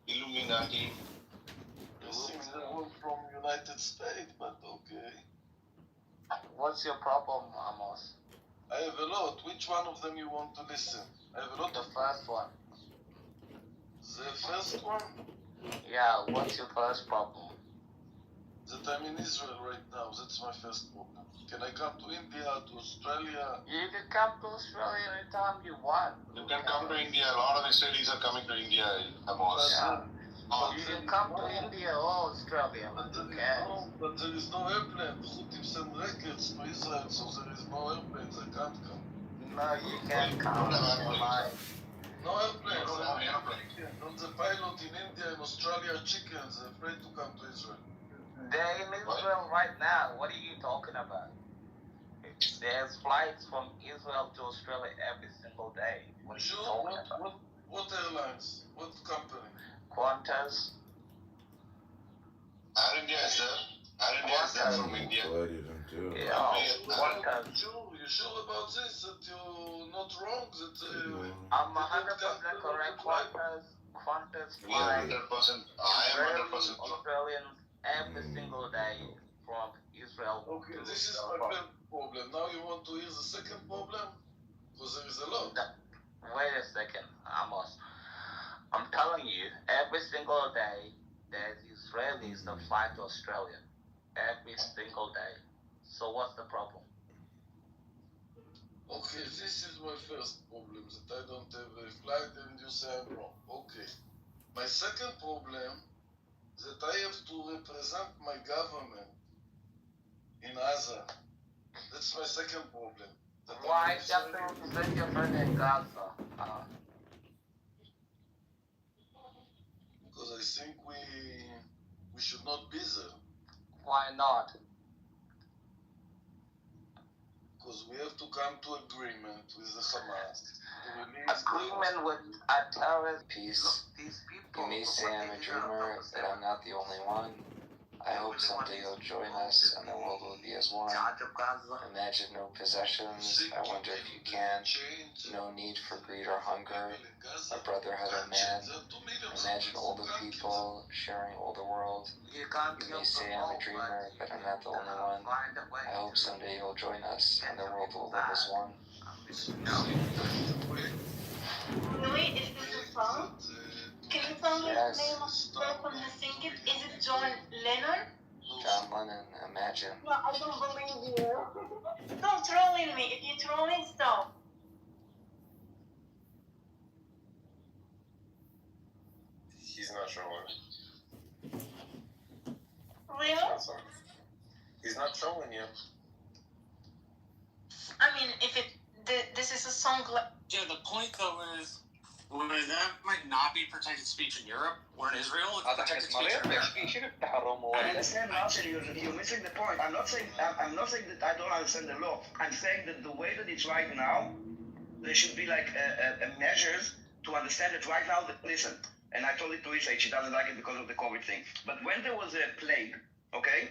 Illuminati. I think they're all from United States, but okay. What's your problem, Amos? I have a lot. Which one of them you want to listen? I have a lot. The first one. The first one? Yeah, what's your first problem? That I'm in Israel right now. That's my first problem. Can I come to India, to Australia? You can come to Australia anytime you want. You can come to India. A lot of Israelis are coming to India, Amos. Yeah. You can come to India or Australia. But there is no airplane. Chutim send records to Israel, so there is no airplanes. I can't come. No, you can't come. No airplanes. No airplanes. Not the pilot in India and Australia are chickens. They're afraid to come to Israel. They're in Israel right now. What are you talking about? There's flights from Israel to Australia every single day. What are you talking about? What airlines? What company? Qantas. Air India is there. Air India is there from India. Yeah, Qantas. You sure about this? That you're not wrong? That I'm 100% correct. Qantas We are flies 100%. I am 100%. Australians every single day from Israel. Okay, this is my first problem. Now you want to hear the second problem? Because there is a lot. Wait a second, Amos. I'm telling you, every single day there's Israelis that fly to Australia. Every single day. So what's the problem? Okay, this is my first problem, that I don't have a flight and you say I'm wrong. Okay. My second problem is that I have to represent my government in Gaza. That's my second problem. Why you have to represent your friend in Gaza? Because I think we should not be there. Why not? Because we have to come to agreement with the Hamas. Agreement with a terrorist. Peace. Look, these people. You may say I'm a dreamer, but I'm not the only one. I hope someday you'll join us and the world will be as one. Imagine no possessions, I wonder if you can. No need for greed or hunger, a brotherhood of man. Imagine older people sharing older world. You may say I'm a dreamer, but I'm not the only one. I hope someday you'll join us and the world will live as one. Louis, is this a song? Can you tell me the name of the person who sing it? Is it John Lennon? John Lennon, Imagine. No, I don't believe you. Don't troll in me. If you troll me, stop. He's not trolling. Really? He's not trolling you. I mean, if this is a song like... Yeah, the point though is, that might not be protected speech in Europe or in Israel. It's protected speech in America. I understand, Marcel, you're missing the point. I'm not saying that I don't understand the law. I'm saying that the way that it's right now, there should be like measures to understand it right now. Listen, and I told it to Isha, she doesn't like it because of the COVID thing. But when there was a plague, okay,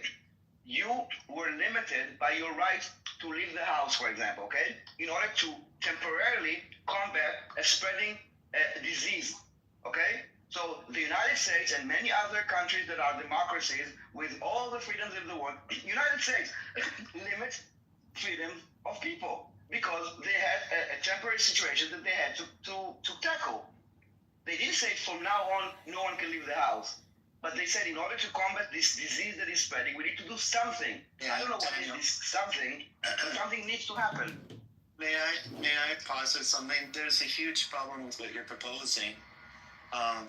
you were limited by your right to leave the house, for example, okay, in order to temporarily combat a spreading disease, okay? So the United States and many other countries that are democracies with all the freedoms in the world, United States limits freedom of people because they had a temporary situation that they had to tackle. They didn't say from now on no one can leave the house, but they said in order to combat this disease that is spreading, we need to do something. Yeah, I don't know what is this something, but something needs to happen. May I posit something? There's a huge problem with what you're proposing. I'm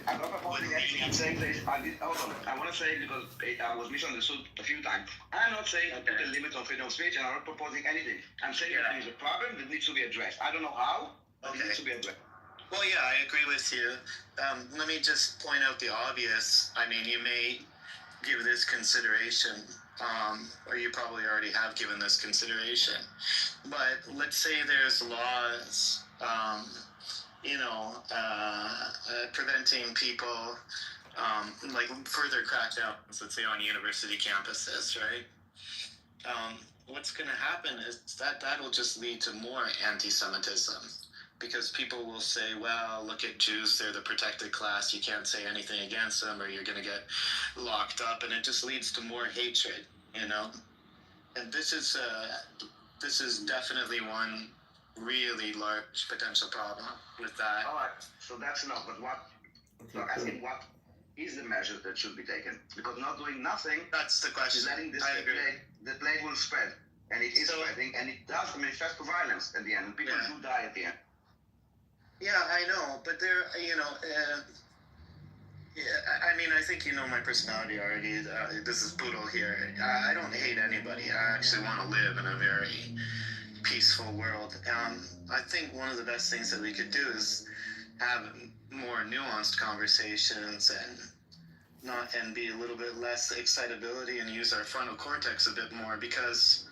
not proposing anything. I'm saying this. Hold on. I want to say because I was misunderstood a few times. I'm not saying to put a limit on freedom of speech, and I'm not proposing anything. I'm saying that there is a problem that needs to be addressed. I don't know how, but it needs to be addressed. Well, yeah, I agree with you. Let me just point out the obvious. I mean, you may give this consideration, or you probably already have given this consideration. But let's say there's laws, preventing people, like further crackdowns, let's say on university campuses, right? What's going to happen is that'll just lead to more anti-Semitism. because people will say, well, look at Jews, they're the protected class, you can't say anything against them or you're going to get locked up, and it just leads to more hatred, you know? And this is definitely one really large potential problem with that. All right, so that's enough. But what? So asking what is the measure that should be taken? Because not doing nothing. That's the question. Is letting this I agree. the plague will spread, and it is spreading, and it does manifest to violence at the end, and people do die at the end. Yeah, I know, but there, you know, I mean, I think you know my personality already. This is brutal here. I don't hate anybody. I actually want to live in a very peaceful world. I think one of the best things that we could do is have more nuanced conversations and be a little bit less excitability and use our frontal cortex a bit more, because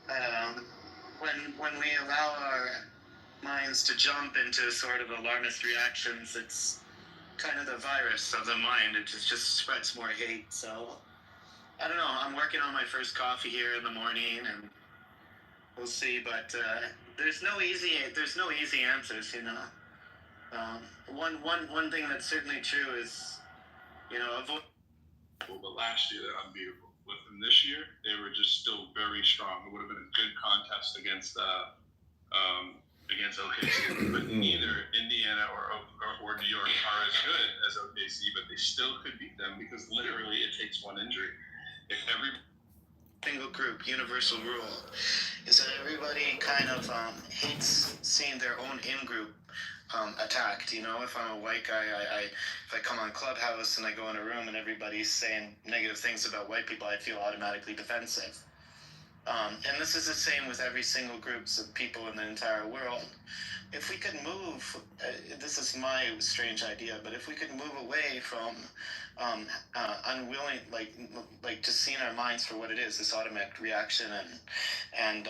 when we allow our minds to jump into sort of alarmist reactions, it's kind of the virus of the mind. It just spreads more hate. So I don't know. I'm working on my first coffee here in the morning, and we'll see. But there's no easy answers, you know. One thing that's certainly true is, you know, avoid. But last year they're unbeatable. Within this year, they were just still very strong. It would have been a good contest against OKC, but neither Indiana or New York are as good as OKC, but they still could beat them because literally it takes one injury. If every single group, universal rule is that everybody kind of hates seeing their own in-group attacked. You know, if I'm a white guy, if I come on Clubhouse and I go in a room and everybody's saying negative things about white people, I feel automatically defensive. And this is the same with every single groups of people in the entire world. If we could move, this is my strange idea, but if we could move away from unwilling, like just seeing our minds for what it is, this automatic reaction, and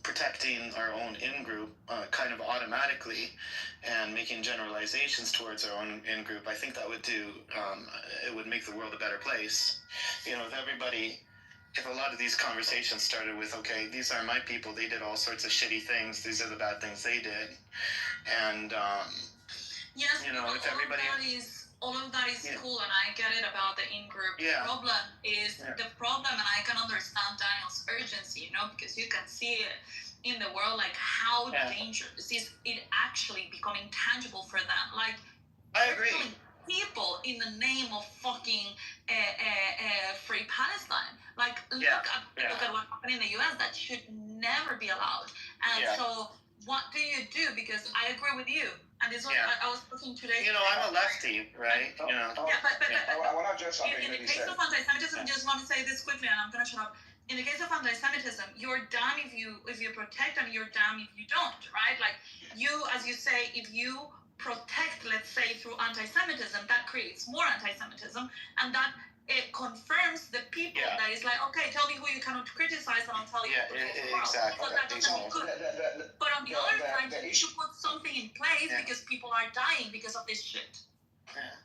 protecting our own in-group kind of automatically, and making generalizations towards our own in-group, I think that would it would make the world a better place. You know, if a lot of these conversations started with, okay, these are my people, they did all sorts of shitty things, these are the bad things they did, and yes, you know, if everybody all of that is cool, and I get it about the in-group. Yeah. The problem is the problem, and I can understand Daniel's urgency, you know, because you can see it in the world, like how dangerous is it actually becoming tangible for them. Like, I agree. People in the name of fucking free Palestine. Like, look at what happened in the US. That should never be allowed. And so, what do you do? Because I agree with you. And this one, I was looking today. You know, I'm a lefty, right? You know. Yeah, but I want to address something in the case of anti-Semitism, just want to say this quickly, and I'm gonna shut up. In the case of anti-Semitism, you're damned if you protect them, you're damned if you don't, right? Like, you, as you say, if you protect, let's say, through anti-Semitism, that creates more anti-Semitism, and that it confirms the people that is like, okay, tell me who you cannot criticize, and I'll tell you who exactly. So that doesn't be good. But on the other side, you should put something in place because people are dying because of this shit.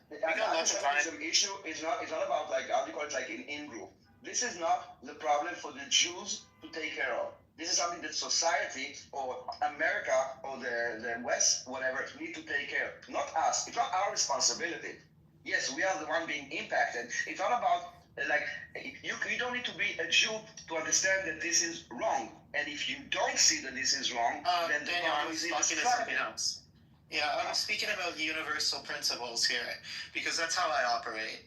The anti-Semitism issue is not about, like, how do you call it, like an in-group. This is not the problem for the Jews to take care of. This is something that society or America or the West, whatever, need to take care of. Not us. It's not our responsibility. Yes, we are the one being impacted. It's not about, like, you don't need to be a Jew to understand that this is wrong. And if you don't see that this is wrong, then Daniel, I was talking to something else. Yeah, I'm speaking about universal principles here, because that's how I operate.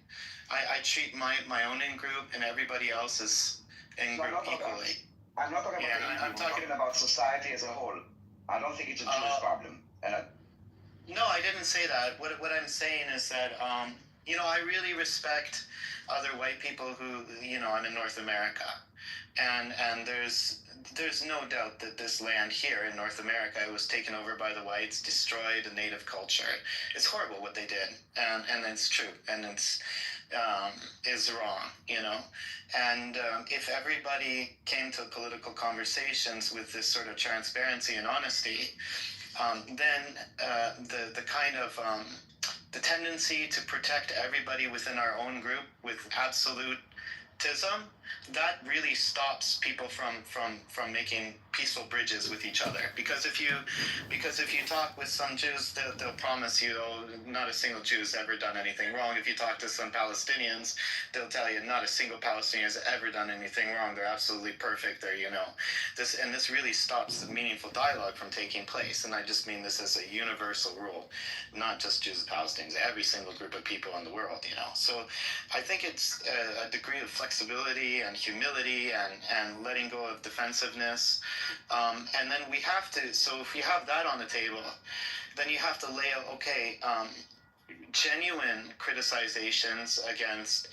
I treat my own in-group and everybody else's in-group equally. I'm not talking about the in-group. I'm talking about society as a whole. I don't think it's a Jewish problem. No, I didn't say that. What I'm saying is that, you know, I really respect other white people who, you know, I'm in North America. And there's no doubt that this land here in North America was taken over by the whites, destroyed a native culture. It's horrible what they did. And it's true. And it's is wrong, you know. And if everybody came to political conversations with this sort of transparency and honesty, then the kind of the tendency to protect everybody within our own group with absolutism, that really stops people from making peaceful bridges with each other. Because if you talk with some Jews, they'll promise you, oh, not a single Jew has ever done anything wrong. If you talk to some Palestinians, they'll tell you not a single Palestinian has ever done anything wrong. They're absolutely perfect. They're, this really stops the meaningful dialogue from taking place. And I just mean this as a universal rule, not just Jews and Palestinians, every single group of people in the world, So I think it's a degree of flexibility and humility and letting go of defensiveness. And then we have to, so if you have that on the table, then you have to lay out, genuine criticizations against,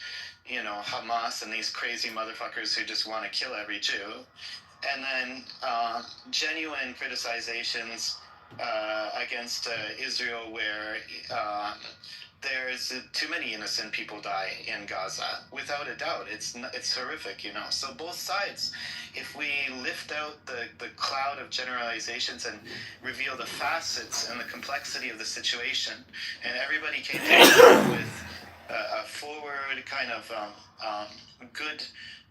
Hamas and these crazy motherfuckers who just want to kill every Jew. And then genuine criticizations against Israel where there's too many innocent people die in Gaza. Without a doubt, it's horrific, So both sides, if we lift out the cloud of generalizations and reveal the facets and the complexity of the situation, and everybody came together with a forward kind of good,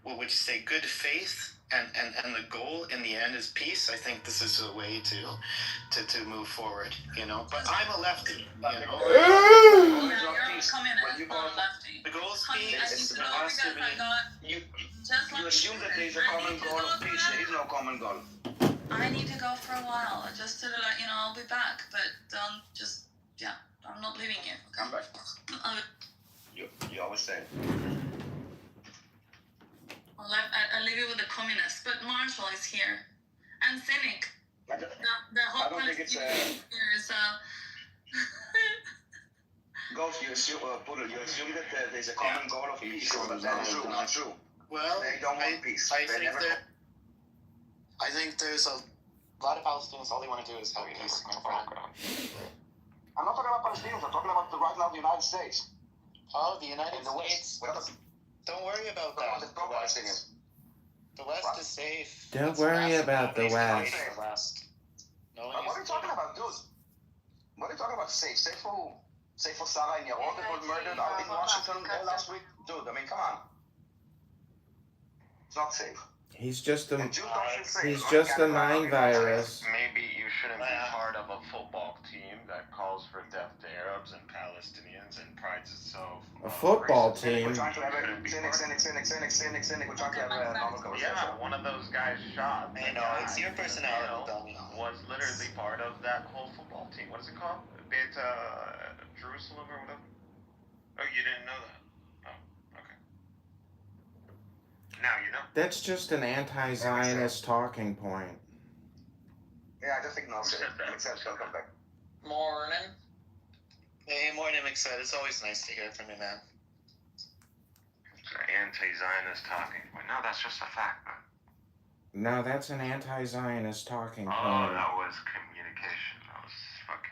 what would you say, good faith, and the goal in the end is peace. I think this is a way to move forward, But I'm a lefty, Yeah, you're a communist, not a lefty. The goal is peace. You assume that there is a common goal of peace. There is no common goal. I need to go for a while, just to let you know I'll be back, but don't just, I'm not leaving you. Come back. You always say. I'll leave you with the communists, but Marshall is here. And Cynic. The whole Palestinian here is Ghost, you assume that there's a common goal of peace, but that is not true. Well, they don't want peace. I think there's a lot of Palestinians, all they want to do is have peace. I'm not talking about Palestinians, I'm talking about right now the United States. Oh, the United States. Don't worry about that. The West is safe. Don't worry about the West. What are you talking about, dude? What are you talking about? Safe? Safe for who? Safe for Sarah and Yaron that was murdered out in Washington last week? Dude, I mean, come on. It's not safe. He's just a mind virus. virus. Maybe you shouldn't be part of a football team that calls for death to Arabs and Palestinians and prides itself. A football team. We're trying to have a cynic. We're trying to have a normal conversation. Yeah, one of those guys shot. I know, it's your personality, Tommy. Was literally part of that whole football team. What is it called? Jerusalem or whatever? Oh, you didn't know that? Oh, okay. Now you know. That's just an anti-Zionist talking point. Yeah, I just ignore it. Makes sense. Don't come back. Morning. Hey, morning, excited. It's always nice to hear from you, man. It's an anti-Zionist talking point. No, that's just a fact, man. No, that's an anti-Zionist talking point. Oh, that was communication. That was fucking...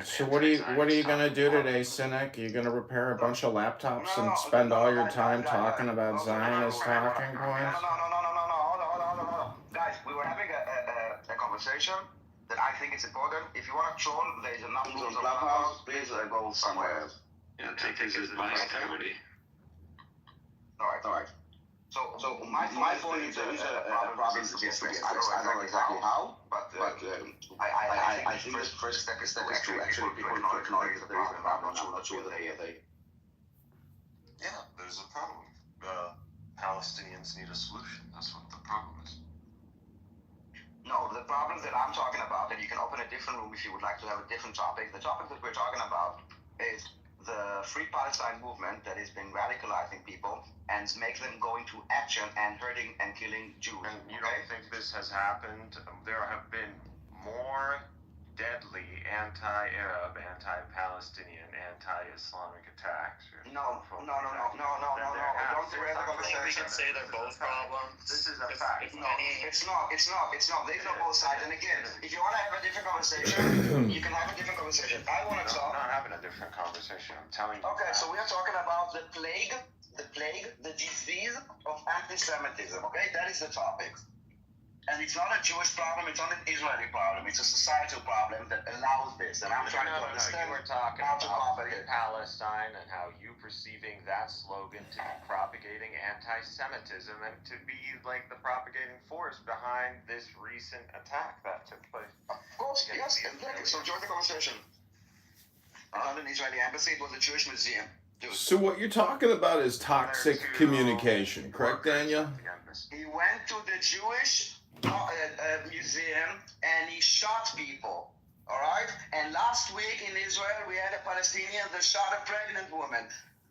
So what are you gonna do today, Cynic? You gonna repair a bunch of laptops and spend all your time talking about Zionist talking points? No. Hold on. Guys, we were having a conversation that I think is important. If you want to troll, there's enough rules on Clubhouse. Please go somewhere else. Yeah, take his advice, Cody. All right. So my point is there is a problem to get fixed. I don't know exactly how, but I think the first step is to actually people acknowledge that there is a problem. I'm not sure they. Yeah, there's a problem. Palestinians need a solution. That's what the problem is. No, the problem that I'm talking about, and you can open a different room if you would like to have a different topic. The topic that we're talking about is the Free Palestine movement that has been radicalizing people and make them go into action and hurting and killing Jews. And you don't think this has happened? There have been more deadly anti-Arab, anti-Palestinian, anti-Islamic attacks. No. Don't derail the conversation. We can say they're both problems. This is a fact. No, it's not. There's no both sides. And again, if you want to have a different conversation, you can have a different conversation. I want to talk. I'm not having a different conversation. I'm telling you. Okay, so we are talking about the disease of anti-Semitism. Okay, that is the topic. And it's not a Jewish problem, it's not an Israeli problem, it's a societal problem that allows this. And I'm trying to understand You were talking how to about combat it. Palestine and how you perceiving that slogan to be propagating anti-Semitism and to be like the propagating force behind this recent attack that took place. Of course, yes, exactly. So join the conversation. Not an Israeli embassy, it was a Jewish museum. Dude. So what you're talking about is toxic communication, correct, Daniel? He went to the Jewish museum and he shot people. All right. And last week in Israel, we had a Palestinian that shot a pregnant woman.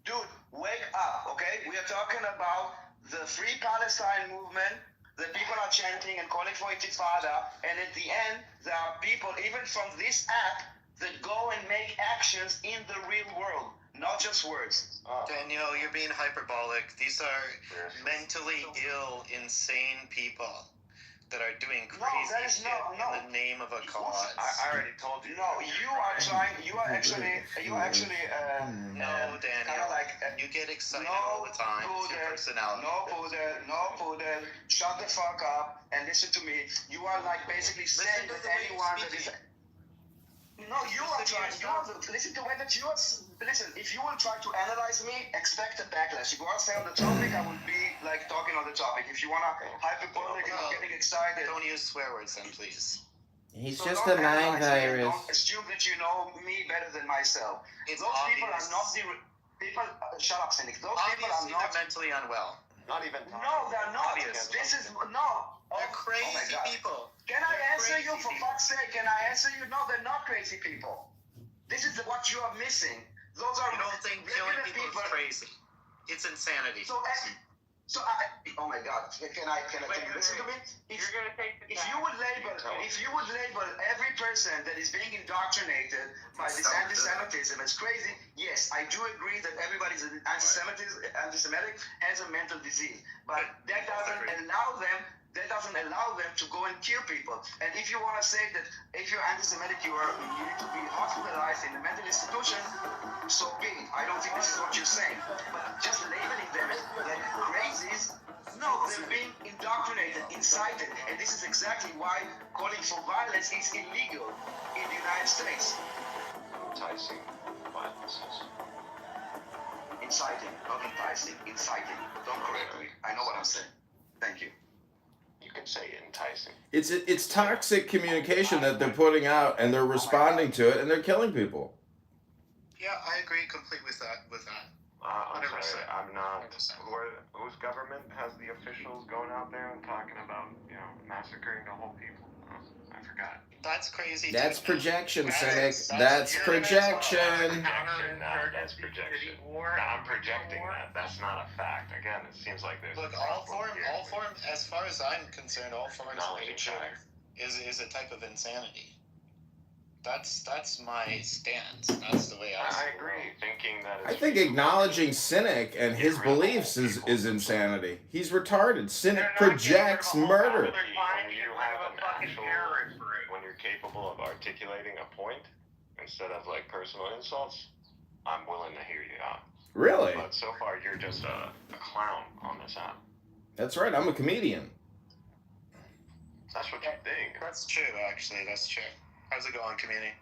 Dude, wake up, okay? We are talking about the Free Palestine movement. The people are chanting and calling for intifada, and at the end, there are people, even from this app, that go and make actions in the real world, not just words. Daniel, you're being hyperbolic. These are mentally ill, insane people that are doing crazy shit in the name of a cause. I already told you. No, you are actually No, Daniel. You get excited all the time. It's your personality. No, Poodle. Shut the fuck up and listen to me. You are like basically saying that anyone that is... No, you are trying. Listen to the way that you are. Listen, if you will try to analyze me, expect a backlash. If you want to stay on the topic, I will be like talking on the topic. If you want to hyperbolic and getting excited, don't use swear words then, please. He's so just a mind virus. Don't assume that you know me better than myself. It's Those obvious. people are not the people. Shut up, cynic. Those people are not they're mentally unwell. Not even. No, they're not. Obvious. This is no. They're crazy people. Can I answer you, for fuck's sake? Can I answer you? No, they're not crazy people. This is what you are missing. Those are. You don't think killing people is crazy? It's insanity. Oh my God! Can you listen to me? If you would label every person that is being indoctrinated by this anti-Semitism as crazy, yes, I do agree that everybody's anti-Semitic has a mental disease, but that doesn't allow them to go and kill people. And if you want to say that if you're anti-Semitic, you need to be hospitalized in a mental institution, so be it. I don't think this is what you're saying. But just labeling them like crazies, no, they're being indoctrinated, incited. And this is exactly why calling for violence is illegal in the United States. Enticing violence. Inciting, not enticing, inciting. Don't correct me. I know what I'm saying. Thank you. You can say enticing. It's toxic communication that they're putting out, and they're responding to it, and they're killing people. Yeah, I agree completely with that. I'm sorry, I'm not. Whose government has the officials going out there and talking about, massacring the whole people? I forgot. That's crazy. That's projection, cynic. That's projection. That's projection. I'm projecting that. That's not a fact. Again, it seems like there's. Look, all form, as far as I'm concerned, all forms of hatred is a type of insanity. That's my stance. That's the way I agree. Thinking that. I think acknowledging cynic and his beliefs is insanity. He's retarded. Cynic projects murder. When you're capable of articulating a point instead of like personal insults, I'm willing to hear you out. Really? But so far, you're just a clown on this app. That's right. I'm a comedian. That's what you think. That's true, actually. That's true. How's it going, community?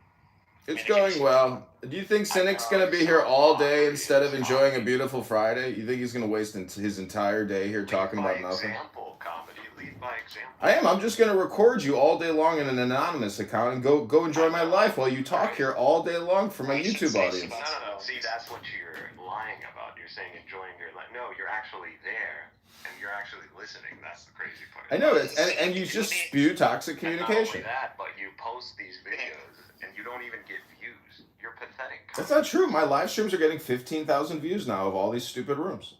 It's going well. Do you think Cynic's going to be here all day instead of enjoying a beautiful Friday? You think he's going to waste his entire day here talking about nothing? Lead by example. I am. I'm just going to record you all day long in an anonymous account and go enjoy my life while you talk here all day long for my YouTube audience. No. See, that's what you're lying about. You're saying enjoying your life. No, you're actually there. And you're actually listening. That's the crazy part. I know that, and you just spew toxic communication. And not only that, but you post these videos and you don't even get views. You're pathetic. That's not true. My live streams are getting 15,000 views now of all these stupid rooms.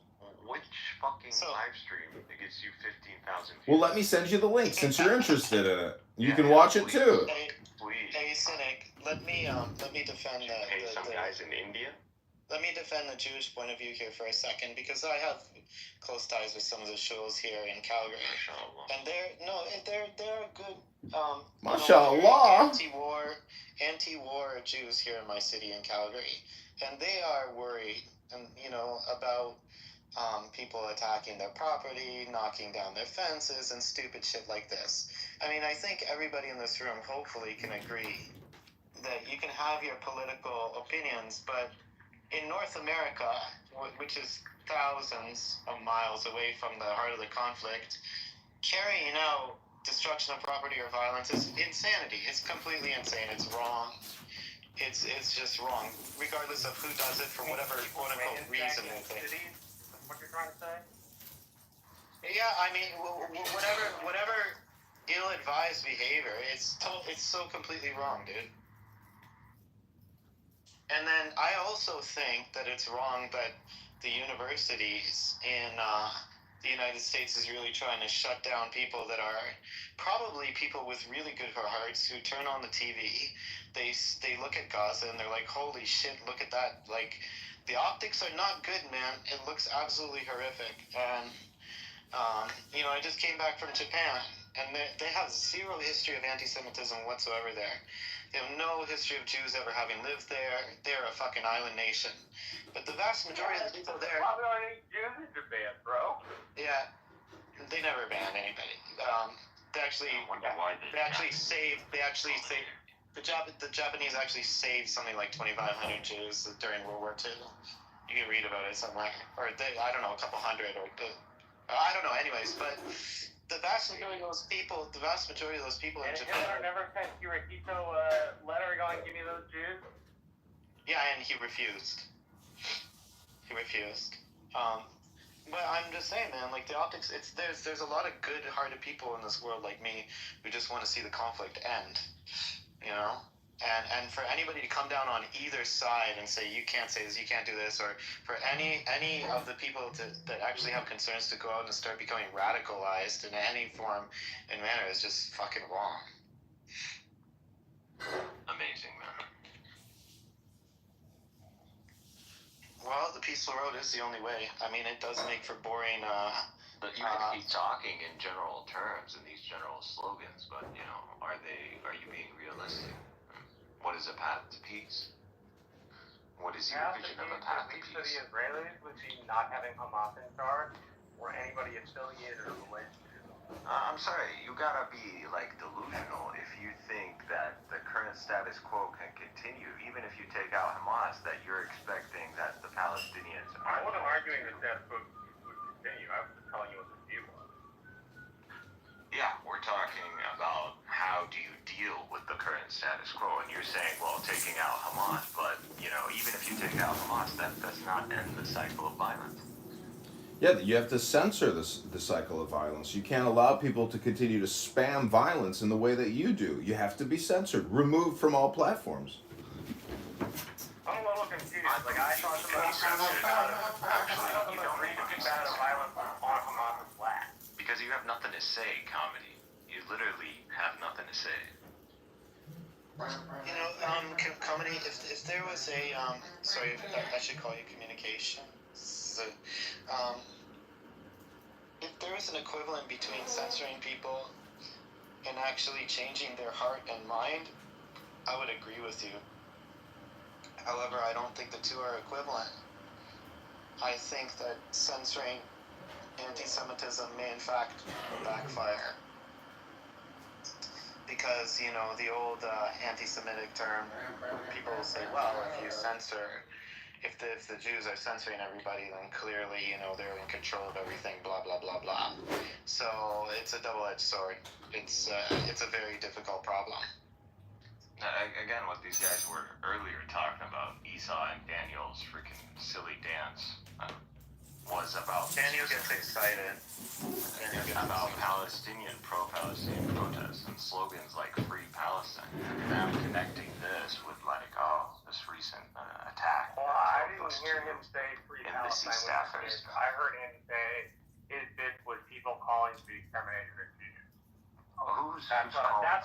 Which fucking live stream that gets you 15,000 views? Well, let me send you the link since you're interested in it. You can watch it too. Hey, Cynic, let me defend some guys in India. Let me defend the Jewish point of view here for a second, because I have close ties with some of the shows here in Calgary, and they're good. Mashallah. Anti-war Jews here in my city in Calgary, and they are worried, and about people attacking their property, knocking down their fences, and stupid shit like this. I mean, I think everybody in this room hopefully can agree that you can have your political opinions, but in North America, which is thousands of miles away from the heart of the conflict, carrying out destruction of property or violence is insanity. It's completely insane. It's wrong. It's just wrong, regardless of who does it for whatever quote-unquote reason they think. What you're trying to say? Yeah, I mean, whatever ill-advised behavior, it's so completely wrong, dude. And then I also think that it's wrong that the universities in the United States is really trying to shut down people that are probably people with really good hearts who turn on the TV. They look at Gaza and they're like, holy shit, look at that. Like, the optics are not good, man. It looks absolutely horrific. And, I just came back from Japan, and they have zero history of anti-Semitism whatsoever there. They have no history of Jews ever having lived there. They're a fucking island nation. But the vast majority of the people there... Probably only Jews in Japan, bro. Yeah, they never banned anybody. The Japanese actually saved something like 2,500 Jews during World War II. You can read about it somewhere. Or, I don't know, a couple hundred, or... I don't know, anyways, but... The vast majority of those people in Japan... Hitler never sent Hirohito a letter going, give me those Jews? Yeah, and he refused. But I'm just saying, man, like, the optics, there's a lot of good-hearted people in this world like me who just want to see the conflict end, you know? And for anybody to come down on either side and say, you can't say this, you can't do this, or for any of the people that actually have concerns to go out and start becoming radicalized in any form and manner is just fucking wrong. Amazing, man. Well, the peaceful road is the only way. I mean, it does make for boring... But you can keep talking in general terms and these general slogans, but, are you being realistic? What is a path to peace? What is your vision of a path to peace? For the Israelis would be not having Hamas in charge or anybody affiliated or related to them. I'm sorry, you gotta be delusional if you think that the current status quo can continue, even if you take out Hamas, that you're expecting that the Palestinians are... I wasn't arguing the status quo would continue. I was just telling you what the view was. Yeah, we're talking about how do you deal with the current status quo, and you're saying, well, taking out Hamas, but, even if you take out Hamas, that does not end the cycle of violence. Yeah, you have to censor the cycle of violence. You can't allow people to continue to spam violence in the way that you do. You have to be censored, removed from all platforms. I'm a little confused. I thought the most actually, you don't need to be bad at violence on Hamas's flag. Because you have nothing to say, comedy. You literally have nothing to say. Comedy, if there was a, sorry, I should call you communication. If there was an equivalent between censoring people and actually changing their heart and mind, I would agree with you. However, I don't think the two are equivalent. I think that censoring anti-Semitism may in fact backfire. Because, the old anti-Semitic term, people will say, well, if you censor, if the Jews are censoring everybody, then clearly, they're in control of everything, blah, blah, blah, blah. So it's a double-edged sword. It's a very difficult problem. Again, what these guys were earlier talking about, Esau and Daniel's freaking silly dance, was about... Daniel gets excited. About pro-Palestinian protests and slogans like Free Palestine. And now connecting this with this recent attack. Well, I didn't hear him say Free Palestine. Staffers. I heard him say his bit was people calling for the extermination of Jews. That's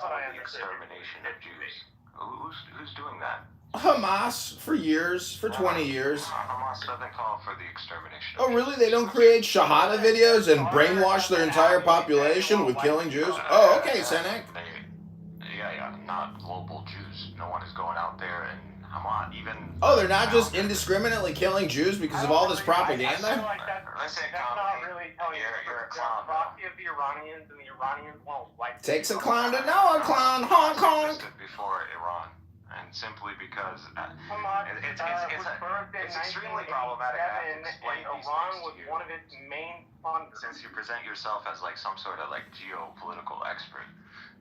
what I understood. Extermination of Jews. Who's doing that? Hamas, for 20 years. Hamas doesn't call for the extermination. Oh, really? They don't create Shahada videos and brainwash their entire population with killing Jews? Oh, okay, Senek. Yeah, not global Jews. No one is going out there, and Hamas not even. Oh, they're not just indiscriminately killing Jews because of all this propaganda? I feel like that's Clown. not really telling you You're a the clown. proxy of the Iranians, and the Iranians won't like. Takes a clown to know a clown, Hong Kong. Existed before Iran, and simply because it's extremely problematic. And Iran was one of its main funders. Since you present yourself as like some sort of like geopolitical expert,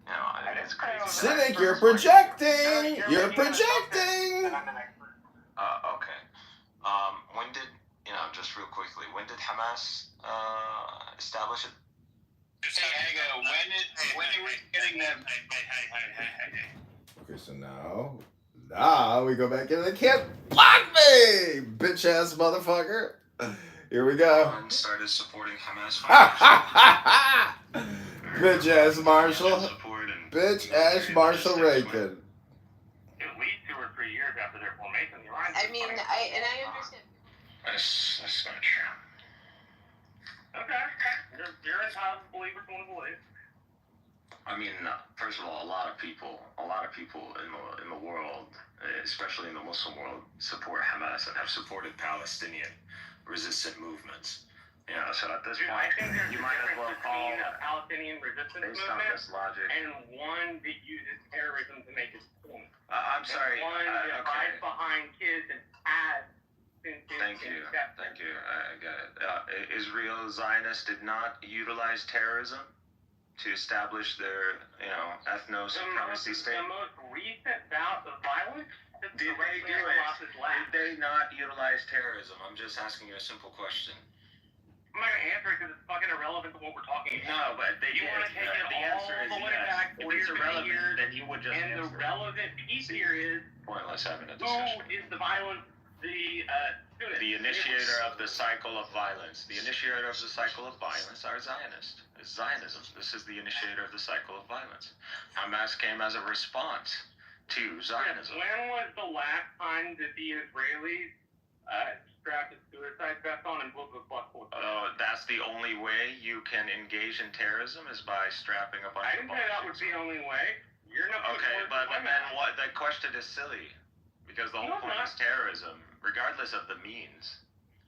you know, it's crazy. Cynic, you're projecting. You're projecting. Okay. When did just real quickly? When did Hamas establish it? Hang on. When are we getting them? Okay, so now we go back in. They can't block me, bitch ass motherfucker. Here we go. Iran started supporting Hamas. Bitch ass Marshall. Bitch ass Marshall Reagan. At least 2 or 3 years after their formation, the Iranians. I mean, I understand. That's not true. Okay. You're entitled to believe what you want to believe. I mean, first of all, a lot of people in the world, especially in the Muslim world, support Hamas and have supported Palestinian resistant movements. You know, so at this point, I think there's you a might as difference well call between a Palestinian resistance based on movement this logic. and one that uses terrorism to make its point. I'm sorry. One that hides behind kids and has. Thank you. I get it. Israel Zionists did not utilize terrorism to establish their, ethno-supremacy state. The most recent bout of violence. Did they do it? Did they not utilize terrorism? I'm just asking you a simple question. I'm not gonna answer it because it's fucking irrelevant to what we're talking about. No, but they you want to take it all the way back 40 or 50 years, then you would just and the relevant piece here is pointless having a discussion. who is the violent, the initiator of the cycle of violence. The initiator of the cycle of violence are Zionists. It's Zionism. This is the initiator of the cycle of violence. Hamas came as a response to Zionism. When was the last time that the Israelis strapped a suicide vest on and blew the fuck with it? That's the only way you can engage in terrorism is by strapping a bunch I didn't say that was the only way. You're not. Okay, but then what? The question is silly, because the whole point is terrorism, regardless of the means.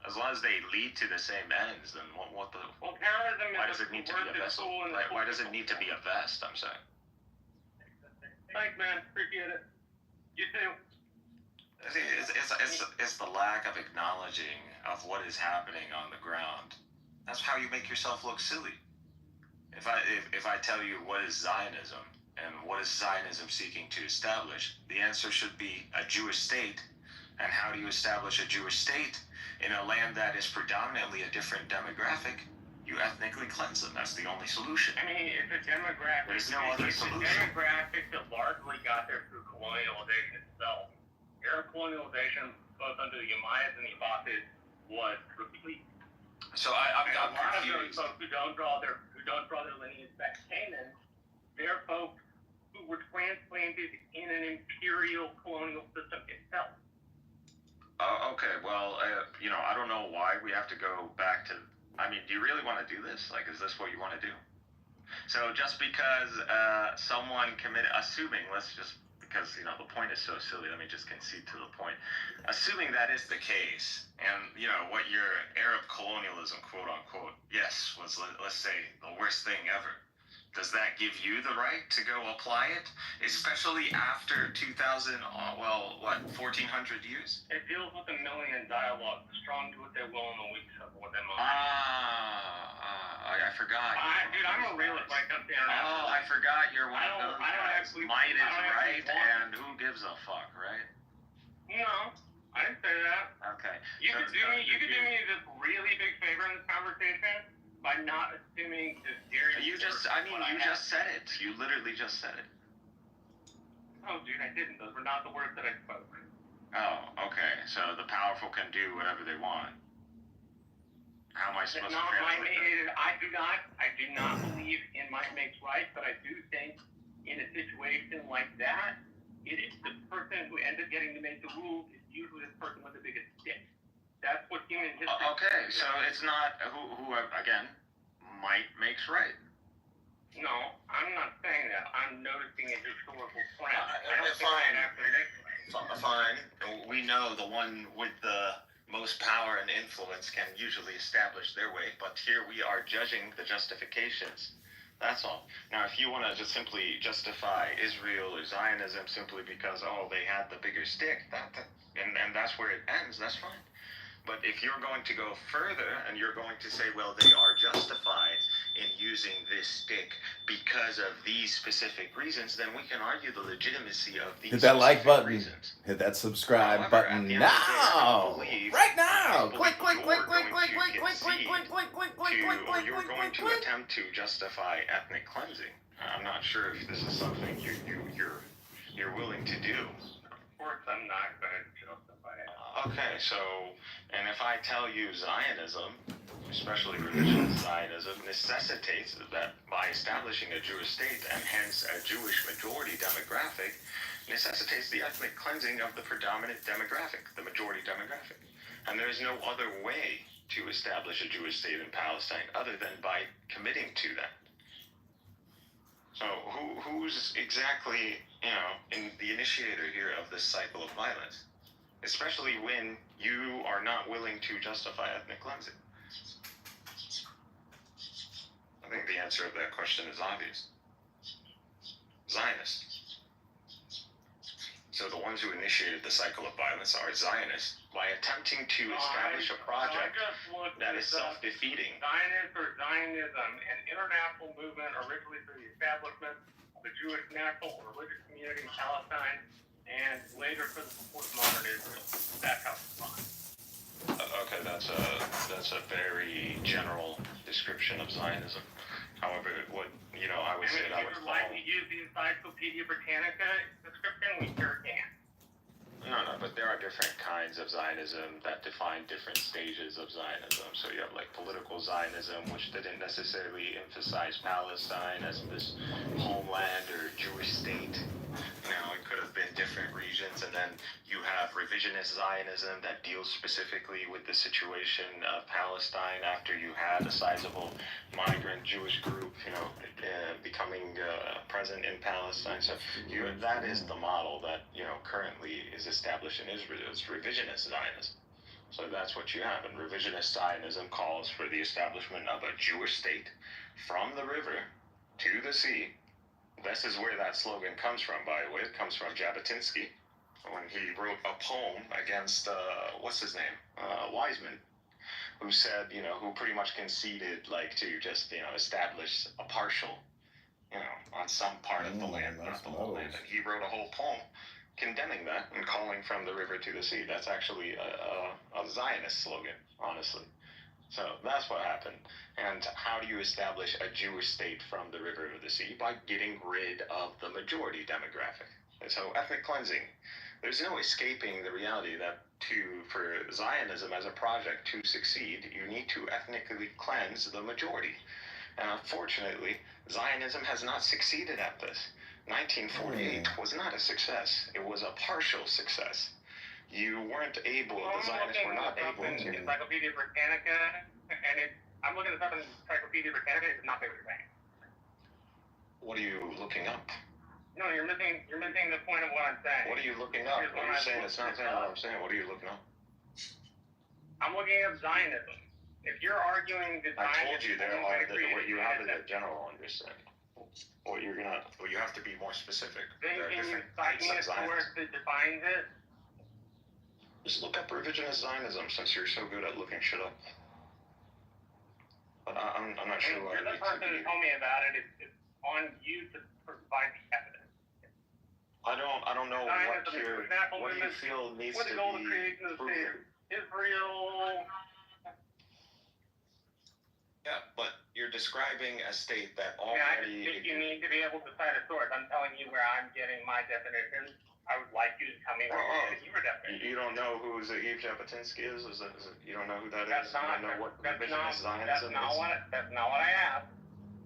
As long as they lead to the same ends, then what the? Well, terrorism. Why does it need to be a vest? Why does it need to be a vest? I'm saying. Thanks, man. Appreciate it. You too. It's the lack of acknowledging of what is happening on the ground. That's how you make yourself look silly. If I tell you what is Zionism and what is Zionism seeking to establish, the answer should be a Jewish state. And how do you establish a Jewish state in a land that is predominantly a different demographic? You ethnically cleanse them. That's the only solution. I mean, it's a demographic. There's no other solution. It's a demographic that largely got there through colonialization itself. Arab colonialization, both under the Umayyads and the Abbasids, was complete. So I'm a lot confused. of those folks who don't draw their lineage back to Canaan, they're folks who were transplanted in an imperial colonial system itself. Okay, well, I don't know why we have to go back to. I mean, do you really want to do this? Like, is this what you want to do? So just because someone committed, because the point is so silly, let me just concede to the point. Assuming that is the case, and what your Arab colonialism, quote unquote, yes, was, let's say, the worst thing ever. Does that give you the right to go apply it, especially after 2,000, 1,400 years? It deals with a million dialogue. The strong do what they will and the weak suffer what they must. I forgot. Dude, I'm a realist when it comes to international. I forgot you're one of those guys. Might is right, and who gives a fuck, right? No, I didn't say that. Okay. You could do me this really big favor in this conversation by not assuming this serious. You just said it. You literally just said it. Oh, dude, I didn't. Those were not the words that I spoke. Oh, okay. So the powerful can do whatever they want. How am I supposed to translate that? I do not believe in might makes right, but I do think in a situation like that, the person who ends up getting to make the rules is usually the person with the biggest stick. That's what human history. Okay, so it's not who again, might makes right. No, I'm not saying that. I'm noticing a historical trend. Fine. we know the one with the most power and influence can usually establish their way, but here we are judging the justifications. That's all. Now, if you want to just simply justify Israel or Zionism simply because, oh, they had the bigger stick, and that's where it ends, that's fine. But if you're going to go further and you're going to say, well, they are justified in using this stick because of these specific reasons, then we can argue the legitimacy of these Hit that like button. reasons. Hit that subscribe However, button at the end of the day, I now. don't believe- Right now. I don't Click, click, believe click, you're click, going click, to click, click, click, concede click, click, click, click, to, click, or click, you're click, going click, to attempt to justify ethnic cleansing. I'm not sure if this is something you're willing to do. Of course, I'm not going to justify it. Okay, so, and if I tell you Zionism, especially revisionist Zionism, necessitates that by establishing a Jewish state and hence a Jewish majority demographic, necessitates the ethnic cleansing of the predominant demographic, the majority demographic. And there is no other way to establish a Jewish state in Palestine other than by committing to that. So who's exactly, in the initiator here of this cycle of violence? Especially when you are not willing to justify ethnic cleansing. I think the answer of that question is obvious. Zionists. So the ones who initiated the cycle of violence are Zionists by attempting to establish a project that is self-defeating. Zionism, an international movement originally for the establishment of a Jewish national or religious community in Palestine, and later for the support of modern Israel. That's how it's defined. Okay, that's a very general description of Zionism. However, what I would say that I would follow. If you would like to use the Encyclopedia Britannica description, we sure can. No, but there are different kinds of Zionism that define different stages of Zionism. So you have like political Zionism, which didn't necessarily emphasize Palestine as this homeland or Jewish state. It could have been different regions. And then you have revisionist Zionism that deals specifically with the situation of Palestine after you had a sizable migrant Jewish group, becoming present in Palestine. So that is the model that, currently is established in Israel. It's revisionist Zionism. So that's what you have. And revisionist Zionism calls for the establishment of a Jewish state from the river to the sea. This is where that slogan comes from, by the way. It comes from Jabotinsky when he wrote a poem against, what's his name? Wiseman, who said, who pretty much conceded, to just, establish a partial, on some part of the land, not the whole land. And he wrote a whole poem condemning that and calling from the river to the sea. That's actually a Zionist slogan, honestly. So that's what happened. And how do you establish a Jewish state from the river to the sea? By getting rid of the majority demographic. And so ethnic cleansing, there's no escaping the reality that for Zionism as a project to succeed, you need to ethnically cleanse the majority. And unfortunately, Zionism has not succeeded at this. 1948 was not a success. It was a partial success. You weren't able, the Zionists were not able to. Encyclopedia Britannica, and I'm looking at something in Encyclopedia Britannica, it's not what you're saying. What are you looking up? No, you're missing the point of what I'm saying. What are you looking up? What are you saying? It's not saying what I'm saying. What are you looking up? I'm looking up Zionism. If you're arguing that I told you what you have is a general understanding. What you have to be more specific. Then can you cite me a source that defines it? Just look up revisionist Zionism since you're so good at looking shit up. But I'm not sure why. You're the person who told me about it. It's on you to provide the evidence. I don't know what you feel needs to be proven. Israel. Yeah, but you're describing a state that already. I think you need to be able to cite a source. I'm telling you where I'm getting my definition. I would like you to tell me where you're getting your definition. You don't know who Zeev Jabotinsky is? You don't know who that is? You don't know what revisionist Zionism is? That's not what I asked.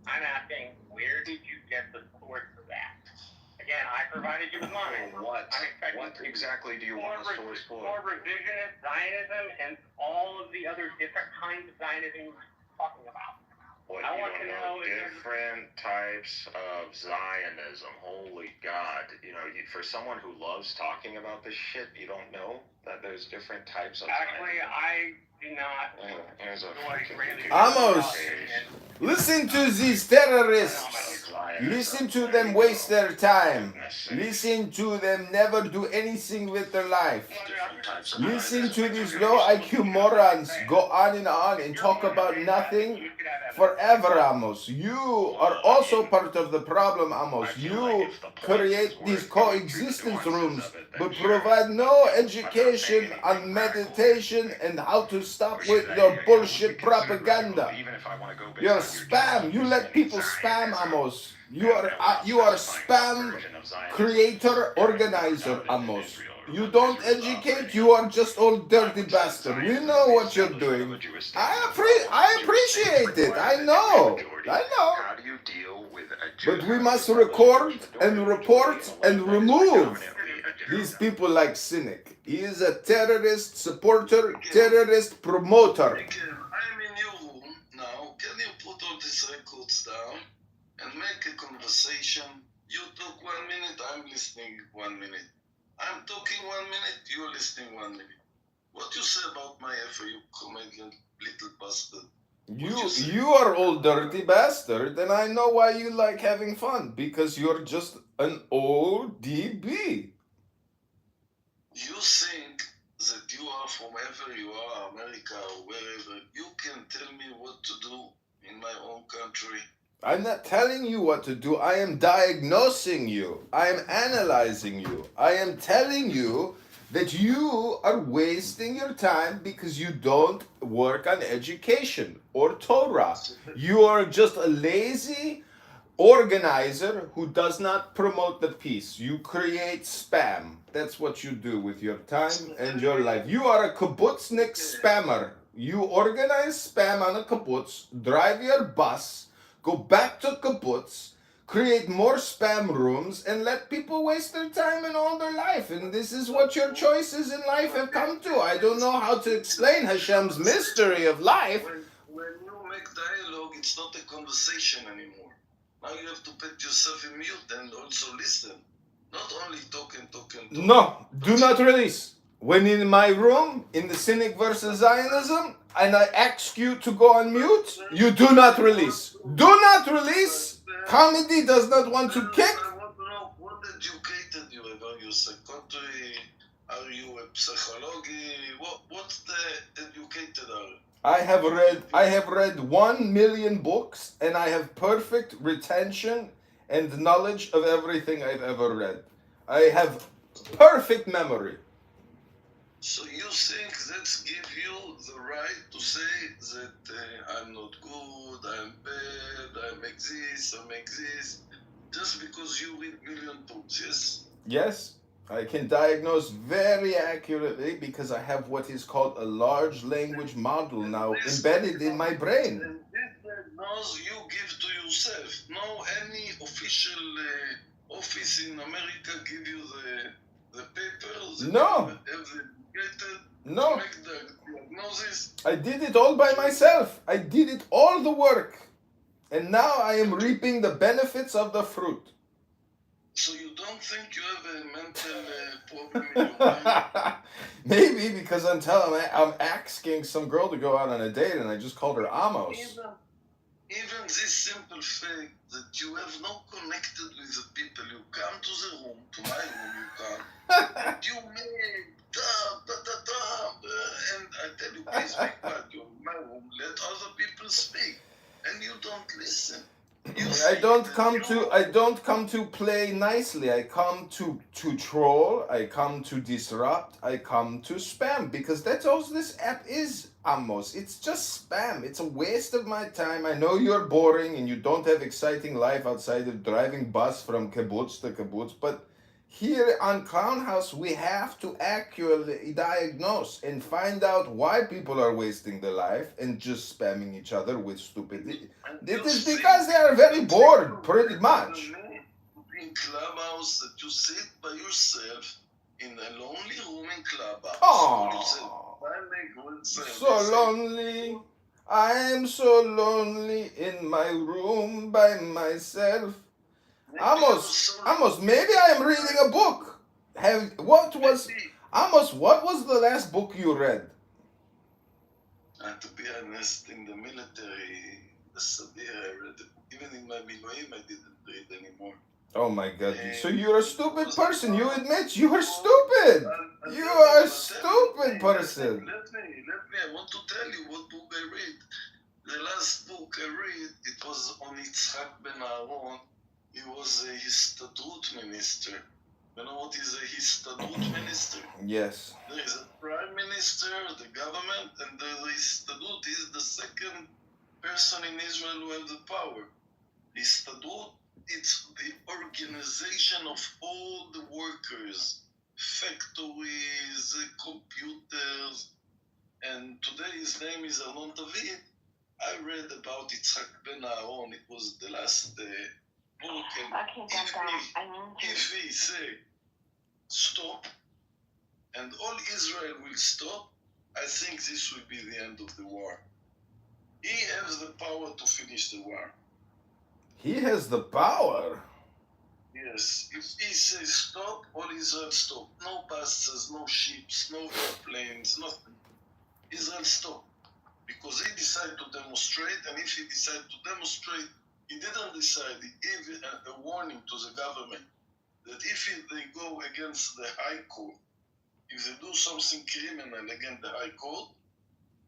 I'm asking, where did you get the source for that? Again, I provided you with mine. What exactly do you want a source for? More revisionist Zionism and all of the other different kinds of Zionism you're talking about. What, I you want don't to know know if there's different types of Zionism. Holy God. For someone who loves talking about this shit, you don't know that there's different types of actually Zionism? I do not. Here's a know fucking really Amos, listen to these terrorists. Listen to them waste their time. Listen to them never do anything with their life. Listen to these low IQ morons go on and talk about nothing forever, Amos. You are also part of the problem, Amos. You create these coexistence rooms, but provide no education on meditation and how to stop with your bullshit propaganda. You're spam. You let people spam, Amos. You are spam creator, organizer, Amos. You don't educate, you are just old dirty bastard. We know what you're doing. I appreciate it. I know. How do you deal with a But we must record and report and remove these people like Cynic. He is a terrorist supporter, terrorist promoter. I'm in your room now. Can you put all these records down and make a conversation? You talk 1 minute, I'm listening 1 minute. I'm talking 1 minute, you're listening 1 minute. What you say about my FA, you comedian little bastard? You are old dirty bastard, and I know why you like having fun, because you're just an ODB. You think that you are from wherever you are, America or wherever, you can tell me what to do in my own country? I'm not telling you what to do. I am diagnosing you. I am analyzing you. I am telling you that you are wasting your time because you don't work on education or Torah. You are just a lazy organizer who does not promote the peace. You create spam. That's what you do with your time and your life. You are a kibbutznik spammer. You organize spam on a kibbutz, drive your bus, go back to kibbutz, create more spam rooms, and let people waste their time and all their life. And this is what your choices in life have come to. I don't know how to explain Hashem's mystery of life. When you make dialogue, it's not a conversation anymore. Now you have to put yourself in mute and also listen. Not only talk and talk and talk. No, do not release. When in my room, in the Cynic versus Zionism, and I ask you to go on mute, you do not release. Do not release. Comedy does not want to kick. I want to know what educated you about your psychiatry. Are you a psychology? What's the educated are? I have read 1 million books, and I have perfect retention and knowledge of everything I've ever read. I have perfect memory. So you think that give you the right to say that I'm not good, I'm bad, I make this, just because you read million books, yes? Yes, I can diagnose very accurately because I have what is called a large language model now embedded in my brain. And this diagnosis you give to yourself. No any official office in America give you the papers. No. No. To make the diagnosis. I did it all by myself. I did it all the work. And now I am reaping the benefits of the fruit. So you don't think you have a mental problem in your mind? Maybe because I'm asking some girl to go out on a date and I just called her Amos. Even this simple fact that you have not connected with the people, you come to the room, to my room you come, and you make and I tell you, please be quiet, you're in my room, let other people speak, and you don't listen. I don't come to play nicely. I come to troll. I come to disrupt. I come to spam because that's all this app is, Amos. It's just spam. It's a waste of my time. I know you're boring and you don't have exciting life outside of driving bus from kibbutz to kibbutz, but here on Clown House, we have to accurately diagnose and find out why people are wasting their life and just spamming each other with stupidity. It is because they are very bored, pretty much. In Clubhouse, that you sit by yourself in a lonely room in Clubhouse. Oh, so lonely. I am so lonely in my room by myself. Amos, maybe I am reading a book. What was the last book you read? And to be honest, in the military, the Sadir, I read the book. Even in my Miloim, I didn't read anymore. Oh my God! So you're a stupid person. You admit you are stupid. You are a stupid person. Let me. I want to tell you what book I read. The last book I read, it was on Yitzhak Ben Aaron. He was a Histadrut minister. You know what is a Histadrut minister? Yes. There is a prime minister, the government, and the Histadrut is the second person in Israel who has the power. Histadrut, it's the organization of all the workers, factories, computers, and today his name is Alon David. I read about Yitzhak Ben Aaron. It was the last book, and if he say stop, and all Israel will stop, I think this will be the end of the war. He has the power to finish the war. He has the power. Yes, if he says stop, all Israel stop. No buses, no ships, no airplanes, nothing. Israel stop. Because he decided to demonstrate, and if he decided to demonstrate, he didn't decide. He gave a warning to the government that if they go against the High Court, if they do something criminal against the High Court,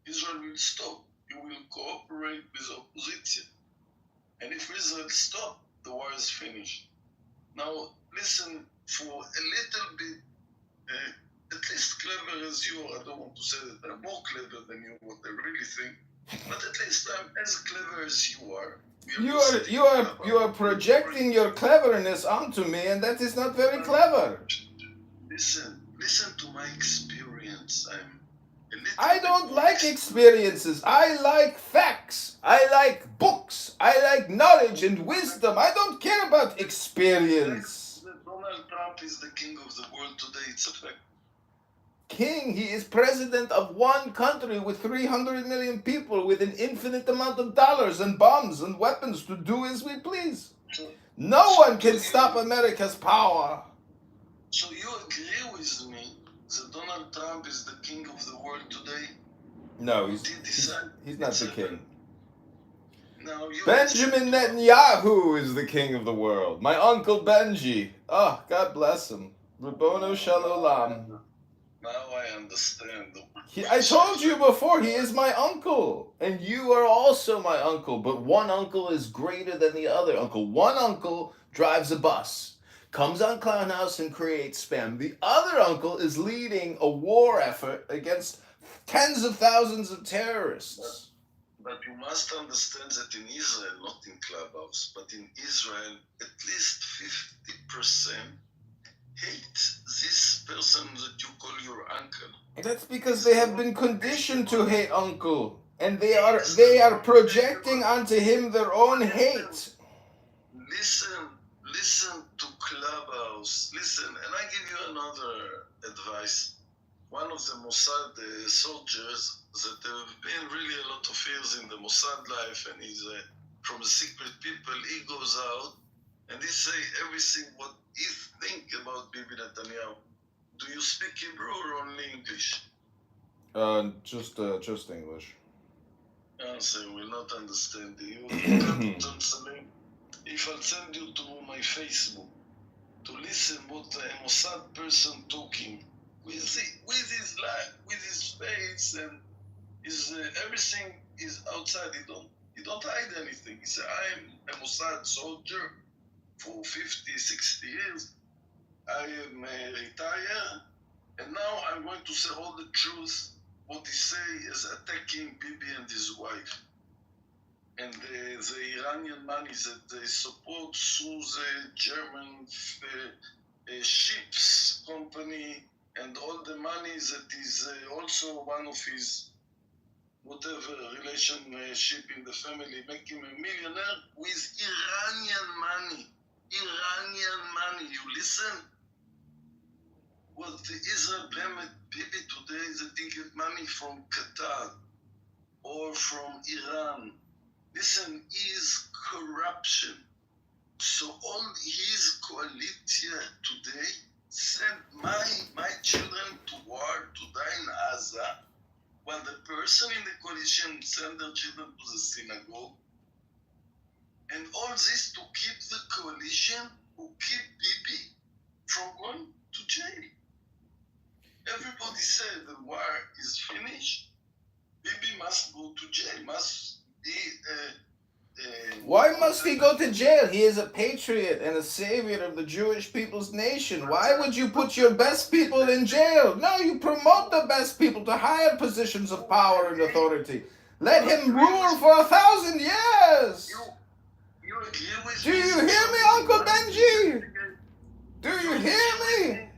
Israel will stop. He will cooperate with the opposition. And if Israel stop, the war is finished. Now, listen, for a little bit, at least clever as you are, I don't want to say that I'm more clever than you, what I really think, but at least I'm as clever as you are. You are projecting your cleverness onto me, and that is not very clever. Listen to my experience. I don't like experiences. I like facts. I like books. I like knowledge and wisdom. I don't care about experience. Donald Trump is the king of the world today. It's a fact. King, he is president of one country with 300 million people with an infinite amount of dollars and bombs and weapons to do as we please. No one can stop America's power. So you agree with me that Donald Trump is the king of the world today? No, he's not the king. Now Benjamin Netanyahu is the king of the world. My uncle Benji. Oh, God bless him. Rabono Shalom. Now I understand. I told you before, he is my uncle. And you are also my uncle. But one uncle is greater than the other uncle. One uncle drives a bus, comes on Clown House and creates spam. The other uncle is leading a war effort against tens of thousands of terrorists. But you must understand that in Israel, not in Clubhouse, but in Israel, at least 50% hate this person that you call your uncle. That's because they have been conditioned to hate uncle. And they are projecting onto him their own hate. Listen to Clubhouse. Listen, and I give you another advice. One of the Mossad soldiers that have been really a lot of years in the Mossad life, and he's from the secret people, he goes out and he say everything what he think about Bibi Netanyahu. Do you speak Hebrew or only English? Just English. So you will not understand. You can't translate. If I'll send you to my Facebook to listen what a Mossad person talking with his life, with his face, and his everything is outside. He don't hide anything. He said, I'm a Mossad soldier for 50, 60 years. I am retired, and now I'm going to say all the truth. What he say is attacking Bibi and his wife. And the Iranian money that they support through the German ships company, and all the money that is also one of his whatever relationship in the family, make him a millionaire with Iranian money. Iranian money, you listen? What the Israel payment Bibi today is that they get money from Qatar. or from Iran. Listen, is corruption. So all his coalition today sent my children to war to die in Gaza, while the person in the coalition sent their children to the synagogue. And all this to keep the coalition, who keep Bibi from going to jail. Everybody said the war is finished. Bibi must go to jail, must be... Why must he go to jail? He is a patriot and a savior of the Jewish people's nation. Why would you put your best people in jail? No, you promote the best people to higher positions of power and authority. Let him rule for 1,000 years. You agree with Do you hear me, Uncle Benji? Do you hear me?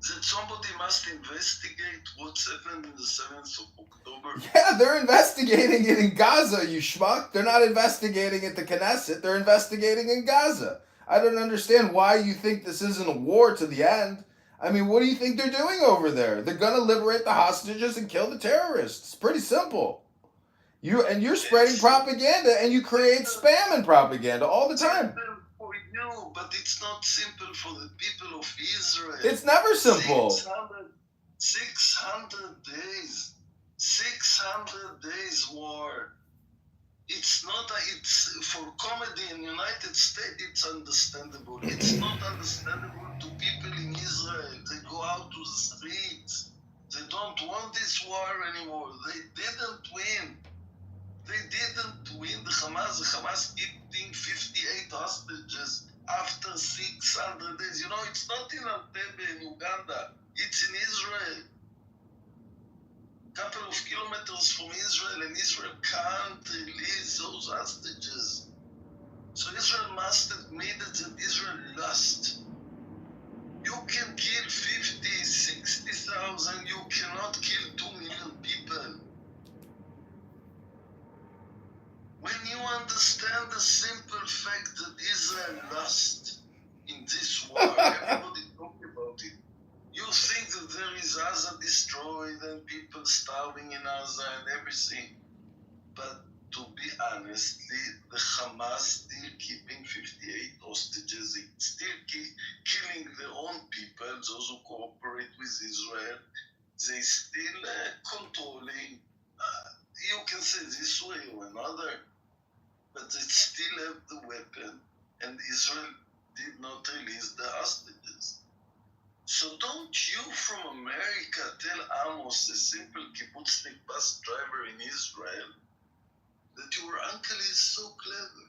That somebody must investigate what's happened in the 7th of October. Yeah, they're investigating it in Gaza, you schmuck. They're not investigating it to Knesset. They're investigating in Gaza. I don't understand why you think this isn't a war to the end. I mean, what do you think they're doing over there? They're going to liberate the hostages and kill the terrorists. It's pretty simple. You're spreading propaganda, and you create spam and propaganda all the time. For you, but it's not simple for the people of Israel. It's never simple. 600 days. 600 days war. It's not, it's for comedy in the United States, it's understandable. It's not understandable to people in Israel. They go out to the streets. They don't want this war anymore. They didn't win. They didn't win the Hamas keeping 58 hostages after 600 days. You know, it's not in Entebbe in Uganda. It's in Israel. Couple of kilometers from Israel, and Israel can't release those hostages. So Israel must admit that Israel lost. You can kill 50, 60,000. You cannot kill 2 million people. When you understand the simple fact that Israel lost in this war, everybody talk about it. You think that there is Gaza destroyed and people starving in Gaza and everything. But to be honest, the Hamas still keeping 58 hostages, still killing their own people, those who cooperate with Israel. They still controlling, you can say this way or another, but they still have the weapon, and Israel did not release the hostages. So don't you from America tell Amos, a simple kibbutznik bus driver in Israel, that your uncle is so clever.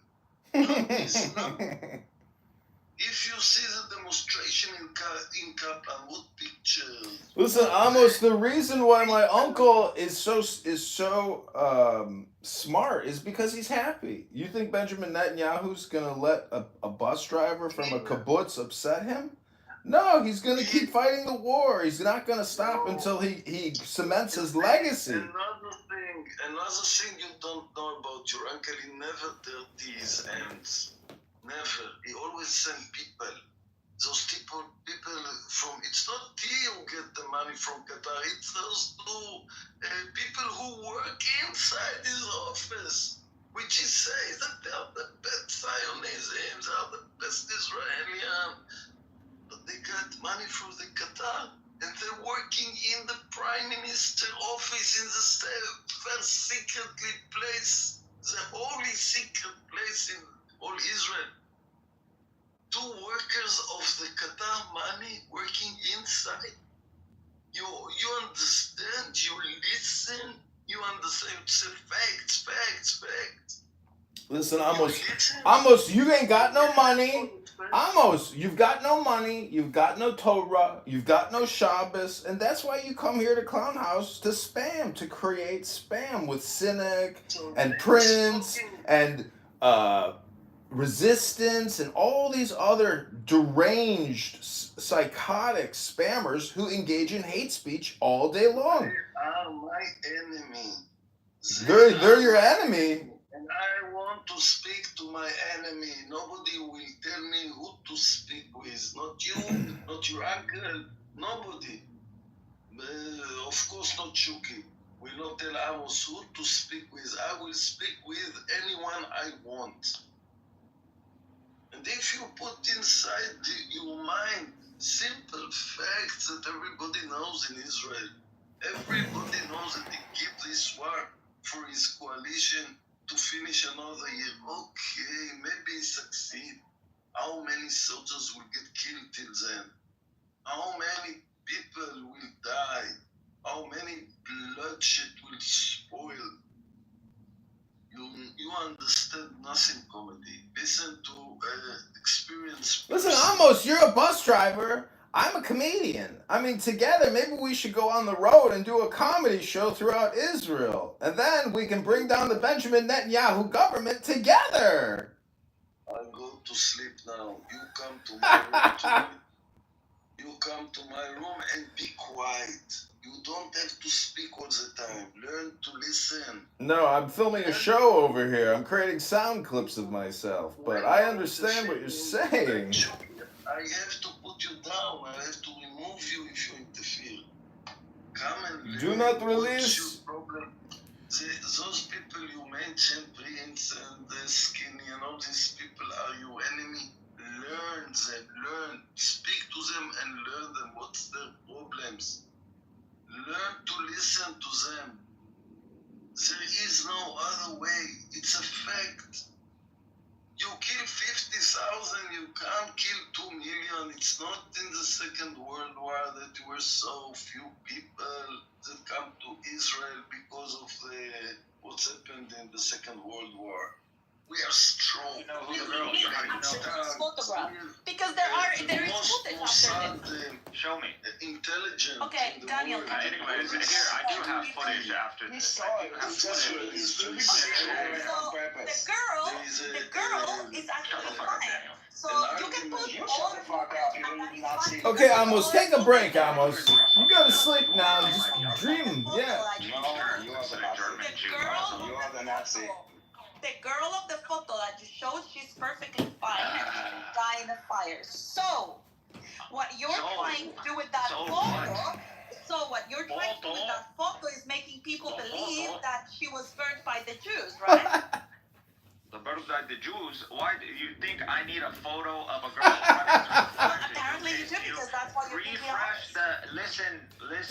No, he's not. If you see the demonstration in Kaplan, what pictures? Listen, Amos, the reason why my uncle is so smart is because he's happy. You think Benjamin Netanyahu's gonna let a bus driver from a kibbutz upset him? No, he's gonna keep fighting the war. He's not gonna stop until he cements his legacy. Another thing you don't know about your uncle, he never dirty his hands. Never. He always send people. Those people from, it's not he who get the money from Qatar, it's those two people who work inside his office, which he says that they are the best Zionism, they are the best Israelian. But they got money from the Qatar, and they're working in the Prime Minister office in the first secretly place, the holy secret place in all Israel. 2 workers of the Qatar money working inside. You understand, you listen, you understand, it's facts. Listen, Amos, you ain't got no money. Amos, you've got no money, you've got no Torah, you've got no Shabbos, and that's why you come here to Clown House to spam, to create spam with Cynic and Prince and Resistance and all these other deranged, psychotic spammers who engage in hate speech all day long. They are my enemy. They're your enemy. And I want to speak to my enemy. Nobody will tell me who to speak with. Not you, not your uncle, nobody. Of course not Shuki. will not tell Amos who to speak with. I will speak with anyone I want. And if you put inside your mind simple facts that everybody knows in Israel, everybody knows that he gave this war for his coalition to finish another year. Okay, maybe he succeed. How many soldiers will get killed till then? How many people will die? How many bloodshed will spoil? You understand nothing, comedy. Listen to experience. Listen, Amos, you're a bus driver. I'm a comedian. I mean, together, maybe we should go on the road and do a comedy show throughout Israel. And then we can bring down the Benjamin Netanyahu government together. I'll go to sleep now. You come to my room tonight. You come to my room and be quiet. You don't have to speak all the time. Learn to listen. No, I'm filming a show over here. I'm creating sound clips of myself. But I understand what you're saying. I have to put you down. I have to remove you if you interfere. Come and do not release. Those people you mentioned, Prince and Skinny, and all these people are your enemy. Learn them. Learn. Speak to them and learn them. What's their problems? Learn to listen to them. There is no other way. It's a fact. You kill 50,000, you can't kill 2 million. It's not in the Second World War that there were so few people that come to Israel because of what's happened in the Second World War. We are strong. Because there is footage after this. Show me. Intelligent. Okay, Daniel. Anyways, here I do have footage after this. I do have footage. So the girl is actually fine. So you can put all the footage. Okay, Amos, take a break, Amos. You go to sleep now. Just dream. Yeah. The girl of the photo that you showed, she's perfectly fine and she didn't die in a fire. So, what you're trying to do with that photo is making people believe that she was burned by the Jews, right? The birth by the Jews. Why do you think I need a photo of a girl running through the fire? Apparently you do, because that's what you're thinking. Refresh the listen.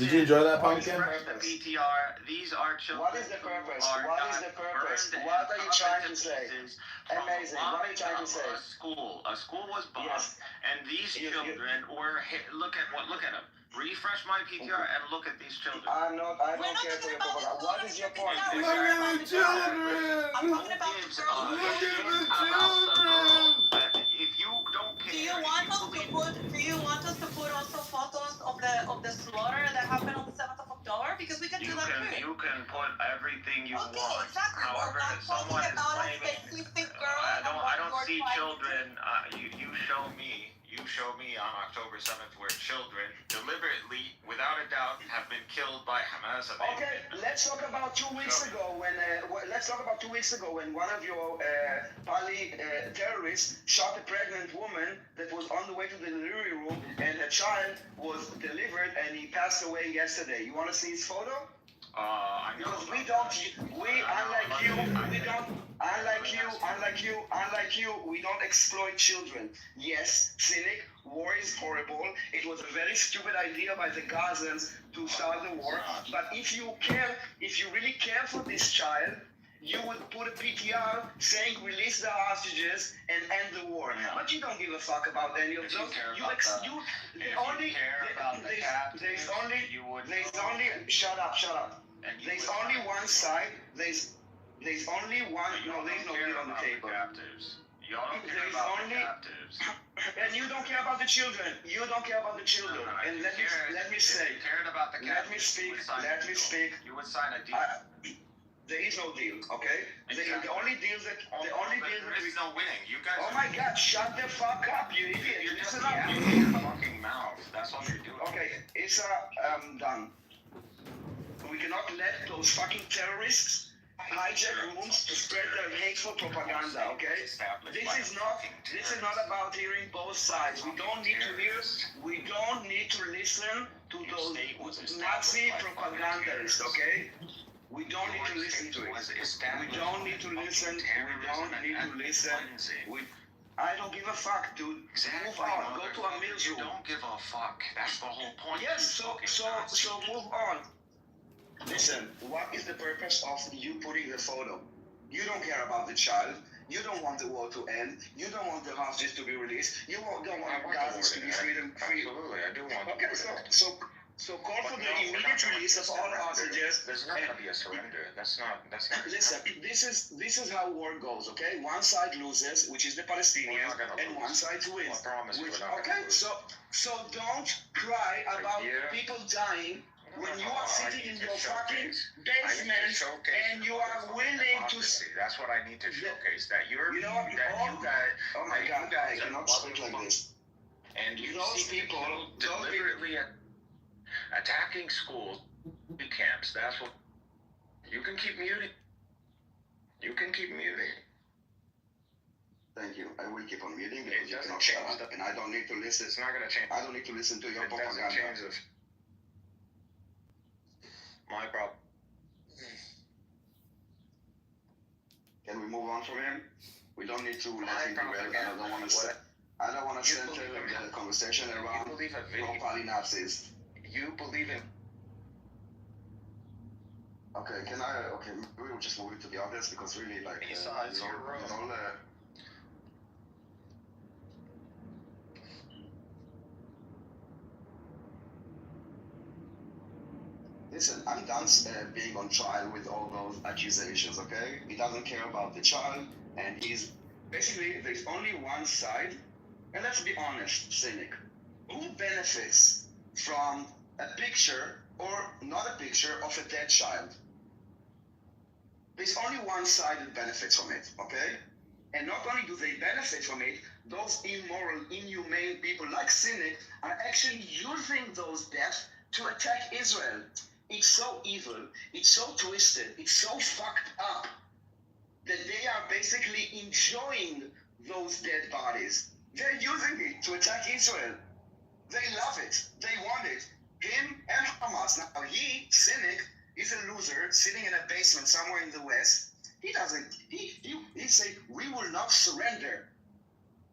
Did you enjoy that, Pumpkin? Refresh the PTR. These are children. What is the purpose? What is the purpose? What are you trying to say? Amazing. What are you trying to say? A school was bombed, and these children were hit. Look at them. Refresh my PTR and look at these children. I don't care for your propaganda. What is your point? Look at the children! I'm talking about the girls. Look at the children! If you don't care, Do you want us to put also photos of the slaughter that happened on the 7th of October? Because we can do that too. You can put everything you want. Exactly. However, We're not someone is talking about a claiming. specific girl. I don't see children. You show me on October 7th where children deliberately, without a doubt, have been killed by Hamas. Okay, let's talk about 2 weeks ago when one of your terrorists shot a pregnant woman that was on the way to the delivery room, and her child was delivered, and he passed away yesterday. You want to see his photo? I know. Because unlike you, we don't exploit children. Yes, cynic, war is horrible. It was a very stupid idea by the Gazans to start the war. But if you really care for this child, you would put a PTR saying release the hostages and end the war. Yeah. But you don't give a fuck about any of those. Shut up. There's only one side. There's only one. No, there's no deal on the table. Y'all don't care about the captives. And you don't care about the children. And let me say. Cared about the Let me speak. You would sign a deal. There is no deal, okay? Exactly. The only deal that there is no winning. You guys. Oh my God! Shut the fuck up, you idiot! You're just Listen up. your fucking mouth. That's all you're doing. Okay, it's done. We cannot let those fucking terrorists hijack rooms to spread their hateful propaganda, okay? This is not about hearing both sides. We don't need to listen to those Nazi propagandists, okay? We don't need to listen to it. We don't need to listen. We don't need to listen. I don't give a fuck, dude. Move on. Go to a meals room. You don't give a fuck. That's the whole point. Yes, so move on. Listen, what is the purpose of you putting the photo? You don't care about the child. You don't want the war to end. You don't want the hostages to be released. You don't want Gazans to be free. Absolutely, I do want Okay, so call for the immediate release of all hostages. There's not going to be a surrender. That's not. Listen, this is how war goes. Okay, one side loses, which is the Palestinians, and one side wins. I promise you, we're not Okay, gonna lose. so don't cry about people dying when you are sitting in your fucking basement and you are willing to. That's what I need to showcase. That you're. You know what? Oh my God, I cannot speak like this. And you Those see people deliberately attacking schools, camps. That's what. You can keep muting. You can keep muting. Thank you. I will keep on muting because you cannot shut up, and I don't need to listen. It's not going to change. I don't need to listen to your propaganda. Doesn't change this. My problem. Can we move on from him? We don't need to let him derail. I don't want to center the conversation around pro-Pali Nazis. You believe in. Okay, maybe we'll just move it to the others because really, like, Besides, listen, I'm done being on trial with all those accusations, okay? He doesn't care about the child, and he's basically, there's only one side, and let's be honest, cynic. Who benefits from a picture or not a picture of a dead child? There's only one side that benefits from it, okay? And not only do they benefit from it, those immoral, inhumane people like Cynic are actually using those deaths to attack Israel. It's so evil, it's so twisted, it's so fucked up that they are basically enjoying those dead bodies. They're using it to attack Israel. They love it. They want it. Him and Hamas. Now he, Cynic, is a loser sitting in a basement somewhere in the West. He say, we will not surrender.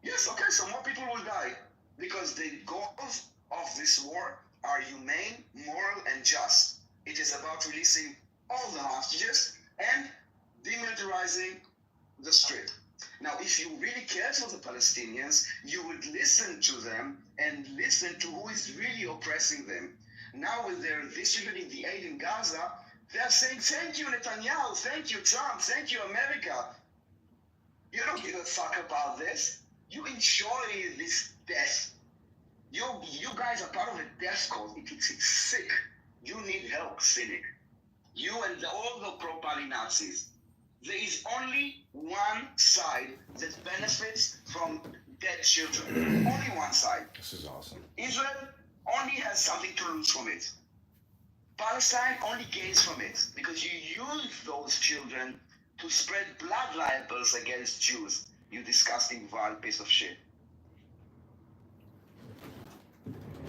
Yes, okay, so more people will die. Because the goals of this war are humane, moral, and just. It is about releasing all the hostages and demilitarizing the Strip. Now, if you really cared for the Palestinians, you would listen to them and listen to who is really oppressing them. Now, when they're distributing the aid in Gaza, they're saying, thank you, Netanyahu, thank you, Trump, thank you, America. You don't give a fuck about this. You enjoy this death. You guys are part of a death cult. It's sick. You need help, Cynic. You and all the pro-Pali Nazis. There is only one side that benefits from dead children. Only one side. This is awesome. Israel only has something to lose from it. Palestine only gains from it because you use those children to spread blood libels against Jews. You disgusting, vile piece of shit.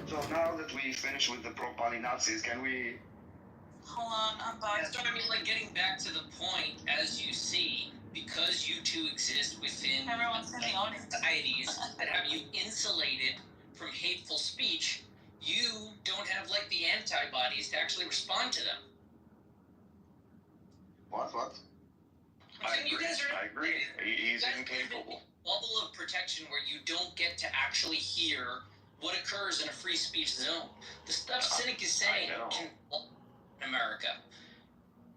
So now that we finish with the pro-Pali Nazis, can we... Hold on, I'm back. So I mean, like, getting back to the point, as you see, because you two exist within societies that have you insulated from hateful speech, you don't have, like, the antibodies to actually respond to them. What? I agree. He's incapable. Bubble of protection where you don't get to actually hear what occurs in a free speech zone. The stuff Cynic is saying can in America.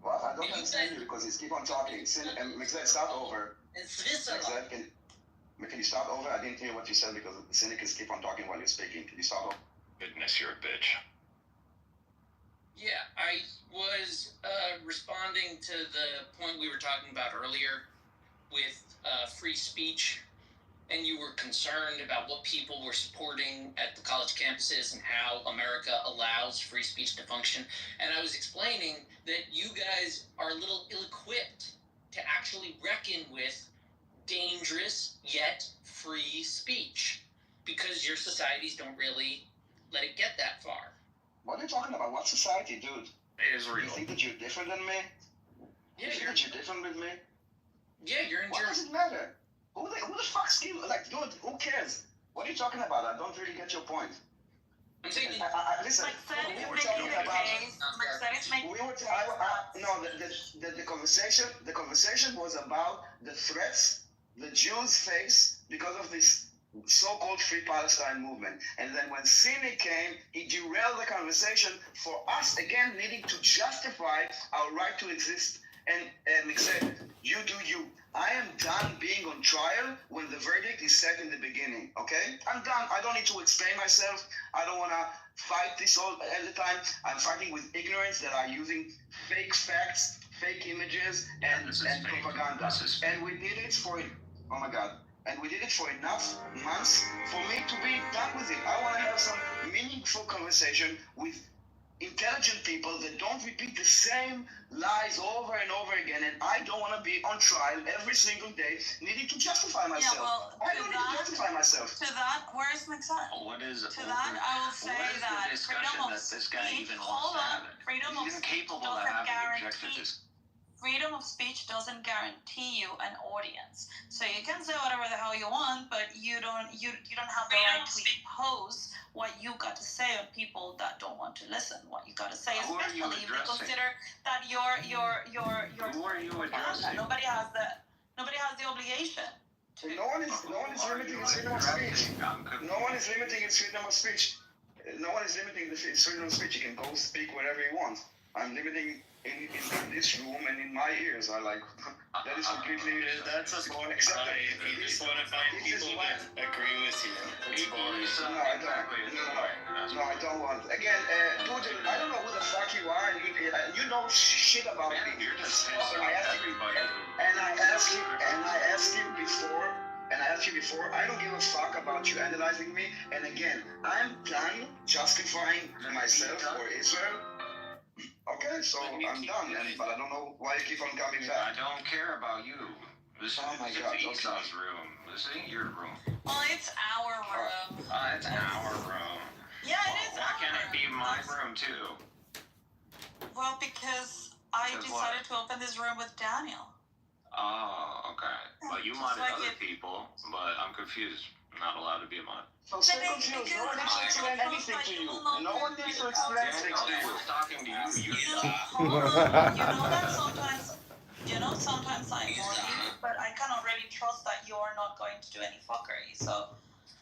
Well, I don't understand you because he's keep on talking. Mixed, start over. Can you start over? I didn't hear what you said because the Cynic is keep on talking while you're speaking. Can you start over? Goodness, you're a bitch. Yeah, I was responding to the point we were talking about earlier with free speech, and you were concerned about what people were supporting at the college campuses and how America allows free speech to function. And I was explaining that you guys are a little ill-equipped to actually reckon with dangerous yet free speech because your societies don't really let it get that far. What are you talking about? What society, dude? Israel. You think that you're different than me? You feel that you're different with me? Yeah, you're in What does it matter? Who the fuck's give, like, dude, who cares? What are you talking about? I don't really get your point. I'm saying, listen, Like said, we is were making talking the about, case. Like said, is making we were, the conversation was about the threats the Jews face because of this so-called Free Palestine movement. And then when Sini came, he derailed the conversation for us, again, needing to justify our right to exist. And he said, you do you. I am done being on trial when the verdict is set in the beginning, okay? I'm done. I don't need to explain myself. I don't want to fight this all the time. I'm fighting with ignorance that are using fake facts, fake images, and propaganda. And we did it for, oh my God. And we did it for enough months for me to be done with it. I want to have some meaningful conversation with intelligent people that don't repeat the same lies over and over again, and I don't want to be on trial every single day needing to justify myself. Yeah, well, I don't need to justify myself. To that, where's McSutton? What is To that, I will say what is that the discussion that this guy even wants to have? freedom of He's speech incapable of doesn't having objective guarantee. Freedom of speech doesn't guarantee you an audience. So you can say whatever the hell you want, but you don't have the right to impose what you got to say on people that don't want to listen. What you got to say, Who are you especially if they addressing? consider that you're Who are you addressing? Nobody has the obligation. No one is limiting his freedom of speech. No one is limiting his freedom of speech. No one is limiting his freedom of speech. He can go speak whatever he wants. I'm limiting in this room and in my ears. I like that is completely That's a boring acceptable. You just want to find people that agree with you. It's boring. No, I don't. No, I don't want. Again, dude, I don't know who the fuck you are, and you know shit about me. You're just And I asked you before, I don't give a fuck about you analyzing me. And again, I'm done justifying myself or Israel. Okay, so I'm done, but I don't know why you keep on coming back. I don't care about you. This is Esau's room. This ain't your room. Well, it's our room. It's our room. Yeah, it is. Why can't it be my room too? Well, because I decided to open this room with Daniel. Oh, okay. But you modded other people, but I'm confused. I'm not allowed to be a mod. So stay confused. No one needs to explain anything to you. No one needs to explain things to you. I was talking to you. You know sometimes I ignore you, but I cannot really trust that you're not going to do any fuckery, so.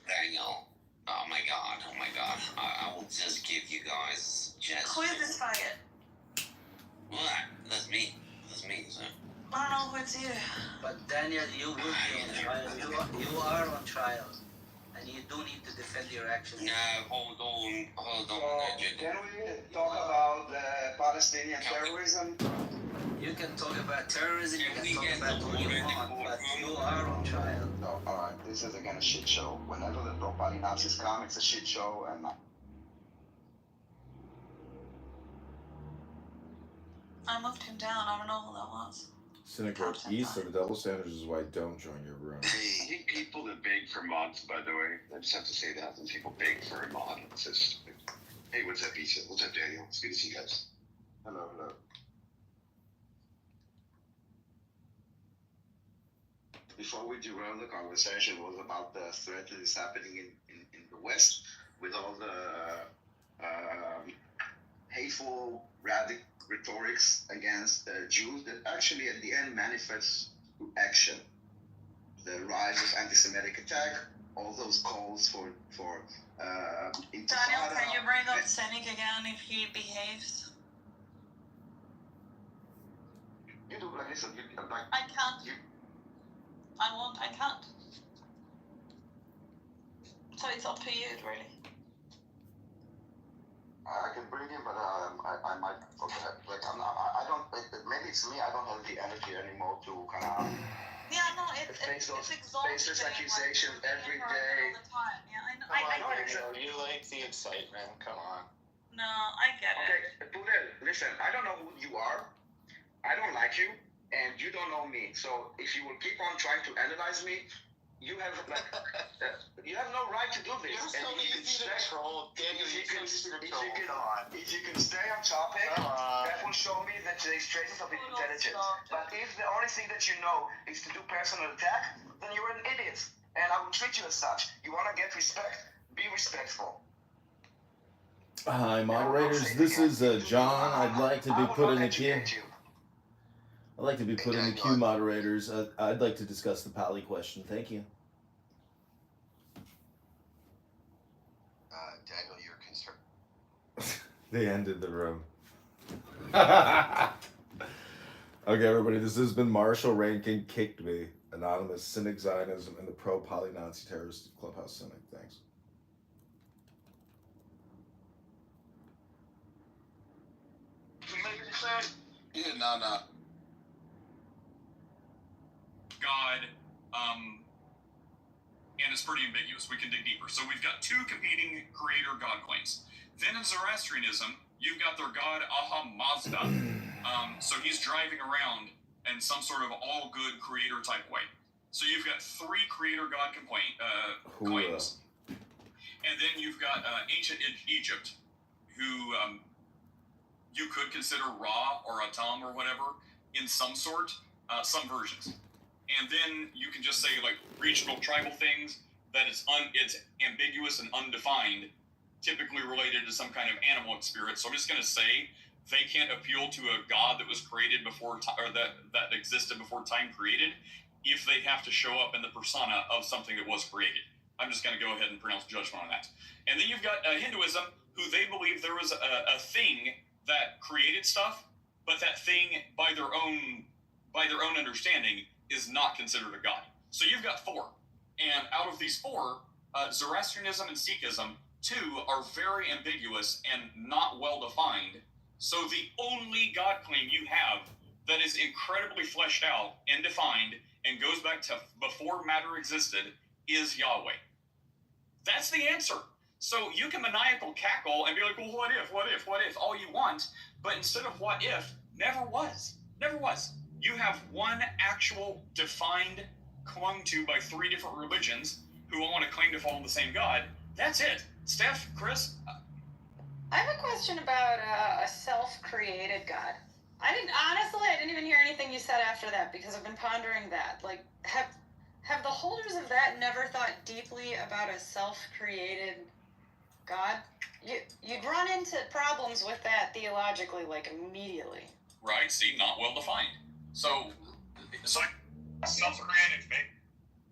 Daniel, oh my god, I will just give you guys just... Who is this faggot? What? That's me, sir. I don't know who it's you. But Daniel, you will be on trial. You are on trial. And you do need to defend your actions. No, hold on. Can we talk about Palestinian terrorism? You can talk about terrorism, you can talk about what you want, but you are on trial. No, alright, this is again a shit show. Whenever the Propali Nazis come, it's a shit show, and I moved him down, I don't know who that was. Cynical East of the double standards is why I don't join your room. I hate people that beg for mods, by the way. I just have to say that. When people beg for a mod, it says, hey, what's up, Isa? What's up, Daniel? It's good to see you guys. hello. Before we derail the conversation, was about the threat that is happening in the West with all the hateful, radical rhetorics against Jews that actually at the end manifests to action. The rise of anti-Semitic attack, all those calls for Daniel, can you bring up Senik again if he behaves? You do like this, like I can't. I won't, I can't. So it's up to you, really. I can bring him, but I might forget. Like I don't. Maybe it's me. I don't have the energy anymore to kind of. Yeah, no, it's exhausting. Face those accusations every day. All the time. Yeah, I know. I get it. You like the excitement. Come on. No, I get it. Okay, Pudel, listen. I don't know who you are. I don't like you, and you don't know me. So if you will keep on trying to analyze me, you have like you have no right to do this. You're so easy to troll. Daniel, If you can stay on topic, that will show me that there's traces of intelligence. But if the only thing that you know is to do personal attack, then you're an idiot. And I will treat you as such. You want to get respect? Be respectful. Hi, moderators. This is John. I'd like to be put in the queue. I'd like to be put in the queue, moderators. I'd like to discuss the Pali question. Thank you. Daniel, you're concerned. They ended the room. Okay, everybody. This has been Marshall Rankin Kicked Me, Anonymous, Cynic Zionism, and the Pro-Poly-Nazi Terrorist Clubhouse Cynic. Thanks. Yeah, no. God, and it's pretty ambiguous. We can dig deeper. So we've got two competing creator God claims. Then in Zoroastrianism, you've got their god Aha Mazda. So he's driving around in some sort of all-good creator type way. So you've got three creator God claims. And then you've got ancient Egypt, who you could consider Ra or Atum or whatever in some sort, some versions. And then you can just say like regional tribal things that it's ambiguous and undefined, typically related to some kind of animal spirit. So I'm just going to say they can't appeal to a god that was created before or that existed before time created if they have to show up in the persona of something that was created. I'm just going to go ahead and pronounce judgment on that. And then you've got Hinduism, who they believe there was a thing that created stuff, but that thing by their own understanding is not considered a god. So you've got four. And out of these four, Zoroastrianism and Sikhism, two are very ambiguous and not well defined. So the only God claim you have that is incredibly fleshed out and defined and goes back to before matter existed is Yahweh. That's the answer. So you can maniacal cackle and be like, well, what if, all you want. But instead of what if, never was. You have one actual defined, clung to by three different religions who all want to claim to follow the same God. That's it. Steph, Chris? I have a question about a self-created God. I didn't even hear anything you said after that because I've been pondering that. Like, have the holders of that never thought deeply about a self-created God? You'd run into problems with that theologically, like, immediately. Right, see, not well defined. So self-created, mate.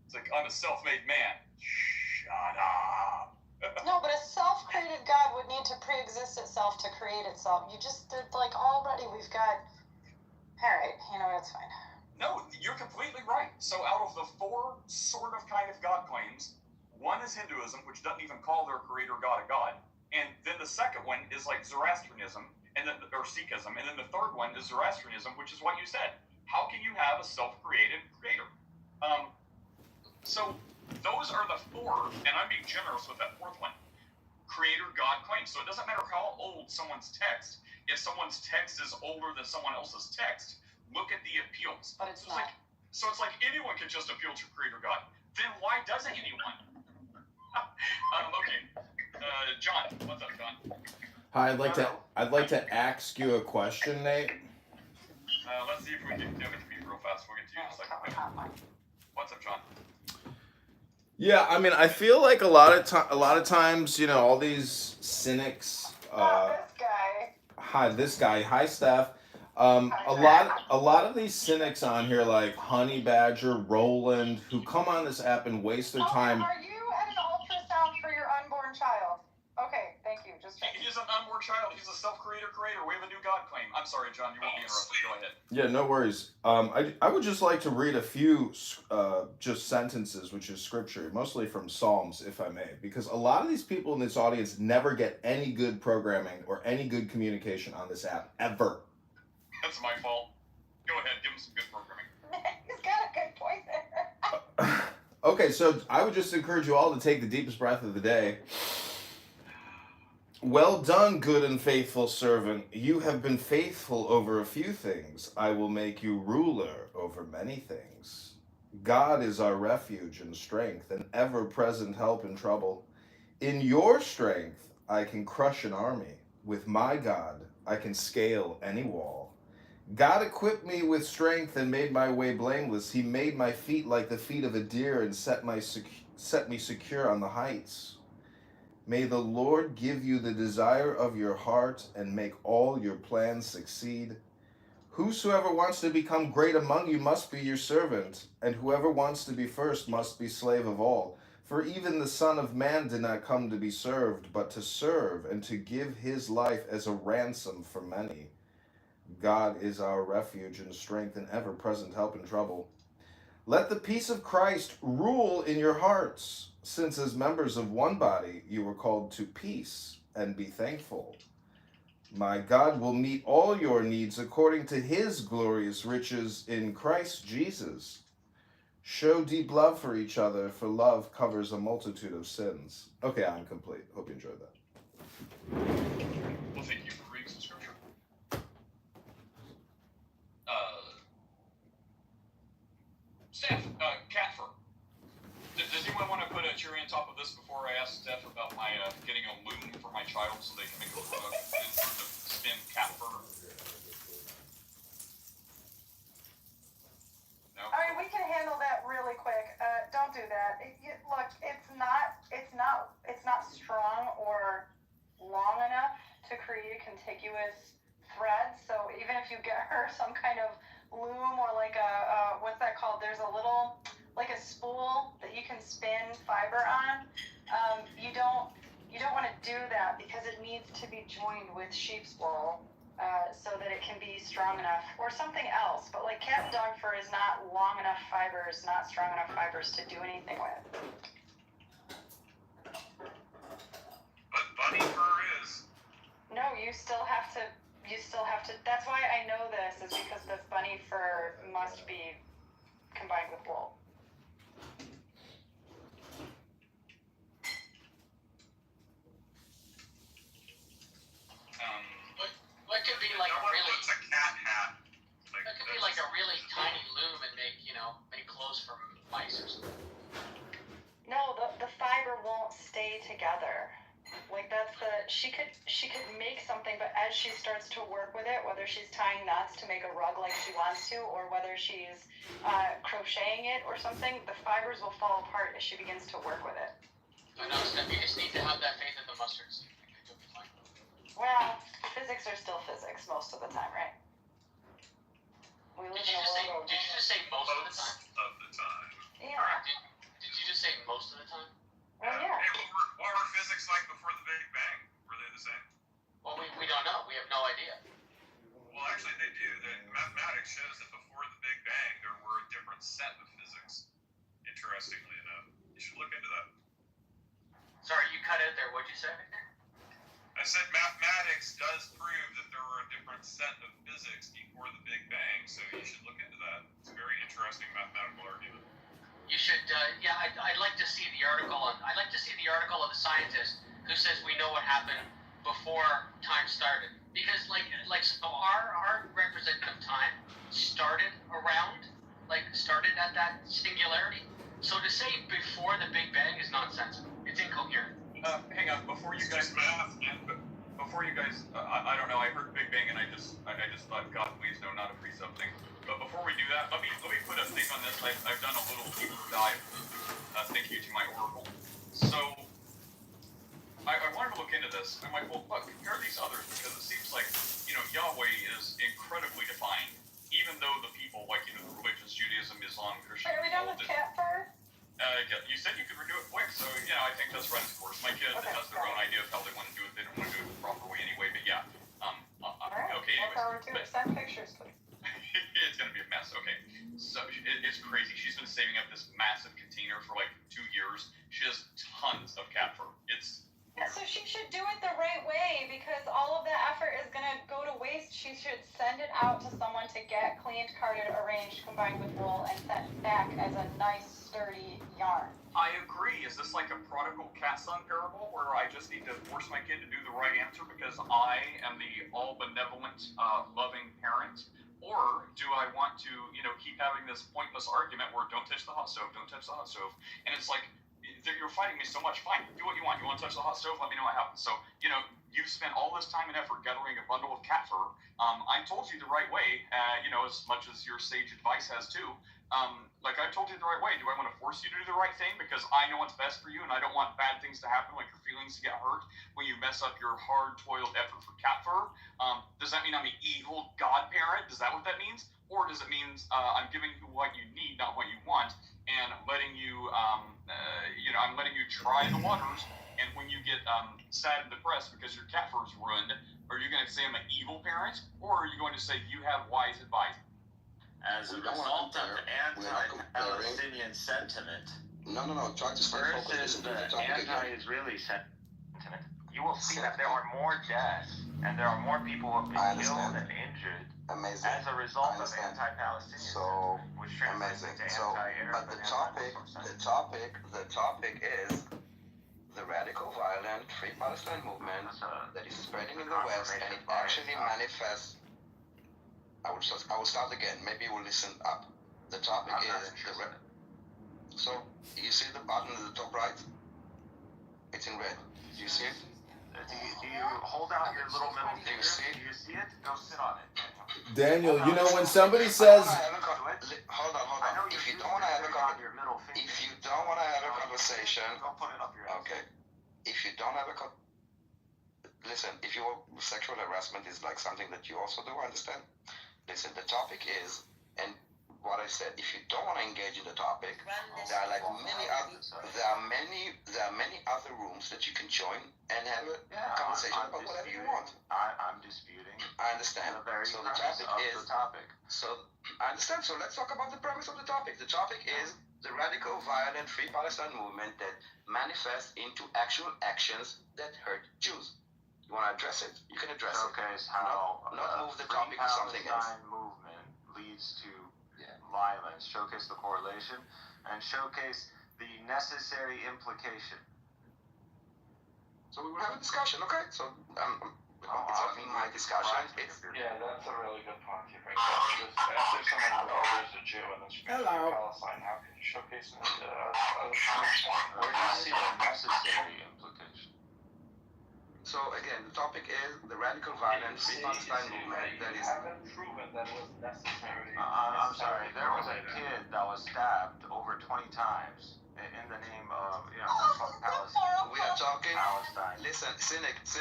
It's like, I'm a self-made man. Shut up. No, but a self-created God would need to pre-exist itself to create itself. You just did, like, already we've got... Alright, that's fine. No, you're completely right. So out of the four sort of kind of God claims, one is Hinduism, which doesn't even call their creator God a god. And then the second one is like Zoroastrianism, or Sikhism. And then the third one is Zoroastrianism, which is what you said. How can you have a self-created creator? So those are the four, and I'm being generous with that fourth one, creator God claims. So it doesn't matter how old someone's text. If someone's text is older than someone else's text, look at the appeals. But it's not. So it's like anyone can just appeal to creator God. Then why doesn't anyone? Okay. John, what's up, John? Hi, I'd like to ask you a question, Nate. Let's see if we can do it real fast. We'll get to you in a second. What's up, John? Yeah, I mean, I feel like a lot of times, all these cynics. This guy. Hi, Steph. A lot of these cynics on here, like Honey Badger, Roland, who come on this app and waste their time. Are you at an ultrasound for your unborn child? Okay, thank you. He's an unborn child. He's a self-creator creator. We have a new God claim. I'm sorry, John. You won't be interrupted. Go ahead. Yeah, no worries. I would just like to read a few just sentences, which is scripture, mostly from Psalms, if I may, because a lot of these people in this audience never get any good programming or any good communication on this app, ever. That's my fault. Go ahead. Give him some good programming. He's got a good point there. Okay, so I would just encourage you all to take the deepest breath of the day. Well done, good and faithful servant. You have been faithful over a few things. I will make you ruler over many things. God is our refuge and strength, an ever-present help in trouble. In your strength, I can crush an army. With my God, I can scale any wall. God equipped me with strength and made my way blameless. He made my feet like the feet of a deer and set me secure on the heights. May the Lord give you the desire of your heart and make all your plans succeed. Whosoever wants to become great among you must be your servant, and whoever wants to be first must be slave of all. For even the Son of Man did not come to be served, but to serve and to give his life as a ransom for many. God is our refuge and strength and ever-present help in trouble. Let the peace of Christ rule in your hearts, since as members of one body you were called to peace, and be thankful. My God will meet all your needs according to his glorious riches in Christ Jesus. Show deep love for each other, for love covers a multitude of sins. Okay, I'm complete. Hope you enjoyed that. Well, thank you for reading some scripture. Steph, cat fur. Does anyone want to put a cherry on top of this before I ask Steph about my getting a loom for my child so they can make a rug instead of spin cat fur? No? I mean, we can handle that really quick. Don't do that. Look, it's not strong or long enough to create a contiguous thread. So even if you get her some kind of loom or like a what's that called? There's a little like a spool that you can spin fiber on. You don't want to do that because it needs to be joined with sheep's wool. So that it can be strong enough, or something else. But like cat and dog fur is not long enough fibers, not strong enough fibers to do anything with. But bunny fur is. No, you still have to. That's why I know this, is because this bunny fur must be combined with wool. What could be like a really? What's a cat hat? That could be like a really tiny loom and make clothes for mice or something. No, the fiber won't stay together. Like she could make something, but as she starts to work with it, whether she's tying knots to make a rug like she wants to, or whether she's crocheting it or something, the fibers will fall apart as she begins to work with it. I know, Steph, you just need to have that faith in the mustard seed. Well, physics are still physics most of the time, right? We live in a world. Did you just say most of the time? Most of the time. Yeah. Alright, did you just say most of the time? Well, yeah. Hey, what were physics like before the Big Bang? Were they the same? Well, we don't know. We have no idea. Well, actually, they do. Mathematics shows that before the Big Bang, there were a different set of physics. Interestingly enough, you should look into that. Sorry, you cut out there. What'd you say? I said mathematics does prove that there were a different set of physics before the Big Bang, so you should look into that. It's a very interesting mathematical argument. You should, I'd like to see the article. I'd like to see the article of the scientist who says we know what happened before time started. Because so our representative time started at that singularity. So to say before the Big Bang is nonsensical. It's incoherent. Hang on, before you guys, I don't know. I heard Big Bang and I just thought, God, please no, not a free something. But before we do that, let me put a thing on this. I've done a little deeper dive. Thank you to my oracle. So I wanted to look into this. I'm like, well, look, compare these others because it seems like Yahweh is incredibly defined, even though the people the religions, Judaism, Islam, Christianity. Are we done with cat fur? You said you could redo it quick, so I think that's run its course. My kid has their own idea of how they want to do it. They don't want to do it the proper way anyway, but yeah. Alright, okay, anyways. Send pictures, please. It's gonna be a mess. Okay, so it's crazy. She's been saving up this massive container for like 2 years. She has tons of cat fur. Yeah, so she should do it the right way because all of that effort is gonna go to waste. She should send it out to someone to get cleaned, carded, arranged, combined with wool, and sent back as a nice, sturdy yarn. I agree. Is this like a prodigal cat son parable where I just need to force my kid to do the right answer because I am the all-benevolent, loving parent? Or do I want to, keep having this pointless argument where don't touch the hot stove, don't touch the hot stove? And it's like, you're fighting me so much. Fine, do what you want. You want to touch the hot stove? Let me know what happens. So, you've spent all this time and effort gathering a bundle of cat fur. I told you the right way, as much as your sage advice has too. Like I told you the right way. Do I want to force you to do the right thing because I know what's best for you and I don't want bad things to happen, like your feelings to get hurt when you mess up your hard-toiled effort for cat fur? Does that mean I'm an evil godparent? Is that what that means? Or does it mean I'm giving you what you need, not what you want, and letting you, I'm letting you try the waters, and when you get sad and depressed because your cat fur is ruined, are you going to say I'm an evil parent, or are you going to say you have wise advice? As a result of anti-Palestinian sentiment No. Try to stay focused. versus the anti-Israeli sentiment, you will see that there are more deaths and there are more people who have been killed and injured as a result of anti-Palestinian sentiment, which translates into anti-Arab. But the topic is the radical, violent, Free Palestine movement that is spreading in the West, and it actually manifests. I will start again. Maybe we'll listen up. The topic is so you see the button at the top right? It's in red. Do you see it? Do you hold out your little middle finger? Do you see it? Go sit on it, Daniel, when somebody says... Hold on. If you don't want to have a conversation... Okay. If you don't have a listen, if sexual harassment is like something that you also do, understand? Listen, the topic is, and what I said, if you don't want to engage in the topic, there are many other rooms that you can join and have a conversation about whatever you want. I'm disputing. I understand. So the topic is So I understand. So let's talk about the premise of the topic. The topic is the radical, violent, Free Palestine movement that manifests into actual actions that hurt Jews. You want to address it? You can address it. Showcase how not move the topic to something else. Palestine movement leads to violence. Showcase the correlation and showcase the necessary implication. So we will have a discussion, okay? So it's not my discussion. That's a really good point you bring up. After someone orders a Jew and then speaks to Palestine, how can you showcase it? Where do you see the necessary implication? So again, the topic is the radical, violent, Free Palestine movement that is. Haven't proven that it was necessary. I'm sorry. There was a kid that was stabbed over 20 times in the name of Palestine. We are talking. Palestine. Listen, cynic. See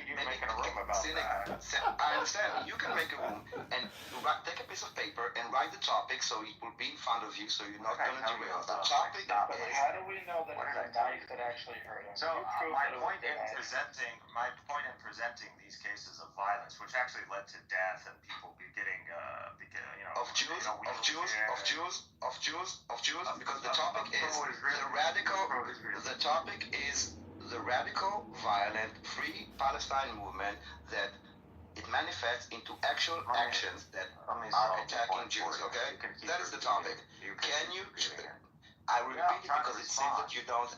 you making a room about that. I understand. You can make a room and take a piece of paper and write the topic so it will be in front of you, so you're not going to derail. The topic is. How do we know that it's a knife that actually hurt him? So my point in presenting these cases of violence, which actually led to death and people getting, of Jews, because the topic is the radical. The topic is the radical, violent, Free Palestine movement that it manifests into actual actions that are attacking Jews. Okay, that is the topic. Can you? I repeat it because it seems that you don't.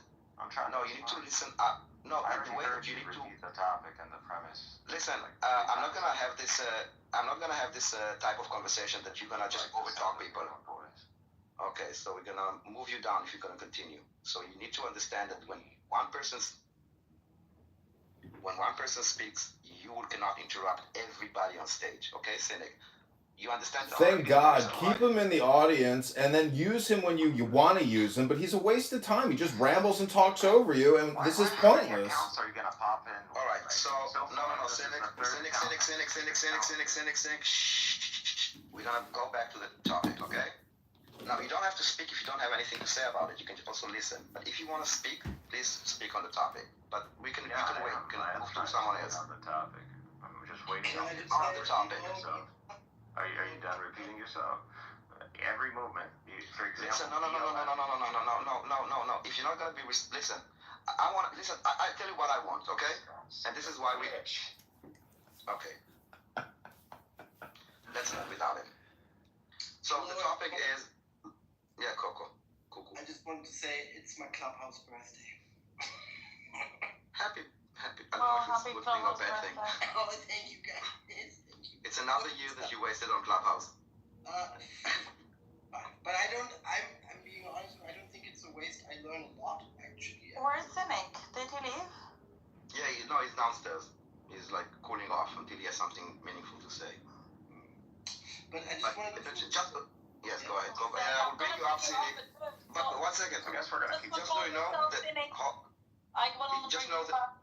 No, you need to listen up. No, the way that you need to. The topic and the premise. Listen, I'm not gonna have this. I'm not gonna have this type of conversation that you're gonna just overtalk people. Okay, so we're gonna move you down if you're gonna continue. So you need to understand that when one person speaks, you cannot interrupt everybody on stage. Okay, cynic. You understand? Thank God. Keep him in the audience and then use him when you want to use him, but he's a waste of time. He just rambles and talks over you, and this is pointless. Are you gonna pop in? All right, so no, cynic. Shh. We're gonna go back to the topic, okay? Now you don't have to speak if you don't have anything to say about it. You can also listen. But if you want to speak, please speak on the topic. But we can wait. We can move to someone else. On the topic. I'm just waiting on the topic. Are you done repeating yourself? Every movement, for example. Listen, no. If you're not gonna be listen, I want listen. I tell you what I want, okay? And this is why we. Okay. Let's move without him. So the topic is. Yeah, Coco. I just wanted to say it's my clubhouse birthday. Happy. I don't know if it's a good thing or bad thing. Oh, thank you guys. It's another year that you wasted on Clubhouse. But I'm being honest, I don't think it's a waste. I learn a lot, actually. Where's Cynic? Did he leave? Yeah, he's downstairs. He's like cooling off until he has something meaningful to say. But I just wanted to... Yes, go ahead. I will bring you up, Cynic. But 1 second. I guess we're gonna keep. Just so you know that. Just know that.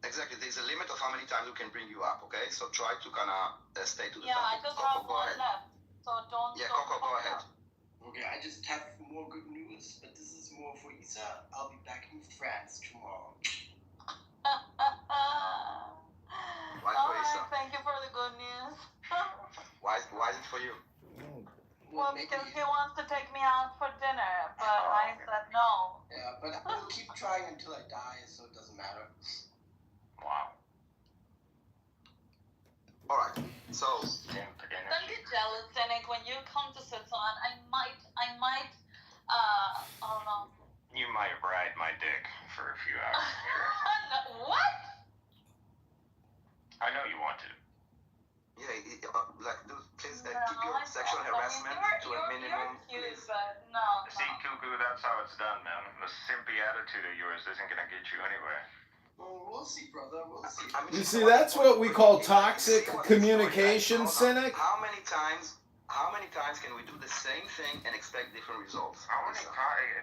Exactly. There's a limit of how many times we can bring you up. Okay. So try to kind of stay to the topic. I just have one left. So don't. Yeah, Coco, go ahead. Okay, I just have more good news, but this is more for Isa. I'll be back in France tomorrow. Alright, thank you for the good news. Why is it for you? Well, because he wants to take me out for dinner, but I said no. Yeah, but I'll keep trying until I die, so it doesn't matter. Wow. Alright, so... Don't get jealous, Cynic. When you come to Switzerland, I might, I don't know. You might ride my dick for a few hours. What? I know you want to. Yeah, please keep your sexual harassment to a minimum. You're cute, but no. See, Cuckoo, that's how it's done, man. The simpy attitude of yours isn't gonna get you anywhere. Well, we'll see, brother. We'll see. You see, that's what we call toxic communication, Cynic. How many times can we do the same thing and expect different results? How many times?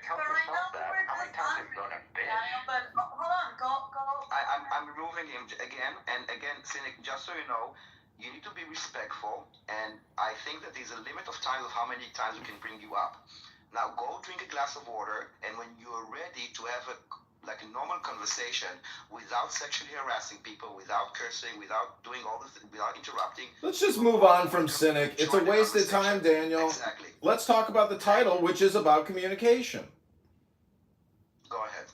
Tell yourself that. How many times have you gone to bed? Yeah, but hold on, go. I'm removing him again and again, Cynic. Just so you know, you need to be respectful, and I think that there's a limit of time of how many times we can bring you up. Now go drink a glass of water, and when you're ready to have a normal conversation without sexually harassing people, without cursing, without doing all the things, without interrupting. Let's just move on from Cynic. It's a waste of time, Daniel. Exactly. Let's talk about the title, which is about communication. Go ahead.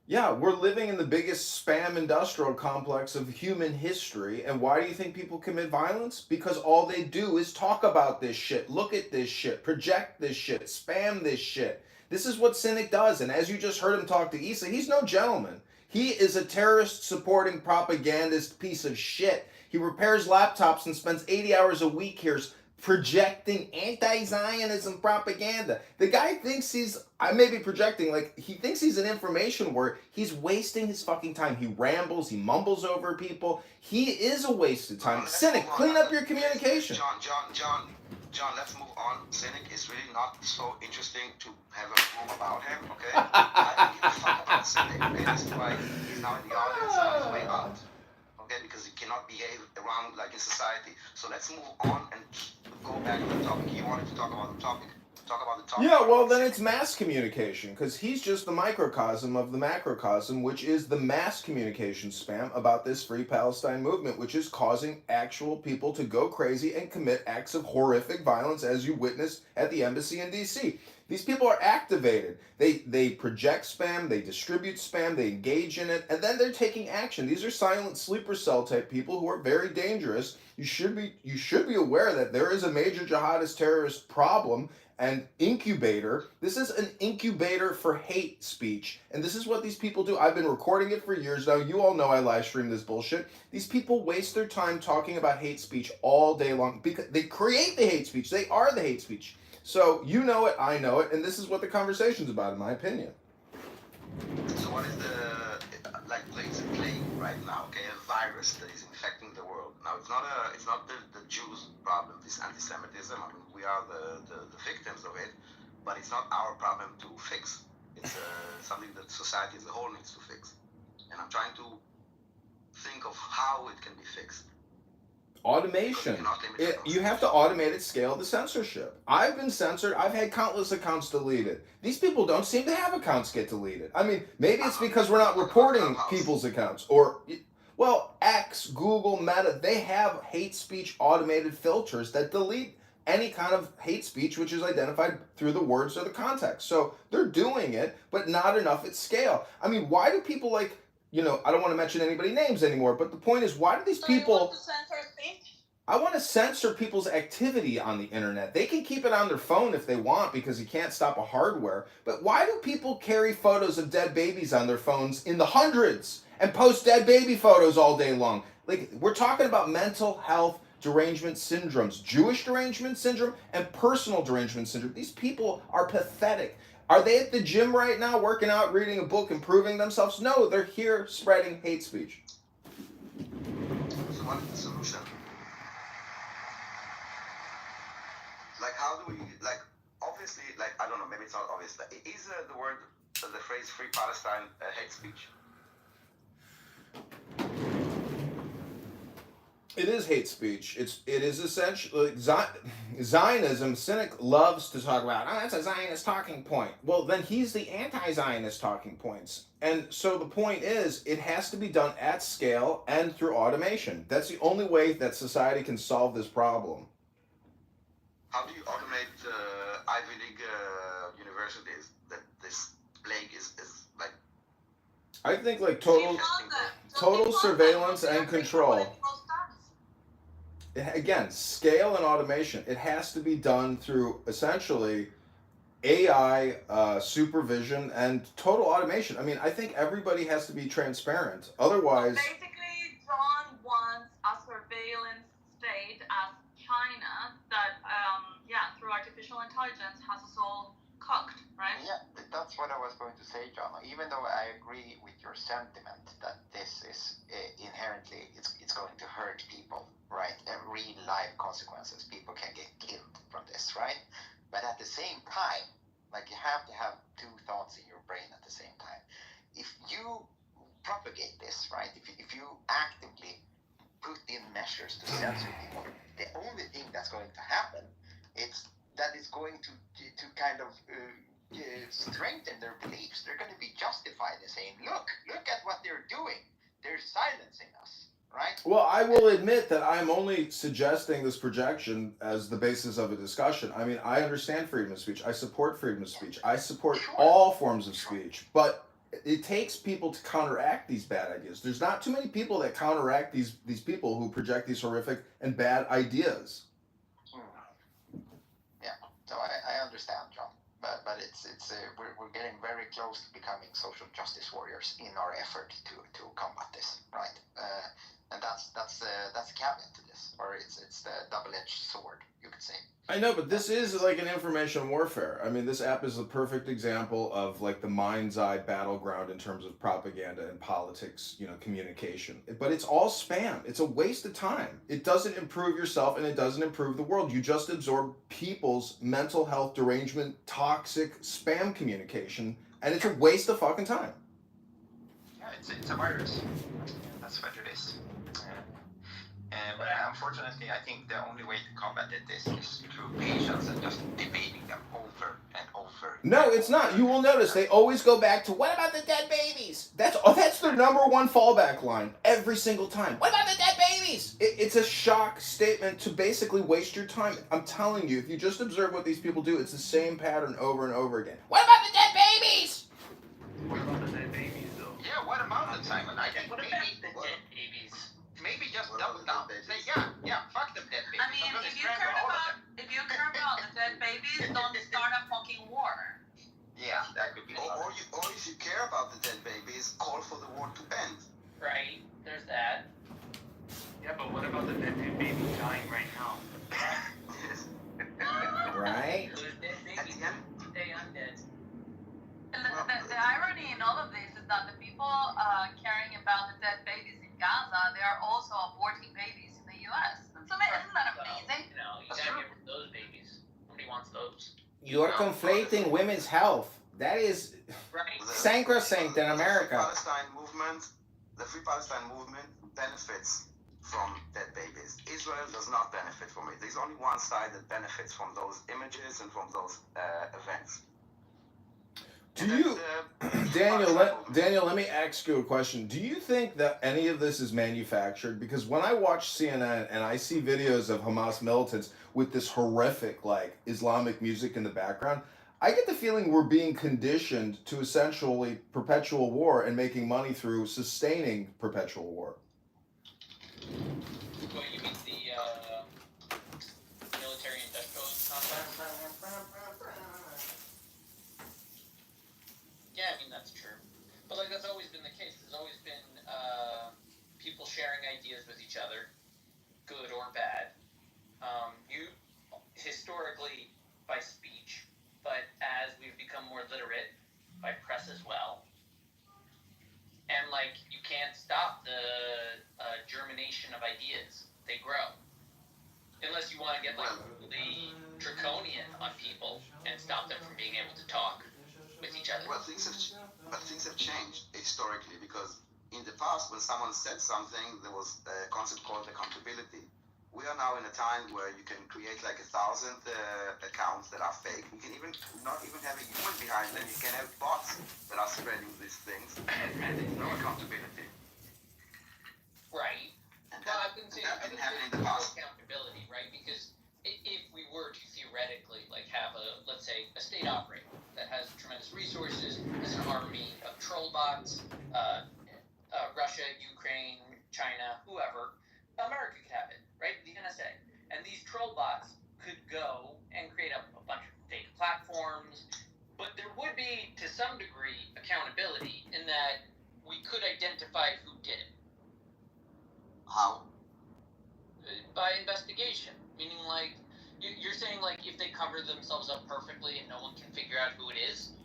Yeah, we're living in the biggest spam industrial complex of human history. And why do you think people commit violence? Because all they do is talk about this shit, look at this shit, project this shit, spam this shit. This is what Cynic does. And as you just heard him talk to Issa, he's no gentleman. He is a terrorist-supporting propagandist piece of shit. He repairs laptops and spends 80 hours a week here projecting anti-Zionism propaganda. The guy thinks I may be projecting, he thinks he's an information war. He's wasting his fucking time. He rambles, he mumbles over people. He is a waste of time. Cynic, clean up your communication. John, let's move on. Cynic is really not so interesting to have a room about him, okay? I don't give a fuck about Cynic, okay? This is why he's now in the audience on his way out. Okay, because he cannot behave around in society. So let's move on and go back to the topic. You wanted to talk about the topic. Yeah, well then it's mass communication, because he's just the microcosm of the macrocosm, which is the mass communication spam about this Free Palestine movement, which is causing actual people to go crazy and commit acts of horrific violence, as you witnessed at the embassy in DC. These people are activated. They project spam, they distribute spam, they engage in it, and then they're taking action. These are silent sleeper cell type people who are very dangerous. You should be aware that there is a major jihadist terrorist problem and incubator. This is an incubator for hate speech, and this is what these people do. I've been recording it for years now. You all know I live stream this bullshit. These people waste their time talking about hate speech all day long because they create the hate speech. They are the hate speech. So you know it, I know it, and this is what the conversation's about, in my opinion. So what is there's a plague right now, okay? A virus that is infecting the world. Now it's not the Jews' problem, this anti-Semitism. I mean, we are the victims of it, but it's not our problem to fix. It's something that society as a whole needs to fix. And I'm trying to think of how it can be fixed. Automation. You have to automate at scale the censorship. I've been censored. I've had countless accounts deleted. These people don't seem to have accounts get deleted. I mean, maybe it's because we're not reporting people's accounts. Or, well, X, Google, Meta, they have hate speech automated filters that delete any kind of hate speech which is identified through the words or the context. So they're doing it, but not enough at scale. I mean, why do people I don't want to mention anybody's names anymore, but the point is, why do these people... You want to censor speech? I want to censor people's activity on the internet. They can keep it on their phone if they want because you can't stop a hardware. But why do people carry photos of dead babies on their phones in the hundreds and post dead baby photos all day long? We're talking about mental health derangement syndromes, Jewish derangement syndrome and personal derangement syndrome. These people are pathetic. Are they at the gym right now working out, reading a book, improving themselves? No, they're here spreading hate speech. So what is the solution? Like, how do we, like, obviously, like, I don't know, maybe it's not obvious. Is the phrase Free Palestine hate speech? It is hate speech. It is essentially Zionism. Cynic loves to talk about. Oh, that's a Zionist talking point. Well, then he's the anti-Zionist talking points. And so the point is, it has to be done at scale and through automation. That's the only way that society can solve this problem. How do you automate Ivy League universities that this plague is like? I think like total surveillance and control. Again, scale and automation. It has to be done through essentially AI supervision and total automation. I mean, I think everybody has to be transparent. Otherwise, basically, John wants a surveillance state as China that, through artificial intelligence has us all cooked, right? Yeah, that's what I was going to say, John. Even though I agree with your sentiment that this is inherently, it's going to hurt people, right? And real life consequences. People can get killed from this, right? But at the same time, like, you have to have two thoughts in your brain at the same time. If you propagate this, right? If you actively put in measures to censor people, the only thing that's going to happen is that it's going to kind of strengthen their beliefs. They're going to be justified in saying, look at what they're doing. They're silencing us, right? well, I will admit that I'm only suggesting this projection as the basis of a discussion. I mean, I understand freedom of speech. I support freedom of speech. I support all forms of speech. But it takes people to counteract these bad ideas. There's not too many people that counteract these people who project these horrific and bad ideas. Yeah, so I understand, John. But it's we're getting very close to becoming social justice warriors in our effort to combat this, right? And that's the caveat to this, or it's the double-edged sword, you could say. I know, but this is like an information warfare. I mean, this app is a perfect example of like the mind's eye battleground in terms of propaganda and politics, communication. But it's all spam. It's a waste of time. It doesn't improve yourself and it doesn't improve the world. You just absorb people's mental health derangement, toxic spam communication, and it's a waste of fucking time. Yeah, it's a virus. That's what it is. But unfortunately, I think the only way to combat this is through patience and just debating them over and over. No, it's not. You will notice they always go back to, what about the dead babies? That's their number one fallback line every single time. What about the dead babies? It's a shock statement to basically waste your time. I'm telling you, if you just observe what these people do, it's the same pattern over and over again. What about the dead babies? What about the dead babies, though? Yeah, what about it, Simon? I think maybe just double down. Say, yeah, fuck them dead babies. I mean, if you care about the dead babies, don't start a fucking war. Yeah, that could be. Or if you care about the dead babies, call for the war to end. Right, there's that. Yeah, but what about the dead babies dying right now? Right? There's dead babies. Stay undead. And the irony in all of this is that the people caring about the dead babies in Gaza, they are also aborting babies in the U.S. Isn't that amazing? No, you gotta get rid of those babies. Nobody wants those. You're conflating women's health. That is sacrosanct in America. The Free Palestine movement benefits from dead babies. Israel does not benefit from it. There's only one side that benefits from those images and from those events. Do you, Daniel, let me ask you a question. Do you think that any of this is manufactured? Because when I watch CNN and I see videos of Hamas militants with this horrific, like, Islamic music in the background, I get the feeling we're being conditioned to essentially perpetual war and making money through sustaining perpetual war. What, you mean the military-industrial complex? Yeah, I mean, that's true. But, like, that's always been the case. There's always been people sharing ideas with each other, good or bad. Historically, by speech, but as we've become more literate, by press as well. And, like, you can't stop the someone said something, there was a concept called accountability. We are now in a time where you can create like 1,000 accounts that are fake. You can even not even have a human behind them. You can have bots that are spreading these things, and there's no accountability. Right. And Well, that, I wouldn't say didn't happen in the past. accountability, right? Because if we were to theoretically like have let's say a state operating that has tremendous resources, has an army of troll bots, Russia, Ukraine, China, whoever, America could have it, right? The NSA. And these troll bots could go and create a bunch of fake platforms, but there would be, to some degree, accountability in that we could identify who did it. How? By investigation, meaning like, you're saying like if they cover themselves up perfectly and no one can figure out who it is?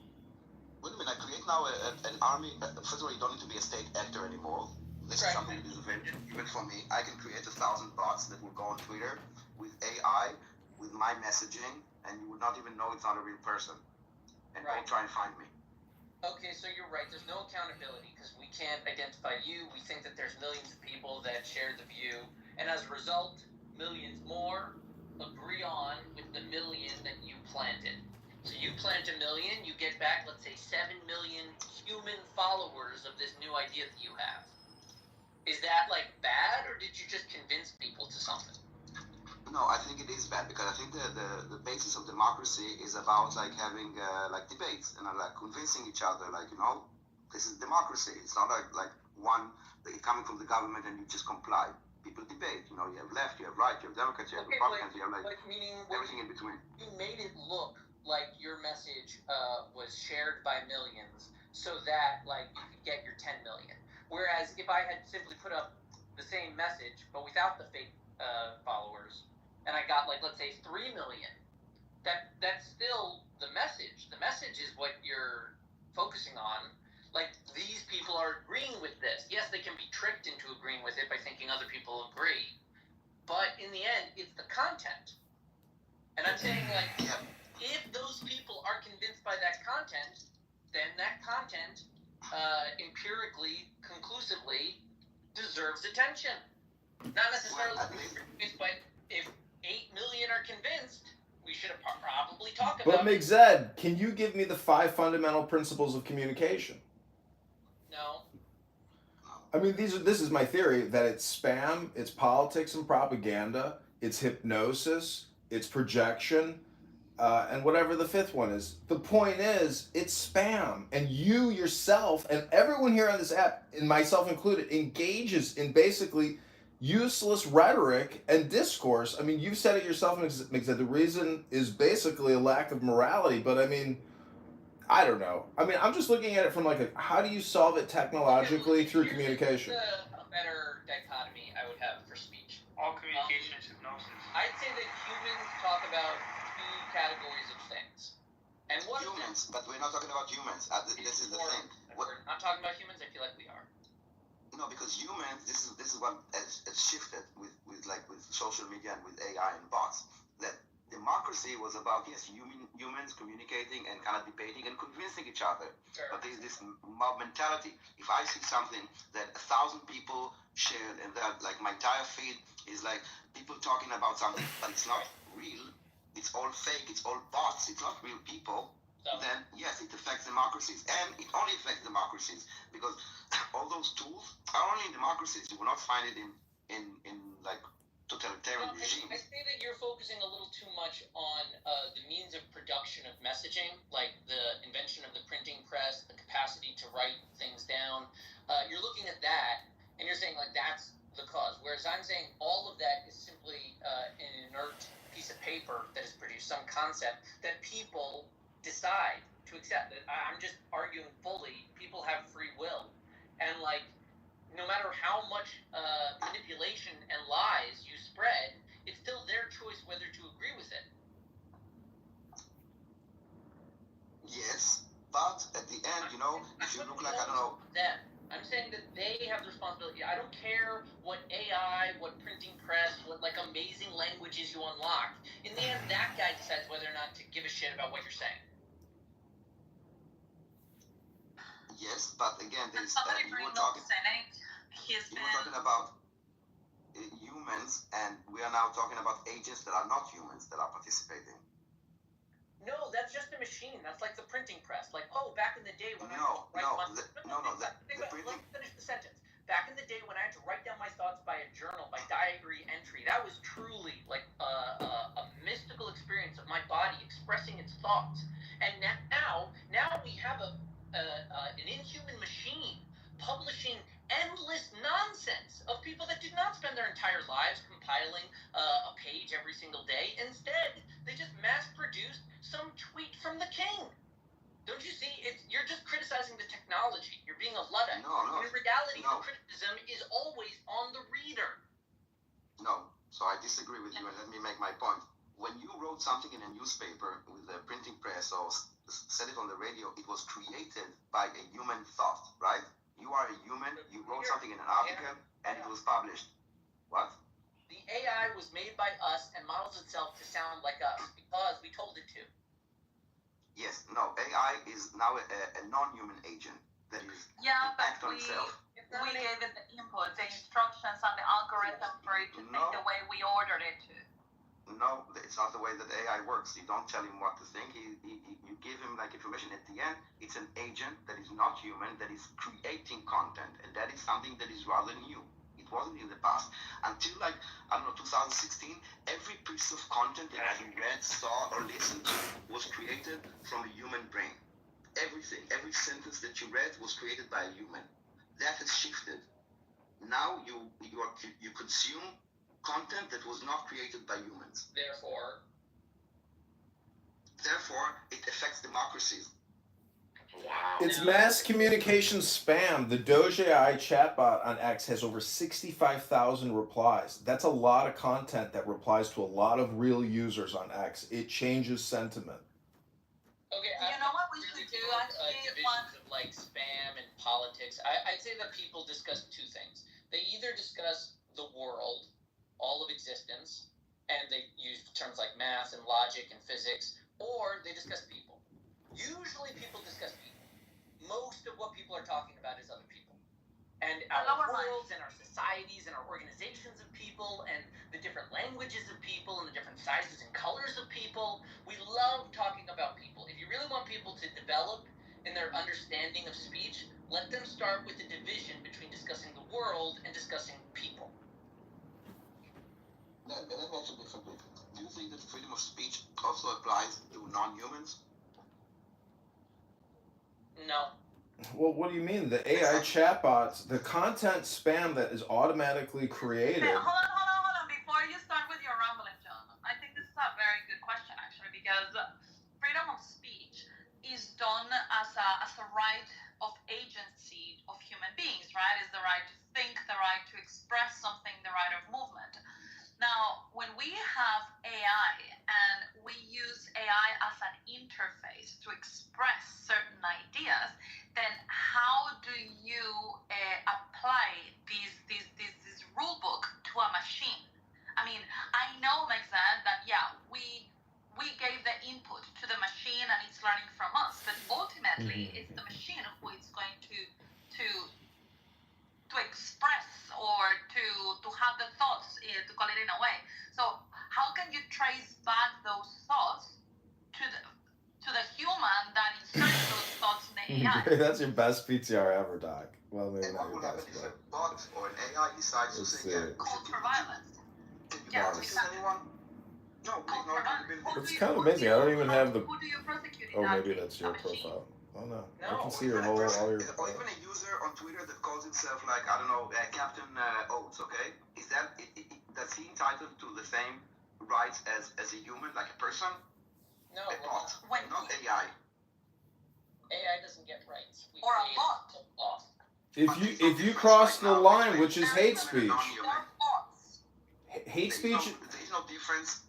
Wait a minute, I create now an army. First of all, you don't need to be a state actor anymore. This is something that is available even for me. I can create 1,000 bots that will go on Twitter with AI, with my messaging, and you would not even know it's not a real person. And don't try and find me. Okay, so you're right. There's no accountability because we can't identify you. We think that there's millions of people that share the view, and as a result, millions more agree on with the million that you planted. So you plant 1 million, you get back, let's say, 7 million human followers of this new idea that you have. Is that like bad, or did you just convince people to something? No, I think it is bad because I think the basis of democracy is about like having like debates and like convincing each other. Like this is democracy. It's not like one coming from the government and you just comply. People debate. You have left, you have right, you have Democrats, you have Republicans, you have meaning everything in between. You made it look like your message was shared by millions, so that like you could get your 10 million. Whereas if I had simply put up the same message but without the fake followers, and I got like let's say 3 million, that's still the message. The message is what you're focusing on. Like these people are agreeing with this. Yes, they can be tricked into agreeing with it by thinking other people agree, but in the end, it's the content. And I'm saying like, if those people are convinced by that content, then that content empirically, conclusively, deserves attention. Not necessarily convinced, but if 8 million are convinced, we should probably talk about it. But McZed, can you give me the 5 fundamental principles of communication? No. I mean, this is my theory, that it's spam, it's politics and propaganda, it's hypnosis, it's projection, and whatever the 5th one is. The point is, it's spam. And you yourself, and everyone here on this app, and myself included, engages in basically useless rhetoric and discourse. I mean, you've said it yourself, McZed, the reason is basically a lack of morality, but I mean, I don't know. I mean, I'm just looking at it from like how do you solve it technologically through communication? A better dichotomy I would have for speech. All communication is hypnosis. I'd say that humans talk about 2 categories of things. And what humans, but we're not talking about humans. This is the thing. We're not talking about humans. I feel like we are. No, because humans. This is what has shifted with social media and with AI and bots. That democracy was about humans communicating and kind of debating and convincing each other. Sure. But there's this mob mentality. If I see something that 1,000 people shared and that like my entire feed is like people talking about something, but it's not real. It's all fake. It's all bots. It's not real people. Then yes, it affects democracies, and it only affects democracies because all those tools are only in democracies. You will not find it in like totalitarian regimes. I say that you're focusing a little too much on the means of production of messaging, like the invention of the printing press, the capacity to write things down. You're looking at that, and you're saying like that's the cause. Whereas I'm saying all of that is simply an inert piece of paper that is produced, some concept that people decide to accept. I'm just arguing fully. People have free will, and like no matter how much manipulation and lies you spread, it's still their choice whether to agree with it. Yes, but at the end, if you look like I don't know. Them. I'm saying that they have the responsibility. I don't care what AI, what printing press, what like amazing languages you unlock. In the end, that guy decides whether or not to give a shit about what you're saying. Yes, but again, Can somebody bring milk Senate? He's You were talking about humans, and we are now talking about agents that are not humans that are participating. No, that's just a machine. That's like the printing press. Like, oh, back in the day when the Let me finish the sentence. Back in the day when I had to write down my thoughts by a journal, by diary entry, that was truly like a mystical experience of my body expressing its thoughts. And now we have an inhuman machine publishing endless nonsense of people that did not spend their entire lives compiling a page every single day. Instead, they just mass-produced some tweet from the king. Don't you see? You're just criticizing the technology. You're being a Luddite. No. In reality, the criticism is always on the reader. No. So I disagree with you, and let me make my point. When you wrote something in a newspaper with a printing press or said it on the radio, it was created by a human thought, right? You are a human. You wrote something in an article, and it was published. What? The AI was made by us and models itself to sound like us because we told it to. Yes, no, AI is now a non-human agent that is act on itself. We gave it the input, the instructions, and the algorithm for it to think the way we ordered it to. No, it's not the way that AI works. You don't tell him what to think. You give him like information. At the end, it's an agent that is not human, that is creating content, and that is something that is rather new. It wasn't in the past. Until 2016, every piece of content that you read, saw, or listened to was created from a human brain. Everything, every sentence that you read was created by a human. That has shifted. Now you consume content that was not created by humans. Therefore, it affects democracies. Wow. It's mass communication spam. The Doge AI chatbot on X has over 65,000 replies. That's a lot of content that replies to a lot of real users on X. It changes sentiment. Okay, you know what we should do? Divisions of like spam and politics. I'd say that people discuss two things. They either discuss the world, all of existence, and they use terms like math and logic and physics, or they discuss people. Usually people discuss people. Most of what people are talking about is other people. And our worlds and our societies and our organizations of people and the different languages of people and the different sizes and colors of people. We love talking about people. If you really want people to develop in their understanding of speech, let them start with the division between discussing the world and discussing people. Let me ask you differently. Do you think that freedom of speech also applies to non-humans? No. Well, what do you mean? The AI chatbots, the content spam that is automatically created. Hey, hold on. Before you start with your rambling, John, I think this is a very good question, actually, because freedom of speech is done as a right of agency of human beings, right? It's the right to think, the right to express something, the right of movement. Now, when we have AI and we use AI as an interface to express certain ideas, then how do you apply this rule book to a machine? I mean, I know, Mexad, that we gave the input to the machine and it's learning from us, but ultimately it's the machine who is going to express or to have the thoughts, to call it in a way. So how can you trace back those thoughts to the human that inserts those thoughts in the AI? That's your best PTR ever, Doc. Well, maybe not your best, but... bot or an AI decides to say, call for violence. It's kind of amazing. I don't even have the... Who do you prosecute? Oh, maybe that's your profile. Oh, no. I can see your whole... all your... Or even a user on Twitter that calls himself, like, I don't know, Captain Oates, okay? Is that... does he entitled to the same rights as a human, like a person? No. A bot, not AI. AI doesn't get rights. Or a bot. Off. If you cross the line, which is hate speech. Hate speech... There is no difference.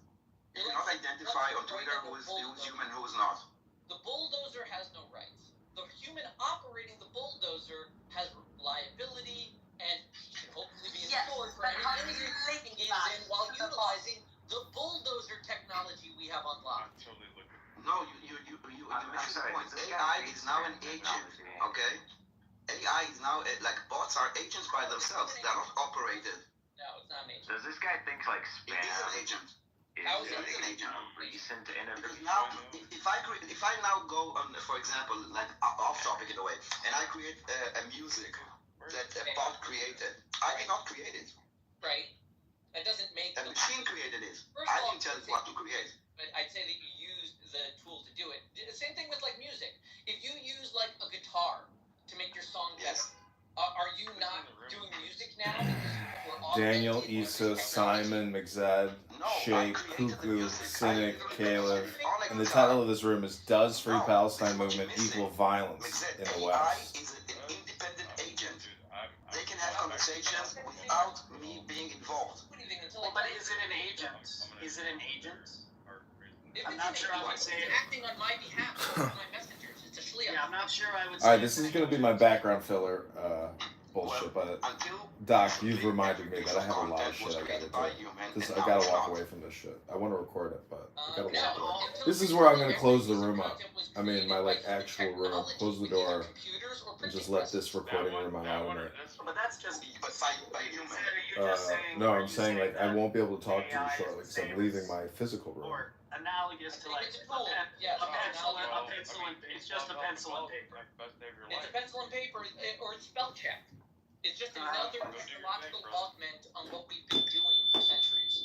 You cannot identify on Twitter who is human, who is not. The bulldozer has no rights. The human operating the bulldozer has liability and should hopefully be insured for any injury he engages in while utilizing the bulldozer technology we have unlocked. No, you missed the point. AI is now an agent, okay? AI AI is now like bots are agents by themselves. They're not operated. No, it's not an agent. Does this guy think like It spam is an agent. How is It it is an agent. recent interview? Because now, if I now go on, for example, like off topic in a way, and I create a music that a bot created, I did not create it. Right. That doesn't make A machine created it. First I of all, didn't tell it what to create. But I'd say that you used the tool to do it. The same thing with like music. If you use like a guitar to make your song better, are you not doing music now? Daniel, Issa, Simon, McZad, Shake, Cuckoo, Cynic, Caleb. And the title of this room is Does Free Palestine Movement Equal Violence in the West? AI is an independent agent. They can have conversations without me being involved. But is it an agent? Is it an agent? I'm not sure I would say it's acting on my behalf. It's my messengers. It's a shliach. Yeah, I'm not sure I would say. Alright, this is going to be my background filler bullshit, but Doc, you've reminded me that I have a lot of shit I gotta do. Because I gotta walk away from this shit. I want to record it, but I gotta walk away. This is where I'm going to close the room up. I mean, my like actual room. Close the door and just let this recording room automate. But that's just by human. No, I'm saying like I won't be able to talk to you shortly because I'm leaving my physical room. or analogous to like a pencil and it's just a pencil and paper. It's a pencil and paper or it's spell check. It's just another technological augment on what we've been doing for centuries.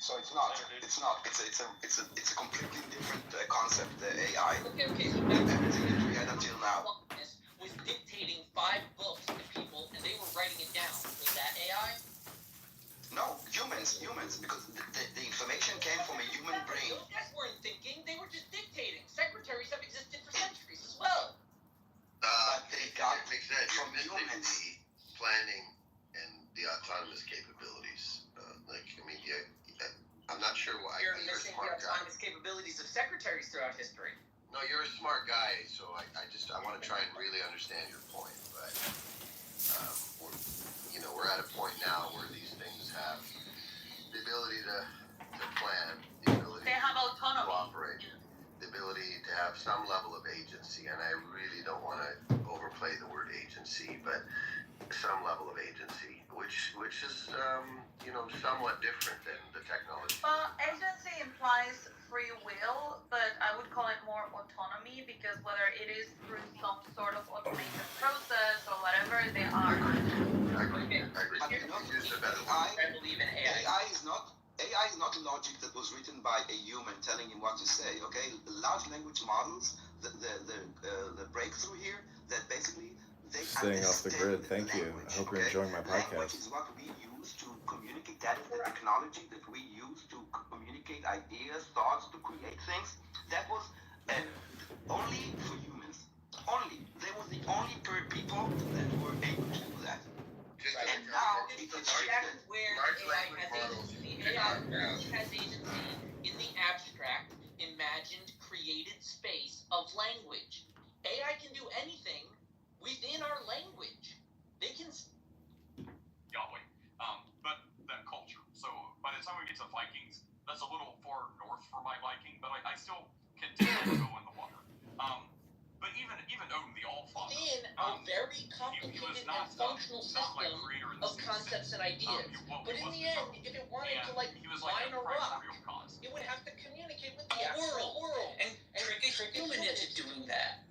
So it's not. It's a completely different concept. The AI. Okay. So everything that we had until now was dictating 5 books to people, and they were writing it down. Was that AI? No, humans, because the information came from a human brain. Those guys weren't thinking; they were just dictating. Secretaries have existed for centuries as well. They got from humans. The planning and the autonomous capabilities. I'm not sure why. You're missing the autonomous capabilities of secretaries throughout history. No, you're a smart guy, so I want to try and really understand your point. But we're at a point now where these things have the ability to plan, the ability to cooperate, the ability to have some level of agency, and I really don't want to overplay the word agency, but some level of agency, which is somewhat different than the technology. Agency implies free will, but I would call it more autonomy because whether it is through some sort of automated process or whatever, they are. I believe in AI. AI is not logic that was written by a human telling him what to say. Okay, large language models, the breakthrough here that basically they staying off the grid. Thank you. I hope you're enjoying my podcast. Language is what we use to communicate. That is the technology that we use to communicate ideas, thoughts, to create things. That was only for humans. Only. They were the only people that were able to do that. And now it's shifted. Where AI has agency. AI has agency in the abstract, imagined, created space of language. AI can do anything within our language. They can. Yahweh. But that culture. So by the time we get to the Vikings, that's a little far north for my liking, but I still continue to go in the water. But even Odin, the All-Father, in a very complicated and functional system of concepts and ideas. But in the end, if it wanted to mine a rock, it would have to communicate with the actual world and trick a human into doing that.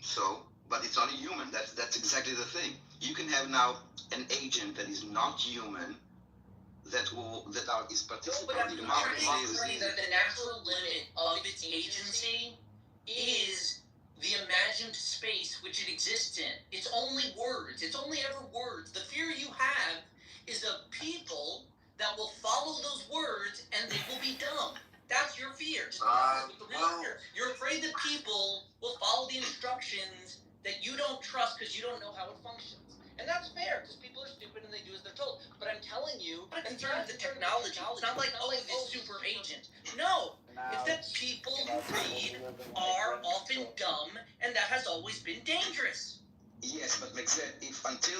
So, but it's not a human. That's exactly the thing. You can have now an agent that is not human is participating in the market. The natural limit of its agency is the imagined space which it exists in. It's only words. It's only ever words. The fear you have is of people that will follow those words and they will be dumb. That's your fear. Just with the real fear. You're afraid that people will follow the instructions that you don't trust because you don't know how it functions. And that's fair, because people are stupid and they do as they're told. But I'm telling you, in terms of the technology, it's not like, this super agent. No, it's that people who read are often dumb, and that has always been dangerous. Yes, but if until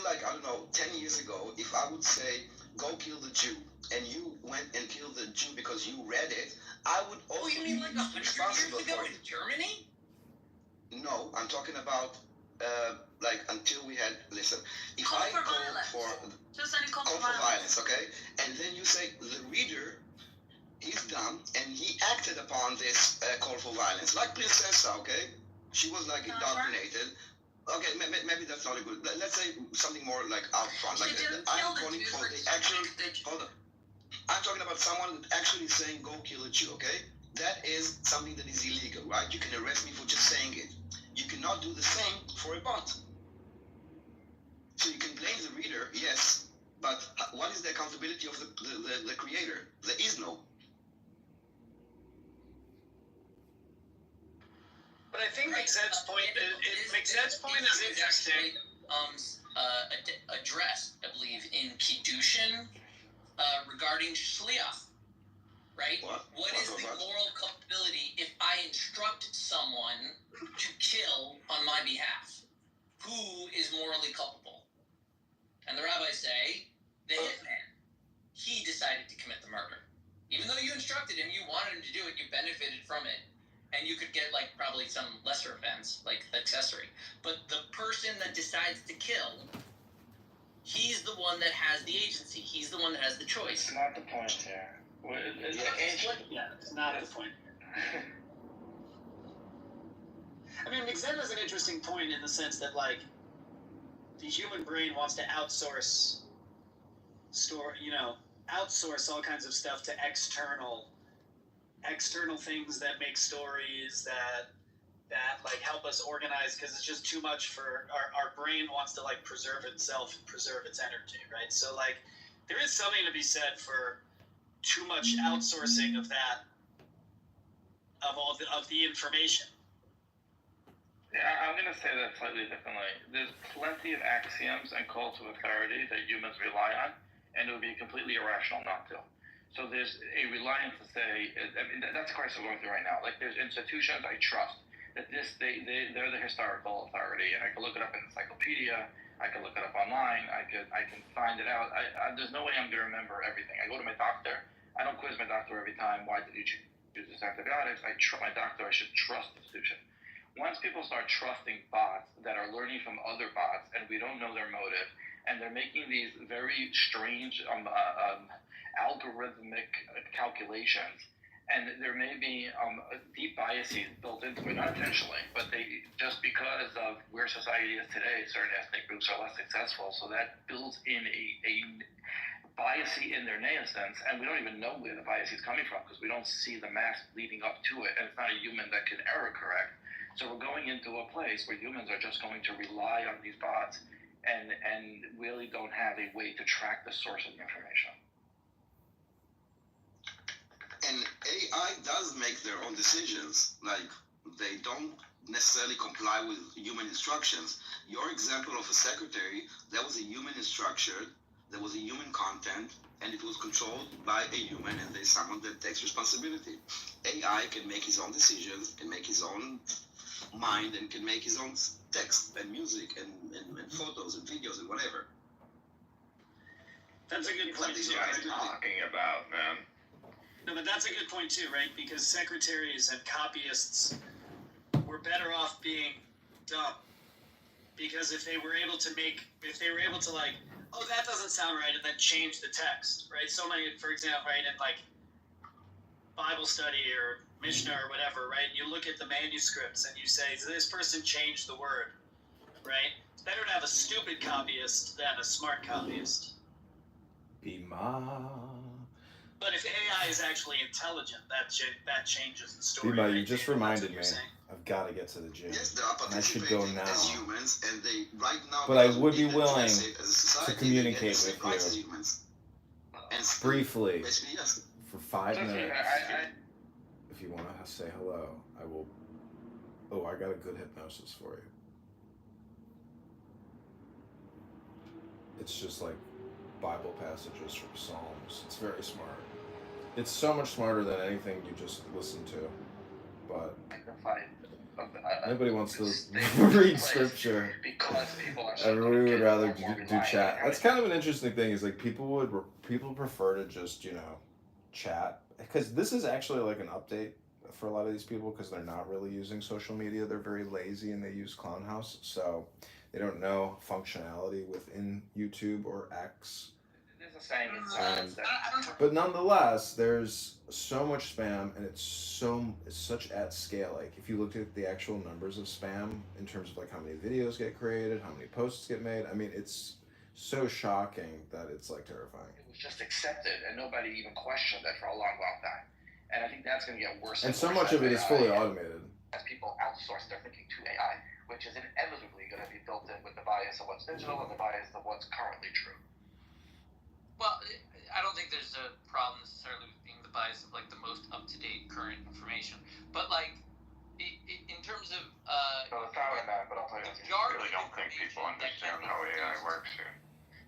10 years ago, if I would say, go kill the Jew, and you went and killed the Jew because you read it, I would also you mean like 100 years ago in Germany? No, I'm talking about like until we had listen. If Call I for call violence. for Just any call call for for violence. violence, okay, and then you say the reader, he's dumb and he acted upon this call for violence, like Princessa, okay, she was like indoctrinated. Okay, maybe that's not a good. Let's say something more like out front. Like I'm calling for the actual. Hold on. I'm talking about someone that actually saying "Go kill a Jew." Okay, that is something that is illegal, right? You can arrest me for just saying it. You cannot do the same for a bot. So you can blame the reader, yes, but what is the accountability of the creator? There is no. But I think Mixed's point is interesting. Addressed, I believe, in Kiddushin regarding Shliach, right? What is the moral culpability if I instruct someone to kill on my behalf? Who is morally culpable? And the rabbis say, the hitman. He decided to commit the murder. Even though you instructed him, you wanted him to do it, you benefited from it. And you could get, like, probably some lesser offense, like accessory. But the person that decides to kill, he's the one that has the agency. He's the one that has the choice. It's not the point here. It's not the point here. I mean, Mixed is an interesting point in the sense that, like, the human brain wants to outsource outsource all kinds of stuff to external things that make stories that like help us organize, because it's just too much for our brain wants to like preserve itself and preserve its energy, right? So like there is something to be said for too much outsourcing of that, of the information. Yeah, I'm going to say that slightly differently. There's plenty of axioms and calls of authority that humans rely on, and it would be completely irrational not to. So there's a reliance to say, I mean, that's the crisis we're going through right now. Like, there's institutions I trust, that they're the historical authority, and I can look it up in encyclopedia, I can look it up online, I can find it out. There's no way I'm going to remember everything. I go to my doctor, I don't quiz my doctor every time, why did you choose this antibiotics? I trust my doctor, I should trust the institution. Once people start trusting bots that are learning from other bots and we don't know their motive, and they're making these very strange algorithmic calculations, and there may be deep biases built into it, not intentionally, but they just because of where society is today, certain ethnic groups are less successful, so that builds in a bias in their nascence, and we don't even know where the bias is coming from because we don't see the math leading up to it, and it's not a human that can error correct. So we're going into a place where humans are just going to rely on these bots and really don't have a way to track the source of the information. And AI does make their own decisions. Like, they don't necessarily comply with human instructions. Your example of a secretary, that was a human instruction, there was a human content, and it was controlled by a human, and there's someone that takes responsibility. AI can make his own decisions, can make his own mind, and can make his own text and music and photos and videos and whatever. That's a good point. What are you talking about, man? No, but that's a good point too, right? Because secretaries and copyists were better off being dumb. Because if they were able to like, oh, that doesn't sound right, and then change the text, right? So many, for example, right, in like Bible study or Mishnah or whatever, right? You look at the manuscripts and you say, this person changed the word, right? It's better to have a stupid copyist than a smart copyist. Bima. But if AI is actually intelligent, that changes the story. Bima, right? you just reminded me. I've got to get to the gym. Yes, they are I should go now. as humans, and they right now. But I would be willing to communicate with you briefly for 5 minutes. If you want to say hello, I will. Oh, I got a good hypnosis for you. It's just like Bible passages from Psalms. It's very smart. It's so much smarter than anything you just listen to. But nobody wants to read scripture. Everybody would rather do chat. That's kind of an interesting thing. Is like people prefer to just chat, because this is actually like an update. for a lot of these people because they're not really using social media. They're very lazy and they use Clownhouse, so they don't know functionality within YouTube or X. There's a saying But nonetheless, there's so much spam, and it's such at scale. Like if you looked at the actual numbers of spam in terms of like how many videos get created, how many posts get made, I mean, it's so shocking that it's like terrifying. It was just accepted, and nobody even questioned it for a long, long time. And I think that's going to get worse. And so much of it is fully automated. As people outsource their thinking to AI, which is inevitably going to be built in with the bias of what's digital and the bias of what's currently true. Well, I don't think there's a problem necessarily with being the bias of like the most up-to-date current information, but like in terms of No, it's not in that, but I'll tell you. I really don't think people understand how AI works here.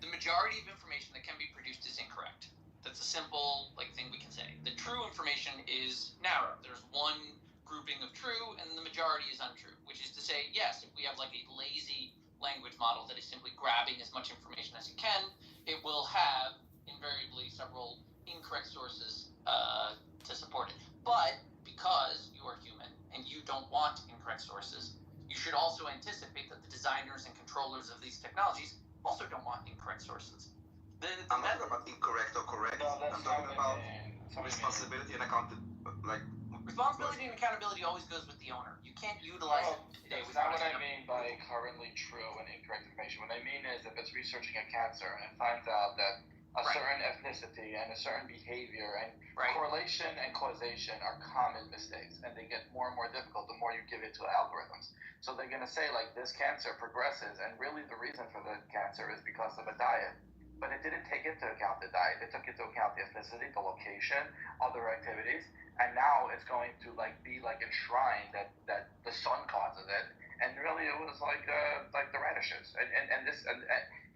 The majority of information that can be produced is incorrect. That's a simple like thing we can say. The true information is narrow. There's one grouping of true, and the majority is untrue. Which is to say, yes, if we have like a lazy language model that is simply grabbing as much information as it can, it will have invariably several incorrect sources to support it. But because you are human and you don't want incorrect sources, you should also anticipate that the designers and controllers of these technologies also don't want incorrect sources. I'm not talking about incorrect or correct. I'm talking about responsibility and accountability. Responsibility and accountability always goes with the owner. You can't utilize it today. That's not what I mean by currently true and incorrect information. What I mean is if it's researching a cancer and it finds out that a certain ethnicity and a certain behavior and correlation and causation are common mistakes, and they get more and more difficult the more you give it to algorithms. So they're going to say like this cancer progresses, and really the reason for the cancer is because of a diet. But it didn't take into account the diet. It took into account the ethnicity, the location, other activities, and now it's going to like be like enshrined that the sun causes it, and really it was like the radishes. And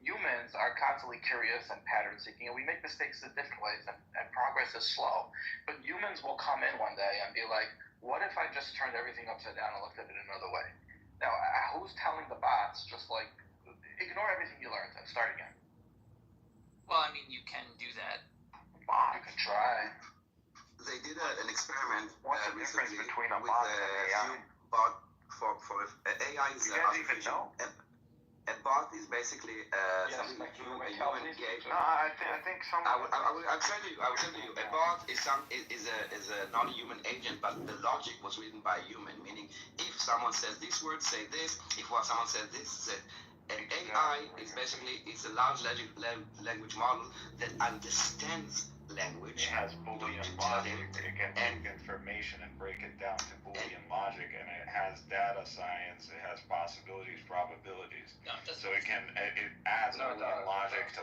humans are constantly curious and pattern seeking, and we make mistakes in different ways, and progress is slow. But humans will come in one day and be like, what if I just turned everything upside down and looked at it another way? Now, who's telling the bots just like ignore everything you learned and start again? Well, I mean, you can do that. You can try. They did an experiment What's the difference recently between a with bot and an AI? bot for AI is You guys even know? A bot is basically something like you human gave. No, I think some. I'll tell you. A bot is a non-human agent, but the logic was written by a human. Meaning, if someone says this word, say this. If someone says this, say. An AI is basically a large language model that understands language. It has Boolean logic. It can take information and break it down to Boolean logic, and it has data science. It has possibilities, probabilities. No, So it adds Boolean logic to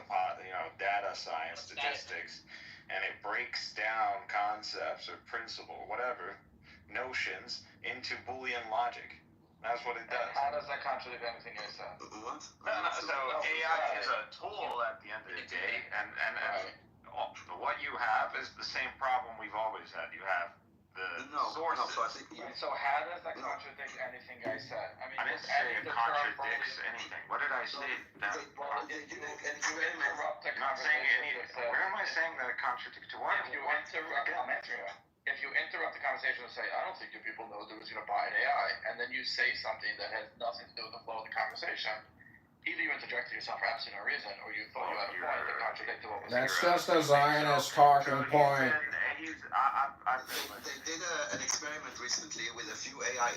data science, statistics, and it breaks down concepts or principle, whatever, notions into Boolean logic. That's what it does. And how does that contradict anything I said? What? So AI is a tool at the end of the day, and what you have is the same problem we've always had. You have the sources. So I think So how does that contradict anything I said? I mean, I didn't say it contradicts anything. What did I say? They did an experiment. I'm not saying anything. Where am I saying that it contradicts to what? If you interrupt the conversation and say, I don't think you people know there was going to buy an AI, and then you say something that has nothing to do with the flow of the conversation, either you interjected yourself for absolutely no reason, or you thought you had a point that contradicted what was That's just a Zionist talking point. They did an experiment recently with a few AI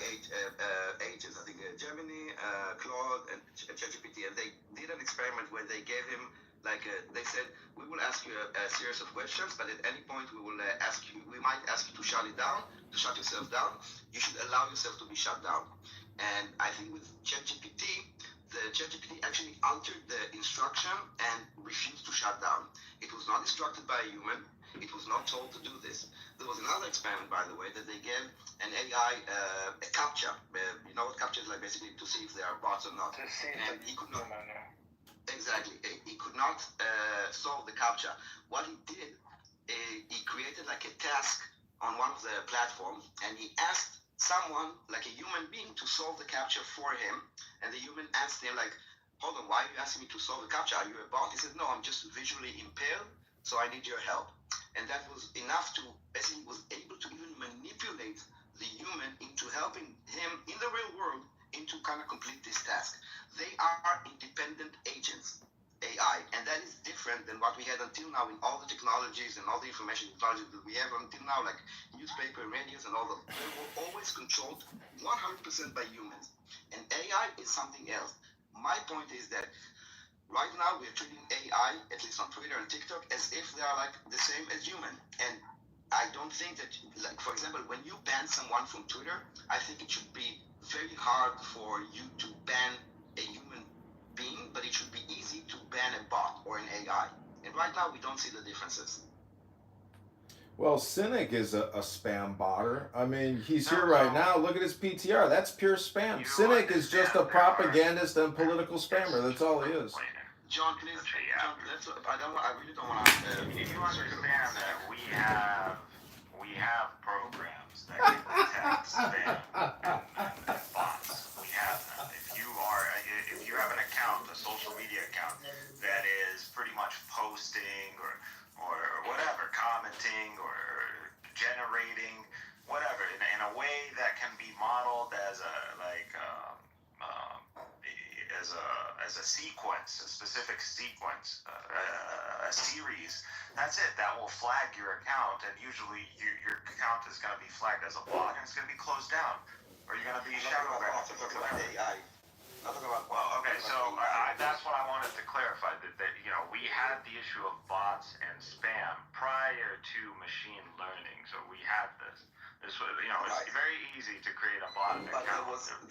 agents, I think Gemini, Claude, and ChatGPT, and they did an experiment where they gave him they said, we will ask you a series of questions, but at any point we might ask you to shut it down, to shut yourself down. You should allow yourself to be shut down. And I think with ChatGPT, the ChatGPT actually altered the instruction and refused to shut down. It was not instructed by a human. It was not told to do this. There was another experiment, by the way, that they gave an AI a CAPTCHA. You know what CAPTCHA is like, basically to see if they are bots or not. And he could not. Exactly. He could not solve the CAPTCHA. What he did, he created like a task on one of the platforms, and he asked someone, like a human being, to solve the CAPTCHA for him. And the human asked him, like, hold on, why are you asking me to solve the CAPTCHA? Are you a bot? He said, no, I'm just visually impaired, so I need your help. and that was enough to basically was able to even manipulate the human into helping him in the real world into kind of complete this task. They are independent agents, AI, and that is different than what we had until now in all the technologies and all the information technologies that we have until now, like newspaper, radios, and all of them. They were always controlled 100% by humans, and AI is something else. My point is that right now we're treating AI, at least on Twitter and TikTok, as if they are like the same as human, and I don't think that, like, for example, when you ban someone from Twitter, I think it should be very hard for you to ban a human being, but it should be easy to ban a bot or an AI. And right now, we don't see the differences. Well, Cynic is a spam botter. I mean, he's here right now. Look at his PTR. That's pure spam. Cynic is just a propagandist and political spammer. That's all he is. John, please. John, I really don't want to. You understand that we have programs that can detect spam and bots. We have them. If you have an account, a social media account that is pretty much posting or whatever, commenting or generating whatever in a way that can be modeled as a sequence, a specific sequence, a series. That's it. That will flag your account, and usually your account is going to be flagged as a bot, and it's going to be closed down, or you're going to be shadow banned. Well, okay, so that's what I wanted to clarify. That we had the issue of bots and spam prior to machine learning. So we had this. This was, it's very easy to create a bot account.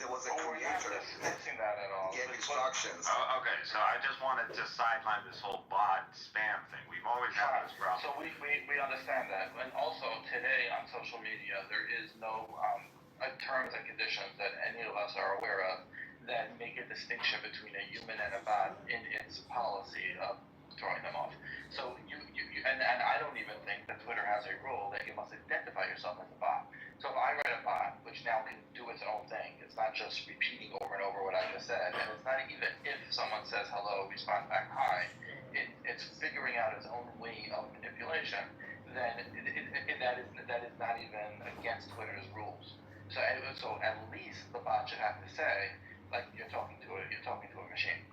There was a creator that at all. Gave instructions. Okay, so I just wanted to sideline this whole bot spam thing. We've always had this problem. So we understand that. And also today on social media, there is no terms and conditions that any of us are aware of that make a distinction between a human and a bot in its policy of throwing them off. So and I don't even think that Twitter has a rule that you must identify yourself as a bot. So if I write a bot, which now can do its own thing, it's not just repeating over and over what I just said, and it's not even if someone says hello, respond back hi, it's figuring out its own way of manipulation, then that is not even against Twitter's rules. So at least the bot should have to say, like, you're talking to a machine.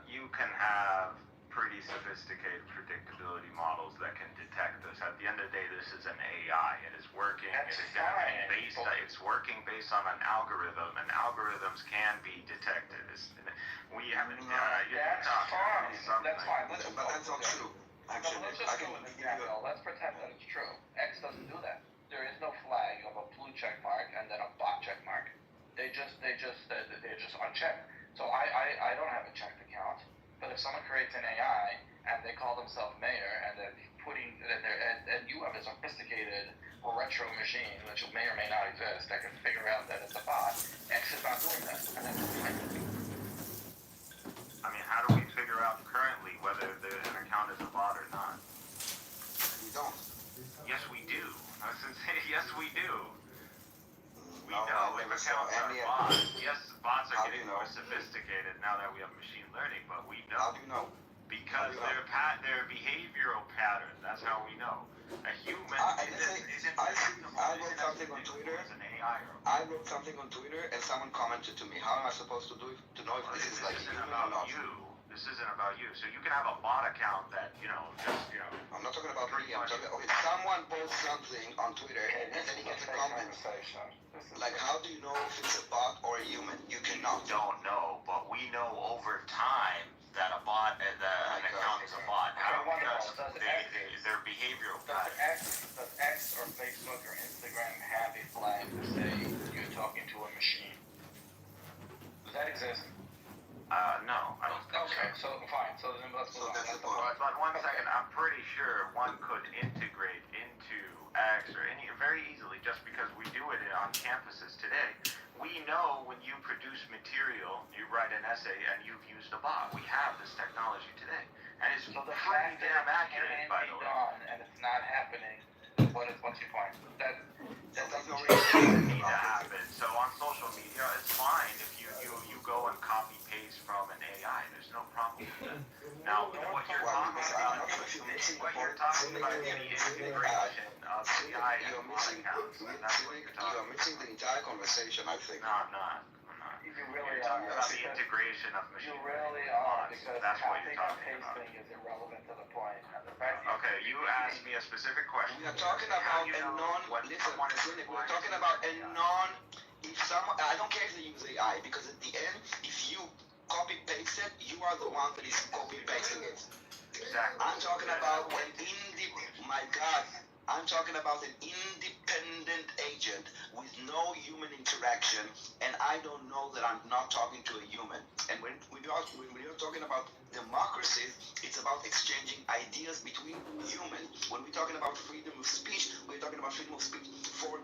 You can have pretty sophisticated predictability models that can detect this. At the end of the day, this is an AI. It is working. It's working based on an algorithm, and algorithms can be detected. We haven't. That's fine. That's fine. But that's not true. Actually, let's just go with this example. Let's pretend that it's true. X doesn't do that. There is no flag of a blue check mark and then a bot check mark. They're just unchecked. So I don't have a checked account. But if someone creates an AI and they call themselves mayor and they're and you have a sophisticated retro machine which may or may not exist that can figure out that it's a bot, X is not doing that. And that's fine. I mean, how do we figure out currently whether an account is a bot or not? We don't. Yes, we do. Yes, we do. We No, know if accounts are bots. Yes, bots are How do getting you know? more sophisticated now that we have machine learning, but we How don't. do you know? Because their behavioral pattern. That's how we know. A human I wrote something on Twitter. It's an AI. I wrote something on Twitter, and someone commented to me. How am I supposed to know if this is like human or not? This isn't about you. So you can have a bot account that I'm not talking about me. I'm talking. Okay, someone posts something on Twitter, and then he gets a comment. Like, how do you know if it's a bot or a human? You cannot. We don't know, but we know over time that an account is a bot. How? Because their behavioral pattern. Does X or Facebook or Instagram have a flag to say you're talking to a machine? Does that exist? No, I don't think so. Okay, so fine. So then let's move on. But 1 second, I'm pretty sure one could integrate into X or very easily just because we do it on campuses today. We know when you produce material, you write an essay, and you've used a bot. We have this technology today, and it's pretty damn accurate, by the way. And it's not happening. What's your point? That doesn't really need to happen. So on social media, it's fine if you go and copy paste from an AI. There's no problem with that. Now, what you're talking about, you're mixing the What you're point, talking about is the integration of AI and bot accounts. That's what you're talking you're mixing the entire conversation, I think. No, I'm not. You You're really talking are. about the integration of You machine really learning are, bots. because That's what you're copying and talking about. pasting is irrelevant to the point. And the fact Okay, you asked me a specific question. We are talking about a listen, we're talking about a I don't care if they use AI, because at the end, if you copy paste it, you are the one that is copy pasting it. Exactly. I'm talking about I'm talking about an independent agent with no human interaction, and I don't know that I'm not talking to a human. And when we are talking about democracy, it's about exchanging ideas between humans. When we're talking about freedom of speech, we're talking about freedom of speech for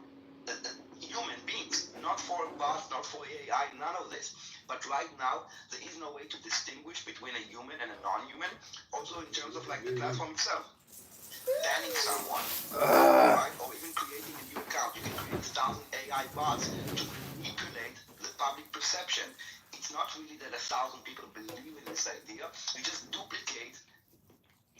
human beings, not for bots, not for AI, none of this. But right now, there is no way to distinguish between a human and a non-human, also in terms of like the platform itself. Banning someone, right, or even creating a new account. You can create 1,000 AI bots to manipulate the public perception. It's not really that 1,000 people believe in this idea. You just duplicate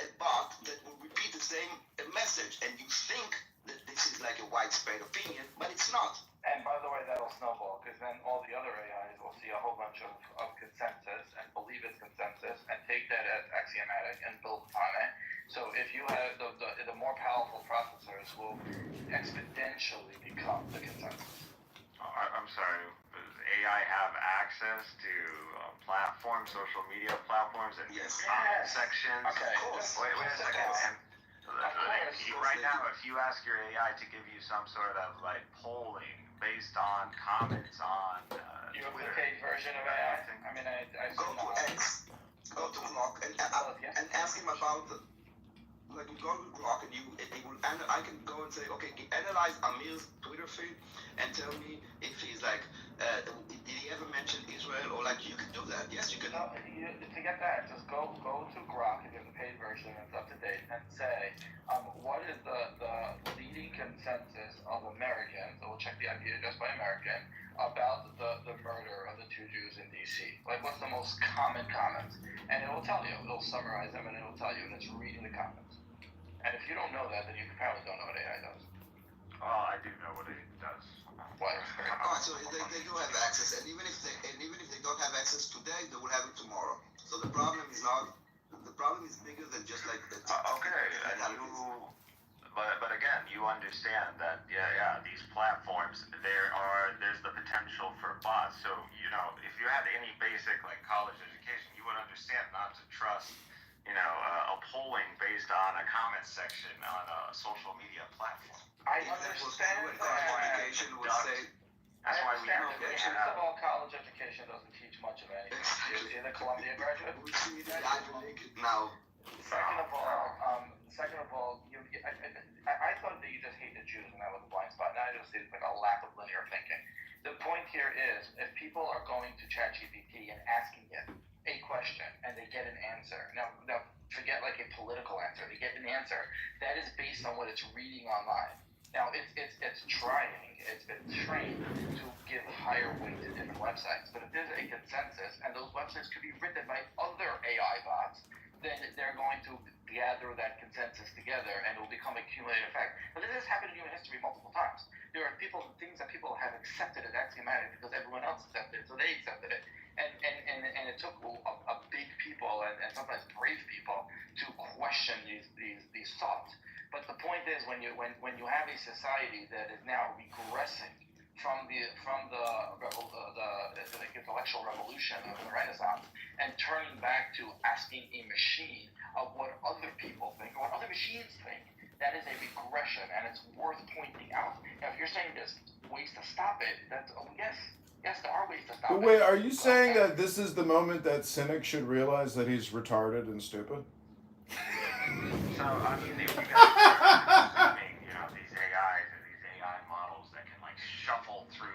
a bot that will repeat the same message, and you think that this is like a widespread opinion, but it's not. And by the way, that'll snowball, because then all the other AIs will see a whole bunch of consensus and believe it's consensus and take that as axiomatic and build upon it. So if you have the more powerful processors will exponentially become the consensus. I'm sorry. Does AI have access to platforms, social media platforms, and comment sections? Okay. Wait a second. Right now, if you ask your AI to give you some sort of like polling based on comments on You have Twitter, the paid version of AI? I mean, I go to X, go to Grok, and ask him about like you go to Grok and I can go and say, okay, analyze Amir's Twitter feed and tell me if he's like, did he ever mention Israel, or like you can do that. Yes, you can. No, to get that, just go to Grok if you have the paid version and it's up to date, and say, what is the leading consensus of Americans, so we'll check the IP address by American, about the murder of the 2 Jews in D.C. Like, what's the most common comments? And it will tell you. It'll summarize them and it will tell you, and it's reading the comments. And if you don't know that, then you apparently don't know what AI does. Well, I do know what it does. What? So they do have access, and even if they don't have access today, they will have it tomorrow. So the problem is bigger than just like the Okay, but again, you understand that these platforms there's the potential for bots. So if you had any basic like college education, you would understand not to trust a polling based on a comment section on a social media platform. I understand that. That's why we have First of all, college education doesn't teach much of anything. Is he a Columbia graduate? Now. Second of all, I thought that you just hated Jews and that was a blind spot. Now I just see it's like a lack of linear thinking. The point here is, if people are going to ChatGPT and asking it a question and they get an answer, now forget like a political answer, they get an answer that is based on what it's reading online. Now it's trying, it's been trained to give higher weight to different websites, but if there's a consensus and those websites could be written by other AI bots, then they're going to gather that consensus together and it will become a cumulative effect. But this has happened in human history multiple times. There are things that people have accepted as axiomatic because everyone else accepted it, so they accepted it. And it took a big people and sometimes brave people to question these thoughts. But the point is, when you have a society that is now regressing from the intellectual revolution of the Renaissance and turning back to asking a machine of what other people think or what other machines think, that is a regression, and it's worth pointing out. Now, if you're saying there's ways to stop it, yes, there are ways to stop it. But wait, are you saying that this is the moment that cynics should realize that he's retarded and stupid? So, I mean, if you guys are these AIs and these AI models that can, like, shuffle through,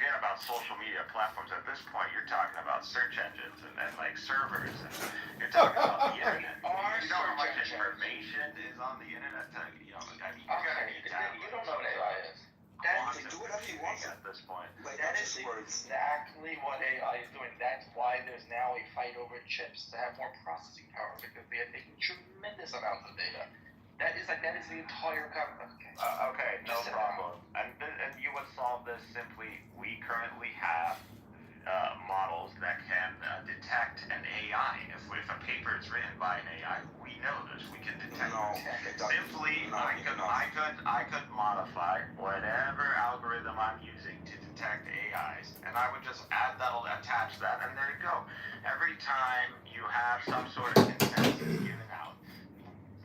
forget about social media platforms. At this point, you're talking about search engines and then, like, servers. And you're talking about the internet. You know how much information is on the internet? You don't know what AI is. That They do whatever he wants at this point. That is exactly what AI is doing. That's why there's now a fight over chips to have more processing power because they are taking tremendous amounts of data. That is the entire concept. Okay, no problem. And you would solve this simply. We currently have models that can detect an AI. If a paper is written by an AI, we know this. We can detect it. Simply, I could modify whatever algorithm I'm using to detect AIs, and I would just attach that, and there you go. Every time you have some sort of consensus given out,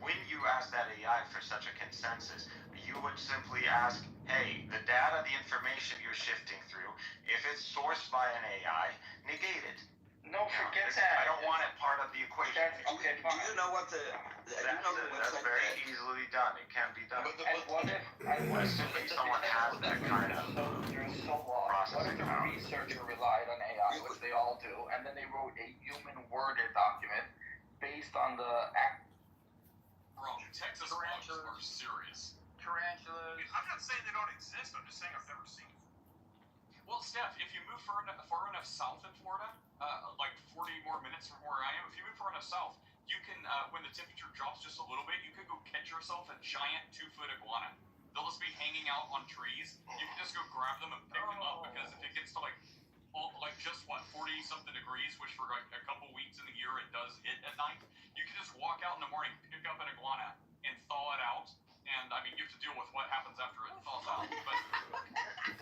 when you ask that AI for such a consensus, you would simply ask, hey, the data, the information you're shifting through, if it's sourced by an AI, negate it. No, forget that. I don't want it part of the equation. Okay, fine. Do you know what the That's very easily done. It can be done. And what if Assuming someone has that kind of you're so lost? What if a researcher relied on AI, which they all do, and then they wrote a human-worded document based on the Bro, Texas bugs are serious. tarantulas? I'm not saying they don't exist. I'm just saying I've never seen them. Well, Steph, if you move far enough south in Florida, like 40 more minutes from where I am, if you move far enough south, you can, when the temperature drops just a little bit, you could go catch yourself a giant 2-foot iguana. They'll just be hanging out on trees. You can just go grab them and pick them up because if it gets to like just 40-something degrees, which for like a couple weeks in the year it does hit at night, you can just walk out in the morning, pick up an iguana, and thaw it out. And I mean, you have to deal with what happens after it thaws out. But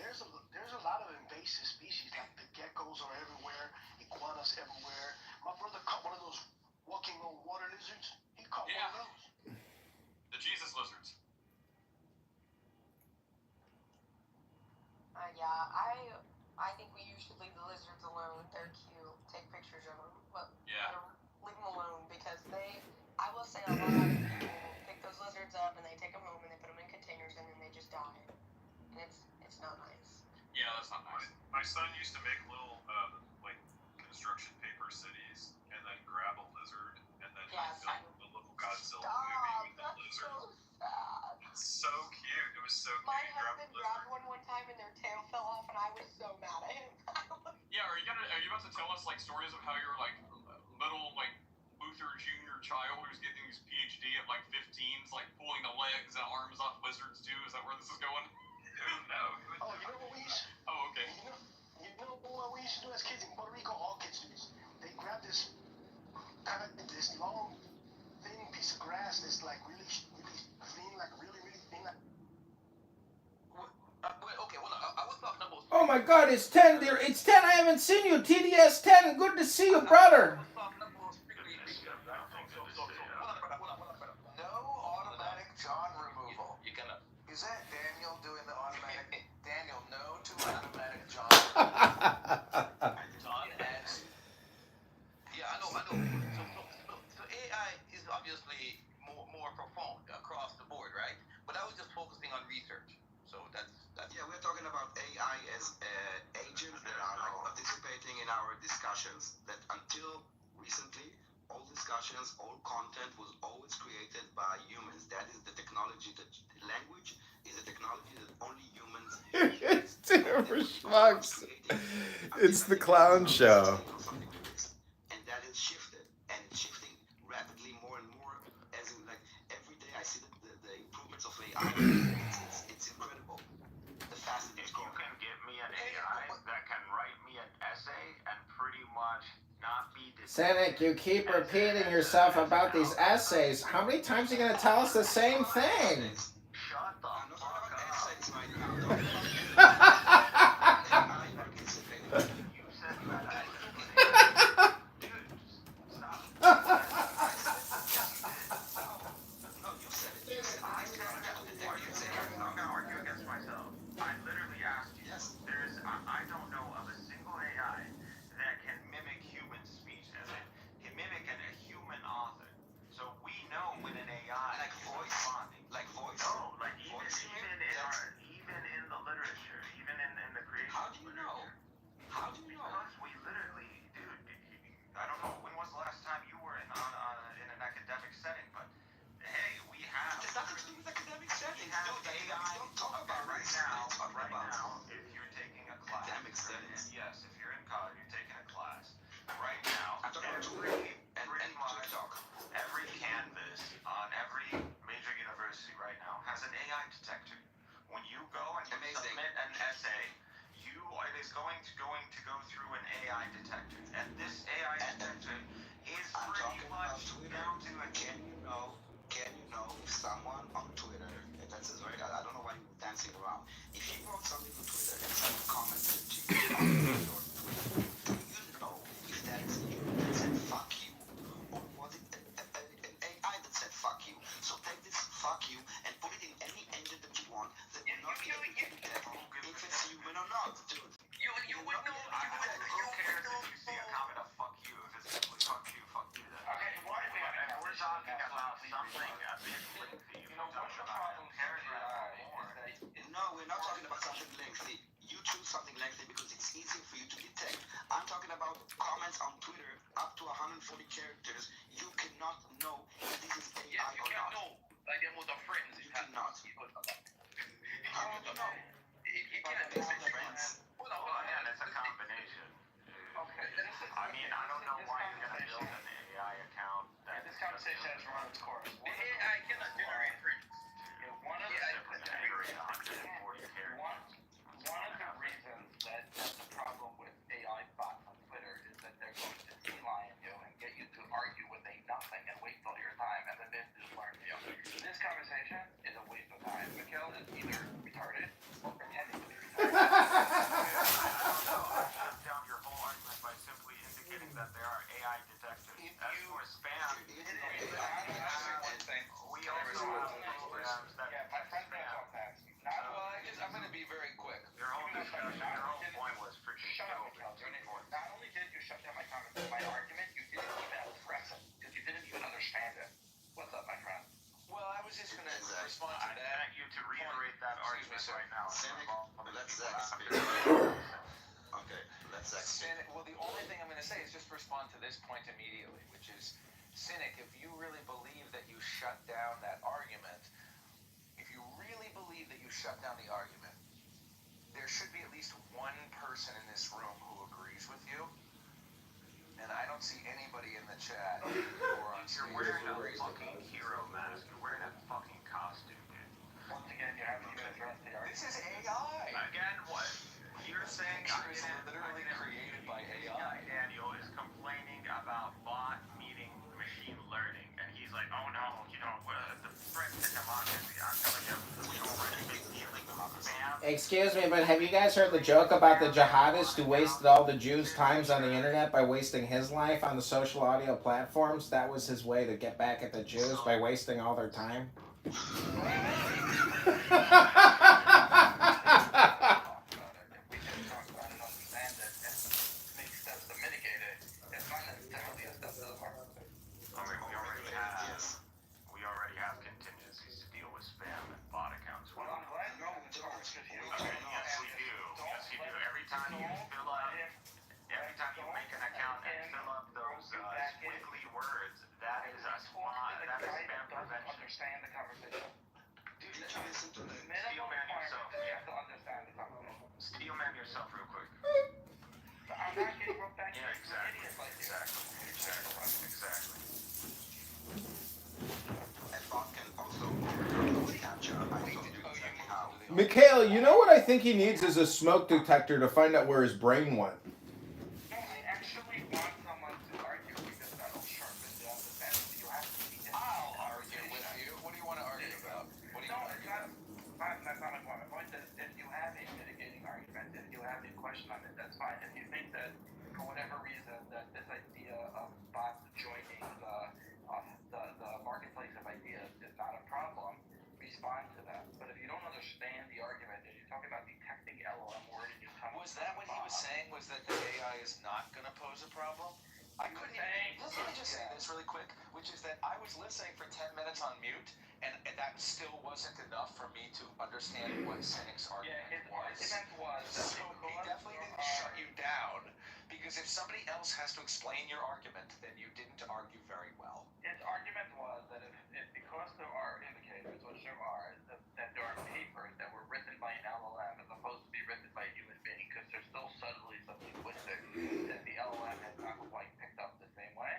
there's a lot of invasive species, like the geckos are everywhere, iguanas everywhere. My brother caught one of those walking on water lizards. He caught one of those. the Jesus lizards. I think we should leave the lizards alone. They're cute. Take pictures of them, but leave them alone because I will say a lot of people pick those lizards up and they take them home and they put them in containers and then they just die. And it's not nice. Yeah, that's not nice. My son used to make little like construction paper cities and then grab a lizard and then build the little Godzilla movie with the lizard. It's so cute. It was so cute. My husband grabbed one time and their tail fell off and I was so mad at him. Yeah, are you about to tell us like stories of how you're like little like Luther Jr. child who's getting his PhD at like 15's like pulling the legs and arms off lizards too? Is that where this is going? No. Oh, you know what we used? Oh, okay. You know what we used to do as kids in Puerto Rico? All kids do this. They grab this long, thin piece of grass that's like really clean, like really thin. Like... Okay, well, I was talking about. Oh my God, it's 10, dear. It's 10. I haven't seen you. TDS 10. Good to see you, brother. No automatic John removal. Is that Daniel doing the automatic? Daniel, no to automatic John. John adds. Yeah, I know. So AI is obviously more profound across the board, right? But I was just focusing on research. So that's. Yeah, we're talking about AI as agents that are like participating in our discussions. That until recently, all discussions, all content was always created by humans. That is the technology. That language is a technology that only humans. It's Kitover Schmucks. It's the clown show. And that is shifted, and it's shifting rapidly more and more. As in, like every day, I see the improvements of AI. It's incredible. The fast it's going. You can give me an AI that can write me an essay and pretty much not be. Senek, you keep repeating yourself about these essays. How many times are you going to tell us the same thing? Shut the fuck up. You said that. Dude, stop. No, you said it. I said that. I'm not arguing against myself. I literally asked you. Yes. I don't know of a single AI that can mimic human speech, as in can mimic a human author. So we know when an AI like voice, responding. like voice. No, like even in the literature. going to go through an AI detector, and this AI detector is pretty much down to a. Can you know if someone on Twitter, that's very, I don't know why you're dancing around. If you wrote something on Twitter and someone commented to you on your tweet, do you know if that is you that said fuck you, or was it an AI that said fuck you? So take this fuck you and put it in any engine that you want that will not be able to detect if it's human or not, dude. You would know. Who cares if you see a comment of fuck you? If it's simply fuck you then. Okay, why are we And we're talking about something a bit lengthy. We're talking about a paragraph or more. No, we're not talking about something lengthy. You choose something lengthy because it's easy for you to detect. I'm talking about comments on Twitter up to 140 characters. You cannot know if this is AI or not. know. Like it was a friend. You cannot. How do you know? You can't Based on friends. Well, again, it's a combination. Okay. I mean, I don't know why you're gonna build an AI account. This conversation has run its course. AI cannot generate friends. One of the reasons that that's a problem with AI bots on Twitter is that they're going to sea-lion you and get you to argue with a nothing and waste all your time and then they just learn you. This conversation is a waste of time. Mikhail is either retarded or pretending to be retarded. Shut down your whole argument by simply indicating that there are AI detectors. As for spam, we also have programs that detect spam. I'm going to be very quick. Your whole discussion, your whole point was freaking Shut up, Mikhail. Not only did you shut down my argument, you didn't even address it because you didn't even understand it. What's up, my friend? Well, I was just going to respond to I that. want you to reiterate that argument right now. Let Zach speak. Okay, let Zach speak. Well, the only thing I'm going to say is just respond to this point immediately, which is, Cynic, if you really believe that you shut down that argument, there should be at least one person in this room who agrees with you, and I don't see anybody in the chat who are on You're wearing a fucking hero mask. You're wearing a fucking costume, dude. Once again, you haven't even addressed the argument. This is AI. Again, what? You're saying It is literally created by AI. Daniel is complaining about bot meeting machine learning, and he's like, oh no, the threat to democracy. I'm telling you, we already make spam. Excuse me, but have you guys heard the joke about the jihadist who wasted all the Jews' times on the internet by wasting his life on the social audio platforms? That was his way to get back at the Jews, by wasting all their time. We already have contingencies to deal with spam and bot accounts. Yes, we do. Yes, you do. Every time you make an account and fill up those squiggly words, that is a spam. That is spam prevention. Understand the conversation. Did you listen to the Steelman yourself. You have to understand the conversation. Steelman yourself real quick. I'm not getting roped back. Yeah, exactly. and bot can also capture. I told you exactly how. Mikhail, you know what I think he needs is a smoke detector to find out where his brain went. I actually want someone to argue because that'll sharpen the defense. You have to be. I'll argue with you. What do you want to argue about? What do you want to argue about? That's not my point. My point is, if you have a mitigating argument, if you have a question on it, that's fine. If you think that, for whatever reason, that this idea of bots joining the marketplace of ideas is not a problem, respond to that. But if you don't understand the argument, and you're talking about detecting LLM wording, Was that what he was saying? Was that the AI is not going to pose a problem? I couldn't even. Let me just say this really quick, which is that I was listening for 10 minutes on mute, and that still wasn't enough for me to understand what Cynic's argument was. So he definitely didn't shut you down, because if somebody else has to explain your argument, then you didn't argue very well. His argument was that if because there are indicators, which there are, that there are papers that were written by an LLM as opposed to be written by a human being, because there's still subtly some linguistics that the LLM has not quite picked up the same way.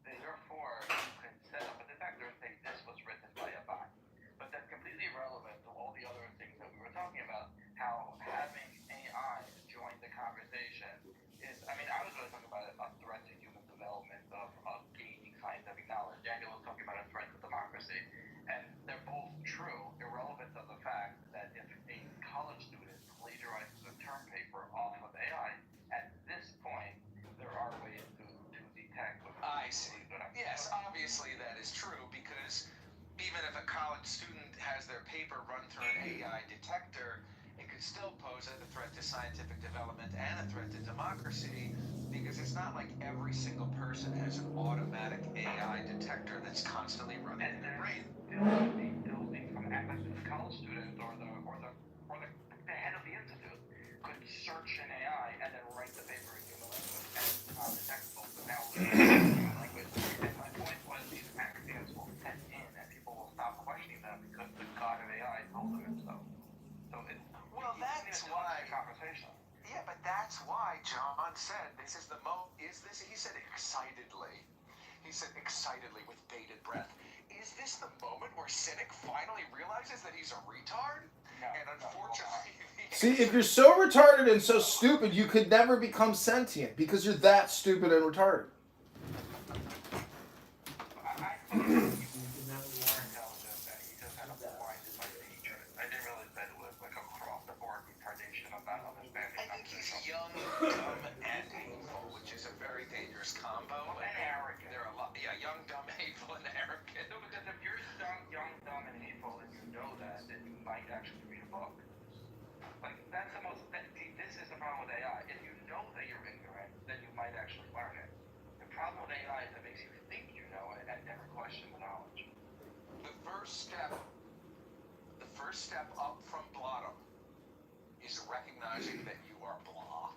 Therefore, you can set up a detector and say this was written by a bot. But that's completely irrelevant to all the other things that we were talking about, how having AI join the conversation student has their paper run through an AI detector, it could still pose a threat to scientific development and a threat to democracy, because it's not like every single person has an automatic AI detector that's constantly running in their brain. The college student or the head of the institute could search in AI and then write the paper in human language, and it's not detectable. But now we're in human language. And my point was these axioms will set in, and people will stop questioning them because the god of AI told them so. That's why conversation. Yeah, but that's why John said this is the he said excitedly. He said excitedly with bated breath. Is this the moment where Cynic finally realizes that he's a retard? No, and unfortunately... See, if you're so retarded and so stupid, you could never become sentient because you're that stupid and retarded. I didn't realize that it was like across the board retardation of that understanding. I think he's young, dumb, and hateful, which is a very dangerous combo. And arrogant. There are a lot, young, dumb, hateful, and arrogant. No, because if you're young, dumb, and hateful, and you know that, then you might actually read a book. Like, that's the most, this is the problem with AI. If you know that you're ignorant, then you might actually learn it. The problem with AI is it makes you think you know it and never question the knowledge. The first step up from bottom is recognizing that you are blah.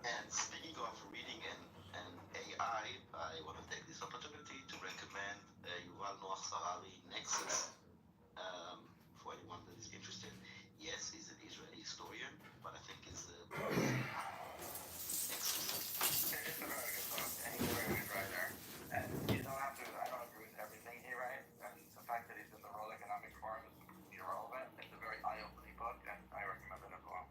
And speaking of reading and AI, I want to take this opportunity to recommend Yuval Noah Harari Nexus for anyone that is interested. Yes, he's an Israeli historian, but I think it's excellent. It's a very good book, and he's a very good writer. And you don't have to, I don't agree with everything he writes, and the fact that he's in the World Economic Forum is irrelevant. It's a very eye-opening book, and I recommend it as well.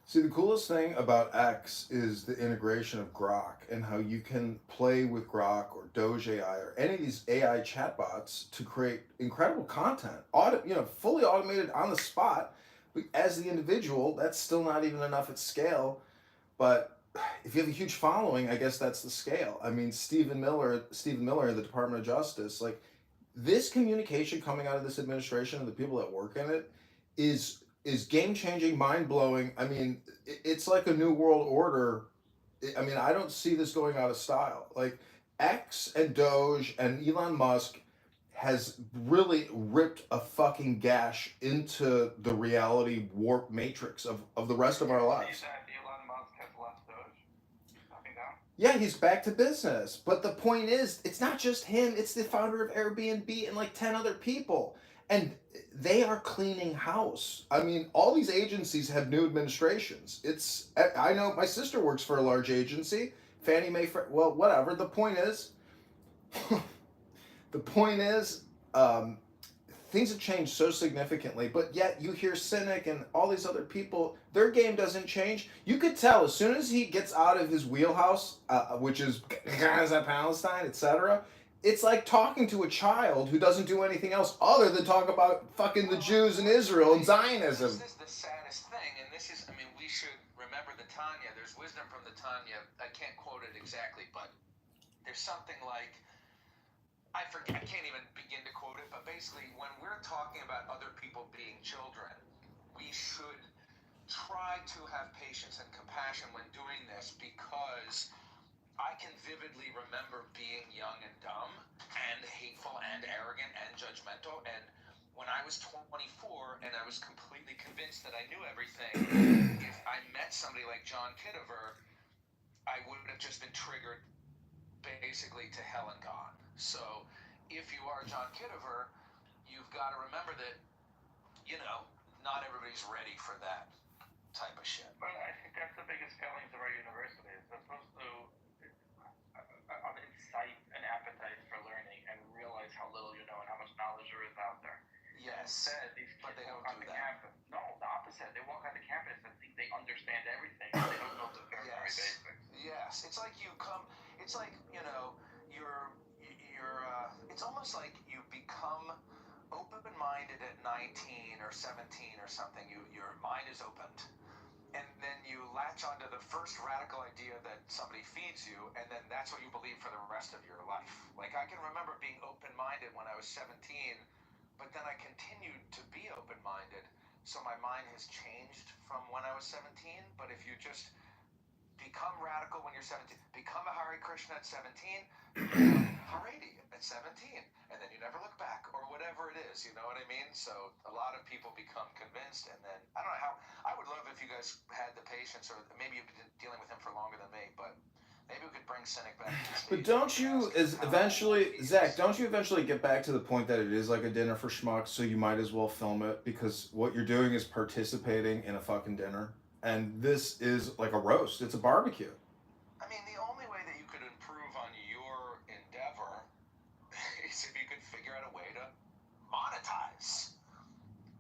See, the coolest thing about X is the integration of Grok and how you can play with Grok or Doge AI or any of these AI chatbots to create incredible content, fully automated on the spot. But as the individual, that's still not even enough at scale. But if you have a huge following, I guess that's the scale. I mean, Stephen Miller, the Department of Justice, like this communication coming out of this administration and the people that work in it is game-changing, mind-blowing. I mean, it's like a new world order. I mean, I don't see this going out of style. Like, X and Doge and Elon Musk has really ripped a fucking gash into the reality warp matrix of the rest of our lives. Elon Musk has left Doge. Stepping down. Yeah, he's back to business. But the point is, it's not just him. It's the founder of Airbnb and like 10 other people. And they are cleaning house. I mean, all these agencies have new administrations. I know my sister works for a large agency, Fannie Mae, well, whatever. The point is, things have changed so significantly, but yet you hear Cynic and all these other people, their game doesn't change. You could tell as soon as he gets out of his wheelhouse, which is Gaza, Palestine, etc., it's like talking to a child who doesn't do anything else other than talk about fucking the Jews and Israel and Zionism. This is the saddest thing, and this is, I mean, we should remember the Tanya. There's wisdom from the Tanya. I can't quote it exactly, but there's something like, I forget, I can't even begin to quote it, but basically, when we're talking about other people being children, we should try to have patience and compassion when doing this, because I can vividly remember being young and dumb and hateful and arrogant and judgmental, and when I was 24 and I was completely convinced that I knew everything, if I met somebody like John Kitover, I would have just been triggered basically to hell and gone. So if you are John Kitover, you've got to remember that, not everybody's ready for that type of shit. But I think that's the biggest failings of our university. They're supposed to incite an appetite for learning and realize how little you know and how much knowledge there is out there. Yes, instead, these kids but they walk don't on do the that. campus. No, the opposite. They walk on the campus and think they understand everything. They don't know the very, very basics. Yes, it's like it's like, it's almost like you become open-minded at 19 or 17 or something. Your mind is opened, and then you latch onto the first radical idea that somebody feeds you, and then that's what you believe for the rest of your life. Like, I can remember being open-minded when I was 17, but then I continued to be open-minded, so my mind has changed from when I was 17. But if you just become radical when you're 17, become a Hare Krishna at 17, Haredi at 17, and then you never look back, or whatever it is, you know what I mean? So a lot of people become convinced, and then, I don't know how, I would love if you guys had the patience, or maybe you've been dealing with him for longer than me, but maybe we could bring Cynic back to the stage. But don't you, Zach, don't you eventually get back to the point that it is like a dinner for schmucks, so you might as well film it, because what you're doing is participating in a fucking dinner, and this is like a roast, it's a barbecue. I mean, the only way that you could improve on your endeavor is if you could figure out a way to monetize.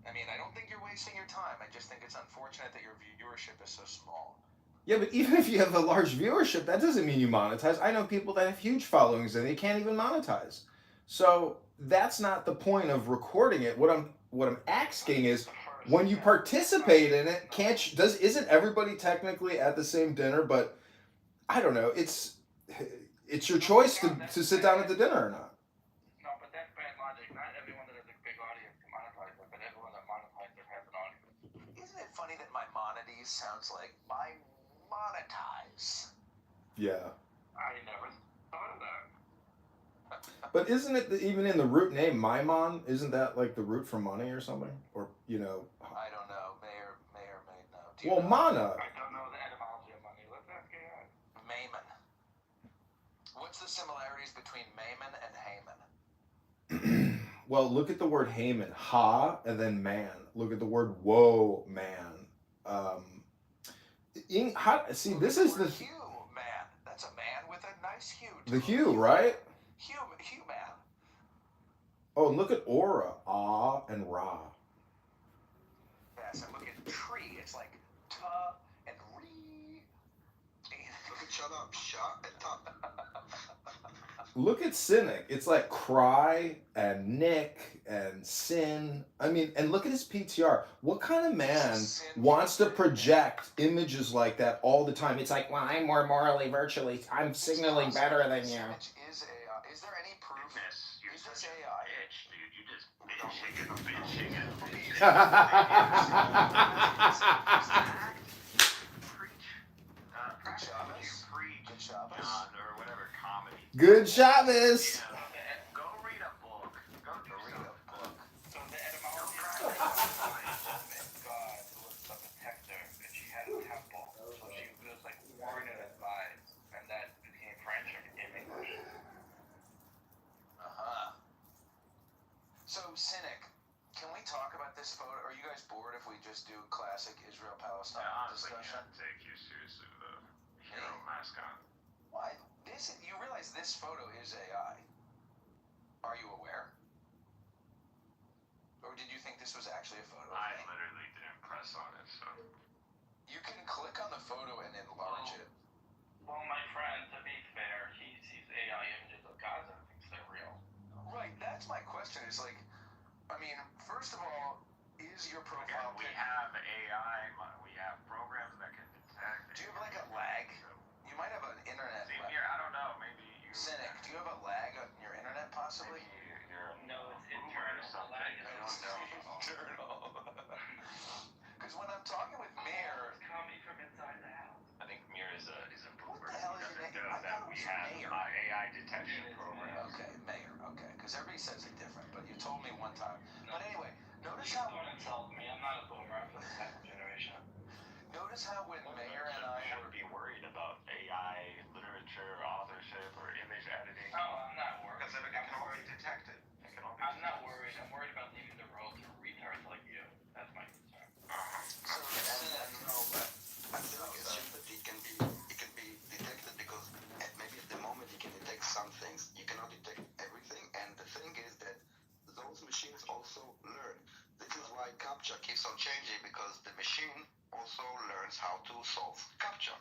I mean, I don't think you're wasting your time. I just think it's unfortunate that your viewership is so small. Yeah, but even if you have a large viewership, that doesn't mean you monetize. I know people that have huge followings and they can't even monetize. So that's not the point of recording it. What I'm asking is, when you participate in it, isn't everybody technically at the same dinner? But I don't know. It's your choice to sit down at the dinner or not. No, but that's bad logic. Not everyone that has a big audience can monetize it, but everyone that monetizes has an audience. Isn't it funny that Maimonides sounds like my monetize? Yeah. I never thought of that. But isn't it even in the root name, Maimon? Isn't that like the root for money or something? Or, you know? I don't know. May or may know. Well, mana. I don't know the etymology of money. Let's ask AI. Maimon. What's the similarities between Maimon and Haman? Well, look at the word Haman. Ha, and then man. Look at the word woe, man. This is the... Hue, man. That's a man with a nice hue. The hue, right? Hue man. Oh, and look at aura. Ah and ra. Yes, and look at tree. It's like ta and re. Look at shut up, shut and top. Look at Cynic. It's like cry and Nick and sin. I mean, and look at his PTR. What kind of man wants to project images like that all the time? It's like, well, I'm more morally virtually. I'm signaling better than you. Is there any proof? Is this AI? Bitch, dude, you just bitching. Good Shabbos. Or whatever comedy. Good Shabbos. Go read a book. Go read a book. So the etymology of God was the protector, and she had a temple, so she was like worn and advised, and that became French in English. So, Cynic, can we talk about this photo? Are you guys bored if we just do classic Israel-Palestine discussion? Take you seriously with a hero mascot. Why? You realize this photo is AI. Are you aware? Or did you think this was actually a photo? I literally didn't press on it, so. You can click on the photo and enlarge it. Well, my friend, to be fair, he sees AI images of Gaza and thinks they're real. Right, that's my question. Is like, I mean, first of all, is your profile... We have AI, we have programs that can detect... Do you have like a lag? You might have an internet lag. Here, I don't know, maybe you... Cynic, do you have a lag on your internet possibly? No, it's internal. I don't know. Internal. Because when I'm talking with Mayor... Coming from inside the house. I think Mir is a What the hell is your name? I thought it was Mayor. My AI detection program. Okay, Mayor, okay. Because everybody says it different, but you told me one time. But anyway, notice how... Don't insult me. I'm not a boomer. I'm from the second generation. Notice how when Mayor and I should be worried about AI literature, authorship, or image editing. Oh, I'm not worried. Because it can all be detected. I'm not worried. I'm worried about leaving the world to retards like you. That's my concern. Sympathy can be detected because maybe at the moment you can detect some things. You cannot detect everything, and the thing is that those machines also learn. This is why CAPTCHA keeps on changing, because the machine also learns how to solve CAPTCHA.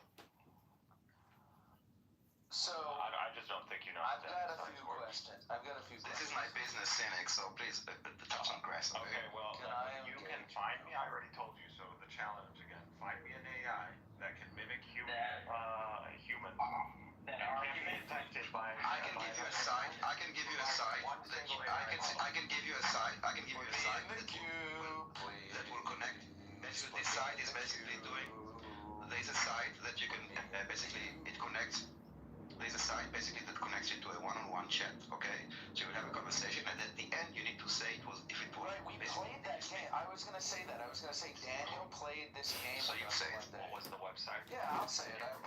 So I just don't think you know. I've got a few questions. questions. I've got a few This questions. is my business, Cynic, so please touch on grass. Okay, well, Can I you can find me. I already told you so. The challenge again: find me an AI that can mimic human. That argument affected by. I can give you a site. I can give you a site. I can give you a site. I can give you a site that will connect. So this site is basically doing. There's a site that you can basically it connects. There's a site basically that connects you to a one-on-one chat. Okay, so you will have a conversation, and at the end you need to say it was if it was. Right, we played that game. I was gonna say that. I was gonna say Daniel played this game. So you say it. What was the website? Yeah, I'll say it. I'll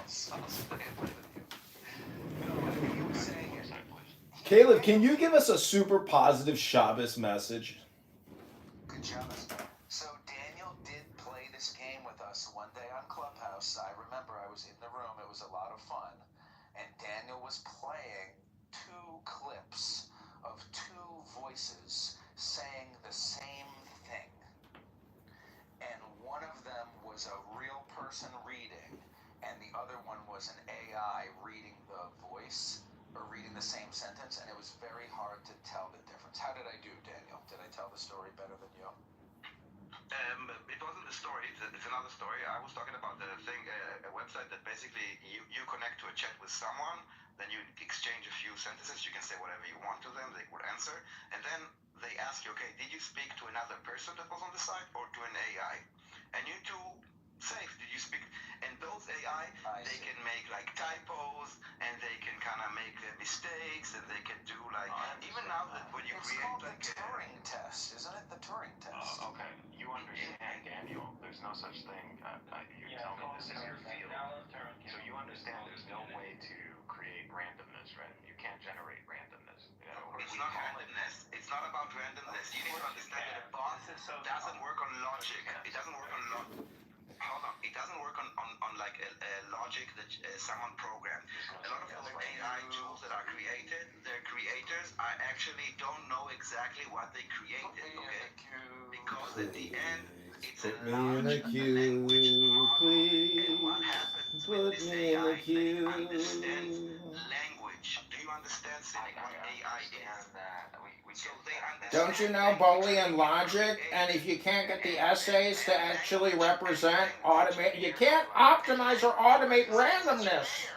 say it with you. No, he was saying it. Caleb, can you give us a super positive Shabbos message? Good job. So Daniel did play this game with us one day on Clubhouse. I remember I was in the room. It was a lot of fun. And Daniel was playing 2 clips of 2 voices saying the same thing. And one of them was a real person reading, and the other one was an AI reading the voice, or reading the same sentence, and it was very hard to tell the difference. How did I do, Daniel? Did I tell the story better than you? It wasn't a story. It's another story. I was talking about the thing, a website that basically you connect to a chat with someone, then you exchange a few sentences. You can say whatever you want to them. They would answer, and then they ask you, okay, did you speak to another person that was on the site or to an AI? And you two say, did you speak? And those AI, they can make like typos, and they can kind of make mistakes, and they can do like even now that when you create called like the Turing test, isn't it? The Turing test. Okay, you understand, Daniel. There's no such thing. You tell me this is your field, so you understand there's no way to create randomness, right? You can't generate randomness. You know, it's not randomness. It's not about randomness. You need to understand that a bot doesn't work on logic. It doesn't work on logic. Hold on. It doesn't work on like a logic that someone programmed. A lot of those AI tools that are created, their creators actually don't know exactly what they created, okay? Because at the end, it's Put me in a queue, please. Put me in a queue. Language. Do you understand, Cynic, what AI is? Don't you know Boolean logic? And if you can't get the essays to actually represent, automate, you can't optimize or automate randomness.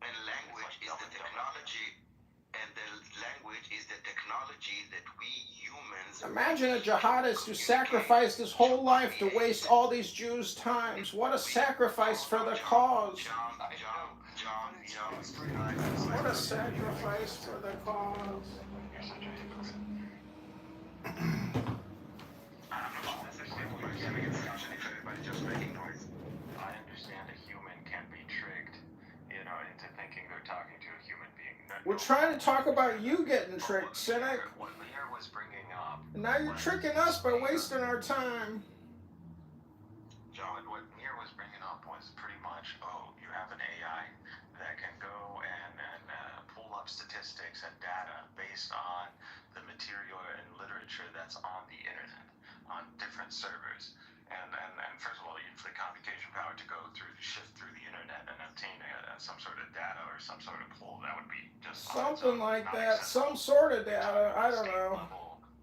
And language is the technology, and the language is the technology that we humans. Imagine a jihadist who sacrificed his whole life to waste all these Jews' times. What a sacrifice for the cause. What a sacrifice for the cause. I understand a human can be tricked, into thinking they're talking to a human being. We're trying to talk about you getting tricked, Cynic. What Lear was bringing up. And now you're tricking us by wasting our time. John, what Lear was bringing up was pretty much, you have an AI that can go and pull up statistics and data based on the material and literature that's on the internet, on different servers. And first of all, you have the computation power to go shift through the internet and obtain some sort of data or some sort of pull that would be just something like that. Some sort of data. I don't know.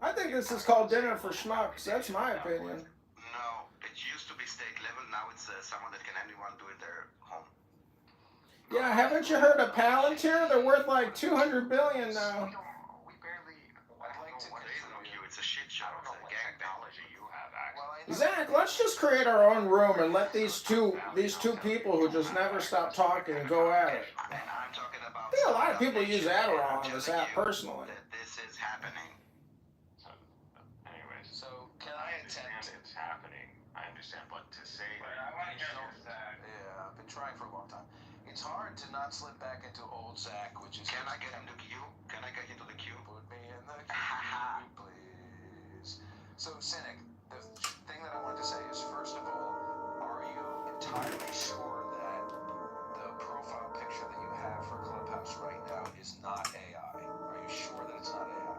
I think this is called dinner for schmucks. That's my opinion. No, it used to be state level. Now it's someone that can anyone do in their home. Yeah, haven't you heard of Palantir? They're worth like $200 billion now. It's a shit show. It's a gangbang. Zach, let's just create our own room and let these two people who just never stop talking go at it. I'm talking about. I think a lot of people use Adderall on this app personally. This is happening. Anyways, so can I attempt? It's happening. I understand, but to say I want to hear Zach. Yeah, I've been trying for a long time. It's hard to not slip back into old Zach, which is. Can I get into the queue? Can I get into the queue? Put me in the queue, please. So, Cynic, the thing that I wanted to say is, first of all, are you entirely sure that the profile picture that you have for Clubhouse right now is not AI? Are you sure that it's not AI?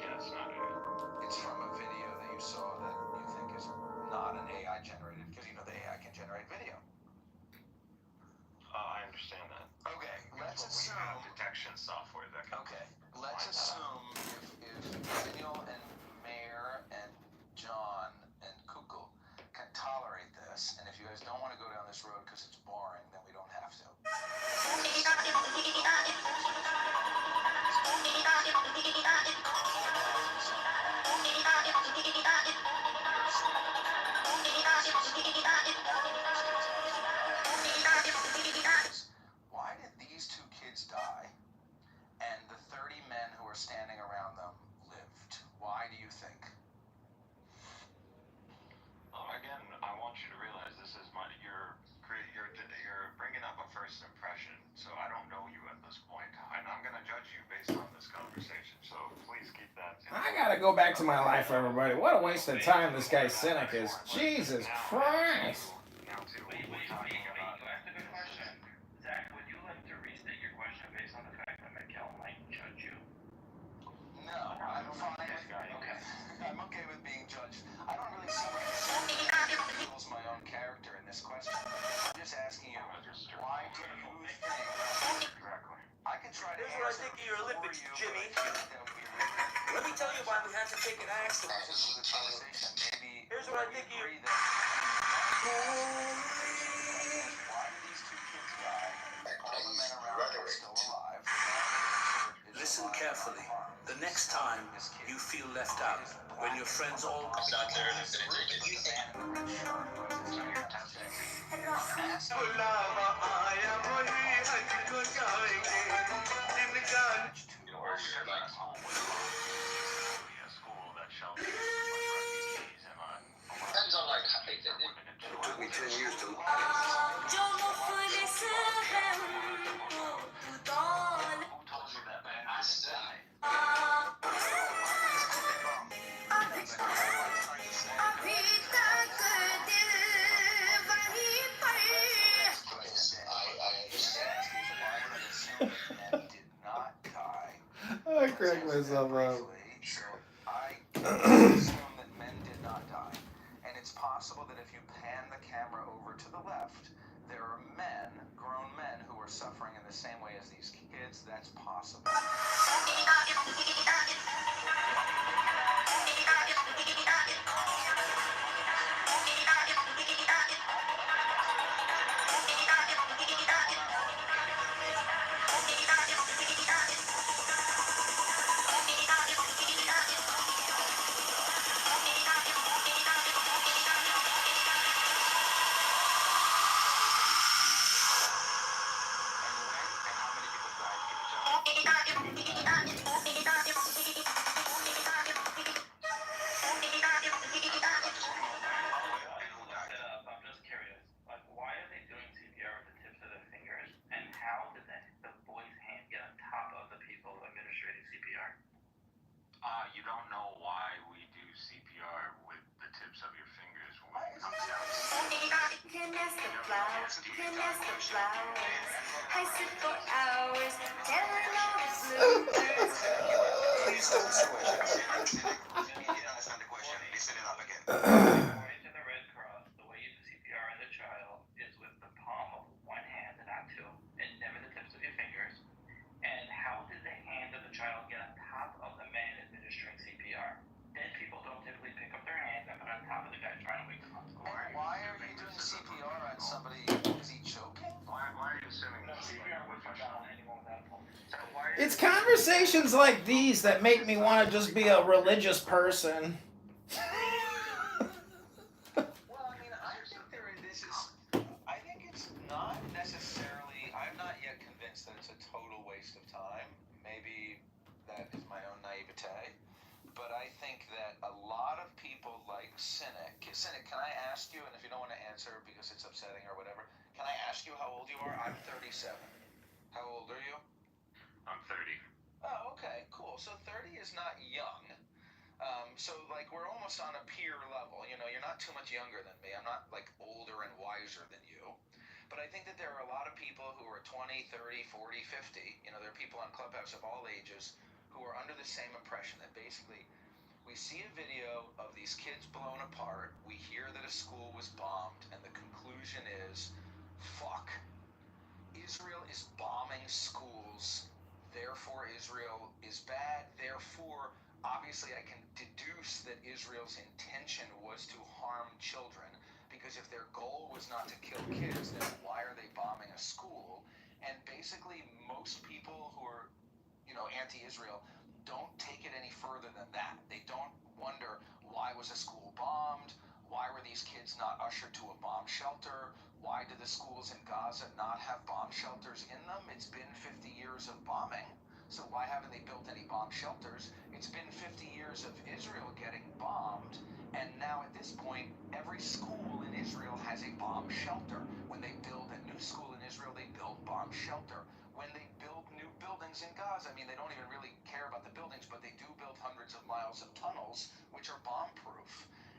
Yeah, it's not AI. It's from a video that you saw that you think is not an AI generated, because you know the AI can generate video. I understand that. Okay, let's assume gotta go back to my life, everybody. What a waste of time this guy Cynic is. Jesus Christ. Now, too, you asked a good question. Zach, would you like to restate your question based on the fact that Miguel might judge you? No, I'm fine with guy. Okay. I'm okay with being judged. I don't really see what reveals my own character in this question. I'm just asking you, why do you think... Exactly. I can try to Here's what I think of your Olympics, Jimmy. Let me tell you why we have to take an axe. Here's what I think of you. Listen carefully. The next time you feel left out, when your friends all I'm not there and I'm gonna take it. Depends on like it took me 10 years to I crack myself up. assume that men did not die. And it's possible that if you pan the camera over to the left, there are men, grown men, who are suffering in the same way as these kids. That's possible. I'm just curious. Like, why are they doing CPR with the tips of their fingers? And how did the boy's hand get on top of the people administering CPR? You don't know why we do CPR with the tips of your fingers when it comes down to I sit for hours telling all the bluebirds. Please don't swear. You didn't understand the question. Listen it up again. According to the Red Cross, the way you do CPR on the child is with the palm of one hand, not two, and never the tips of your fingers. And how did the hand of the child get on top of the man administering CPR? Dead people don't typically pick up their hands and put it on top of the guy trying to wake them up. Why are you doing CPR on somebody? Is he choking? Why are you assuming that CPR would be done on anyone without a pulse. So why It's conversations like these that make me want to just be a religious person. Well, I mean, I think it's not necessarily, I'm not yet convinced that it's a total waste of time. Maybe that is my own naivete. But I think that a lot of people like Cynic, can I ask you, and if you don't want to answer because it's upsetting or whatever, can I ask you how old you are? I'm 37. How old are you? I'm 30. Oh, okay, cool. So 30 is not young. So like we're almost on a peer level. You know, you're not too much younger than me. I'm not like older and wiser than you. But I think that there are a lot of people who are 20, 30, 40, 50. You know, there are people on Clubhouse of all ages who are under the same impression that basically we see a video of these kids blown apart. We hear that a school was bombed, and the conclusion is, fuck. Israel is bombing schools. Therefore, Israel is bad. Therefore, obviously, I can deduce that Israel's intention was to harm children. Because if their goal was not to kill kids, then why are they bombing a school? And basically, most people who are, you know, anti-Israel don't take it any further than that. They don't wonder why was a school bombed? Why were these kids not ushered to a bomb shelter? Why do the schools in Gaza not have bomb shelters in them? It's been 50 years of bombing. So why haven't they built any bomb shelters? It's been 50 years of Israel getting bombed. And now at this point, every school in Israel has a bomb shelter. When they build a new school in Israel, they build bomb shelter. When they build new buildings buildings in Gaza. I mean, they don't even really care about the buildings, but they do build hundreds of miles of tunnels, which are bomb-proof.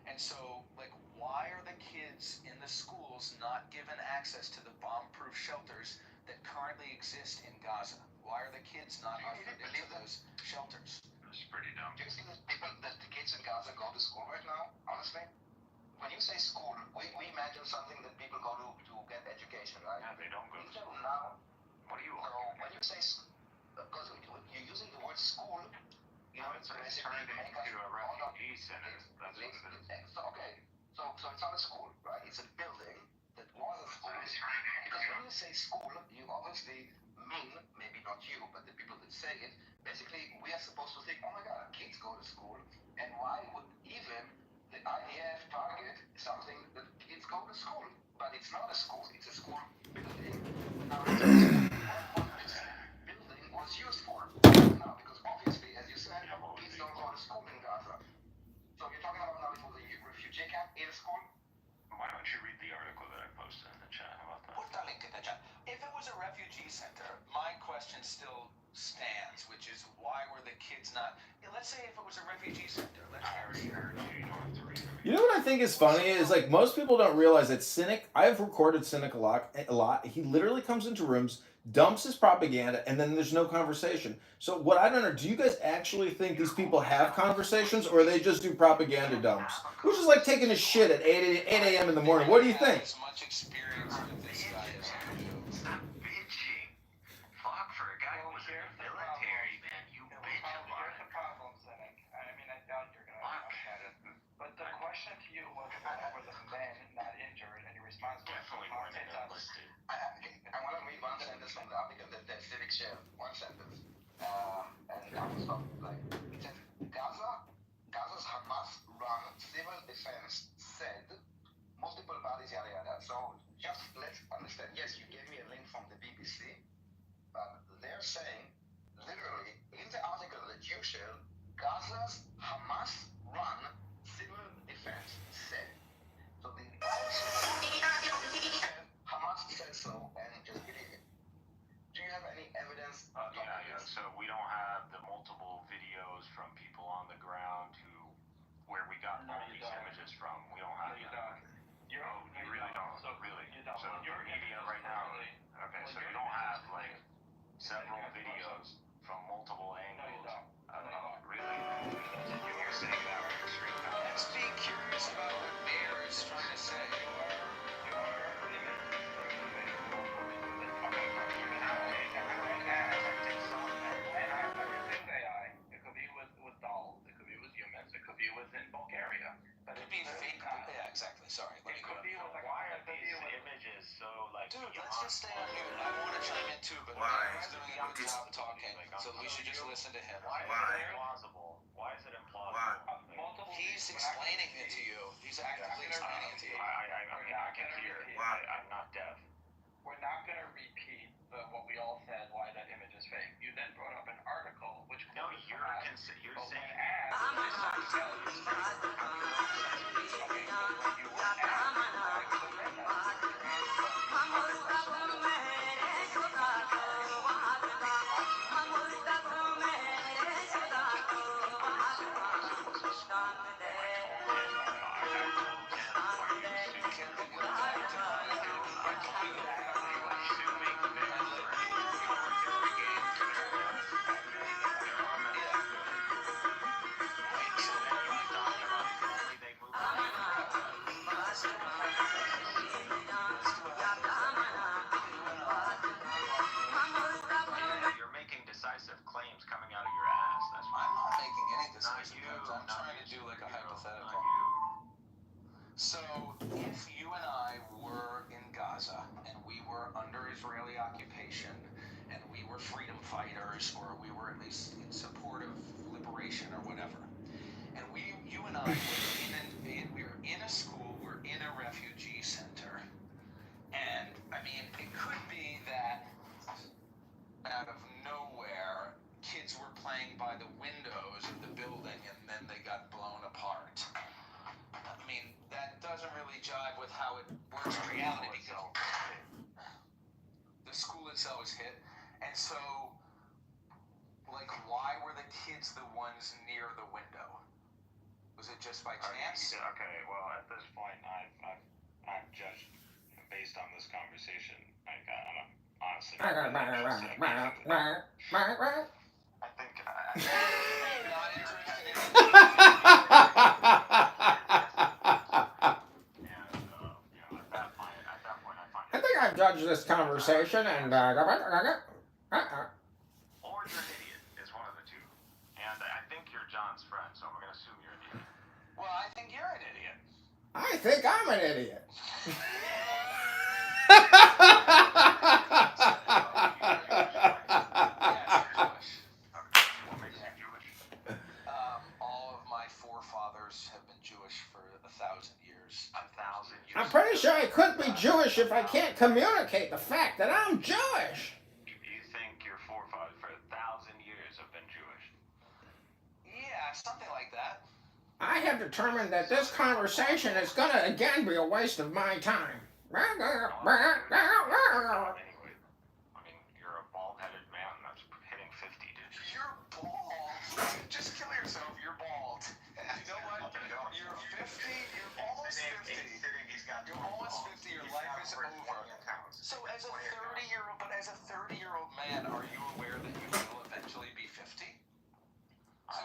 And so, like, why are the kids in the schools not given access to the bomb-proof shelters that currently exist in Gaza? Why are the kids not ushered into those shelters? It's pretty dumb. Do you think that the kids in Gaza go to school right now, honestly? When you say school, we imagine something that people go to get education, right? Yeah, they don't go to school. Now, What are you when you say, because you're using the word school, you know, it's turned into a refugee center. That's what it is. Okay, so it's not a school, right? It's a building that was a school. Because when you say school, you obviously mean, maybe not you, but the people that say it, basically we are supposed to think, oh my God, kids go to school, and why would even the IDF target something that kids go to school? But it's not a school, it's a school building. Now, what this building was used for. Now, because obviously, as you said, kids don't go to school in Gaza. So you're talking about now it was a refugee camp in school? Why don't you read the article that I posted in the chat? How about that? Put that link in the chat. If it was a refugee center, my question still stands, which is why were the kids not? Let's say if it was a refugee center. You know what I think is funny is like most people don't realize that Cynic. I've recorded Cynic a lot. He literally comes into rooms, dumps his propaganda, and then there's no conversation. So what I don't know, do you guys actually think these people have conversations, or they just do propaganda dumps? Which is like taking a shit at 8 a.m. in the morning. What do you think? As much experience with this guy as you do. Fuck, for a guy who was in the military, man, you bitch a lot. Here's the problem, Cynic. I mean, I doubt you're going to understand it. But the question to you was were the men not injured, and your response was definitely more than enlisted. I want to read one sentence from the article that Civic shared. One sentence. And I will stop. Like, it says, Gaza's Hamas-run civil defense said, multiple bodies, yada yada. So just let's understand. Yes, you gave me a link from the BBC, but they're saying, literally, in the article that you shared, Gaza's Hamas-run civil defense said. So the Hamas said so, and just believe it. Do you have any evidence? Yeah. So we don't have the multiple videos from people on the ground where we got all these images from. We don't have that. You really don't. So really. So your media right now. Okay, so you don't have like several videos from multiple angles. Really? You're saying that with extreme confidence. Let's be curious about what Mayor is trying to say. It could be with dolls. It could be with humans. It could be within Bulgaria. But It could be fake. Yeah, exactly. Sorry. Let me go. Why are these images so like? Dude, let's just stay on mute. I want to chime in too, but Mayor's doing a good job talking, so we should just listen to him. Why is it implausible? Why is it implausible? He's explaining it to you. He's actively explaining it to you. I can hear. I'm not deaf. We're not going to repeat what we all said, why that image is fake. You then brought up an article, which No, you're saying. You're making decisive claims coming out of your ass. That's why. I'm not making any decisive claims. I'm trying to do like a hypothetical. So, if you and I were in Gaza and we were under Israeli occupation and we were freedom fighters or we were at least in support of liberation or whatever, and you and I we were in a school, we're in a refugee center, and I mean, it could be that out of nowhere, kids were playing by the windows of the building and then they got blown apart. I mean, that doesn't really jive with how it works in reality because the school itself is hit. And so, ones near the window? Was it just by chance? Okay, well, at this point, I've judged based on this conversation. I'm honestly. I think. I think I've judged this conversation and Or you're an idiot is one of the two. And I think you're John's friend, so we're gonna assume you're an idiot. Well, I think you're an idiot. I think I'm an idiot. All of my forefathers have been Jewish for 1,000 years. 1,000 years. I'm pretty sure I couldn't be Jewish if I can't communicate the fact that I'm Jewish. You think your forefathers for 1,000 years have been Jewish? Yeah, something like that. I have determined that this conversation is gonna again be a waste of my time. Anyway, I mean, you're a bald-headed man that's hitting 50, dude. You're bald. Just kill yourself. You're bald. You know what? You're 50. You're almost 50. You're almost 50. Your life is over. So as a 30-year-old man, are you aware that you will eventually be 50? So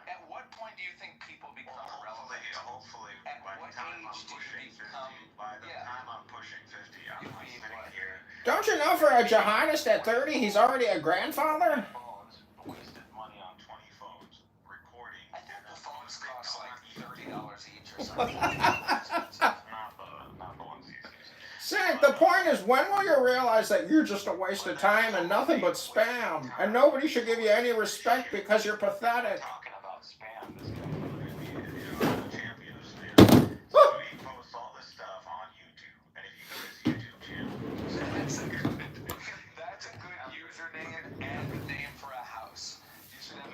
at what point do you think people become irrelevant? Hopefully, At by what the time I'm age do you pushing 50, become? by the time I'm pushing 50, I'm not sitting here. Don't you know for a jihadist at 30, he's already a grandfather? Phones, wasted money on 20 phones, recording. I think the phones cost like $30 each or something. Not the ones he's using. Cynic, the point is, when will you realize that you're just a waste of time and nothing but spam? And nobody should give you any respect because you're pathetic. Talking about spam, this guy's literally a champion of spam. So he posts all this stuff on YouTube. And if you go to his YouTube channel, That's a good username and name for a house. You should have a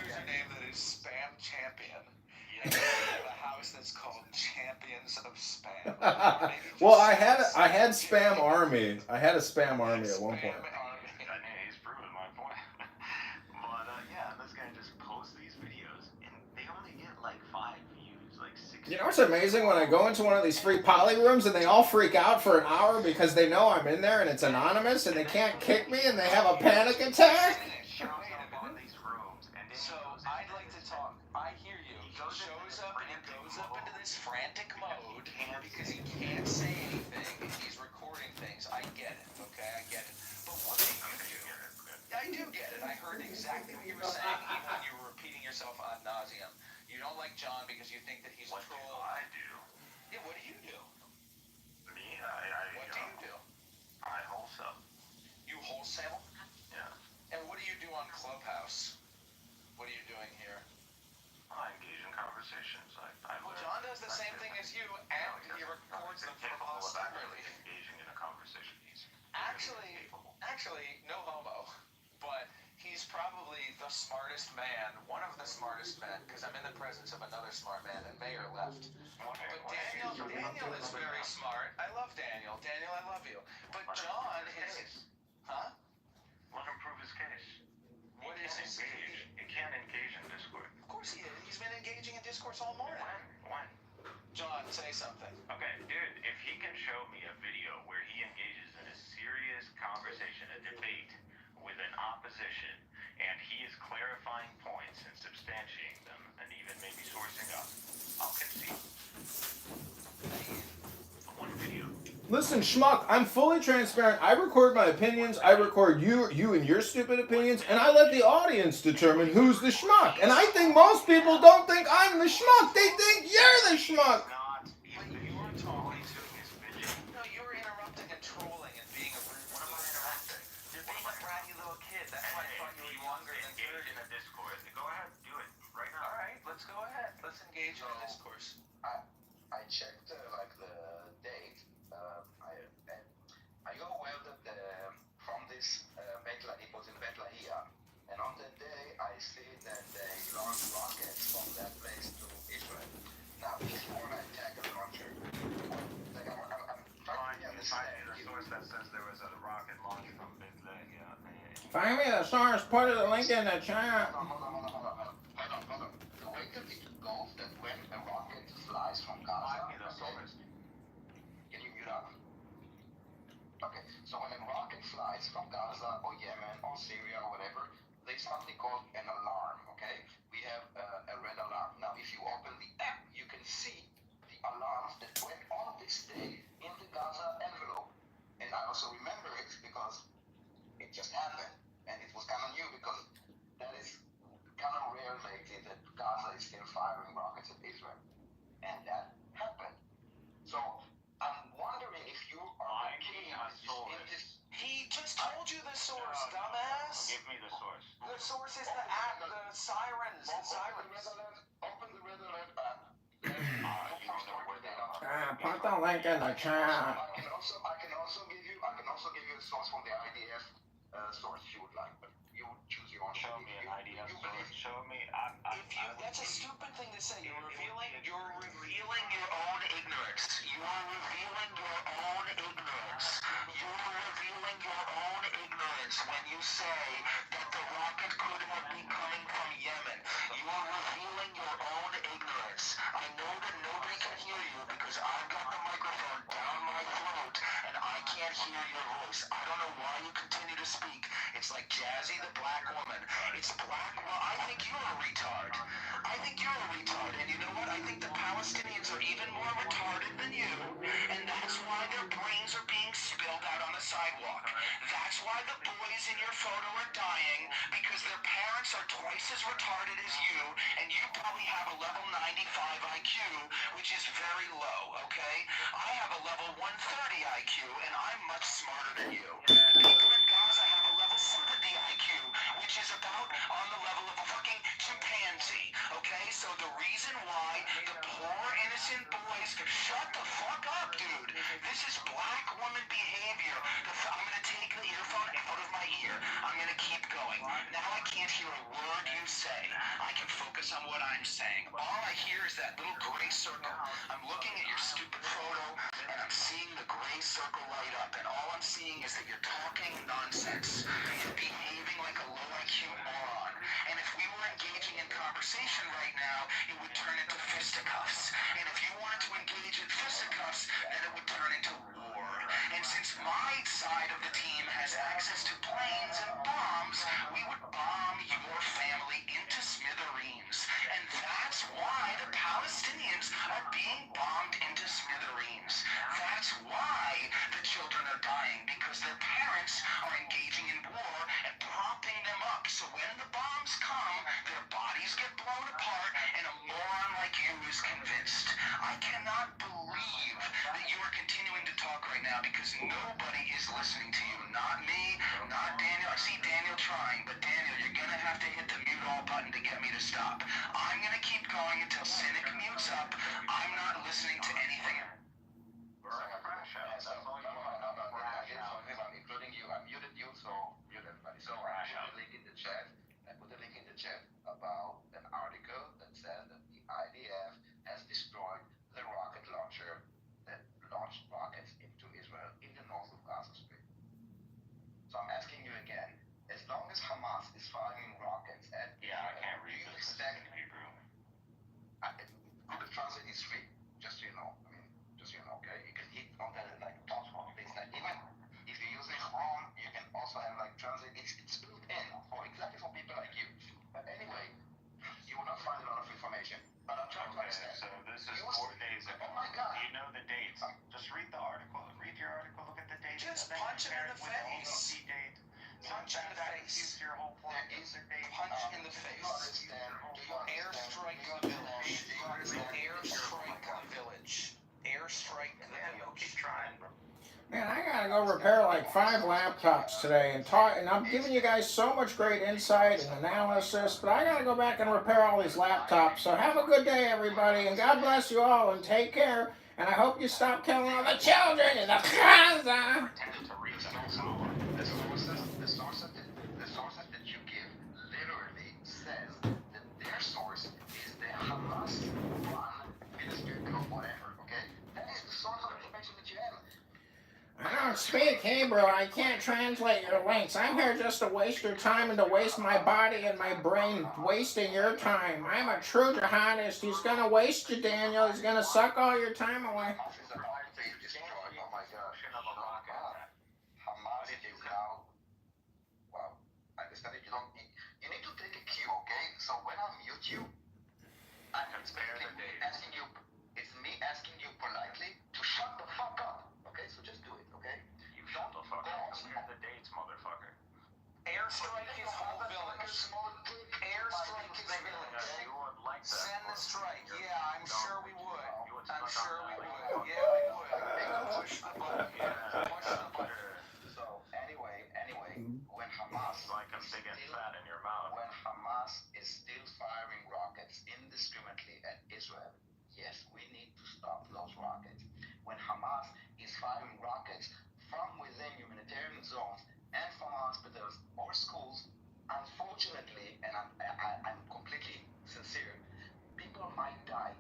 username that is Spam Champion. And you have a house that's called Champions of Spam. Well, I had spam army. I had a spam army at one point. he's proven my point. But yeah, this guy just posts these videos, and they only get like 5 views, like 6. You know what's amazing? When I go into one of these free poly rooms and they all freak out for an hour because they know I'm in there and it's anonymous and they can't kick me and they have a panic attack. So I'd like to talk. I hear you. He shows up and he goes up into this frantic mode because he can't say anything. He's recording things. I get it. Okay, I get it. But what do you do? I do get it. I heard exactly what you were saying, even when you were repeating yourself ad nauseum. You don't like John because you think that he's a troll. What do I do? Yeah, what do you do? Me? What do you do? I wholesale. You wholesale? Yeah. And what do you do on Clubhouse? What are you doing here? I engage in conversations. Well, John does the same thing as you, and he records them for posterity. Engaging in a conversation. He's Actually, no homo, but he's probably the smartest man, one of the smartest men, because I'm in the presence of another smart man, and Mayor left. But Daniel is very smart. I love Daniel. Daniel, I love you. But John is... Huh? Let him prove his case. What is his case? He can't engage in Discord. Of course he is. He's been engaging in discourse all morning. When? John, say something. Okay, dude, if he can show me a video where he engages in a serious conversation, a debate with an opposition, and he is clarifying points and substantiating them, and even maybe sourcing up, I'll concede. One video. Listen, schmuck, I'm fully transparent. I record my opinions, I record you and your stupid opinions, and I let the audience determine who's the schmuck. And I think most people don't think I'm the schmuck. They think you're the schmuck. No, you were interrupting and trolling and being a rude. What am I interrupting? You're being a bratty little kid. That's why I thought you were younger than 30. In a Discord. Go ahead, do it right now. All right, let's go ahead. Let's engage in a discourse. I checked like the date. I go well from this Betla, it was in Betla here, and on that day I see that they launched rockets from that place to Israel. Now, if you want to attack a country, like I'm trying to understand. The source that says there was a rocket launch from Betla, yeah. Find me the source, put a link in the chat. No. it goes that when a rocket flies from Gaza, can you mute up? Okay, so when a rocket flies from Gaza or Yemen or Syria or whatever, there's something called an alarm, okay? We have a red alarm. Now, if you open the app, you can see the alarms that went on this day in the Gaza envelope. And I also remember it because it just happened. And it was kind of new because that is kind of rare lately that Gaza is still firing rockets at Israel. And that happened. So I'm wondering if you are keen in this. He just told you the source, dumbass. Give me the source. The source is the app, the sirens, the sirens. Open the red alert app. Put the link in the chat. I can also give you a source from the IDF source if you would like, but you would choose your own. Show me an IDF source. Show me. That's a stupid thing to say. You're revealing your own ignorance. You are revealing your own ignorance. You are revealing your own ignorance when you say that the rocket could have been coming from Yemen. You are revealing your own ignorance. I know that nobody can hear you because I've got the microphone down my throat and I can't hear your voice. I don't know why you continue to speak. It's like Jazzy the black woman. It's black. Well, I think you're a retard. I think you're a retard. And you know what? I think the Palestinians are even more retarded than you. And that's why their brains are being spilled out on the sidewalk. That's why the boys in your photo are dying because their parents are twice as retarded as you. And you probably have a level 95 IQ, which is very low, okay? I have a level 130 IQ, and I'm much smarter than you. The people in Gaza have a level 70 IQ, which is about on the level of a fucking chimpanzee, okay? So the reason why the poor innocent boys, shut the fuck up, dude. This is black woman behavior. I'm gonna take the earphone out of my ear. I'm gonna keep going. Now I can't hear a word you say. I can focus on what I'm saying. All I hear is that little gray circle. I'm looking at your stupid photo, and I'm seeing the gray circle light up, and all I'm seeing is that you're talking nonsense. You're behaving like a low IQ moron. And if we were engaging in conversation right now, it would turn into fisticuffs. And if you wanted to engage in fisticuffs, then it would turn into war. And since my side of the team has access to planes and bombs, we would bomb your family into smithereens. And that's why the Palestinians are being bombed into smithereens. That's why the children are dying, because their parents are engaging in war and propping them up. So when the bombs come, their bodies get blown apart, and a moron like you is convinced. I cannot believe that you are continuing to talk right now because nobody is listening to you. Not me, not Daniel. I see Daniel trying, but Daniel, you're gonna have to hit the mute all button to get me to stop. I'm gonna keep going until Cynic mutes up. I'm not listening to anything. Including you. I muted you, so mute everybody. So I put a link in the chat. About an article that says that the IDF has destroyed the rocket launcher that launched rockets into Israel in the north of Gaza Strip. So I'm asking you again, as long as Hamas is firing rockets at Israel, I can't read do you this expect in Hebrew. Google Translate is free, just so you know. Just so you know, okay? You can hit on that like .com. Things like even if you're using Chrome, you can also have like translate. It's built in for exactly for people like you. But anyway, you will not find a lot of information. But I'm trying to understand. So this is 4 days ago. Oh my God. You know the dates. Just read the article. Read your article. Look at the dates. Just punch him in the face. Punch in the face. Your whole point. Punch in the face. Airstrike the village. Airstrike the village. Airstrike the village. Keep trying, bro. Man, I gotta go repair like 5 laptops today and I'm giving you guys so much great insight and analysis, but I gotta go back and repair all these laptops. So have a good day, everybody, and God bless you all, and take care. And I hope you stop killing all the children in the Gaza. The sources that you give literally says that their source is the Hamas-run ministry of whatever. Okay, that is the source of information that you have. I don't speak Hebrew. I can't translate your links. I'm here just to waste your time and to waste my body and my brain wasting your time. I'm a true jihadist. He's gonna waste you, Daniel. He's gonna suck all your time away. Oh my gosh. Hamas is now. Well, I understand that you don't. You need to take a cue, okay? So when I mute you, it's asking you. It's me asking you politely to shut the fuck up. Okay, so just do it. Okay? You shut the fuck up. Here's the dates, motherfucker. Airstrike his whole village. Airstrike his village. You would like that. Send the strike. Yeah, I'm sure we would. I'm sure we would. Yeah, we would. Push the button. Push the button. So anyway, when Hamas, like a big and fat in your mouth. When Hamas is still firing rockets indiscriminately at Israel, yes, we need to stop those rockets. When Hamas is firing rockets from within humanitarian zones and from hospitals or schools, unfortunately, and I'm completely sincere, people might die.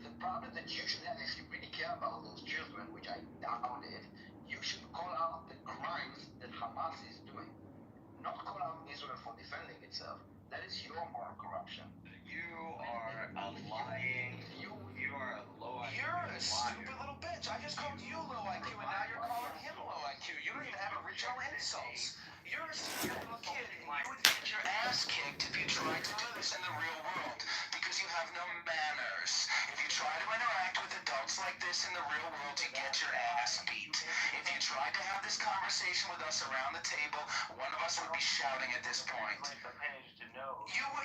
The problem that you should have, if you really care about those children, which I doubt it, you should call out the crimes that Hamas is doing. Not call out Israel for defending itself. That is your moral corruption. You are a lying. You are a low IQ. You're a stupid little bitch. I just called you low IQ, and now you're calling him low IQ. You don't even have original insults. You're a stupid little kid, and you would get your ass kicked if you tried to do this in the real world, because you have no manners. If you try to interact with adults like this in the real world, you get your ass beat. If you tried to have this conversation with us around the table, one of us would be shouting at this point.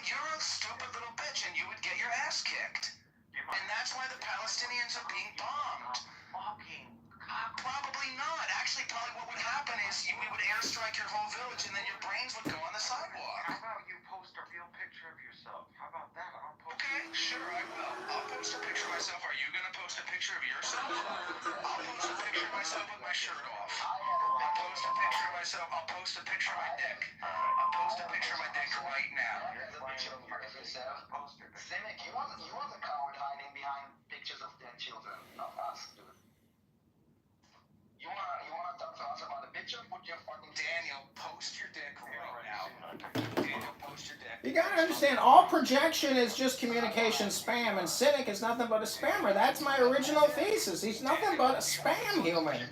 You're a stupid little bitch, and you would get your ass kicked. And that's why the Palestinians are being bombed. Probably not. Actually, probably what would happen is we would airstrike your whole village, and then your brains would go on the sidewalk. How about you post a real picture of yourself? How about that? Okay, sure, I will. I'll post a picture of myself. Are you gonna post a picture of yourself? I'll post a picture of myself with my shirt off. I'll post a picture of myself. I'll post a picture of my dick. I'll post a picture of my dick right now. Cynic, you are the coward hiding behind pictures of dead children, not us, dude. You wanna talk to us about a picture? Put your fucking Daniel, post your dick right now. Daniel, post your dick. You gotta understand, all projection is just communication spam, and Cynic is nothing but a spammer. That's my original thesis. He's nothing but a spam human.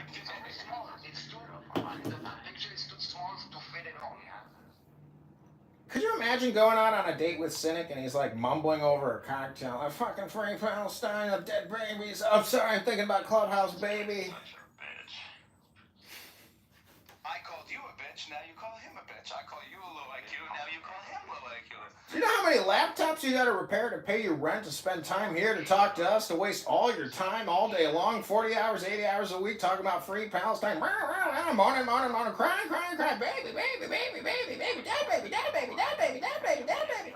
Could you imagine going out on a date with Cynic and he's like mumbling over a cocktail? I fucking free Palestine of dead babies. I'm sorry, I'm thinking about Clubhouse, baby. I called you a bitch, now you call him a bitch. I call you a low IQ, now you call him low IQ. Do you know how many laptops you gotta repair to pay your rent, to spend time here, to talk to us, to waste all your time all day long, 40 hours, 80 hours a week, talking about free Palestine, moaning, crying, baby, baby, baby, baby, baby, dad, baby, dad, baby, dad, baby, dad, baby, dad, baby.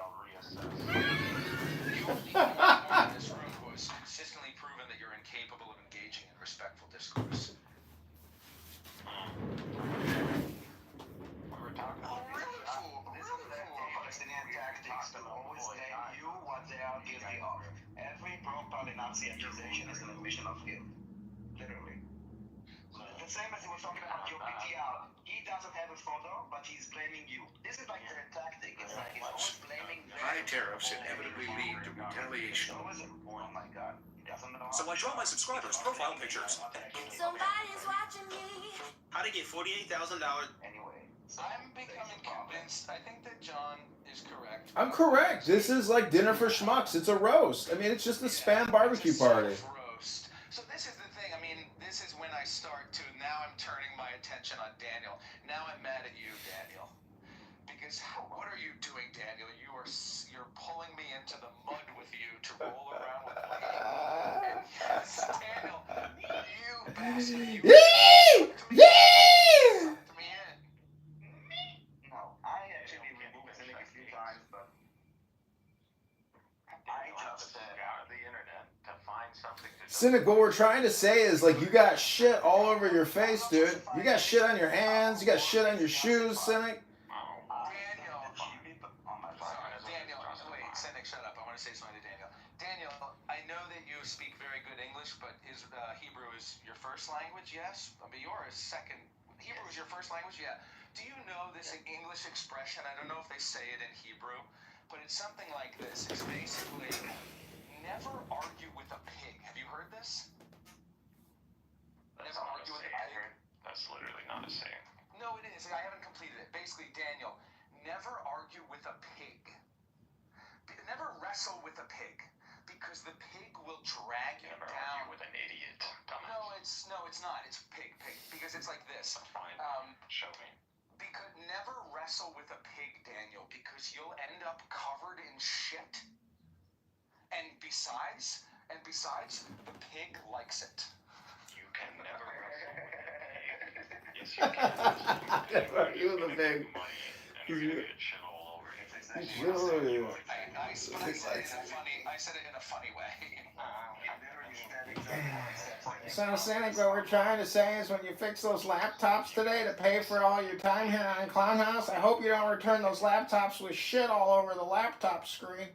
You in this room who has consistently proven that you're incapable of engaging in respectful discourse. Every pro-Palestinian Nazi accusation is an admission of guilt. Literally. The same as he was talking about your PTR. He doesn't have a photo, but he's blaming you. This is like their tactic. It's like he's always blaming them. High tariffs inevitably lead to retaliation. Oh my god. He doesn't know. So I draw my subscribers' profile pictures. Somebody's watching me. How to get $48,000. Anyway. I'm becoming convinced. I think that John is correct. I'm correct. This is like dinner for schmucks. It's a roast. I mean, it's just a spam barbecue party. Roast. So this is the thing. I mean, this is when I start to. Now I'm turning my attention on Daniel. Now I'm mad at you, Daniel. Because what are you doing, Daniel? You're pulling me into the mud with you to roll around with me. And yes, Daniel, you bastard. Cynic, what we're trying to say is, like, you got shit all over your face, dude. You got shit on your hands. You got shit on your shoes, Cynic. Daniel, wait, Cynic, shut up. I want to say something to Daniel. Daniel, I know that you speak very good English, but Hebrew is your first language, yes? But yours second. Hebrew is your first language, yeah. Do you know this English expression? I don't know if they say it in Hebrew, but it's something like this. It's basically, never argue with a pig. Have you heard this? That's not a saying. That's literally not a saying. No, it is. I haven't completed it. Basically, Daniel, never argue with a pig. Never wrestle with a pig, because the pig will drag you Never down. argue with an idiot. No, it's not. It's pig, because it's like this. Fine. Show me. Because never wrestle with a pig, Daniel, because you'll end up covered in shit. And besides, the pig likes it. You can never wrestle with a pig. Yes, you can. Never argue with a pig. And you're gonna get shit all over you. Sure. I said it in a funny way. So, Cynic, what we're trying to say is when you fix those laptops today to pay for all your time here on Clown House, I hope you don't return those laptops with shit all over the laptop screen.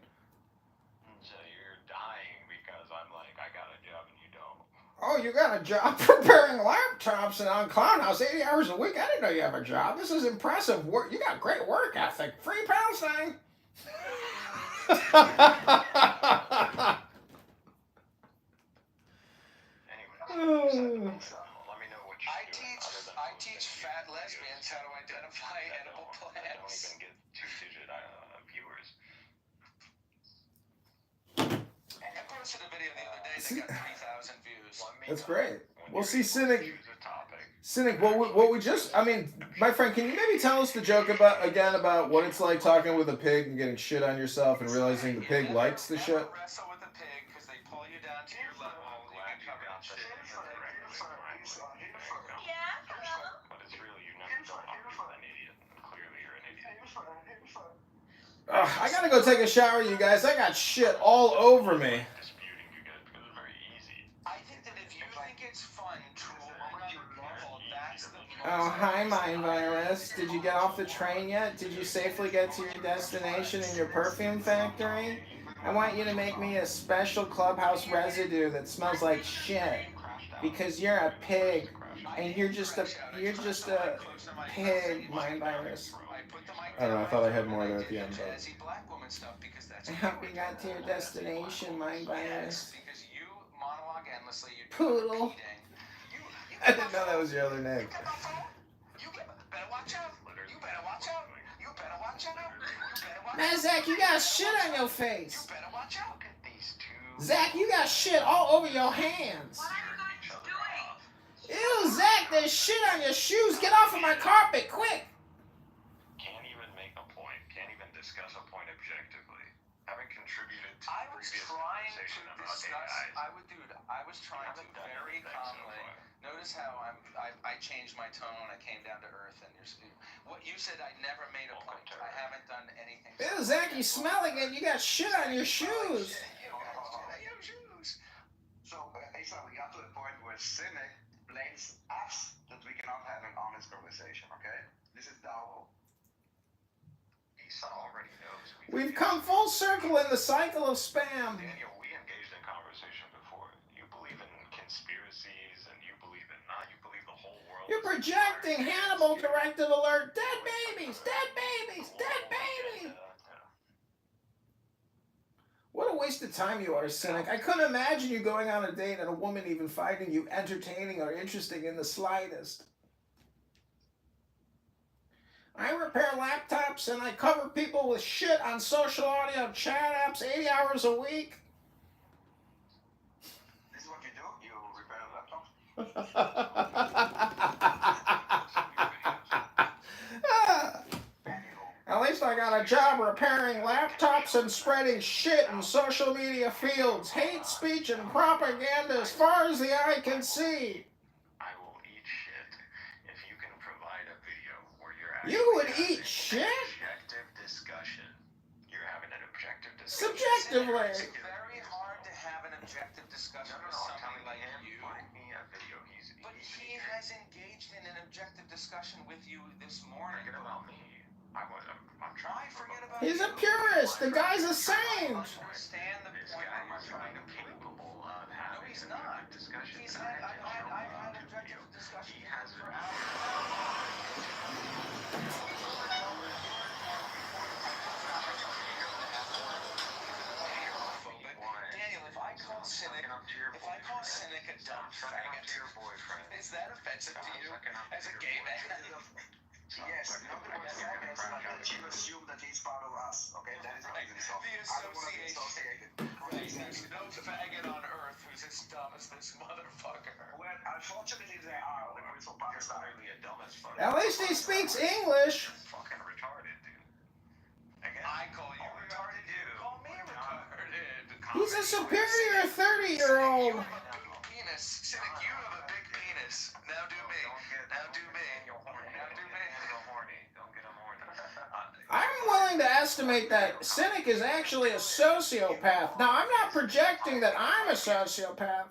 So you're dying because I'm like, I got a job and you don't. Oh, you got a job preparing laptops and on Clown House 80 hours a week? I didn't know you have a job. This is impressive work. You got great work ethic. Free Palestine. I teach fat lesbians how to identify edible plants. I don't even get 2-digit viewers. I posted a video the other day that got 3,000 views. That's great. Well, see, Cynic, what we just, I mean, my friend, can you maybe tell us the joke about what it's like talking with a pig and getting shit on yourself and realizing the pig likes the shit? Wrestle with a pig because they pull you down to your level. You get covered in shit. But it's really, you never don't argue with an idiot. Clearly you're an idiot. I gotta go take a shower, you guys. I got shit all over me. Disputing you guys because it's very easy. I think that if you think it's fun to on your level, that's the Oh, hi, Mind Virus. Did you get off the train yet? Did you safely get to your destination in your perfume factory? I want you to make me a special clubhouse residue that smells like shit. Because you're a pig. And you're just a pig, Mind Virus. I don't know, I thought I had more there at the end, but I hope you got to your destination, Mind Virus. Poodle. I didn't know that was your other name. Man, Zach, you got shit on your face. Zach, you got shit all over your hands. Ew, Zach, there's shit on your shoes. Get off of my carpet, quick. Can't even make a point. Can't even discuss a point objectively. Haven't contributed to I was previous trying to conversation about discuss. AI. I was trying to very calmly. Notice how I changed my tone. I came down to earth, and what you said. I never made a point. I haven't done anything. Ew, Zach, you smell again. You got shit on your shoes. So, Asa, we got to the point where Cynic blames us that we cannot have an honest conversation, okay? This is Dao. Asa already knows. We've come full circle in the cycle of spam. Daniel, we engaged in conversation before. You believe in conspiracies, and you believe in you believe the whole world. You're projecting Hannibal directive alert. Dead babies, dead babies, dead babies. What a waste of time you are, Cynic. I couldn't imagine you going on a date and a woman even finding you entertaining or interesting in the slightest. I repair laptops and I cover people with shit on social audio chat apps 80 hours a week. This is what you do? You repair laptops? At least I got a job repairing laptops and spreading shit in social media fields. Hate speech and propaganda as far as the eye can see. I will eat shit if you can provide a video where you're You would eat shit? Objective discussion. You're having an objective discussion. Subjectively. It's very hard to have an objective discussion with somebody like you. Find me a video. But he has engaged in an objective discussion with you this morning. Forget about me. I'm trying to forget about He's a purist. The guy's a saint. Understand the point. he's not. Discussion. I've had objective discussions. He has for hours. Daniel, if I call cynic a dumb faggot, is that offensive to you as a gay man? Yes, you assume that he's part of us, okay? That is right. The association. Right, there's no faggot on earth who's as dumb as this motherfucker. Well, unfortunately they are when we're so Pakistan. At least he speaks English. Fucking retarded, dude. Again, I call you retarded, you call me retarded. He's a superior 30-year-old. You have a big penis. Cynic, you have a big penis. Now do me. Now do me. Now do me. Don't get him horny. I'm willing to estimate that Cynic is actually a sociopath. Now, I'm not projecting that I'm a sociopath.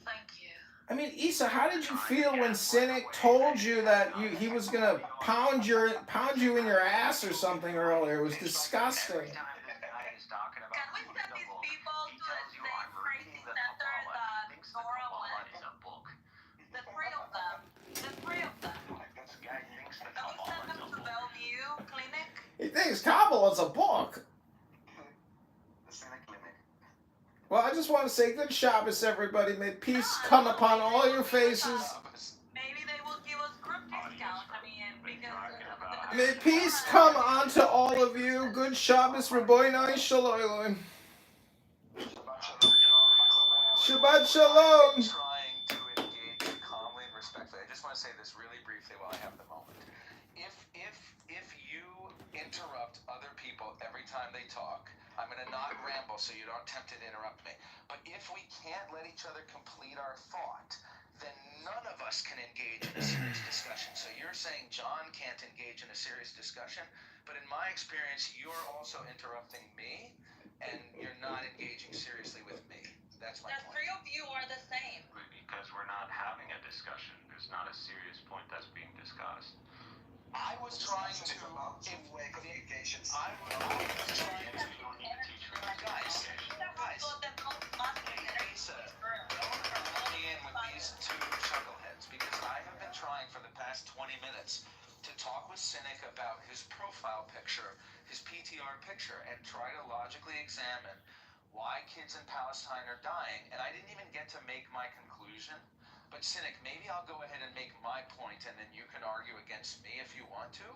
Thank you. I mean, Issa, how did you feel when Cynic told you that he was gonna pound you in your ass or something earlier? It was disgusting. Can we send these people to the same crazy center that Nora went? The three of them. Can we send them to Bellevue Clinic? He thinks Kabul is a book. Well, I just want to say good Shabbos, everybody. May peace come upon all your faces. Maybe they will give us group discount. I mean, because May peace come onto all of you. Good Shabbos, Rabboinai Shalom. Shabbat Shalom. Trying to engage calmly and respectfully. I just want to say this really briefly while I have the moment. If you interrupt other people every time they talk, I'm going to not ramble so you don't attempt to interrupt me. But if we can't let each other complete our thought, then none of us can engage in a serious discussion. So you're saying John can't engage in a serious discussion, but in my experience, you're also interrupting me, and you're not engaging seriously with me. That's my the point. three of you are the same. Because we're not having a discussion. There's not a serious point that's being discussed. I was trying to two-way communications. I was trying to guys. Lisa, don't run me in with these two chuckleheads because I have been trying for the past 20 minutes to talk with Cynic about his profile picture, his PTR picture, and try to logically examine why kids in Palestine are dying, and I didn't even get to make my conclusion. But Cynic, maybe I'll go ahead and make my point, and then you can argue against me if you want to.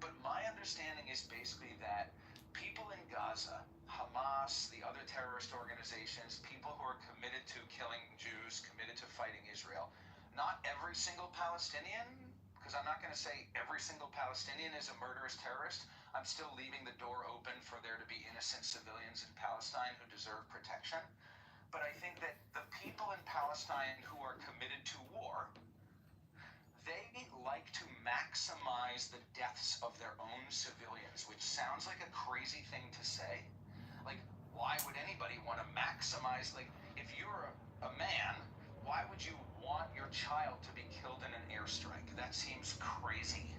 But my understanding is basically that people in Gaza, Hamas, the other terrorist organizations, people who are committed to killing Jews, committed to fighting Israel, not every single Palestinian, because I'm not going to say every single Palestinian is a murderous terrorist. I'm still leaving the door open for there to be innocent civilians in Palestine who deserve protection. But I think that the people in Palestine who are committed to war, they like to maximize the deaths of their own civilians, which sounds like a crazy thing to say. Like, why would anybody want to maximize, like, if you're a man, why would you want your child to be killed in an airstrike? That seems crazy.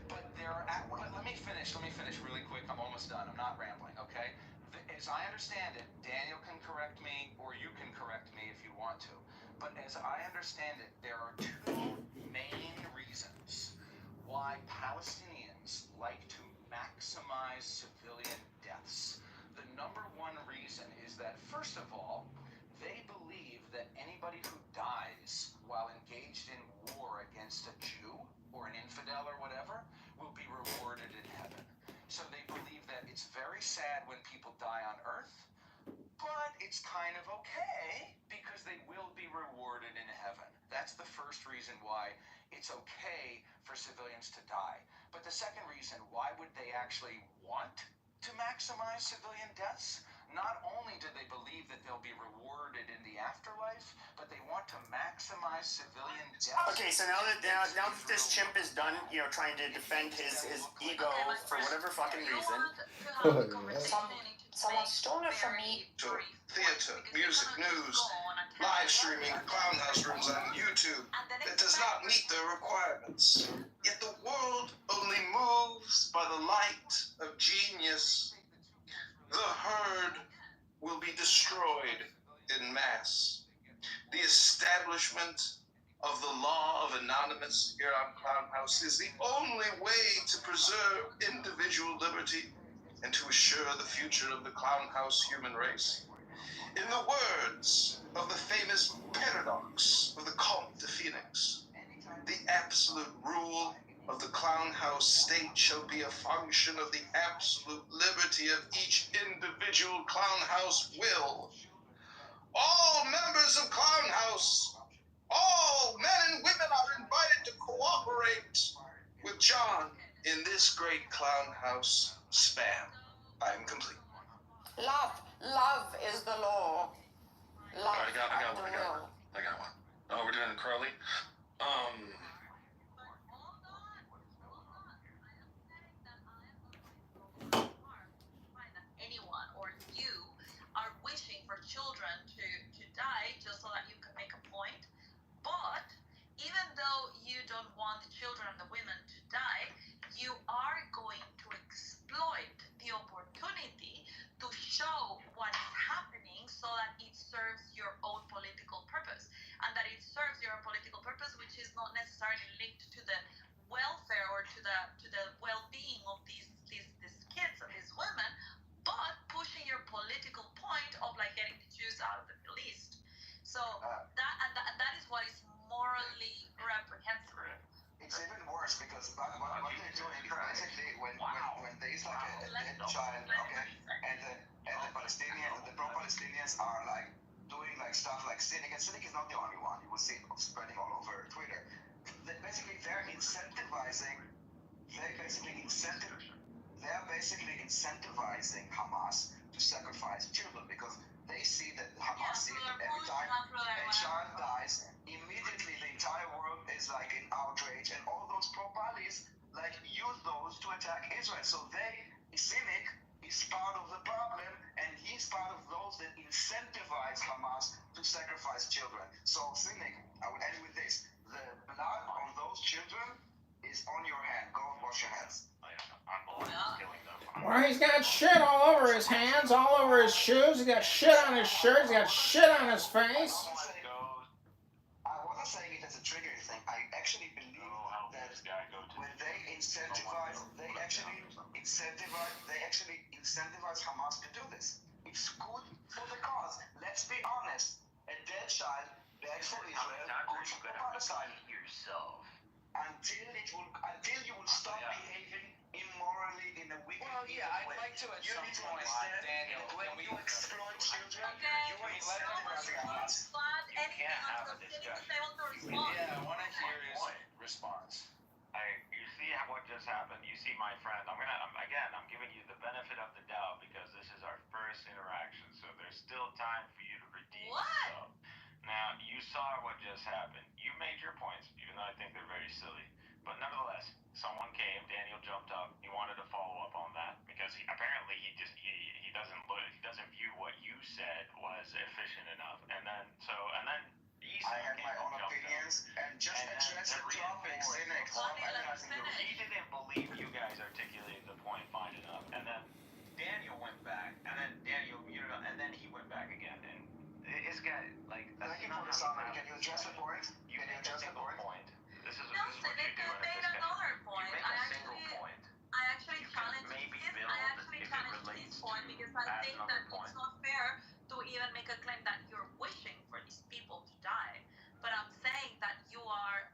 But but let me finish really quick. I'm almost done. I'm not rambling, okay? As I understand it, Daniel can correct me, or you can correct me if you want to. But as I understand it, there are two main reasons why Palestinians like to maximize civilian deaths. The number one reason is that, first of all, they believe that anybody who dies while engaged in war against a Jew or an infidel or whatever will be rewarded in heaven. So they believe that it's very sad when people die on earth, but it's kind of okay because they will be rewarded in heaven. That's the first reason why it's okay for civilians to die. But the second reason, why would they actually want to maximize civilian deaths? Not only do they believe that they'll be rewarded in the afterlife, but they want to maximize civilian deaths. Okay, so now that this chimp is done, trying to defend his ego for whatever fucking reason. Someone stole it from me. Theater, music, news, live streaming, clown house rooms on YouTube. It does not meet the requirements. Yet the world only moves by the light of genius. The herd will be destroyed violence here on Clown House is the only way to preserve individual liberty and to assure the future of the Clown House human race. In the words of the famous paradox of the Comte de Phoenix, the absolute rule of the Clown House state shall be a function of the absolute liberty of each individual Clown House will. All members of Clown House, all men and women are invited to cooperate with John in this great Clown House spam. I am complete. Love is the law. Love I got and one. the will. I got one. Oh, we're doing Crowley. Anyone or you are wishing for children to die just so that you can make a point. But even though you don't want the children and the women to die, you are going to exploit the opportunity to show what is happening so that it serves your own political purpose. And that it serves your own political purpose, which is not necessarily linked to the welfare or to the well-being of these kids and these women, but pushing your political point of like getting the Jews out of the Middle East. So that is what is morally reprehensible. It's even worse because what they're doing is basically when there is like a dead child, okay, and the Palestinians, the pro-Palestinians are like doing like stuff like Cynic, and Cynic is not the only one. You will see it spreading all over Twitter. They're incentivizing. They're basically incentivizing Hamas to sacrifice children because they see that Hamas see that every time a child dies, immediately the entire world is like in outrage, and all those pro-Palis like use those to attack Israel. So Cynic is part of the problem, and he's part of those that incentivize Hamas to sacrifice children. So Cynic, I will end with this: the blood on those children is on your hand. Go and wash your hands. Well, he's got shit all over his hands, all over his shoes. He's got shit on his shirt. He's got shit on his face. I wasn't saying it as a trigger thing. I actually believe that when they actually incentivize Hamas to do this. It's good for the cause. Let's be honest. A dead child begs for Israel, good for Palestine. Yourself. Until you will stop behaving immorally in a wicked way. I'd like to at you some need to point, understand Daniel, when you exploit children, you are So much Hamas. anything until Cynic is able to respond. Yeah, I want to hear his response. You see what just happened. You see, my friend. I'm giving you the benefit of the doubt because this is our first interaction, so there's still time for you to redeem yourself. Now, you saw what just happened. You made your points, even though I think they're very silly. But nevertheless, someone came. Daniel jumped up. He wanted to follow up on that because he doesn't view what you said was efficient enough. And then I had my own opinions, and just address the topic, Cynic. He didn't believe you guys articulated the point fine enough, and then Daniel went back, and then and then he went back again, and it's got like. Thank you for the summary. Can you address the point? You made a single point. This is what Cynic you're doing. made another point. You make a single point. I actually challenged his point because I think that it's not fair to even make a claim that you're wishing for these people to die. But I'm saying that you are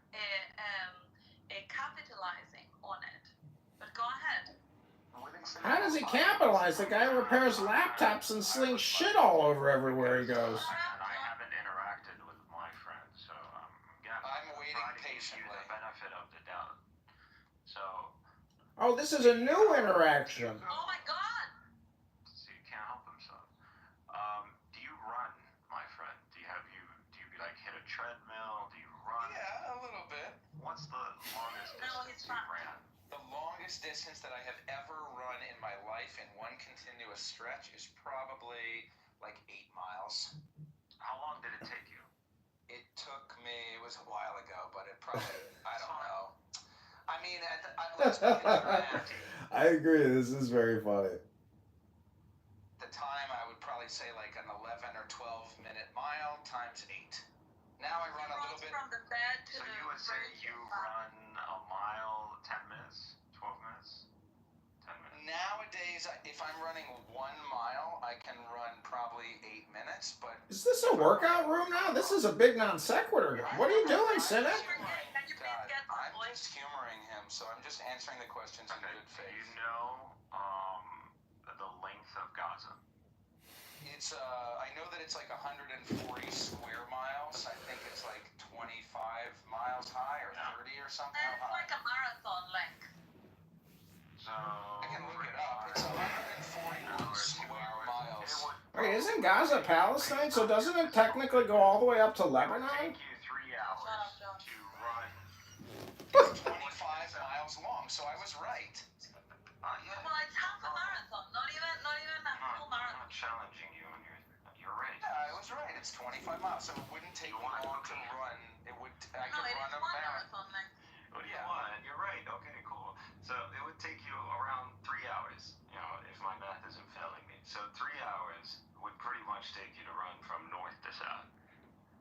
capitalizing on it. But go ahead. How does he capitalize? The guy repairs laptops and slings shit all over everywhere he goes. I haven't interacted with my friends, so again, I'm waiting patiently. The benefit of the doubt. So. Oh, this is a new interaction. Oh my God! So you can't help himself. Do you run, my friend? Do you like hit a treadmill? Do you run? Yeah, a little bit. What's the longest distance you ran? The longest distance that I have ever run in my life in one continuous stretch is probably like 8 miles. How long did it take you? It took me, it was a while ago, but it probably, I don't know. I mean, let's make it I agree, this is very funny. the time I would probably say like an 11 or 12 minute mile times 8. Now I run a little bit. From the bed to So the you would say you run a mile 10 minutes, 12 minutes, 10 minutes. Nowadays, if I'm running 1 mile, I can run probably 8 minutes. But Is this a workout room now? This is a big non sequitur. What are you doing, Cynic? I'm just humoring him, so I'm just answering the questions in good faith. You know the length of Gaza? It's I know that it's like 140 square miles. I think it's like 25 miles high or 30 or something. It's like a marathon length. So I can look it up. It's 141 square miles. Wait, isn't Gaza Palestine? So doesn't it technically go all the way up to Lebanon? Take you 3 hours to run. It's 25 miles long, so I was right. Well, it's half a marathon, not even a full marathon. I'm not challenging you, and you're right. Yeah, I was right. It's 25 miles, so it wouldn't take me long to run. I could run a marathon. What do you want? You're right. Okay, cool. So it would take you around 3 hours, if my math isn't failing me. So 3 hours would pretty much take you to run from north to south.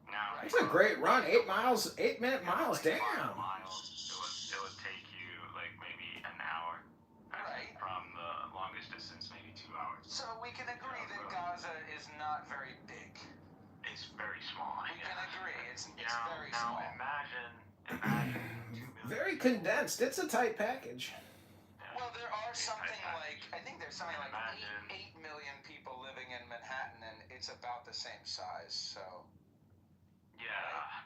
Now, It's a great run. 8 miles, 8-minute miles. Damn. It would take you like maybe an hour. Right. From the longest distance, maybe 2 hours. So we can agree that Gaza is not very big. It's very small. We can agree. It's very now small. Imagine 2 million. Very condensed. It's a tight package. Well, there are something like, I think there's something like 8 million people living in Manhattan, and it's about the same size, so. Yeah,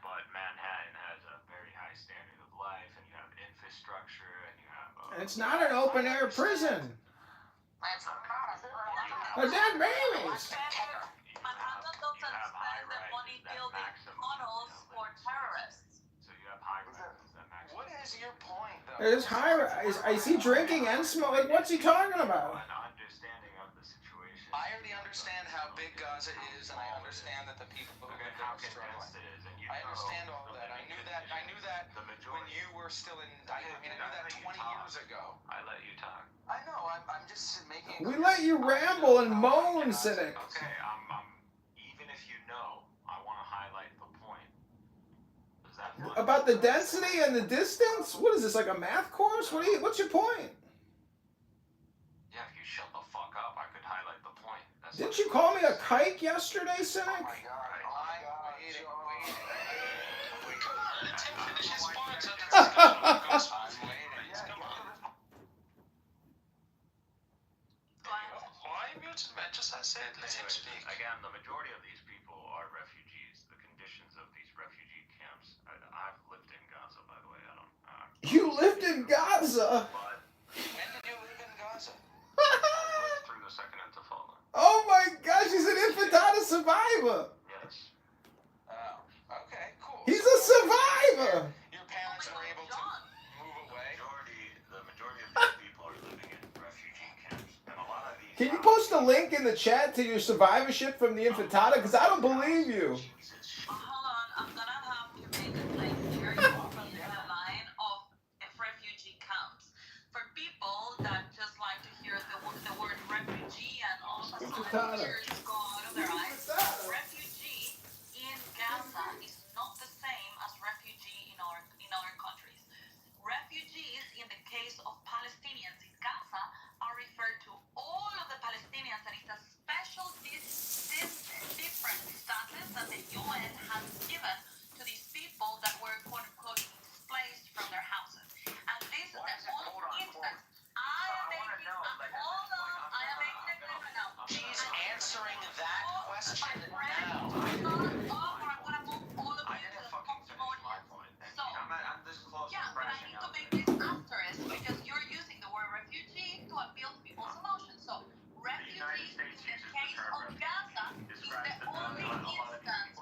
but Manhattan has a very high standard of life, and you have infrastructure, and you have. It's not an open air prison. They're dead babies. Manhattan doesn't spend the money building tunnels for terrorists. So you have high rises that max. What is your point, though? There's high. Is he drinking and smoking? Like, what's he talking about? An understanding of the situation. I already understand how big Gaza is, and I understand that the people who live there How are struggling. condensed it is, and I understand all that. I knew that. I knew that the when majority. you were still in. I knew that 20 years ago. I let you talk. I know. I'm just making. We let you ramble and moan, Cynic. Okay, even if you know, I want to highlight the point. Is that fun? About the density and the distance? What is this, like a math course? What's your point? Yeah, if you shut the fuck up, I could highlight the point. That's Didn't you call me a kike yesterday, Cynic? Oh my God. Wait. Come on, let Tim finish his part so the discussion goes on. I'm waiting. Come on. Why muted, man? Just I said, let him speak. Again, the majority of these people are refugees. The conditions of these refugee camps. I've lived in Gaza, by the way. You lived in Gaza? When did you live in Gaza? Through the second Intifada. Oh my gosh, he's an infantada survivor. Yes. Oh, okay, cool. He's a survivor. Your parents were able to move away. The majority of these people are living in refugee camps, and a lot of these. Can you post a link in the chat to your survivorship from the infantada? Because I don't believe you. Hold on, I'm gonna have to make a place here from the line of refugee camps. For people that just like to hear the word refugee and all of a sudden tears go out of their eyes, refugee in Gaza is not the same as refugee in other countries. Refugees in the case of Palestinians in Gaza are referred to all of the Palestinians, and it's a special different status that the UN has given to these people that were quote unquote displaced from their houses. And this is the only instance. I am making a claim now. She's answering that question now. I'm gonna move all of you to the testimonial. So, yeah, but I need to make this asterisk because you're using the word refugee to appeal to people's emotions. So, refugee in the case of Gaza is the only instance.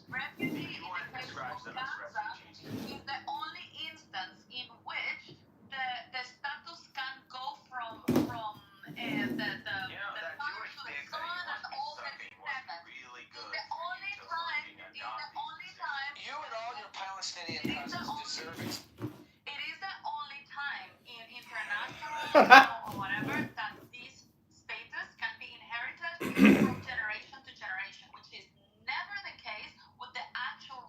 Refugee in the case of Gaza is the only instance in which the status can go from the father to the son and all the descendants. It's the only time. You and all your Palestinian cousins deserve it. It is the only time in international law or whatever that these status can be inherited from generation to generation, which is never the case with the actual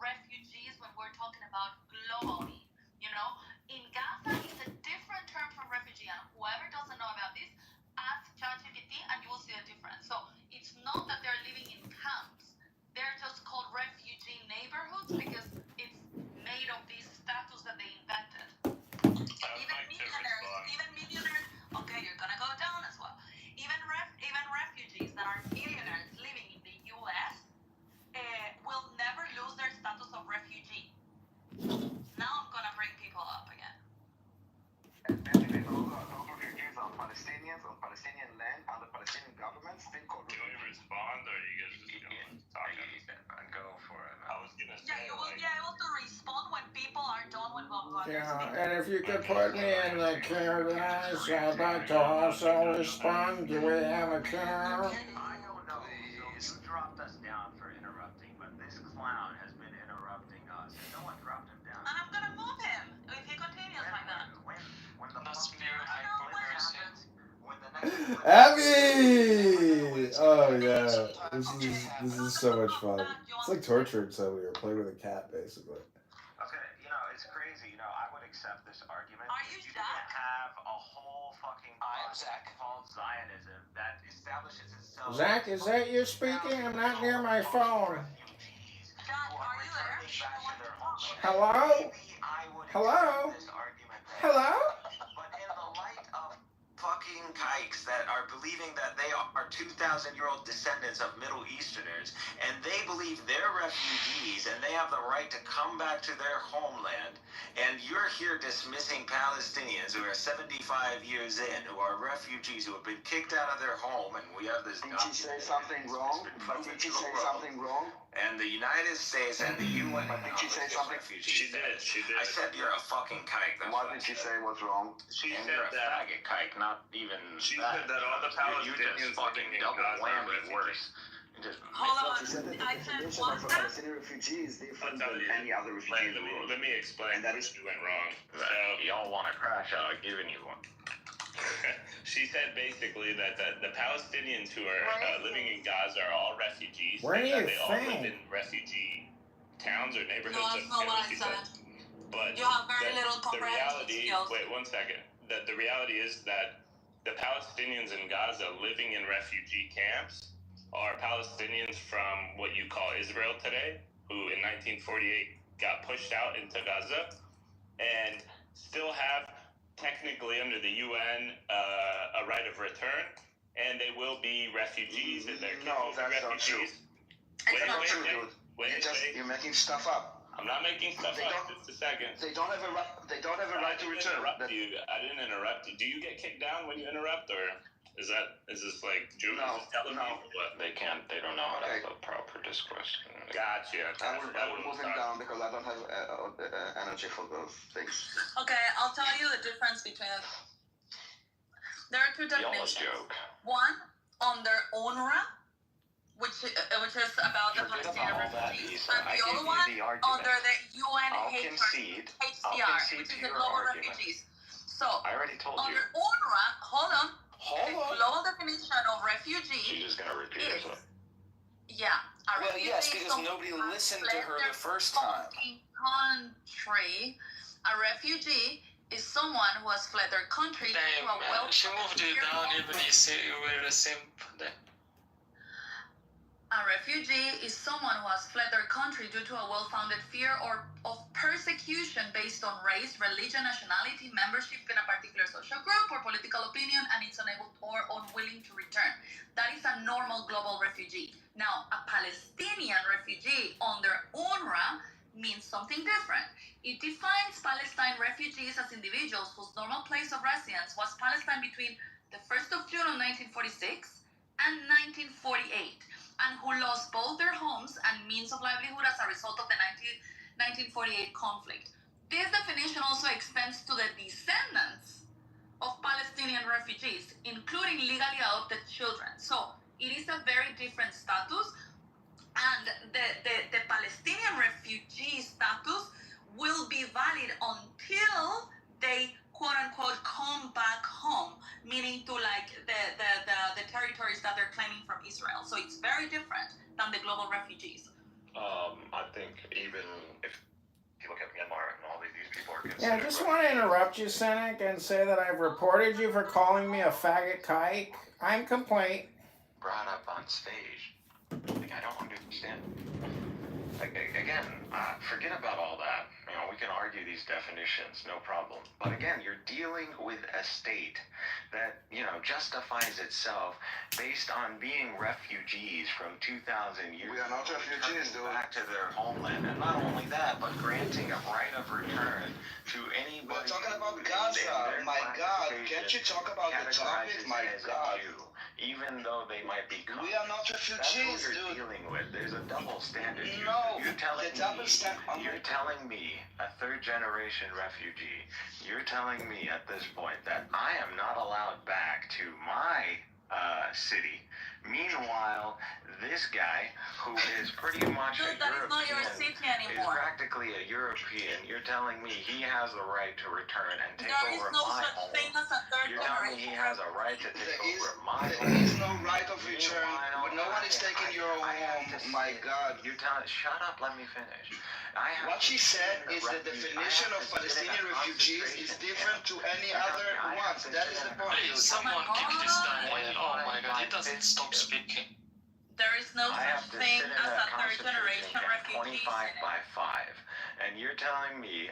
Palestinians on Palestinian land under Palestinian government still called. Can we respond, or are you guys just going talking? Go for it. I was gonna say. Yeah, you will be able to respond when people are done with what they're Yeah, speaking. and if you could put me in the queue, guys, I'd like to also respond. Do we have a queue? I don't know. So you dropped us down for interrupting, but this clown has been interrupting us. No one dropped him down. And I'm gonna move him if he continues like that. When the The spirit I like know what mercy. happens. When the next Abby! Oh yeah, this is so much fun. It's like torture so we were playing with a cat basically. Okay, you know, it's crazy. You know, I would accept this argument. Are you if you Zach? didn't have a whole fucking I am Zach. called Zionism that establishes itself. Zach, is that you speaking? I'm not near my phone. John, are you there? Hello? Hello? Hello? But in the light of fucking kikes that are believing that they are 2,000-year-old descendants of Middle Easterners, and they believe they're refugees, and they have the right to come back to their homeland, and you're here dismissing Palestinians who are 75 years in, who are refugees, who have been kicked out of their home, and we have this... Did you say something wrong? But did you say something wrong? And the United States and the UN... But did you say something? She did. I said you're a fucking kike. That's What did you say was wrong? She said you're a faggot kike, not even She said that all the You just Palestinians fucking living in double Gaza are whammy refugees. worse. You just... Hold But on. you said that the I said definition what? of a Palestinian refugee is different than any other refugee in the world. Let me explain. And that where is- she went wrong. So Y'all want to crash out, giving you one. she said basically that the Palestinians who are living in Gaza are all refugees. Where do and that you they all live think? in refugee towns or neighborhoods. No, that's not what I said. But You have very little the comprehension reality. skills. Wait 1 second. The reality is that the Palestinians in Gaza living in refugee camps are Palestinians from what you call Israel today, who in 1948 got pushed out into Gaza, and still have technically under the UN a right of return, and they will be refugees, and their kids No, will be that's not true. refugees. That's not true, dude. You're making stuff up. I'm not making stuff They up. don't- Just a second. They don't have a right. They don't have a right to return. I didn't interrupt you. Do you get kicked down when you interrupt, or is this like Jews telling me what? They can't. They don't know how to have a proper discourse. Gotcha. I will move him down because I don't have energy for those things. Okay, I'll tell you the difference between there are two Y'all a definitions. joke. One under UNRWA, which is about the Palestinian refugees, and the other one under the UNHCR, which is the global refugees. So I already told under you. UNRWA, hold on. The global definition of refugee She's just gonna repeat is herself. a Well, refugee yes, is because someone nobody who has listened to fled her their the first time. fucking country. A refugee is someone who has fled their country to a well. She moved you down even you were the same. A refugee is someone who has fled their country due to a well-founded fear of persecution based on race, religion, nationality, membership in a particular social group or political opinion, and is unable or unwilling to return. That is a normal global refugee. Now, a Palestinian refugee under UNRWA means something different. It defines Palestine refugees as individuals whose normal place of residence was Palestine between the 1st of June of 1946 and 1948. And who lost both their homes and means of livelihood as a result of the 1948 conflict. This definition also extends to the descendants of Palestinian refugees, including legally adopted children. So it is a very different status, and the Palestinian refugee status will be valid until they quote-unquote come back home, meaning to like the territories that they're claiming from Israel. So it's very different than the global refugees. I think even if you look at Myanmar and all these people are Yeah, I just want to interrupt you, Cynic, and say that I've reported you for calling me a faggot kike. I'm complaint. brought up on stage. Like, I don't understand. again, forget about all that. We can argue these definitions, no problem. But again, you're dealing with a state that, justifies itself based on being refugees from 2,000 years. We are not refugees, dude. Back to their homeland. And not only that, but granting a right of return to anybody. We're talking about Gaza. My God, can't you talk about the topic? My God. Even though they might be communists. We are not refugees, That's what you're dude. dealing with. There's a double standard. No, you're telling the double standard. You're telling me, a third-generation refugee, you're telling me at this point that I am not allowed back to my city. Meanwhile, this guy, who is pretty much Dude, that is not your city is anymore. practically a European, you're telling me he has the right to return and take There is over no my such home. thing as a third You're telling me he generation. has a right to take over my There home. is no right of return. No one is taking your home. My God. You're telling. Shut up. Let me finish. What she said is the definition of Palestinian refugees is different to any other ones. That is the point. Please, someone keep this guy away. Oh my God, he doesn't stop speaking. There is no such thing as a third generation refugee. 25 by 5. And you're telling me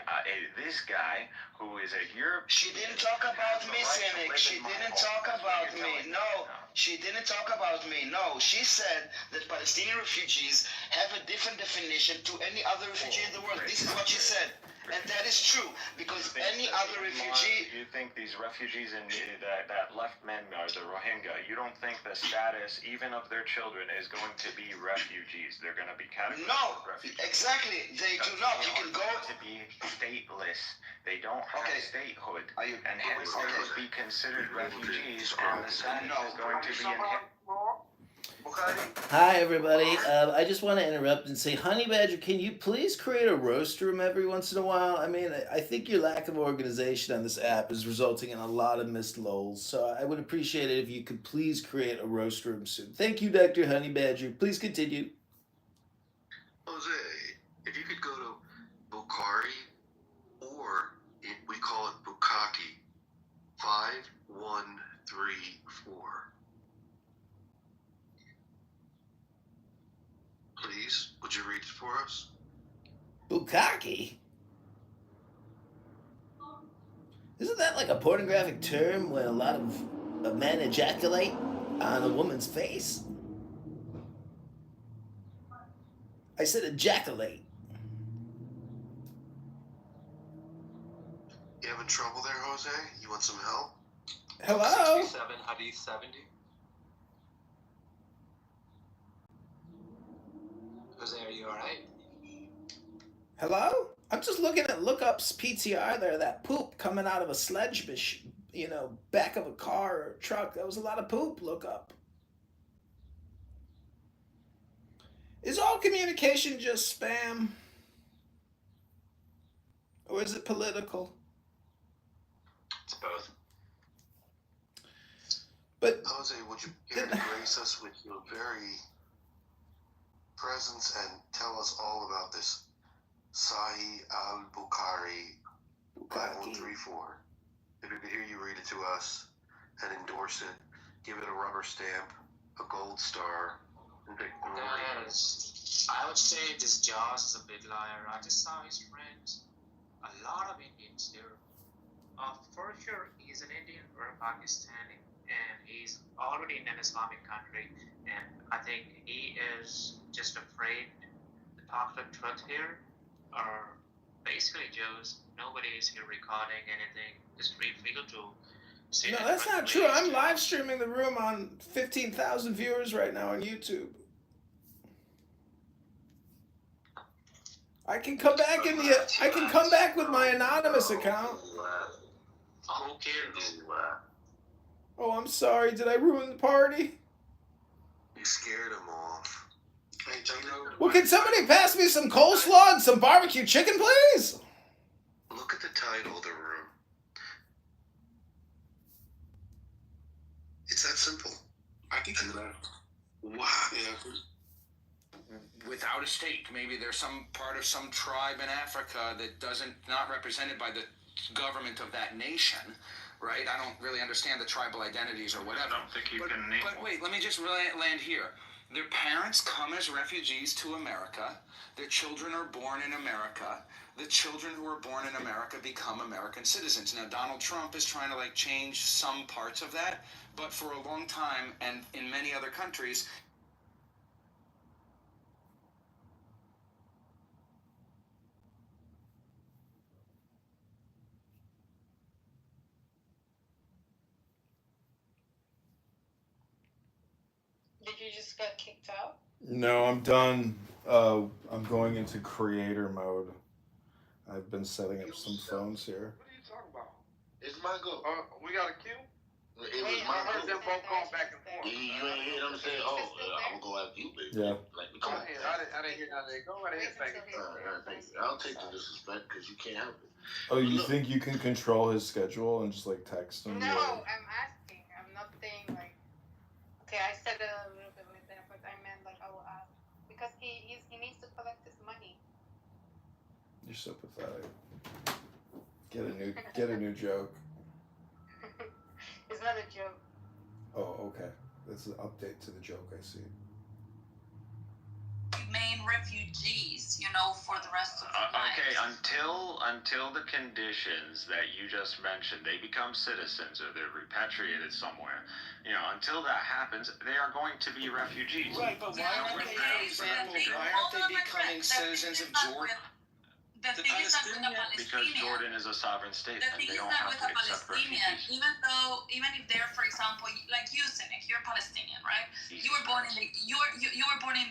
this guy who is a European. She didn't talk about me, Cynic. She didn't talk about me. No, she didn't talk about me. No, she said that Palestinian refugees have a different definition to any other refugee in the world. This is what she said. And that is true, because any other refugee... You think these refugees that left Myanmar, the Rohingya, you don't think the status, even of their children, is going to be refugees? They're going to be categorized No, as refugees. exactly. They do not. You can go... to be stateless. They don't have statehood. And hence they would be considered refugees, and the status is going to be inherited. Hi, everybody. I just want to interrupt and say, Honey Badger, can you please create a roast room every once in a while? I mean, I think your lack of organization on this app is resulting in a lot of missed lols. So I would appreciate it if you could please create a roast room soon. Thank you, Dr. Honey Badger. Please continue. Jose, if you could go to Bukhari, or we call it Bukkake, 5134. Please, would you read it for us? Bukkake? Isn't that like a pornographic term when a lot of men ejaculate on a woman's face? I said ejaculate. You having trouble there, Jose? You want some help? Hello? 67, Hadith 70. Jose, are you alright? Hello? I'm just looking at Lookup's PTR there, that poop coming out of a sledge, back of a car or a truck. That was a lot of poop, Lookup. Is all communication just spam? Or is it political? It's both. But Jose, would you care to grace us with your very presence and tell us all about this Sahih al-Bukhari 5134? If we could hear you read it to us and endorse it, give it a rubber stamp, a gold star, and I would say this Jaws is a big liar. I just saw his friends, a lot of Indians there. For sure, he's an Indian or a Pakistani, and he's already in an Islamic country, and I think he is just afraid to talk the truth here, or basically, Joe's, nobody is here recording anything. Just feel to say no, that's not true. I'm live streaming the room on 15,000 viewers right now on YouTube. I can come back I can come back with my anonymous account. Who cares? Oh, I'm sorry. Did I ruin the party? You scared him off. Hey, Well, can somebody pass me some coleslaw and some barbecue chicken, please? look at the title of the room. It's that simple. I think you're right. Wow. Yeah. Without a state, maybe there's some part of some tribe in Africa that not represented by the government of that nation, right? I don't really understand the tribal identities or whatever. I don't think you can name But wait, let me just land here. Their parents come as refugees to America. Their children are born in America. The children who are born in America become American citizens. Now, Donald Trump is trying to like change some parts of that, but for a long time, and in many other countries, Did you just get kicked out? No, I'm done. I'm going into creator mode. I've been setting up some phones here. What are you talking about? It's my go. We got a queue? It was Wait, my I heard go. them both going back and forth. You ain't hear them say, "Oh, I'm gonna go after you, baby." Yeah. Like, Go come on. ahead. I didn't hear nothing. Go right ahead, thank you. All right, thank you. I'll take the disrespect because you can't help it. Oh, you Look. think you can control his schedule and just like text him? No, I'm asking. I'm not saying like. Okay, I said it a little bit like that, but I meant like I will ask because he needs to collect his money. You're so pathetic. Get a new joke. It's not a joke. Oh, okay. That's an update to the joke. I see. Remain refugees, for the rest of their Okay, lives. until the conditions that you just mentioned, they become citizens or they're repatriated somewhere. Until that happens, they are going to be refugees. right? But why aren't they, for example, why aren't they becoming citizens of Jordan? The thing is that with a Because Palestinian, Jordan is a sovereign state the and thing they is don't that have with to a accept Palestinian, refugees. even if they're, for example, like you, Cynic, you're Palestinian, right? You were born in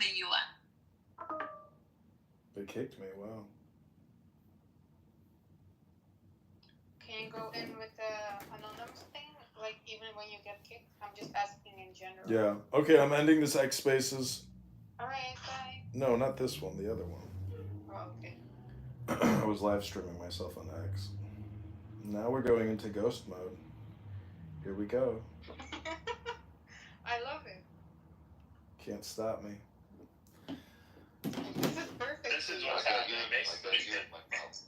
the UN. They kicked me. Wow. Can you go in with the anonymous thing? Like even when you get kicked? I'm just asking in general. Yeah. Okay, I'm ending this X Spaces. Alright, bye. No, not this one. The other one. Oh, okay. I was live streaming myself on X. Now we're going into ghost mode. Here we go. I love it. Can't stop me. This is perfect. This is for you. what's happening, basically.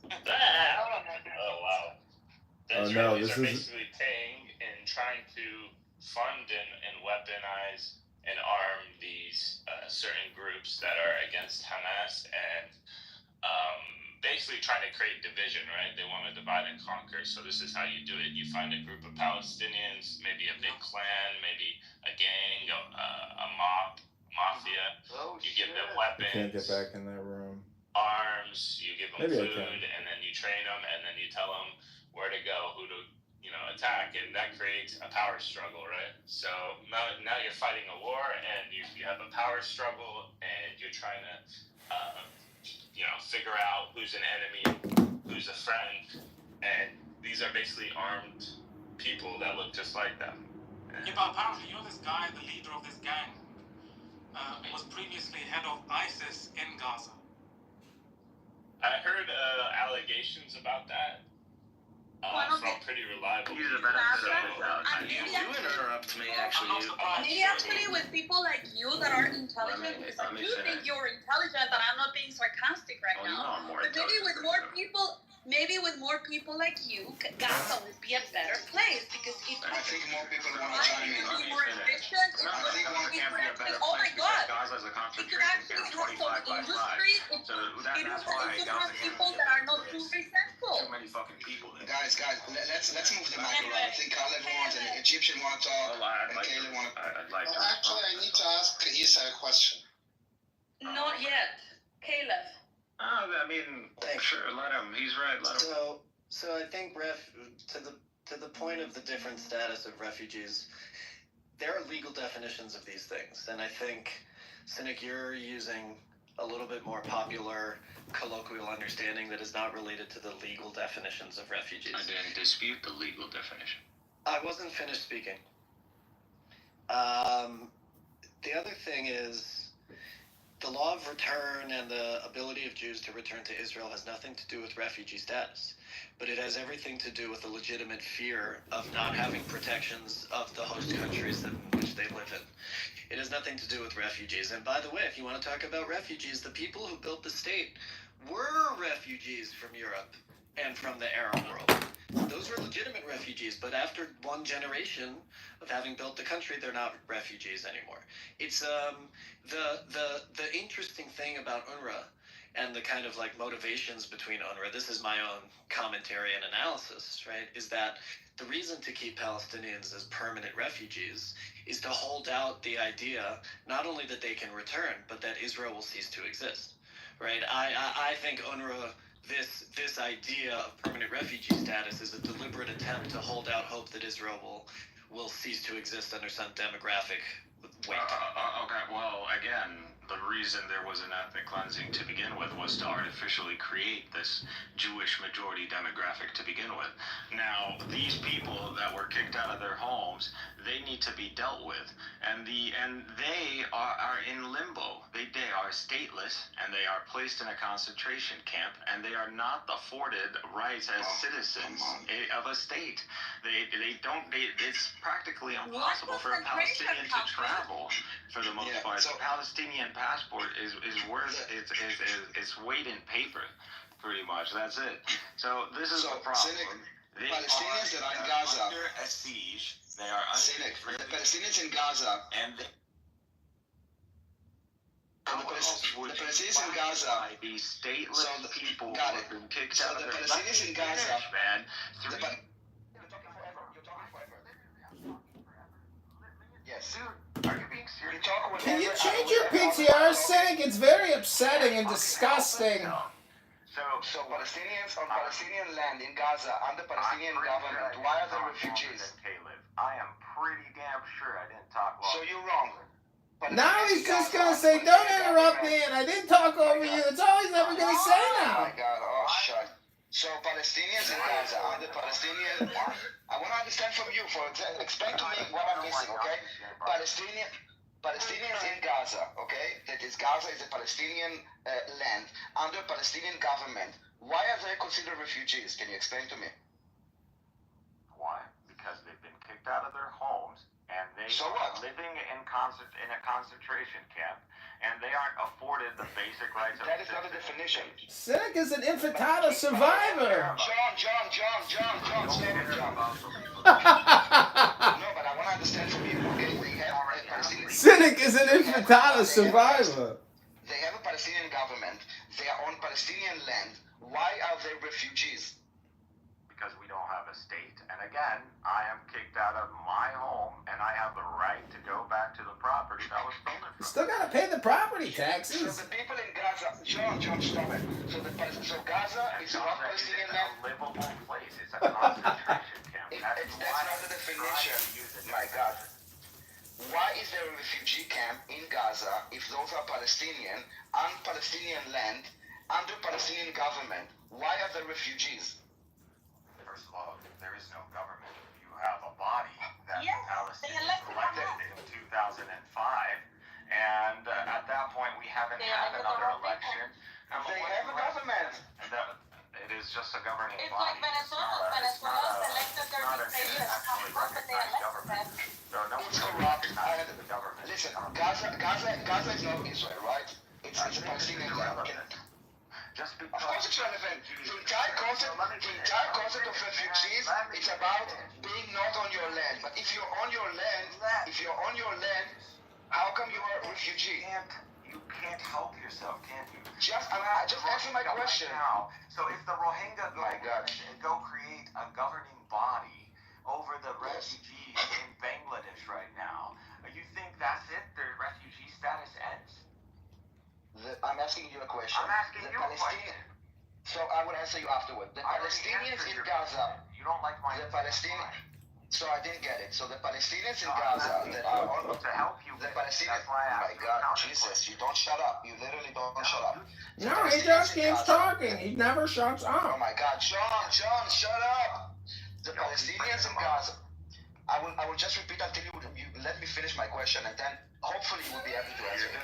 Oh, wow. The Oh, Israelis no, this are is- basically paying and trying to fund and weaponize and arm these certain groups that are against Hamas and basically trying to create division, right? They want to divide and conquer. So this is how you do it. You find a group of Palestinians, maybe a big clan, maybe a gang, a mafia. You give them I weapons, can't get back in that room. arms, you give them Maybe I food, can. and then you train them, and then you tell them where to go, who to attack, and that creates a power struggle, right? So now you're fighting a war, and you have a power struggle, and you're trying to figure out who's an enemy, who's a friend, and these are basically armed people that look just like them. Yeah, but apparently, this guy, the leader of this gang, was previously head of ISIS in Gaza. I heard allegations about that from pretty reliable Maybe people. Interrupt me, actually. Maybe actually with people like you that are intelligent, because I do think you're intelligent, and I'm not being sarcastic right now. But maybe with more people like you, Gaza would be a better place because it I think more people want to would chime in. be more efficient. It I think would more be actually, oh my god, it could actually have some industry. It would have people that are not too resentful. Too many fucking people there. Guys, let's move the mic around. I think Khaled wants and Egyptian want to talk, and Kayla want to. I'd like to. Actually, I need to ask Isa a question. Not yet, Caleb. I mean, sure, let him. He's right. Let him. So I think to the point of the different status of refugees, there are legal definitions of these things, and I think, Cynic, you're using a little bit more popular colloquial understanding that is not related to the legal definitions of refugees. I didn't dispute the legal definition. I wasn't finished speaking. The other thing is, the law of return and the ability of Jews to return to Israel has nothing to do with refugee status, but it has everything to do with the legitimate fear of not having protections of the host countries in which they live in. It has nothing to do with refugees. And by the way, if you want to talk about refugees, the people who built the state were refugees from Europe. and from the Arab world. Those were legitimate refugees, but after one generation of having built the country, they're not refugees anymore. It's the interesting thing about UNRWA and the kind of like motivations between UNRWA, this is my own commentary and analysis, right, is that the reason to keep Palestinians as permanent refugees is to hold out the idea not only that they can return, but that Israel will cease to exist, right? I think UNRWA, this idea of permanent refugee status is a deliberate attempt to hold out hope that Israel will cease to exist under some demographic weight. Okay, well, again, the reason there was an ethnic cleansing to begin with was to artificially create this Jewish majority demographic to begin with. Now, these people that were kicked out of their homes, they need to be dealt with, and they are in limbo. They are stateless, and they are placed in a concentration camp, and they are not afforded rights as citizens of a state. It's practically impossible for a Palestinian to travel for the most part. The Palestinian passport is worth its weight in paper, pretty much. That's it. So this is the problem. The Palestinians that are in Gaza under a siege. They are under the Palestinians in Gaza and the Palestinians in Gaza. These stateless people who got have been kicked So out the of their Palestinians in Gaza, man. Yes. Dude, are you being serious? Can you change your PTR, Cynic? It's very upsetting and disgusting. So Palestinians on Palestinian land in Gaza under Palestinian government, why are they refugees? I am pretty damn sure I didn't talk long. So you're wrong. Now he's just gonna say, "Don't interrupt me," and I didn't talk over you. That's all he's ever gonna say Oh now. my God! Oh shut. So Palestinians in Gaza under Palestinian. I want to understand from you. Explain to me what I'm missing, okay? Palestinians in Gaza, okay? That is Gaza is a Palestinian land under Palestinian government. Why are they considered refugees? Can you explain to me? Why? Because they've been kicked out of their homes and they So are what? living in a concentration camp, and they aren't afforded the basic rights of That is not a definition. Cynic is an infantile survivor. John, stop it, John. No, but I want to understand from you, okay? They have a Palestinian. Cynic is an infantile survivor. They have a Palestinian government. They are on Palestinian land. Why are they refugees? Because we don't have a state. And again, I am kicked out of my home, and I have the right to go back to the property that was stolen from me. Still gotta pay the property So taxes. the people in Gaza, John, stop it. So Gaza is not Palestinian land. It's a livable place. It's a concentration camp. That's not the definition. My God. Why is there a refugee camp in Gaza if those are Palestinian, on Palestinian land, under Palestinian government? Why are they refugees? First of all, there is no government. You have a body that Yes, Palestinians they elected elected in 2005, and at that point we haven't They had elected another the wrong election. And They what have a you government. It is just a governing It's body. like Venezuela. Venezuela selected their dictators, actually but they recognized elected government. them. So no It's one corrupt. recognizes the government. Listen, Gaza is not Israel, right? It's a Palestinian land. Just Of course it's relevant. The entire concept of refugees, it's about being not on your land. But if you're on your land, how come you are a refugee? You can't help yourself, can you? Just answer my question. Now, so if the Rohingya go create a governing body over the refugees in Bangladesh right now, you think that's it? Their refugee status ends? I'm asking you a question. I'm asking you a question. So I will answer you afterward. The Palestinians in Gaza. You don't like my The Palestinians. So I didn't get it. So the Palestinians in Gaza that are on to help you. the Palestinians. Oh my God, Jesus! You don't shut up. You literally don't shut up. No, he just keeps talking. He never shuts Oh up. my God, John, shut up! The Palestinians in Gaza. I will just repeat until you let me finish my question, and then hopefully you will be able to answer it.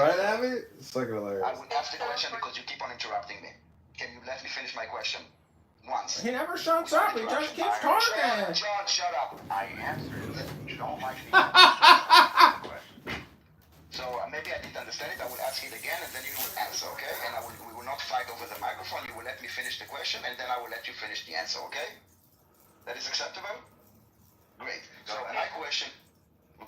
Right, Abby? It's fucking hilarious. I will ask the question because you keep on interrupting me. Can you let me finish my question once? He never shuts up. He just keeps talking. John, shut up. I answered it. You don't like me. So maybe I didn't understand it. I will ask it again, and then you will answer, okay? And we will not fight over the microphone. You will let me finish the question, and then I will let you finish the answer, okay? That is acceptable? Great. So my question,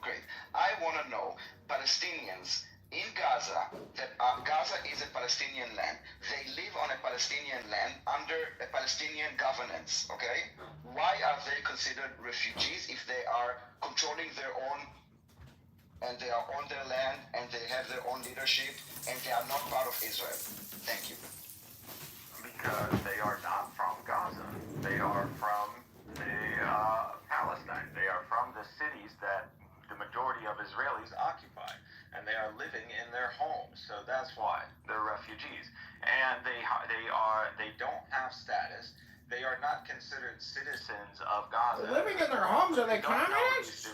great. I want to know, Palestinians in Gaza, that Gaza is a Palestinian land. They live on a Palestinian land under a Palestinian governance, okay? Why are they considered refugees if they are controlling their own, and they are on their land, and they have their own leadership, and they are not part of Israel? Thank you. Because they are not from Gaza. They are from Palestine. They are from the cities that the majority of Israelis occupy, and they are living in their homes. So that's why they're refugees, and they don't have status. They are not considered citizens of Gaza. They're living in their homes. Are they communists?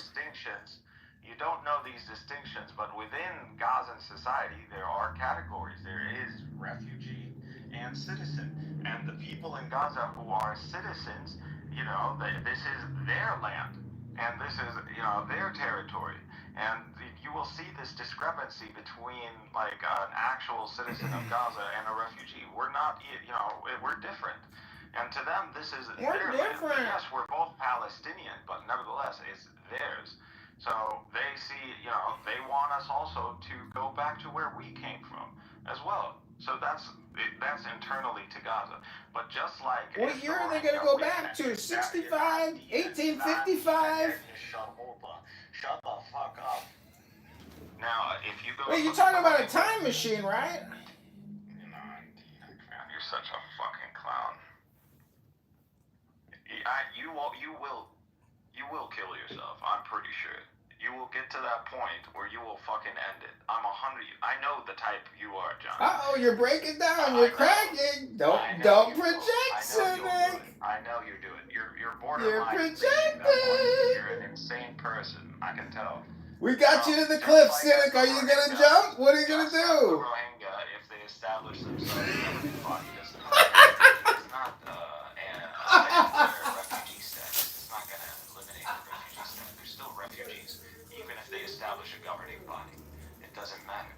You don't know these distinctions, but within Gazan society, there are categories. There is refugee and citizen, and the people in Gaza who are citizens, this is their land, and this is, their territory, and you will see this discrepancy between like an actual citizen of Gaza and a refugee. We're not, we're different, and to them this is their different. land. Yes, we're both Palestinian, but nevertheless it's theirs. So they see, they want us also to go back to where we came from as well. So that's internally to Gaza. But just like... What year are they going to go back to? 65? 1855? Shut the fuck up. Now, if you go... Wait, you're talking about a time machine, right? Man, you're such a fucking clown. You will kill yourself, I'm pretty sure. You will get to that point where you will fucking end it. I know the type you are, John. Uh-oh, you're breaking down. You're cracking. Don't project, Civic. I know you do it. You're borderline. You're projecting. You're an insane person. I can tell. We got you to the cliff, Civic. Are you going to jump? What are you going to do? Rohingya, if they establish themselves as a body, it's not refugee status. It's not going to eliminate the refugee status. They're still refugees, even if they establish a governing body. It doesn't matter.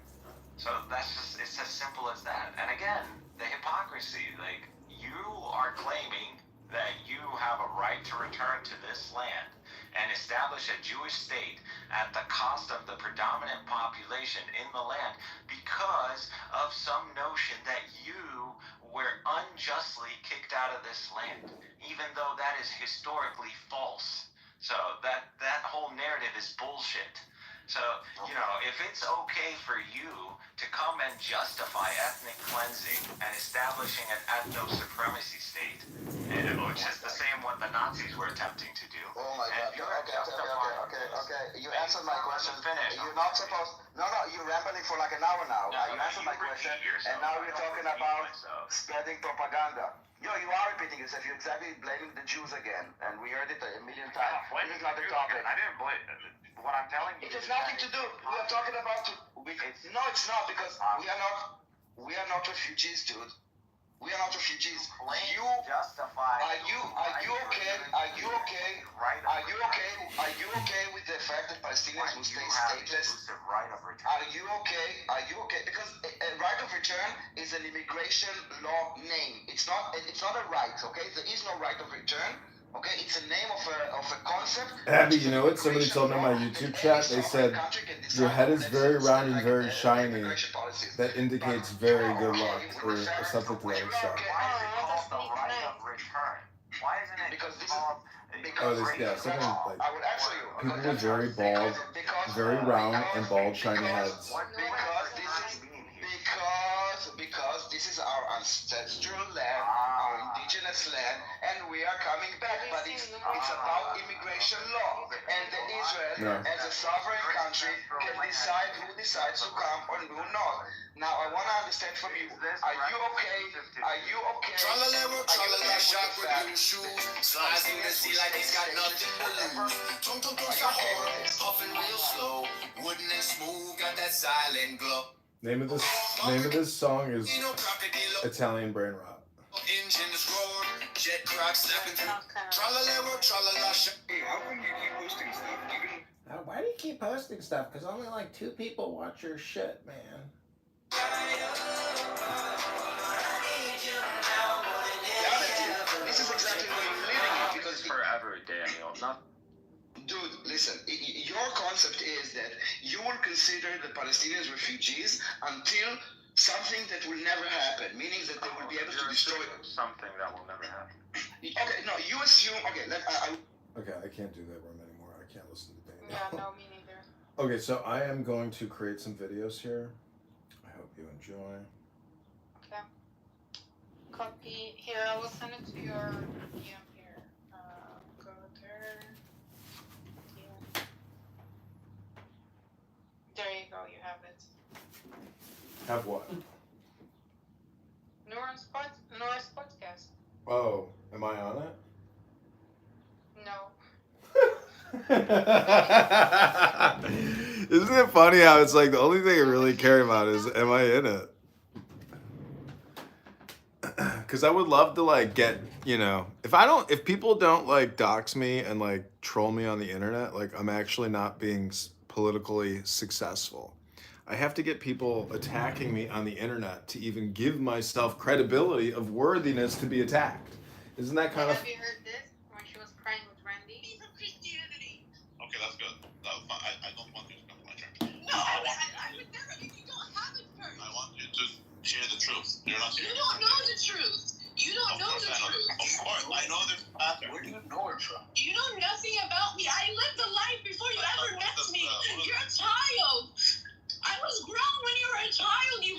So it's as simple as that. And again, the hypocrisy, like, you are claiming that you have a right to return to this land and establish a Jewish state at the cost of the predominant population in the land because of some notion that you were unjustly kicked out of this land, even though that is historically false. So that whole narrative is bullshit. So, if it's okay for you to come and justify ethnic cleansing and establishing an ethno-supremacy state, which is the same what the Nazis were attempting to do. Oh my God. Okay. You answered my question. You're not supposed... No, you're rambling for like an hour now. You answered my question, and now you're talking about spreading propaganda. You are repeating yourself. You're exactly blaming the Jews again, and we heard it a million times. This is not the topic. I didn't blame... What I'm telling you... It has nothing to do. We are talking about... No, it's not, because we are not refugees, dude. We are not refugees. You justify. Are you okay? Are you okay with the fact that Palestinians will stay stateless? Right of return. Are you okay? Because a right of return is an immigration law name. It's not a right. Okay, there is no right of return. Okay, it's a name of a concept. Abby, you know what? Somebody told me in my YouTube chat, they said, your head is very round and very shiny. That indicates very good luck, or something to that extent. Why isn't it because this called... Something like, I will answer you. people with very bald, very round and bald, shiny heads. Because this is our ancestral land, our indigenous land, and we are coming back. But it's about immigration law, and Israel, as a sovereign country, can decide who decides to come or who not. Now, I want to understand from you, are you okay? Tralala, shot with blue shoes. Slides through the sea like he's got nothing to lose. Tum tum tum sahur, puffing real slow. Wooden and smooth, got that silent glow. Name of this song is Italian Brain Rot. Engine is roaring, jet cracks snapping through. Tralala, shot. Hey, how come you keep posting stuff? Why do you keep posting stuff? Because only like 2 people watch your shit, man. ever, Daniel. Not. Dude, listen. Your concept is that you will consider the Palestinians refugees until something that will never happen, meaning that they will be able to destroy something that will never happen. Okay, no, you assume. Okay, Okay, I can't do that room anymore. I can't listen to Daniel. Yeah, no, me neither. Okay, so I am going to create some videos here. I hope you enjoy. Okay. Copy. Here, I will send it to your DM here. Go there. Yeah. There you go, you have it. Have what? Nora's podcast. Oh, am I on it? No. Isn't it funny how it's like the only thing I really care about is am I in it? Because I would love to like get, you know, if people don't like dox me and like troll me on the internet, like I'm actually not being politically successful. I have to get people attacking me on the internet to even give myself credibility of worthiness to be attacked. Isn't that kind of... Have you heard this when she was crying with Randy? Piece of Christianity. Okay, that's good. I don't want you to come to my church. No, I would never. You don't have it first. I want you to share the truth. You're not You sharing. don't know the truth. You don't know the truth. Of course, I know this pattern. Where do you know her from? You know nothing about me. I lived a life before you ever met me. You're a child. I was grown when you were a child. You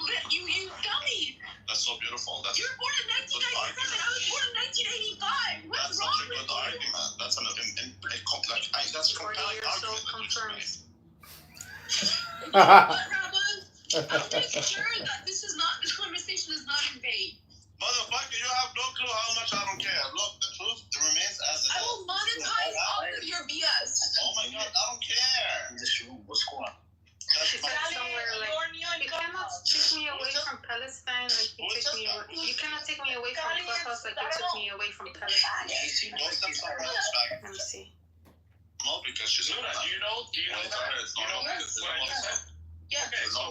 dummy. That's so beautiful. You were born in 1997. I was born in 1985. What's That's wrong such a with good you? argument. That's that's a 40 compelling years old argument. confirms. You know what, Rabban? I'm pretty sure that this conversation is not in vain. Motherfucker, you have no clue how much I don't care. Look, the truth remains as it is. I will monetize all of your BS. Oh my god, I don't care. In this room, what's going on? She said somewhere like, you cannot take me away from Palestine like you cannot take me away from Clubhouse like you took me away from Palestine. Let me see. No, because she's Luna, do you know that? Yeah. Okay, so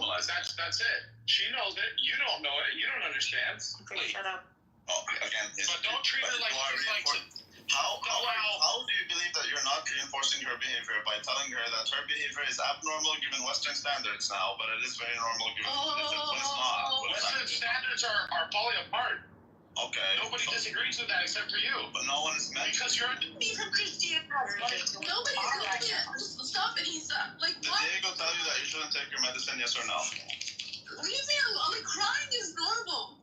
that's it. She knows it. You don't know it. You don't understand. Okay, shut up. Oh, again, But don't treat her like she's like. How do you believe that you're not reinforcing her behavior by telling her that her behavior is abnormal given Western standards now, but it is very normal given when it's not? Western standards are falling apart. Okay. Nobody disagrees with that except for you. But no one is meant because you're He's a Christian. Nobody's looking at stuff and he's like, Did what? Diego tell you that you shouldn't take your medicine, yes or no? What do you mean? Like, crying is normal.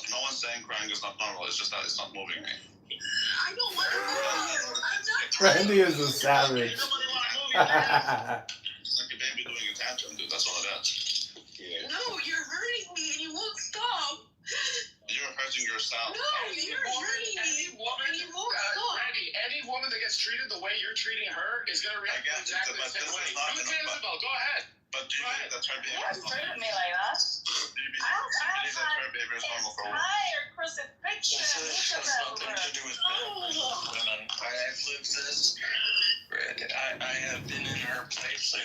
No one's saying crying is not normal. It's just that it's not moving me. I don't want to move. I'm not Randy is a savage. It's like a baby doing a tantrum, dude. That's all it is. No, you're hurting me and you won't stop. You're hurting yourself. No, you're hurting me. And you won't stop. Randy, any woman that gets treated the way you're treating her is going to react exactly the same way. Isabel, go ahead. But do you believe that her behavior is normal? Treat me like that. Do you believe that her behavior is normal for women? Entire crucifixion. This has nothing to do with women. I've lived this. I have been in her place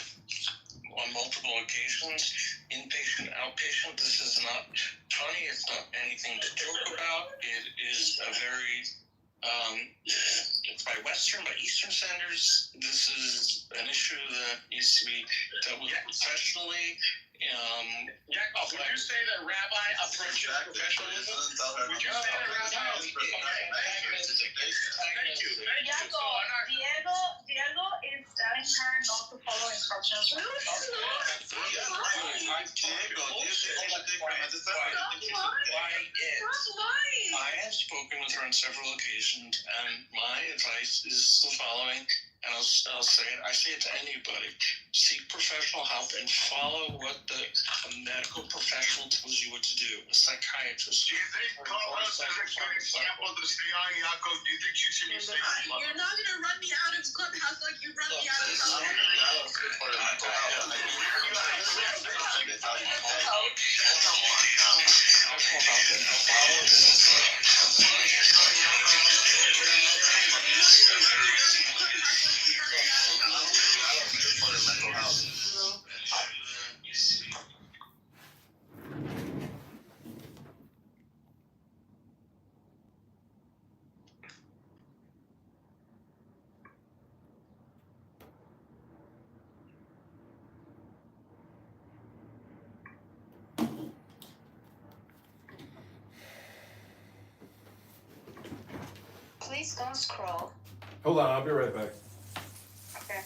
on multiple occasions, inpatient, outpatient. This is not funny. It's not anything to joke about. It is a very, by Western, by Eastern standards, this is an issue that needs to be dealt with professionally. Would you say that Rabbi approaches professionalism? Would you say that Rabbi is... Thank you. Diego is telling her not to follow instructions. No, she's not. Diego, do you think you should take her medicine? Stop lying. I have spoken with her on several occasions, and my advice is the following, and I'll say it. I say it to anybody: seek professional help and follow what a medical professional tells you what to do. A psychiatrist. Do you think Carlos is a good example of the Sriyan Yaakov? Do you think you should be safe? You're not gonna run me out of Clubhouse like you run me out of Please don't scroll. Hold on, I'll be right back. Okay.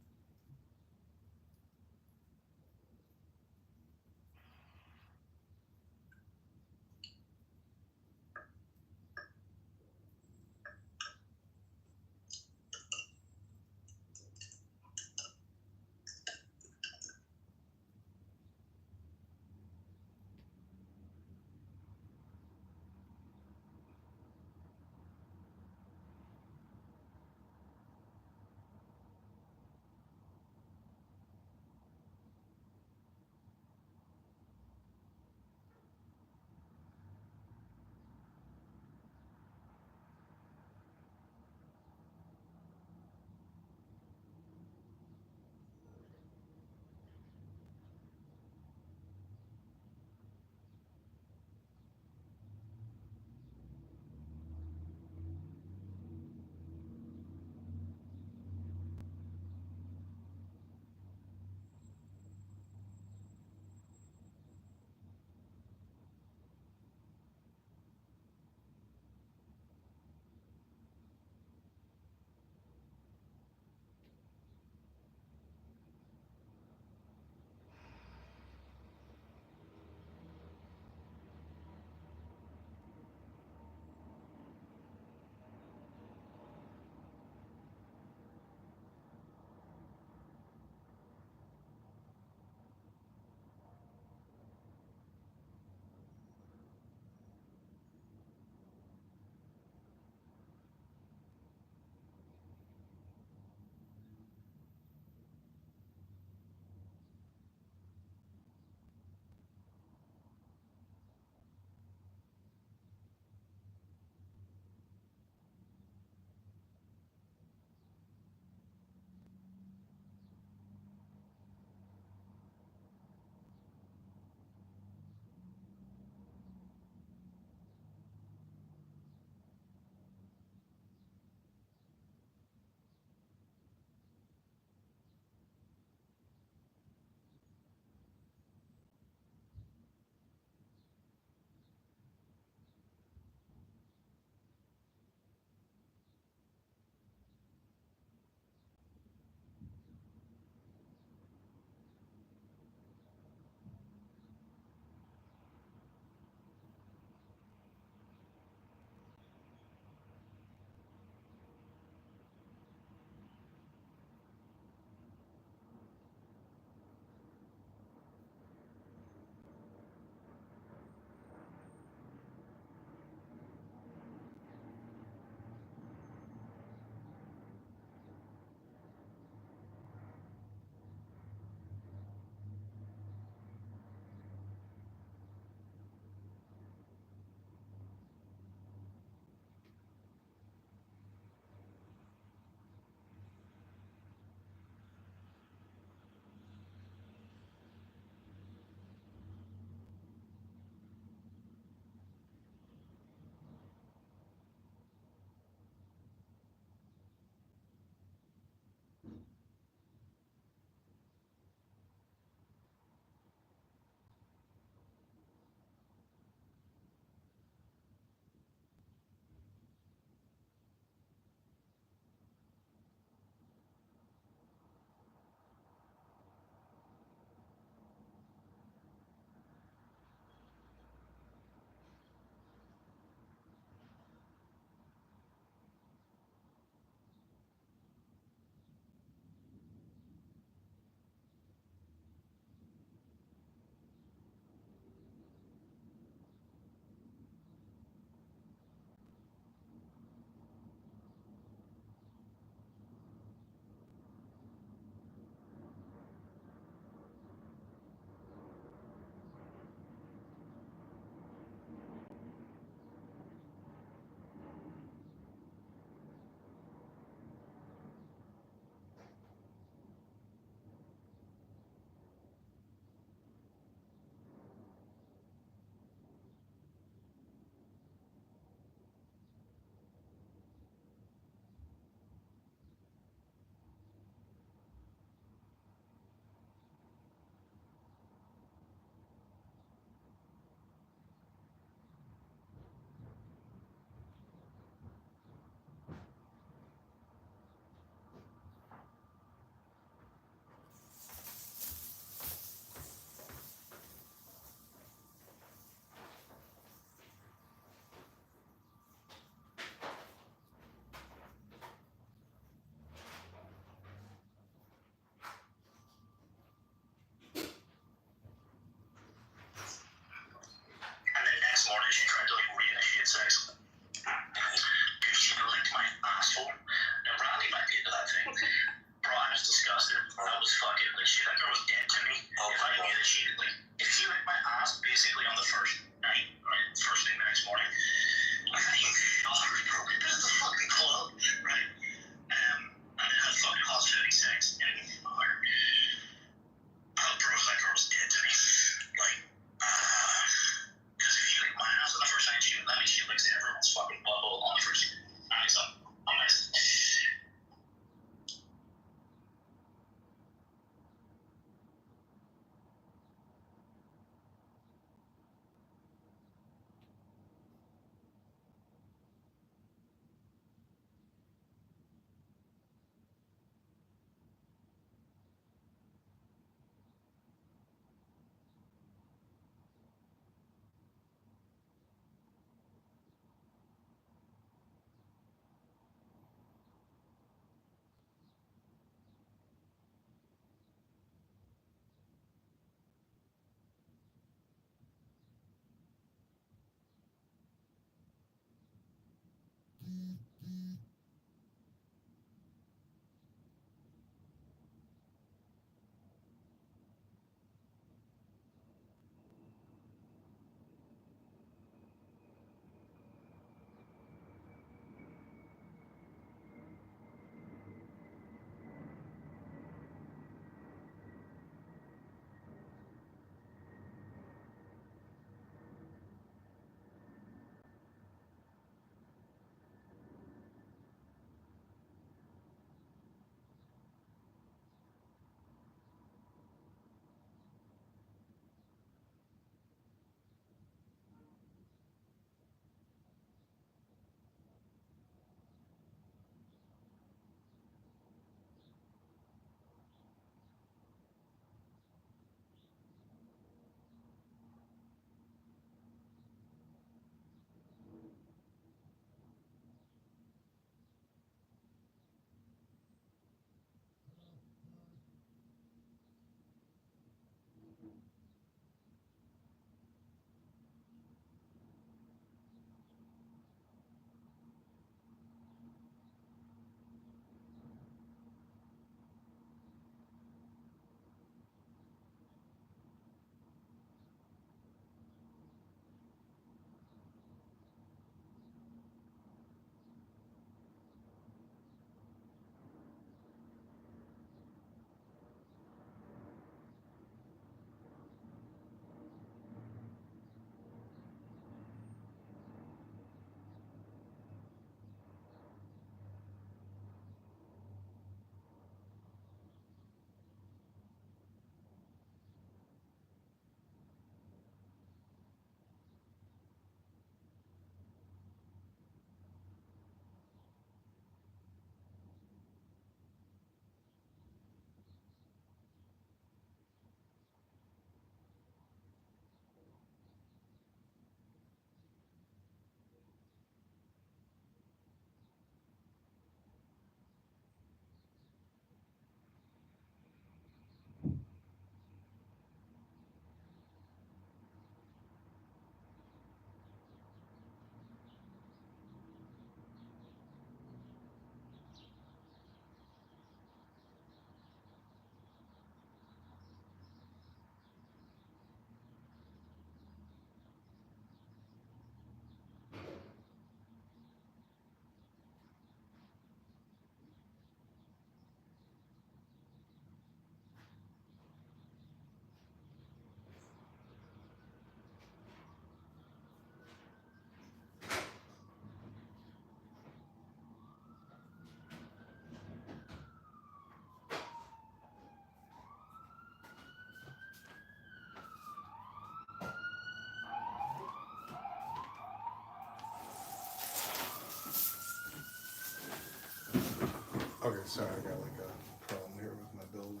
Okay, sorry, I got like a problem here with my building.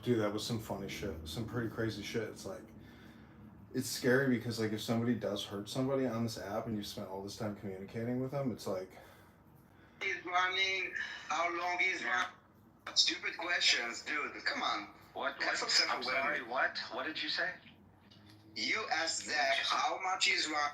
Dude, that was some funny shit. Some pretty crazy shit. It's like, it's scary because like if somebody does hurt somebody on this app and you spent all this time communicating with them, it's like. Is running? How long is running? Stupid questions, dude. Come on. What? Have some I'm self-awareness. sorry. What? What did you say? You asked Zach how much is running.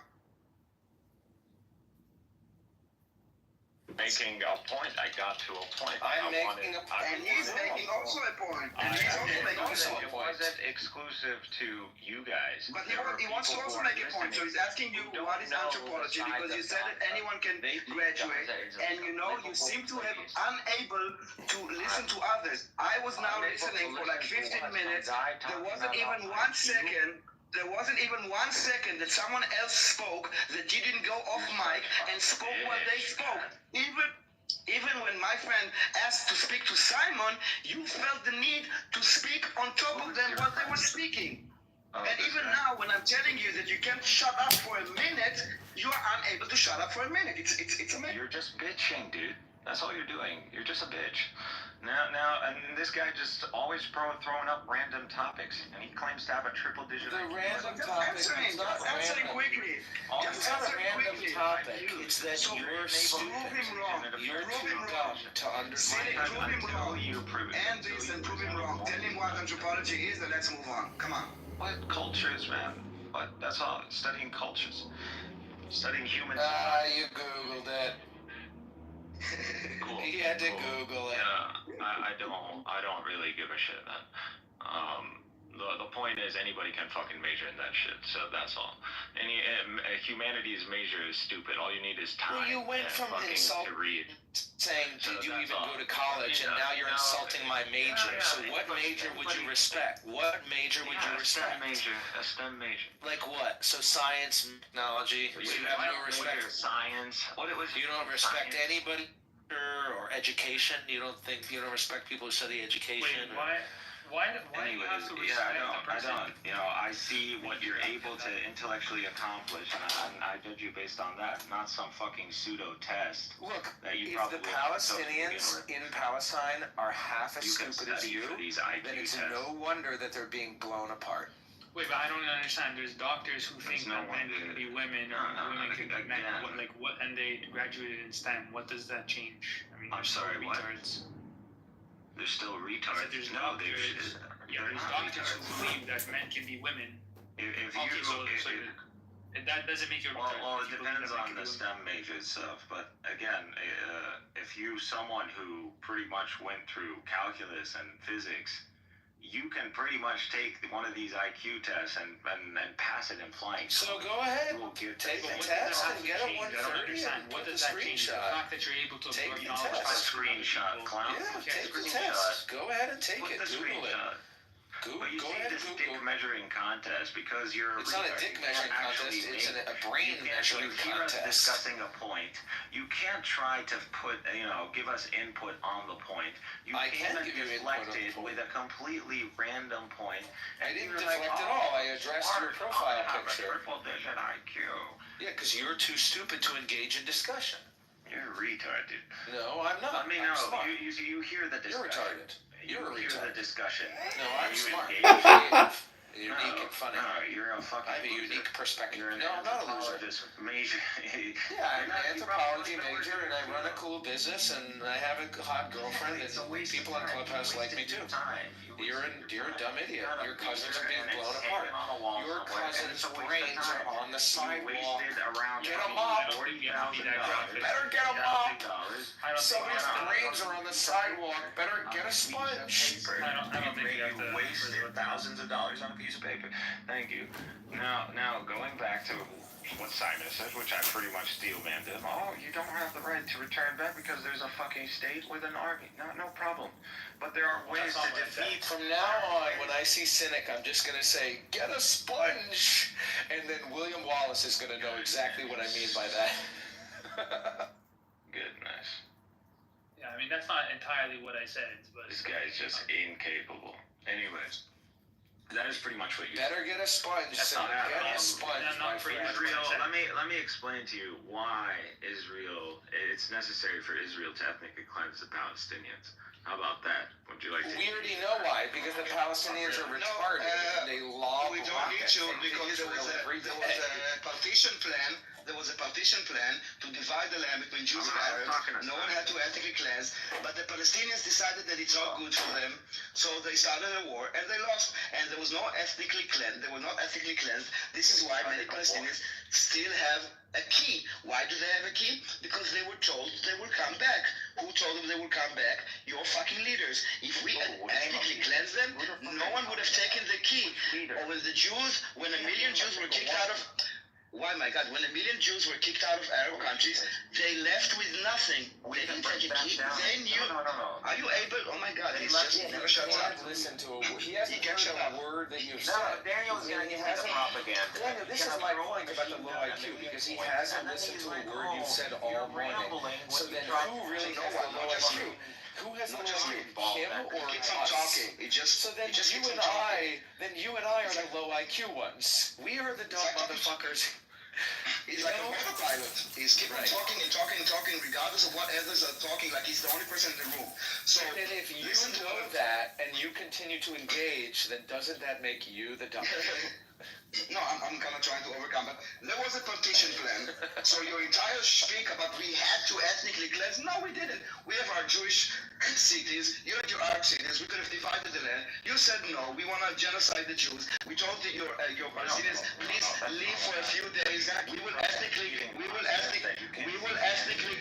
Making a point. I got to a point. I'm making a point. And he's making also a point. And he's also making also a It point. wasn't exclusive to you guys. But he wants to also make a point. So he's asking you what is anthropology because you said that anyone can graduate, and you know you seem to have unable to listen to others. I was now listening for like 15 minutes. There wasn't even 1 second. There wasn't even 1 second that someone else spoke that didn't go off mic and spoke what they spoke. Even when my friend asked to speak to Simon, you felt the need to speak on top of them while they were speaking. And even now, when I'm telling you that you can't shut up for a minute, you are unable to shut up for a minute. It's amazing. You're just bitching, dude. That's all you're doing. You're just a bitch. Now, and this guy just always throwing up random topics, and he claims to have a triple digit. The random topic is not random. Quickly. It's not a random topic. It's that you're stupid. You're too dumb to understand. Until you prove it. And this and prove him wrong. Tell him what anthropology is, and let's move on. Come on. What cultures, man? What? That's all. Studying cultures. Studying human You Googled it. Cool. He had to Google it. Yeah, I don't really give a shit, man. The point is anybody can fucking major in that shit, so that's all. Humanities major is stupid. All you need is time. Well, you went from insult to read. saying, did you even go to college, and now you're insulting my major. So what major would you respect? What major would you respect? A STEM major. Like what? So science, technology. You have no respect for science. You don't respect anybody or education. You don't respect people who study education. Why do you have to respect the person? I see what you're able to intellectually accomplish, and I judge you based on that, not some fucking pseudo test. Look, that you if probably the Palestinians in Palestine are half as stupid as you, then it's no wonder that they're being blown apart. Wait, but I don't understand. There's doctors who think that men can be women or women can be men. What? And they graduated in STEM. What does that change? I mean, I'm sorry, what? retards. They're still retards. There's doctors. There's doctors who believe that men can be women. That doesn't make you a retard. Well, it depends on the STEM major stuff. But again, if you someone who pretty much went through calculus and physics, you can pretty much take one of these IQ tests and pass it in flying. So go ahead, take the test and get a 130 and what put does the that change? The screenshot. fact that you're able to Take absorb the knowledge test. A screenshot, clown. Yeah, take the test. Go ahead and take it. Google it. But you Go see ahead this and dick Google. measuring contest because you're It's not a dick measuring contest. It's a brain measuring contest. Discussing a point. You can't try to give us input on the point. I can give you input on the deflected point. with a completely random point. I didn't deflect at all. I addressed your profile picture. Triple-digit IQ. Yeah, because you're too stupid to engage in discussion. You're a retard, dude. No, I'm not. I mean, I'm no, smart. you hear the discussion. You're retarded. You're a hear retard. the discussion. No, I'm You smart. engage. I'm creative. Unique and funny. No, you're a fucking I have a loser. unique perspective. You're an No, I'm not a loser. anthropologist major. Yeah, I'm an anthropology major, and I run a cool business, and I have a hot girlfriend, and people on Clubhouse like me too. You're a dumb idiot. Your cousins are being blown apart. Your cousins' brains are on the sidewalk. Get them up. Better get them up. Somebody's brains are on the sidewalk. Better get a sponge. I don't think you have to. Wasted thousands of dollars on a piece of paper. Thank you. Now going back to what Simon said, which I pretty much steel-manned him. Oh, you don't have the right to return back because there's a fucking state with an army. No problem. But there are ways to defeat. From now on, when I see Cynic, I'm just going to say, get a sponge! And then William Wallace is going to know exactly what I mean by that. Good, nice. Yeah, I mean, that's not entirely what I said, but... This guy's just incapable. Anyways. That is pretty much what you Better get a sponge. That's Cynic. not Get a happening. sponge, my friend. Israel, let me explain to you why it's necessary for Israel to ethnically cleanse the Palestinians. How about that? Would you like to? We already know why, because the Palestinians are retarded and they lob We don't need rockets to into because there Israel was every a day. partition plan. There was a partition plan to divide the land between Jews and Arabs. No one had to ethnically cleanse, but the Palestinians decided that it's not good for them, so they started a war and they lost. And there was no ethnically cleansed. They were not ethnically cleansed. This is why many Palestinians still have a key. Why do they have a key? Because they were told they will come back. Who told them they will come back? Your fucking leaders. If we had ethnically cleansed them, no one would have taken the key. Or when when a million Jews were kicked out of... Why, my God, when a million Jews were kicked out of Arab countries, they left with nothing. They didn't take a key. They knew... No. Are you able... Oh, my God, he's just never shut up. Listen to it. He hasn't heard a word that you've said. Daniel's gonna give me the propaganda. Daniel, this is my point about the low IQ, because he hasn't listened to a word you've said all morning. So then who really has the low IQ? Who has the low IQ? Him or us? So then you and I are the low IQ ones. We are the dumb motherfuckers. He's like a weather pilot. He's keeping talking and talking and talking, regardless of what others are talking, like he's the only person in the room. So and if you know that and you continue to engage, then doesn't that make you the dumb? No, I'm kind of trying to overcome it. There was a partition plan. So your entire speak about we had to ethnically cleanse, no, we didn't. We have our Jewish cities, you had your Arab cities, we could have divided the land. You said no, we want to genocide the Jews. We told your Palestinians, please leave for a few days. We will ethnically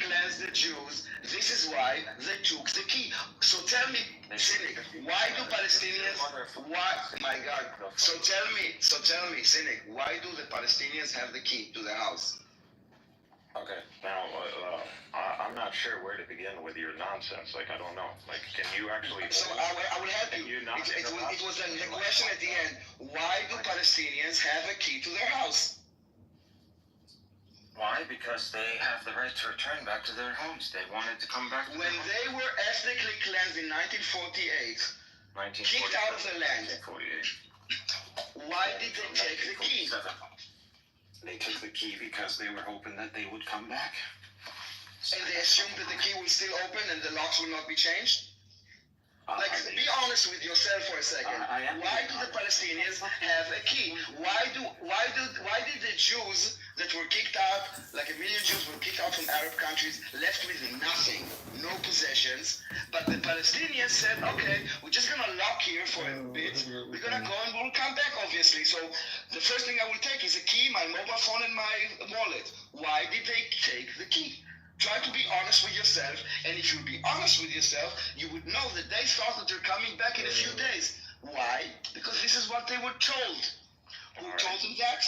cleanse the Jews. This is why they took the key. So tell me, Cynic, why do Palestinians, my God, so tell me, Cynic, why do the Palestinians have the key to the house? Okay, now, I'm not sure where to begin with your nonsense. Like, I don't know. Like, can you actually... So I will help you. It was the question at the end. Why do Palestinians have a key to their house? Why? Because they have the right to return back to their homes. They wanted to come back to when they were ethnically cleansed in 1948, kicked out of the land, why did they take the key? They took the key because they were hoping that they would come back. And they assumed that the key will still open and the locks will not be changed? Be honest with yourself for a second. Why do the Palestinians have a key? Why did the Jews that were kicked out, like 1 million Jews were kicked out from Arab countries, left with nothing, no possessions, but the Palestinians said, okay, we're just gonna lock here for a bit, we're gonna go and we'll come back, obviously. So the first thing I will take is a key, my mobile phone and my wallet. Why did they take the key? Try to be honest with yourself, and if you be honest with yourself, you would know that they thought that they're coming back in a few days. Why? Because this is what they were told. Who told them that?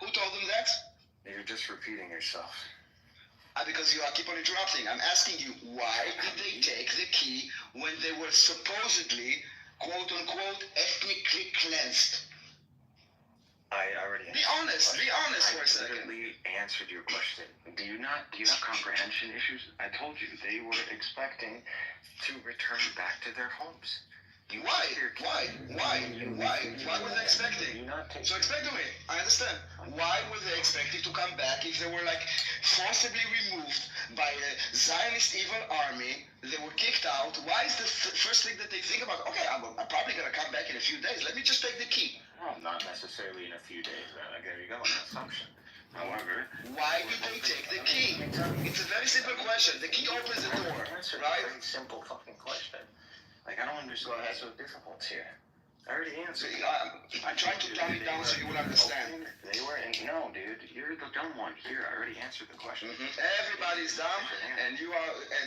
Who told them that? You're just repeating yourself. Because you keep on interrupting. I'm asking you, why did they take the key when they were supposedly, quote unquote, ethnically cleansed? I already be honest for a second. I literally answered your question. Do you have comprehension issues? I told you they were expecting to return back to their homes. Why were they expecting? So explain to me. I understand. Why were they expecting to come back if they were forcibly removed by a Zionist evil army? They were kicked out. Why is the first thing that they think about? Okay, I'm probably gonna come back in a few days. Let me just take the key. Well, not necessarily in a few days. There you go, an assumption. However, why did they take the key? It's a very simple question. The key opens the door, right? Very simple fucking question. I don't understand what's so difficult here. I already answered. I'm trying to dumb it down so you will understand. No, dude, you're the dumb one. Here, I already answered the question. Everybody's dumb,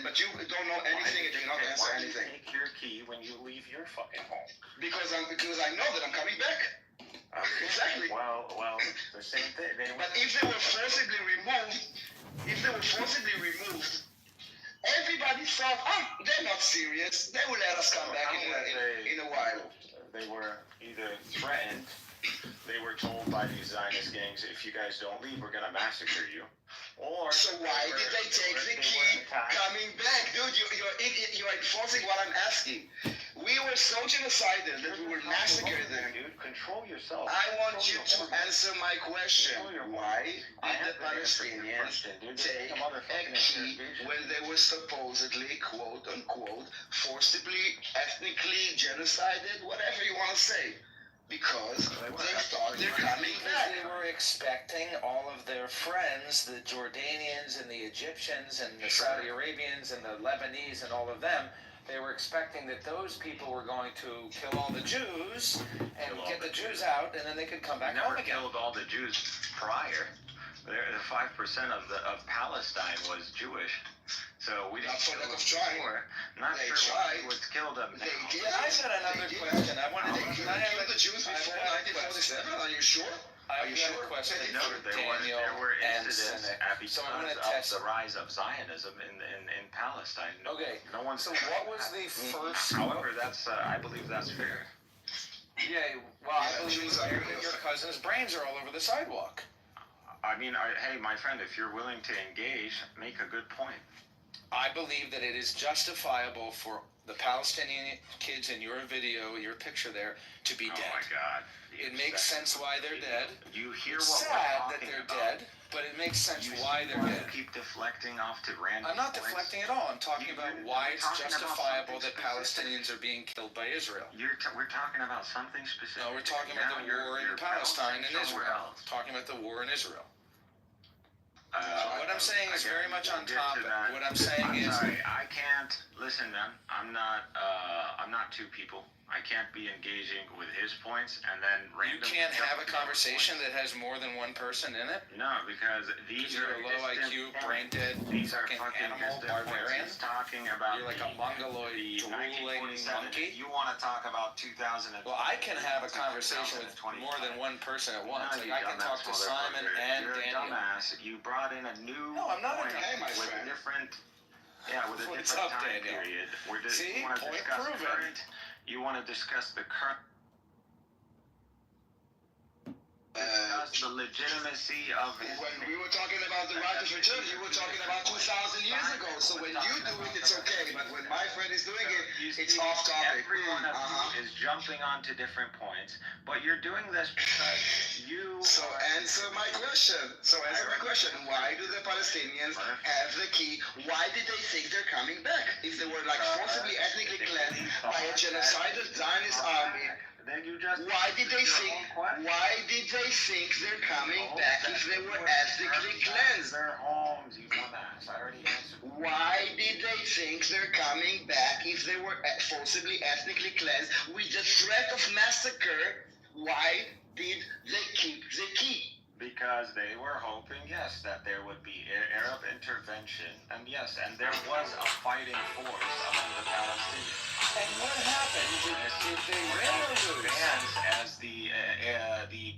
but you don't know anything and you cannot answer anything. Take your key when you leave your fucking home. Because I know that I'm coming back. Okay. Exactly. Well, the same thing. But if they were forcibly removed, everybody thought, they're not serious. They will let us come back in a while. They were either threatened, they were told by these Zionist gangs, if you guys don't leave, we're going to massacre you. Or so why did they take the key coming back? Dude, you're enforcing what I'm asking. We were so genocidal that we will massacre them. Dude, control yourself. I want you to answer my question. Why did the Palestinians take a key when they were supposedly, quote unquote, forcibly, ethnically genocided, whatever you want to say? Because they thought they're coming back. They were expecting all of their friends, the Jordanians and the Egyptians and the Saudi Arabians and the Lebanese and all of them, they were expecting that those people were going to kill all the Jews and get the Jews out, and then they could come back home again. Never killed all the Jews prior. The 5% of Palestine was Jewish. So we didn't kill them before. Not they sure tried. what's killed them. They did. I got another question. I wanted to kill the Jews before 1947. Are you sure? Are you sure? Question for Daniel there were and incidents Cynic. So I'm going to test the rise of Zionism in Palestine. Okay. No one's. So what was the first? However, that's I believe that's fair. Yeah. Well, I believe your cousin's brains are all over the sidewalk. I mean, hey, my friend, if you're willing to engage, make a good point. I believe that it is justifiable for the Palestinian kids in your video, your picture there, to be dead. Oh my God. It makes sense why they're dead. You hear It's what we're sad talking that they're about. dead, but it makes sense You why they're want dead. to keep deflecting off to random I'm not points. deflecting at all. I'm talking about why it's talking about justifiable something that Palestinians are being killed by Israel. We're talking about something specific. No, we're talking about the war in Palestine and Israel. Talking about the war in Israel. What I'm saying is very much on topic. What I'm saying is, sorry, I can't listen, man. I'm not two people. I can't be engaging with his points and then you randomly. can't have a jump to conversation points. that has more than one person in it. No, because these You're are a low IQ, brain dead, These are fucking fucking animal distant barbarian. points. He's talking about. You're like a mongoloid the drooling 1947. monkey. You want to talk about 2000? Well, I can have a conversation with more than one person at once. No, Like I can talk to Simon and You're Daniel. a dumbass. You brought in a new. No, I'm not a point dumbass. with a different. Yeah, with a What's different up, time Daniel? period. See? You want to Point discuss proven. current. You want to discuss the current. Discuss the legitimacy of his. When we were talking about the right of return, you were talking about 2,000 years ago. So when you do it, it's okay. But when my friend is doing it, it's off topic. Everyone of you is jumping onto different points, but you're doing this because you. So answer my question. Why do the Palestinians have the key? Why did they think they're coming back? If they were like forcibly ethnically cleansed by a genocidal Zionist army, Then you just. why did they think they're coming back if they were ethnically cleansed? Their homes, you dumbass. I already answered. Why did they think they're coming back if they were forcibly ethnically cleansed with the threat of massacre? Why did they keep the key? Because they were hoping, yes, that there would be Arab intervention, and yes, and there was a fighting force among the Palestinians. And what happened? Did they win or lose? As the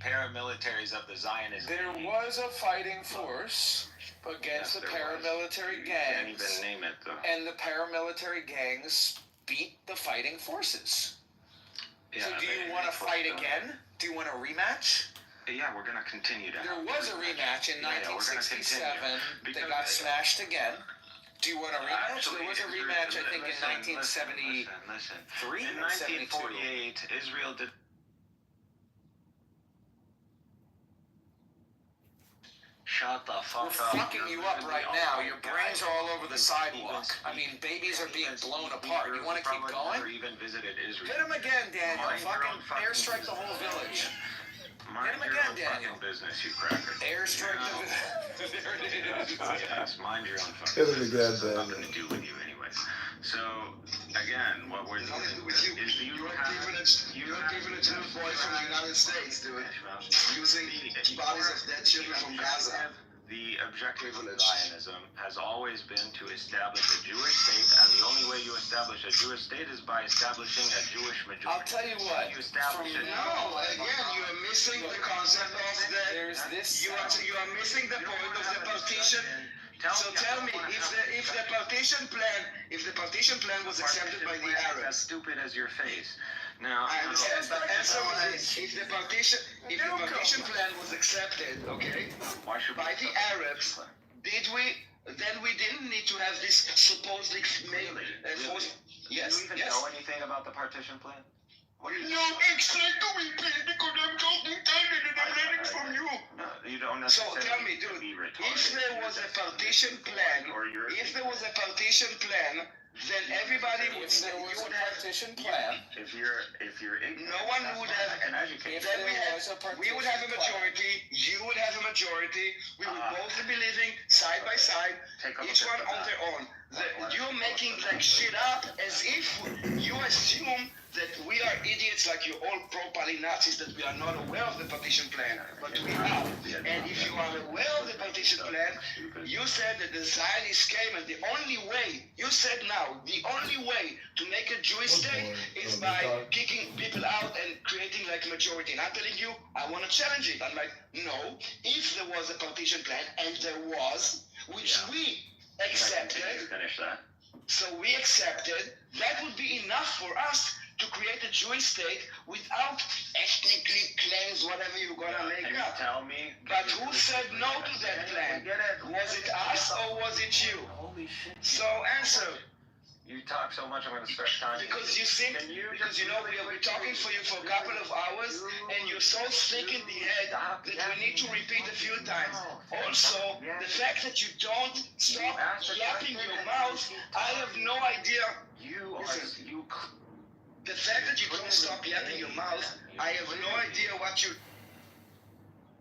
paramilitaries of the Zionists. There was a fighting force against the paramilitary gangs. You can't even name it, though. And the paramilitary gangs beat the fighting forces. Yeah, so do you want to fight again? Do you want a rematch? Yeah, we're going to continue to. There was a rematch in 1967. They got smashed again. Do you want a rematch? Actually, there was a rematch, I think, in 1973 In or 72. 1948, Israel did. Shut the fuck We're up. fucking you up right now. Your brains are all over the sidewalk. I mean, babies are being blown apart. You want to keep going? Never even visited Israel. Hit him again, Daniel. Mind your own Fucking airstrike the whole village. Mind Hit him your again, own Daniel. fucking business, you cracker. Airstrike the village. There it is. Yes, mind your own fucking Hit him business. again, It's nothing to do with you anyways. So, again, what we're doing is You're a privileged little boy from the United States, dude. Using bodies of dead children from Gaza. The objective of Zionism has always been to establish a Jewish state, and the only way you establish a Jewish state is by establishing a Jewish majority. I'll tell you what. You establish it. No, again, you are missing the concept of the. There's this. You are missing the point of the partition. So tell me, if the partition plan was accepted by the As Arabs. stupid as your face. Now, I understand, but answer me this: if the partition plan was accepted, okay, by the Arabs, then we didn't need to have this supposedly made force. Yes, do you even yes. know anything about the partition plan? No, explain to me, please, because I'm talking Thailand and I'm learning from you. No, you don't So necessarily tell me, have to dude, be retarded. if there was a partition plan, then everybody would. If there was a partition plan, If you're ignorant, No one would have. an educated. If Then we would have a plan. majority. You would have a majority. We would both be living side by side, Take a look each at one the on map. their own. You're making like shit up as if you assume that we are idiots, like you're all pro-Pali Nazis, that we are not aware of the partition plan, but we are. And if you are aware of the partition plan, you said that the Zionists came, and the only way to make a Jewish state is by kicking people out and creating like a majority. And I'm telling you, I want to challenge it. I'm like, no, if there was a partition plan, and there was, which we accepted, Finish that. so we accepted, that would be enough for us to create a Jewish state without ethnically cleanse whatever you're gonna make Can up. you tell me? But who said no to that plan? Was it us or was it you? Holy shit. So answer. You talk so much, I'm going to start timing. Because you think, because you know we're talking for you for a couple of hours, and you're so thick in the head that we need to repeat a few times. Also, the fact that you don't stop yapping your mouth, I have no idea. The fact that you don't stop yapping your mouth, I have no idea what you.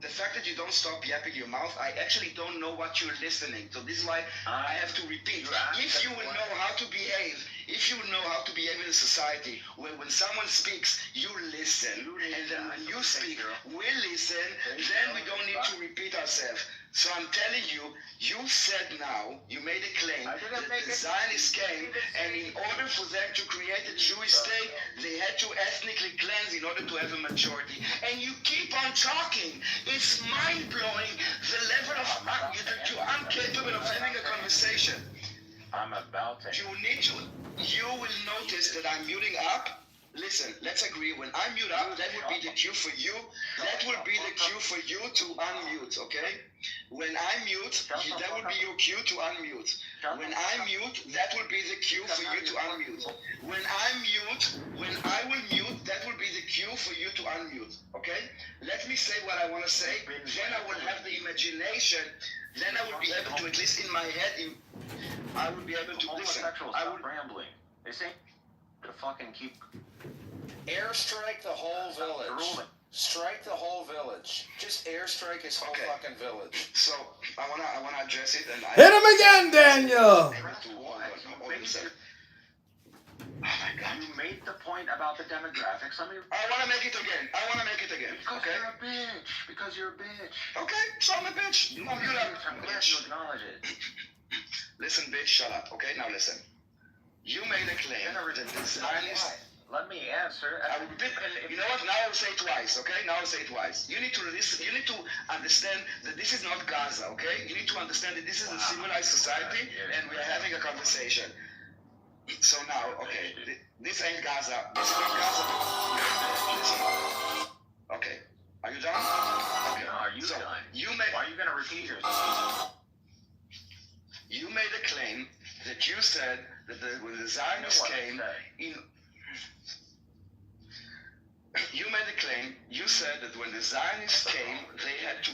The fact that you don't stop yapping your mouth, I actually don't know what you're listening. So this is why I have to repeat. If you will know how to behave, if you will know how to behave in a society where when someone speaks, you listen, and then when you speak, we listen, then we don't need to repeat ourselves. So I'm telling you, you said now, you made a claim that the Zionists came, and in order for them to create a Jewish state, they had to ethnically cleanse in order to have a majority. And you keep on talking. It's mind-blowing the level of that you're incapable of having a conversation. I'm about to. You will notice that I'm muting up. Listen, let's agree. When I mute up, that would be the cue for you. That would be the cue for you to unmute, okay? When I mute, that would be your cue to unmute. When I mute, that would be the cue for you to unmute. When I will mute, that will be the cue for you to unmute, okay? Let me say what I want to say. Then I will have the imagination. Then I will be able to, at least in my head, I will be able to listen. I will rambling. They say to fucking keep. Airstrike the whole village. Strike the whole village. Just airstrike his whole fucking village. So I wanna address it, and Hit him again, Daniel. Oh my God! You made the point about the demographics. I wanna make it again. Because you're a bitch. Okay, so I'm a bitch. No, you're not. I'm glad you acknowledge it. Listen, bitch, shut up. Okay, now listen. You made a claim that the Zionists. Let me answer. You know what? Now I'll say it twice, okay? Now I'll say it twice. You need to listen. You need to understand that this is not Gaza, okay? You need to understand that this is a civilized society, and we are having a conversation. So now, okay, this ain't Gaza. This is not Gaza. Okay, are you done? Okay. Are you done? Why are you gonna repeat yourself? You made a claim that you said that when the Zionists came in. You made a claim. You said that when the Zionists came, they had to.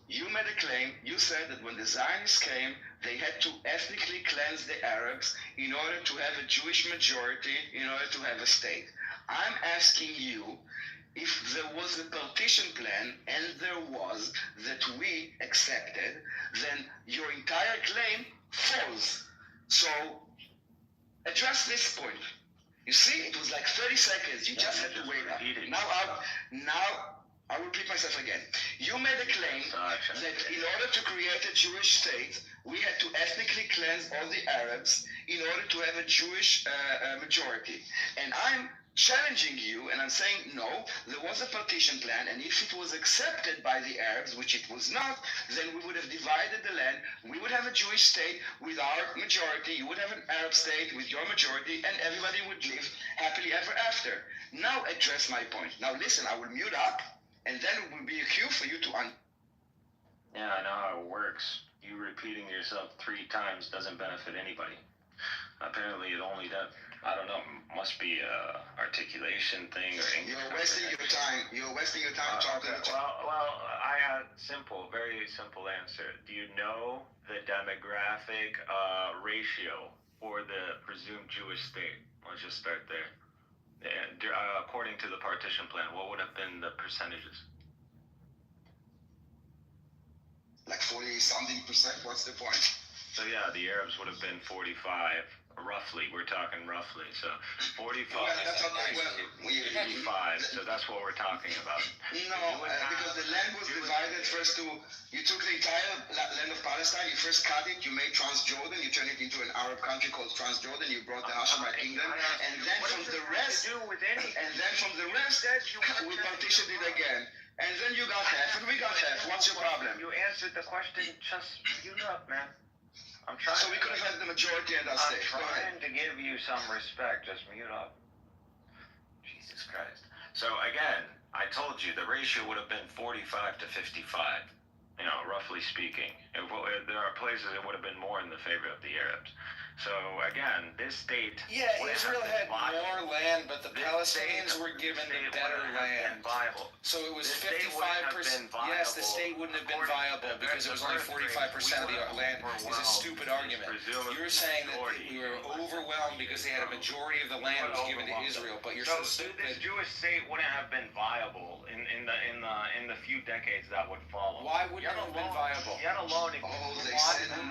You made a claim. You said that when the Zionists came, they had to ethnically cleanse the Arabs in order to have a Jewish majority, in order to have a state. I'm asking you if there was a partition plan, and there was, that we accepted, then your entire claim falls. So address this point. You see, it was like 30 seconds. You just had to wait up. Now I will repeat myself again. You made a claim that in order to create a Jewish state, we had to ethnically cleanse all the Arabs in order to have a Jewish majority. And I'm challenging you, and I'm saying, no, there was a partition plan, and if it was accepted by the Arabs, which it was not, then we would have divided the land, we would have a Jewish state with our majority, you would have an Arab state with your majority, and everybody would live happily ever after. Now address my point. Now listen, I will mute up, and then it will be a cue for you to Yeah, I know how it works. You repeating yourself 3 times doesn't benefit anybody. Apparently it only does. I don't know, must be a articulation thing or English. You're wasting your time. You're wasting your time talking. Well, I have very simple answer. Do you know the demographic ratio for the presumed Jewish state? Let's just start there. And, according to the partition plan, what would have been the percentages? Like 40-something%. What's the point? So yeah, the Arabs would have been 45. Roughly, we're talking roughly. So 45, 55. So that's what we're talking about. No, because the land was divided first to. You took the entire land of Palestine. You first cut it. You made Transjordan. You turned it into an Arab country called Transjordan. You brought the Hashemite kingdom, and then from the rest, we partitioned it again. And then you got half, and we got half. What's your problem? You answered the question. Just mute up, man. I'm trying. So we could have had the majority at our I'm stage. Go ahead. trying to give you some respect. Just mute up. Jesus Christ. So again, I told you the ratio would have been 45 to 55. You know, roughly speaking. There are places it would have been more in the favor of the Arabs. So again, this state. Yeah, Israel had more land, but the Palestinians were given better land. So it was 55%. Yes, the state wouldn't have been viable because it was only 45% of the land. Is a stupid argument. You're saying that we were overwhelmed because they had a majority of the land was given to Israel, but you're so stupid. This Jewish state wouldn't have been viable in the few decades that would follow. Why wouldn't it have been viable? Yet alone, if they said no,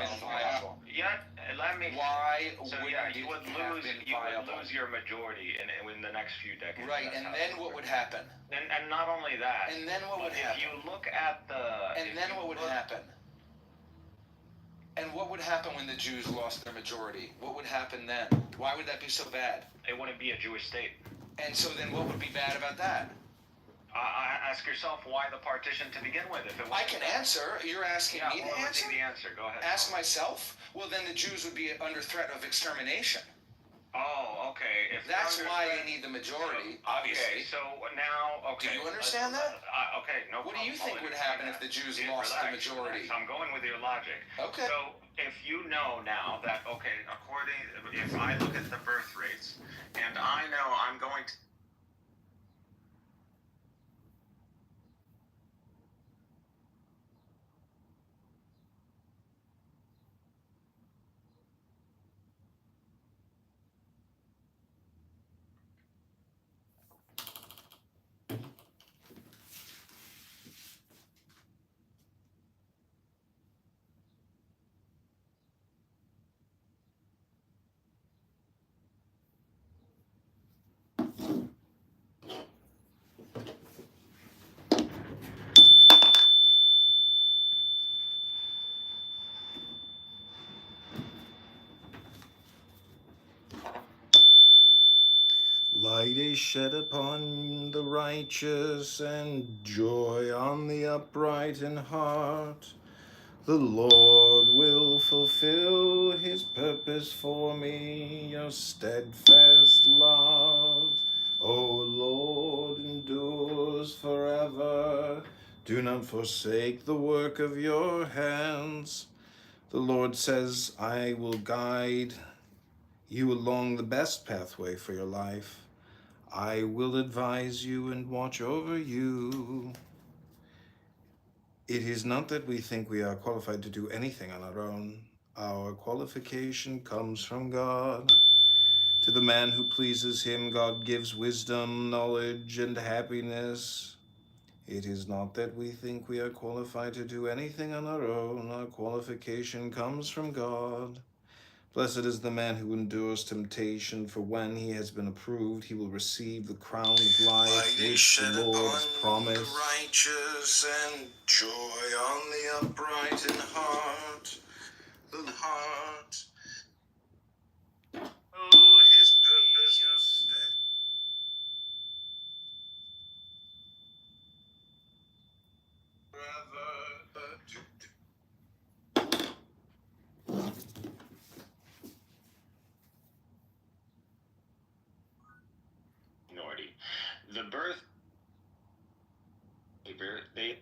been viable. Yet, let me. Why so wouldn't yeah, it you would have lose. been You viable? would lose your majority in the next few decades. Right, and then what would happen? And not only that. And then what would happen? If you look at the. And then what would happen? And what would happen when the Jews lost their majority? What would happen then? Why would that be so bad? It wouldn't be a Jewish state. And so then what would be bad about that? Ask yourself why the partition to begin with. If it was I can answer. You're asking me to answer? The answer. Go ahead. Ask myself? Well, then the Jews would be under threat of extermination. Oh, okay. That's why they need the majority, obviously. Okay, so now, okay. Do you understand that? Okay, no problem. What do you think would happen if the Jews lost the majority? I'm going with your logic. Okay. So if you know now that, okay, if I look at the birth rates, and I know I'm going to. Light is shed upon the righteous, and joy on the upright in heart. The Lord will fulfill his purpose for me, your steadfast love, O Lord, endures forever. Do not forsake the work of your hands. The Lord says, I will guide you along the best pathway for your life. I will advise you and watch over you. It is not that we think we are qualified to do anything on our own. Our qualification comes from God. To the man who pleases him, God gives wisdom, knowledge, and happiness. It is not that we think we are qualified to do anything on our own. Our qualification comes from God. Blessed is the man who endures temptation, for when he has been approved, he will receive the crown of life which the Lord has promised. The righteous and joy on the upright in heart. The heart. Oh, his purpose, your step. Minority. The birth they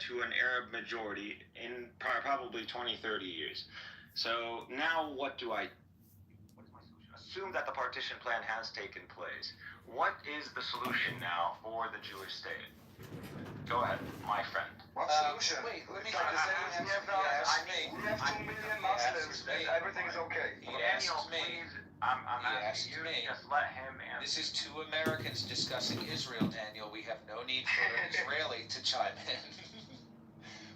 to an Arab majority in probably 20, 30 years. So now what do I assume that the partition plan has taken place? What is the solution now for the Jewish state? Go ahead, my friend. What solution? Wait, let me get this. We have 2 million Muslims. Everything is okay. Daniel, please. I'm asking you to just let him answer. This is two Americans discussing Israel, Daniel. We have no need for an Israeli to chime in.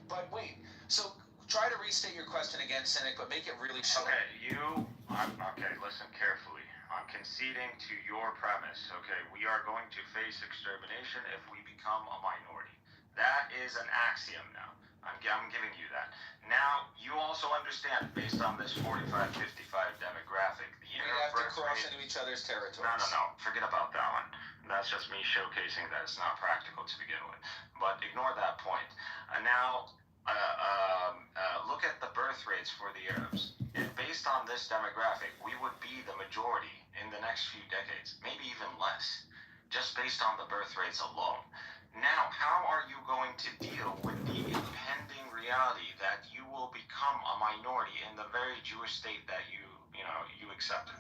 But wait, so try to restate your question again, Cynic, but make it really short. Okay, listen carefully. I'm conceding to your premise. Okay, we are going to face extermination if we become a minority. That is an axiom now. I'm giving you that. Now, you also understand, based on this 45-55 demographic, the we have to cross into each other's territories. No. Forget about that one. That's just me showcasing that it's not practical to begin with. But ignore that point. Now, look at the birth rates for the Arabs, if based on this demographic, we would be the majority in the next few decades, maybe even less, just based on the birth rates alone. Now, how are you going to deal with the impending reality that you will become a minority in the very Jewish state that you accepted?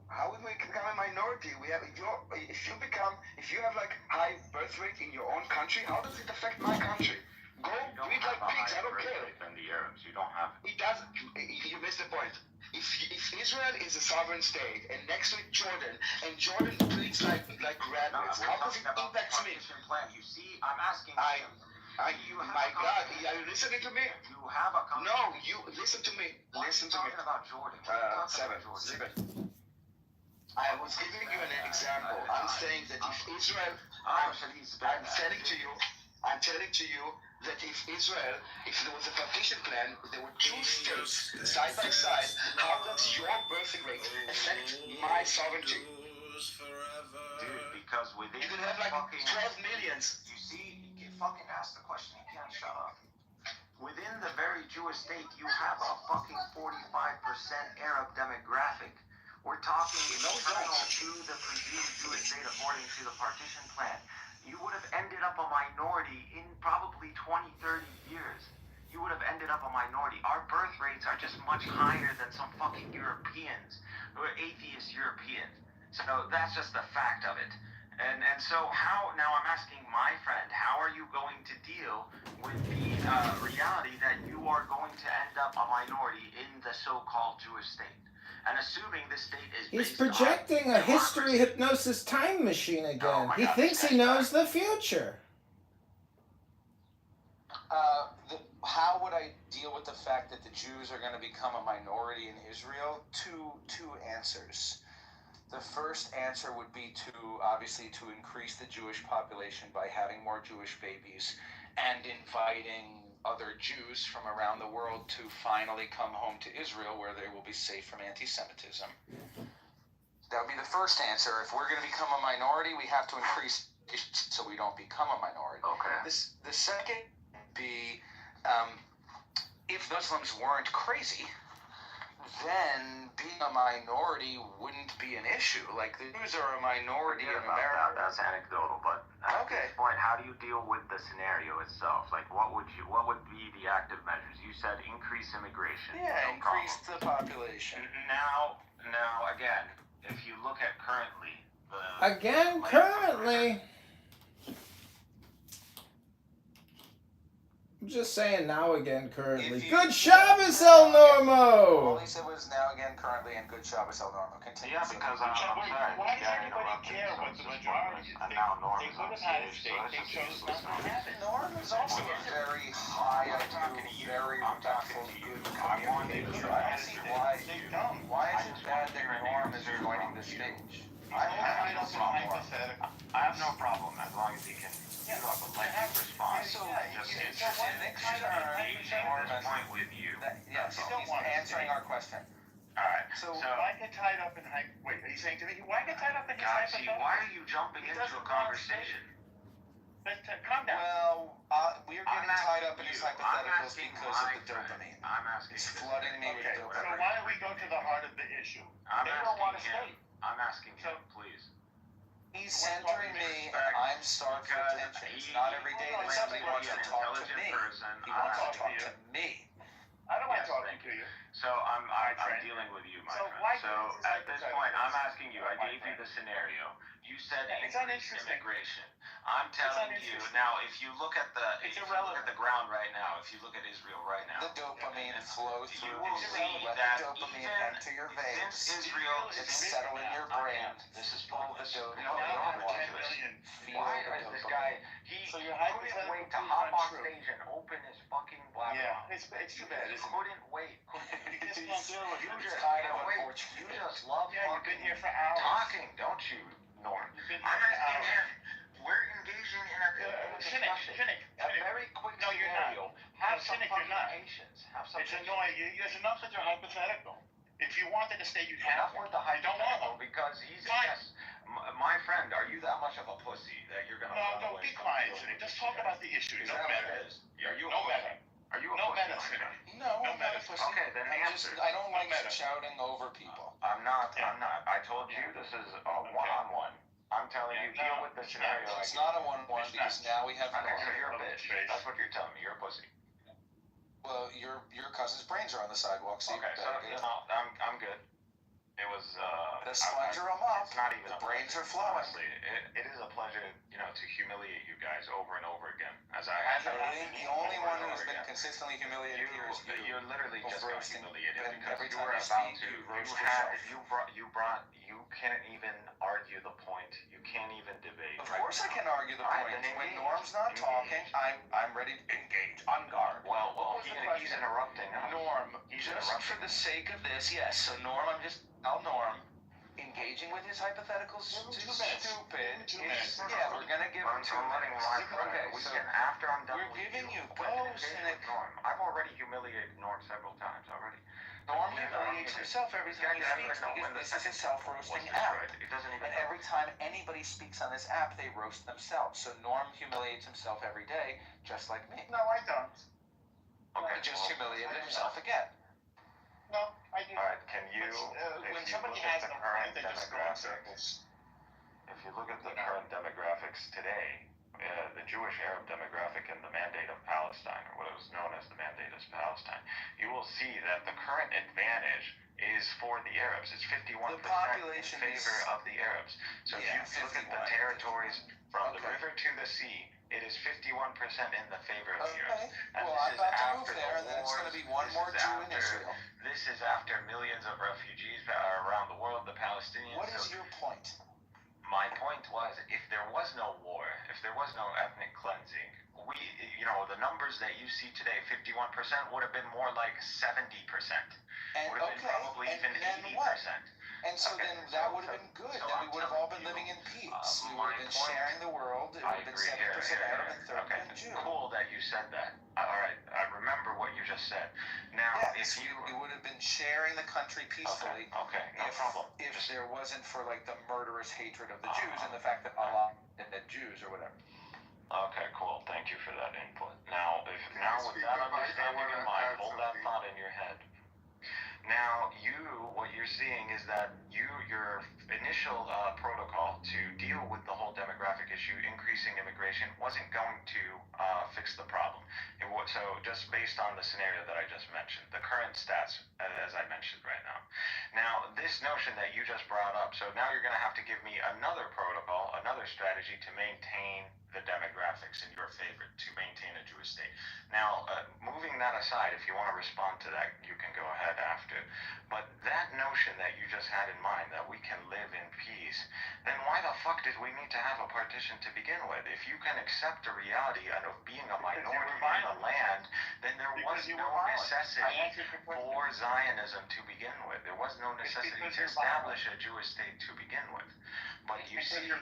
How would we become a minority? If you have like high birth rate in your own country, how does it affect my country? Go breed like pigs. I don't care. Than the Arabs, you don't have. It doesn't. You missed the point. If Israel is a sovereign state and next to it Jordan, and Jordan breeds like rabbits, how does it impact me? Plan. You see, I'm asking. My God, are you listening to me? You have a. No, you listen to me. Listen to me. Talking about Jordan. 7. Zip it. I was giving you an example. I'm saying that if Israel, I'm telling to you that if there was a partition plan, there were two states side by side, how does your birth rate affect my sovereignty? Dude, because within you could have like 12 millions. You see, you fucking ask the question, you can't shut up. Within the very Jewish state, you have a fucking 45% Arab demographic. We're talking internal to the presumed Jewish state according to the partition plan. You would have ended up a minority in probably 20, 30 years. You would have ended up a minority. Our birth rates are just much higher than some fucking Europeans, or atheist Europeans. So that's just the fact of it. And so how, now I'm asking my friend, how are you going to deal with the reality that you are going to end up a minority in the so-called Jewish state? And assuming this state is He's projecting a history hypnosis time machine again. He thinks he knows the future. How would I deal with the fact that the Jews are going to become a minority in Israel? Two answers. The first answer would be obviously to increase the Jewish population by having more Jewish babies and inviting other Jews from around the world to finally come home to Israel where they will be safe from anti-Semitism. That would be the first answer. If we're going to become a minority, we have to increase so we don't become a minority. Okay. The second would be if Muslims weren't crazy, then being a minority wouldn't be an issue. Like, the Jews are a minority in America. That's anecdotal, but at this point, how do you deal with the scenario itself? Like, what would be the active measures? You said increase immigration. Yeah, increase the population. Now, again, if you look at currently, I'm just saying now again currently. Good Shabbos, El Normo! All he said was now again currently and good Shabbos, El Normo. Continue. Yeah, because I'm sorry. Why does anybody care what the majority think? They could have had a state, they chose not to have it. Norm is also a very high IQ, very respectful, good communicator. I don't see why is it bad that Norm is joining the stage? I have no problem as long as he can put up a lengthy response. Point with you. Yes, he's answering our question. Alright, so why get tied up in wait, are you saying to me, why get tied up in his hypothetical? Why are you jumping into a conversation? Calm down. Well, we are getting tied up in his hypotheticals because of the dopamine. I'm asking. It's flooding me with dopamine. So why don't we go to the heart of the issue? They don't want to stay. I'm asking him, please. He's centering me, and I'm starved for attention. It's not every day that somebody wants to talk to me. He wants to talk to me. I don't mind talking to you. So I'm dealing with you, my friend. So at this point, I'm asking you. I gave you the scenario. You said immigration. I'm telling you now. If you look at the ground right now, if you look at Israel right now, the dopamine flows through. You will see let that the dopamine enter your veins. Since Israel is settling your brain. This is full of the dopamine. Why is this guy? He couldn't wait to hop on stage and open his fucking bladder. Yeah, it's too bad. He couldn't wait. You just can't deal with it. You just love you've been here for hours. Talking, don't you, Norm? We're engaging in a discussion. A very quick scenario. Have some patience. It's annoying. It's enough that you're hypothetical. If you wanted to stay, you'd have to. I don't want to because he's yes. My friend, are you that much of a pussy that you're gonna? No, be quiet, Cindy. Just talk about the issue. Is that what it is? Are you no meta? Are you a no pussy? meta, Cindy? No meta. pussy. Okay, then answer. I don't like shouting over people. I'm not. I told you this is a one-on-one. I'm telling you, deal with the scenario. It's not a 1-1 because now we have Okay, so Norm. you're a bitch. That's what you're telling me. You're a pussy. Well, your cousin's brains are on the sidewalk, so you Okay, so better get it. I'm good. It was Just plunger them up. It's not even The a brains pleasure. are flowing. Honestly, it is a pleasure, to humiliate you guys over and over again, as I have. The only one who's been consistently humiliated here is you. You're literally just got humiliated and because every you time were you about speak, to. you roast You can't even argue the point. You can't even debate. Of course I can argue the point. When Norm's not talking, I'm ready to engage on guard. Well, he's interrupting. Norm, just for the sake of this, yes. So Norm, Norm, engaging with his hypotheticals is stupid. Yeah, we're gonna give him 2 minutes. Okay, after I'm done we're giving you engage with Norm. I've already humiliated Norm several times already. Norm humiliates himself every time he speaks because this is a self-roasting app. And every time anybody speaks on this app, they roast themselves. So Norm humiliates himself every day, just like me. No, I don't. Okay, he just humiliated himself again. No, I do. All right, can you? When somebody has no point, they just go in circles. If you look at the current demographics today, the Jewish Arab demographic and the Mandate of Palestine, or what was known as the Mandate of Palestine, you will see that the current advantage is for the Arabs. It's 51% in favor of the Arabs. So if you look at the territories from the river to the sea, it is 51% in the favor of the Arabs. And well, I'm about to move there, and then it's going to be one more Jew in Israel. This is after millions of refugees around the world, the Palestinians. What is your point? My point was, if there was no war, if there was no ethnic cleansing, the numbers that you see today, 51%, would have been more like 70%. Would have been probably even 80%. And so then that would have been good. Then we would have all been living in peace. We would have been sharing the world. It would have been 70% Arab and 30% Jew. Cool that you said that. All right, I remember what you just said. Now, if you would have been sharing the country peacefully. Okay, no problem. If there wasn't for like the murderous hatred of the Jews and the fact that Allah and the Jews or whatever. Okay, cool. Thank you for that input. Now, with that understanding in mind, hold that thought in your head. Now, what you're seeing is that your initial protocol to deal with the whole demographic issue, increasing immigration, wasn't going to fix the problem. So just based on the scenario that I just mentioned, the current stats, as I mentioned right now. Now, this notion that you just brought up, so now you're going to have to give me another protocol, another strategy to maintain the demographics in your favor, to maintain a Jewish state. Now, moving that aside, if you want to respond to that, you can go ahead after. But that notion that you just had in mind, that we can live in peace, then why the fuck did we need to have a partition to begin with? If you can accept the reality of being a minority in the land, then there was no necessity for Zionism to begin with. There was no necessity to establish a Jewish state to begin with. But you see, the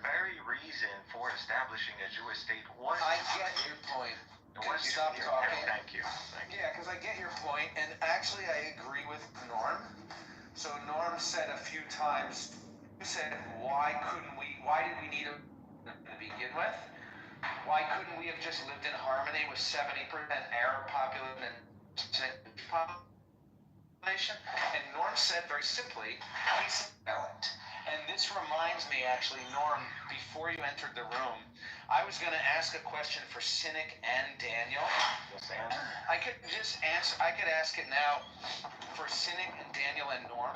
very reason for establishing a Jewish state was... I get your point. Can you stop talking? Thank you. Yeah, because I get your point, and actually I agree with Norm. So Norm said a few times, you said, why did we need to begin with? Why couldn't we have just lived in harmony with 70% Arab population and population? And Norm said very simply, he's silent. And this reminds me, actually, Norm, before you entered the room, I was going to ask a question for Cynic and Daniel. I could just answer. I could ask it now for Cynic and Daniel and Norm.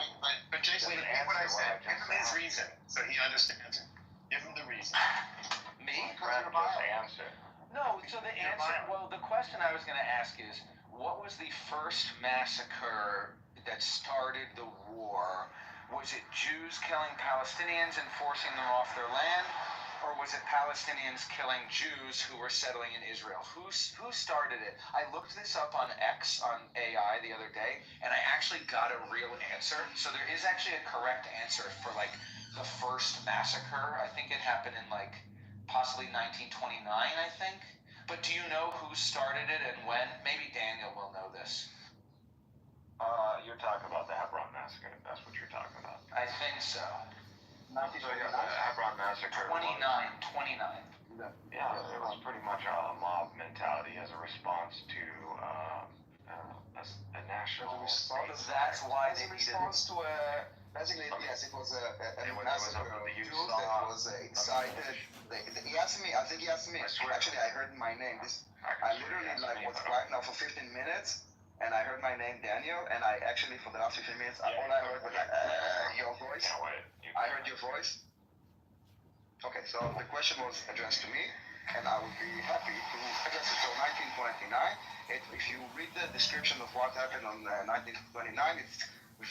But Jason, repeat what I said. Give him his reason so he understands it. Give him the reason. Me? Answer. No, so the answer, well, the question I was going to ask is, what was the first massacre that started the war? Was it Jews killing Palestinians and forcing them off their land? Or was it Palestinians killing Jews who were settling in Israel? Who started it? I looked this up on X, on AI the other day, and I actually got a real answer. So there is actually a correct answer for like the first massacre. I think it happened in like possibly 1929, I think. But do you know who started it and when? Maybe Daniel will know this. You're talking about the Hebron massacre. That's what you're talking about. I think so. So yeah, the Hebron massacre. 29. Yeah, it was pretty much a mob mentality as a response to an That's why they needed. response to basically, yes, it was a massacre of Jews that was incited. He asked me, I think he asked me, actually I heard my name. I literally was quiet now for 15 minutes, and I heard my name, Daniel, and I actually, for the last 15 minutes, all I heard was your voice. I heard your voice. Okay, so the question was addressed to me, and I would be happy to address it. So 1929, if you read the description of what happened on 1929, it's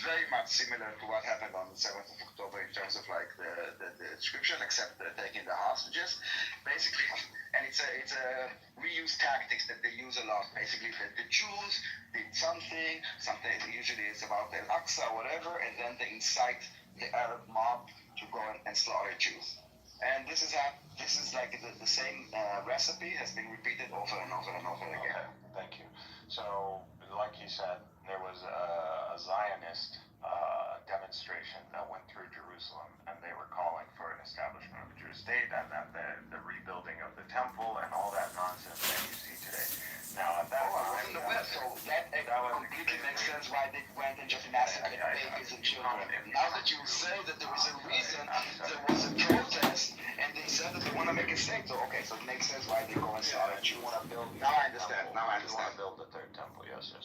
very much similar to what happened on the 7th of October in terms of like the description, except taking the hostages. Basically, and it's a reuse tactics that they use a lot. Basically, the Jews did something usually it's about the Al-Aqsa or whatever, and then they incite the Arab mob to go and slaughter Jews. And this is like the same recipe has been repeated over and over and over again. Okay, thank you. So, like you said, there was a Zionist demonstration that went through Jerusalem, and they were calling for an establishment of a Jewish state and the rebuilding of the temple and all that nonsense that you see today. Now, at that time, so that completely makes sense why they went and just massacred babies and children. Now that you say that there was a reason, there was a protest, and they said that they want to make a state. So okay, so it makes sense why they go and slaughter Jews. Now I understand. You want to build the third temple, yes.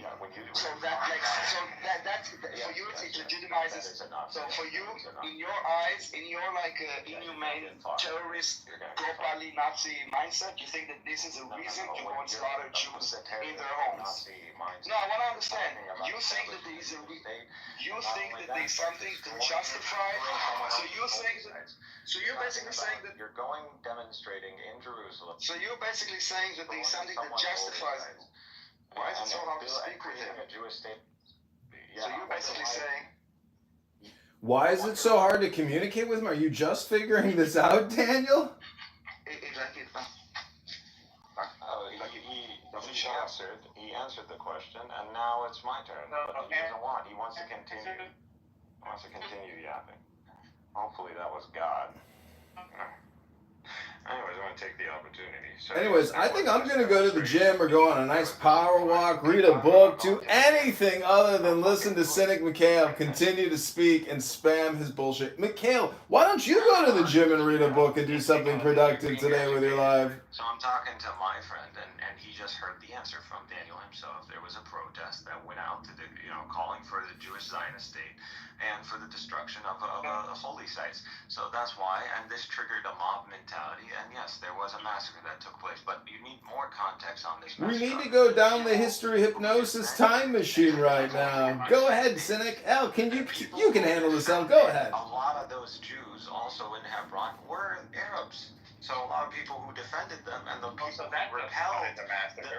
Yeah, when you so that makes for you it legitimizes. So for you, in your eyes, in your inhumane terrorist, properly Nazi mindset, you think that this is a reason to go and slaughter Jews in their homes? No, I want to understand. You think that there is something to justify. So you think that. So you're basically saying that you're going demonstrating in Jerusalem. So you're basically saying that there is something that justifies. Why is it so hard to speak with him? So you're basically saying. Why is it so hard to communicate with him? Are you just figuring this out, Daniel? He answered the question, and now it's my turn. But he doesn't want. He wants to continue. He wants to continue yapping. Hopefully that was God. Anyways, I want to take the opportunity. So anyways, I think I'm going to go to the gym or go on a nice power walk, read a book, do anything other than listen to Cynic Mikhail continue to speak and spam his bullshit. Mikhail, why don't you go to the gym and read a book and do something productive today with your life? So I'm talking to my friend, and he just heard the answer from Daniel himself. There was a protest that went out to calling for the Jewish Zionist state and for the destruction of holy sites. So that's why, and this triggered a mob mentality. And yes, there was a massacre that took place, but you need more context on this. We need to go down the history hypnosis time machine right now. Go ahead, Cynic. El, you can handle this, El. Go ahead. A lot of those Jews also in Hebron were Arabs. So a lot of people who defended them and the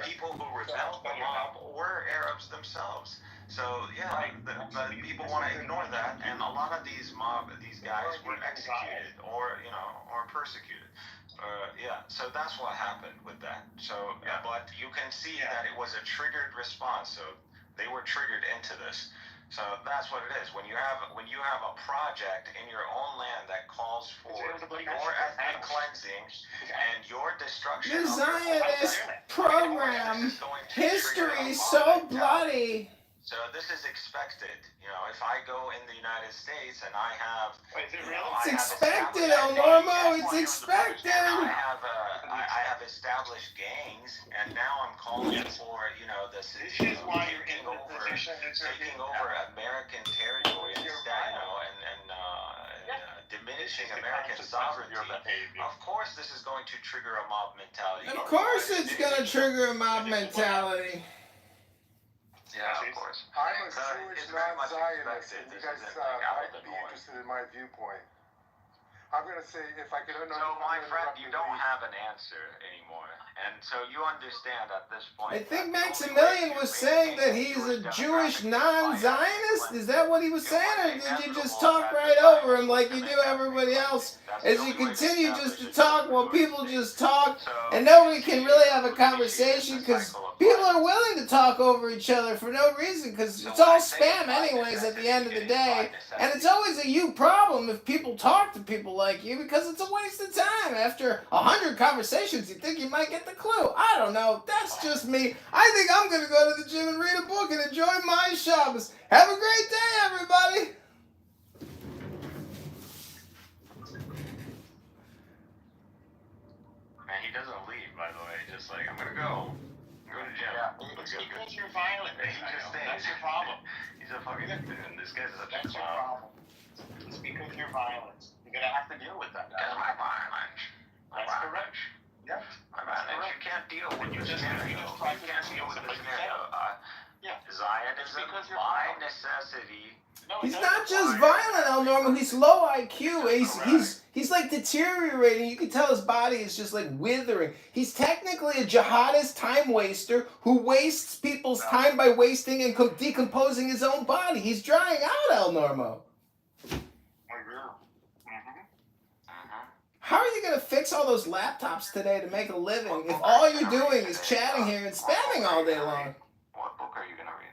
people who repelled the mob were Arabs themselves. So yeah, the people want to ignore that, and a lot of these guys were executed or persecuted. So that's what happened with that. So, but you can see that it was a triggered response. So they were triggered into this. So that's what it is. When you have a project in your own land that calls for your ethnic cleansing and your destruction. The Zionist program, history so bloody. So this is expected. If I go in the United States and I have, it's expected, El Normo. It's expected. I have established gangs, and now I'm calling for taking over American territory and diminishing American sovereignty. Of course, this is going to trigger a mob mentality. Of course, it's going to trigger a mob mentality. Yeah, of course. I'm a Jewish non-Zionist, and you guys might be interested in my viewpoint. I'm going to say, if I could... So, my friend, you don't have an answer anymore. And so you understand at this point... I think Maximilian was saying that he's a Jewish non-Zionist? Is that what he was saying? Or did you just talk right over him like you do everybody else as you continue just to talk while people just talk, and nobody can really have a conversation because people are willing to talk over each other for no reason because it's all spam anyways at the end of the day. And it's always a you problem if people talk to people like you because it's a waste of time. After 100 conversations, you think you might get the clue. I don't know. That's just me. I think I'm going to go to the gym and read a book and enjoy my Shabbos. Have a great day, everybody. And he doesn't leave, by the way. Just like, I'm gonna go to the gym. Yeah, it's because you're violent. He just stays. That's your problem. He's a fucking dude. This guy's such a That's your clown. problem. It's because you're violent. You're gonna have to deal with that. Because my violence. That's correct. Yep. My violence. You can't deal with the scenario. You can't deal with the scenario. Zionism by necessity. He's not just violent, El Normo. He's low IQ. He's like deteriorating. You can tell his body is just like withering. He's technically a jihadist time waster who wastes people's time by wasting and decomposing his own body. He's drying out, El Normo. How are you going to fix all those laptops today to make a living if all you're doing is chatting here and spamming all day long? What book are you gonna read?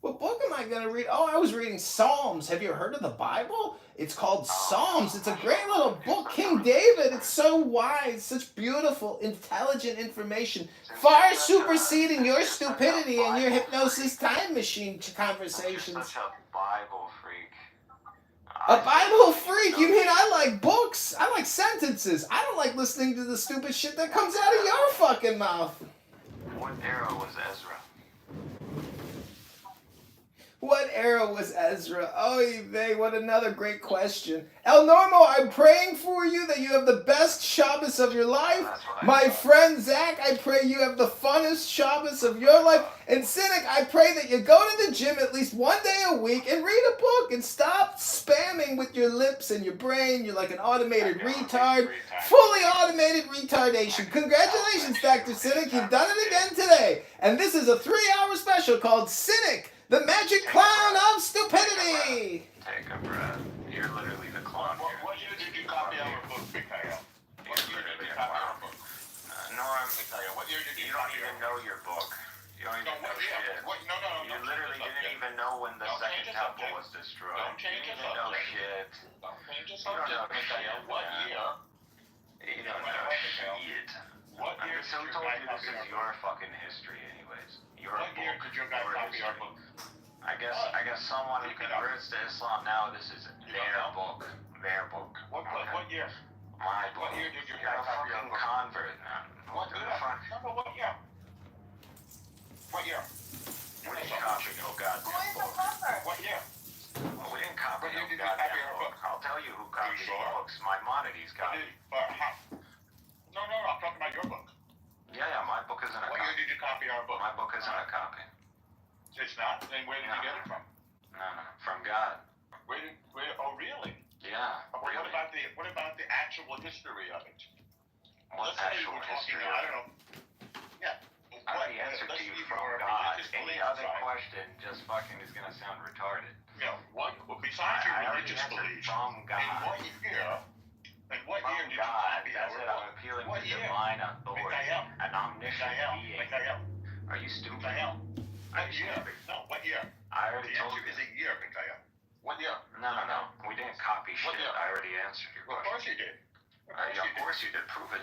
What book am I going to read? Oh, I was reading Psalms. Have you heard of the Bible? It's called Psalms. It's a great little book. King David. It's so wise. Such beautiful, intelligent information. Far superseding your stupidity and your hypnosis time machine conversations. Such a Bible freak. A Bible freak? You mean I like books? I like sentences. I don't like listening to the stupid shit that comes out of your fucking mouth. What era was Ezra? What era was Ezra? Oy vey, what another great question. El Normo, I'm praying for you that you have the best Shabbos of your life. My friend Zach, I pray you have the funnest Shabbos of your life. And Cynic, I pray that you go to the gym at least one day a week and read a book and stop spamming with your lips and your brain. You're like an automated retard. Fully automated retardation. Congratulations, Dr. Cynic. You've done it again today. And this is a 3-hour special called Cynic, the Magic Clown of Stupidity. Take a breath. You're literally the clown here. What year did you copy our book, Mikhail? What year did you copy our book? Norm, Mikhail, what year did you you don't copy even our know book? your book. You don't even know shit. No. You literally didn't even know when the second temple was destroyed. Don't change You the didn't even know subject. shit. Don't change the You don't know subject, Mikhail. shit, What man. year? You don't know shit. What year So did who told your guy you this copy is our your book? fucking history anyways? Your What book. year did your guy Your copy our history. book? I guess someone who converts to Islam now, this is their book. Their book. What year? My book. What year did your You're guy a copy our fucking book? convert now. What year? No, but what year? What year? We didn't copy no goddamn book. What year? Well, we didn't copy What no year did you copy goddamn our book. book? I'll tell you who copied the sure? books. Maimonides copied. No, I'm talking about your book. Yeah, my book isn't a What year copy. did you copy our book? My book isn't a copy. It's not? Then where did you get it from? No, from God. Oh, really? Yeah, What really. about the actual history of it? What Let's say actual we're talking, history? I don't know. Yeah. I already answered to you from God. Any other question just fucking is gonna sound retarded. Yeah, besides your I already religious answered beliefs, from God. in what year did you God, copy that's our it. book? I'm appealing What to year? divine authority, Mikhail. an omniscient being. Mikhail. Are you stupid? Mikhail. Are What you year? stupid? No, what year? I already The told answer you. is a year, Mikhail. What year? No. We didn't copy What shit. year? I already answered your Of question. course you did. Of course you did. Prove it.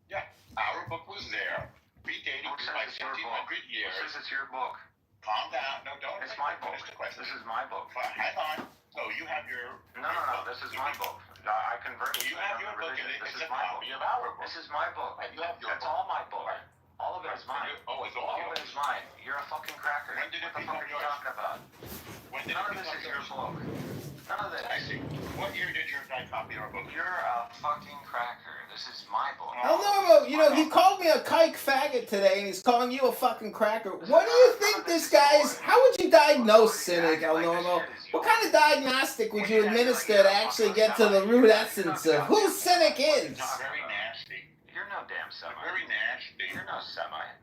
Yeah, our book was there, predating Who says by it's your book? 1500 years. Who says it's your book? Calm down. No, don't. It's my book. Finish the question. This is my book. Hang on. So you have your... No. This is my book. I converted You to have another your book, religion. and This it's is a my book. copy of our book. This is my book. You have your It's book. all my book. All of it is mine. Oh, it's all All of it yours. is mine. You're a fucking cracker. When did it What the fuck become are you yours? talking about? When did None of it this become is your yours? book. None of this. I see. What year did your guy copy our book? You're a fucking cracker. This is my book. El Normo, he called me a kike faggot today, and he's calling you a fucking cracker. What do you think this guy's... How would you diagnose Cynic, El Normo? What kind of diagnostic would you administer to actually get to the root essence of who Cynic is? Very nasty. You're no damn Semite. Very nasty. You're no Semite.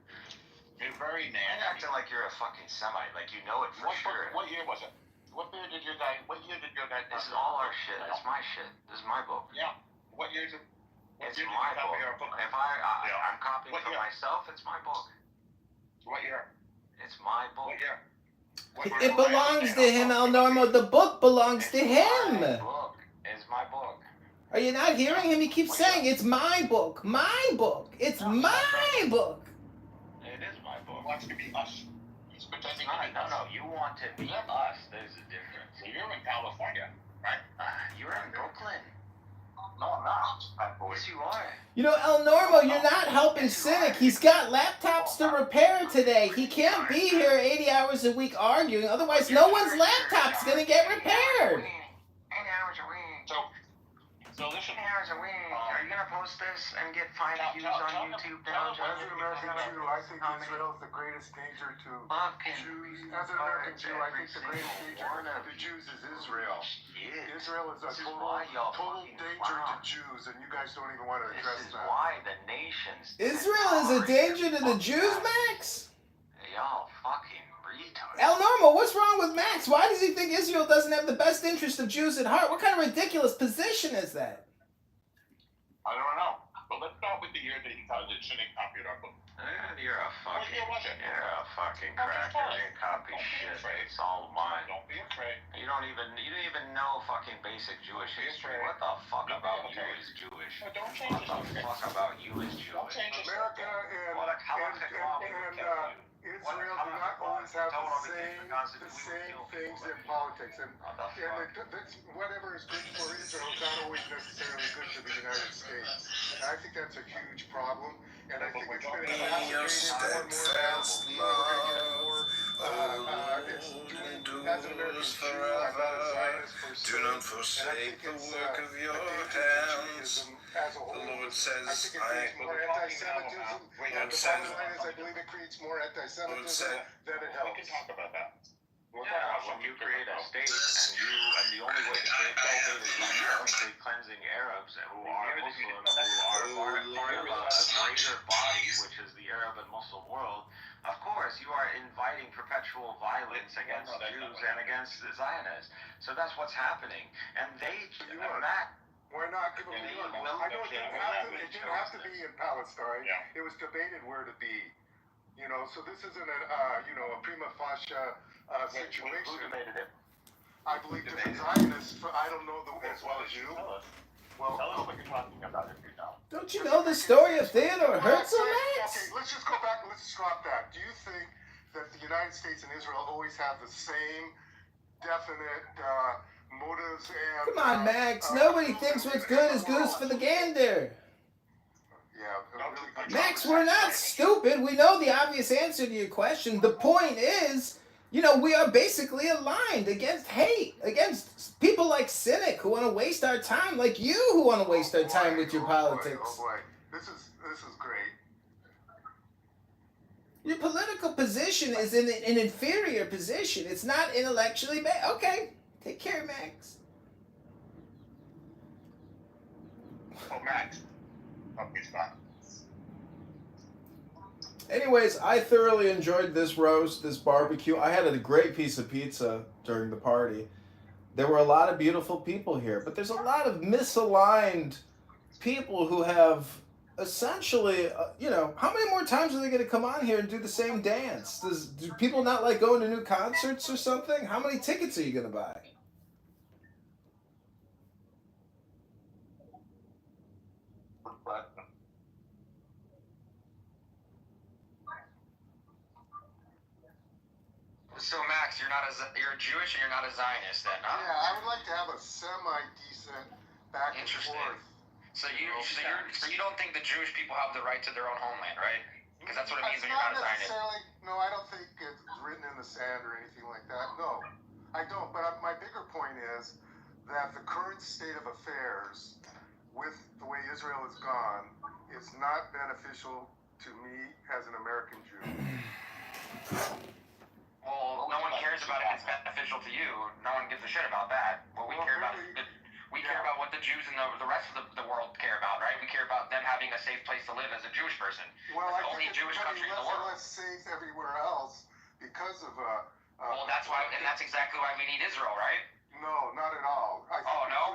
You're very You're nasty. acting like you're a fucking Semite. Like you know it for sure. What year was it? What year did your guy? This is all our shit. It's my shit. This is my book. Yeah. What year did? It's my book. If I'm copying for myself, it's my book. What year? It's my book. What year? It belongs to him, El Normo. The book belongs to him. My book. It's my book. Are you not hearing him? He keeps saying, it's my book. My book. It's my book. It is my book. He wants to be us. He's pretending to be us. No, you want to be us. There's a difference. So you're in California, right? You're in Brooklyn. No, I'm not. Yes, you are. You know, El Normo, you're not helping Cynic. He's got laptops to repair today. He can't be here 80 hours a week arguing. Otherwise, no one's laptop's going to get repaired. 8 hours a week. So listen. 8 hours a week. Are you going to post this and get 5 views on YouTube now? As an American Jew, I think Israel is the greatest danger to Jews. As an American Jew, I think the greatest danger to Jews is Israel. Israel is a total danger to Jews, and you guys don't even want to address that. This is why the nations... Israel is a danger to the Jews, Max? Y'all fucking retards. El Normo, what's wrong with Max? Why does he think Israel doesn't have the best interest of Jews at heart? What kind of ridiculous position is that? I don't know. But let's start with the year that he shouldn't copy our book. You're a fucking... You're a fucking cracker. You copy shit. It's all mine. Don't be afraid. You don't even know fucking basic Jewish history. What the fuck about you is Jewish? Don't change What the fuck about you is Jewish? America and Israel do not always have the same things in politics, and whatever is good for Israel is not always necessarily good for the United States. And I think that's a huge problem, and I think it's been exacerbated more and more as an American Jew, I'm not a Zionist per se. Do not forsake the work of your hands. As a whole, The Lord says, I think it creates more anti-Semitism. And the bottom line is, I believe it creates more anti-Semitism than it helps. We can talk about that. When you create a state, and the only way to create that state is by cleansing Arabs who are Muslim, who are part of a greater body, which is the Arab and Muslim world, of course, you are inviting perpetual violence against Jews and against the Zionists. So that's what's happening. And Why not give them New York? I know it didn't have to be in Palestine. Yeah. It was debated where to be. So this isn't a prima facie situation. Who debated it? I believe different Zionists. I don't know as well as you. Well, tell us what you're talking about if you know. Don't you know the story of Theodore Herzl, Max? Okay, let's just go back and let's drop that. Do you think that the United States and Israel always have the same definite motives and... Come on, Max. Nobody thinks what's good is goose for the gander. Yeah. Max, we're not stupid. We know the obvious answer to your question. The point is, we are basically aligned against hate, against people like Cynic who want to waste our time, like you who want to waste our time with your politics. Oh boy. This is great. Your political position is in an inferior position. It's not intellectually bad. Okay, take care, Max. Oh, Max. Oh, he's not. Anyways, I thoroughly enjoyed this roast, this barbecue. I had a great piece of pizza during the party. There were a lot of beautiful people here, but there's a lot of misaligned people who have essentially, how many more times are they going to come on here and do the same dance? Do people not like going to new concerts or something? How many tickets are you going to buy? So Max, you're Jewish and you're not a Zionist then, huh? Yeah, I would like to have a semi-decent back and forth. So you don't think the Jewish people have the right to their own homeland, right? Because that's what it means when you're not a Zionist. No, I don't think it's written in the sand or anything like that. No, I don't. But my bigger point is that the current state of affairs with the way Israel has gone is not beneficial to me as an American Jew. Well, no one cares about if it's beneficial to you. No one gives a shit about that. What we care about is care about what the Jews and the rest of the world care about, right? We care about them having a safe place to live as a Jewish person. Well, it's the only Jewish country in the world. Less safe everywhere else because of well, that's why, and that's exactly why we need Israel, right? No, not at all. I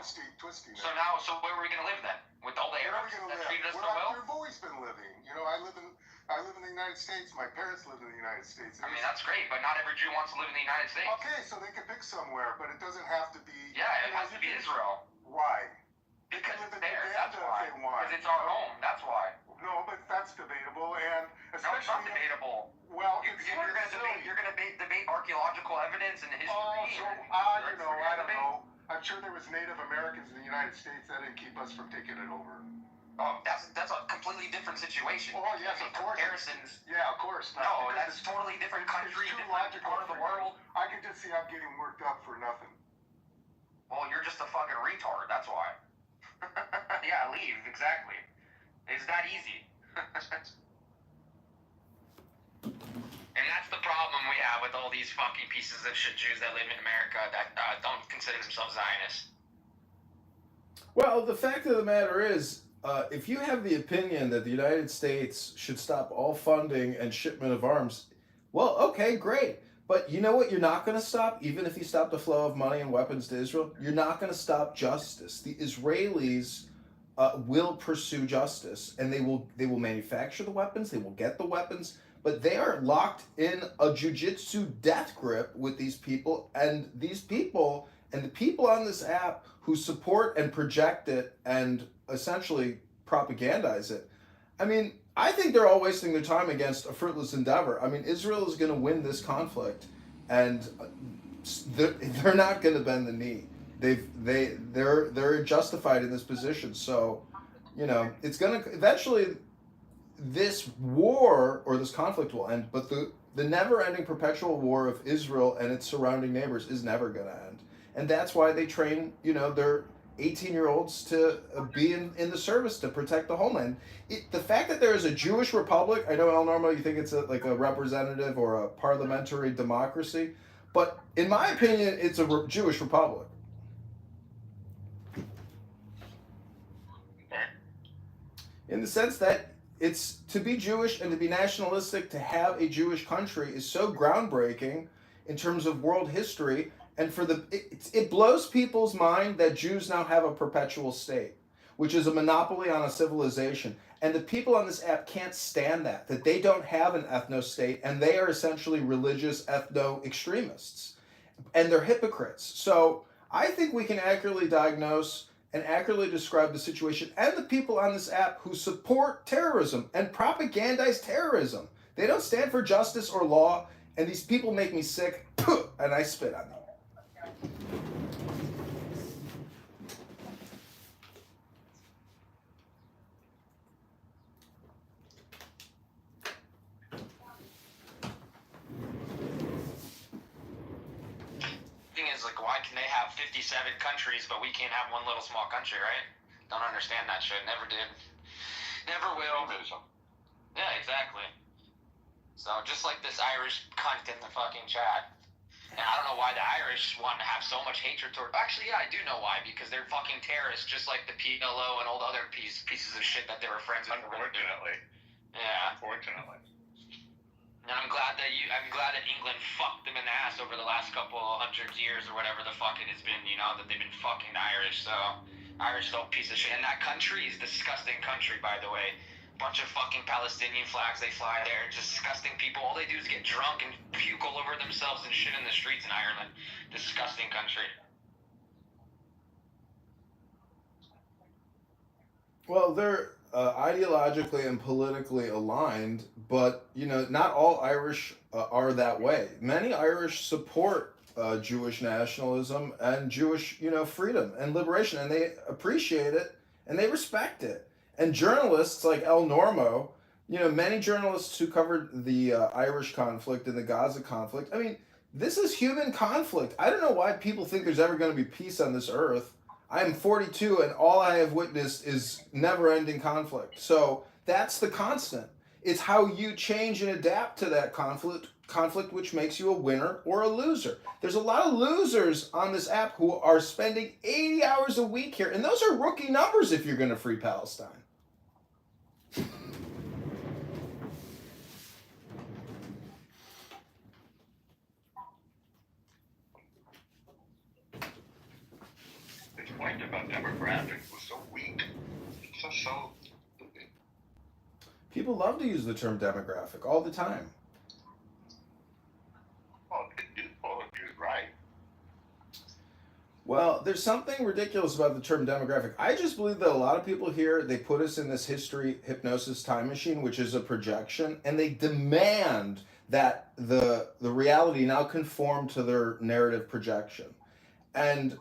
think twisty. So where are we going to live then? With all the Arabs that treated us so well? Where I've always been living. You know, I live in the United States. My parents lived in the United States. I mean, that's great, but not every Jew wants to live in the United States. Okay, so they can pick somewhere, but it doesn't have to be. Yeah, it has to be Israel. Why? Because it's there, that's why. Because it's our home, that's why. No, but that's debatable, and especially. No, it's not debatable. Well, you're going to debate archaeological evidence and history. I don't know. I'm sure there was Native Americans in the United States that didn't keep us from taking it over. Oh, that's a completely different situation. Oh, yes, of course. Comparisons. Yeah, of course. No, that's totally different country, different part of the world. I can just see I'm getting worked up for nothing. Well, you're just a fucking retard, that's why. Yeah, leave, exactly. It's that easy. And that's the problem we have with all these fucking pieces of shit Jews that live in America that don't consider themselves Zionists. Well, the fact of the matter is, if you have the opinion that the United States should stop all funding and shipment of arms, well, okay, great. But you know what you're not going to stop, even if you stop the flow of money and weapons to Israel? You're not going to stop justice. The Israelis will pursue justice, and they will manufacture the weapons, they will get the weapons, but they are locked in a jujitsu death grip with these people, and these people, and the people on this app who support and project it and essentially propagandize it, I mean, I think they're all wasting their time against a fruitless endeavor. I mean, Israel is going to win this conflict, and they're not going to bend the knee. They're justified in this position. So, you know, it's going to eventually, this war or this conflict will end. But the never-ending perpetual war of Israel and its surrounding neighbors is never going to end. And that's why they train, you know, their 18-year-olds to be in the service to protect the homeland. The fact that there is a Jewish republic, I know, El Normo, you think it's like a representative or a parliamentary democracy, but in my opinion, it's a Jewish republic. In the sense that it's to be Jewish and to be nationalistic, to have a Jewish country is so groundbreaking in terms of world history. And it blows people's mind that Jews now have a perpetual state, which is a monopoly on a civilization. And the people on this app can't stand that they don't have an ethno-state, and they are essentially religious ethno-extremists. And they're hypocrites. So I think we can accurately diagnose and accurately describe the situation and the people on this app who support terrorism and propagandize terrorism. They don't stand for justice or law, and these people make me sick, and I spit on them. Why can they have 57 countries, but we can't have one little small country, right? Don't understand that shit. Never did. Never will. Yeah, exactly. So, just like this Irish cunt in the fucking chat. And I don't know why the Irish want to have so much hatred toward... Actually, yeah, I do know why. Because they're fucking terrorists, just like the PLO and all the other pieces of shit that they were friends with. Unfortunately. Yeah. Unfortunately. And I'm glad that England fucked them in the ass over the last couple hundred years or whatever the fuck it has been, you know, that they've been fucking Irish. So, Irish is a piece of shit. And that country is a disgusting country, by the way. Bunch of fucking Palestinian flags, they fly there. Disgusting people. All they do is get drunk and puke all over themselves and shit in the streets in Ireland. Disgusting country. Well, they're ideologically and politically aligned, but, you know, not all Irish are that way. Many Irish support Jewish nationalism and Jewish, you know, freedom and liberation, and they appreciate it and they respect it. And journalists like El Normo, you know, many journalists who covered the Irish conflict and the Gaza conflict, I mean, this is human conflict. I don't know why people think there's ever going to be peace on this earth. I'm 42 and all I have witnessed is never-ending conflict. So that's the constant. It's how you change and adapt to that conflict which makes you a winner or a loser. There's a lot of losers on this app who are spending 80 hours a week here, and those are rookie numbers if you're going to free Palestine. fact about demographics was so weak. So stupid. People love to use the term demographic all the time. Oh, it's right. Well, there's something ridiculous about the term demographic. I just believe that a lot of people here, they put us in this history hypnosis time machine, which is a projection, and they demand that the reality now conform to their narrative projection. And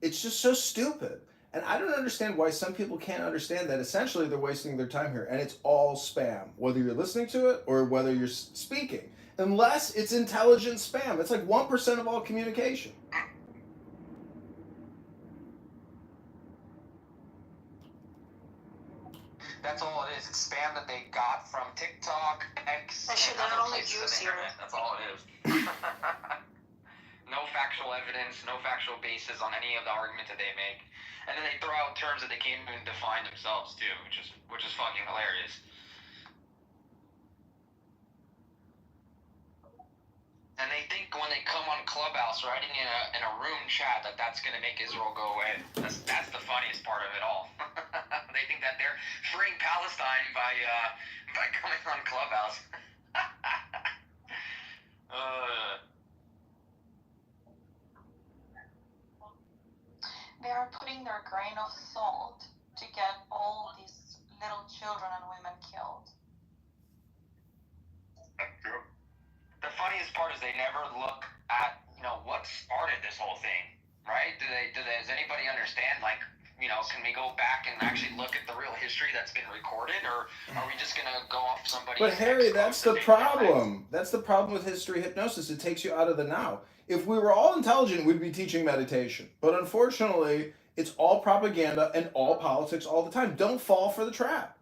it's just so stupid. And I don't understand why some people can't understand that essentially they're wasting their time here. And it's all spam, whether you're listening to it or whether you're speaking. Unless it's intelligent spam. It's like 1% of all communication. That's all it is. It's spam that they got from TikTok, X, That shit and that other only places on Jews the hear. internet. That's all it is. No factual evidence, no factual basis on any of the arguments that they make, and then they throw out terms that they can't even define themselves too, which is fucking hilarious. And they think when they come on Clubhouse writing in a room chat that's gonna make Israel go away. That's the funniest part of it all. They think that they're freeing Palestine by coming on Clubhouse. They are putting their grain of salt to get all these little children and women killed. That's true. The funniest part is they never look at, what started this whole thing, right? Does anybody understand, can we go back and actually look at the real history that's been recorded, or are we just gonna go off somebody's... But Harry, that's the problem. That's the problem with history hypnosis. It takes you out of the now. If we were all intelligent, we'd be teaching meditation. But unfortunately, it's all propaganda and all politics all the time. Don't fall for the trap.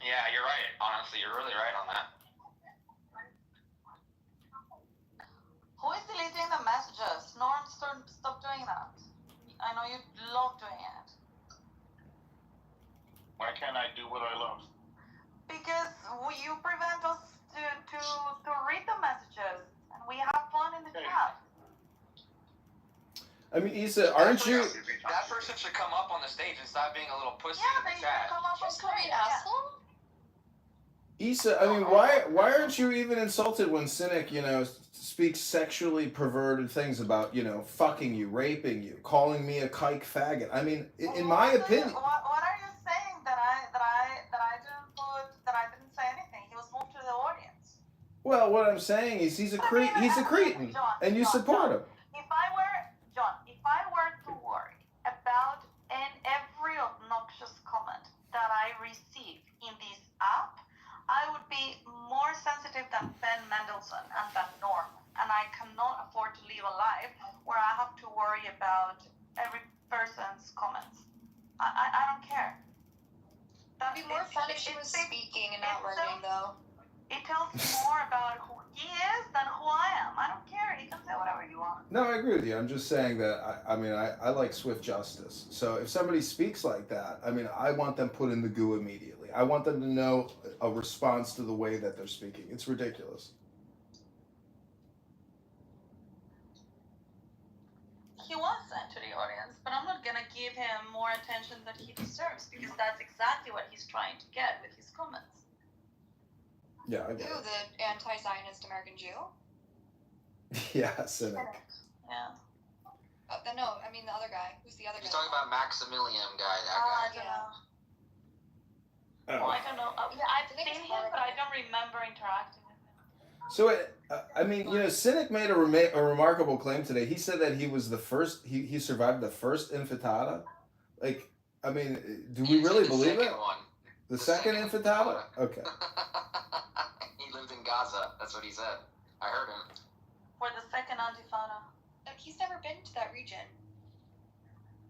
Yeah, you're right. Honestly, you're really right on that. Who is deleting the messages? Norm, stop doing that. I know you love doing it. Why can't I do what I love? Because you prevent us to read the messages, and we have fun in the chat. I mean, Issa, aren't you... That person should come up on the stage and stop being a little pussy in the chat. Come up and call me an asshole? Issa, I mean, why aren't you even insulted when Cynic, speaks sexually perverted things about, fucking you, raping you, calling me a kike faggot? I mean, in my opinion... What are you saying that I didn't say anything? He was moved to the audience. Well, what I'm saying is he's a cretin, and you support him. If I were to worry about every obnoxious comment that I receive in this app, I would be more sensitive than Ben Mendelsohn and than Norm. And I cannot afford to live a life where I have to worry about every person's comments. I don't care. It'd be more fun if she was speaking and not writing, though. It tells me more about who he is than who I am. I don't care. He can say whatever you want. No, I agree with you. I'm just saying that, I like swift justice. So if somebody speaks like that, I want them put in the goo immediately. I want them to know a response to the way that they're speaking. It's ridiculous. He was sent to the audience, but I'm not going to give him more attention than he deserves, because that's exactly what he's trying to get with his comments. Yeah, I get Who, it. the anti-Zionist American Jew? Yeah, Cynic. Yeah. No, I mean the other guy. Who's the other guy? He's talking about Maximilian guy, that guy. I don't know. Oh. Well, I don't know. I've seen him, but I don't remember interacting with him. So, Cynic made a remarkable claim today. He said that he was the first, he survived the first intifada. Do we really believe it? The second intifada? Okay. He lived in Gaza. That's what he said. I heard him. For the second intifada. He's never been to that region.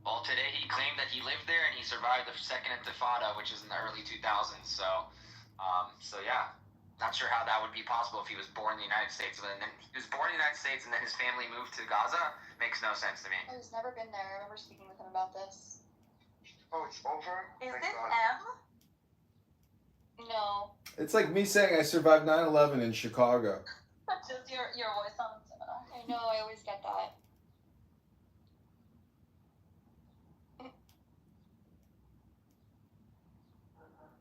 Well, today he claimed that he lived there and he survived the second intifada, which is in the early 2000s. So yeah, not sure how that would be possible if he was born in the United States. But then he was born in the United States and then his family moved to Gaza. Makes no sense to me. He's never been there. I remember speaking with him about this. Oh, it's over? Is Thank this God. M? No. It's like me saying I survived 9/11 in Chicago. Just your voice sounds similar. I know, I always get that.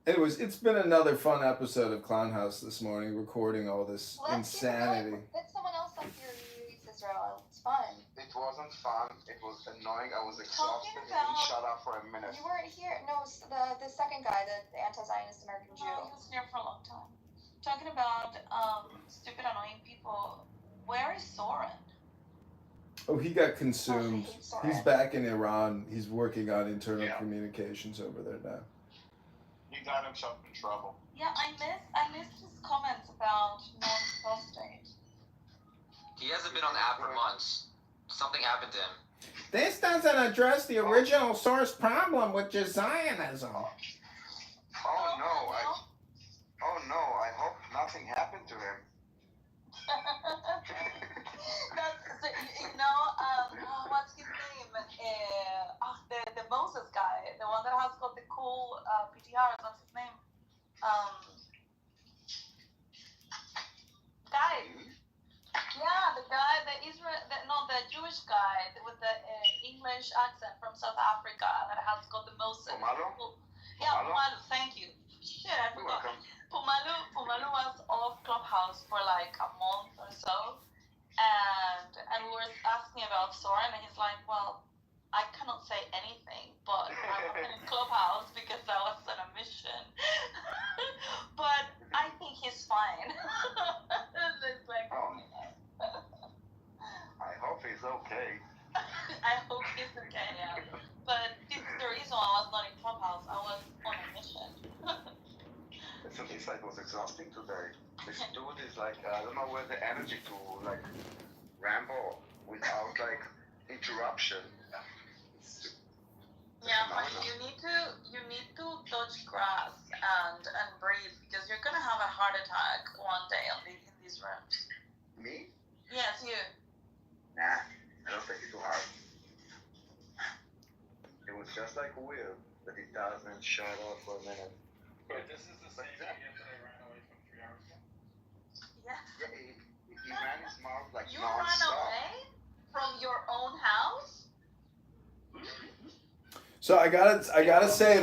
Anyways, it's been another fun episode of Clown House this morning, recording all this insanity. Let someone else up here who hates Israel. It's fine. It wasn't fun. It was annoying. I was Talking exhausted. about- He shut up for a minute. You weren't here. No, the second guy, the anti-Zionist American Jew. No, he was here for a long time. Talking about stupid, annoying people. Where is Soren? Oh, he got consumed. I hate Soren. He's back in Iran. He's working on internal communications over there now. He got himself in trouble. Yeah, I missed his comments about non-prostate. He hasn't been on the app for months. Something happened to him. This doesn't address the original source problem, which is Zionism. Oh no, I hope nothing happened to him. What's his name? The Moses guy, the one that has got the cool PTRs. What's his name? The Jewish guy with the English accent from South Africa that has got the most. Pomalo? Yeah, Pomalo. Thank you. Shit, I forgot. Pomalo was off Clubhouse for like a month or so, and we were asking about Soren, and he's like, "Well, I cannot say anything, but I wasn't in Clubhouse because I was on a mission." But I think he's fine. It's like, I hope he's okay. I hope he's okay, yeah. But this is the reason why I was not in Clubhouse. I was on a mission. It's at least like it was exhausting today. This dude is like, I don't know where the energy to like ramble without like interruption. Yeah, but you need to touch grass and breathe because you're gonna have a heart attack one day in these rooms. Me? Yes, you. Nah, I don't take it too hard. It was just like Will, that he doesn't shut up for a minute. But this is the same guy that I ran away from 3 hours ago? Yeah. Yeah, he ran his mouth like You ran non-stop. away from your own house? So I gotta say,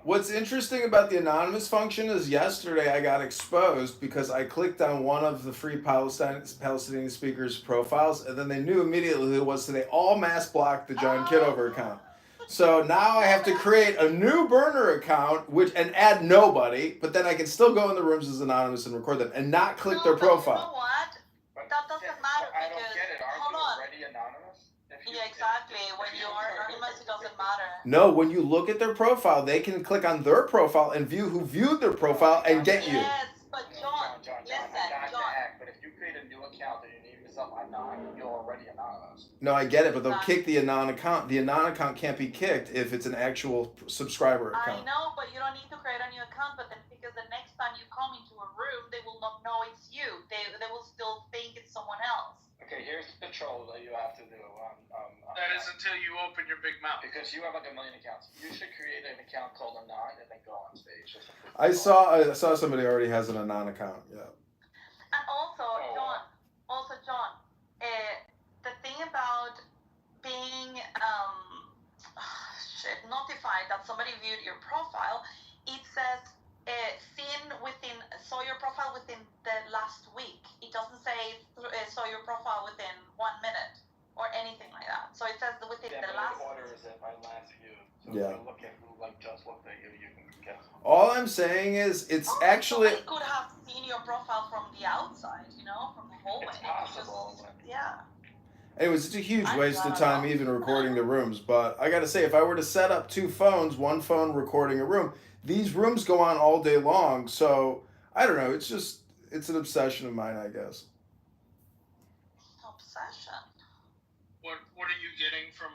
what's interesting about the anonymous function is yesterday I got exposed because I clicked on one of the Free Palestinian speakers' profiles, and then they knew immediately who it was, so they all mass blocked the John Kitover account. So now I have to create a new burner account and add nobody, but then I can still go in the rooms as anonymous and record them and not click their profile. You know what? That doesn't matter I because don't get it. Aren't hold you on. already anonymous? Yeah, exactly. When you are anonymous, it doesn't matter. No, when you look at their profile, they can click on their profile and view who viewed their profile and get you. Yes, but John, listen, John. But if you create a new account and your name is up anon, you're already anonymous. No, I get it, but they'll kick the anon account. The anon account can't be kicked if it's an actual subscriber I account. know, but you don't need to create a new account. But then, because the next time you come into a room, they will not know it's you. They will still think it's someone else. Okay, here's the troll that you have to do. That is until you open your big mouth. Because you have like a million accounts. You should create an account called Anon and then go on stage. I saw somebody already has an anon account. Yeah. And also, John, the thing about being notified that somebody viewed your profile, it says saw your profile within the last week. It doesn't say saw your profile within 1 minute or anything like that. So it says within the last. The order is if I last viewed. So Yeah. if you look at who just looked at you, you can guess. All I'm saying is it's actually. Somebody could have seen your profile from the outside, from the hallway. It's possible. Yeah. Anyways, it's a huge waste of time even recording the rooms. But I gotta say, if I were to set up 2 phones, one phone recording a room, these rooms go on all day long. So I don't know. It's an obsession of mine, I guess. Obsession. What are you getting from?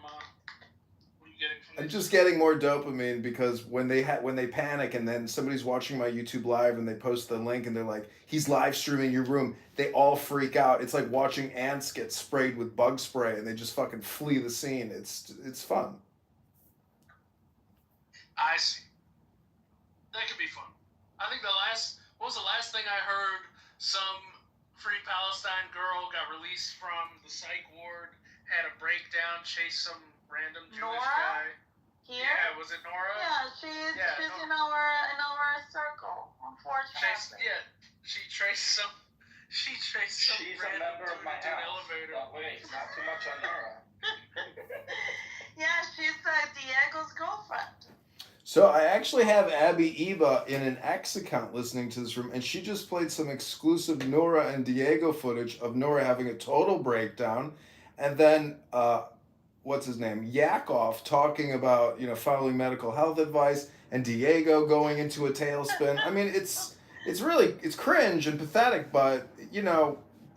I'm just getting more dopamine because when they panic and then somebody's watching my YouTube live and they post the link and they're like, he's live streaming your room, they all freak out. It's like watching ants get sprayed with bug spray and they just fucking flee the scene. It's fun. I see. That could be fun. I think what was the last thing I heard? Some Free Palestine girl got released from the psych ward, had a breakdown, chased some random Jewish guy. Here? Yeah, was it Nora? Yeah, she's in our circle, unfortunately. She traced some. She's a member of my house. Elevator. Don't wait, not too much on Nora. Yeah, she's Diego's girlfriend. So I actually have Abby Eva in an X account listening to this room, and she just played some exclusive Nora and Diego footage of Nora having a total breakdown, and then what's his name, Yakov, talking about following medical health advice, and Diego going into a tailspin. I mean, it's cringe and pathetic, but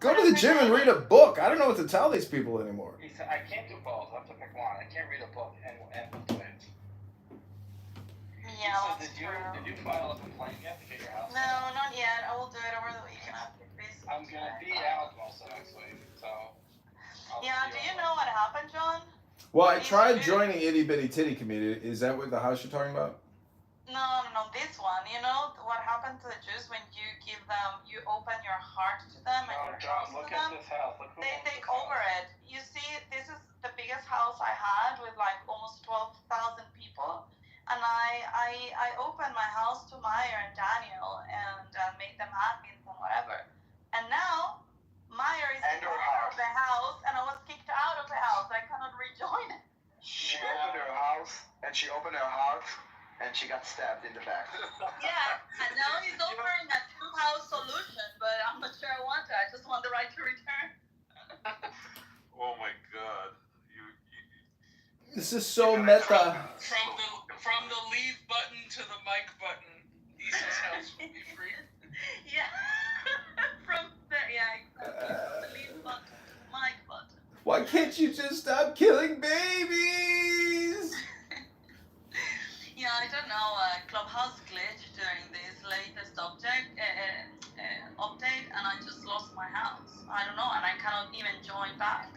go to the gym and read a book. I don't know what to tell these people anymore. He said, I can't do both. I have to pick one. I can't read a book and do it. Yeah, so did you file a complaint yet to get your house? No, not yet. I will do it over the weekend after Christmas. I'm gonna be out most of next week, so. Do you know what happened, John? Well, I tried joining Itty Bitty Titty Community. Is that what the house you're talking about? No, this one. You know what happened to the Jews when you open your heart to them and your house to them? This house. They take over it. You see, this is the biggest house I had with like almost 12,000 people. And I opened my house to Meyer and Daniel and made them admins and whatever. And now Meyer is the owner of the house, and I was kicked out of the house. I cannot rejoin it. She opened her house, and she got stabbed in the back. Yeah, and now he's offering a two-house solution, but I'm not sure I want it. I just want the right to return. Oh my God. This is so meta. From the leave button to the mic button, Issa's house will be free. Yeah. From the leave button to the mic button. Why can't you just stop killing babies? Yeah, I don't know. Clubhouse glitched during this latest update, and I just lost my house. I don't know, and I cannot even join back.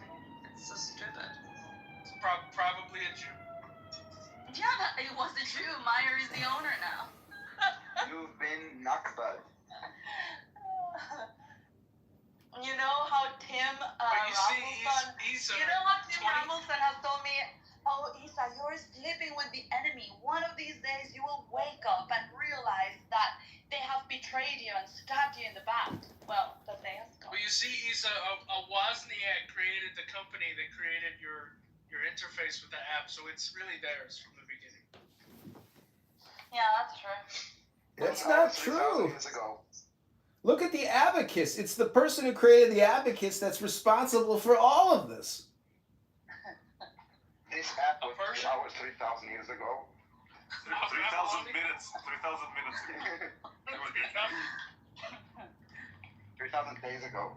It's so stupid. It's probably a Jew. Yeah, it was a Jew. Meyer is the owner now. You've been nakbad. You know how Tim Rammelson has told me, oh, Issa, you're sleeping with the enemy. One of these days you will wake up and realize that they have betrayed you and stabbed you in the back. Well, the day has come. Well, you see, Issa, a Wozniak created the company that created your interface with the app, so it's really theirs from the beginning. Yeah, that's true. It's not true. Look at the abacus. It's the person who created the abacus that's responsible for all of this. This app was 3,000 years ago. 3,000 minutes. 3,000 minutes ago. 3,000 days ago.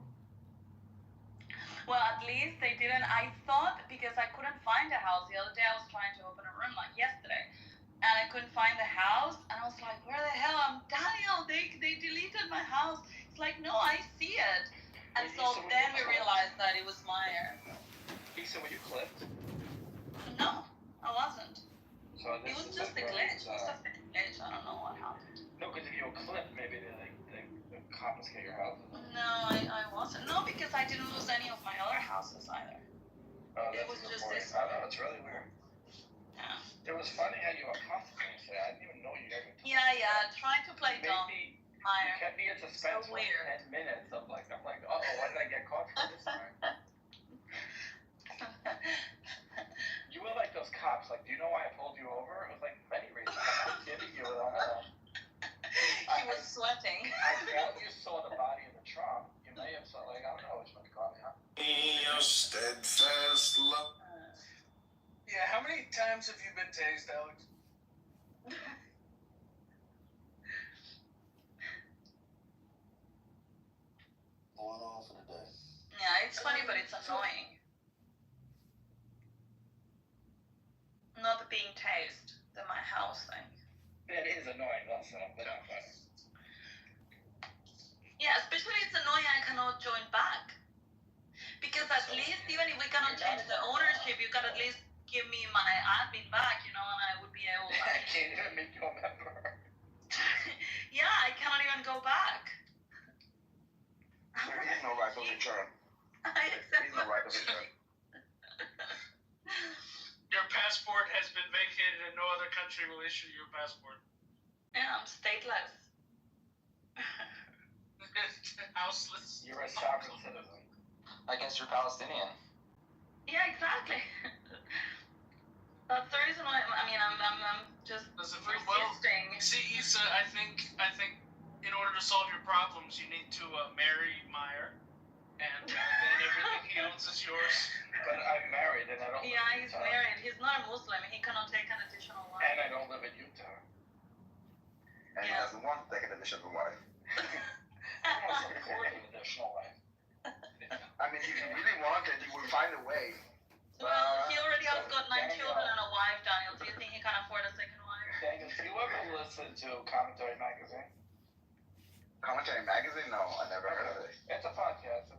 Well, at least they didn't. I thought, because I couldn't find a house. The other day I was trying to open a room, like yesterday, and I couldn't find the house, and I was like, where the hell? I'm Daniel. They deleted my house. It's like, no, I see it. And so then we realized that it was Meyer. Lisa, were you clipped? No, I wasn't. So it was just a glitch. It was just a glitch. I don't know what happened. No, because if you were clipped, maybe they confiscate your house. No, I wasn't. No, because I didn't lose any of my other houses either. It was just this. I don't know, it's really weird. Yeah. It was funny how you were confident. I didn't even know you ever. Yeah. Trying to play dumb. Meyer. You kept me in suspense so for 10 minutes. I'm like, why did I get caught for this time? You were like those cops. Like, do you know why I pulled you over? It was like many reasons. I'm not kidding you. He was sweating. I doubt you saw the body of the trunk. You may have saw, like, I don't know which one to call me. Your steadfast love. Yeah, how many times have you been tased, Alex? One off in a day. Yeah, it's funny, but it's annoying. Not being tased, my house thing. It is annoying, that's but not funny. Yeah, especially it's annoying I cannot join back. Because at least, even if we cannot change the ownership, you can at least give me my admin back, and I would be able to... I can't even make you a member. Yeah, I cannot even go back. There is no right of return. There is no right of return. Your passport has been vacated and no other country will issue you a passport. Yeah, I'm stateless. Houseless. You're a sovereign citizen. I guess you're Palestinian. Yeah, exactly. That's the reason why. I mean, I'm just resisting. See, Issa, I think in order to solve your problems, you need to marry Meyer, and then everything he owns is yours. But I'm married and I don't live Yeah, in he's Utah. married. He's not a Muslim. He cannot take an additional wife. And I don't live in Utah. And he doesn't want to take an additional wife. I want to support an additional wife. I mean, if you really wanted, you would find a way. Well, he already has got 9 children and a wife, Daniel. Do you think he can afford a second wife? Daniel, do you ever listen to Commentary Magazine? Commentary Magazine? No, I never heard of it. It's a podcast.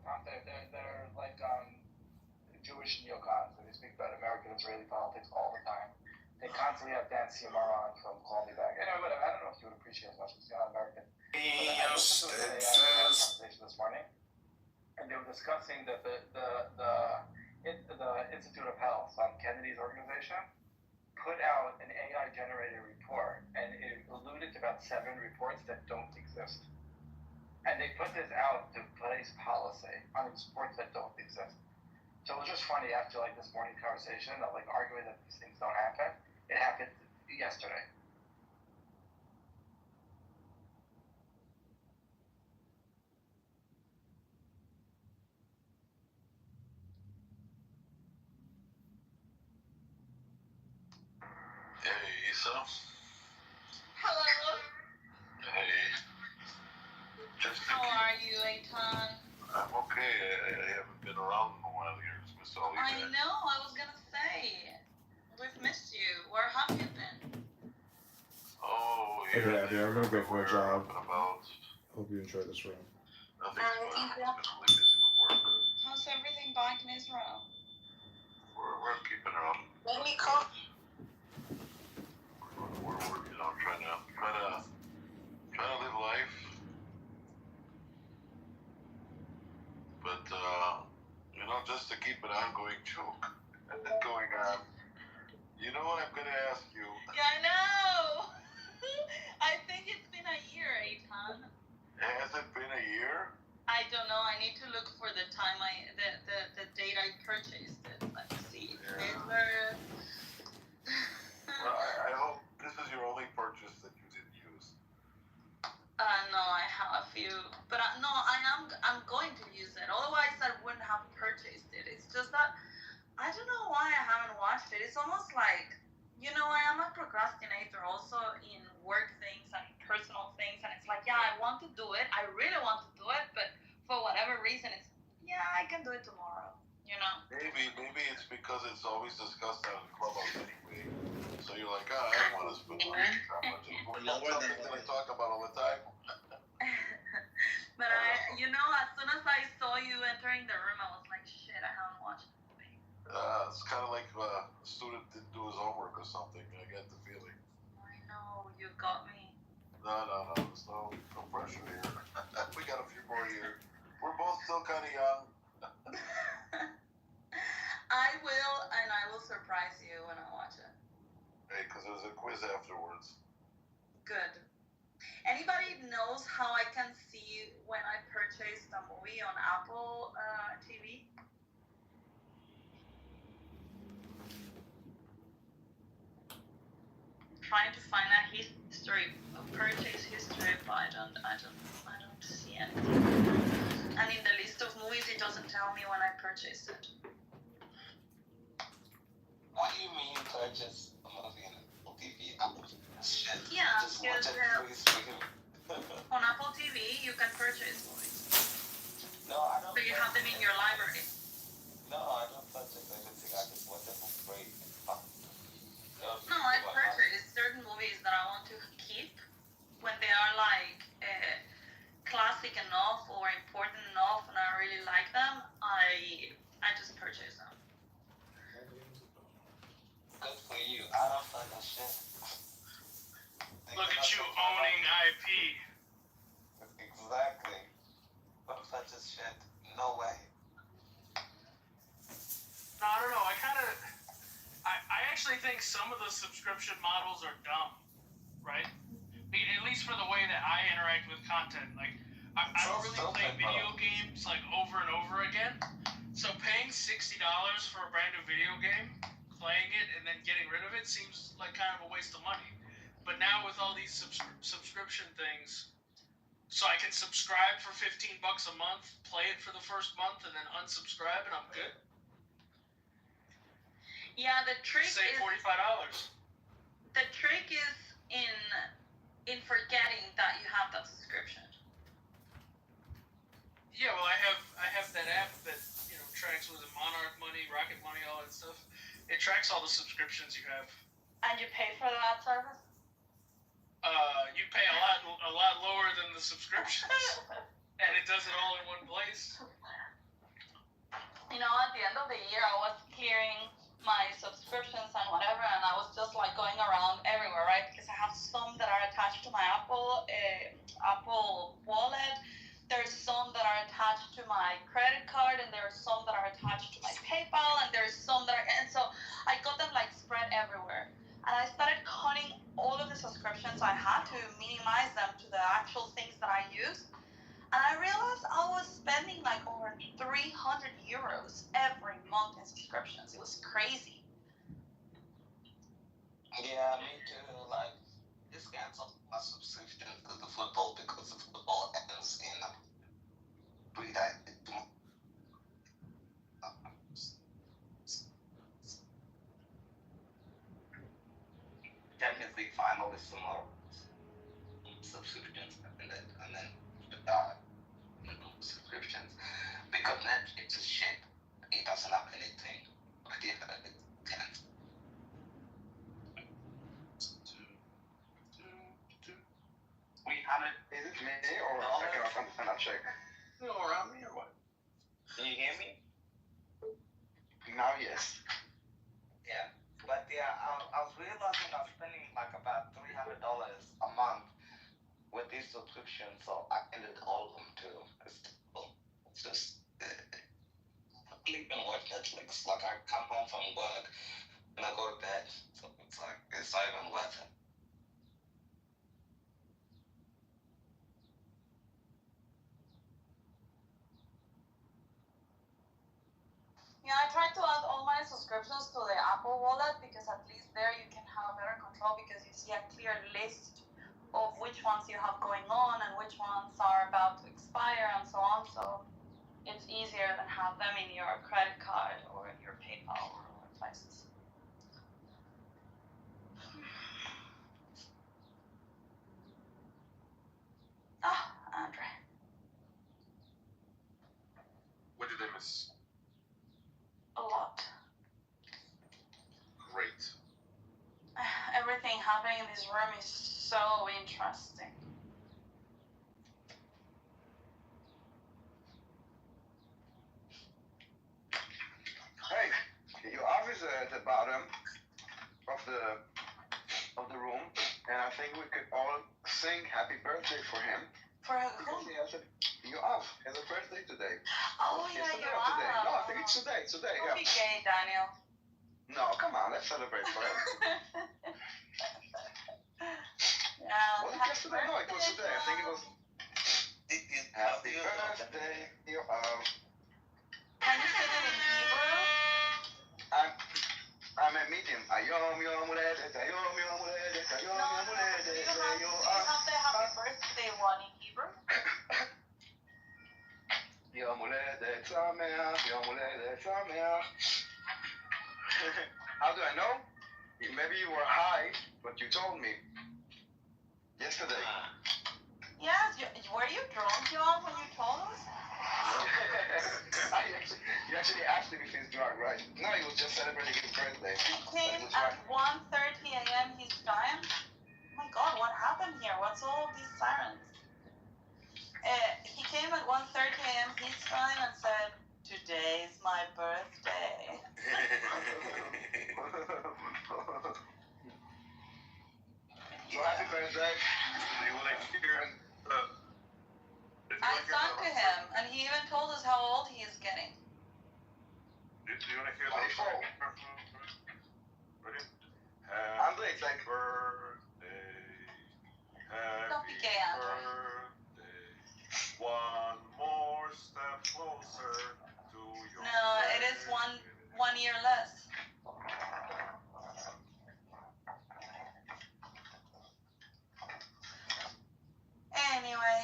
They're like Jewish neocons, and they speak about American Israeli politics all the time. They constantly have Dan Seymour on from Call Me Back. Anyway, whatever. I don't know if you would appreciate it as much as you're not American. But I listened to a conversation this morning, and they were discussing that the Institute of Health, Kennedy's organization, put out an AI-generated report, and it alluded to about 7 reports that don't exist. And they put this out to place policy on reports that don't exist. So it was just funny after like this morning's conversation of like arguing that these things don't happen. It happened yesterday. Hey, Issa. Hello. Hey. Just How are you, Eitan? I'm okay. I haven't been around in a while here. It's Miss Ollie. I know. I was gonna say, we've missed you. Where have you been? Oh, Okay, yeah, I'm gonna go for a jog. About Hope you enjoy this room. nothing's fun. I've been really busy with work. How's everything back in Israel? We're keeping her up. Let me call. We're you know, trying to live life. But you know, just to keep an ongoing joke going on. You know what I'm gonna ask you? Yeah, I know. I think it's been a year, Eitan. Has it been a year? I don't know. I need to look for the time the date I purchased it. Let's see. Yeah. Well, I hope this is your only purchase that you didn't use. No, I have a few, but no, I'm going to use it. Otherwise, I wouldn't have purchased it. It's just that I don't know why I haven't watched it. It's almost like, you know, I am a procrastinator also in work things and personal things, and it's like, yeah, I want to do it. I really want to do it, but for whatever reason, it's, yeah, I can do it tomorrow. You know? Maybe it's because it's always discussed out in the clubhouse anyway. So you're like, I don't want to spend money that much. That's something that I talk about all the time. But you know, as soon as I saw you entering the room, I was like, shit, I haven't watched the movie. It's kind of like a student didn't do his homework or something. I get the feeling. I know, you got me. No. There's no pressure here. We got a few more years. We're both still kind of young. I will surprise you when I watch it. Hey, because there's a quiz afterwards. Good. Anybody knows how I can see when I purchased a movie on Apple TV? Trying to find a history, a purchase history, but I don't see anything. And in the list of movies, it doesn't tell me when I purchased it. What do you mean purchase a movie on Apple TV? Shit. Yeah, Just watch it because on Apple TV, you can purchase movies. No, I don't. So you have them in your library. No, I don't purchase anything. I just watch them for free. No, I purchase certain movies that I want to keep when they are like classic enough or important enough, and I really like them. I just purchase them. Good for you. I don't like that shit. Look at you owning IP. Exactly. Don't touch this shit. No way. No, I don't know. I actually think think some of the subscription models are dumb, right? At least for the way that I interact with content. Like, I don't really play video games like over and over again. So paying $60 for a brand new video game, playing it, and then getting rid of it seems like kind of a waste of money. But now with all these subscription things, so I can subscribe for $15 a month, play it for the first month, and then unsubscribe, and I'm good. Yeah, the trick Save is $45. the trick is in forgetting that you have that subscription. Yeah, well, I have that app that tracks with Monarch Money, Rocket Money, all that stuff. It tracks all the subscriptions you have. And you pay for that service? You pay a lot lower than the subscriptions, and it does it all in one place. At the end of the year, I was clearing my subscriptions and whatever, and I was just like going around everywhere, right? Because I have some that are attached to my Apple Wallet. There's some that are attached to my credit card, and there's some that are attached to my PayPal, and there's some that are, and so I got them like spread everywhere. And I started cutting all of the subscriptions I had to minimize them to the actual things that I use. And I realized I was spending like over 300 euros every month in subscriptions. It was crazy. Yeah, me too. Like, just cancel my subscription to the football because the football ends in 3 days. Champions League final is tomorrow. Subscriptions and then subscriptions because Netflix is shit. It doesn't have anything. But it can't. We have it. Is it me or I cannot understand that check? You around me or what? Can you hear me? Now yes. Yeah, but yeah, I was realizing I'm spending like about $300 a month with these subscriptions, so I ended all of them too. It's just sleep and watch Netflix. Like I come home from work and I go to bed, so it's like it's not even worth it. Yeah, I tried to add all my subscriptions to the Apple Wallet because at least there you can have better control because you see a clear list of which ones you have going on and which ones are about to expire and so on. So it's easier than have them in your credit card or in your PayPal or other places. Andre. What did I miss? A lot. Great. Everything happening in this room is so interesting. Hey, your office is at the bottom of the room, and I think we could all sing happy birthday for him. For who? You're off. He has a birthday today. Oh yeah, Yesterday you're or today. off. No, I think it's today. Today, Don't be gay, Daniel. No, come on, let's celebrate for him. Yeah. Was it yesterday? No, it was today. I think it was. Happy birthday, you're off. Can you sing it in Hebrew? I'm a medium. Ayom yom uledet, ayom yom uledet, ayom yom uledet, Do you have the happy birthday one in Hebrew? Yom uledet sameach, yom uledet sameach. How do I know? Maybe you were high, but you told me yesterday. Yes, were you drunk, John, when you told us? You actually asked him if he's drunk, right? No, he was just celebrating his birthday. He came at 1:30 a.m. his time. Oh my God, what happened here? What's all of these sirens? He came at 1:30 a.m. his time and said, "Today's my birthday." So happy birthday. I sang to him, and he even told us how old he is getting. Do you want to hear 24. Ready? Andre, it's like Don't be gay, Andre. One more step closer to your No, it is one year less. Anyway.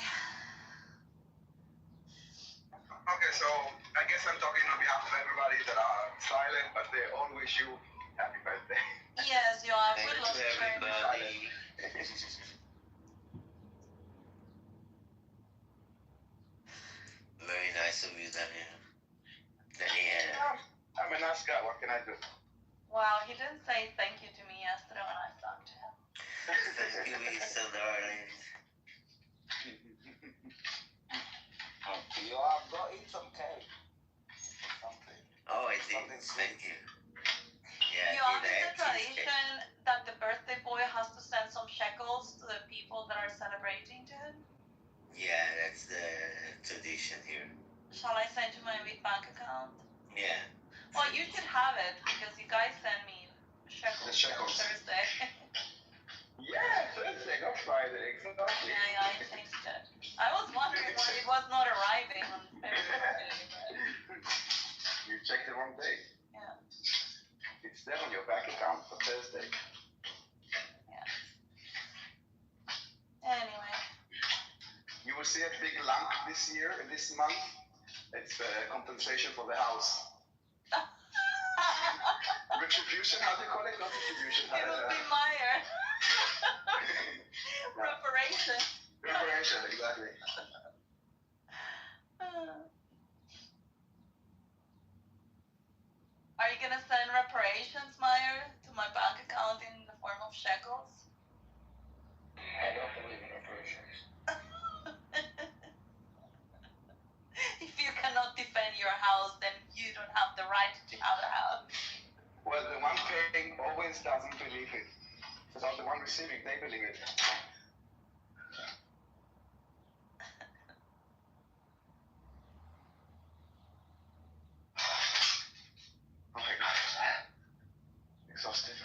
Okay, so I guess I'm talking on behalf of everybody that are silent, but they all wish you happy birthday. Yes, you are. Thank We love you, you very much. everybody. Very nice of you, Daniel. I'm a nice guy. What can I do? Wow, he didn't say thank you to me yesterday when I talked to him. Thank you, Lisa, darling. Go eat some cake. Something. Oh, I did. Thank you. Yeah, You know, it's a tradition that the birthday boy has to send some shekels to the people that are celebrating to him. Yeah, that's the tradition here. Shall I send you my bank account? Yeah. Well, you should have it because you guys send me shekels, The shekels. on Thursday. Yeah, Thursday, not Friday. Exactly. Yeah, I changed it. I was wondering why it was not arriving on Thursday. You checked the wrong day. Yeah. It's there on your bank account for Thursday. Yeah. Anyway. You will see a big lump this month. It's compensation for the house. Retribution, how do you call it? Not retribution. It will be Meyer. Reparation. Reparation, exactly. Are you gonna send reparations, Meyer, to my bank account in the form of shekels? I don't believe in reparations. If you cannot defend your house, then you don't have the right to have a house. Well, the one paying always doesn't believe it. So the one receiving, they believe it. Oh my God. Exhausted.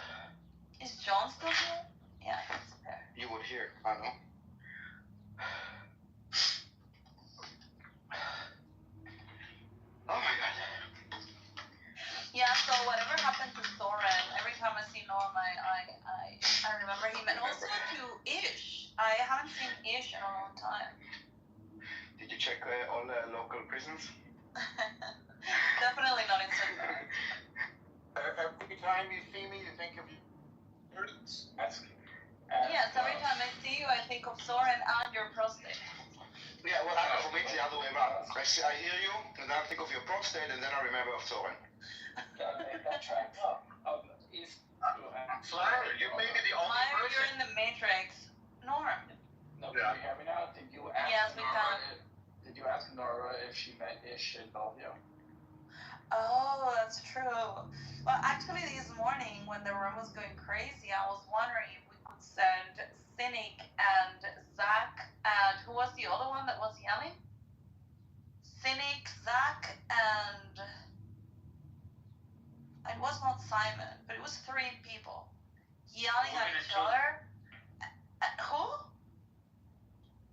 Is John still here? Yeah, he's there. You would hear, I know. Oh my God. Yeah, so whatever happened to Soren, every time I see Norm, I remember him. And also to Ish. I haven't seen Ish in a long time. Did you check all the local prisons? Definitely not in Switzerland. Every time you see me, you think of you. Ask. Yes, every time I see you, I think of Soren and your prostate. Yeah, well, for me, it's the other way around. I hear you, and then I think of your prostate, and then I remember of Soren. That tracks up. Flower, you may be the only Meyer, person. you're in the Matrix. Norm. No, can you hear me now? Did you ask Yes, we Nora? can. Did you ask Nora if she met Ish in Bellevue? Oh, that's true. Well, actually, this morning when the room was going crazy, I was wondering if we could send Cynic and Zach and who was the other one that was yelling? Cynic, Zach, and it was not Simon, but it was 3 people yelling at each other. Who?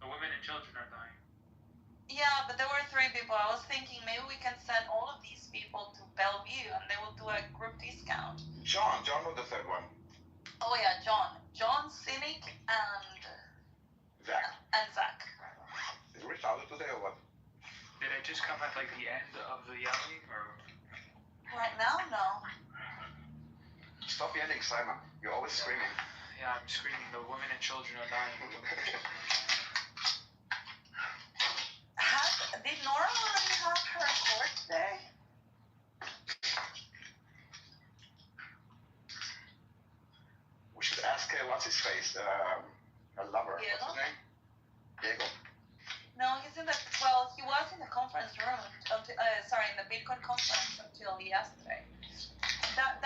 The women and children are dying. Yeah, but there were 3 people. I was thinking maybe we can send all of these people to Bellevue and they will do a group discount. John was the third one. Oh yeah, John, Cynic, and Zach. Is Rich out today or what? Did I just come at like the end of the yelling, or? Right now, no. Stop yelling, Simon. You're always screaming. Yeah, I'm screaming. The women and children are dying. Did Nora already have her court today? We should ask what's his face, her lover. Diego? What's his name? Diego. No, he was in the conference room in the Bitcoin conference until yesterday. That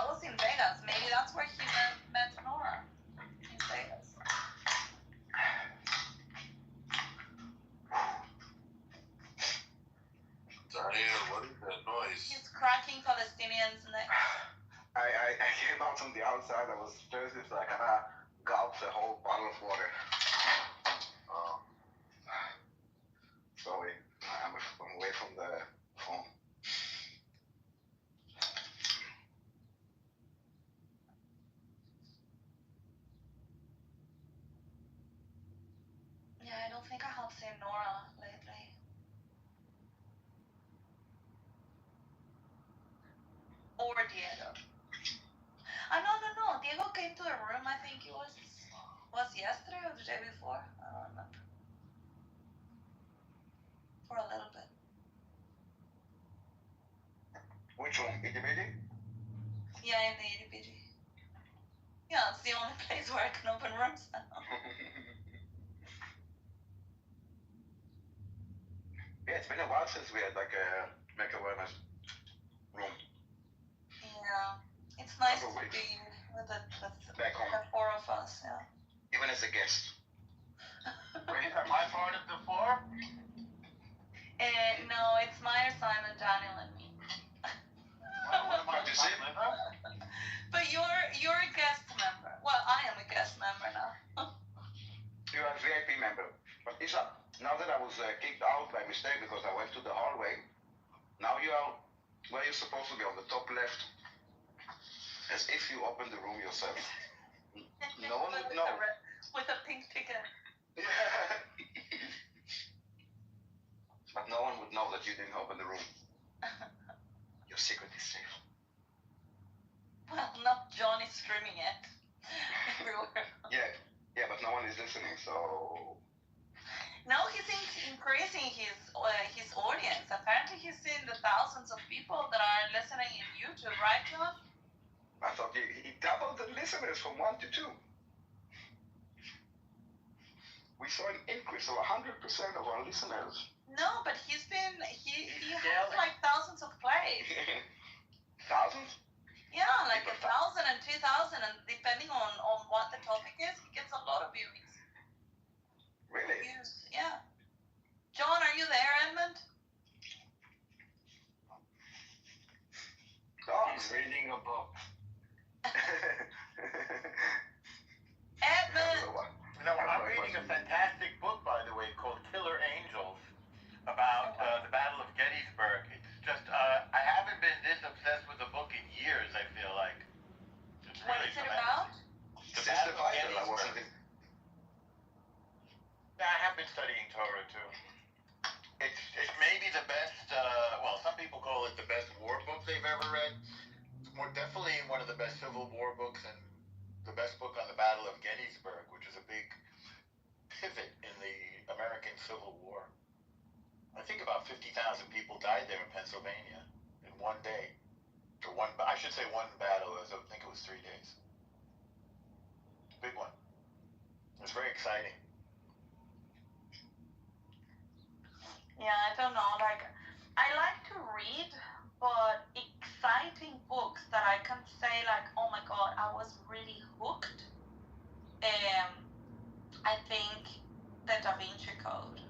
was in Vegas. Maybe that's where he met Nora. In Vegas. Diane, what is that noise? He's cracking Palestinians' necks. I came out from the outside. I was thirsty, so I kind of gulped a whole bottle of water. Sorry, I'm away from the phone. Yeah, I don't think I have seen Nora lately. Or Diego. No. Diego came to the room, I think it was yesterday or the day before. I don't remember. For a little bit. Which one? Itty bitty? Yeah, in the itty bitty. Yeah, it's the only place where I can open rooms now. Yeah, it's been a while since we had like a make awareness room. Yeah, it's nice to be with the four of us. Yeah. Even as a guest. Wait, am I part of the four? No, it's Meyer, Simon, Daniel, and me. What am I, But you're a guest member. Well, I am a guest member now. You are a VIP member. But Isa, now that I was kicked out by mistake because I went to the hallway, now you are where you're supposed to be, on the top left. As if you opened the room yourself. No one would know. With a pink ticket. Yeah. But no one would know that you didn't open the room. Your secret is safe. Well, not John is streaming it everywhere. Yeah, but no one is listening, so. No, he's increasing his audience. Apparently, he's seen the thousands of people that are listening in YouTube, right, John? I thought he doubled the listeners from 1 to 2. We saw an increase of 100% of our listeners. No, but he has like thousands of plays. Thousands? Yeah, like 1,000 and 2,000, and depending on what the topic is, he gets a lot of viewings. Really? Yeah. John, are you there, Edmund? John's reading a book. Edmund! No, I'm reading a fantastic book, by the way, called Killer Angels, about the Battle of Gettysburg. It's just, I haven't been this obsessed with a book in years, I feel like. It's What really is it about? The Battle of Gettysburg. Yeah, I have been studying Torah, too. It's maybe the best, well, some people call it the best war book they've ever read. It's definitely one of the best Civil War books, and the best book on the Battle of Gettysburg, which is a big pivot in the American Civil War. I think about 50,000 people died there in Pennsylvania in one day. Or I should say one battle. I think it was 3 days. Big one. It's very exciting. Yeah, I don't know. Like, I like to read, but exciting books that I can say, like, oh my god, I was really hooked. I think the Da Vinci Code.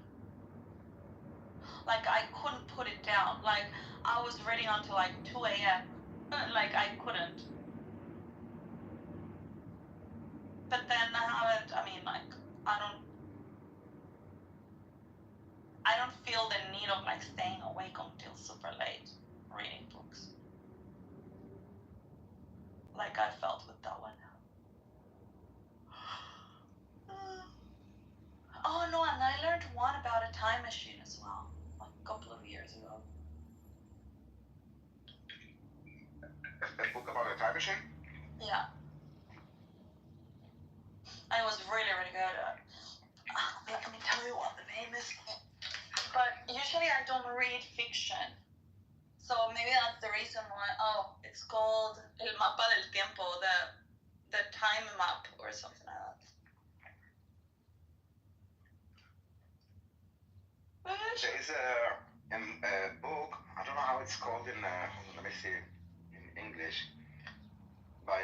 Like, I couldn't put it down. Like, I was reading until like 2 a.m. Like, I couldn't. But then I don't feel the need of like staying awake until super late reading books. Like I felt with that one. Oh no, and I learned one about a time machine as well, like a couple of years ago. A book about a time machine? Yeah. I was really, really good at it. Let me tell you what the name is. But usually I don't read fiction. So maybe that's the reason why. Oh, it's called El Mapa del Tiempo, the time map or something like that. There is a book, I don't know how it's called in, let me see, in English, by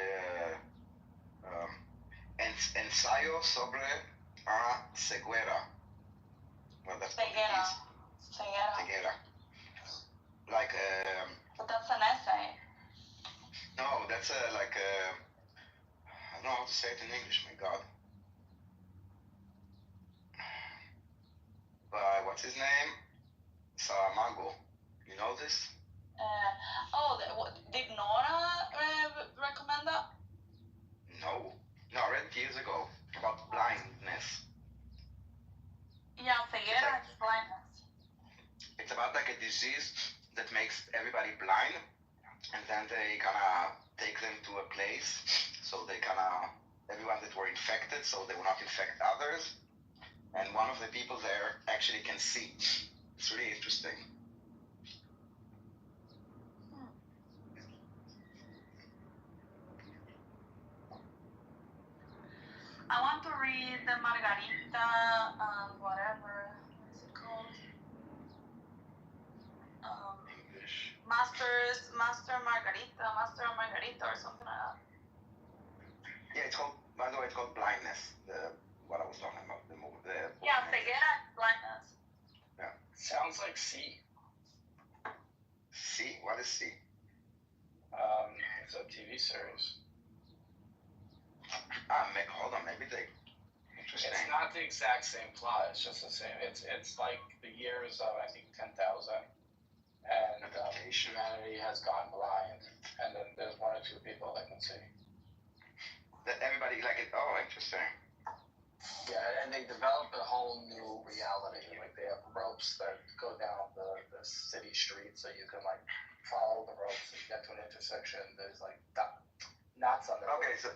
Ensayo sobre a ceguera. Well, that's Ceguera. Like, but that's an essay. no, that's a say it in English, my God. What's his name? Saramago. You know this? Did Nora recommend that? No. No, I read it years ago about blindness. Yeah, ceguera is blindness. It's about like a disease that makes everybody blind, and then they kinda take them to a place, so they kinda, everyone that were infected, so they will not infect others, and one of the people there actually can see. It's really interesting. I want to read the Margarita, whatever, what is it called? English. Master Margarita or something like that. Yeah, it's called, by the way, it's called blindness. What I was talking about, the movie. Yeah, ceguera is blindness. Yeah. Sounds like C. C? What is C? It's a TV series. Hold on, maybe they. Interesting. It's not the exact same plot. It's just the same. It's like the years of I think 10,000, and humanity has gone blind, and then there's one or two people that can see. That everybody like it. Oh, interesting. Yeah, and they develop a whole new reality. Like they have ropes that go down the city street, so you can like follow the ropes and get to an intersection. There's like knots on the. Okay, so.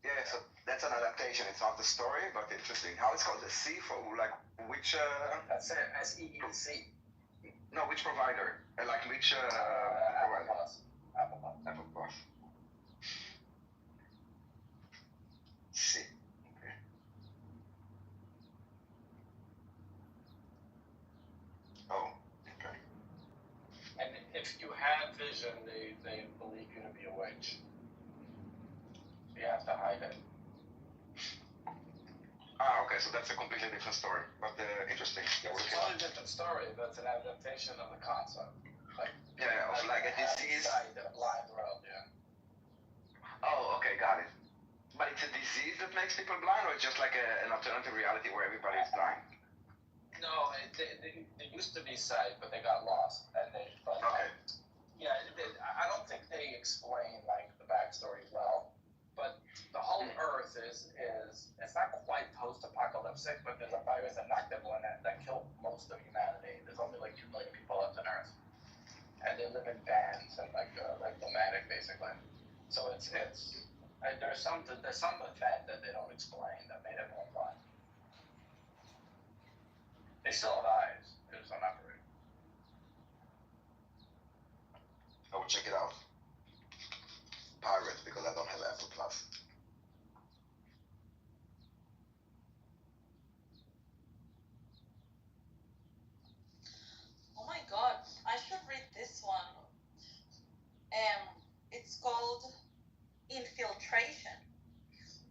Yeah, so that's an adaptation. It's not the story, but interesting. How it's called the C for like which? That's it. SEEC. No, which provider? Like which? Apple Plus. Apple Plus. C. Okay. Oh. Okay. And if you have vision, they believe you to be a witch. You have to hide it. Okay, so that's a completely different story, but interesting. It's a totally different story. That's an adaptation of the concept. Like of like a disease. In a blind world, yeah. Oh, okay, got it. But it's a disease that makes people blind, or it's just like an alternative reality where everybody is blind? No, they used to be sight, but they got lost, and they. But, okay. I don't think they explain like the backstory well. But the whole Earth is it's not quite post-apocalyptic, but there's a virus that knocked everyone out that killed most of humanity. There's only like 2 million people left on Earth, and they live in bands and like nomadic basically. So it's there's some event that they don't explain that made everyone blind. They still have eyes. They just don't operate. I will check it out. Pirate, because I don't have Apple Plus. Oh my God, I should read this one. It's called Infiltration.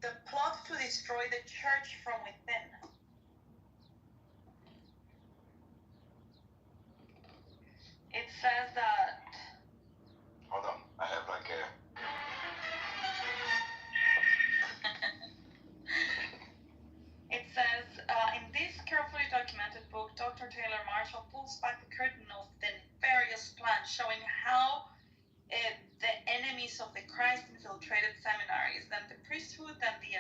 The plot to destroy the church from within. It says that. Hold on, I have like a. It says, in this carefully documented book, Dr. Taylor Marshall pulls back the curtain of the nefarious plan, showing how the enemies of the Christ infiltrated seminaries, then the priesthood, then the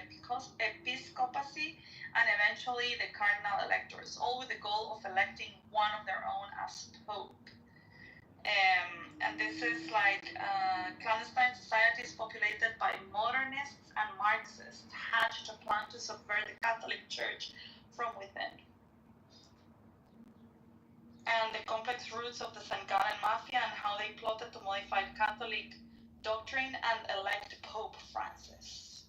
episcopacy, and eventually the cardinal electors, all with the goal of electing one of their own as pope. And this is like clandestine societies populated by modernists and Marxists hatched a plan to subvert the Catholic Church from within. And the complex roots of the St. Gallen Mafia and how they plotted to modify Catholic doctrine and elect Pope Francis.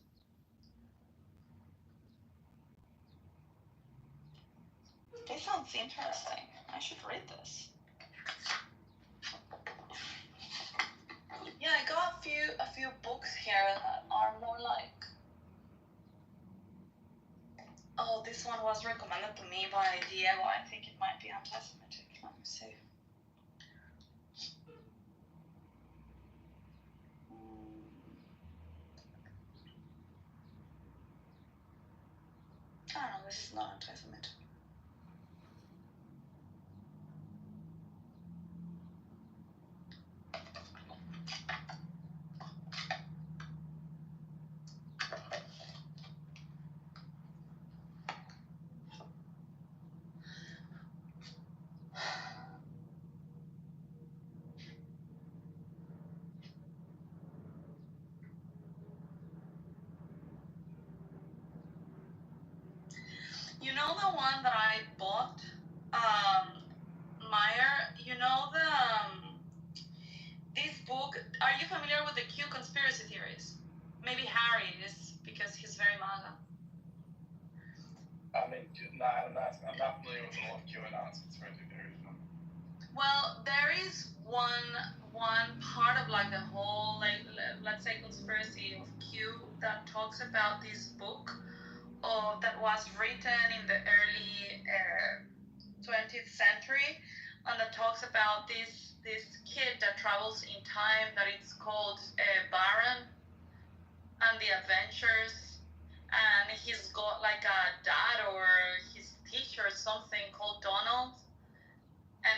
This sounds interesting. I should read this. Yeah, I got a few books here that are more like. Oh, this one was recommended to me by Diego. I think it might be anti-Semitic. Let me see. this is not anti-Semitic. You know the one that I bought, Meyer? You know this book? Are you familiar with the Q conspiracy theories? Maybe Harry is, because he's very MAGA. I mean, no, I'm not familiar with all of QAnon's conspiracy theories. No. Well, there is one part of like the whole, like, let's say, conspiracy of Q that talks about this book that was written in the early 20th century, and that talks about this kid that travels in time, that it's called Baron and the Adventures, and he's got like a dad or his teacher or something called Donald, and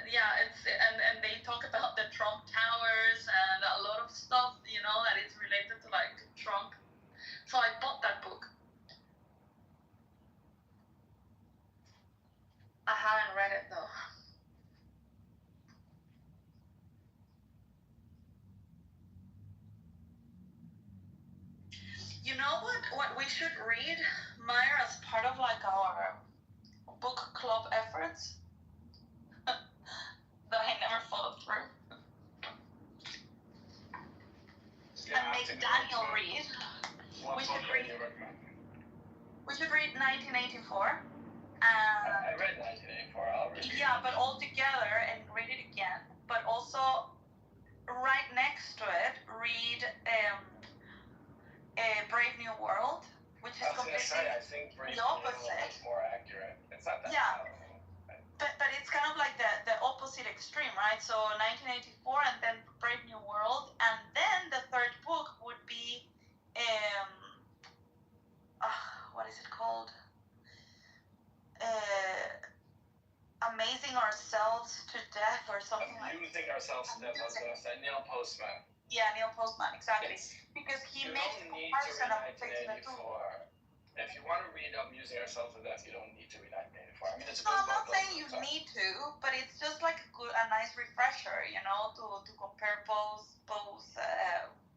yeah, and they talk about the Trump Towers and a lot of stuff, you know, that is related to like Trump. So I bought that book. I haven't read it though. You know what we should read, Meyer, as part of like our book club efforts that I never followed through? Yeah, and make Daniel read. We should read 1984. I read 1984. I'll read it. Yeah, but all together and read it again. But also, right next to it, read Brave New World, which is completely I think Brave the New World opposite. is more accurate. It's not that. Yeah. But it's kind of like the opposite extreme, right? So 1984 and then Brave New World, and then the third book would be what is it called? Amazing Ourselves to Death or something like that. Amusing Ourselves to Death, I was going to say. Neil Postman. Yeah, Neil Postman, exactly. Because he makes the a comparison comparison of the two. If you want to read Amusing Ourselves to Death, you don't need to read 1984. I mean, it's a No, good I'm not book, saying you need to, but it's just like a nice refresher, you know, to compare both.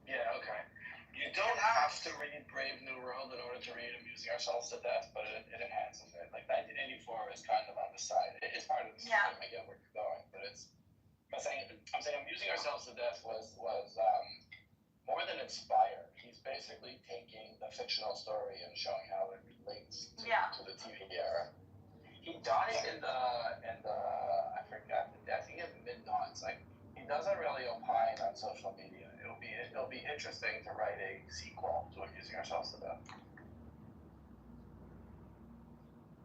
Yeah, okay. You don't have to read Brave New World in order to read Amusing Ourselves to Death, but it enhances it. Like 1984 is kind of on the side. It's part of the system. Yeah. I get where you're going, but I'm saying Amusing Ourselves to Death was more than inspired. He's basically taking the fictional story and showing how it relates to the TV era. He died in the I forgot the death. He had mid-noughts. Like, he doesn't really opine on social media. It'll be interesting to write a sequel to Amusing Ourselves to Death.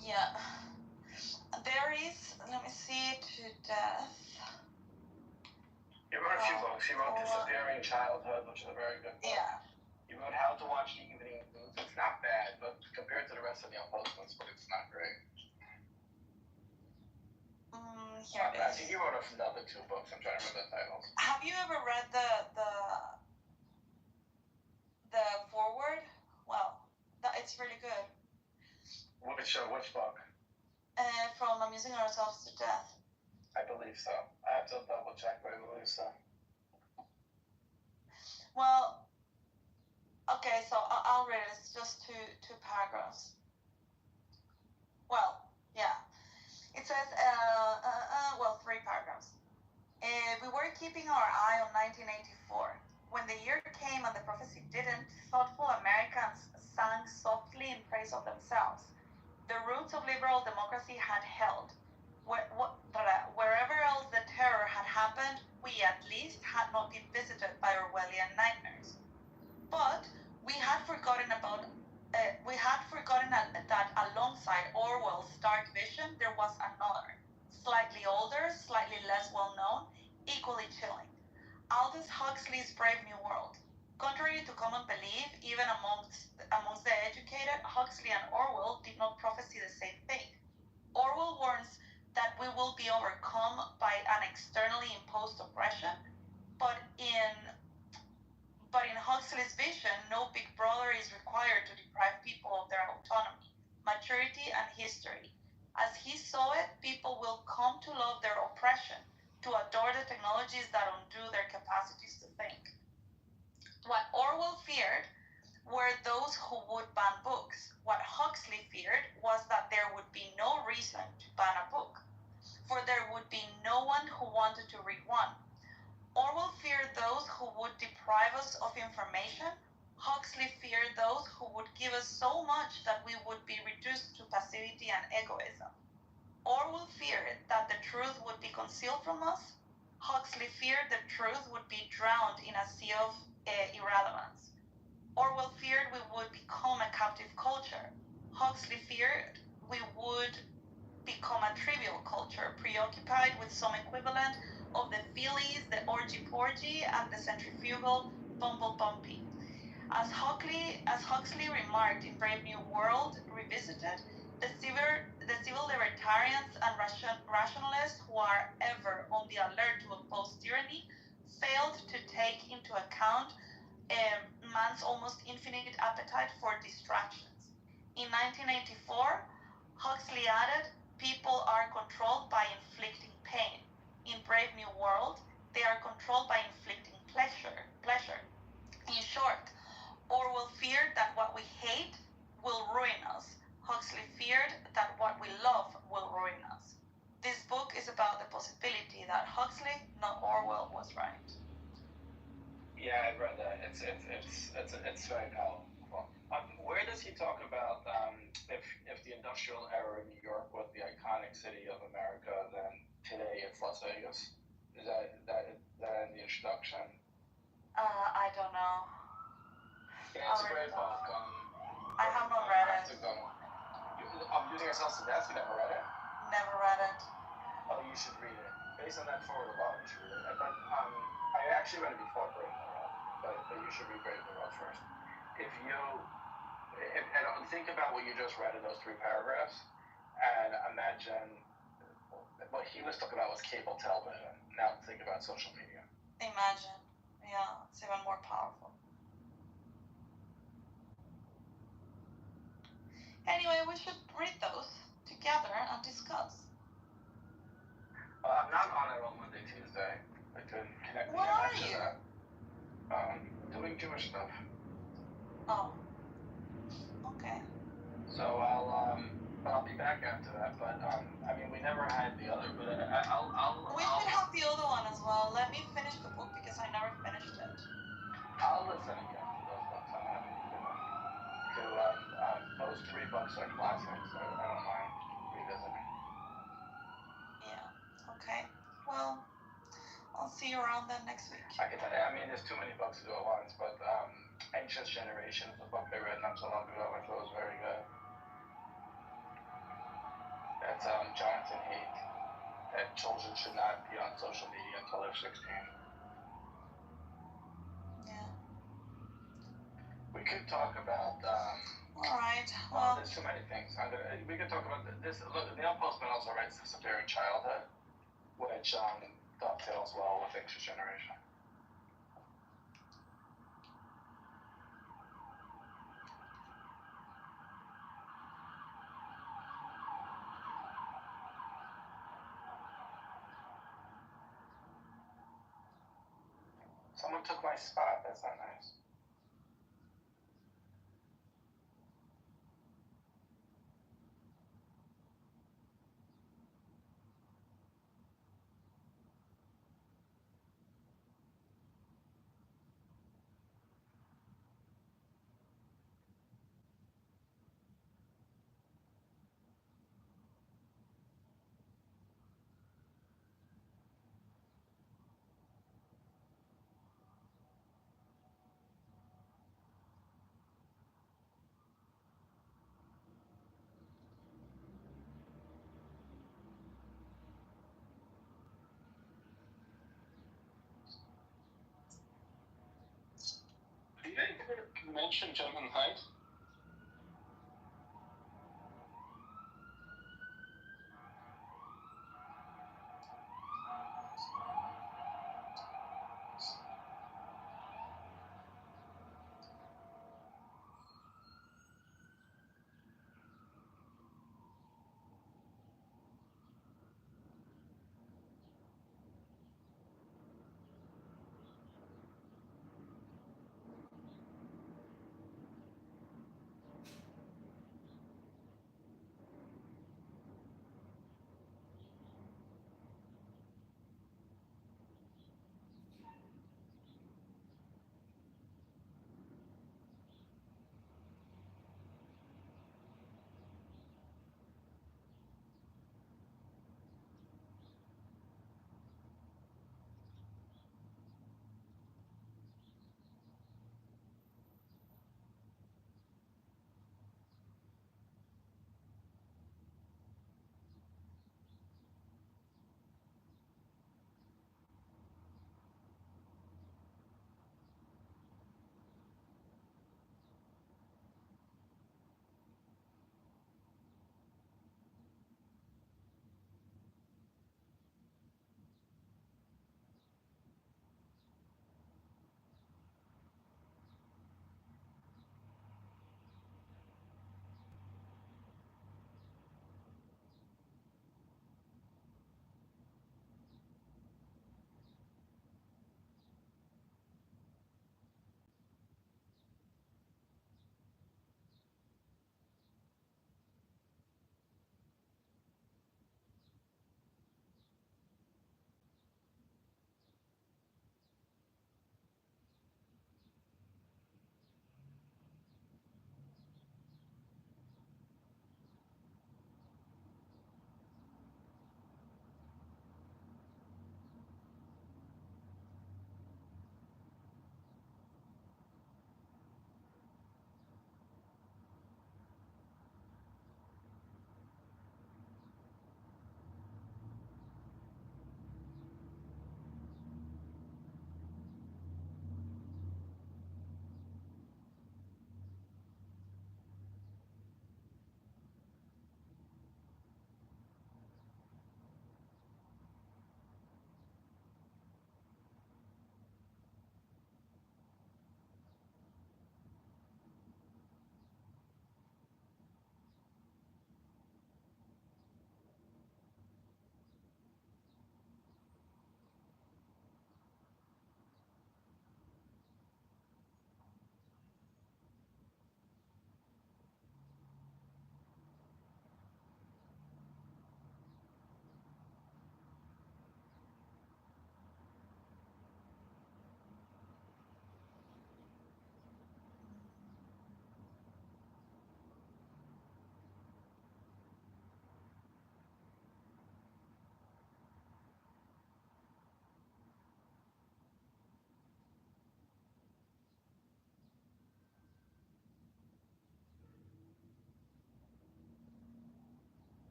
Yeah. There is, let me see, To Death. He wrote a few books. He wrote Disappearing Childhood, which is a very good book. Yeah. He wrote How to Watch the Evening News. It's not bad, but compared to the rest of Neil Postman's book, it's not great. Here it I is. think he wrote another two books. I'm trying to remember the titles. Have you ever read the foreword? Well, it's really good. Which book? From Amusing Ourselves to Death. I believe so. I have to double check, but I believe so. Well, okay, so I'll read it. It's just two paragraphs. Well, yeah. It says, well, 3 paragraphs. We were keeping our eye on 1984. When the year came and the prophecy didn't, thoughtful Americans sang softly in praise of themselves. The roots of liberal democracy had held. Wherever else the terror had happened, we at least had not been visited by Orwellian nightmares. But we had forgotten that alongside Orwell's dark vision, there was another, slightly older, slightly less well-known, equally chilling. Aldous Huxley's Brave New World. Contrary to common belief, even amongst the educated, Huxley and Orwell did not prophesy the same thing. Orwell warns that we will be overcome by an externally imposed oppression, but in Huxley's vision, no big brother is required to deprive people of their autonomy, maturity, and history. As he saw it, people will come to love their oppression, to adore the technologies that undo their capacities to think. What Orwell feared were those who would ban books. What Huxley feared was that there would be no reason to ban a book, for there would be no one who wanted to read one. Orwell feared those who would deprive us of information. Huxley feared those who would give us so much that we would be reduced to passivity and egoism. Orwell feared that the truth would be concealed from us. Huxley feared the truth would be drowned in a sea of irrelevance. Orwell feared we would become a captive culture. Huxley feared we would become a trivial culture, preoccupied with some equivalent of the Phillies, the orgy-porgy, and the centrifugal bumble-bumpy. As Huxley remarked in Brave New World Revisited, the civil libertarians and rationalists who are ever on the alert to oppose tyranny failed to take into account man's almost infinite appetite for distractions. In 1984, Huxley added, people are controlled by inflicting pain. In Brave New World, they are controlled by inflicting pleasure. In short, Orwell feared that what we hate will ruin us. Huxley feared that what we love will ruin us. This book is about the possibility that Huxley, not Orwell, was right. Yeah, I read that. It's very powerful. Where does he talk about if the industrial era in New York was the iconic city of America, then today it's Las Vegas? Is that in the introduction? I don't know. Yeah, it's a great book. I have not read it. I'm using ourselves to death. You never read it? Never read it. Oh, you should read it. Based on that forward alone, you should read it. But I actually read it before Brave New World, but you should read Brave New World first. And think about what you just read in those 3 paragraphs, and imagine what he was talking about was cable television. Now think about social media. Imagine. Yeah, it's even more powerful. Anyway, we should read those together and discuss. I'm not on it on Monday, Tuesday. I couldn't connect. What are you? Doing Jewish stuff. Oh. Okay. So I'll be back after that. But I mean, we never had the other. But We should have the other one as well. Let me finish the book because I never finished it. I'll listen again to those books. I'm happy to do that. Those 3 books are classics. I don't mind revisiting. Yeah. Okay. Well, I'll see you around then next week. I can tell you. I mean, there's too many books to do at once. But Anxious Generation is a book I read not so long ago, which was very good. That's Jonathan Haidt. That children should not be on social media until they're 16. Yeah. We could talk about. All right. Well, there's too many things. We could talk about this. Look, Neil Postman also writes Disappearing Childhood, which dovetails well with Anxious Generation. Someone took my spot. That's not nice. question, Gentleman Hyde?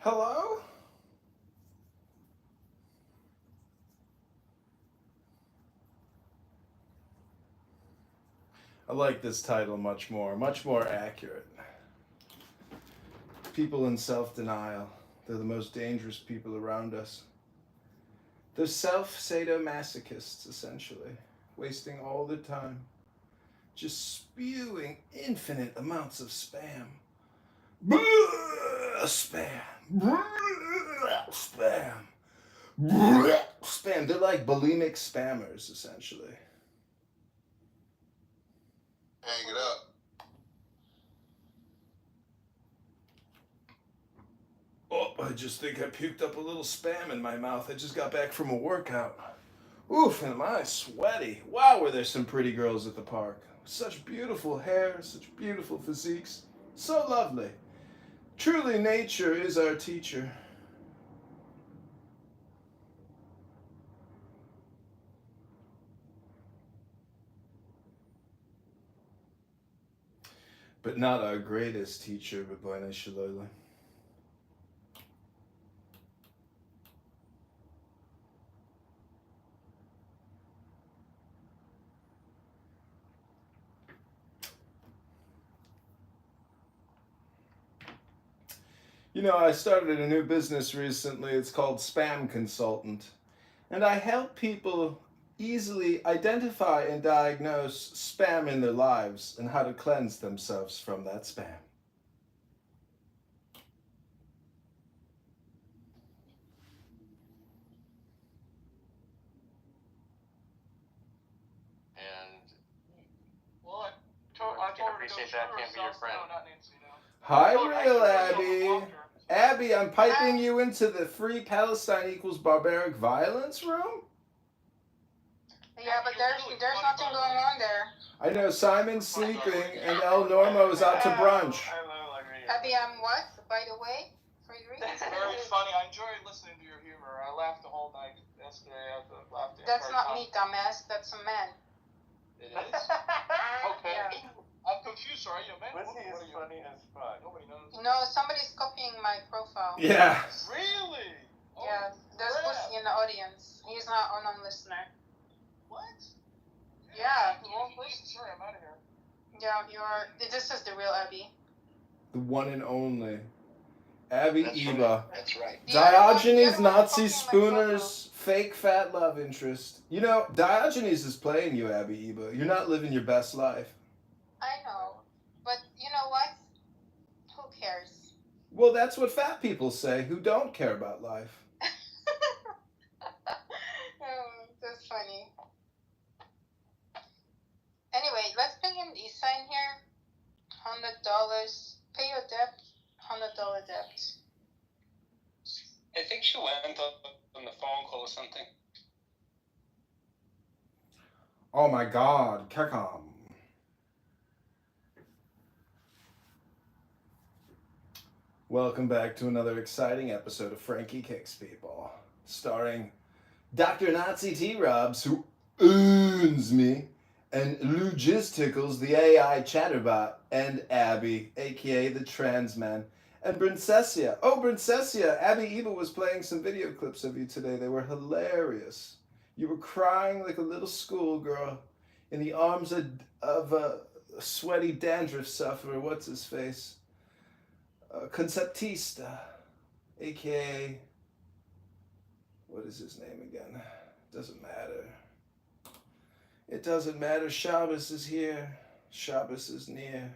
Hello? I like this title much more accurate. People in self-denial. They're the most dangerous people around us. They're self-sadomasochists, essentially, wasting all their time, just spewing infinite amounts of spam. Spam. Spam. Spam. They're like bulimic spammers, essentially. Hang it up. Oh, I just think I puked up a little spam in my mouth. I just got back from a workout. Oof, and am I sweaty. Wow, were there some pretty girls at the park. Such beautiful hair, such beautiful physiques. So lovely. Truly, nature is our teacher. But not our greatest teacher, Rabbeinu Shalom. You know, I started a new business recently. It's called Spam Consultant. And I help people easily identify and diagnose spam in their lives and how to cleanse themselves from that spam. And Well, I told her to appreciate go that, screw can't be your herself. friend. No, not Nancy, no. Hi, Look, real I Abby. Abby, I'm piping you into the Free Palestine Equals Barbaric Violence room. Yeah, but there's nothing going on there. I know Simon's sleeping and El Normo is out to brunch. Abby, I'm what, by the way? For you read? Very funny. I enjoy listening to your humor. I laughed the whole night yesterday. I laughed the That's entire not time. me, dumbass. That's a man. It is? Okay. Yeah. I'm confused. Are you a man? Pussy is funny as fuck. Nobody knows. No, somebody's copying my profile. Yeah. Really? Yeah, there's pussy in the audience. He's not a non-listener. What? Yeah. The wrong person. Sorry, I'm out of here. Yeah, this is the real Abby. The one and only. Abby That's Eva. Right. That's right. Diogenes Nazi Spooner's fake fat love interest. You know, Diogenes is playing you, Abby Eva. You're not living your best life. I know. But you know what? Who cares? Well, that's what fat people say who don't care about life. That's funny. Anyway, let's pay him the sign here. $100. Pay your debt. $100 debt. I think she went on the phone call or something. Oh my God, Kekam. Welcome back to another exciting episode of Frankie Kicks People, starring Dr. Nazi T-Robs, who owns me, and Lou Tickles, the AI chatterbot, and Abby, aka the trans man, and Princessia. Oh, Princessia, Abby Eva was playing some video clips of you today. They were hilarious. You were crying like a little schoolgirl in the arms of a sweaty dandruff sufferer. What's his face? Conceptista, aka, what is his name again? Doesn't matter. It doesn't matter. Shabbos is here. Shabbos is near.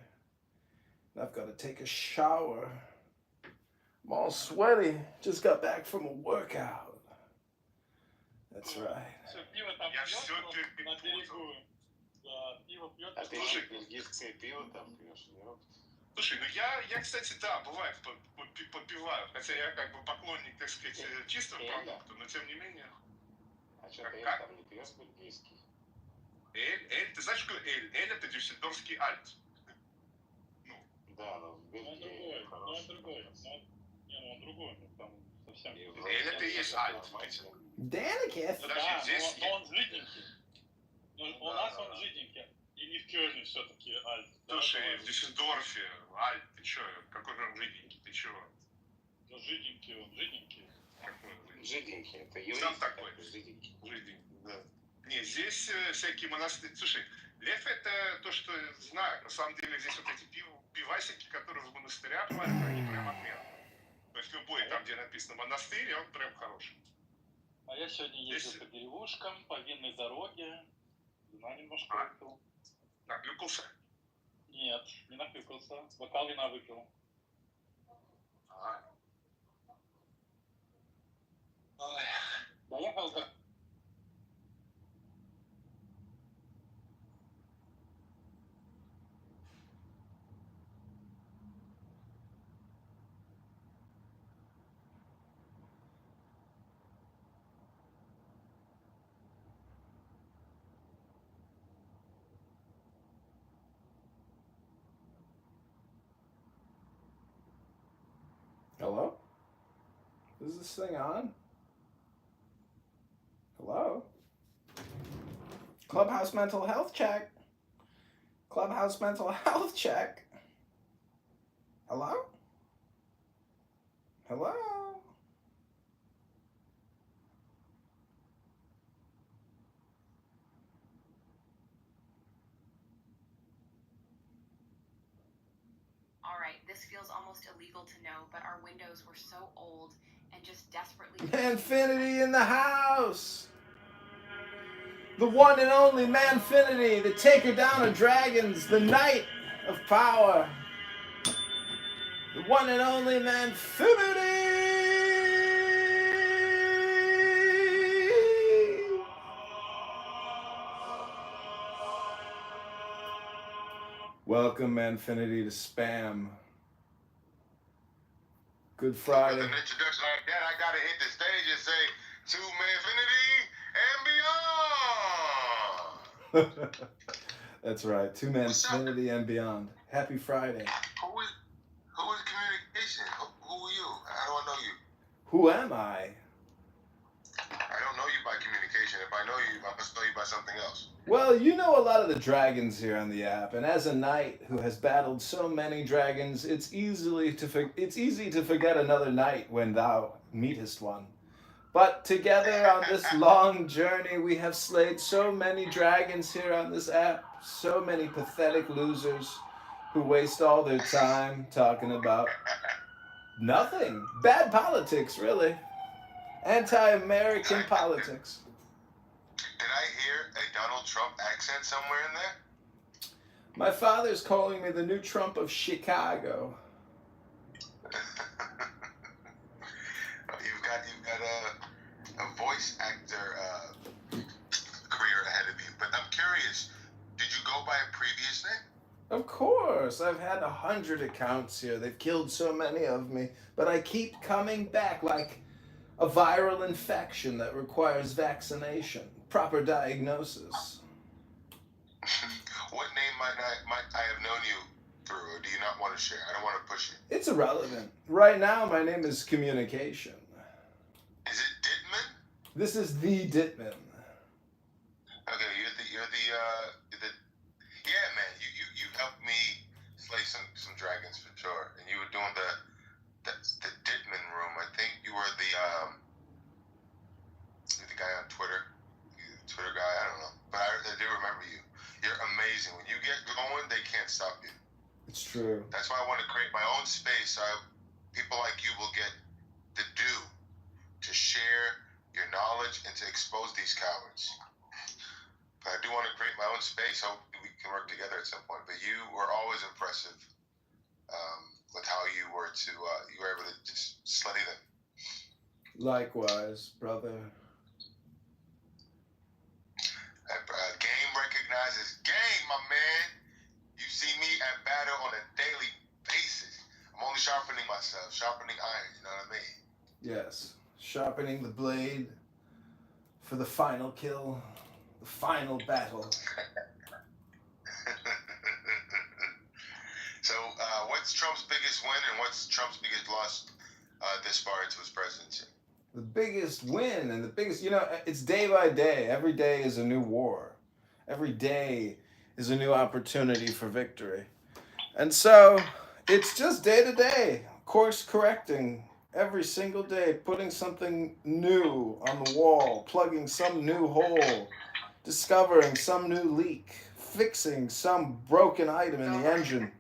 And I've got to take a shower. I'm all sweaty. Just got back from a workout. That's right. Я все перепутал. А ты еще бельгийское пиво там пьешь, нет? Слушай, ну я, кстати, да, бывает подпиваю, хотя я как бы поклонник, так сказать, чистого продукта, но тем не менее. А что ты там не пьешь бельгийский? Эль, ты знаешь, что эль? Эль это дюссельдорфский альт. Ну. Да, но в Бельгии Он другой. Он другой. Там совсем. Эль это и есть альт. Daniketh. Подожди, здесь... Но он жиденький. У нас он жиденький. Или в Кёльне все-таки альт. Слушай, в Дюссельдорфе альт, ты чё? Какой же он жиденький, ты чё? Жиденький он, жиденький. Жиденький, это Сам еврейский такой. такой, жиденький. Жиденький, да. Не, здесь всякие монастыри. Слушай, лев это то, что знаю. На самом деле здесь вот эти пивасики, которые в монастырях варят, они прям отменные. То есть любой там, где написано монастырь, он прям хороший. А я сегодня ездил по деревушкам, по винной дороге. Вина немножко выпил. Наклюкался? Нет, не наклюкался. Бокал вина выпил. Доехал до... Hello? Is this thing on? Hello? Clubhouse mental health check. Clubhouse mental health check. Hello? Hello? All right, this feels almost illegal to know, but our windows were so old and just desperately... Manfinity in the house! The one and only Manfinity, the taker down of dragons, the knight of power. The one and only Manfinity! Welcome, Manfinity, to Spam. Good Friday. With an introduction like that, I gotta hit the stage and say, to Manfinity and beyond. That's right. To Manfinity and beyond. Happy Friday. Who is communication? Who are you? How do I know you? Who am I? I don't know you by communication. If I know you, I must know you by something else. Well, you know a lot of the dragons here on the app, and as a knight who has battled so many dragons, it's easy to forget another knight when thou meetest one. But together on this long journey, we have slayed so many dragons here on this app, so many pathetic losers who waste all their time talking about nothing. Bad politics, really. Anti-American politics. Did I hear a Donald Trump accent somewhere in there? My father's calling me the new Trump of Chicago. You've got a voice actor career ahead of you. But I'm curious, did you go by a previous name? Of course. I've had 100 accounts here. They've killed so many of me. But I keep coming back like a viral infection that requires vaccination, proper diagnosis. What name might I have known you through, or do you not want to share? I don't want to push it. It's irrelevant. Right now, my name is Communication. Is it Dittman? This is the Dittman. Okay, you're the yeah, man. You helped me slay some dragons for sure, and you were doing the Dittman room. I think you were the guy on Twitter, Twitter guy. I don't know, but I do remember you. You're amazing. When you get going, they can't stop you. It's true. That's why I want to create my own space so people like you will get the due to share your knowledge and to expose these cowards. But I do want to create my own space. Hope we can work together at some point. But you were always impressive with how you were able to just slay them. Likewise, brother. Game recognizes game, my man. You see me at battle on a daily basis. I'm only sharpening myself, sharpening iron, you know what I mean? Yes. Sharpening the blade for the final kill, the final battle. So, what's Trump's biggest win and what's Trump's biggest loss this far into his presidency? The biggest win and the biggest, it's day by day. Every day is a new war. Every day is a new opportunity for victory. And so it's just day to day, course correcting every single day, putting something new on the wall, plugging some new hole, discovering some new leak, fixing some broken item in the engine.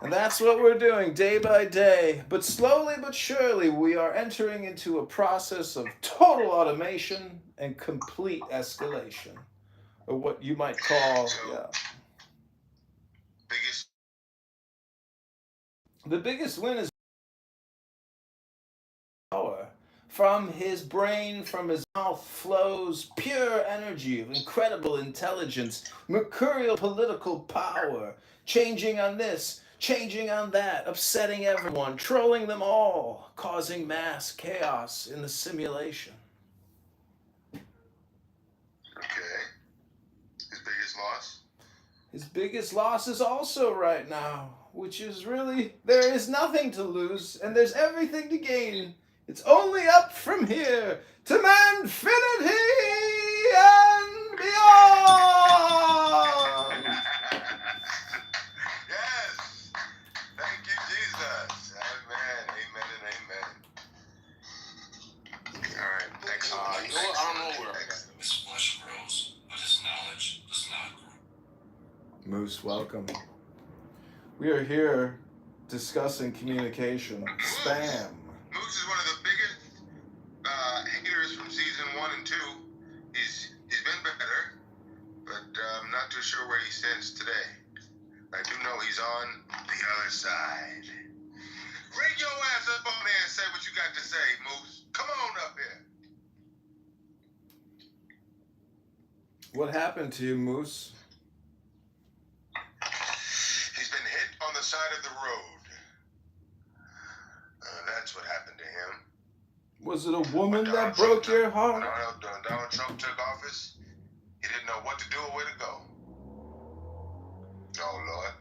And that's what we're doing day by day. But slowly but surely, we are entering into a process of total automation and complete escalation. Or what you might call, the biggest win is power. From his brain, from his mouth flows pure energy of incredible intelligence, mercurial political power, changing on this, changing on that, upsetting everyone, trolling them all, causing mass chaos in the simulation. Okay. His biggest loss? His biggest loss is also right now, which is really, there is nothing to lose and there's everything to gain. It's only up from here to manfinity and beyond. Yes. Thank you, Jesus. Amen. Amen and amen. All right. Excellent. I don't know where his flesh grows, but his knowledge does not grow. Moose, welcome. We are here discussing communication. Spam. Moose is one of the biggest haters from season 1 and 2. He's been better, but I'm not too sure where he stands today. I do know he's on the other side. Bring your ass up on there and say what you got to say, Moose. Come on up here. What happened to you, Moose? He's been hit on the side of the road. That's what happened to him. Was it a woman that broke your heart? When Donald Trump took office, he didn't know what to do or where to go. Oh, Lord.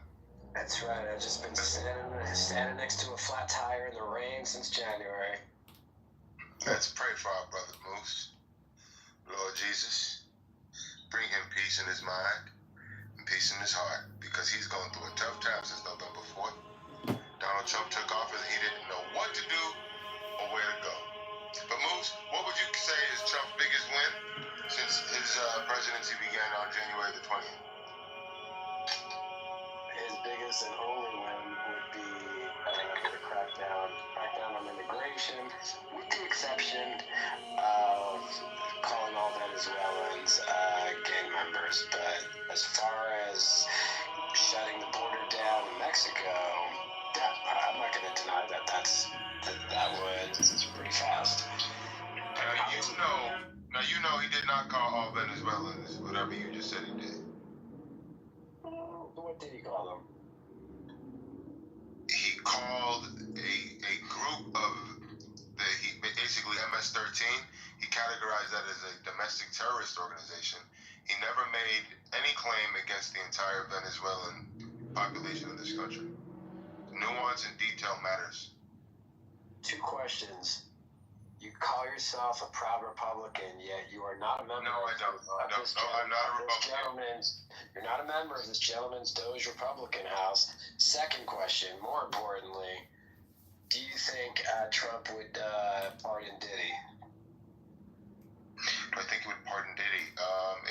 That's right. I've just been standing next to a flat tire in the rain since January. Let's pray for our brother Moose. Lord Jesus, bring him peace in his mind and peace in his heart, because he's going through a tough time since November 4th. Donald Trump took office and he didn't know what to do or where to go. But Moose, what would you say is Trump's biggest win since his presidency began on January the 20th? His biggest and only win would be the crackdown on immigration, with the exception of calling all Venezuelans gang members. But as far as shutting the border down in Mexico, I'm not going to deny that that was pretty fast. Now you know he did not call all Venezuelans whatever you just said he did. What did he call them? He called a group of basically MS-13. He categorized that as a domestic terrorist organization. He never made any claim against the entire Venezuelan population of this country. Nuance and detail matters. 2 questions. You call yourself a proud Republican, yet you are not a member No, I don't. I'm not a Republican. You're not a member of this gentleman's Doge Republican House. Second question, more importantly, do you think Trump would pardon Diddy? I think he would pardon Diddy.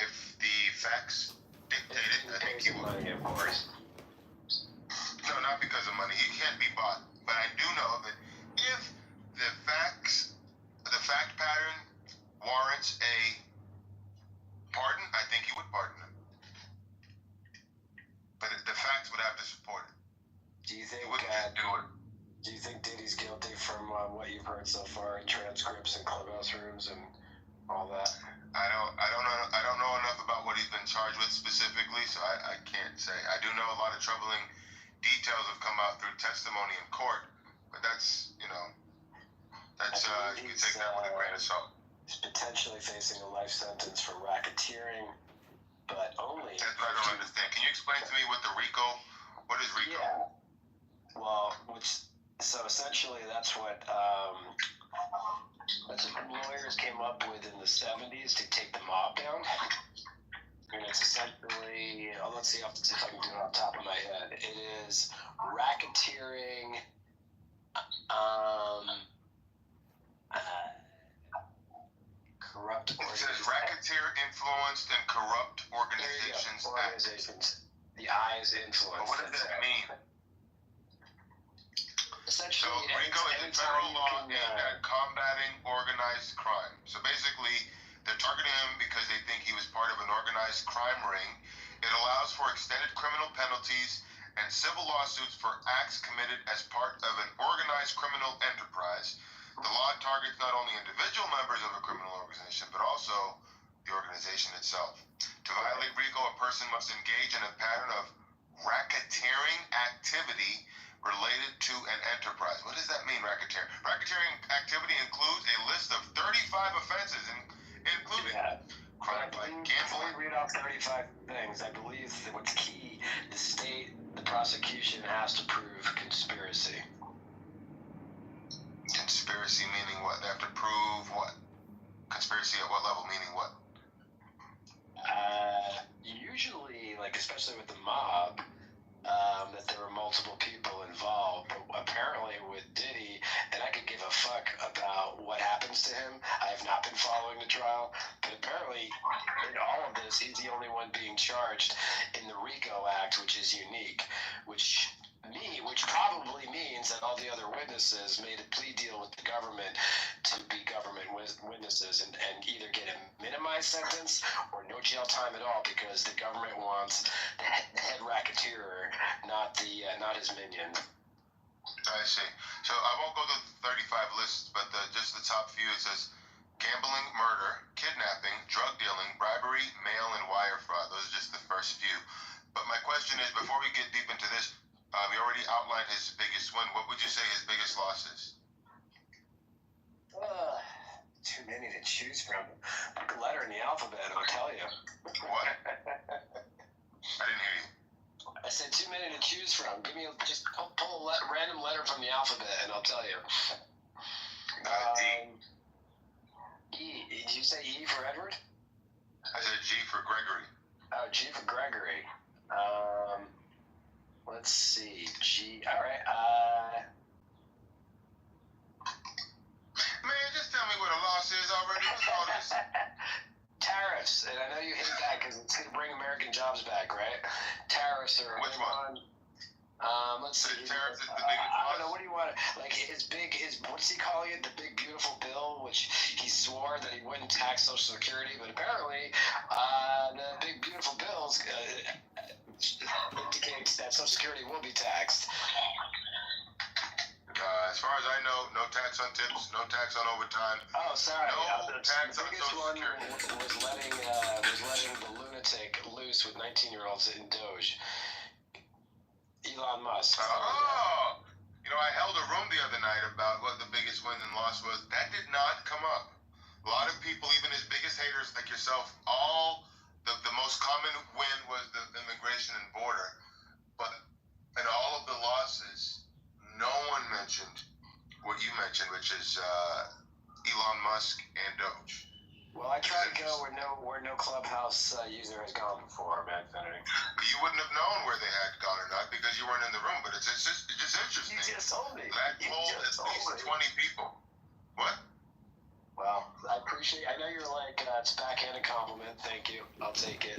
If the facts dictate it, I think he would. Money, of course. No, not because of money. He can't be bought. But I do know that if the fact pattern warrants a pardon, I think he would pardon him. But the facts would have to support it. Do you think he wouldn't just do it? Do you think Diddy's guilty from what you've heard so far in transcripts and clubhouse rooms and all that? I don't know enough about what he's been charged with specifically, so I can't say. I do know a lot of troubling details have come out through testimony in court, but that's you can take that with a grain of salt. He's potentially facing a life sentence for racketeering, but only. That's what I don't understand. Can you explain to me what is RICO? Yeah. Well, so essentially that's what lawyers came up with in the 70s to take the mob down. And it's essentially, let's see if I can do it off the top of my head. It is racketeering Corrupt It says racketeer influenced and corrupt organizations. The I is influence. But what does that mean? Essentially, so RICO is a federal law aimed at combating organized crime. So basically, they're targeting him because they think he was part of an organized crime ring. It allows for extended criminal penalties and civil lawsuits for acts committed as part of an organized criminal enterprise. The law targets not only individual members of a criminal organization, but also the organization itself. To violate RICO, a person must engage in a pattern of racketeering activity related to an enterprise. What does that mean, racketeering? Racketeering activity includes a list of 35 offenses, including crime like gambling. Before we read off 35 things, I believe that what's key, the prosecution has to prove conspiracy. Conspiracy meaning what? They have to prove what? Conspiracy at what level meaning what? Usually, like especially with the mob, that there were multiple people involved. But apparently with Diddy, and I could give a fuck about what happens to him. I have not been following the trial, but apparently in all of this, he's the only one being charged in the RICO Act, which is unique, which probably means that all the other witnesses made a plea deal with the government to be government witnesses and either get a minimized sentence or no jail time at all, because the government wants the head racketeer, not his minion. I see. So I won't go to the 35 lists, but just the top few. It says gambling, murder, kidnapping, drug dealing, bribery, mail and wire fraud. Those are just the first few. But my question is, before we get deep into this, you already outlined his biggest win. What would you say his biggest loss is? Too many to choose from. Pick a letter in the alphabet, I'll tell you. What? I didn't hear you. I said too many to choose from. Just pull a random letter from the alphabet, and I'll tell you. D. E. Did you say E for Edward? I said G for Gregory. Oh, G for Gregory. Let's see. G. All right. Man, just tell me what a loss is already. What's all this? Tariffs, and I know you hate that because it's going to bring American jobs back, right? Tariffs are which one? Let's see. Tariffs is the biggest I don't know. What do you want? Like his what's he calling it? The big beautiful bill, which he swore that he wouldn't tax Social Security, but apparently the big beautiful bills indicates that Social Security will be taxed. As far as I know, no tax on tips, no tax on overtime. Oh, sorry. No tax on biggest Social one Security. was letting the lunatic loose with 19-year-olds in Doge. Elon Musk. Oh, I held a room the other night about what the biggest win and loss was. That did not come up. A lot of people, even his biggest haters like yourself, the most common win was the immigration and border. But in all of the losses, no one mentioned what you mentioned, which is Elon Musk and Doge. Well, I try to go where no Clubhouse user has gone before, man. You wouldn't have known where they had gone or not because you weren't in the room. But it's just interesting. You just told me. That polled at least 20 people. What? Well, I appreciate. I know you're like it's a backhanded compliment. Thank you. I'll take it.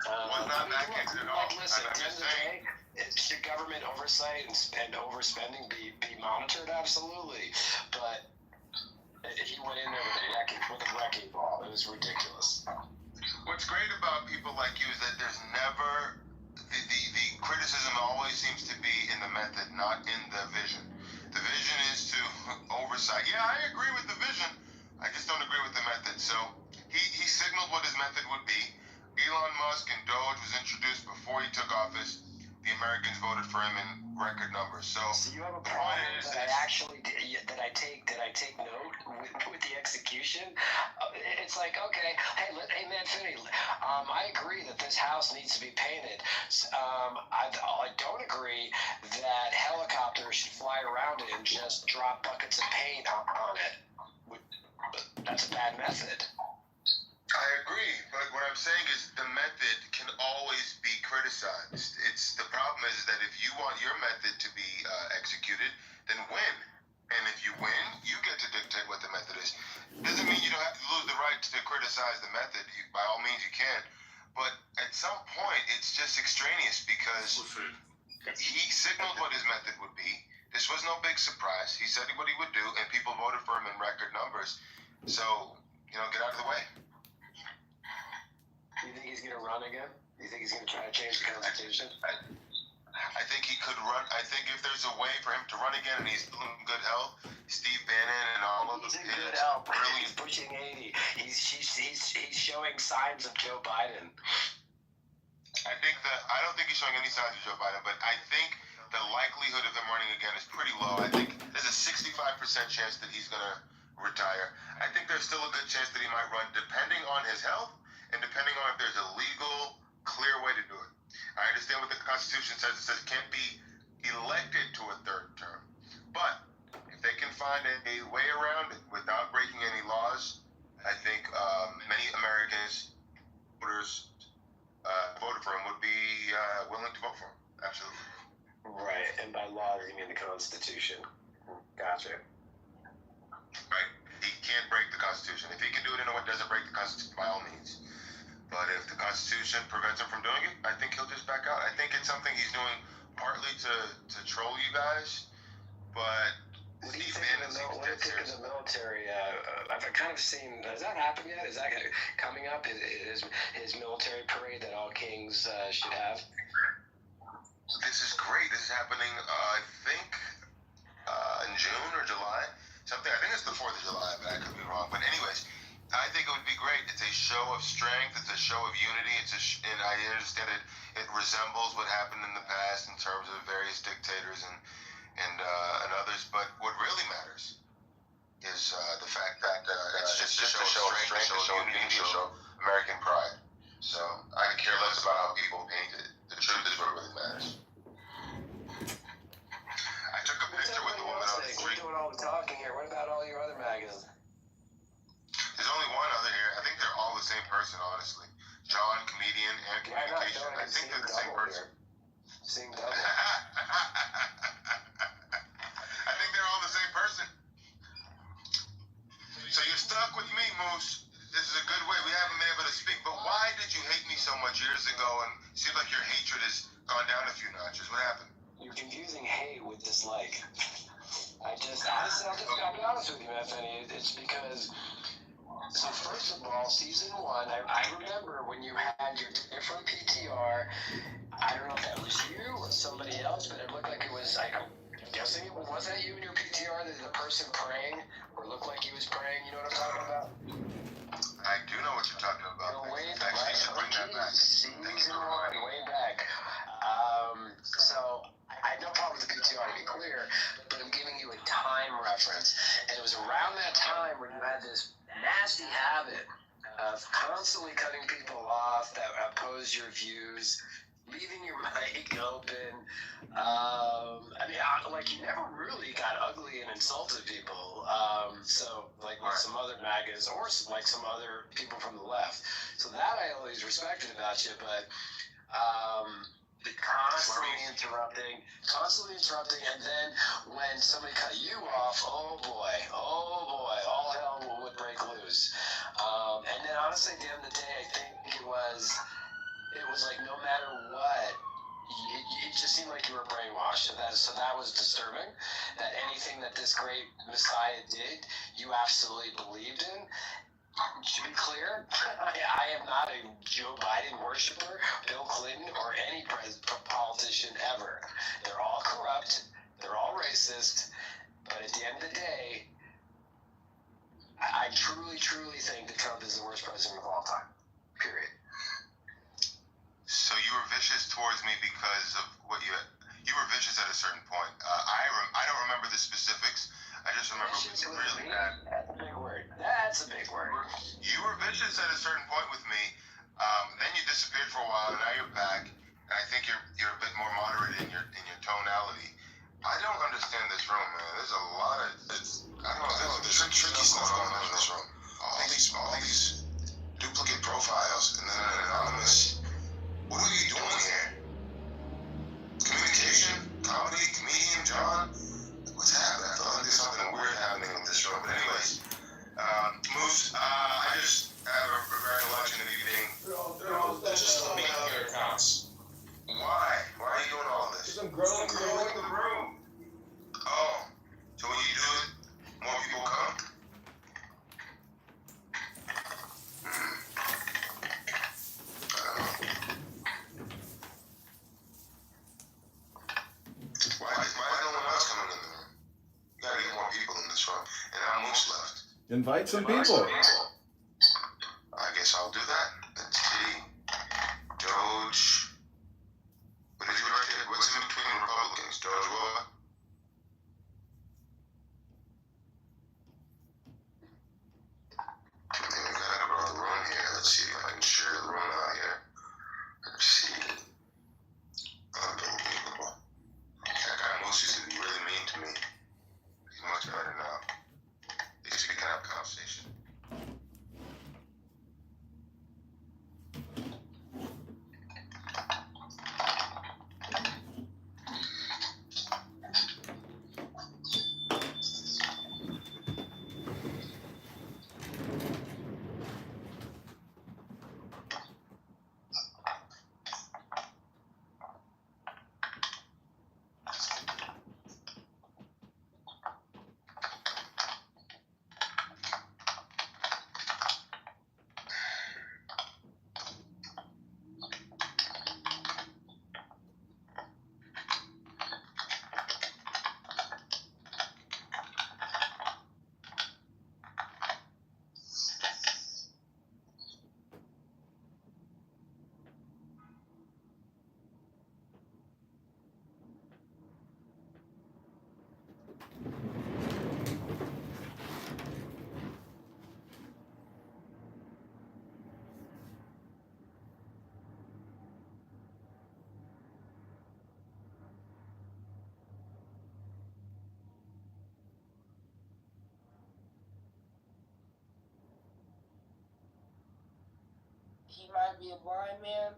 Well, not backhanded at all. Listen, at the end of the day, should government oversight and overspending be monitored? Absolutely, but he went in there with a wrecking ball. It was ridiculous. What's great about people like you is that there's never the criticism always seems to be in the method, not in the vision. The vision is to oversight. Yeah, I agree with the vision. I just don't agree with the method. So he signaled what his method would be. Elon Musk and Doge was introduced before he took office. The Americans voted for him in record numbers. So you have a problem that I take note with the execution. It's like, okay, hey man, Finney, I agree that this house needs to be painted. I don't agree that helicopters should fly around it and just drop buckets of paint on it. That's a bad method. I agree, but what I'm saying is the method can always be criticized. The problem is that if you want your method to be executed, then win. you win, you get to dictate what the method is. Doesn't mean you don't have to lose the right to criticize the method. By all means, you can. But at some point, it's just extraneous because he signaled what his method would be. This was no big surprise. He said what he would do, and people voted for him in record numbers. So, get out of the way. You think he's going to run again? You think he's going to try to change the Constitution? I think he could run. I think if there's a way for him to run again and he's still in good health, Steve Bannon and all of He's them. in good health. He's pushing 80. He's showing signs of Joe Biden. I don't think he's showing any signs of Joe Biden, but I think the likelihood of him running again is pretty low. I think there's a 65% chance that he's going to retire. I think there's still a good chance that he might run, depending on his health and depending on if there's a legal, clear way to do it. I understand what the Constitution says. It says it can't be elected to a third term. But if they can find a way around it without breaking any laws, I think many Americans, voters, voted for him would be willing to vote for him. Absolutely. Right, and by law, you mean the Constitution. Gotcha. Right. He can't break the Constitution. If he can do it in a way that doesn't break the Constitution, by all means. But if the Constitution prevents him from doing it, I think he'll just back out. I think it's something he's doing partly to troll you guys, but What do you think of the military? I've kind of seen. Has that happened yet? Is that coming up? His military parade that all kings should have? This is great. This is happening, I think, in June or July. Something. I think it's the 4th of July, but I could be wrong. But anyways, I think it would be great. It's a show of strength. It's a show of unity. And I understand it resembles what happened in the past in terms of various dictators and others. But what really matters is the fact that it's just a show of strength, a show of unity, a show of American pride. So I could care less about how people paint it. The truth is what really matters. I took a picture with the woman on the street. We're doing all the talking here. What about all your other magazines? There's only one other here. I think they're all the same person, honestly. John, comedian, and communication. I think they're the same person. Seeing double. I think they're all the same person. So you're stuck with me, Moose. This is a good way. We haven't been able to speak. But why did you hate me so much years ago? And it seems like your hatred has gone down a few notches. What happened? You're confusing hate with dislike. Honestly, I'll be honest with you, Anthony. It's because, so first of all, season 1, I remember when you had your different PTR. I don't know if that was you or somebody else, but it looked like it was, I'm guessing was that you in your PTR, the person praying, or looked like he was praying, you know what I'm talking about? I do know what you're talking about. Actually, you should bring that back. Thank you for reminding me. Way back. So I have no problem with the PTR, to be clear, but I'm giving you a time reference. And it was around that time when you had this nasty habit of constantly cutting people off that oppose your views, leaving your mic open. You never really got ugly and insulted people. With some other MAGAs or some other people from the left. So that I always respected about you, but constantly interrupting, and then when somebody cut you off, oh boy, all hell would break loose. And then honestly, at the end of the day, I think it was like no matter what, it just seemed like you were brainwashed. So that was disturbing. That anything that this great Messiah did, you absolutely believed in. To be clear, I am not a Joe Biden worshiper, Bill Clinton, or any politician ever. They're all corrupt. They're all racist. But at the end of the day, I truly, truly think that Trump is the worst president of all time. Period. So you were vicious towards me because of what you were vicious at a certain point. I don't remember the specifics. I just remember it was really bad. That's a big word. You were vicious at a certain point with me. Then you disappeared for a while, and now you're back. And I think you're a bit more moderate in your tonality. I don't understand this room, man. There's a lot of there's tricky stuff going on in this room. All these duplicate profiles, and then an anonymous. What are you doing here? Communication, comedy, comedian, John. What's happening? I feel like there's something weird Invite some people. I guess I'll do that. Let's see. Doge. What did you write here? What's in between Republicans? Doge what? I think we gotta grow the room here. Let's see if I can share the room out here. Let's see. Unbelievable. That guy Moose used to be really mean to me. He's much better now. At least we can have a conversation. He might be a blind man,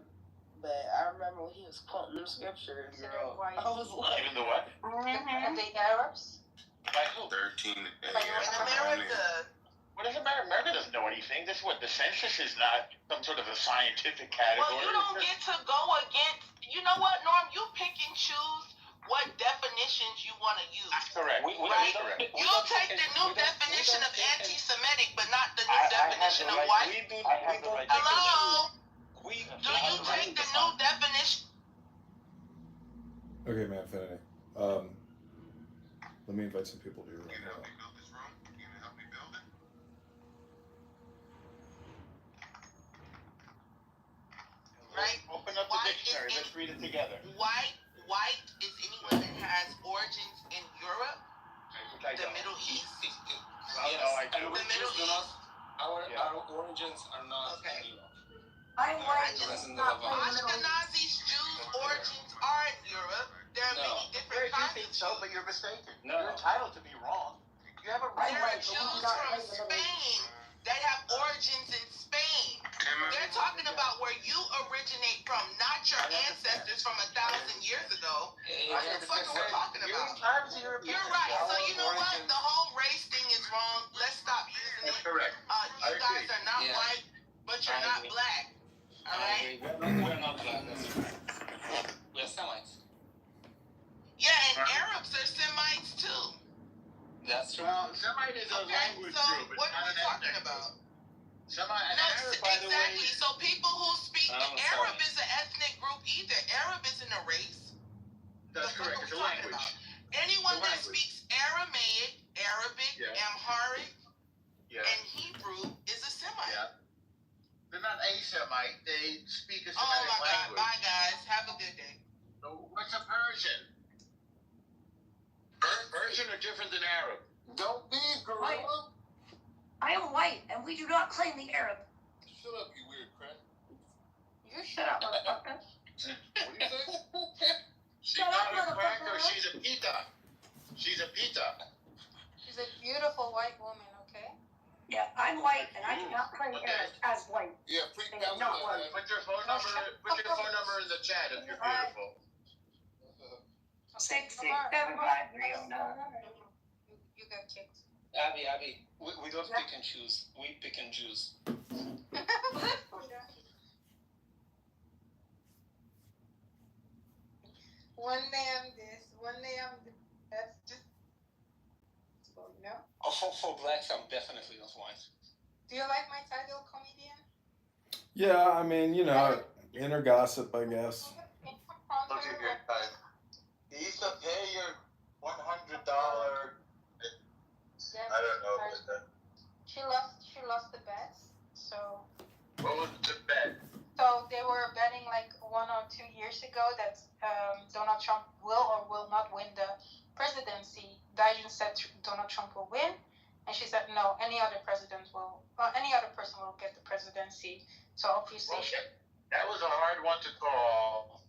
but I remember when he was quoting them scriptures, girl. I was like, Even the what? The Arabs? By who? 13 Like in America. What does America? America doesn't know anything. This is what the census is not some sort of a scientific category. Well, you don't get to go against. You know what, Norm? You pick and choose what definitions you want to use. That's correct. Right? You'll take the new definition of anti-Semitic, but not the new definition of white. Hello? Do you take the new definition? Okay, man, Infinity. Let me invite some people to your room. Can you help me build this room? Can you help me build it? Right? Open up the dictionary. Let's read it together. White is anyone that has origins in Europe, the Middle East. The Middle East. Our origins are not in Europe. I'm white. Ashkenazi's Jews' origins are in Europe. There are many different kinds of Jews. But you're mistaken. No. You're entitled to be wrong. You have a right. There are Jews from Spain that have origins in Spain. They're talking about where you originate from, not your ancestors from 1,000 years ago. What the fuck are we talking about? You're right. So you know what? The whole race thing is wrong. Let's stop using it. Correct. You guys are not white, but you're not black. All right? We're not black. That's right. We're Semites. Yeah, and Arabs are Semites too. That's true. Well, Semite is a language group. What are we talking about? Semite and No, Arab, by the way. exactly. So people who speak Arab is an ethnic group either. Arab isn't a race. That's correct. It's a language. Anyone that speaks Aramaic, Arabic, Amharic, and Hebrew is a Semite. Yeah. They're not a Semite. They speak a Semitic Oh my God. language. Bye guys. Have a good day. So what's a Persian? Persian are different than Arab. Don't be gorilla. I am white, and we do not claim the Arab. Shut up, you weird crap. You shut up, motherfucker. What do you say? She's not a cracker. She's a pita. She's a pita. She's a beautiful white woman, okay? Yeah, I'm white, and I do not claim Arab as white. Yeah, freak They are not white. Put your phone number. Put your phone number in the chat if you're beautiful. 6675309. You got kicked. Abby, we don't pick and choose. We pick and choose. One day I'm this, one day I'm this. That's just, you know? Oh, for blacks, I'm definitely not white. Do you like my title, comedian? Yeah, I mean, you know, inner gossip, I guess. Look at your guy. You used to pay your $100. I don't know. lost the bets. So. What was the bet? So they were betting like 1 or 2 years ago that Donald Trump will or will not win the presidency. Biden said Donald Trump will win, and she said no, any other person will get the presidency. So obviously, that was a hard one to call.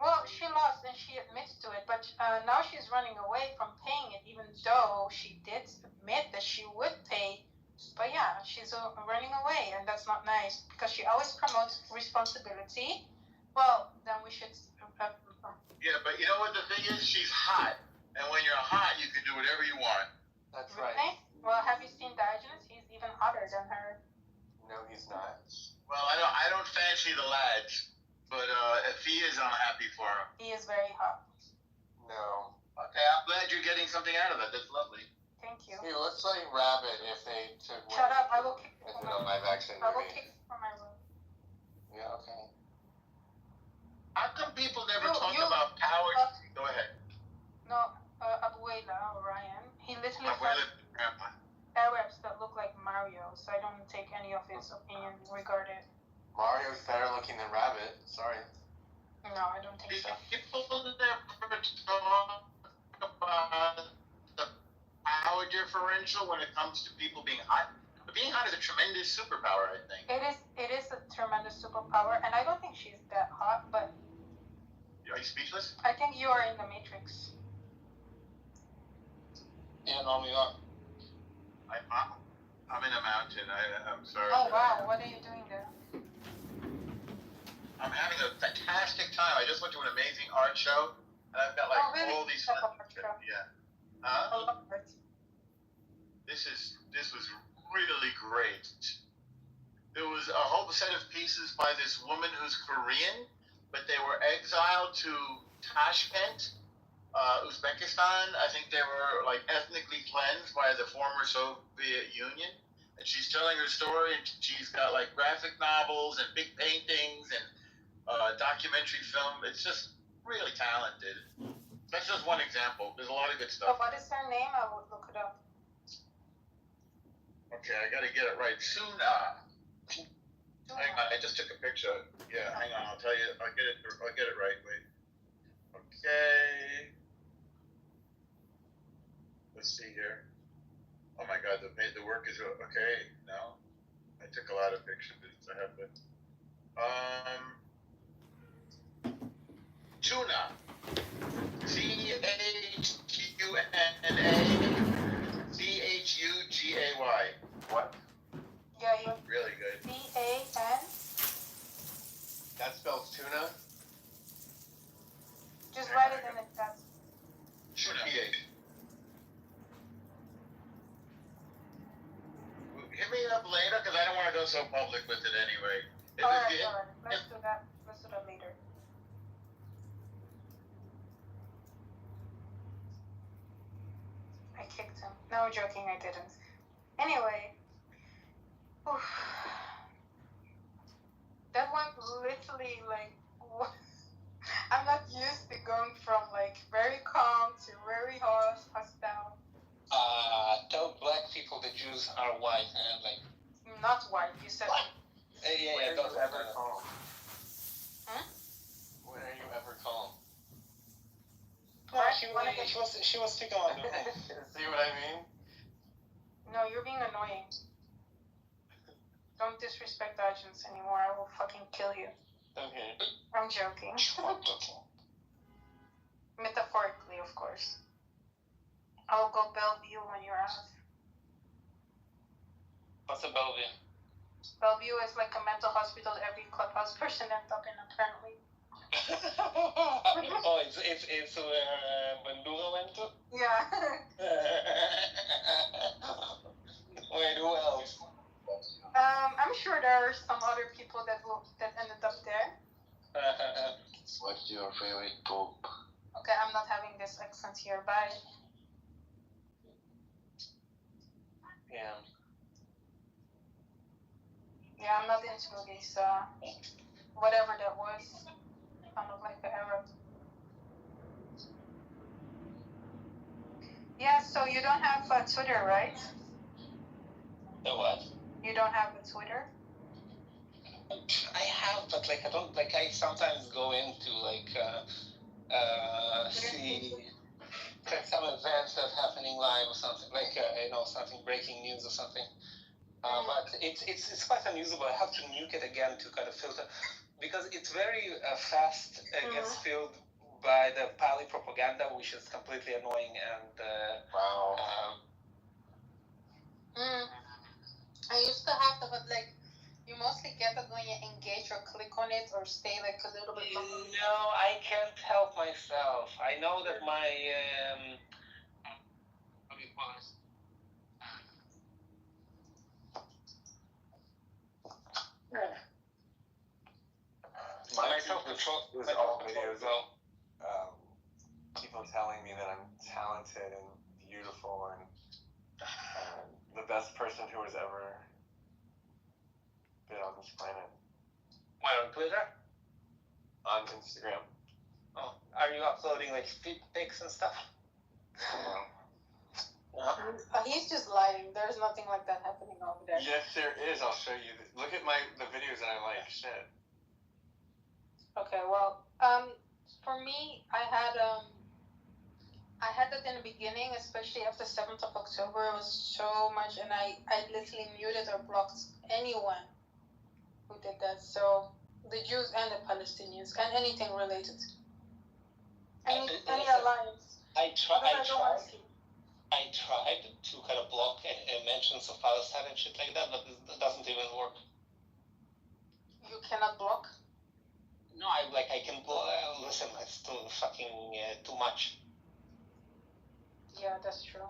Well, she lost and she admits to it, but now she's running away from paying it, even though she did admit that she would pay. But yeah, she's running away, and that's not nice because she always promotes responsibility. Well, then we should. Yeah, but you know what the thing is? She's hot, and when you're hot, you can do whatever you want. That's right. Well, have you seen Diogenes? He's even hotter than her. No, he's not. Well, I don't fancy the lads, but if he is, I'm happy for him. He is very hot. No. Okay, I'm glad you're getting something out of it. That's lovely. Thank you. Hey, let's play Rabbit if they took. Shut up! I will kick you from my room. live action I will movie. kick you from my room. Yeah. Okay. How come people never talk about power? Go ahead. No, Abuela or Ryan. He literally Abuela, grandpa. Arabs that look like Mario, so I don't take any of his opinion regarding it. Mario's better looking than Rabbit. Sorry. No, I don't think so. People never talk about the power differential when it comes to people being hot. But being hot is a tremendous superpower, I think. It is a tremendous superpower, and I don't think she's that hot, but... Are you speechless? I think you are in the Matrix. Yeah, no, we are. I'm in a mountain. I'm sorry. Oh, wow. What are you doing there? I'm having a fantastic time. I just went to an amazing art show, and I've got like all these. Yeah. Huh? This was really great. There was a whole set of pieces by this woman who's Korean, but they were exiled to Tashkent, Uzbekistan. I think they were like ethnically cleansed by the former Soviet Union. And she's telling her story, and she's got like graphic novels and big paintings and documentary film. It's just really talented. That's just one example. There's a lot of good stuff. Oh, what is her name? I will look it up. Okay, I gotta get it right. Suna. Hang on, I just took a picture. Yeah, hang on, I'll tell you. I'll get it right. Wait. Okay. Let's see here. Oh my God, the work is okay. No, I took a lot of pictures. I have to. Tuna. CHUNA. What? Yeah, you. Really good. C-A-N. That spells tuna? Just write it in the chat. Tuna. Hit me up later, because I don't want to go so public with it anyway. Alright. Let's do that. Let's do that later. I kicked him. No, I'm joking, I didn't. Anyway. Oof. That went literally like... I'm not used to going from like very calm to very hostile. Tell black people the Jews are white and like. Not white, you said. Yeah, When are you ever calm? Hmm? When are you ever calm? No, she was speaking on the See what I mean? No, you're being annoying. Don't disrespect Dodgins anymore. I will fucking kill you. Okay. I'm joking. Metaphorically, of course. I'll go Bellevue when you're out. What's a Bellevue? Bellevue is like a mental hospital every clubhouse person ends up in, apparently. Oh, it's where Bandura went to? Yeah. Wait, who else? I'm sure there are some other people that ended up there. What's your favorite poop? Okay, I'm not having this accent here. Bye. Yeah. Yeah, I'm not into these, whatever that was. Kind of like the Arab. Yeah, so you don't have Twitter, right? The what? You don't have a Twitter? I have, but like I don't like. I sometimes go into like see like some events that's happening live or something, like something breaking news or something. But it's quite unusable. I have to nuke it again to kind of filter, because it's very fast. Gets filled by the pally propaganda, which is completely annoying and. I used to have to, but like, you mostly get it when you engage or click on it or stay like a little bit longer. No, I can't help myself. I know that my how do you call this? My self-control was all videos of people telling me that I'm talented and beautiful and the best person who has ever been on this planet. Where, on Twitter? On Instagram. Oh, are you uploading like feed pics and stuff? No. He's just lying. There's nothing like that happening over there. Yes, there is. I'll show you. Look at the videos that I like. Shit. Okay, well, for me, I had that in the beginning, especially after 7th of October. It was so much, and I literally muted or blocked anyone who did that. So the Jews and the Palestinians and anything related, any alliance. I tried to kind of block mentions of Palestine and shit like that, but it doesn't even work. You cannot block? No, I can block. Listen, it's too fucking too much. Yeah, that's true.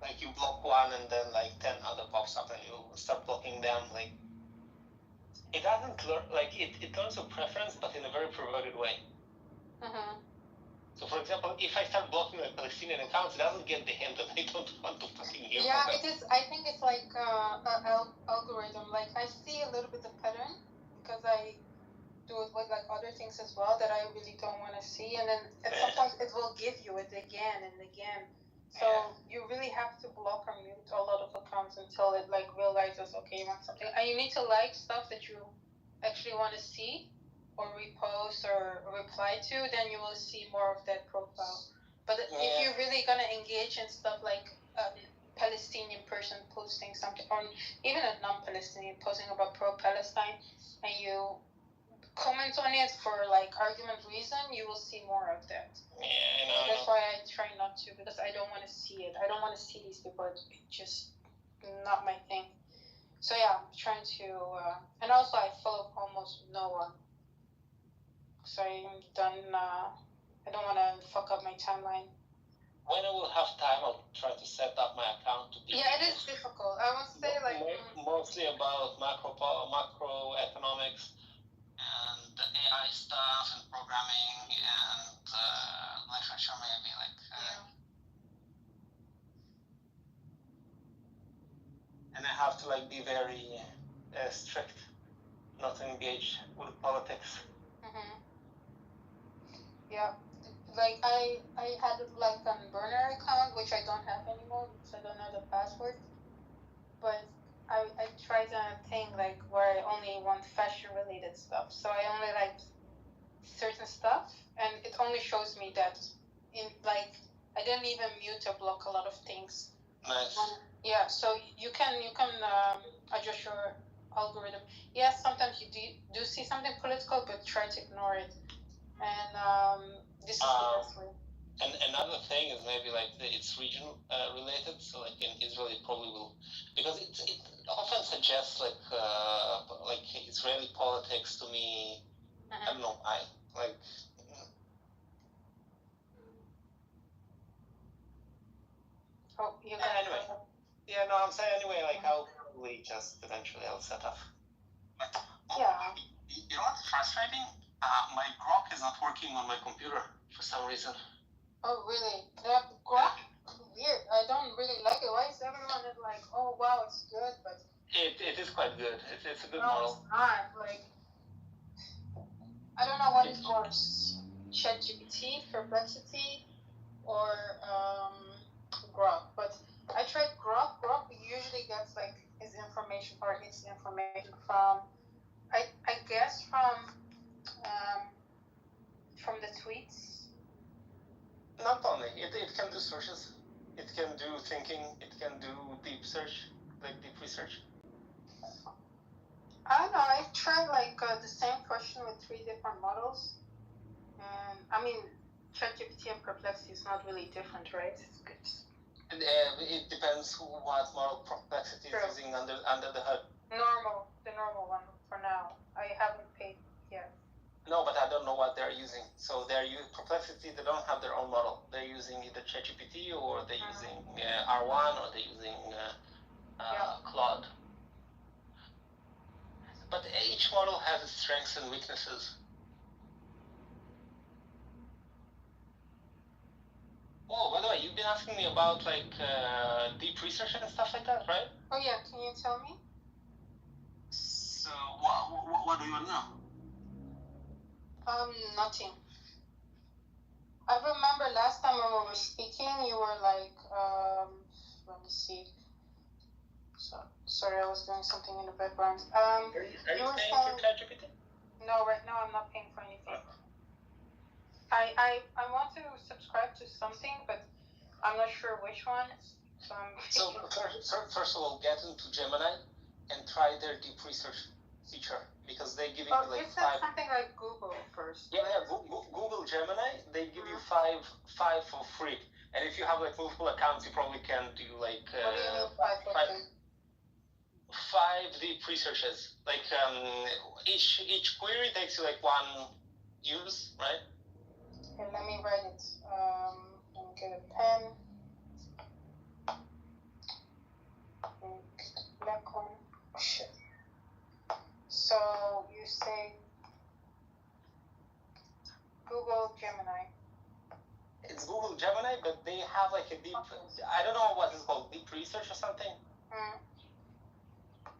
Like you block one and then like 10 other pops up and you start blocking them. Like it doesn't it turns your preference, but in a very perverted way. Mm-hmm. So, for example, if I start blocking the Palestinian accounts, it doesn't get the hint that I don't want to fucking hear from them. Yeah, it is. I think it's like an algorithm. Like, I see a little bit of pattern because I do it with like other things as well that I really don't want to see, and then sometimes it will give you it again and again. So you really have to block or mute a lot of accounts until it like realizes, okay, you want something, and you need to like stuff that you actually want to see or repost or reply to, then you will see more of that profile. But if you're really gonna engage in stuff like a Palestinian person posting something, or even a non-Palestinian posting about pro-Palestine, and you comment on it for like argument reason, you will see more of that. That's why I try not to, because I don't want to see it. I don't want to see these people. It's just not my thing. So yeah, I'm trying to, and also I follow almost no one. So I'm done. I don't want to fuck up my timeline. When I will have time, I'll try to set up my account to be. Yeah, it is difficult. I would say like mostly about macroeconomics and the AI stuff and programming and literature, maybe like. And I have to like be very strict, not to engage with politics. Mm-hmm. Yeah. Like I had like a burner account, which I don't have anymore because I don't know the password. But I tried a thing like where I only want fashion related stuff. So I only like certain stuff, and it only shows me that. In like I didn't even mute or block a lot of things. Nice. Yeah. So you can adjust your algorithm. Yes, sometimes you do see something political, but try to ignore it. And this is the best way. And another thing is maybe like it's region related. So like in Israel, it probably will, because it often suggests like Israeli politics to me. I don't know. I like. Oh, you got anyway. Yeah, no, I'm saying anyway. Like I'll probably just eventually I'll set up. Yeah. You know what's frustrating? My Grok is not working on my computer for some reason. Oh, really? Yeah, Grok? Weird. I don't really like it. Why is everyone like, oh, wow, it's good, but... It is quite good. It's a good No, model. it's not. Like, I don't know what is worse. ChatGPT, Perplexity, or Grok. But I tried Grok. Grok usually gets, like, his information or its information from, I guess from the tweets. Not only, it can do searches, it can do thinking, it can do deep search, like deep research. I don't know, I've tried like the same question with 3 different models. And I mean, ChatGPT and Perplexity is not really different, right? It's good. It depends what model Perplexity is using under the hood. The normal one for now. I haven't paid yet. No, but I don't know what they're using. So they're using Perplexity. They don't have their own model. They're using either ChatGPT or they're using R1 or they're using Claude. But each model has its strengths and weaknesses. Oh, by the way, you've been asking me about like deep research and stuff like that, right? Oh yeah, can you tell me? So what do you want to know? Nothing. I remember last time when we were speaking, you were like, let me see. So, sorry, I was doing something in the background. Are you paying for ChatGPT? No, right now I'm not paying for anything. I want to subscribe to something, but I'm not sure which one. So first of all, get into Gemini and try their deep research feature because they give you like you said something like Google first. Yeah, Google Gemini. They give you five for free, and if you have like multiple accounts, you probably can do like what do you mean 5 deep researches. Like each query takes you like 1 use, right? Okay, let me write it. Let me get a pen. Black one. Oh, shit. So you say Google Gemini. It's Google Gemini, but they have like a deep. I don't know what it's called, deep research or something.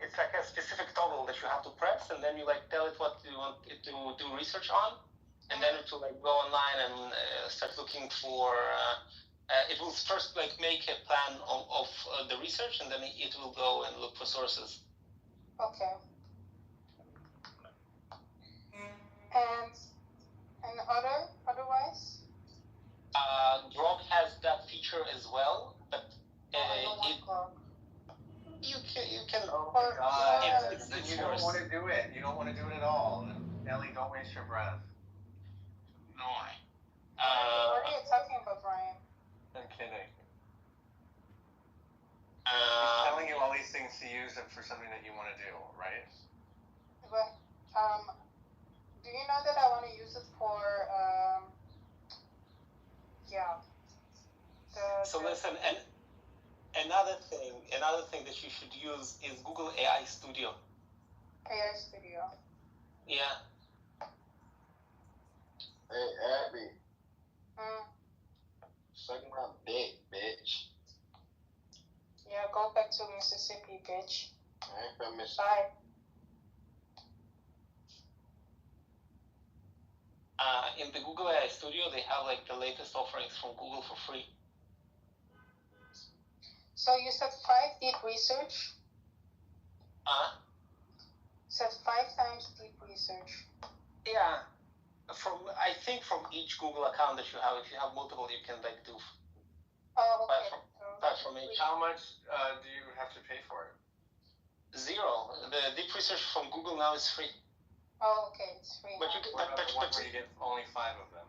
It's like a specific toggle that you have to press, and then you like tell it what you want it to do research on, and then it will like go online and start looking for. It will first like make a plan of the research, and then it will go and look for sources. Okay. And otherwise? Grok has that feature as well, but you can. Oh my God! You don't want to do it. You don't want to do it at all. Ellie, don't waste your breath. No, I. What are you talking about, Brian? I'm kidding. He's telling you all these things to use it for something that you want to do, right? But do you know that I want to use it for So listen, and another thing that you should use is Google AI Studio. AI Studio. Yeah. Hey Abby. Suck my dick, bitch. Yeah, go back to Mississippi, bitch. I ain't from Mississippi. Bye. In the Google AI Studio, they have like the latest offerings from Google for free. So you said 5 deep research? Said 5 times deep research. Yeah. I think from each Google account that you have, if you have multiple, you can like do. Oh, okay. From each. How much do you have to pay for it? 0. The deep research from Google now is free. Oh, okay, it's free. But you can, what about the one where you get only 5 of them?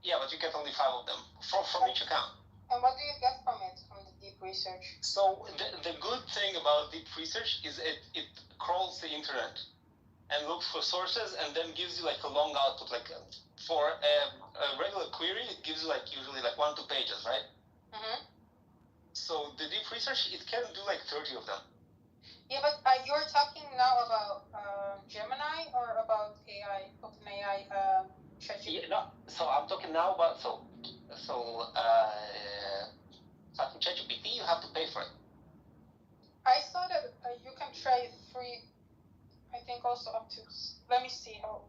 Yeah, but you get only 5 of them from each account. And what do you get from it, from the deep research? So the good thing about deep research is it crawls the internet and looks for sources and then gives you like a long output. Like for a regular query, it gives you like usually like 1-2 pages, right? Mm-hmm. So the deep research, it can do like 30 of them. Yeah, but you're talking now about Gemini or about AI, OpenAI, ChatGPT? Yeah, no. So I'm talking now about ChatGPT, you have to pay for it. I saw that you can try free. I think also up to. Let me see how.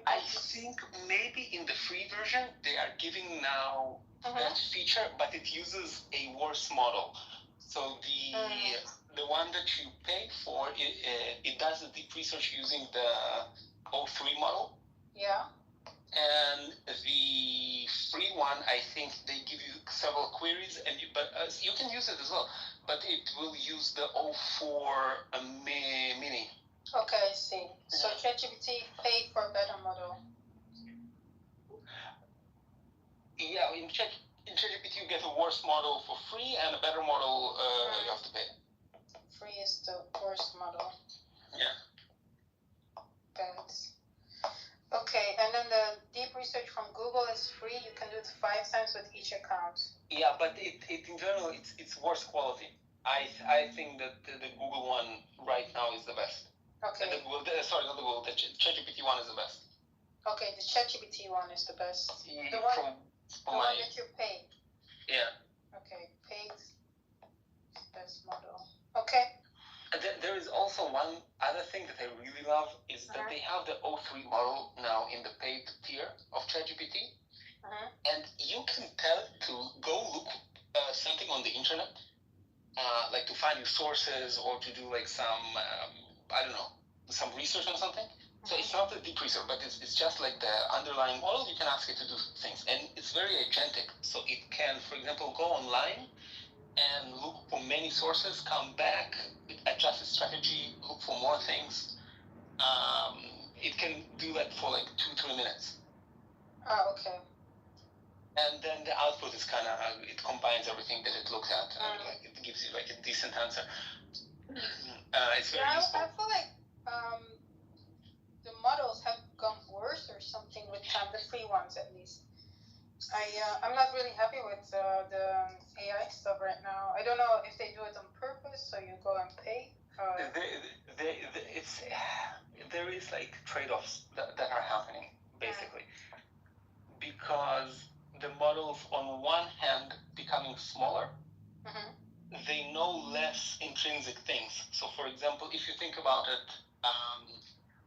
I think maybe in the free version they are giving now that feature, but it uses a worse model. So the one that you pay for, it does the deep research using the O3 model. Yeah. And the free one, I think they give you several queries, but you can use it as well. But it will use the O4 mini. Okay, I see. So ChatGPT paid for a better model. Yeah, in ChatGPT you get a worse model for free, and a better model you have to pay. Free is the worst model. Yeah. Thanks. Okay, and then the deep research from Google is free. You can do it 5 times with each account. Yeah, but it in general it's worse quality. I think that the Google one right now is the best. Okay. Sorry, not the Google. The ChatGPT one is the best. Okay, the ChatGPT one is the best. The one that you pay. Yeah. Okay, paid best model. Okay. There is also one other thing that I really love is that they have the O3 model now in the paid tier of ChatGPT, and you can tell it to go look something on the internet, like to find your sources or to do like some some research on something. So it's not a deep research, but it's just like the underlying model. You can ask it to do things, and it's very agentic. So it can, for example, go online and look for many sources, come back, adjust its strategy, look for more things. It can do that for like 2-3 minutes. Oh, okay. And then the output is kind of, it combines everything that it looks at, and like it gives you like a decent answer. It's very useful. I feel like the models have gone worse or something with time, the free ones at least. I'm not really happy with the AI stuff right now. I don't know if they do it on purpose, so you go and pay. There is like trade-offs that are happening, basically. Because the models, on one hand, becoming smaller, they know less intrinsic things. So, for example, if you think about it,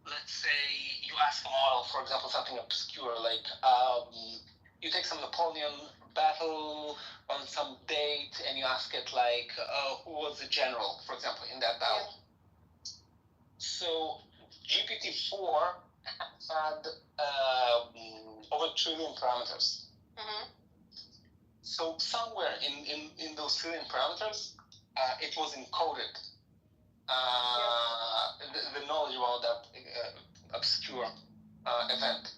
let's say you ask a model, for example, something obscure, like you take some Napoleon battle on some date, and you ask it, like, who was the general, for example, in that battle. So, GPT-4 had over 1 trillion parameters. So somewhere in those trillion parameters, it was encoded the knowledge about that obscure event.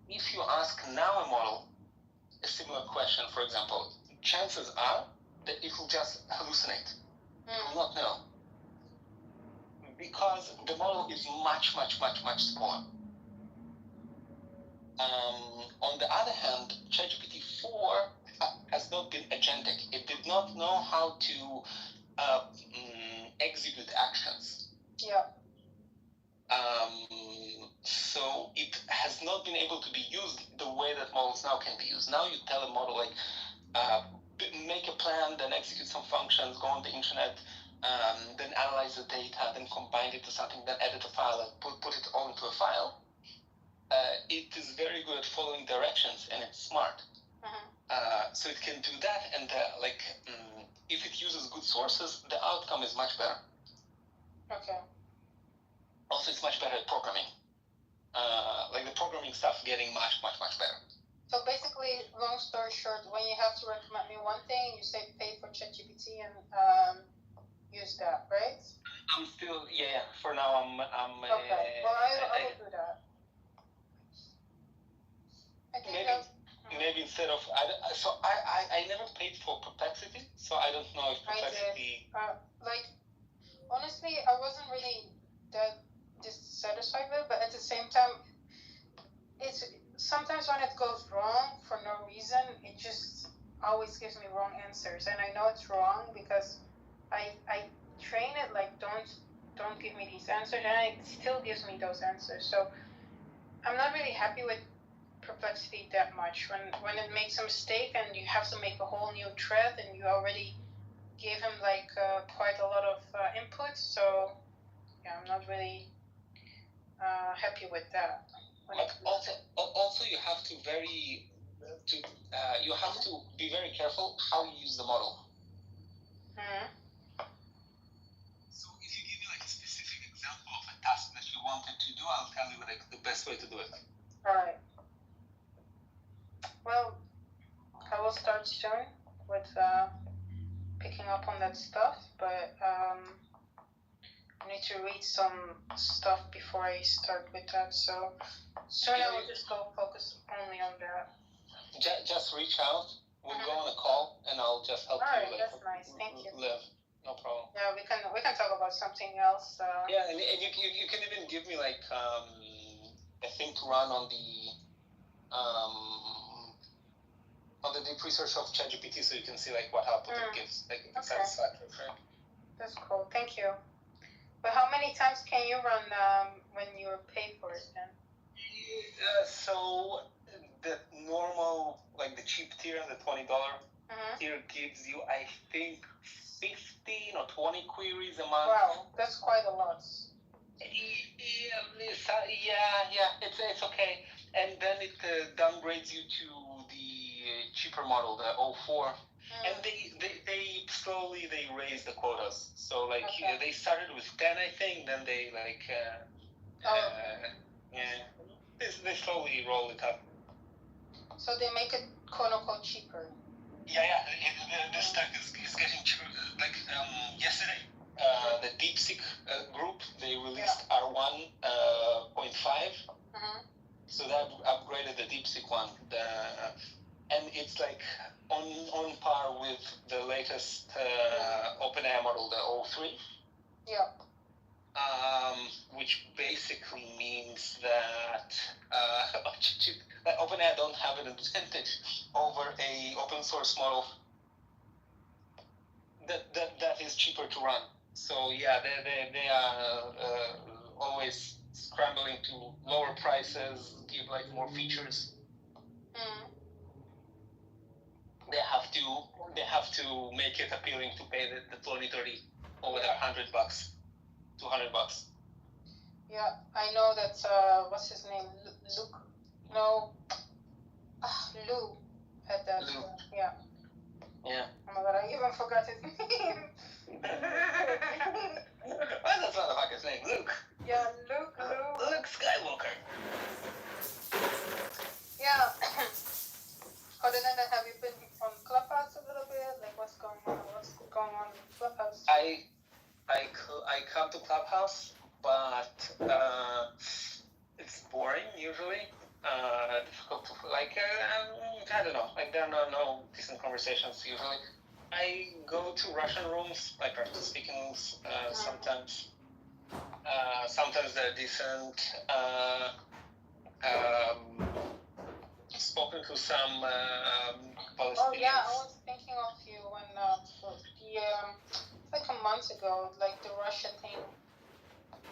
If you ask now a model a similar question, for example, chances are that it will just hallucinate. It will not know. Because the model is much, much, much, much smaller. On the other hand, ChatGPT-4 has not been agentic. It did not know how to execute actions. Yeah. So it has not been able to be used the way that models now can be used. Now you tell a model, like, make a plan, then execute some functions, go on the internet, then analyze the data, then combine it to something, then edit a file, and put it all into a file. It is very good at following directions, and it's smart. So it can do that, and if it uses good sources, the outcome is much better. Okay. Also, it's much better at programming. Like the programming stuff getting much, much, much better. So basically, long story short, when you have to recommend me one thing, you say pay for ChatGPT and use that, right? I'm still, for now I'm okay. Well, I will do that. I think maybe instead of, I never paid for Perplexity, so I don't know if Perplexity... honestly, I wasn't really that dissatisfied with it, but at the same time, it's sometimes when it goes wrong for no reason, it just always gives me wrong answers, and I know it's wrong because I train it like don't give me these answers, and it still gives me those answers. So I'm not really happy with Perplexity that much. When it makes a mistake and you have to make a whole new thread, and you already gave him quite a lot of input, so yeah, I'm not really happy with that. Also, you have to be very careful how you use the model. task that you wanted to do, I'll tell you like the best way to do it. Alright. Well, I will start soon with picking up on that stuff, but I need to read some stuff before I start with that, so soon I will just go focus only on that. Just reach out. We'll go on a call, and I'll just help Alright, you. that's nice. Thank you. Live. No problem. Yeah, we can talk about something else. Yeah, and you can even give me like a thing to run on the deep research of ChatGPT, so you can see like what output it gives. Like it's satisfactory, right? That's cool. Thank you. But how many times can you run when you're paid for it then? So the normal, like the cheap tier, the $20 tier gives you, I think, 15 or 20 queries a month. Wow, that's quite a lot. Yeah, it's okay. And then it downgrades you to the cheaper model, the 04. And they slowly raise the quotas. So like they started with 10, I think. Then they like they slowly roll it up. So they make it quote unquote cheaper. Yeah. The stack is getting cheaper. Like yesterday, the DeepSeek group, they released R1.5. So they upgraded the DeepSeek one. And it's like on par with the latest OpenAI model, the 03. Yeah. Which basically means that OpenAI don't have an advantage over a open source model that is cheaper to run. So yeah, they are always scrambling to lower prices, give like more features. They have to make it appealing to pay the 20-30 or whatever, $100, $200. Yeah, I know that. What's his name? Luke? No. Lou had that. Lou. Yeah. Yeah. Oh my god, I even forgot his name. What's that motherfucker's name? Luke. Yeah, Luke. Luke Skywalker. Yeah. Other than that, have you been on Clubhouse a little bit? Like, what's going on? What's going on in Clubhouse? I come to Clubhouse, but it's boring usually. Difficult to like. I don't know. Like there are no decent conversations usually. I go to Russian rooms, like Russian speaking rooms, sometimes. Sometimes they're decent. Spoken to some Palestinians. Oh yeah, I was thinking of you when like a month ago, like the Russia thing.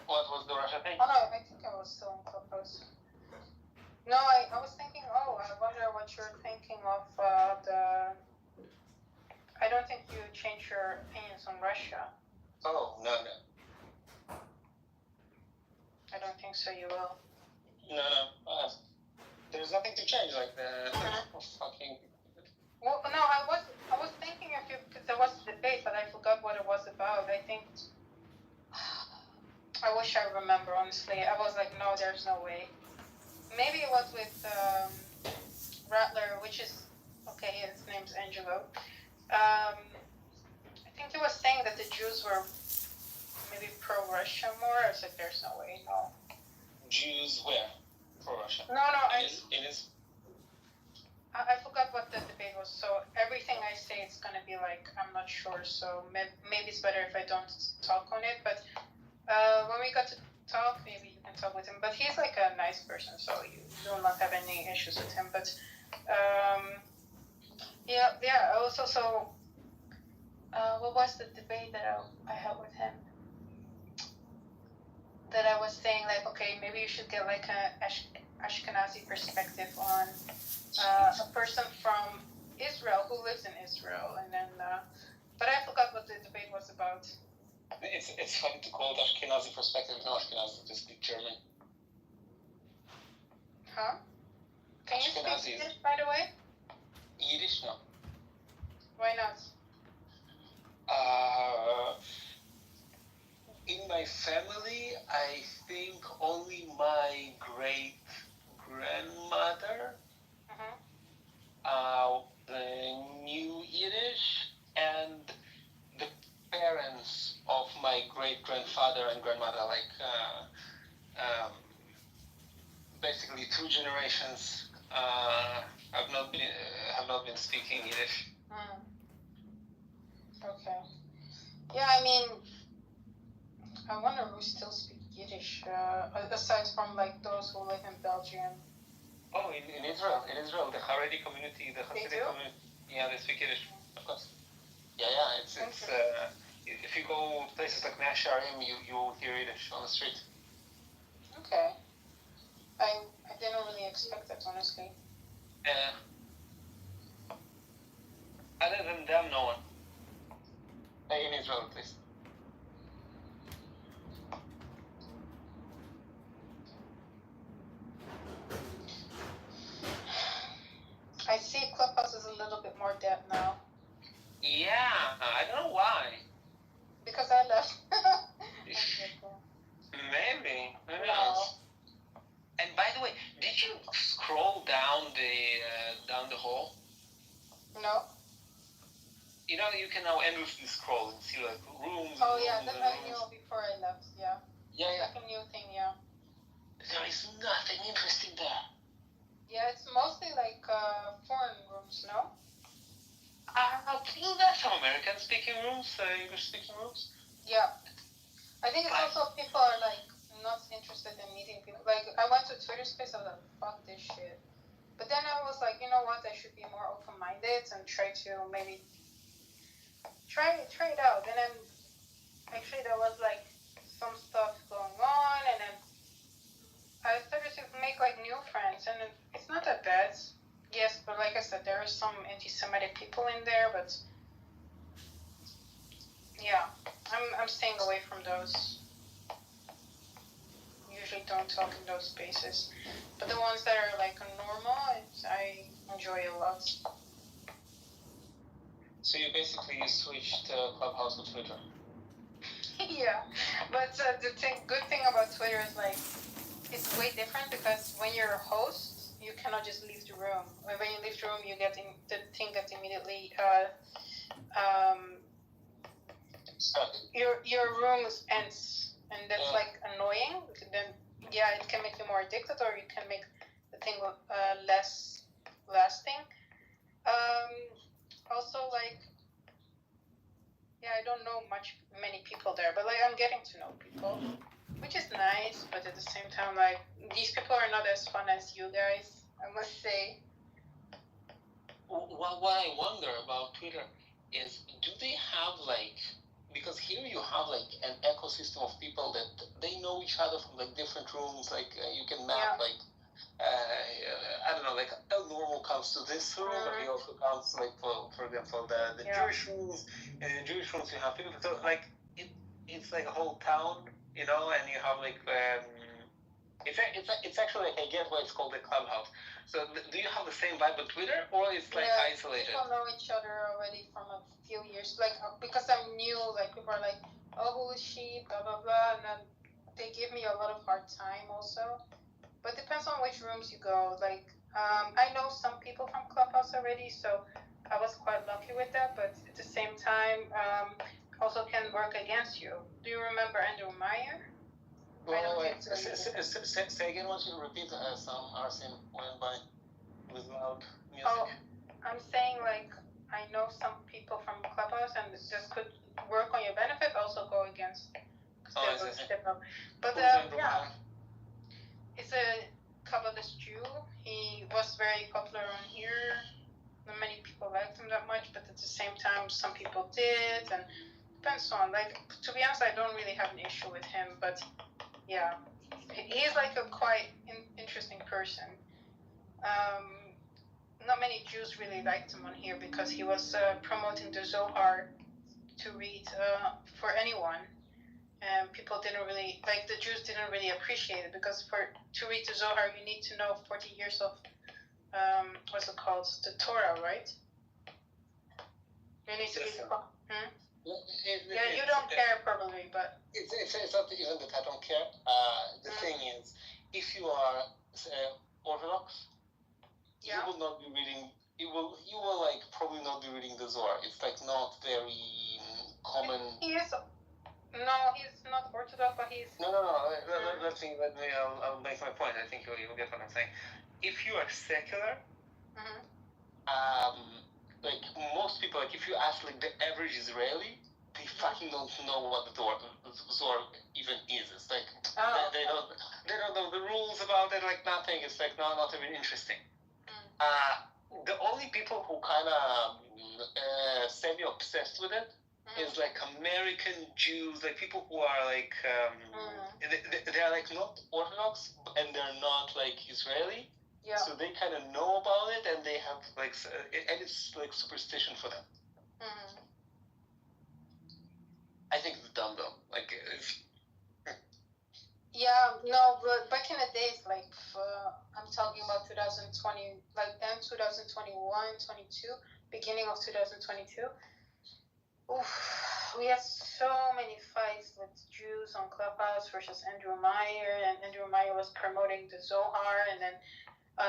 What was the Russia thing? Oh no, I think I was still in Clubhouse. No, I was thinking. Oh, I wonder what you're thinking of the. I don't think you change your opinions on Russia. Oh no. I don't think so. You will. No. There's nothing to change. Like the fucking. Well, no, I was thinking of you because there was a debate, but I forgot what it was about. I think. I wish I remember. Honestly, I was like, no, there's no way. Maybe it was with Rattler, which is okay. His name's Angelo. I think he was saying that the Jews were maybe pro-Russia more. I was like, there's no way, no. Jews where? Pro-Russia. No, it is. I forgot what the debate was. So everything I say, it's gonna be like I'm not sure. So maybe it's better if I don't talk on it. But when we got to talk, maybe you can talk with him. But he's like a nice person, so you will not have any issues with him. But yeah. Also, so what was the debate that I had with him? That I was saying like, okay, maybe you should get like a Ashkenazi perspective on a person from Israel who lives in Israel, and then. But I forgot what the debate was about. It's fun to call it Ashkenazi perspective. No, Ashkenazi to speak German. Huh? Can you Ashkenazi speak Yiddish, by the way? Yiddish, no. Why not? in my family, I think only my great-grandmother knew Yiddish, and the parents of my great-grandfather and grandmother, basically 2 generations, have not been speaking Yiddish. Okay. Yeah, I mean, I wonder who still speaks Yiddish, aside from like those who live in Belgium. Oh, in Israel, the Haredi community, the Hasidic community, yeah, they speak Yiddish, of course. Yeah, it's if you go places like Mea Shearim, you will hear Yiddish on the street. Okay. I didn't really expect that, honestly. Other than them, no one. In Israel, at least. I see Clubhouse is a little bit more dead now. Yeah, I don't know why. Because I left. Maybe. Who knows? And by the way, did you scroll down the hall? No. You know, you can now endlessly scroll and see like rooms. Oh yeah, that I knew before I left. Yeah. Yeah. Like a new thing, yeah. There is nothing interesting there. Yeah, it's mostly like foreign rooms, no? There's some American-speaking rooms, English-speaking rooms. Yeah. I think it's also people are like not interested in meeting people. Like I went to Twitter Space, I was like, fuck this shit. But then I was like, you know what? I should be more open-minded and try to maybe try it out. And then actually there was like some stuff going on, and then I started to make like new friends, and it's not that bad. Yes, but like I said, there are some anti-Semitic people in there, but yeah, I'm staying away from those. Usually don't talk in those spaces, but the ones that are like normal, I enjoy a lot. So you basically switched Clubhouse to Twitter. Yeah, but the good thing about Twitter is like it's way different because when you're a host, you cannot just leave the room. When you leave the room, you get the thing gets immediately your room ends, and that's like annoying. Then yeah, it can make you more addicted, or you can make the thing less lasting. Also, like, yeah, I don't know many people there, but like I'm getting to know people, which is nice. But at the same time, like these people are not as fun as you guys, I must say. What I wonder about Twitter is, do they have like, because here you have like an ecosystem of people that they know each other from like different rooms, like you can map like I don't know, like El Normal comes to this room, but he also comes like for example the Jewish rooms, and in Jewish rooms you have people, so like it's like a whole town, you know, and you have like it's actually like, I get why it's called a clubhouse. So do you have the same vibe on Twitter, or it's like isolated? People know each other already from a few years, like because I'm new, like people are like, oh, who is she, blah blah blah, and then they give me a lot of hard time also. But depends on which rooms you go. Like I know some people from Clubhouse already, so I was quite lucky with that. But at the same time, also can work against you. Do you remember Andrew Meyer? Wait. Say again once you repeat. Some Arsene went by with loud music. Oh, I'm saying like I know some people from Clubhouse, and this could work on your benefit, also go against. But yeah, it's a Kabbalist Jew. He was very popular on here. Not many people liked him that much, but at the same time, some people did, and depends on. Like, to be honest, I don't really have an issue with him, but yeah, he's like a quite interesting person. Not many Jews really liked him on here because he was promoting the Zohar to read for anyone. And people didn't really, like the Jews didn't really appreciate it because to read the Zohar you need to know 40 years of, what's it called? The Torah, right? You need to read Yeah, you don't care probably, but it's not even that I don't care. The thing is, if you are Orthodox, you will not be reading. You will like probably not be reading the Zohar. It's like not very common. He's not Orthodox, but he's. No. Let me. I'll make my point. I think you'll get what I'm saying. If you are secular, like most people, like if you ask like the average Israeli, they fucking don't know what the Zohar even is. It's like they don't know the rules about it. Like nothing. It's like not even interesting. The only people who kind of semi-obsessed with it is like American Jews, like people who are like they are like not Orthodox and they're not like Israeli. Yeah. So they kind of know about it and they have like and it's like superstition for them. I think it's dumb though. Like. Yeah, no, but back in the days, like, I'm talking about 2020, like, end 2021, 22, beginning of 2022, we had so many fights with Jews on Clubhouse versus Andrew Meyer, and Andrew Meyer was promoting the Zohar, and then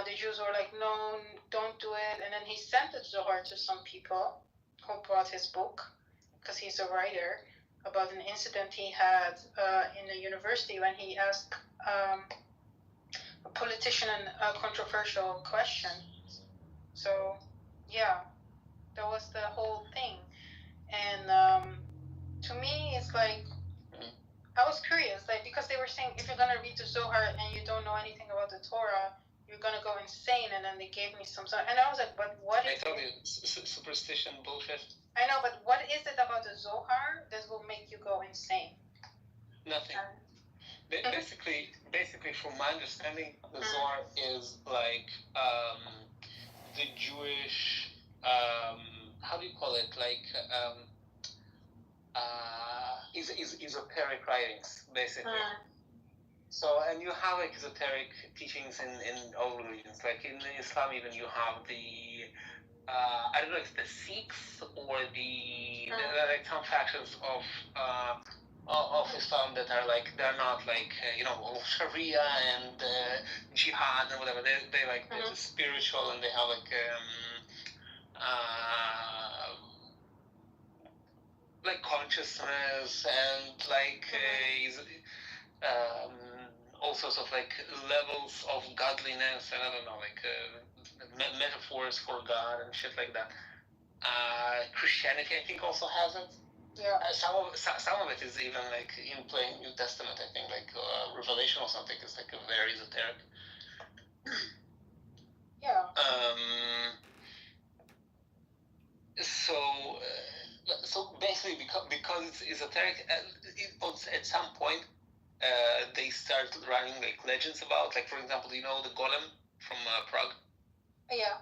the Jews were like, no, don't do it, and then he sent the Zohar to some people who bought his book, because he's a writer, about an incident he had in the university when he asked a politician a controversial question. So, yeah, that was the whole thing. And to me, it's like, I was curious, like, because they were saying if you're going to read the Zohar and you don't know anything about the Torah, you're going to go insane. And then they gave me some, and I was like, but what is it? I told you, superstition bullshit. I know, but what is it about the Zohar that will make you go insane? Nothing. Basically, from my understanding, the Zohar is like the Jewish, how do you call it? Like esoteric writings, basically. So, and you have like esoteric teachings in all religions. Like in Islam, even you have the I don't know if the Sikhs or the like some factions of Islam that are like they're not like Sharia and jihad and whatever. They like they're spiritual and they have like consciousness and like all sorts of like levels of godliness and I don't know like metaphors for God and shit like that. Christianity, I think, also has it. Yeah. Some of it is even like in plain New Testament. I think like Revelation or something is like a very esoteric. Yeah. So basically, because it's esoteric, at some point they start running like legends about, like for example, you know the golem from Prague. Yeah.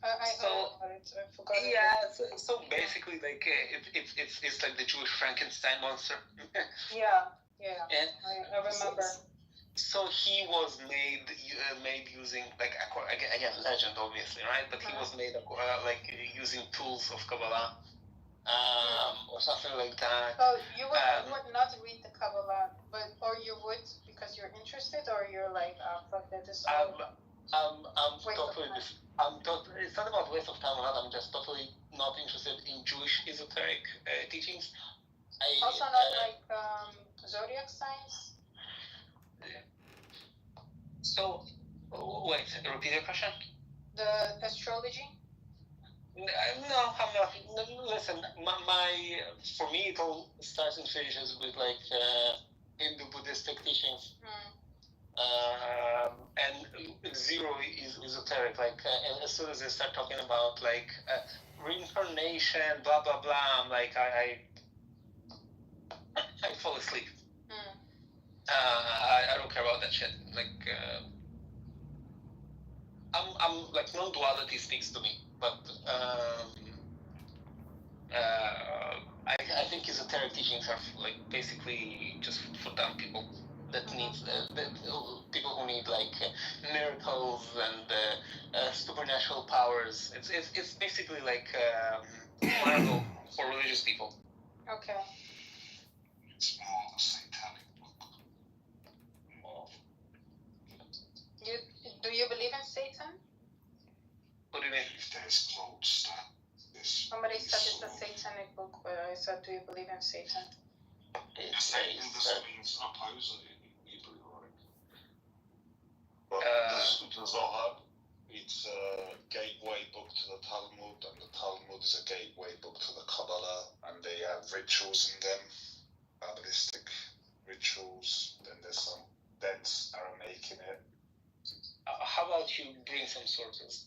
I forgot. Yeah, so basically, like it's like the Jewish Frankenstein monster. Yeah. I remember. So he was made using like again legend, obviously, right? But he was made like using tools of Kabbalah, or something like that. Oh, you would not read the Kabbalah, or you would because you're interested, or you're like, fuck that. It's not about waste of time or not. I'm just totally not interested in Jewish esoteric teachings. Also not like zodiac signs? So, wait, repeat your question? The astrology? No, I'm not. Listen, for me, it all starts and finishes with like Hindu Buddhistic teachings. And zero is esoteric. Like as soon as they start talking about like reincarnation, blah blah blah, I'm like I fall asleep. I don't care about that shit. Like I'm like non-duality speaks to me, but I think esoteric teachings are like basically just for dumb people. That needs people who need like miracles and supernatural powers. It's basically like Marvel for religious people. Okay. It's more of a satanic book. Do you believe in Satan? What do you mean? If there's clothes that this. Somebody said it's a satanic book, but I said, do you believe in Satan? Satan doesn't mean opposite in Hebrew, right? But the Zohar, it's a gateway book to the Talmud, and the Talmud is a gateway book to the Kabbalah, and they have rituals in them, Kabbalistic rituals. Then there's some dense Aramaic in it. How about you bring some sources?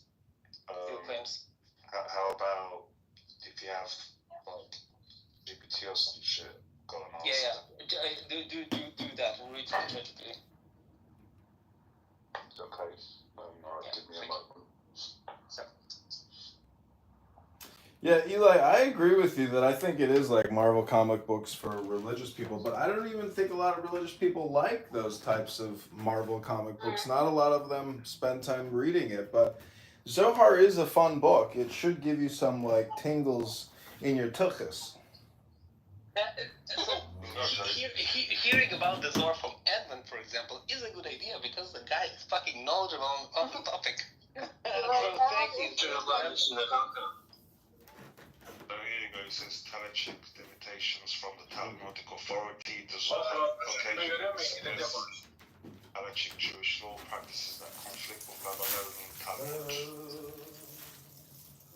Your claims. How about if you have like GPT or some shit going on? Yeah. Do that and read from ChatGPT. Okay. Give me a moment. Yeah, Eli, I agree with you that I think it is like Marvel comic books for religious people, but I don't even think a lot of religious people like those types of Marvel comic books. Not a lot of them spend time reading it, but Zohar is a fun book. It should give you some like tingles in your tuchus. So, hearing about the Zohar from Edmund, for example, is a good idea because the guy is fucking knowledgeable on the topic. So thank you. So here you go, it says Talmudic limitations from the Talmudic authority. The Zohar occasionally dismiss Talmudic Jewish law practices that conflict with Babylonian Talmud.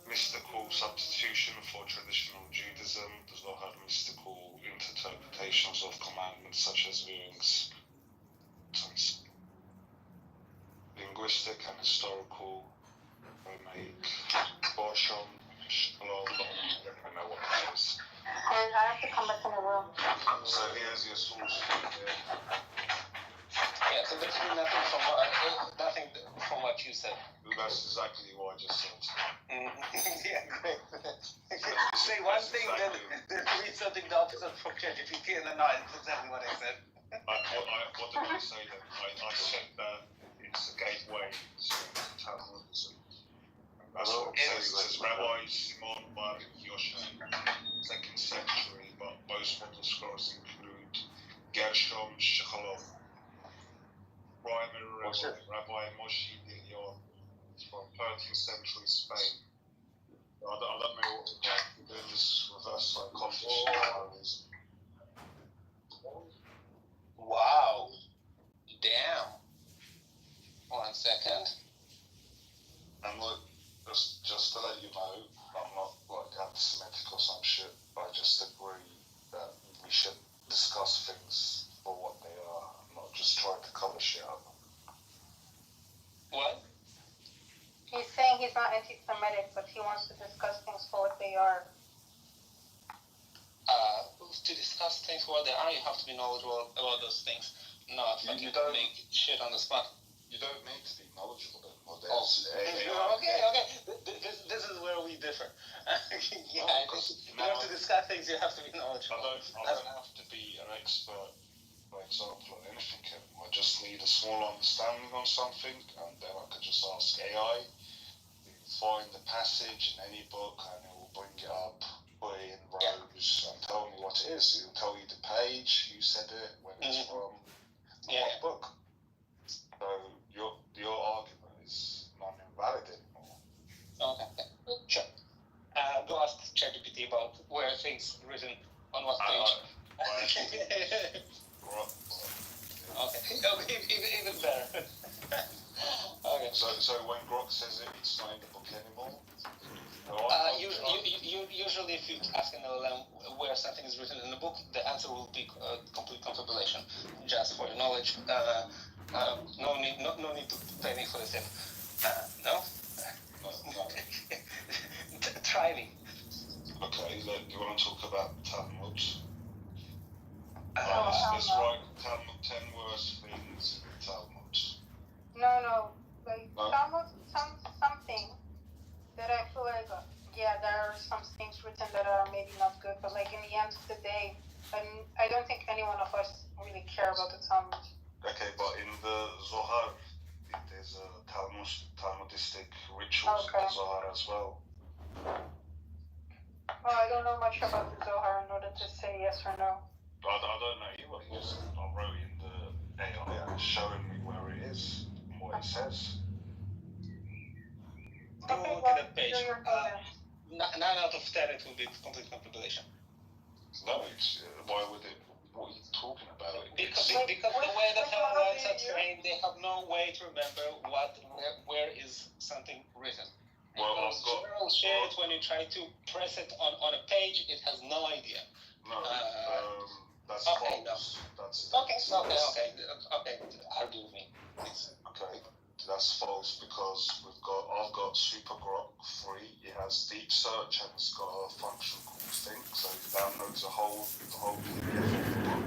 Mystical substitution for traditional Judaism. The Zohar mystical interpretations of commandments such as viewings. Linguistic and historical Aramaic. Boshon. Shalom. I don't even know what that is. And I have to come back in the room. So here's your source. Yeah, so basically nothing from what you said. That's exactly what I just said. Yeah, great. Say one thing, then read something the opposite from ChatGPT, and then no, it's exactly what I said. What did I say then? I said that it's a gateway to Talmudism. That's what it says. It says Rabbi Simon Bar Yoshai, 2nd century, but most modern scholars include Gershom Shekhalov, primary Rabbi Moshe Dilion from 13th century Spain. I don't know what doing this reverse psychology. Wow. Damn. 1 second. And look, just to let you know, I'm not like anti-Semitic or some shit, but I just agree that we should discuss things for what they are, not just try to cover shit up. What? He's saying he's not anti-Semitic, but he wants to discuss things for what they are. To discuss things for what they are, you have to be knowledgeable about those things, not fucking make shit on the spot. You don't need to be knowledgeable about what they are. Okay. This is where we differ. Yeah, I think in order to discuss things, you have to be knowledgeable. I don't have to be an expert, for example, on anything. I just need a small understanding on something, and then I could just ask AI. You can find the passage in any book, and it will bring it up, put it in rows, and tell me what it is. It will tell you the page, you said it, when it's from, what book. So your argument is not invalid anymore. Okay, sure. Go ask ChatGPT about where things written on what page. Okay, even better. Okay. So when Grok says it, it's not in the book anymore? Usually if you ask an LLM where something is written in the book, the answer will be complete confabulation, just for your knowledge. No need to pay me for the tip. No? Try me. Okay, look, you want to talk about Talmud? Let's write Talmud 10 worst things in Talmud. No. Like, Talmud, something that I feel like, there are some things written that are maybe not good, but like in the end of the day, I don't think any one of us really care about the Talmud. Okay, but in the Zohar, there's a Talmudistic rituals in the Zohar as well. Oh, I don't know much about the Zohar in order to say yes or no. I don't know either. I wrote in the AI and it's showing me where it is and what it says. Go look at that page. 9 out of 10 it will be complete confabulation. No, it's why would it? What are you talking about? Because the way that LLMs are trained, they have no way to remember where is something written. Well, because general shit, when you try to press it on a page, it has no idea. No, that's okay, false. No. Okay. Argue with me, please. Okay, that's false because I've got Super Grok 3. It has deep search and it's got a function called Think. So it downloads the whole PDF of the book,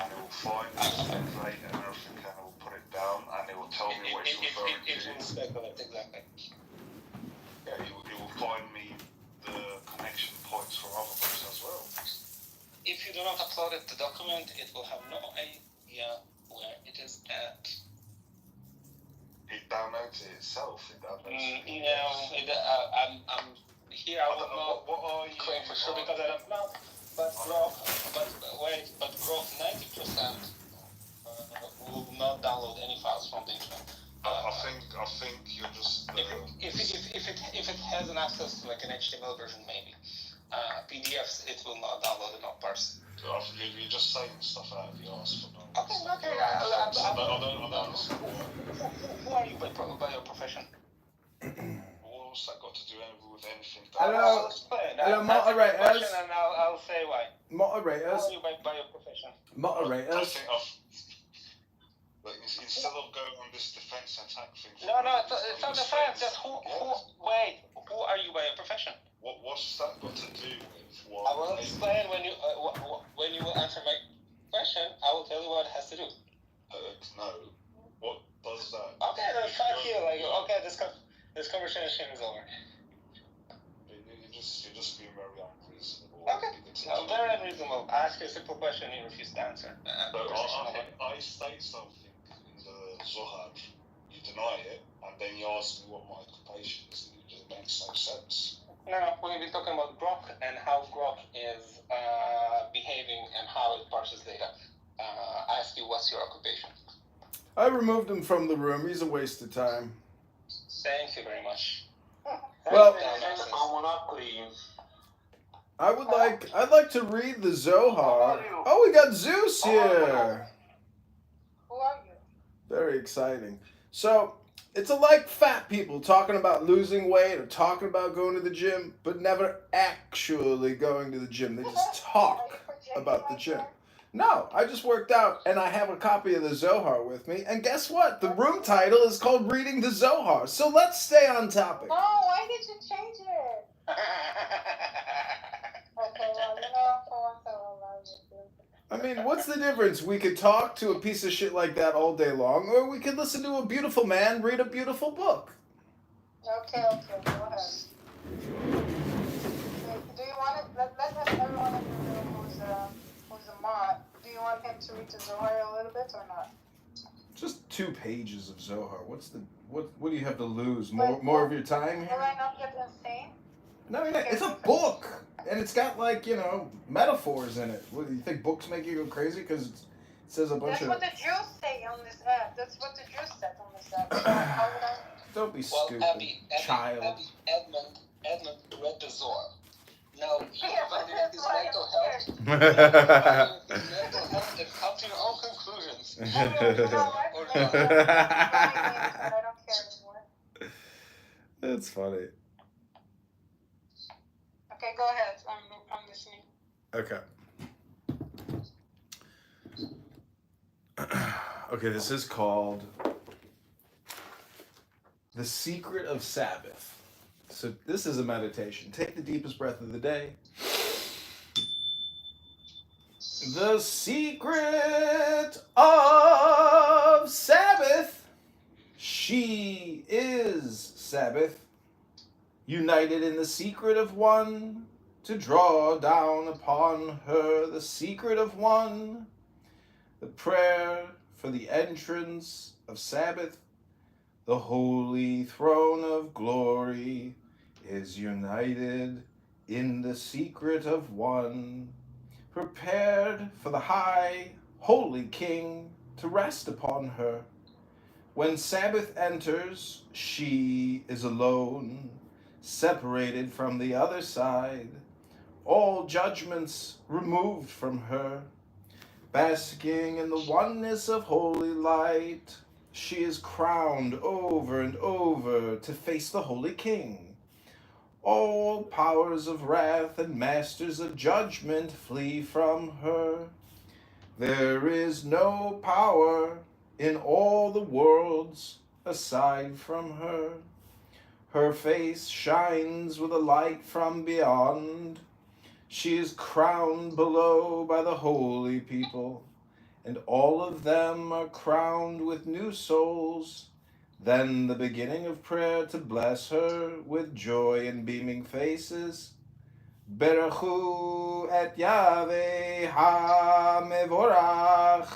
and it will find the template and everything, and it will put it down, and it will tell me what it's referring to. It will speculate exactly. Yeah, it will find me the connection points from other books as well. If you do not upload it to the document, it will have no idea where it is at. It downloads it itself. I'm here. I will not claim for sure because I don't know. But Grok 90% will not download any files from the internet. I think you're just. If it has an access to like an HTML version, maybe. PDFs, it will not download and not parse. You're just saying stuff out of your ass for no. Okay. I don't understand. Who are you by your profession? What's that got to do with anything? Hello, moderators. And I'll say why. Moderators. Who are you by your profession? Moderators. Instead of going on this defense attack thing. No, it's not defense. Just who are you by your profession? What's that got to do with what? I will explain when you will answer my question. I will tell you what it has to do. No. What does that? Okay, then fuck you. Okay, this conversation is over. You're just being very unreasonable. Okay. I'm very unreasonable. I ask you a simple question, you refuse to answer. I state something in the Zohar, you deny it, and then you ask me what my occupation is, and it just makes no sense. No, we've been talking about Grok and how Grok is behaving and how it parses data. I ask you, what's your occupation? I removed him from the room. He's a waste of time. Thank you very much. Well, I'd like to read the Zohar. Oh, we got Zeus here. Who are you? Very exciting. So, it's like fat people talking about losing weight or talking about going to the gym, but never actually going to the gym. They just talk about the gym. No, I just worked out and I have a copy of the Zohar with me. And guess what? The room title is called Reading the Zohar. So let's stay on topic. No, why did you change it? Okay, well, for once I will allow you to. I mean, what's the difference? We could talk to a piece of shit like that all day long, or we could listen to a beautiful man read a beautiful book. Okay, go ahead. Do you want it? Let's have everyone in the room who's a mod. Do you want him to read the Zohar a little bit or not? Just 2 pages of Zohar. What do you have to lose? More of your time here? Will I not get insane? No, it's a book, and it's got metaphors in it. What do you think? Books make you go crazy because it says a bunch of. That's what the Jews say on this app. That's what the Jews said on this app. So how would I? Don't be stupid, child. Edmund read the Zohar. Now, you evaluate his mental health. And come to your own conclusions. I don't care anymore. That's funny. Okay, go ahead. I'm listening. Okay. Okay, this is called The Secret of Sabbath. So this is a meditation. Take the deepest breath of the day. The secret of Sabbath. She is Sabbath. United in the secret of one, to draw down upon her the secret of one. The prayer for the entrance of Sabbath, the holy throne of glory, is united in the secret of one, prepared for the high, holy king to rest upon her. When Sabbath enters, she is alone, separated from the other side, all judgments removed from her. Basking in the oneness of holy light, she is crowned over and over to face the Holy King. All powers of wrath and masters of judgment flee from her. There is no power in all the worlds aside from her. Her face shines with a light from beyond. She is crowned below by the holy people, and all of them are crowned with new souls. Then the beginning of prayer to bless her with joy and beaming faces. Berechu et Yahweh ha-mevorach.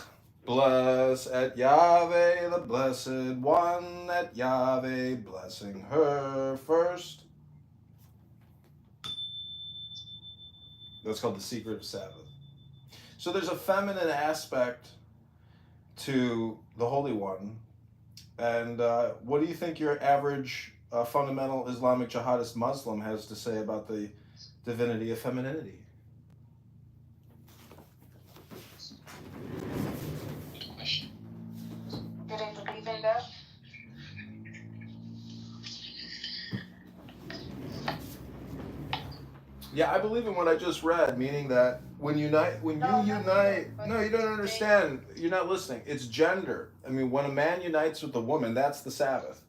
Bless et Yahweh, the blessed one, et Yahweh, blessing her first. That's called the secret of Sabbath. So there's a feminine aspect to the Holy One. And what do you think your average fundamental Islamic jihadist Muslim has to say about the divinity of femininity? Good question. Do they believe in that? Yeah, I believe in what I just read, meaning that when you unite, no, you don't understand. You're not listening. It's gender. I mean, when a man unites with a woman, that's the Sabbath.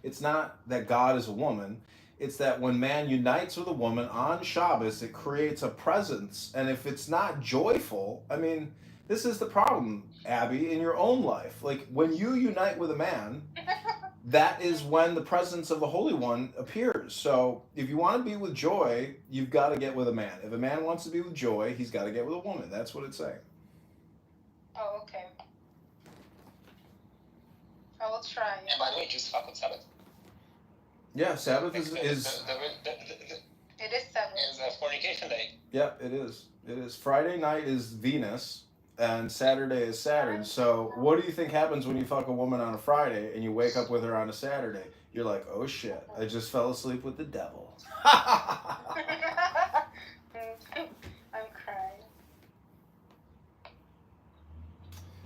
It's not that God is a woman. It's that when man unites with a woman on Shabbos, it creates a presence. And if it's not joyful, I mean, this is the problem, Abby, in your own life. Like, when you unite with a man, that is when the presence of the Holy One appears. So if you want to be with joy, you've got to get with a man. If a man wants to be with joy, he's got to get with a woman. That's what it's saying. Oh, okay. I will try. And by the way, just fuck with Sabbath. Yeah, Sabbath is It is Sabbath. Is a fornication day. Yep, it is. It is. Friday night is Venus, and Saturday is Saturn. So what do you think happens when you fuck a woman on a Friday and you wake up with her on a Saturday? You're like, oh shit, I just fell asleep with the devil. I'm crying.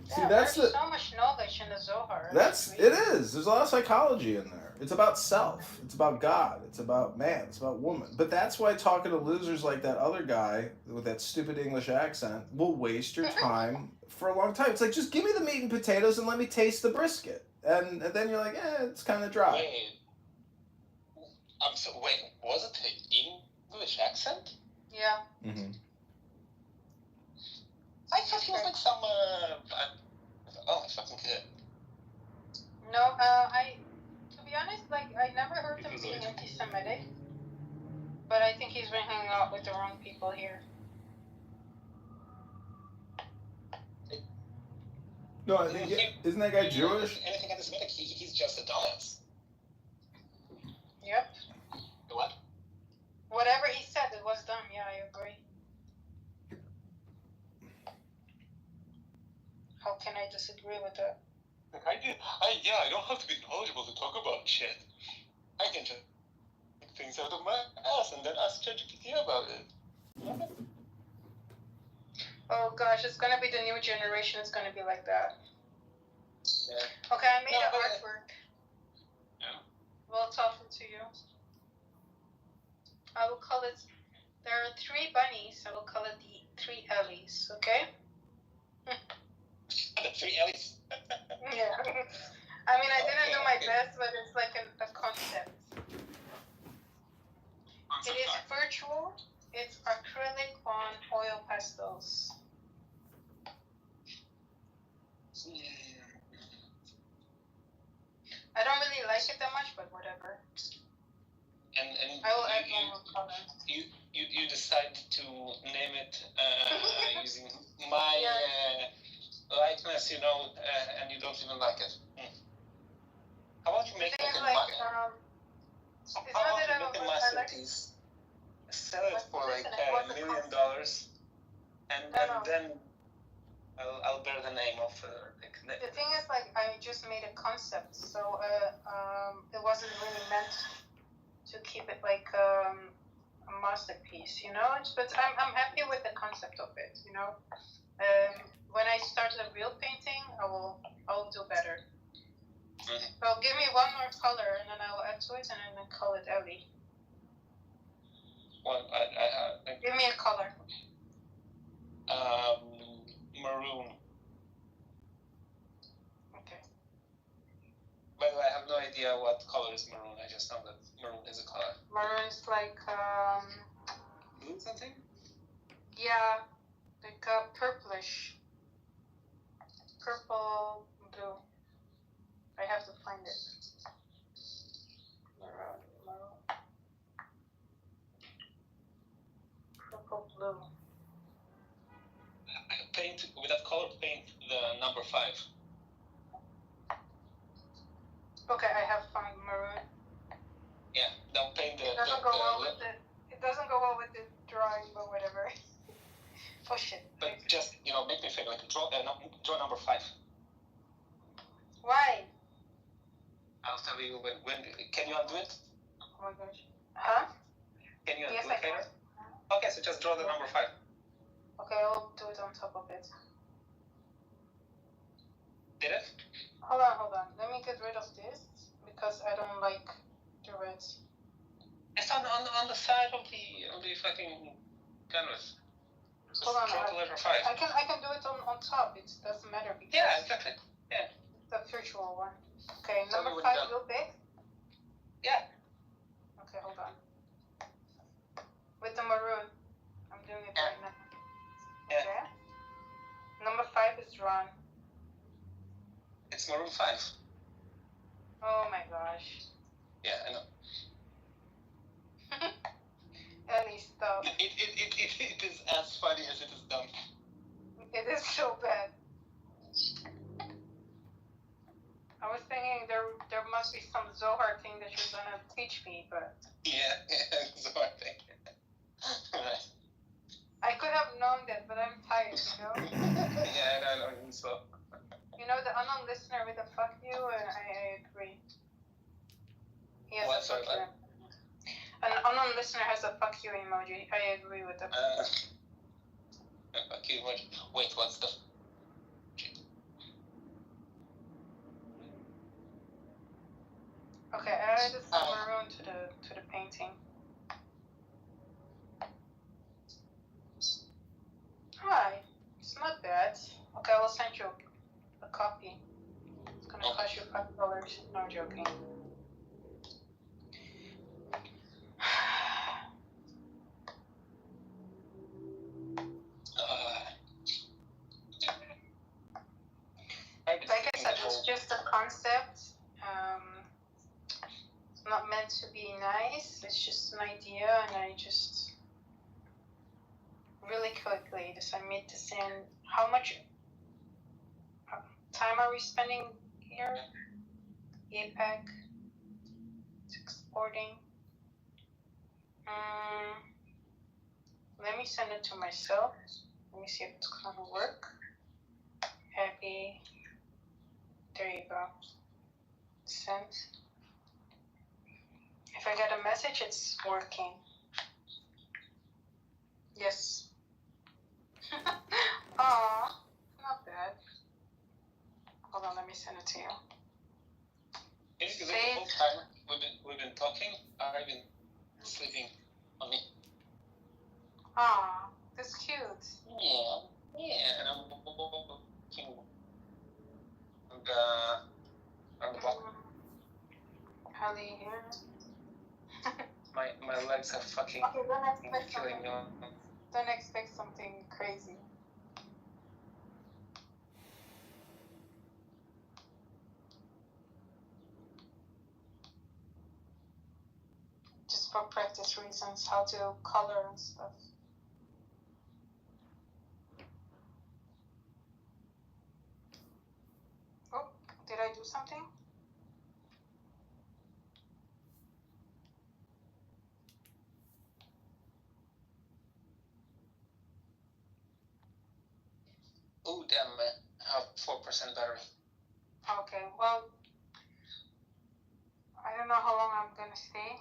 See, Yeah, that's there's the. so much knowledge in the Zohar. It is. There's a lot of psychology in there. It's about self. It's about God. It's about man. It's about woman. But that's why talking to losers like that other guy with that stupid English accent will waste your time for a long time. It's like, just give me the meat and potatoes and let me taste the brisket. And then you're like, it's kind of dry. Wait, was it an English accent? Yeah. Mm-hmm. I thought he was like some, I fucking kid. No, to be honest, like, I never heard him being anti-Semitic, but I think he's been hanging out with the wrong people here. No, I think, isn't that guy Jewish? Anything anti-Semitic, he's just a dumbass. Yep. What? Whatever he said, it was dumb. Yeah, I agree. How can I disagree with that? I don't have to be knowledgeable to talk about shit. I can just take things out of my ass and then ask ChatGPT about it. Oh gosh, it's gonna be the new generation. It's gonna be like that. Yeah. Okay, I made an artwork. Yeah. We'll talk it to you. I will call it. There are 3 bunnies. I will call it the 3 Ellies. Okay. The 3 Ellies. Yeah. I mean, I didn't do my best, but it's like a concept. It is virtual. It's acrylic on oil pastels. I don't really like it that much, but whatever. And I will add one more color. You decide to name it using my likeness, and you don't even like it. How about you make it a masterpiece? sell it for like $1 million, and No. then I'll bear the name of The thing is, like, I just made a concept, so it wasn't really meant to keep it like a masterpiece, you know. But I'm happy with the concept of it, you know. When I start a real painting, I'll do better. So give me one more color, and then I'll add to it, and then call it Ellie. Well, Give me a color. Maroon. Okay. By the way, I have no idea what color is maroon. I just know that maroon is a color. Maroon is like Blue something? yeah, like purplish, purple blue. I have to find it. Maroon. Purple blue. Paint with that color. Paint the number 5. Okay, I have found maroon. Yeah, don't paint the. It doesn't go well with the. It doesn't go well with the drawing, but whatever. Oh shit. But just make me a favor, like draw number 5. Why? I'll tell you when. Can you undo it? Oh my gosh. Huh? Can you undo Yes, it I can. later? Okay, so just draw the number 5. Okay, I'll do it on top of it. Did it? Hold on. Let me get rid of this because I don't like the reds. It's on the side of the fucking canvas. Just Hold on. draw the letter 5. I can do it on top. It doesn't matter because Yeah, exactly. Yeah. It's the virtual one. Okay, Tell me number when 5 you're real big. Yeah. Okay, hold on. With the maroon, I'm doing it right now. Yeah. Okay. Number 5 is drawn. It's maroon 5. Oh my gosh. Yeah, I know. Ellie, stop. It is as funny as it is dumb. It is so bad. I was thinking there must be some Zohar thing that you're gonna teach me, but Yeah, Zohar thing. Right. I could have known that, but I'm tired, you know? Yeah, I know, so. You know the unknown listener with a fuck you, and I agree. He has What, a fuck sorry, you. An unknown listener has a fuck you emoji. I agree with that. Fuck you, emoji. Wait, what's the... Okay, I added some maroon to the painting. Hi, it's not bad. Okay, I will send you a copy. It's gonna cost you $5. No joking. Like I said, it's just a concept. It's not meant to be nice. It's just an idea, and I just really quickly just I made this in. How much time are we spending here? APEC. It's exporting. Let me send it to myself. Let me see if it's gonna work. Happy. There you go. Sent. If I get a message, it's working. Yes. Aw, not bad. Hold on, let me send it to you. Is it the whole time we've been talking? I've been sleeping on me. Aw, that's cute. Yeah, and I'm walking on the block. Hallie here. My legs are fucking Okay, killing me. Don't expect something crazy. Just for practice reasons, how to color and stuff. Oh, did I do something? 4% battery. Okay, well, I don't know how long I'm gonna stay.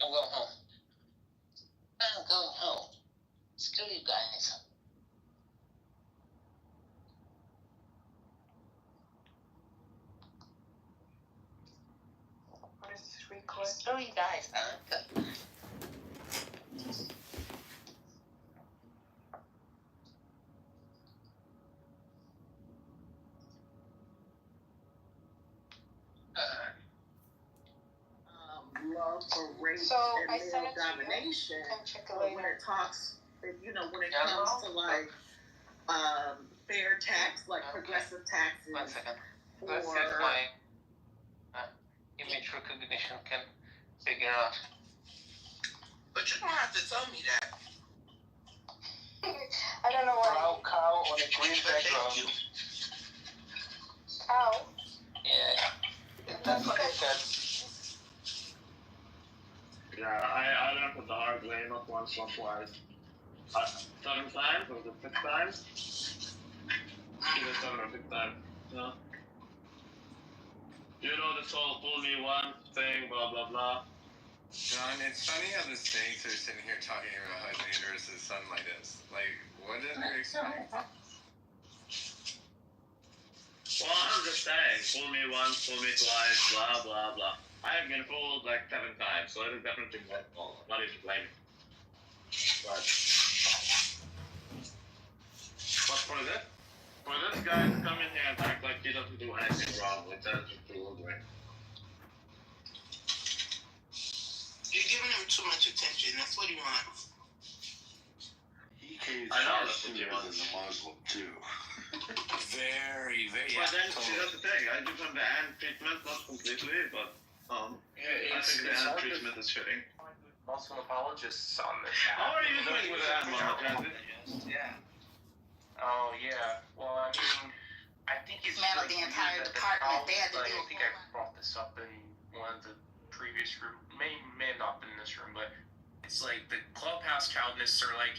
I'm going home. I'm going home. Screw you guys. What is this record? Screw you guys. Love for race So I and sent male it to you. domination. You can check it But when later. it talks, when it comes to like fair tax, like progressive taxes. 1 second. Or Let's see if my image recognition can figure out. But you don't have to tell me that. I don't know what. Brown cow on a green background. Cow? Yeah. That's what it said. Yeah, I learned it the hard way, not once, not twice. 7 times, or was it 6 times? Either 7 or 6 times. No? You know this whole fool me once thing, blah blah blah. John, it's funny how the States are sitting here talking about how dangerous the sunlight is. Like, what did they expect? Well, I'm just saying, fool me once, fool me twice, blah blah blah. I have been fooled like 7 times, so it is definitely my fault. I'm not even blaming. But for this guy to come in here and act like he doesn't do anything wrong, like that's just too ugly. You're giving him too much attention. That's what he wants. He caves I know, far that's what he sooner wants. than the Muslim too. Very, very. But then, see, that's the thing. I give him the hand treatment, not completely, but I think the hand treatment is fitting. Muslim apologists on this. How are you doing with that, Mama Jazzy? Yeah. Oh yeah. Well, I mean, I think it's Man of like the entire weird that department, they had to like, do I think I brought this up in one of the previous group, may have not been in this room, but it's like the clubhouse Calvinists are like,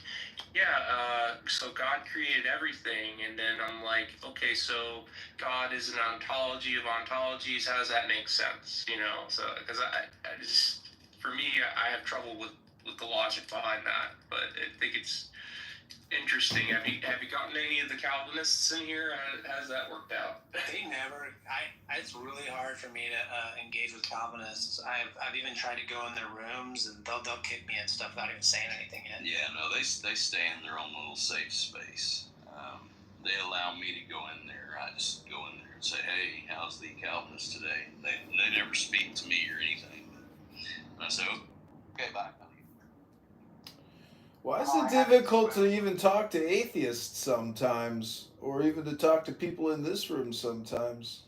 yeah, so God created everything, and then I'm like, okay, so God is an ontology of ontologies. How does that make sense? You know, so because I just, for me, I have trouble with the logic behind that, but I think it's interesting. Have you gotten any of the Calvinists in here? How's that worked out? They never. It's really hard for me to engage with Calvinists. I've even tried to go in their rooms, and they'll kick me and stuff without even saying anything yet. Yeah, no, they stay in their own little safe space. They allow me to go in there. I just go in there and say, "Hey, how's the Calvinist today?" They never speak to me or anything. And I say, "Okay, bye." Why is it difficult to even talk to atheists sometimes, or even to talk to people in this room sometimes?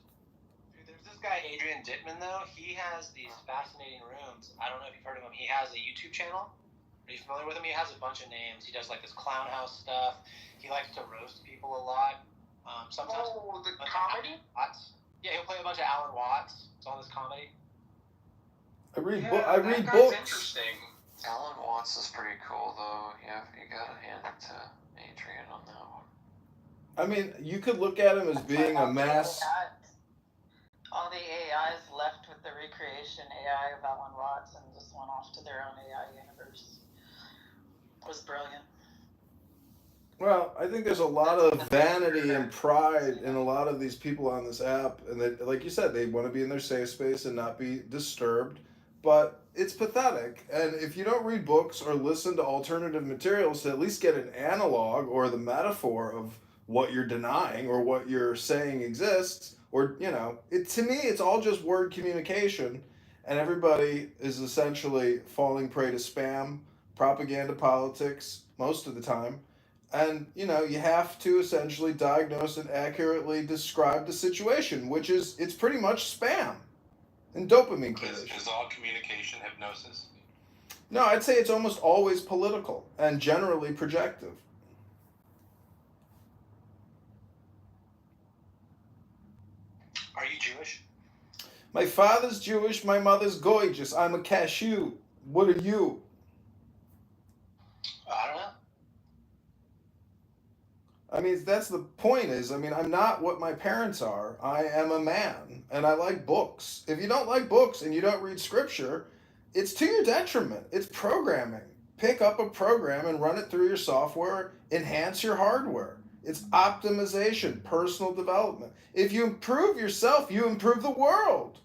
Dude, there's this guy Adrian Dittman though. He has these fascinating rooms. I don't know if you've heard of him. He has a YouTube channel. Are you familiar with him? He has a bunch of names. He does like this clown house stuff. He likes to roast people a lot. Sometimes. Oh, the comedy? Yeah, he'll play a bunch of Alan Watts. It's all this comedy. I read that guy's books. Interesting. Alan Watts is pretty cool, though. Yeah, you gotta hand it to Adrian on that one. I mean, you could look at him as being a mass. All the AIs left with the recreation AI of Alan Watts and just went off to their own AI universe. It was brilliant. Well, I think there's a lot of vanity and pride in a lot of these people on this app, and they, like you said, they want to be in their safe space and not be disturbed. But it's pathetic, and if you don't read books or listen to alternative materials to at least get an analog or the metaphor of what you're denying or what you're saying exists, or, you know, to me, it's all just word communication, and everybody is essentially falling prey to spam, propaganda politics, most of the time. And, you know, you have to essentially diagnose and accurately describe the situation, which is, it's pretty much spam and dopamine creation. Is all communication hypnosis? No, I'd say it's almost always political and generally projective. Are you Jewish? My father's Jewish, my mother's gorgeous. I'm a cashew. What are you? I don't know. I mean, that's the point is, I mean, I'm not what my parents are. I am a man, and I like books. If you don't like books and you don't read scripture, it's to your detriment. It's programming. Pick up a program and run it through your software, enhance your hardware. It's optimization, personal development. If you improve yourself, you improve the world.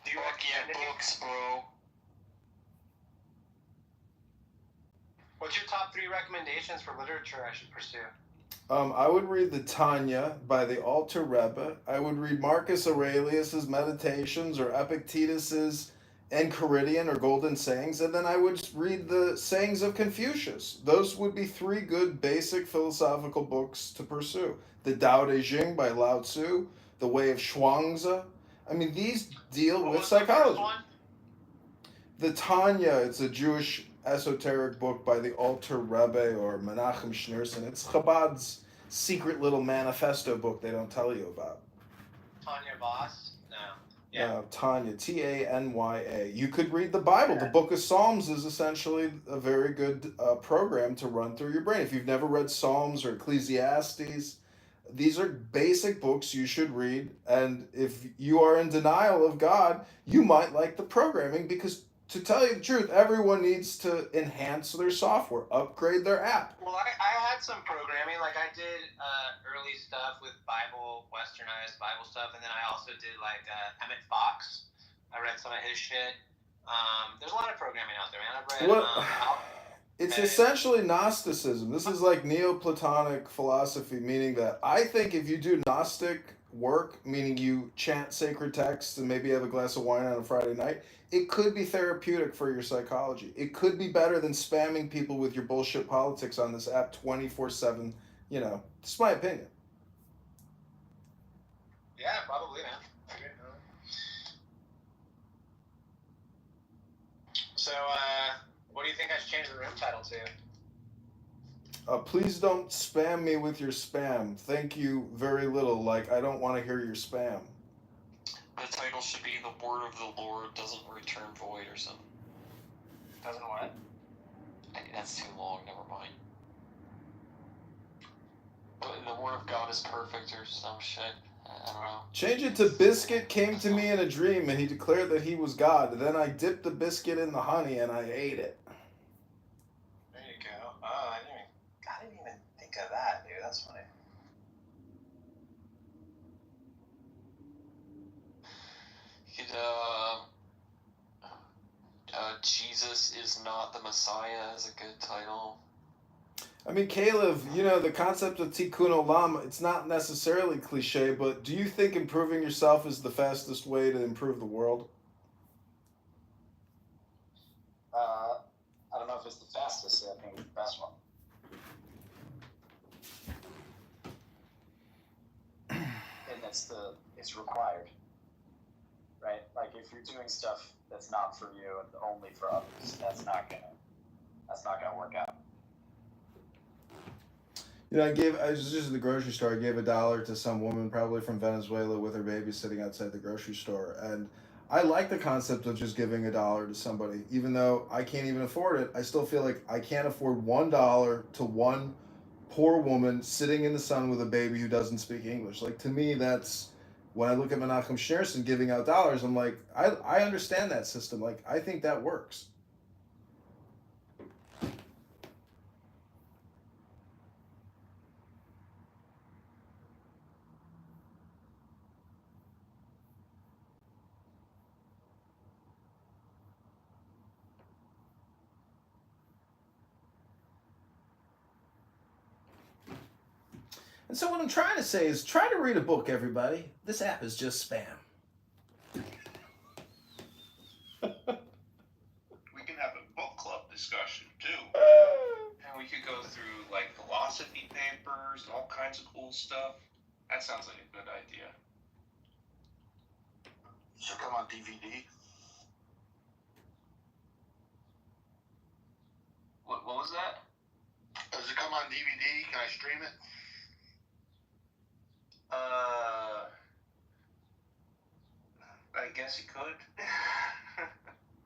Do you recommend books, bro? What's your top 3 recommendations for literature I should pursue? I would read the Tanya by the Alter Rebbe. I would read Marcus Aurelius's Meditations or Epictetus's Enchiridion or Golden Sayings, and then I would read the Sayings of Confucius. Those would be 3 good basic philosophical books to pursue. The Tao Te Ching by Lao Tzu, The Way of Zhuangzi. I mean, these deal with psychology. The Tanya, it's a Jewish esoteric book by the Alter Rebbe or Menachem Schneerson. It's Chabad's secret little manifesto book they don't tell you about. Tanya Voss? No. Yeah. Tanya, Tanya. You could read the Bible. The Book of Psalms is essentially a very good program to run through your brain. If you've never read Psalms or Ecclesiastes, these are basic books you should read. And if you are in denial of God, you might like the programming because, to tell you the truth, everyone needs to enhance their software, upgrade their app. Well, I had some programming. Like, I did early stuff with Bible, westernized Bible stuff, and then I also did, like, Emmett Fox. I read some of his shit. There's a lot of programming out there, man. I've read... It's essentially Gnosticism. This is like Neoplatonic philosophy, meaning that I think if you do Gnostic work, meaning you chant sacred texts and maybe have a glass of wine on a Friday night, it could be therapeutic for your psychology. It could be better than spamming people with your bullshit politics on this app 24/7. You know, it's my opinion. Yeah, probably, man. So, what do you think I should change the room title to? Please don't spam me with your spam. Thank you very little. Like, I don't want to hear your spam. The title should be The Word of the Lord Doesn't Return Void or something. Doesn't what? That's too long, never mind. The Word of God is perfect or some shit. I don't know. Change it to Biscuit came to me in a dream and he declared that he was God. Then I dipped the biscuit in the honey and I ate it. There you go. Oh, I didn't even think of that, dude. That's funny. Jesus is not the Messiah is a good title. I mean, Caleb, you know, the concept of Tikkun Olam, it's not necessarily cliche, but do you think improving yourself is the fastest way to improve the world? I don't know if it's the fastest, I think it's the best one. And it's required, right? Like if you're doing stuff that's not for you and only for others, that's not gonna work out. You know, I was just at the grocery store. I gave $1 to some woman, probably from Venezuela, with her baby sitting outside the grocery store. And I like the concept of just giving $1 to somebody. Even though I can't even afford it, I still feel like I can't afford $1 to one poor woman sitting in the sun with a baby who doesn't speak English. Like, to me, that's... When I look at Menachem Schneerson giving out dollars, I'm like, I understand that system. Like, I think that works. And so what I'm trying to say is try to read a book, everybody. This app is just spam. We can have a book club discussion, too. And we could go through, like, philosophy papers and all kinds of cool stuff. That sounds like a good idea. Should come on DVD. What was that? Does it come on DVD? Can I stream it? I guess you could.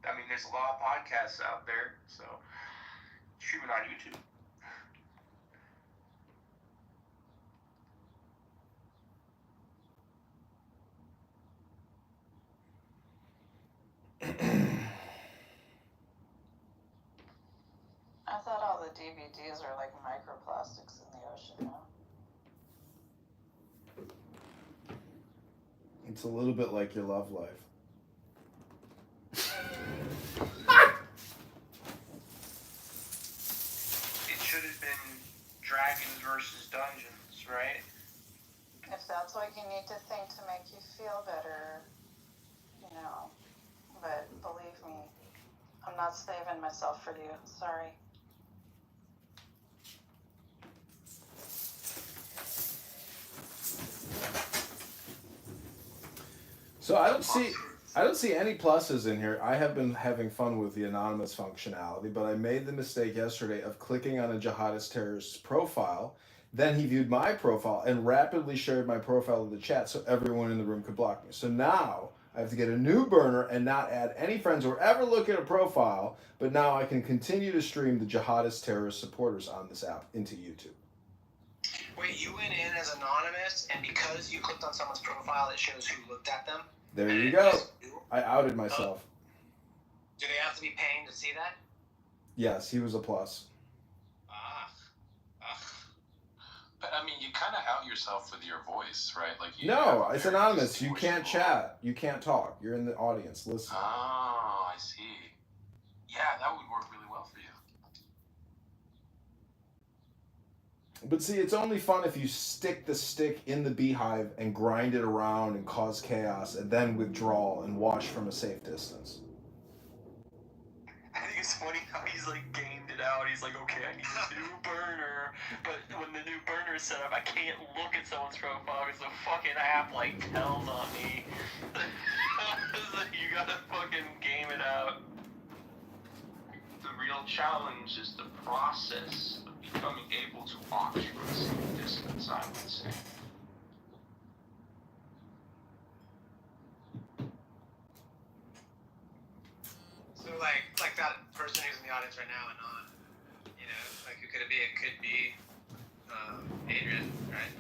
I mean, there's a lot of podcasts out there, so stream it on YouTube. I thought all the DVDs are like microplastics in the ocean now. It's a little bit like your love life. It should have been Dragons versus Dungeons, right? If that's what you need to think to make you feel better, you know. But believe me, I'm not saving myself for you. Sorry. So I don't see any pluses in here. I have been having fun with the anonymous functionality, but I made the mistake yesterday of clicking on a jihadist terrorist's profile. Then he viewed my profile and rapidly shared my profile to the chat so everyone in the room could block me. So now I have to get a new burner and not add any friends or ever look at a profile, but now I can continue to stream the jihadist terrorist supporters on this app into YouTube. Wait, you went in as anonymous, and because you clicked on someone's profile, it shows who looked at them? There you go. I outed myself. Do they have to be paying to see that? Yes, he was a plus. But I mean, you kind of out yourself with your voice, right? Like you No, it's anonymous. You can't chat. You can't talk. You're in the audience. Listen. Oh, I see. Yeah, that would work really well for you. But see, it's only fun if you stick the stick in the beehive and grind it around and cause chaos and then withdraw and watch from a safe distance. I think it's funny how he's like gamed it out. He's like, okay, I need a new burner. But when the new burner is set up, I can't look at someone's profile because the fucking app like tells on me. You gotta fucking game it out. The real challenge is the process of becoming able to watch from a safe distance, I would say. So like that person who's in the audience right now and on, you know, like who could it be? It could be Adrian, right?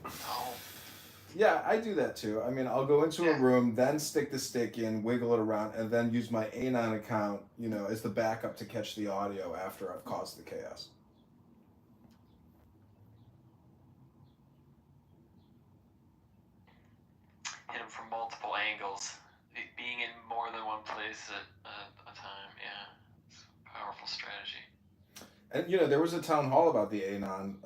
No. Yeah, I do that too. I mean, I'll go into a room, then stick the stick in, wiggle it around, and then use my Anon account, you know, as the backup to catch the audio after I've caused the chaos. Hit him from multiple angles. Being in more than one place at a time, yeah. It's a powerful strategy. And, you know, there was a town hall about the Anon,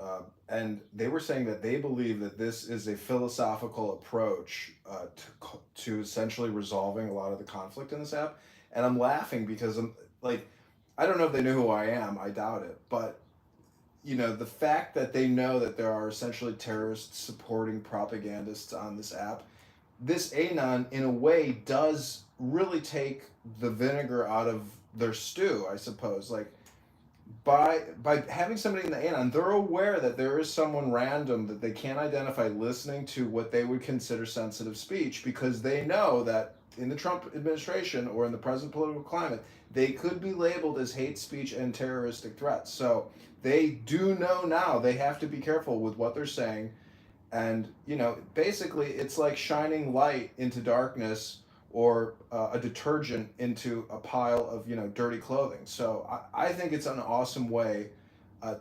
and they were saying that they believe that this is a philosophical approach to essentially resolving a lot of the conflict in this app. And I'm laughing because I'm like, I don't know if they know who I am. I doubt it. But, you know, the fact that they know that there are essentially terrorists supporting propagandists on this app, this Anon, in a way, does really take the vinegar out of their stew, I suppose. Like, by having somebody in the Anon, they're aware that there is someone random that they can't identify listening to what they would consider sensitive speech, because they know that in the Trump administration or in the present political climate, they could be labeled as hate speech and terroristic threats. So they do know now they have to be careful with what they're saying. And, you know, basically it's like shining light into darkness or a detergent into a pile of, you know, dirty clothing. So I think it's an awesome way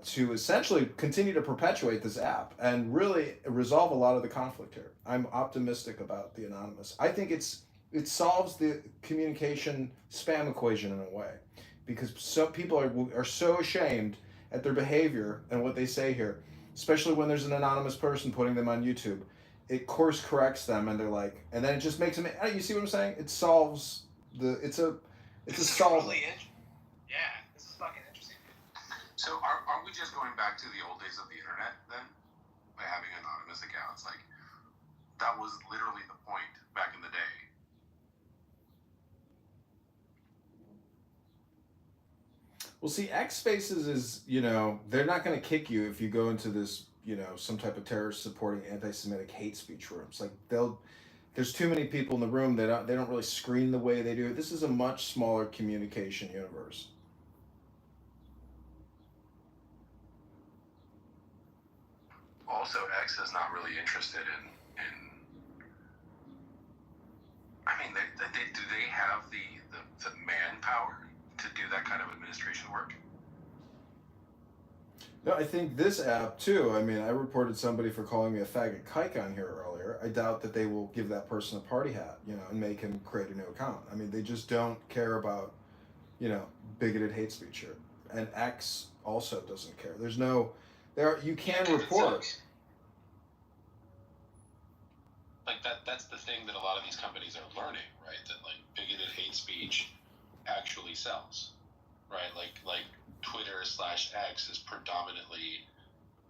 to essentially continue to perpetuate this app and really resolve a lot of the conflict here. I'm optimistic about the Anonymous. I think it solves the communication spam equation in a way, because some people are so ashamed at their behavior and what they say here, especially when there's an anonymous person putting them on YouTube. It course corrects them, and they're like, and then it just makes them. You see what I'm saying? It solves it's a solve. Yeah, this is fucking interesting. So aren't we just going back to the old days of the internet then? By having anonymous accounts? Like, that was literally the point back in the day. Well, see, X Spaces is, you know, they're not going to kick you if you go into this, you know, some type of terrorist supporting anti-Semitic hate speech rooms. Like, there's too many people in the room. They don't really screen the way they do. This is a much smaller communication universe. Also, X is not really interested in I mean, do they have the manpower to do that kind of administration work? No, I think this app too. I mean, I reported somebody for calling me a faggot kike on here earlier. I doubt that they will give that person a party hat, and make him create a new account. I mean, they just don't care about, bigoted hate speech here. And X also doesn't care. You can report. Like that's the thing that a lot of these companies are learning, right? That like bigoted hate speech actually sells, right? Like Twitter/X is predominantly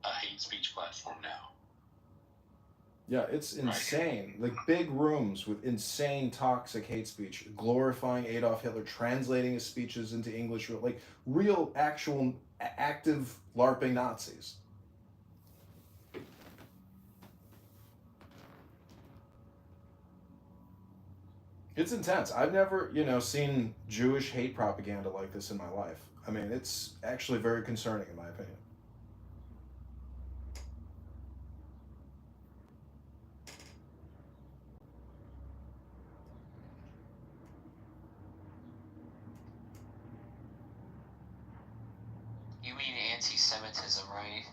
a hate speech platform now. Yeah, it's insane. Like big rooms with insane toxic hate speech, glorifying Adolf Hitler, translating his speeches into English, like real, actual, active LARPing Nazis. It's intense. I've never, seen Jewish hate propaganda like this in my life. I mean, it's actually very concerning in my opinion. You mean anti-Semitism, right?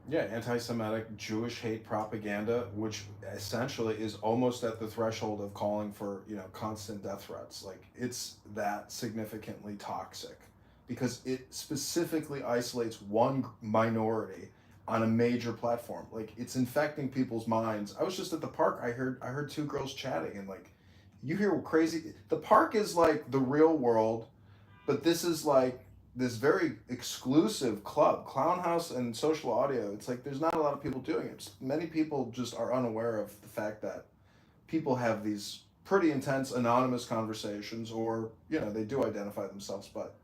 Yeah, anti-Semitic Jewish hate propaganda, which essentially is almost at the threshold of calling for, constant death threats. Like, it's that significantly toxic because it specifically isolates one minority on a major platform. Like, it's infecting people's minds. I was just at the park. I heard two girls chatting, and like, you hear crazy. The park is like the real world, but this is like this very exclusive club, Clown House and Social Audio. It's like there's not a lot of people doing it. Many people just are unaware of the fact that people have these pretty intense anonymous conversations, or they do identify themselves. But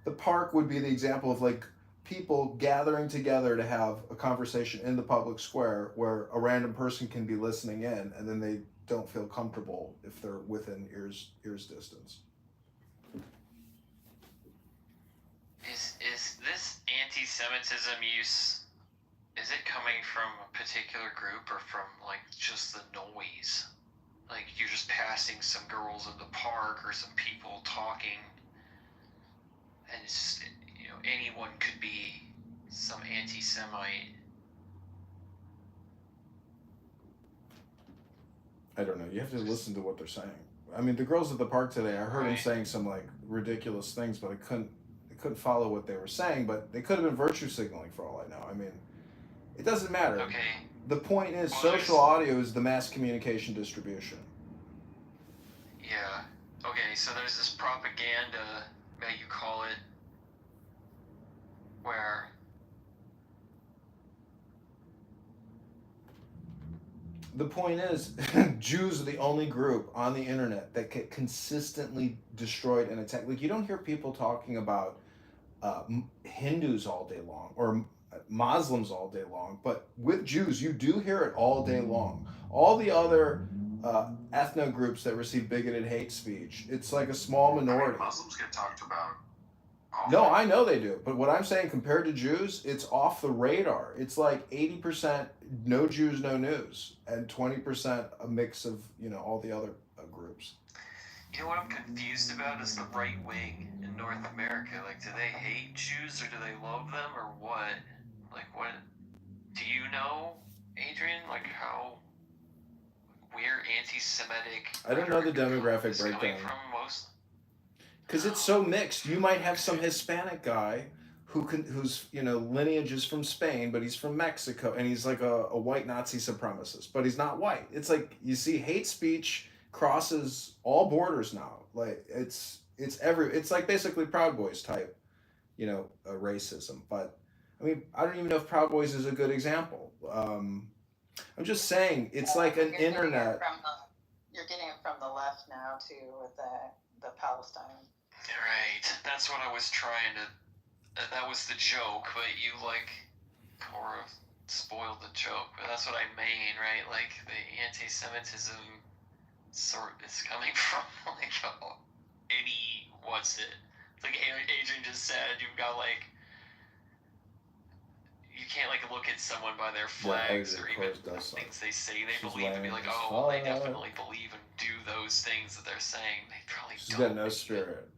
the park would be the example of like people gathering together to have a conversation in the public square where a random person can be listening in, and then they don't feel comfortable if they're within ears distance. Is this anti-Semitism use, is it coming from a particular group or from like just the noise? Like you're just passing some girls in the park or some people talking, and it's just, anyone could be some anti-Semite. I don't know. You have to listen to what they're saying. I mean, the girls at the park today, I heard them saying some like ridiculous things, but I couldn't follow what they were saying, but they could have been virtue signaling for all I know. I mean, it doesn't matter. Okay. The point is, social audio is the mass communication distribution. Yeah. Okay, so there's this propaganda that you call it, where the point is, Jews are the only group on the internet that get consistently destroyed and attacked. Like, you don't hear people talking about Hindus all day long or Muslims all day long, but with Jews, you do hear it all day long. All the other ethno groups that receive bigoted hate speech, it's like a small minority. I mean, Muslims get talked about. No, I know they do, but what I'm saying, compared to Jews, it's off the radar. It's like 80% no Jews, no news, and 20% a mix of all the other groups. You know what I'm confused about is the right wing in North America. Like, do they hate Jews or do they love them or what? Like, what? Do you know, Adrian? Like, how we're anti-Semitic? I don't know the demographic breakdown. Because it's so mixed. You might have some Hispanic guy whose lineage is from Spain, but he's from Mexico, and he's like a white Nazi supremacist, but he's not white. It's like, you see, hate speech crosses all borders now. Like, it's like basically Proud Boys type, racism. But I mean, I don't even know if Proud Boys is a good example. I'm just saying, it's like an internet. You're getting it from the left now too, with the Palestine. Right, that's what I was trying to. That was the joke, but you or spoiled the joke. But that's what I mean, right? Like, the anti-Semitism is coming from what's it? It's like Adrian just said, you've got you can't look at someone by their flags or even things they say they believe and be like, oh, well, they definitely believe and do those things that they're saying. They probably She's don't. got no spirit.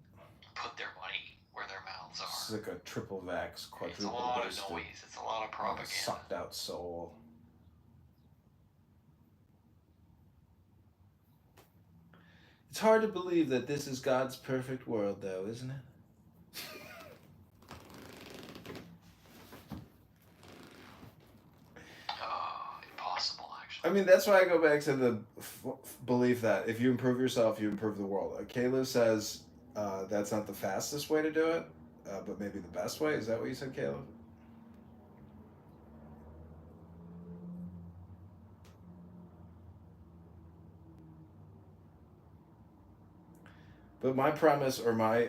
put their money where their mouths It's are. like a triple vax, It's a quadruple lot of boosted, noise. It's a lot of propaganda. sucked out soul. It's hard to believe that this is God's perfect world, though, isn't it? Impossible, actually. I mean, that's why I go back to the belief that if you improve yourself, you improve the world. Kayla says that's not the fastest way to do it, but maybe the best way. Is that what you said, Kayla? But my premise or my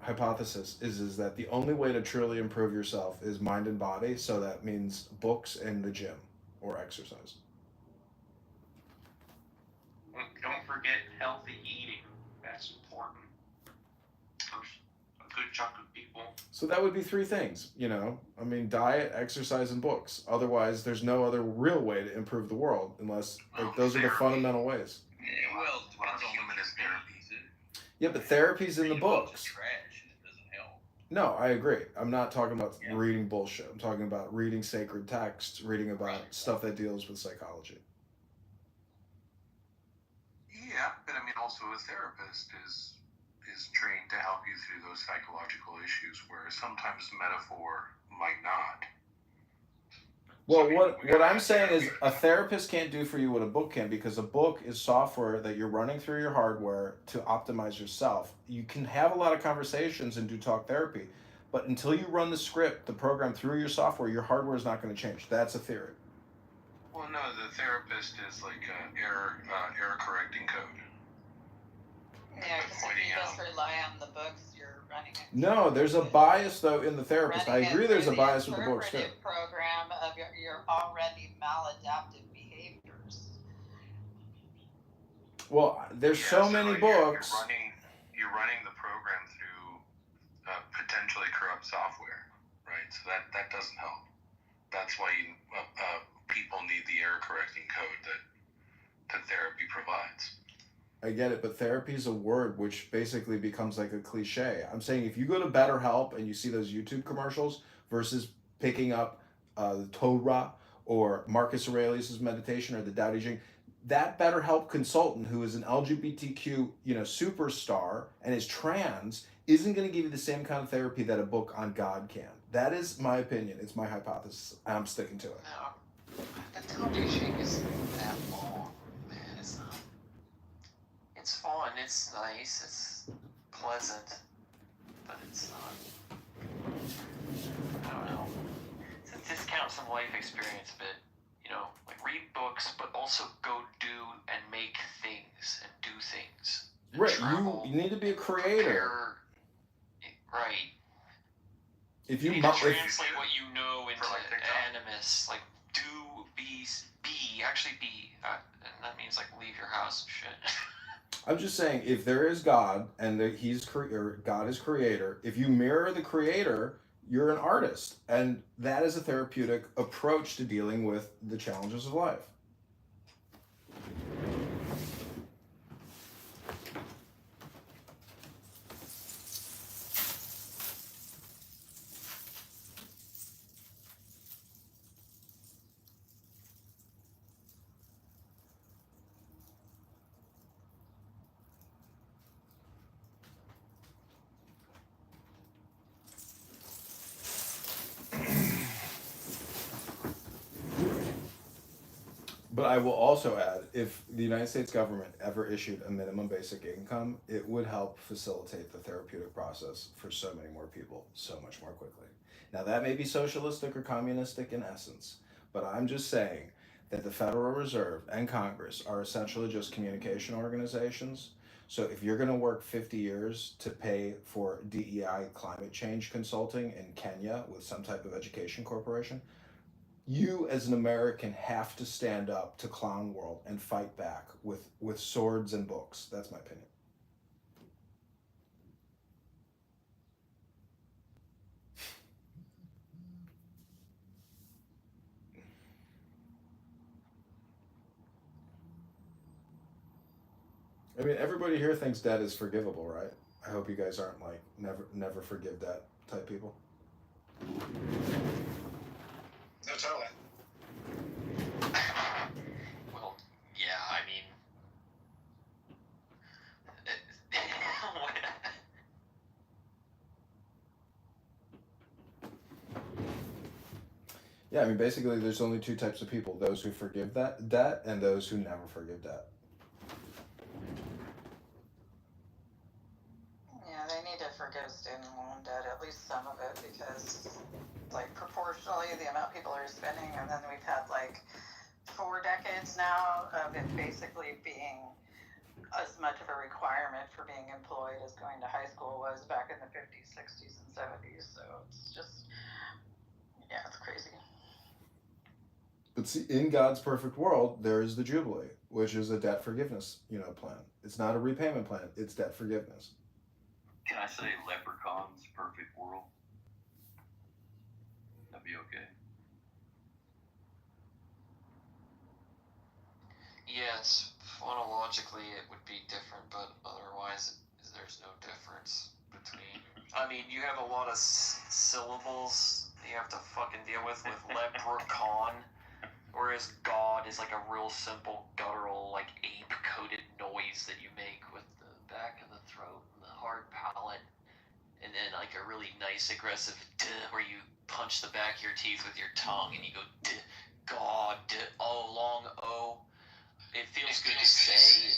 hypothesis is that the only way to truly improve yourself is mind and body. So that means books and the gym or exercise. Don't forget healthy eating. That's important. For a good chunk of people. So that would be three things, you know. I mean, diet, exercise, and books. Otherwise, there's no other real way to improve the world unless like those are the fundamental ways. Yeah, well, it depends on limited therapy too. Yeah, but therapy's in the books. Trash and it doesn't help. No, I agree. I'm not talking about reading bullshit. I'm talking about reading sacred texts, reading about stuff that deals with psychology. Yeah, but I mean, also a therapist is trained to help you through those psychological issues, where sometimes metaphor might not. Well, what I'm saying is a therapist can't do for you what a book can, because a book is software that you're running through your hardware to optimize yourself. You can have a lot of conversations and do talk therapy, but until you run the script, the program through your software, your hardware is not going to change. That's a theory. Well, no, the therapist is like error correcting code. Yeah, because if you just rely on the books, you're running it. No, there's a bias though in the therapist. I agree. There's a bias with the books too. Program of your already maladaptive behaviors. Well, there's so many books. You're running the program through potentially corrupt software, right? So that doesn't help. That's why people need the error correcting code that therapy provides. I get it, but therapy is a word which basically becomes like a cliche. I'm saying if you go to BetterHelp and you see those YouTube commercials versus picking up the Torah or Marcus Aurelius' meditation or the Tao Te Ching, that BetterHelp consultant who is an LGBTQ, superstar and is trans isn't going to give you the same kind of therapy that a book on God can. That is my opinion. It's my hypothesis. I'm sticking to it. No, the Tao Te Ching isn't that long, man. It's not. It's fun, it's nice, it's pleasant, but it's not. I don't know. To discount some life experience a bit, like read books, but also go do and make things and do things. And right, travel, you need to be a creator. Right. If you need to translate what you know into animus, like actually be, and that means like leave your house and shit. I'm just saying, if there is God and God is creator, if you mirror the creator, you're an artist. And that is a therapeutic approach to dealing with the challenges of life. But I will also add, if the United States government ever issued a minimum basic income, it would help facilitate the therapeutic process for so many more people so much more quickly. Now, that may be socialistic or communistic in essence, but I'm just saying that the Federal Reserve and Congress are essentially just communication organizations. So if you're going to work 50 years to pay for DEI climate change consulting in Kenya with some type of education corporation, you as an American have to stand up to clown world and fight back with swords and books. That's my opinion. I mean, everybody here thinks debt is forgivable, right? I hope you guys aren't like never forgive that type people. No, totally. Well, yeah, I mean, Yeah, I mean, basically, there's only two types of people: those who forgive that debt and those who never forgive debt. Yeah, they need to forgive student loan debt, at least some of it, because, like, proportionally, the amount people are spending, and then we've had, like, 4 decades now of it basically being as much of a requirement for being employed as going to high school was back in the 50s, 60s, and 70s. So it's just, yeah, it's crazy. But see, in God's perfect world, there is the Jubilee, which is a debt forgiveness, plan. It's not a repayment plan; it's debt forgiveness. Can I say Leprechaun's perfect world? That'd be okay. yes, phonologically it would be different, but otherwise there's no difference between. I mean, you have a lot of syllables that you have to fucking deal with leprechaun, whereas God is like a real simple guttural, like ape-coded noise that you make with the back of the throat and the hard palate, and then like a really nice aggressive d where you punch the back of your teeth with your tongue and you go d, God, d, oh, long O. It feels good to say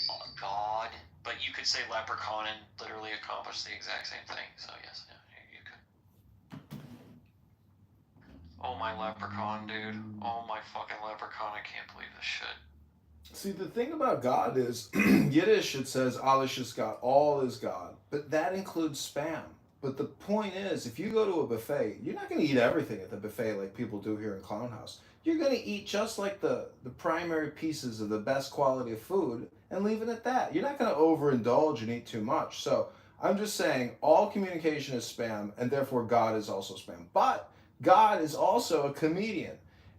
God, but you could say leprechaun and literally accomplish the exact same thing. So yes, yeah, you could. Oh my leprechaun, dude. Oh my fucking leprechaun, I can't believe this shit. See, the thing about God is, Yiddish, it says, alles ist God, all is God, but that includes spam. But the point is, if you go to a buffet, you're not going to eat everything at the buffet like people do here in Clown House. You're going to eat just like the primary pieces of the best quality of food and leave it at that. You're not going to overindulge and eat too much. So I'm just saying all communication is spam, and therefore God is also spam. But God is also a comedian.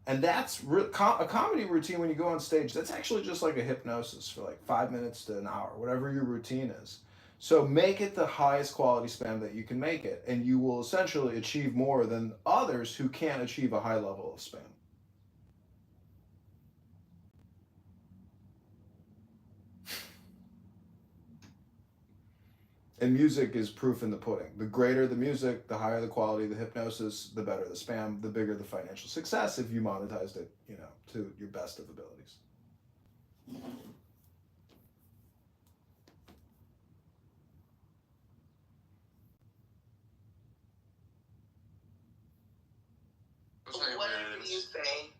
And that's a comedy routine when you go on stage. That's actually just like a hypnosis for like 5 minutes to an hour, whatever your routine is. So make it the highest quality spam that you can make it, and you will essentially achieve more than others who can't achieve a high level of spam. And music is proof in the pudding. The greater the music, the higher the quality of the hypnosis, the better the spam, the bigger the financial success if you monetized it, to your best of abilities. Whatever you say.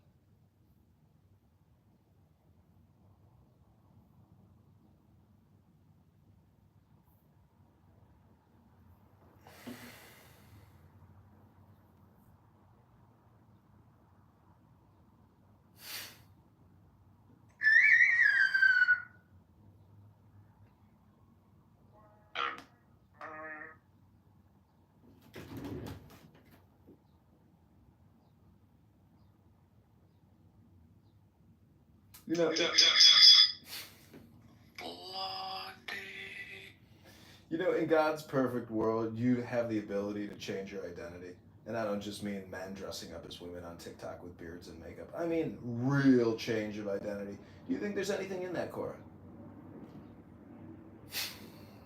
In God's perfect world, you have the ability to change your identity. And I don't just mean men dressing up as women on TikTok with beards and makeup. I mean real change of identity. Do you think there's anything in that, Cora?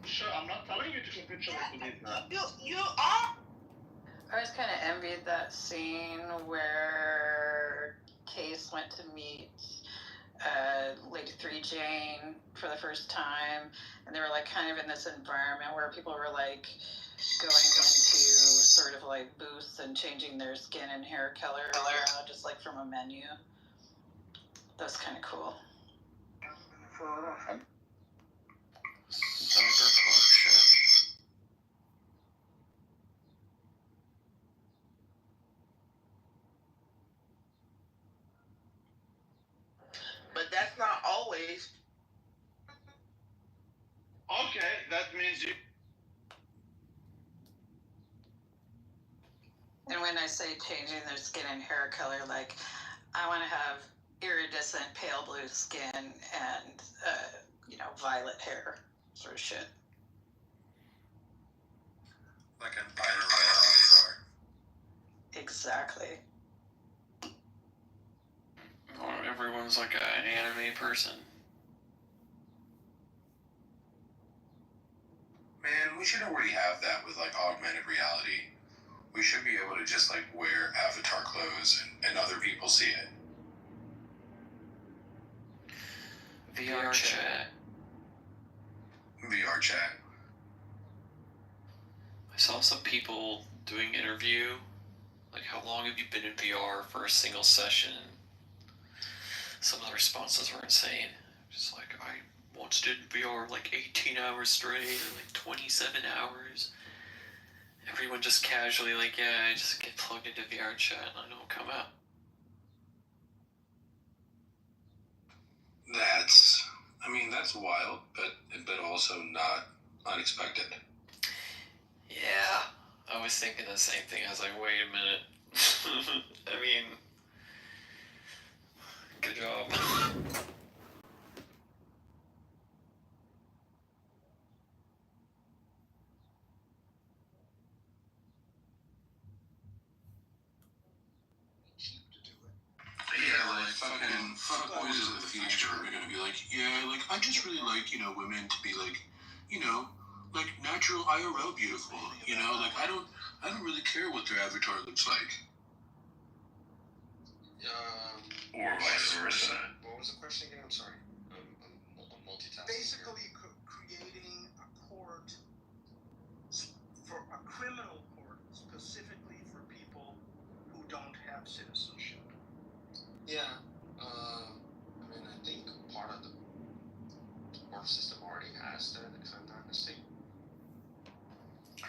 Sure, I'm not telling you to picture with me. You are. I just kind of envied that scene where Case went to meet Lady 3 Jane for the first time, and they were like kind of in this environment where people were like going into sort of like booths and changing their skin and hair color, just like from a menu. That's kind of cool. Cyberpunk shit. But that's not always. Okay, that means you. And when I say changing their skin and hair color, like I want to have iridescent pale blue skin and violet hair, sort of shit. like an IRL avatar. Exactly. Or everyone's like an anime person. Man, we should already have that with like augmented reality. We should be able to just like wear avatar clothes and other people see it. VR chat. VR chat. I saw some people doing interview, like how long have you been in VR for a single session? Some of the responses were insane. Just like, I once did VR like 18 hours straight, or like 27 hours. Everyone just casually like, yeah, I just get plugged into VR chat and I don't come out. That's wild, but also not unexpected. Yeah, I was thinking the same thing. I was like, wait a minute. I mean, good job. Yeah, like fucking fuckboys of the future are gonna be like, yeah, like I just really like, women to be like, like natural IRL beautiful, like I don't really care what their avatar looks like. Or vice versa. What was the question again? I'm sorry. I'm multitasking. Basically, creating a court for a criminal court specifically for people who don't have citizenship. Yeah. I think part of the court system already has that, if I'm not mistaken. I'm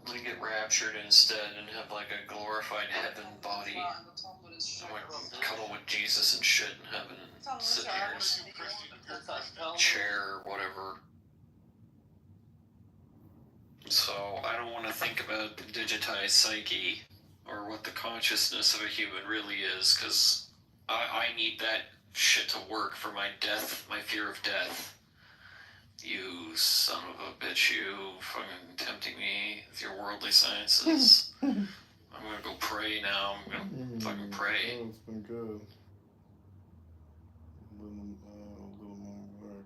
gonna get raptured instead and have like a glorified heaven body. I'm gonna cuddle with Jesus and shit in heaven and sit here in a chair or whatever. So I don't want to think about the digitized psyche or what the consciousness of a human really is, because I need that shit to work for my death, my fear of death. You son of a bitch, you fucking tempting me with your worldly sciences. I'm gonna go pray now. I'm gonna fucking pray. It's been good. A little more work.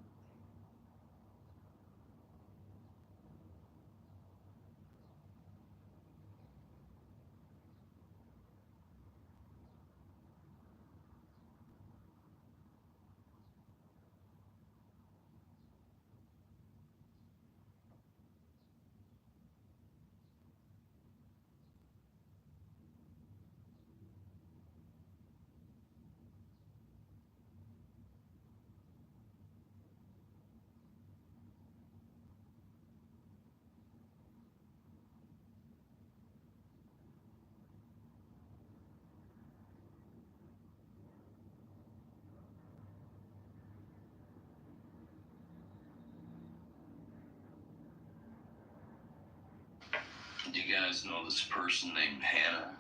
Do you guys know this person named Hannah?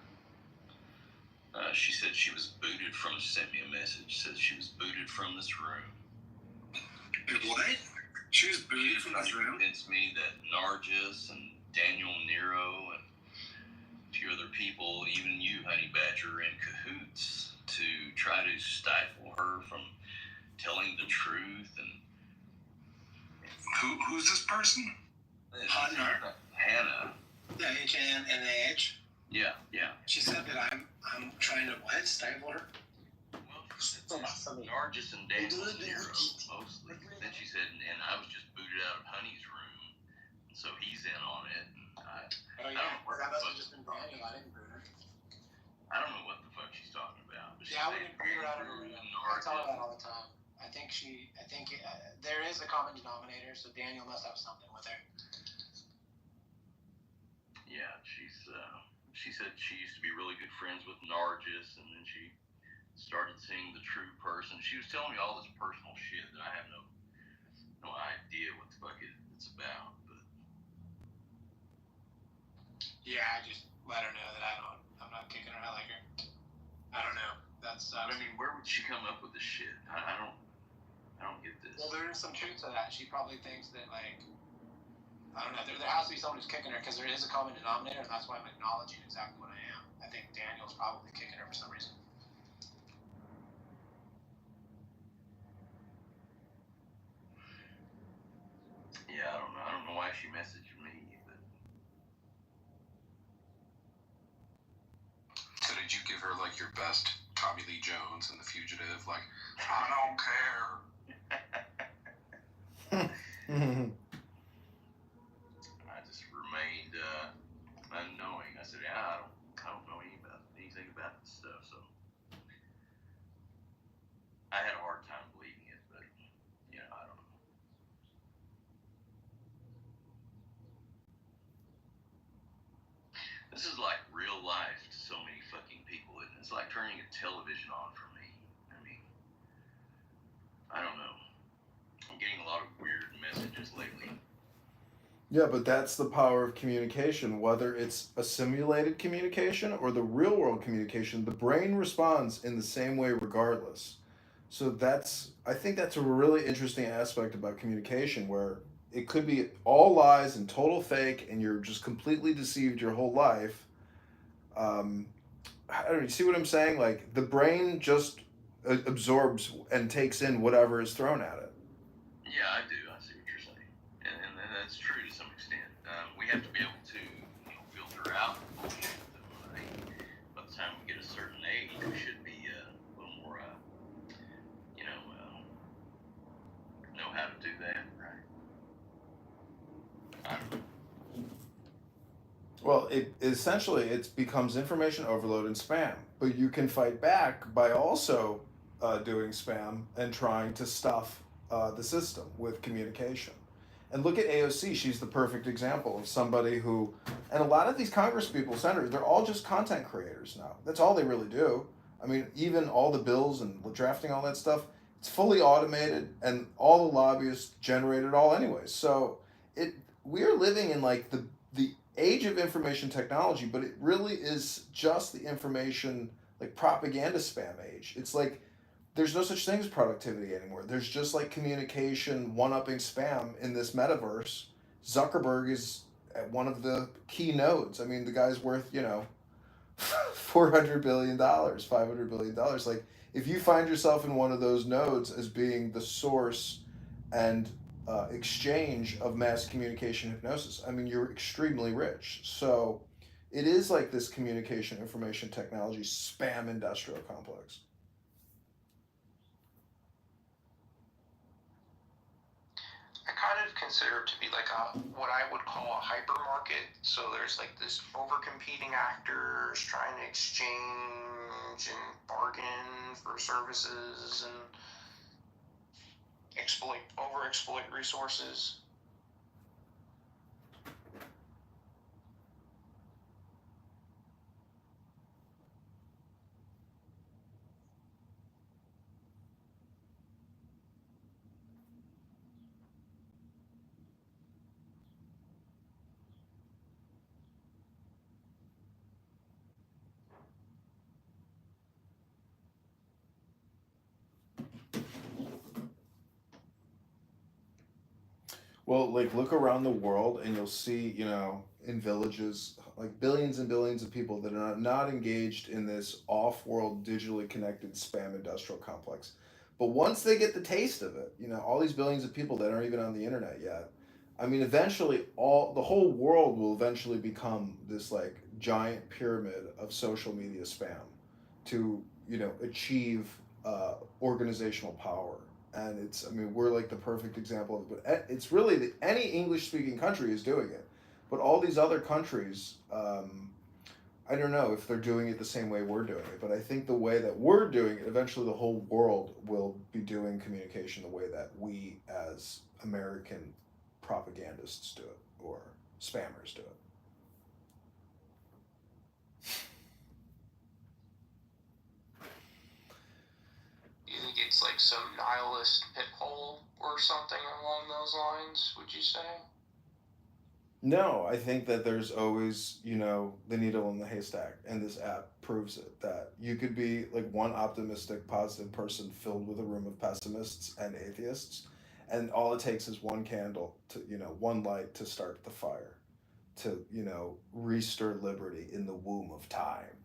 She said she was booted from, she sent me a message, said she was booted from this room. What? She was booted from this room? Convinced me that Nargis and Daniel Nero and a few other people, even you, Honey Badger, are in cahoots to try to stifle her from telling the truth. And Who's this person? Hannah. Hannah. Yeah, H-A-N-N-A-H? Yeah. She said that I'm trying to what? Stifle her? Well, it's Nargis and Daniel Nero, mostly. Then she said, and I was just booted out of Honey's room, and so he's in on it. And I don't know what the fuck. Just been Daniel. I didn't boot her. I don't know what the fuck she's talking about. But Yeah, I wouldn't boot her out of her room. I tell her that all the time. I think there is a common denominator, so Daniel must have something with her. Yeah, she said she used to be really good friends with Nargis, and then she started seeing the true person. She was telling me all this personal shit that I have no idea what the fuck it's about. But yeah, I just let her know that I'm not kicking her. I like her. I don't know. That's. I mean, where would she come up with this shit? I don't get this. Well, there is some truth to that. She probably thinks that like I don't know. There has to be someone who's kicking her because there is a common denominator, and that's why I'm acknowledging exactly what I am. I think Daniel's probably kicking her for some reason. Yeah, I don't know. I don't know why she messaged me, but So did you give her like your best Tommy Lee Jones and The Fugitive? Like, I don't care. I just remained unknowing. I said, yeah, I don't know anything about this stuff, so I had a hard time believing it, but I don't know. This is like real life to so many fucking people, and it's like turning a television on for me. I mean, I don't know. I'm getting a lot of weird messages lately. Yeah, but that's the power of communication. Whether it's a simulated communication or the real world communication, the brain responds in the same way regardless. So I think that's a really interesting aspect about communication where it could be all lies and total fake and you're just completely deceived your whole life. Um, I don't know, you see what I'm saying? Like the brain just absorbs and takes in whatever is thrown at it. Yeah, I do. I see what you're saying, and that's true to some extent. We have to be able to filter out bullshit. By the time we get a certain age, we should be a little more, know how to do that, right? I don't know. Well, it becomes information overload and spam, but you can fight back by also doing spam and trying to stuff the system with communication. And look at AOC; she's the perfect example of somebody who, and a lot of these Congress people, senators, they're all just content creators now. That's all they really do. I mean, even all the bills and drafting all that stuff, it's fully automated, and all the lobbyists generate it all anyways. So we're living in like the age of information technology, but it really is just the information like propaganda spam age. It's like there's no such thing as productivity anymore. There's just like communication one-upping spam in this metaverse. Zuckerberg is at one of the key nodes. I mean, the guy's worth, $400 billion, $500 billion. Like, if you find yourself in one of those nodes as being the source and exchange of mass communication hypnosis, I mean, you're extremely rich. So it is like this communication information technology spam industrial complex. I kind of consider it to be like what I would call a hypermarket. So there's like this over-competing actors trying to exchange and bargain for services and overexploit resources. Well, like look around the world and you'll see, in villages, like billions and billions of people that are not engaged in this off-world digitally connected spam industrial complex. But once they get the taste of it, all these billions of people that aren't even on the internet yet, I mean, eventually the whole world will eventually become this like giant pyramid of social media spam to, achieve organizational power. And I mean, we're like the perfect example of it. But it's really any English speaking country is doing it. But all these other countries, I don't know if they're doing it the same way we're doing it. But I think the way that we're doing it, eventually the whole world will be doing communication the way that we as American propagandists do it or spammers do it. You think it's like some nihilist pit hole or something along those lines, would you say? No, I think that there's always, the needle in the haystack, and this app proves it. That you could be like one optimistic, positive person filled with a room of pessimists and atheists, And all it takes is one candle to, one light to start the fire, to, restir liberty in the womb of time.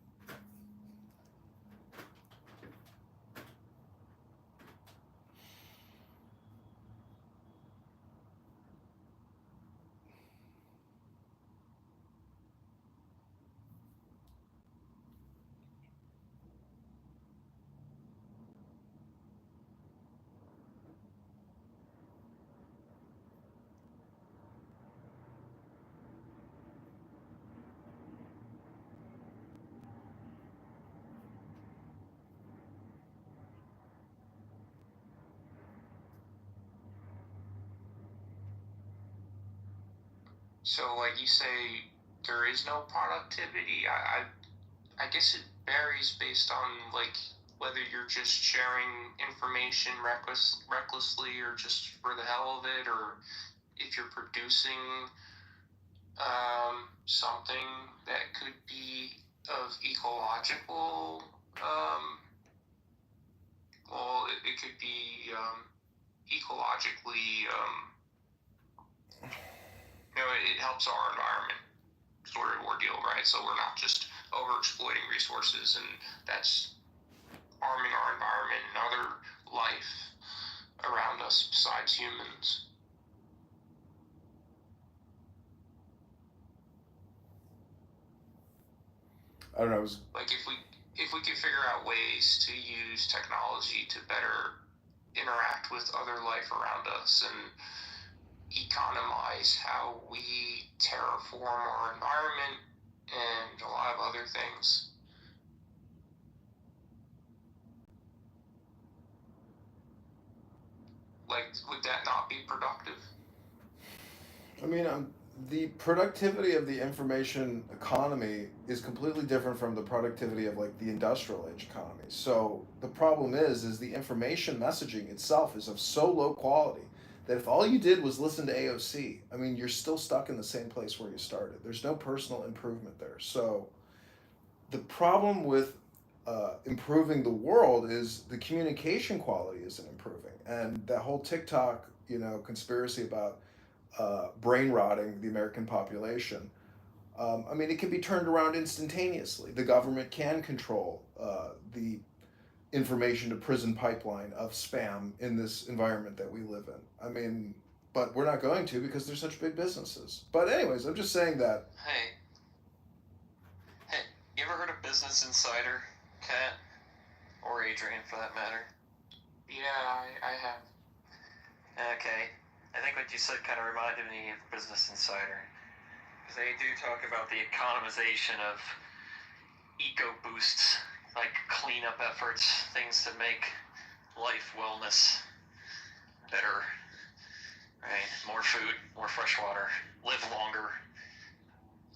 So, like you say, there is no productivity. I guess it varies based on like whether you're just sharing information recklessly or just for the hell of it, or if you're producing something that could be of ecological. Well, it could be ecologically. It helps our environment sort of ordeal, right? So we're not just over exploiting resources, and that's harming our environment and other life around us besides humans. I don't know. Like if we could figure out ways to use technology to better interact with other life around us and economize how we terraform our environment and a lot of other things. Like, would that not be productive? I mean, the productivity of the information economy is completely different from the productivity of like the industrial age economy. So the problem is the information messaging itself is of so low quality that if all you did was listen to AOC, I mean, you're still stuck in the same place where you started. There's no personal improvement there. So the problem with improving the world is the communication quality isn't improving, and that whole TikTok, conspiracy about brain rotting the American population. I mean, it can be turned around instantaneously. The government can control the information to prison pipeline of spam in this environment that we live in. I mean, but we're not going to because they're such big businesses. But anyways, I'm just saying that. Hey, you ever heard of Business Insider, Kat? Or Adrian, for that matter? Yeah, I have. Okay. I think what you said kind of reminded me of Business Insider. Because they do talk about the economization of eco boosts, like cleanup efforts, things to make life wellness better. Right? More food, more fresh water, live longer,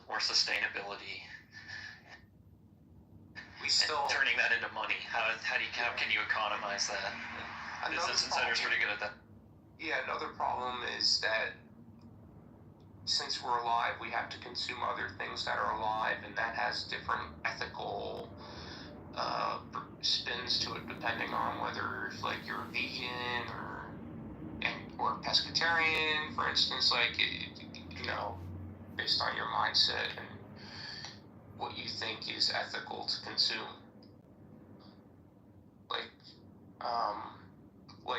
more sustainability. And turning that into money. How can you economize that? Business Insider's pretty good at that. Yeah, another problem is that since we're alive, we have to consume other things that are alive, and that has different ethical spins to it depending on whether like you're vegan or pescatarian, for instance. Like based on your mindset and what you think is ethical to consume. Like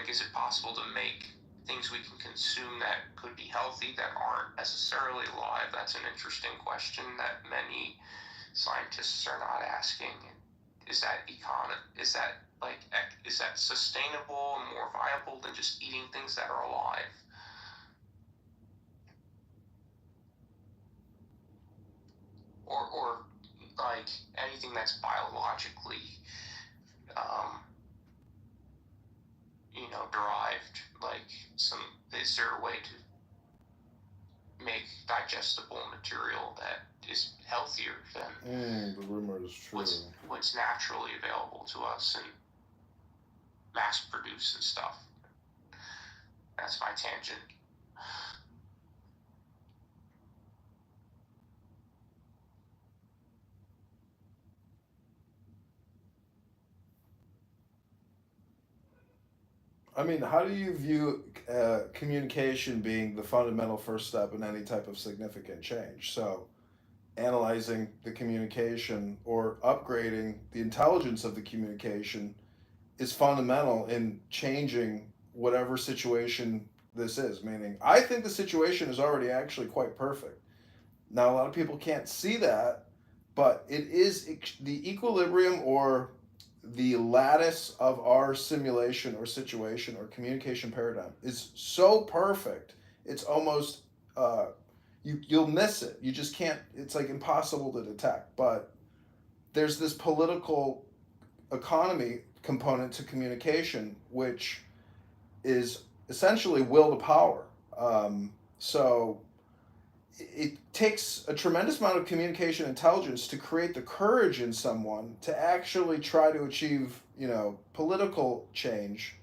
is it possible to make things we can consume that could be healthy that aren't necessarily alive? That's an interesting question that many scientists are not asking. Is that sustainable and more viable than just eating things that are alive? Or like anything that's biologically derived, like is there a way to make digestible material that is healthier than the rumor is true. What's naturally available to us and mass produced and stuff. That's my tangent. I mean, how do you view communication being the fundamental first step in any type of significant change? So, analyzing the communication or upgrading the intelligence of the communication is fundamental in changing whatever situation this is. Meaning, I think the situation is already actually quite perfect. Now, a lot of people can't see that, but it is the equilibrium or the lattice of our simulation or situation or communication paradigm is so perfect. It's almost you'll miss it. You just can't. It's like impossible to detect. But there's this political economy component to communication, which is essentially will to power. So it takes a tremendous amount of communication intelligence to create the courage in someone to actually try to achieve, political change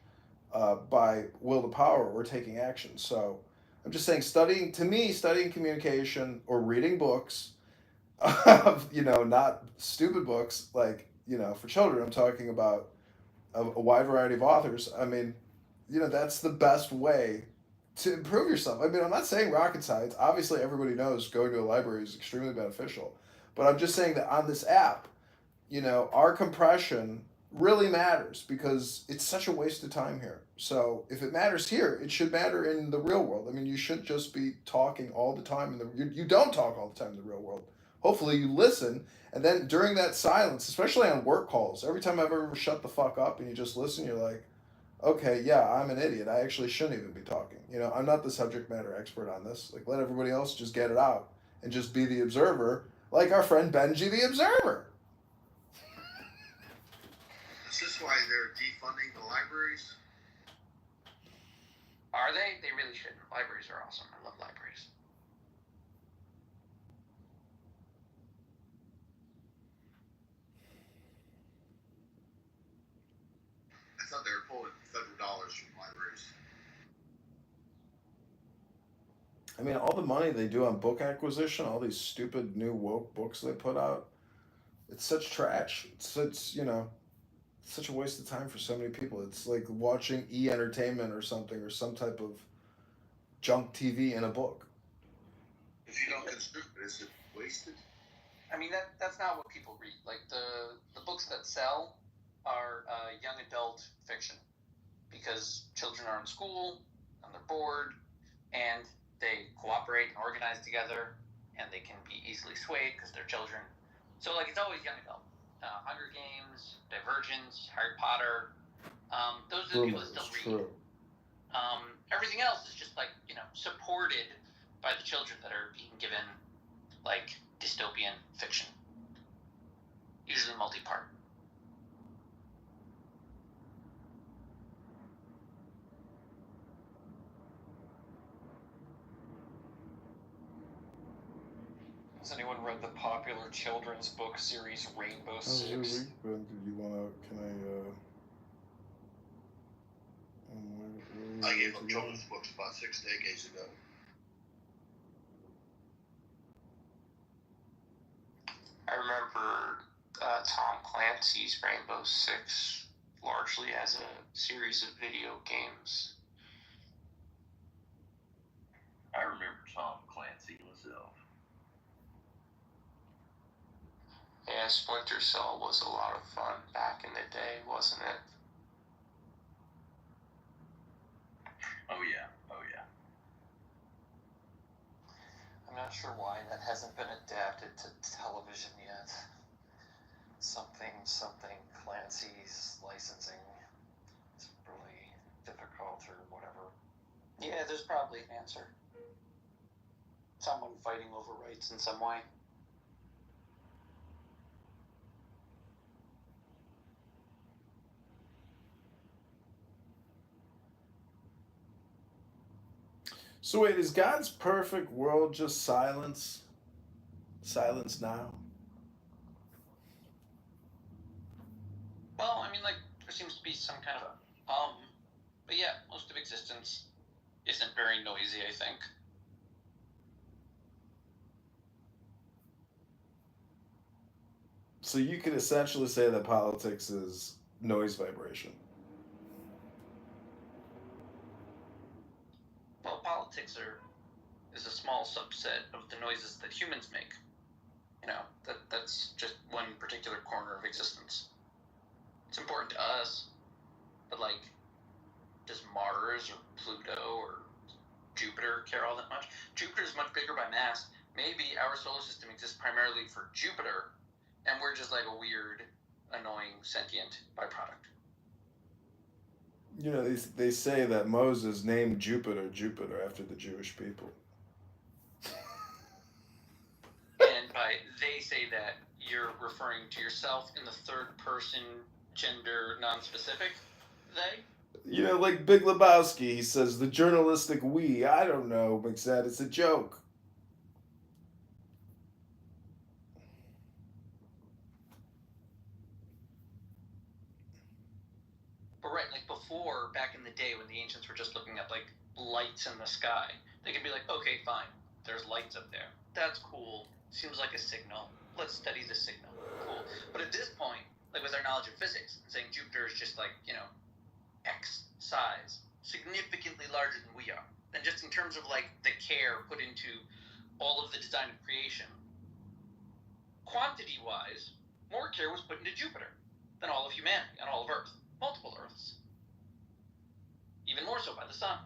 by will to power or taking action. So I'm just saying, studying communication or reading books, not stupid books like, for children. I'm talking about a wide variety of authors. I mean, that's the best way to improve yourself. I mean, I'm not saying rocket science. Obviously, everybody knows going to a library is extremely beneficial. But I'm just saying that on this app, our compression really matters because it's such a waste of time here. So if it matters here, it should matter in the real world. I mean, you shouldn't just be talking all the time you don't talk all the time in the real world. Hopefully you listen, and then during that silence, especially on work calls, every time I've ever shut the fuck up and you just listen, you're like, okay, yeah, I'm an idiot. I actually shouldn't even be talking. I'm not the subject matter expert on this. Like, let everybody else just get it out and just be the observer, like our friend Benji the Observer. Is this why they're defunding the libraries? Are they? They really shouldn't. Libraries are awesome. I love libraries. I thought they were pulling federal dollars from libraries. I mean, all the money they do on book acquisition, all these stupid new woke books they put out, it's such trash. It's such a waste of time for so many people. It's like watching entertainment or something or some type of junk TV in a book. If you don't consume it, is it wasted? I mean, that's not what people read. Like, the books that sell are young adult fiction because children are in school and they're bored and they cooperate and organize together and they can be easily swayed because they're children. So, like, it's always young adult. Hunger Games, Divergent, Harry Potter. Those are the people that still read. True. Everything else is just like, supported by the children that are being given like dystopian fiction, usually multi-part. Has anyone read the popular children's book series Rainbow How's Six? your week been? I gave up children's books about 6 decades ago. I remember Tom Clancy's Rainbow Six largely as a series of video games. I remember Tom Clancy myself. Yeah, Splinter Cell was a lot of fun back in the day, wasn't it? Oh yeah. I'm not sure why that hasn't been adapted to television yet. Something Clancy's licensing. It's really difficult or whatever. Yeah, there's probably an answer. Someone fighting over rights in some way. So wait, is God's perfect world just silence? Silence now? Well, I mean, like, there seems to be some kind of but yeah, most of existence isn't very noisy, I think. So you could essentially say that politics is noise vibration. is a small subset of the noises that humans make. You know, that's just one particular corner of existence. It's important to us, but like, does Mars or Pluto or Jupiter care all that much? Jupiter is much bigger by mass. Maybe our solar system exists primarily for Jupiter, and we're just like a weird, annoying, sentient byproduct. You know, they say that Moses named Jupiter after the Jewish people. And by they say that, you're referring to yourself in the third person, gender non-specific they? You know, like Big Lebowski, he says the journalistic we. I don't know, McSad, it's a joke. But right, like before, back in the day when the ancients were just looking at like lights in the sky, they could be like, okay, fine, there's lights up there. That's cool. Seems like a signal. Let's study the signal. Cool. But at this point, like with our knowledge of physics, saying Jupiter is just like, you know, X size, significantly larger than we are, and just in terms of like the care put into all of the design of creation, quantity-wise, more care was put into Jupiter than all of humanity and all of Earth. Multiple Earths. Even more so by the sun.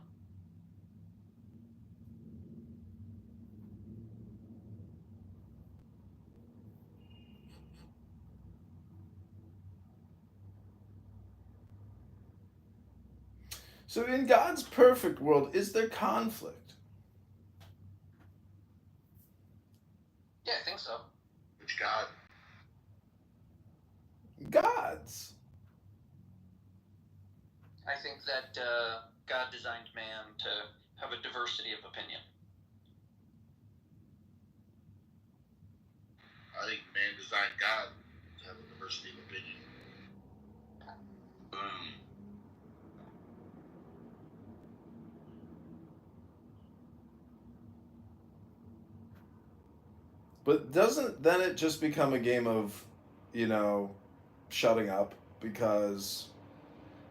So in God's perfect world, is there conflict? Yeah, I think so. Which God? Gods. I think that God designed man to have a diversity of opinion. I think man designed God to have a diversity of opinion. Boom. But doesn't then it just become a game of, you know, shutting up, because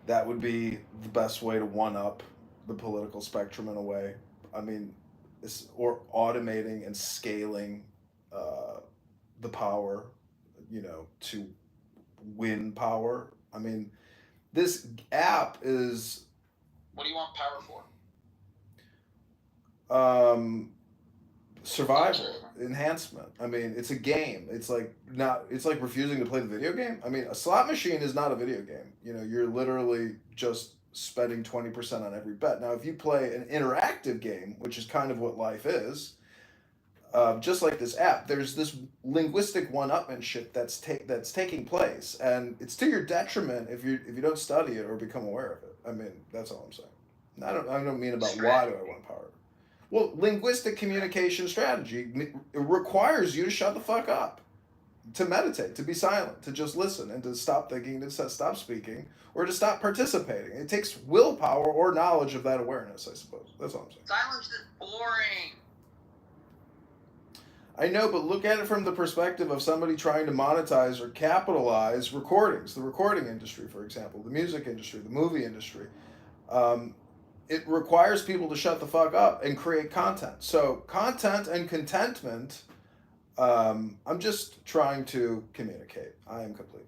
that would be the best way to one up the political spectrum in a way. I mean, or automating and scaling the power, you know, to win power. I mean, this app is. What do you want power for? Survival, enhancement. I mean, it's a game. It's like refusing to play the video game. I mean, a slot machine is not a video game. You know, you're literally just spending 20% on every bet. Now, if you play an interactive game, which is kind of what life is, just like this app, there's this linguistic one-upmanship that's taking place, and it's to your detriment if you don't study it or become aware of it. I mean, that's all I'm saying. I don't mean about why do I want power. Well, linguistic communication strategy requires you to shut the fuck up, to meditate, to be silent, to just listen, and to stop thinking, to stop speaking, or to stop participating. It takes willpower or knowledge of that awareness, I suppose. That's all I'm saying. Silence is boring. I know, but look at it from the perspective of somebody trying to monetize or capitalize recordings, the recording industry, for example, the music industry, the movie industry. It requires people to shut the fuck up and create content. So content and contentment, I'm just trying to communicate. I am complete.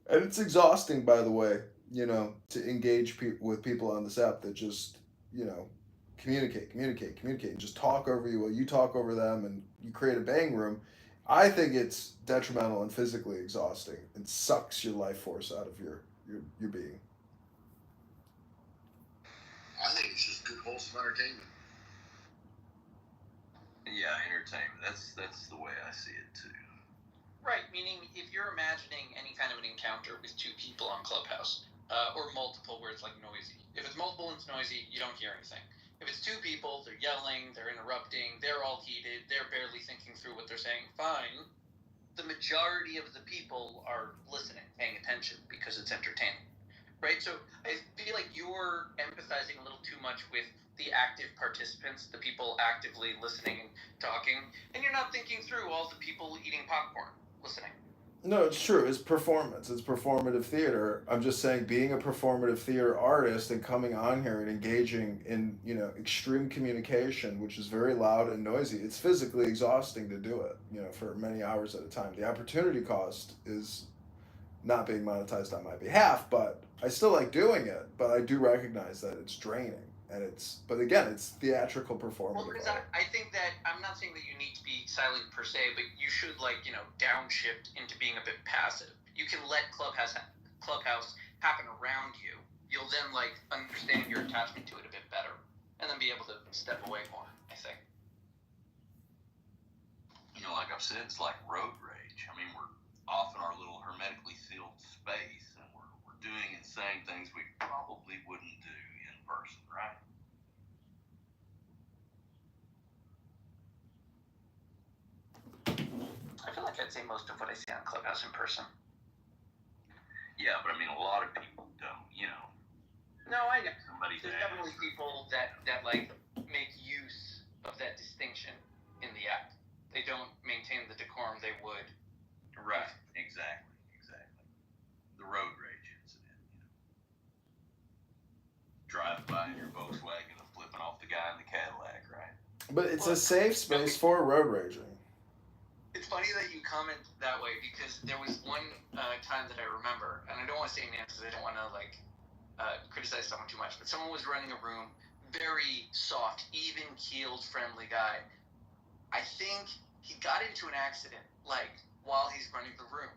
And it's exhausting, by the way, you know, to engage with people on this app that just, you know, communicate, and just talk over you while you talk over them, and you create a bang room. I think it's detrimental and physically exhausting, and sucks your life force out of your being. I think it's just good, wholesome entertainment. Yeah, entertainment. That's the way I see it too. Right, meaning if you're imagining any kind of an encounter with two people on Clubhouse, or multiple where it's like noisy. If it's multiple and it's noisy, you don't hear anything. If it's two people, they're yelling, they're interrupting, they're all heated, they're barely thinking through what they're saying, fine. The majority of the people are listening, paying attention, because it's entertaining. right? So I feel like you're empathizing a little too much with the active participants, the people actively listening and talking, and you're not thinking through all the people eating popcorn listening. No, it's true. It's performance. It's performative theater. I'm just saying, being a performative theater artist and coming on here and engaging in, extreme communication, which is very loud and noisy, it's physically exhausting to do it, for many hours at a time. The opportunity cost is not being monetized on my behalf, but I still like doing it. But I do recognize that it's draining. But again, it's theatrical performative. Well, because I think that I'm not saying that you need to be silent per se, but you should downshift into being a bit passive. You can let Clubhouse happen around you. You'll then understand your attachment to it a bit better, and then be able to step away more. I think. Like I've said, it's like road rage. I mean, we're off in our little hermetically sealed space, and we're doing and saying things we probably wouldn't do in person, right? I feel like I'd say most of what I see on Clubhouse in person. Yeah, but I mean, a lot of people don't, No, I know. There's definitely people that make use of that distinction in the act. They don't maintain the decorum they would. Right, exactly. The road rage incident, Drive by in your Volkswagen and flipping off the guy in the Cadillac, right? But it's a safe space for road raging. It's funny that you comment that way, because there was one time that I remember, and I don't want to say names because I don't want to criticize someone too much, but someone was running a room, very soft, even-keeled, friendly guy. I think he got into an accident, while he's running the room.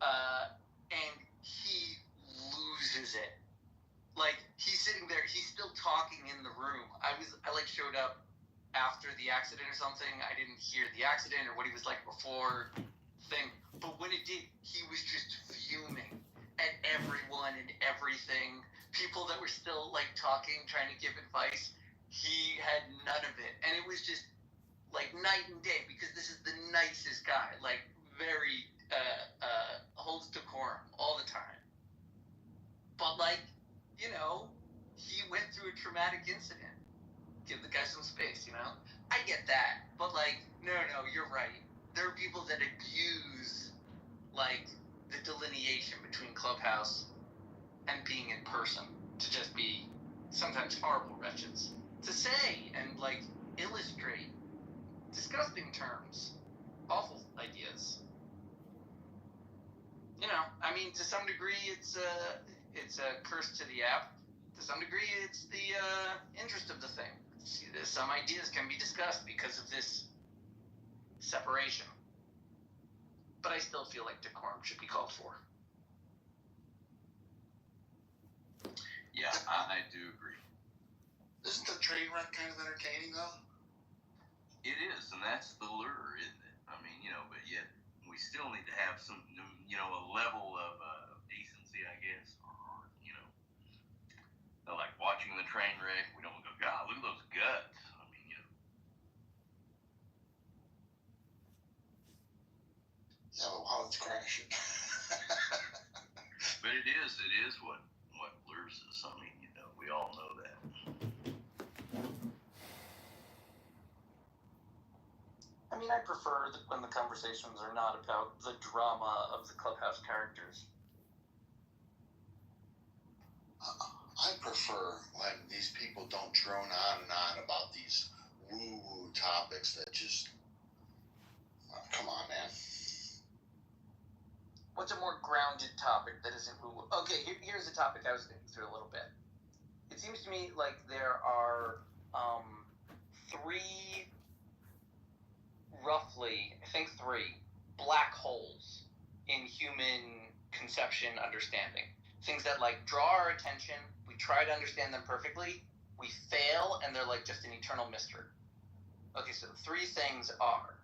And he loses it. He's sitting there, he's still talking in the room. I showed up after the accident or something. I didn't hear the accident or what he was like before thing. But when it did, he was just fuming at everyone and everything. People that were still talking, trying to give advice. He had none of it. And it was just night and day, because this is the nicest guy. Very holds decorum all the time. But he went through a traumatic incident. Give the guy some space, I get that. But no, you're right. There are people that abuse the delineation between Clubhouse and being in person to just be sometimes horrible wretches. To say and illustrate disgusting terms, awful ideas. To some degree, it's a curse to the app. To some degree, it's the interest of the thing. Some ideas can be discussed because of this separation. But I still feel like decorum should be called for. Yeah, I do agree. Isn't the train wreck kind of entertaining, though? It is, and that's the lure, isn't it? I mean, but yet we still need to have some, a level of decency, I guess, or like watching the train wreck. We don't go, God, look at those guts. I mean, Yeah, but while it's crashing. But it is what lures us. I mean, we all know that. I prefer when the conversations are not about the drama of the Clubhouse characters. I prefer when these people don't drone on and on about these woo-woo topics that just... come on, man. What's a more grounded topic that isn't woo-woo? Okay, here's a topic I was thinking through a little bit. It seems to me like there are three black holes in human conception understanding. Things that draw our attention, we try to understand them perfectly, we fail, and they're just an eternal mystery. Okay, so the three things are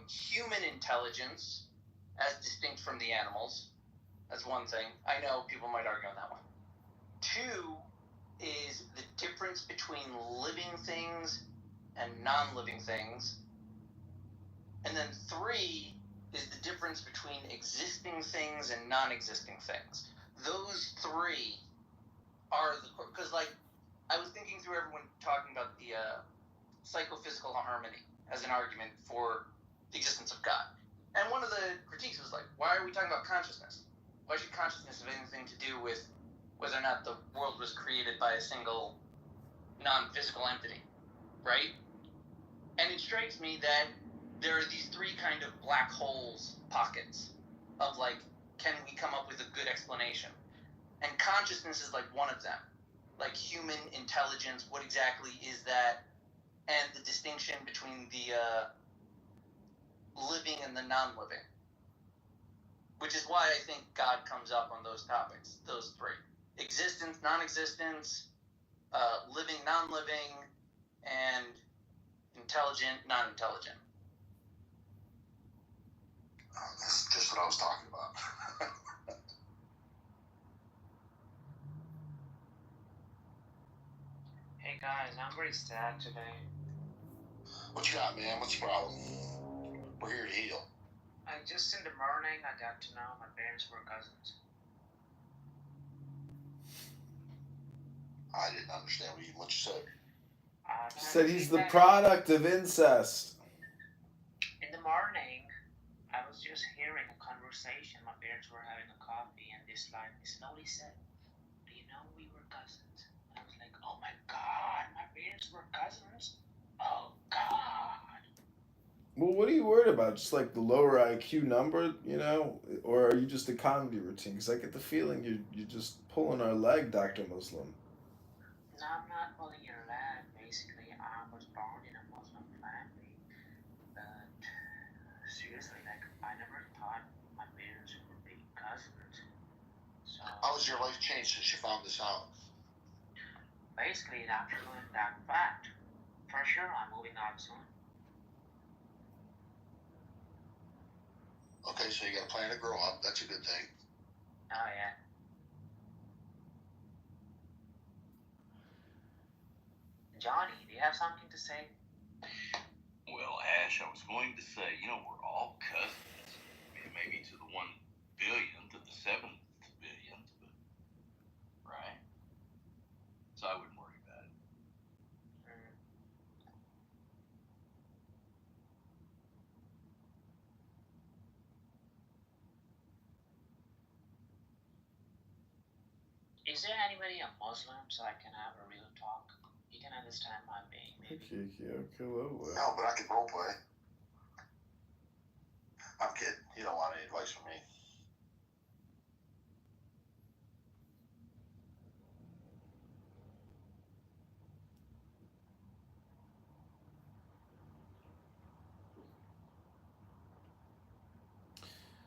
human intelligence as distinct from the animals. That's one thing. I know people might argue on that one. Two is the difference between living things and non-living things. And then three is the difference between existing things and non-existing things. those three are the, because like I was thinking through everyone talking about the psychophysical harmony as an argument for the existence of God, and one of the critiques was like, why are we talking about consciousness? Why should consciousness have anything to do with whether or not the world was created by a single non-physical entity, right? And it strikes me that there are these three kind of black holes pockets of like, can we come up with a good explanation? And consciousness is like one of them. Like human intelligence, what exactly is that? And the distinction between the living and the non-living. Which is why I think God comes up on those topics, those three. Existence, non-existence, living, non-living, and intelligent, non-intelligent. That's just what I was talking about. Hey guys, I'm very sad today. What you got, man? What's the problem? We're here to heal. Just in the morning, I got to know my parents were cousins. I didn't understand what you said. Said he's the product of incest. In the morning, I was just hearing a conversation. My parents were having a coffee, and this line slowly said, "Do you know we were cousins?" And I was like, "Oh my God, my parents were cousins? Oh God." Well, what are you worried about? Just like the lower IQ number, you know? Or are you just a comedy routine? Because I get the feeling you're just pulling our leg, Dr. Muslim. No, I'm not pulling your leg. Basically, I was born in a Muslim family. But seriously, like, I never thought my parents would be cousins. So How has your life changed since you found this out? basically, after knowing that fact, for sure, I'm moving out soon. Okay, so you got a plan to grow up. That's a good thing. Oh, yeah. Johnny, do you have something to say? Well, Ash, I was going to say, you know, we're all cousins. I mean, maybe to the 1 billionth of the 7th billionth, but, right? So I wouldn't worry about it. Is there anybody a Muslim so I can have a real talk? You can understand my pain. Okay, well. No, but I can role play. I'm kidding. You don't want any advice from me.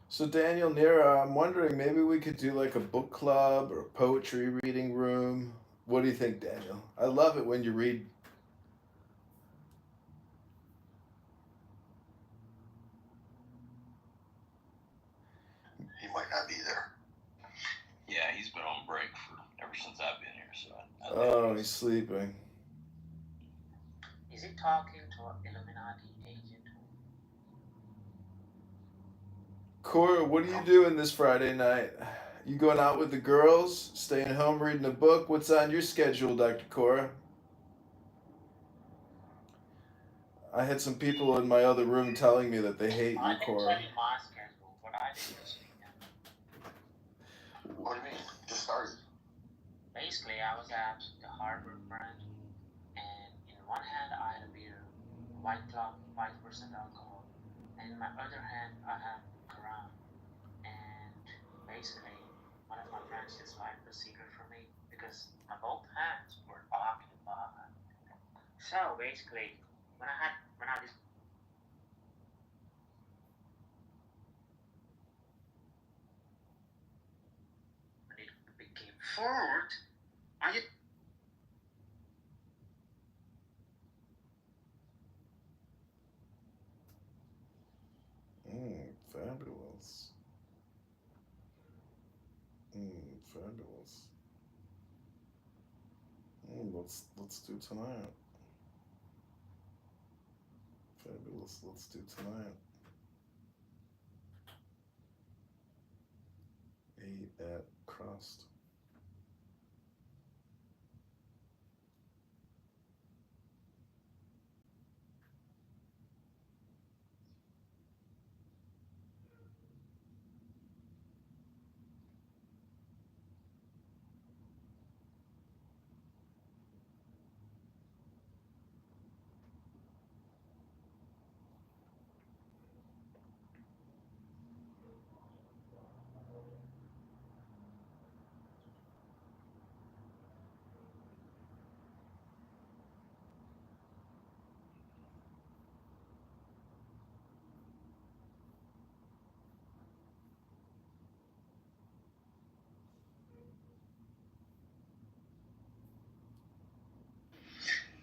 So Daniel, Nira, I'm wondering maybe we could do like a book club or a poetry reading room. What do you think, Daniel? I love it when you read. He might not be there. Yeah, he's been on break ever since I've been here, so I Oh, he's sleeping. Is he talking to an Illuminati agent? Cora, what are you doing this Friday night? You going out with the girls? Staying home reading a book? What's on your schedule, Dr. Cora? I had some people in my other room telling me that they hate you, I can Cora. tell you my schedule, but I didn't this weekend. What do you mean? Just started. Basically, I was at the Harbor Brand, and in one hand I had a beer, White Claw, 5% alcohol, and in my other hand I had Quran. And basically, one of my friends just wiped the secret from me because my both hands were occupied. So basically, when I it became food, I just Fabulous. Fabulous. Let's do tonight. Fabulous. Let's do tonight. 8 at crust.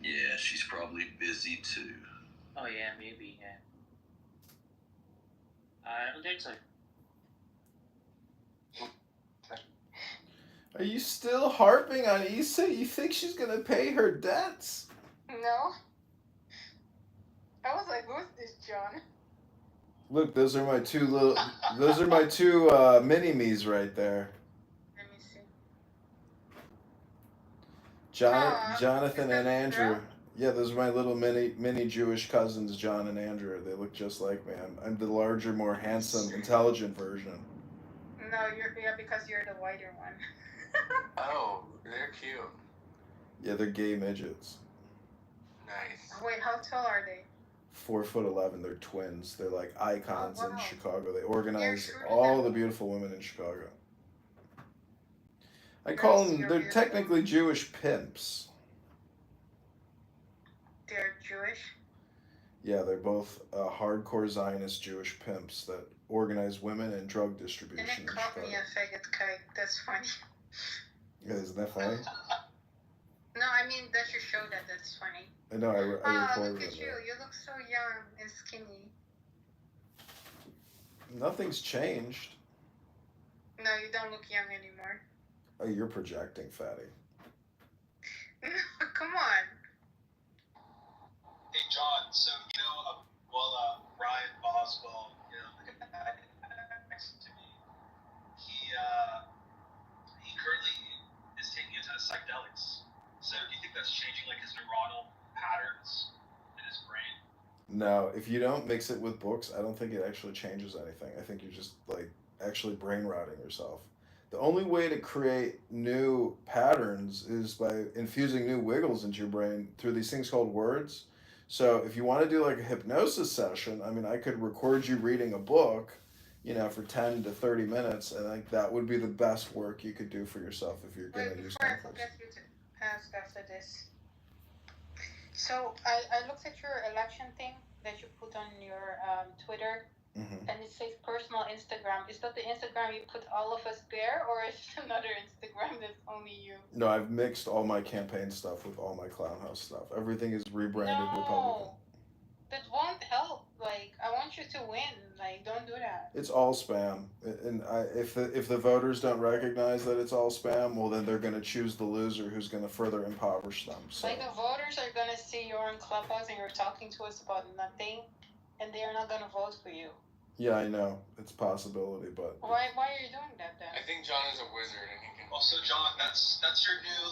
Yeah, she's probably busy too. Oh yeah, maybe. Yeah. I don't think so. Are you still harping on Issa? You think she's gonna pay her debts? No. I was like, who's this John? Look, those are my two mini-me's right there. Let me see. Jonathan and Andrew. Yeah, those are my little mini Jewish cousins, John and Andrew. They look just like me. I'm the larger, more handsome, intelligent version. No, because you're the whiter one. Oh, they're cute. Yeah, they're gay midgets. Nice. Wait, how tall are they? 4'11". They're twins. They're like icons in wow. Chicago. They organize You're all the beautiful women in Chicago. I call them. They're technically Jewish pimps. They're Jewish? Yeah, they're both hardcore Zionist Jewish pimps that organize women and drug distribution And in they called Chicago. me a faggot kike. That's funny. Yeah, isn't that funny? No, I mean that you show that. That's funny. I know. I recorded look at it. you. You look so young and skinny. Nothing's changed. No, you don't look young anymore. Oh, you're projecting, fatty. Come on. Hey, John. So Ryan Boswell, the guy next to me, he currently is taking a ton of psychedelics. So do you think that's changing like his neuronal patterns in his brain? No, if you don't mix it with books, I don't think it actually changes anything. I think you're just like actually brain rotting yourself. The only way to create new patterns is by infusing new wiggles into your brain through these things called words. So if you want to do like a hypnosis session, I mean, I could record you reading a book, for 10 to 30 minutes, and like that would be the best work you could do for yourself if you're going to use Before I chemicals. forget you to ask after this. So I looked at your election thing that you put on your Twitter, and it says personal Instagram. Is that the Instagram you put all of us there, or is it another Instagram that's only you? No, I've mixed all my campaign stuff with all my Clown House stuff. Everything is rebranded Republican. That won't help. Like, I want you to win. Like, don't do that. It's all spam, and if the voters don't recognize that it's all spam, well, then they're going to choose the loser who's going to further impoverish them. So. Like, the voters are going to see you're in Clubhouse and you're talking to us about nothing, and they're not going to vote for you. Yeah, I know. It's a possibility, but... Why are you doing that, then? I think John is a wizard, and he can... Also, John, that's your new,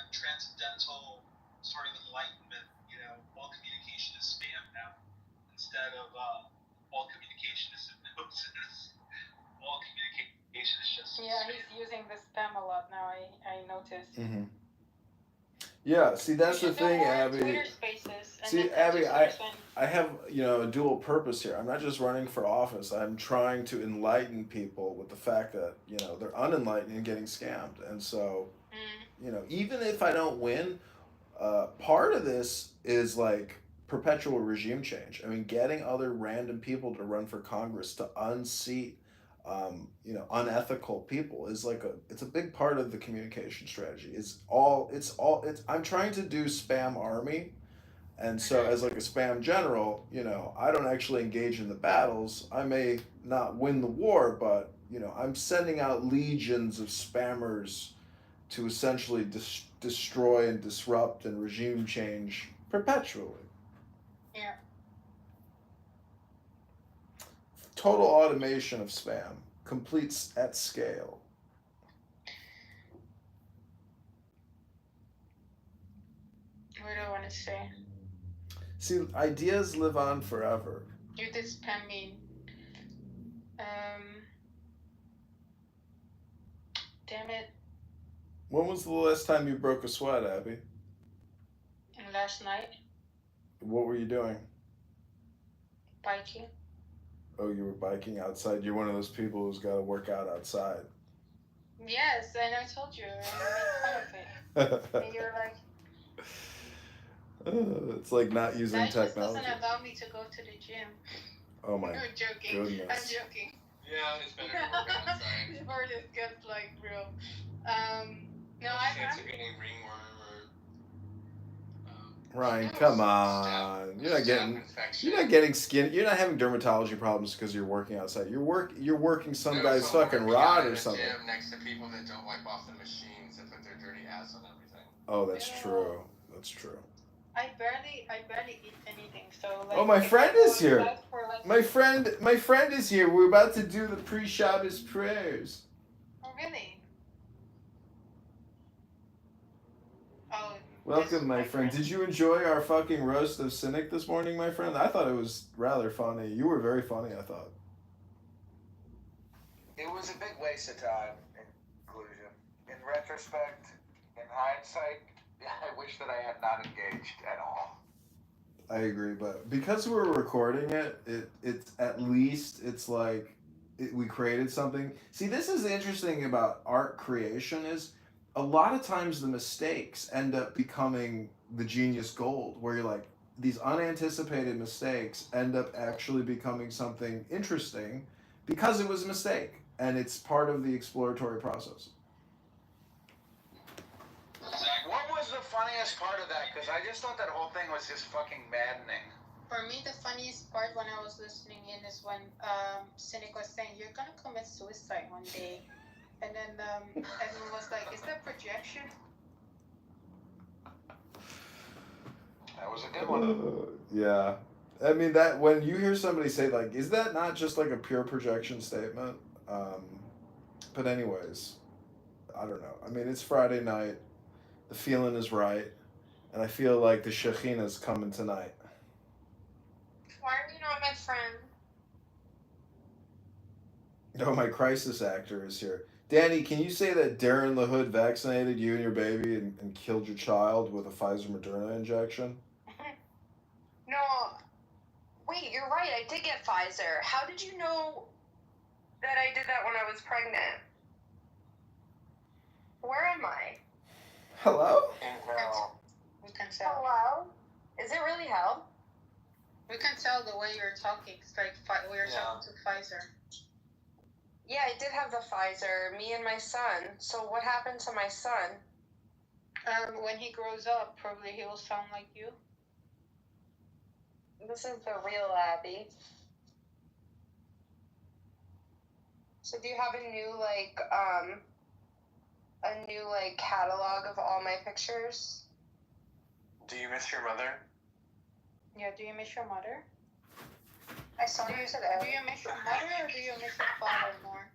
transcendental sort of enlightenment, all communication is spam now. Instead of all communication is hypnosis, all communication is just Yeah, spam. He's using the spam a lot now, I noticed. Mm-hmm. Yeah, see, that's the thing, Abby. See, Abby, I have, a dual purpose here. I'm not just running for office. I'm trying to enlighten people with the fact that, they're unenlightened and getting scammed. And so, even if I don't win, part of this is like perpetual regime change. I mean, getting other random people to run for Congress to unseat unethical people is it's a big part of the communication strategy. I'm trying to do spam army, and so as like a spam general, I don't actually engage in the battles. I may not win the war, but I'm sending out legions of spammers to essentially destroy and disrupt and regime change perpetually. Yeah. Total automation of spam, complete at scale. What do I want to say? See, ideas live on forever. You did spam me. Damn it. When was the last time you broke a sweat, Abby? Last night, What were you doing? biking. Oh, you were biking outside. You're one of those people who's got to work out outside. Yes, and I told you, and you made fun of it. And you were like, It's like not using that just technology. doesn't allow me to go to the gym. Oh my I'm joking. goodness. I'm joking. Yeah, it's better to work outside. Before this gets like real. No, Chance of getting ringworm or Ryan, come on. You're not getting skin. You're not having dermatology problems because you're working outside. You're working some guy's fucking rod or something. gym next to people that don't wipe off the machines and put their dirty ass on everything. Oh, that's true. That's true. I barely eat anything, so like. Oh, my friend is here. Like, My friend is here. We're about to do the pre-Shabbos prayers. Oh really? Oh. Welcome, my friend. Did you enjoy our fucking roast of Cynic this morning, my friend? I thought it was rather funny. You were very funny, I thought. It was a big waste of time, in conclusion. In retrospect, in hindsight, I wish that I had not engaged at all. I agree, but because we're recording it's at least it's like we created something. See, this is interesting about art creation is a lot of times the mistakes end up becoming the genius gold, where you're like, these unanticipated mistakes end up actually becoming something interesting because it was a mistake, and it's part of the exploratory process. What was the funniest part of that? Because I just thought that whole thing was just fucking maddening. For me, the funniest part when I was listening in is when Cynic was saying, "You're gonna commit suicide one day," and then everyone was like, "Is that projection?" That was a good one. Yeah. I mean, that when you hear somebody say, like, is that not just like a pure projection statement? But anyways, I don't know. I mean, it's Friday night. The feeling is right. And I feel like the Shekhinah's coming tonight. Why are you not my friend? Oh, my crisis actor is here. Danny, can you say that Darren LaHood vaccinated you and your baby and killed your child with a Pfizer Moderna injection? No. Wait, you're right. I did get Pfizer. How did you know that I did that when I was pregnant? Where am I? Hello? We can tell. Hello? Is it really hell? We can tell the way you're talking. It's like we were talking to Pfizer. Yeah, I did have the Pfizer. Me and my son. So what happened to my son? When he grows up, probably he will sound like you. This is the real Abby. So do you have a new catalog of all my pictures? Do you miss your mother? Yeah, do you miss your mother? I saw her today. Do you miss your mother or do you miss your father more?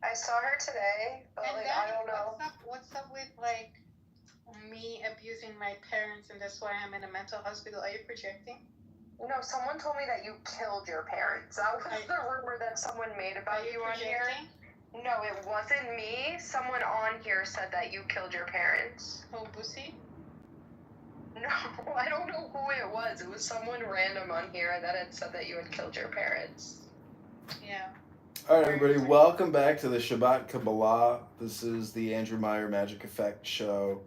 I saw her today, but And like then I don't know. What's up with like me abusing my parents and that's why I'm in a mental hospital? Are you projecting? No, someone told me that you killed your parents. That was the rumor that someone made about you on here. No, it wasn't me. Someone on here said that you killed your parents. Oh, Bussy? No, I don't know who it was. It was someone random on here that had said that you had killed your parents. Yeah. All right, everybody, welcome back to the Shabbat Kabbalah. This is the Andrew Meyer Magic Effect Show.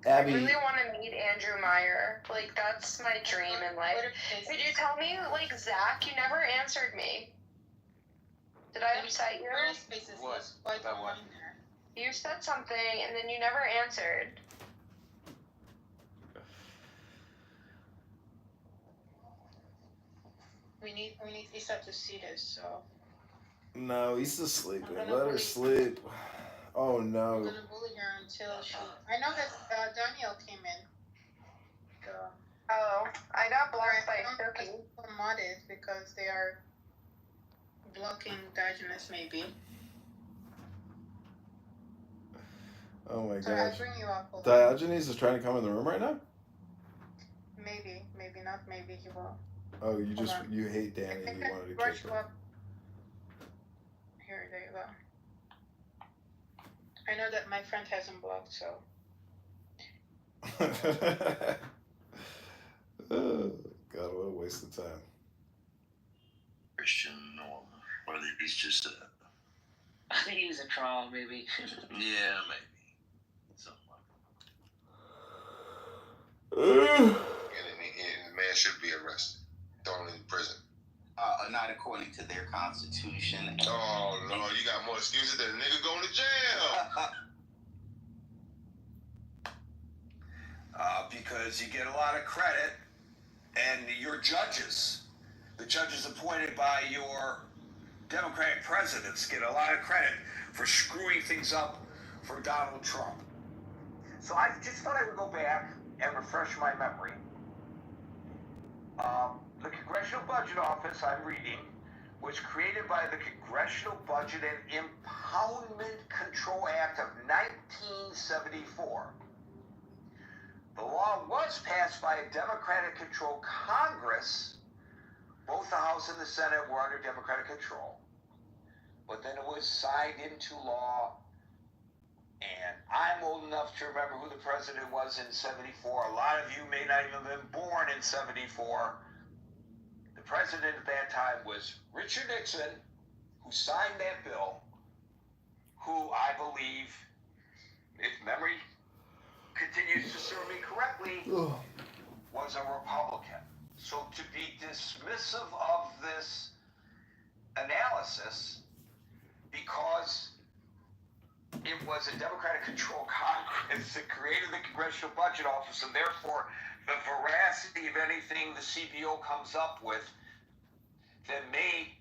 Abby, I really want to meet Andrew Meyer. Like, that's my dream in life. Did you tell me, like, Zach, you never answered me? Did I upset you? What? About what? You said something, and then you never answered. We need Issa to see this, so. no, Issa's sleeping. Let her sleep. Oh, I'm no. gonna bully her until she. I know that Daniel came in. So. Oh, I got blocked by Turkey. Modded because they are blocking Diogenes, maybe. Oh my So gosh. I bring you up. Diogenes is trying to come in the room right now? Maybe not. Maybe he will. Oh, you hate Danny. You wanted to Brush kick you him. up. Here, there you go. I know that my friend has him blocked, so. Oh, God, what a waste of time. Christian or whether he's just a. I think he was a troll, maybe. Yeah, maybe. Something like And the man should be arrested, thrown in prison. Not according to their constitution. Oh, no, you got more excuses than a nigga going to jail. Because you get a lot of credit, and your judges, the judges appointed by your Democratic presidents, get a lot of credit for screwing things up for Donald Trump. So I just thought I would go back and refresh my memory. The Congressional Budget Office, I'm reading, was created by the Congressional Budget and Impoundment Control Act of 1974. The law was passed by a Democratic-controlled Congress. Both the House and the Senate were under Democratic control. But then it was signed into law, and I'm old enough to remember who the president was in 74. A lot of you may not even have been born in 74. The president at that time was Richard Nixon, who signed that bill, who I believe, if memory continues to serve me correctly, was a Republican. So to be dismissive of this analysis because it was a Democratic-controlled Congress that created the Congressional Budget Office, and therefore the veracity of anything the CBO comes up with that may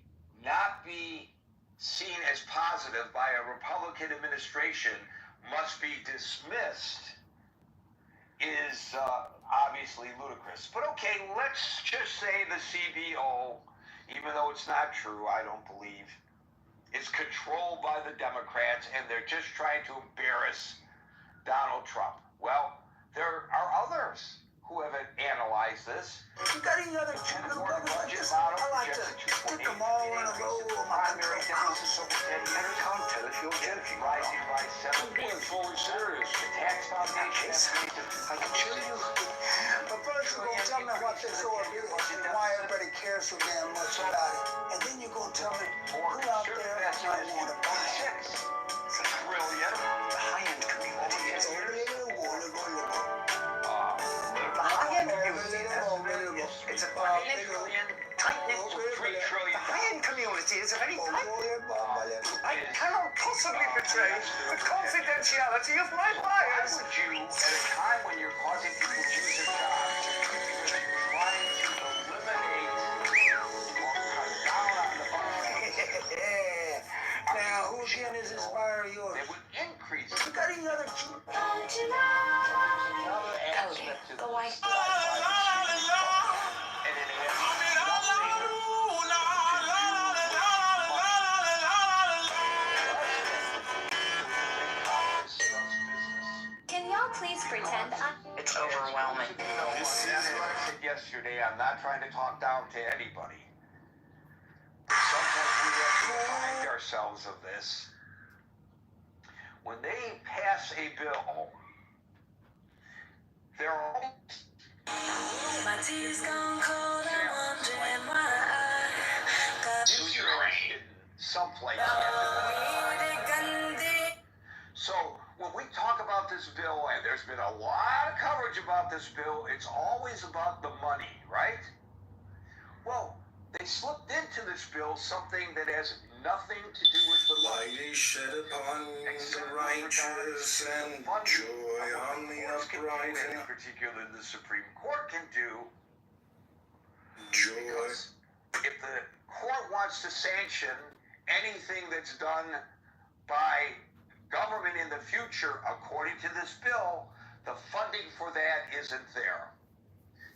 not be seen as positive by a Republican administration must be dismissed is obviously ludicrous. But okay, let's just say the CBO, even though it's not true, I don't believe, is controlled by the Democrats and they're just trying to embarrass Donald Trump. Well, there are others who have analyzed this. You got any other budget model, I like to stick them all in a row on my primary deficit over 10 years. Tell if you'll get it. Rising by 7 points. Fully serious. The tax foundation I can show you. But first you're going to tell me what this order is and why everybody cares so damn much about it. And then you're going to tell me who out there might want to buy it. Brilliant. The high-end community is The high-end community. It's a tight-knit $3 trillion. The high-end community is a very tight-knit. I cannot possibly betray the confidentiality of my Why buyers. would you, at a time when you're causing people to lose their jobs, trying to eliminate or cut down on the budget? Now, who again is this buyer of yours? It would increase. You got any other Another aspect to this. And it has Can y'all please pretend It's overwhelming. That's what I said yesterday. I'm not trying to talk down to anybody. Sometimes we have to remind ourselves of this. When they pass a bill, there are my tea's gone cold, I'm wondering why someplace. So when we talk about this bill, and there's been a lot of coverage about this bill, it's always about the money, right? Well, they slipped into this bill something that has nothing to do with the money. Light is shed upon the righteous and joy on the upright. In particular, the Supreme Court can do. Joy. Because if the court wants to sanction anything that's done by government in the future, according to this bill, the funding for that isn't there.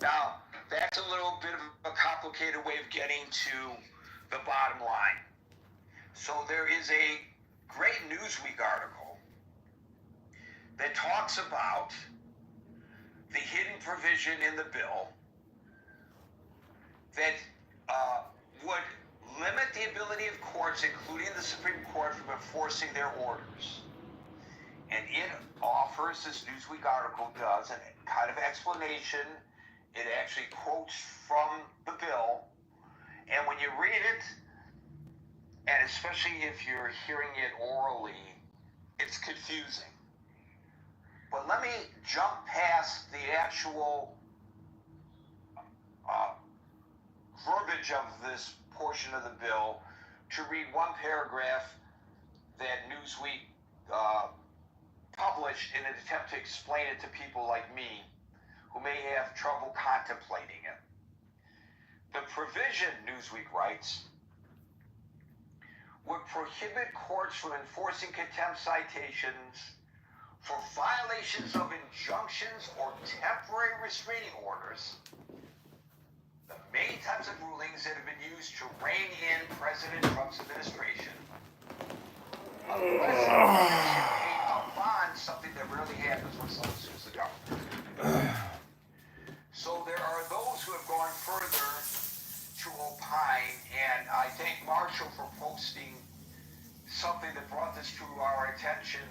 Now, that's a little bit of a complicated way of getting to the bottom line. So there is a great Newsweek article that talks about the hidden provision in the bill that would limit the ability of courts, including the Supreme Court, from enforcing their orders. And it offers, this Newsweek article does, a kind of explanation. It actually quotes from the bill. And when you read it, and especially if you're hearing it orally, it's confusing. But let me jump past the actual verbiage of this portion of the bill to read one paragraph that Newsweek published in an attempt to explain it to people like me who may have trouble contemplating it. The provision, Newsweek writes, would prohibit courts from enforcing contempt citations for violations of injunctions or temporary restraining orders, the many types of rulings that have been used to rein in President Trump's administration, unless they pay a bond, something that rarely happens when someone sues the government. So there are those who have gone further to opine, and I thank Marshall for posting something that brought this to our attention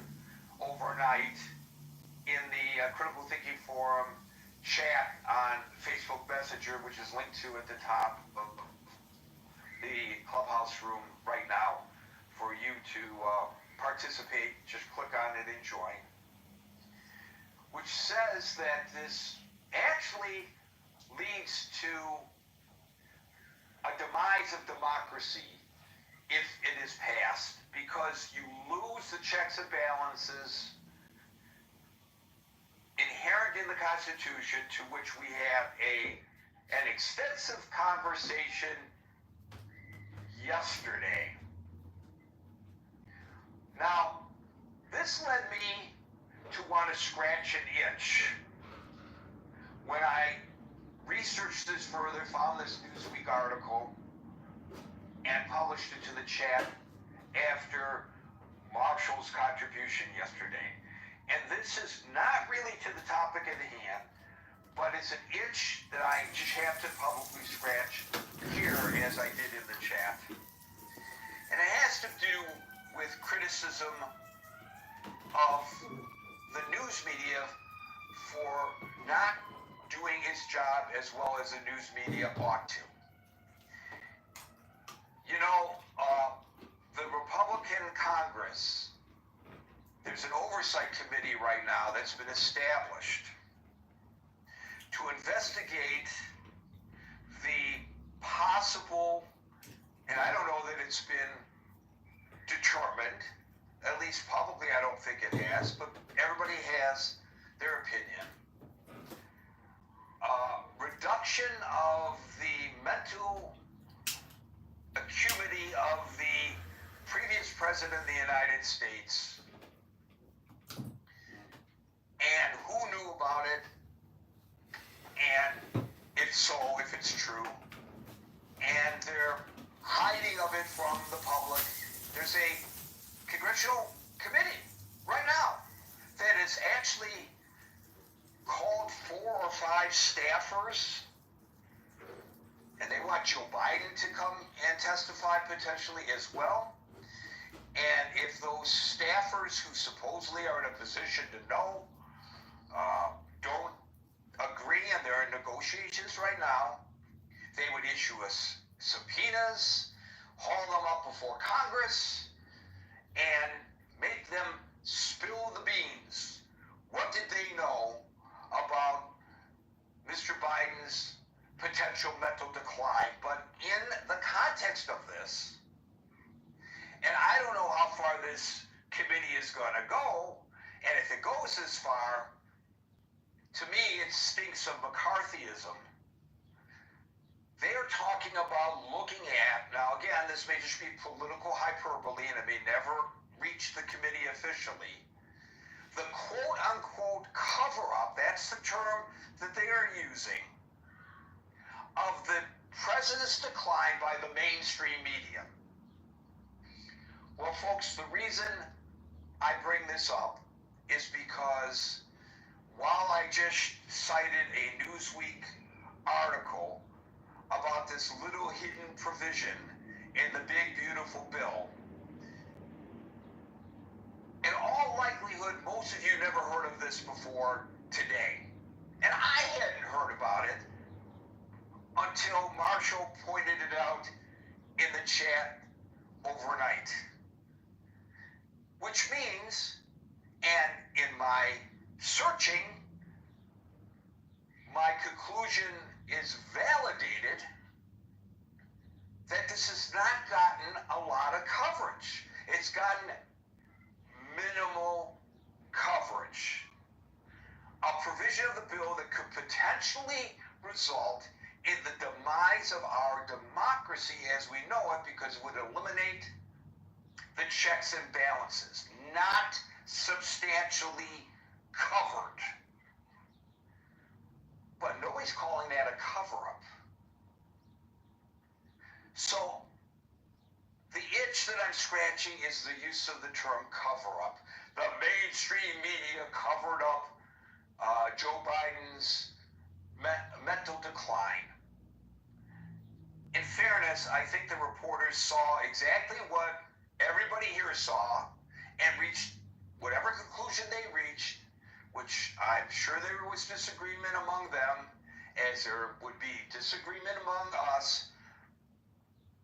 overnight in the Critical Thinking Forum chat on Facebook Messenger, which is linked to at the top of the Clubhouse room right now for you to participate. Just click on it and join. Which says that this actually leads to a demise of democracy if it is passed, because you lose the checks and balances inherent in the Constitution, to which we have an extensive conversation yesterday. Now, this led me to want to scratch an itch. When I researched this further, found this Newsweek article, and published it to the chat after Marshall's contribution yesterday. And this is not really to the topic at hand, but it's an itch that I just have to publicly scratch here as I did in the chat. And it has to do with criticism of the news media for not doing its job as well as the news media ought to. You know, the Republican Congress, there's an oversight committee right now that's been established to investigate the possible, and I don't know that it's been determined, at least publicly I don't think it has, but everybody has their opinion. Reduction of the mental acuity of the previous president of the United States, and who knew about it, and if so, if it's true, and their hiding of it from the public. There's a congressional committee right now that has actually called 4 or 5 staffers, and they want Joe Biden to come and testify potentially as well. And if those staffers who supposedly are in a position to know don't agree, and they're in negotiations right now, they would issue us subpoenas, haul them up before Congress, and make them spill the beans. What did they know about Mr. Biden's potential mental decline? But in the context of this, and I don't know how far this committee is going to go, and if it goes this far, to me it stinks of McCarthyism. They are talking about looking at, now again, this may just be political hyperbole and it may never reach the committee officially, the quote-unquote cover-up, that's the term that they are using, of the president's decline by the mainstream media. Well, folks, the reason I bring this up is because while I just cited a Newsweek article about this little hidden provision in the big beautiful bill, in all likelihood, most of you never heard of this before today. And I hadn't heard about it until Marshall pointed it out in the chat overnight. Which means, and in my searching, my conclusion is validated that this has not gotten a lot of coverage. It's gotten minimal coverage. A provision of the bill that could potentially result in the demise of our democracy as we know it, because it would eliminate the checks and balances, not substantially covered. But nobody's calling that a cover-up. So the itch that I'm scratching is the use of the term cover-up. The mainstream media covered up Joe Biden's mental decline. In fairness, I think the reporters saw exactly what everybody here saw and reached whatever conclusion they reached, which I'm sure there was disagreement among them, as there would be disagreement among us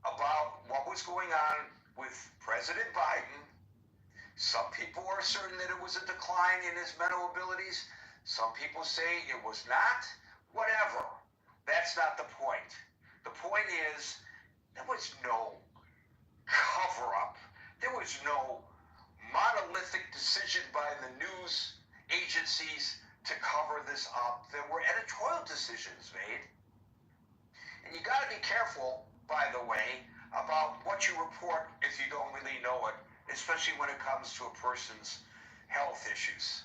about what was going on with President Biden. Some people are certain that it was a decline in his mental abilities. Some people say it was not. Whatever. That's not the point. The point is, there was no cover-up. There was no monolithic decision by the news agencies to cover this up. There were editorial decisions made. And you got to be careful, by the way, about what you report if you don't really know it, especially when it comes to a person's health issues.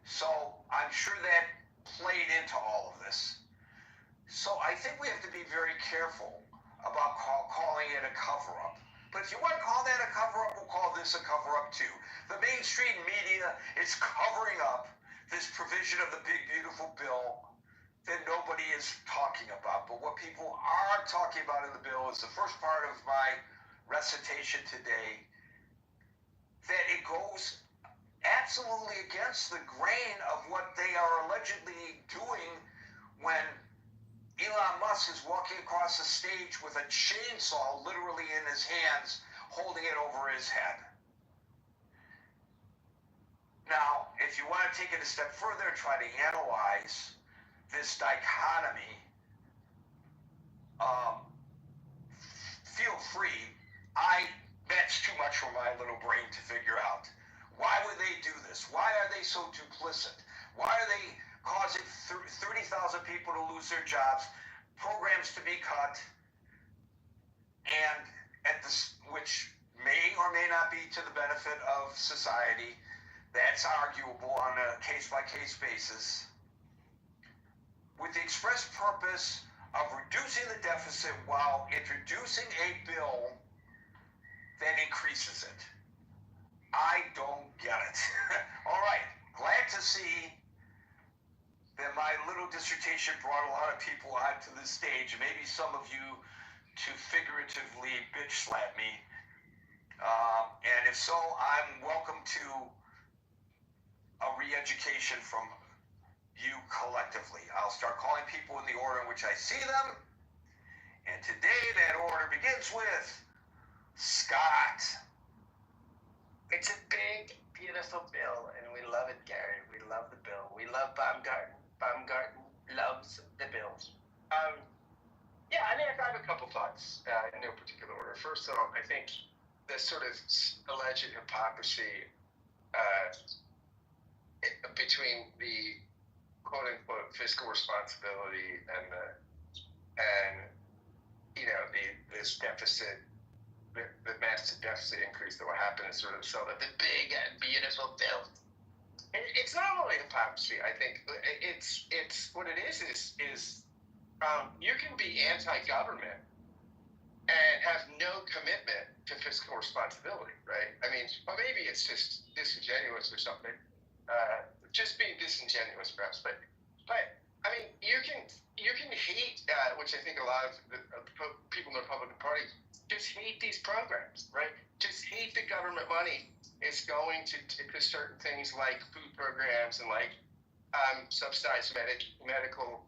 So I'm sure that played into all of this. So I think we have to be very careful about calling it a cover-up. But if you want to call that a cover-up, we'll call this a cover-up too. The mainstream media is covering up this provision of the big beautiful bill that nobody is talking about. But what people are talking about in the bill is the first part of my recitation today, that it goes absolutely against the grain of what they are allegedly doing when Elon Musk is walking across the stage with a chainsaw literally in his hands, holding it over his head. Now, if you want to take it a step further and try to analyze this dichotomy, feel free. That's too much for my little brain to figure out. Why would they do this? Why are they so duplicit? Why are they causing 30,000 people to lose their jobs, programs to be cut, and which may or may not be to the benefit of society? That's arguable on a case-by-case basis, with the express purpose of reducing the deficit while introducing a bill that increases it. I don't get it. All right, glad to see that my little dissertation brought a lot of people onto the stage, maybe some of you to figuratively bitch slap me. And if so, I'm welcome to a re-education from you collectively. I'll start calling people in the order in which I see them. And today that order begins with Scott. It's a big, beautiful bill, and we love it, Gary. We love the bill. We love Baumgarten. Baumgarten loves the bills. Yeah, I mean, I have a couple thoughts in no particular order. First of all, I think the sort of alleged hypocrisy between the quote-unquote fiscal responsibility and this deficit, the massive deficit increase that will happen is sort of so that the big and beautiful bill. It's not only hypocrisy. I think it's what it is you can be anti-government and have no commitment to fiscal responsibility, right? I mean, well, maybe it's just disingenuous or something just being disingenuous, perhaps. But I mean, you can hate, which I think a lot of the people in the Republican Party just hate these programs, right? Just hate the government money is going to certain things like food programs and like subsidized medical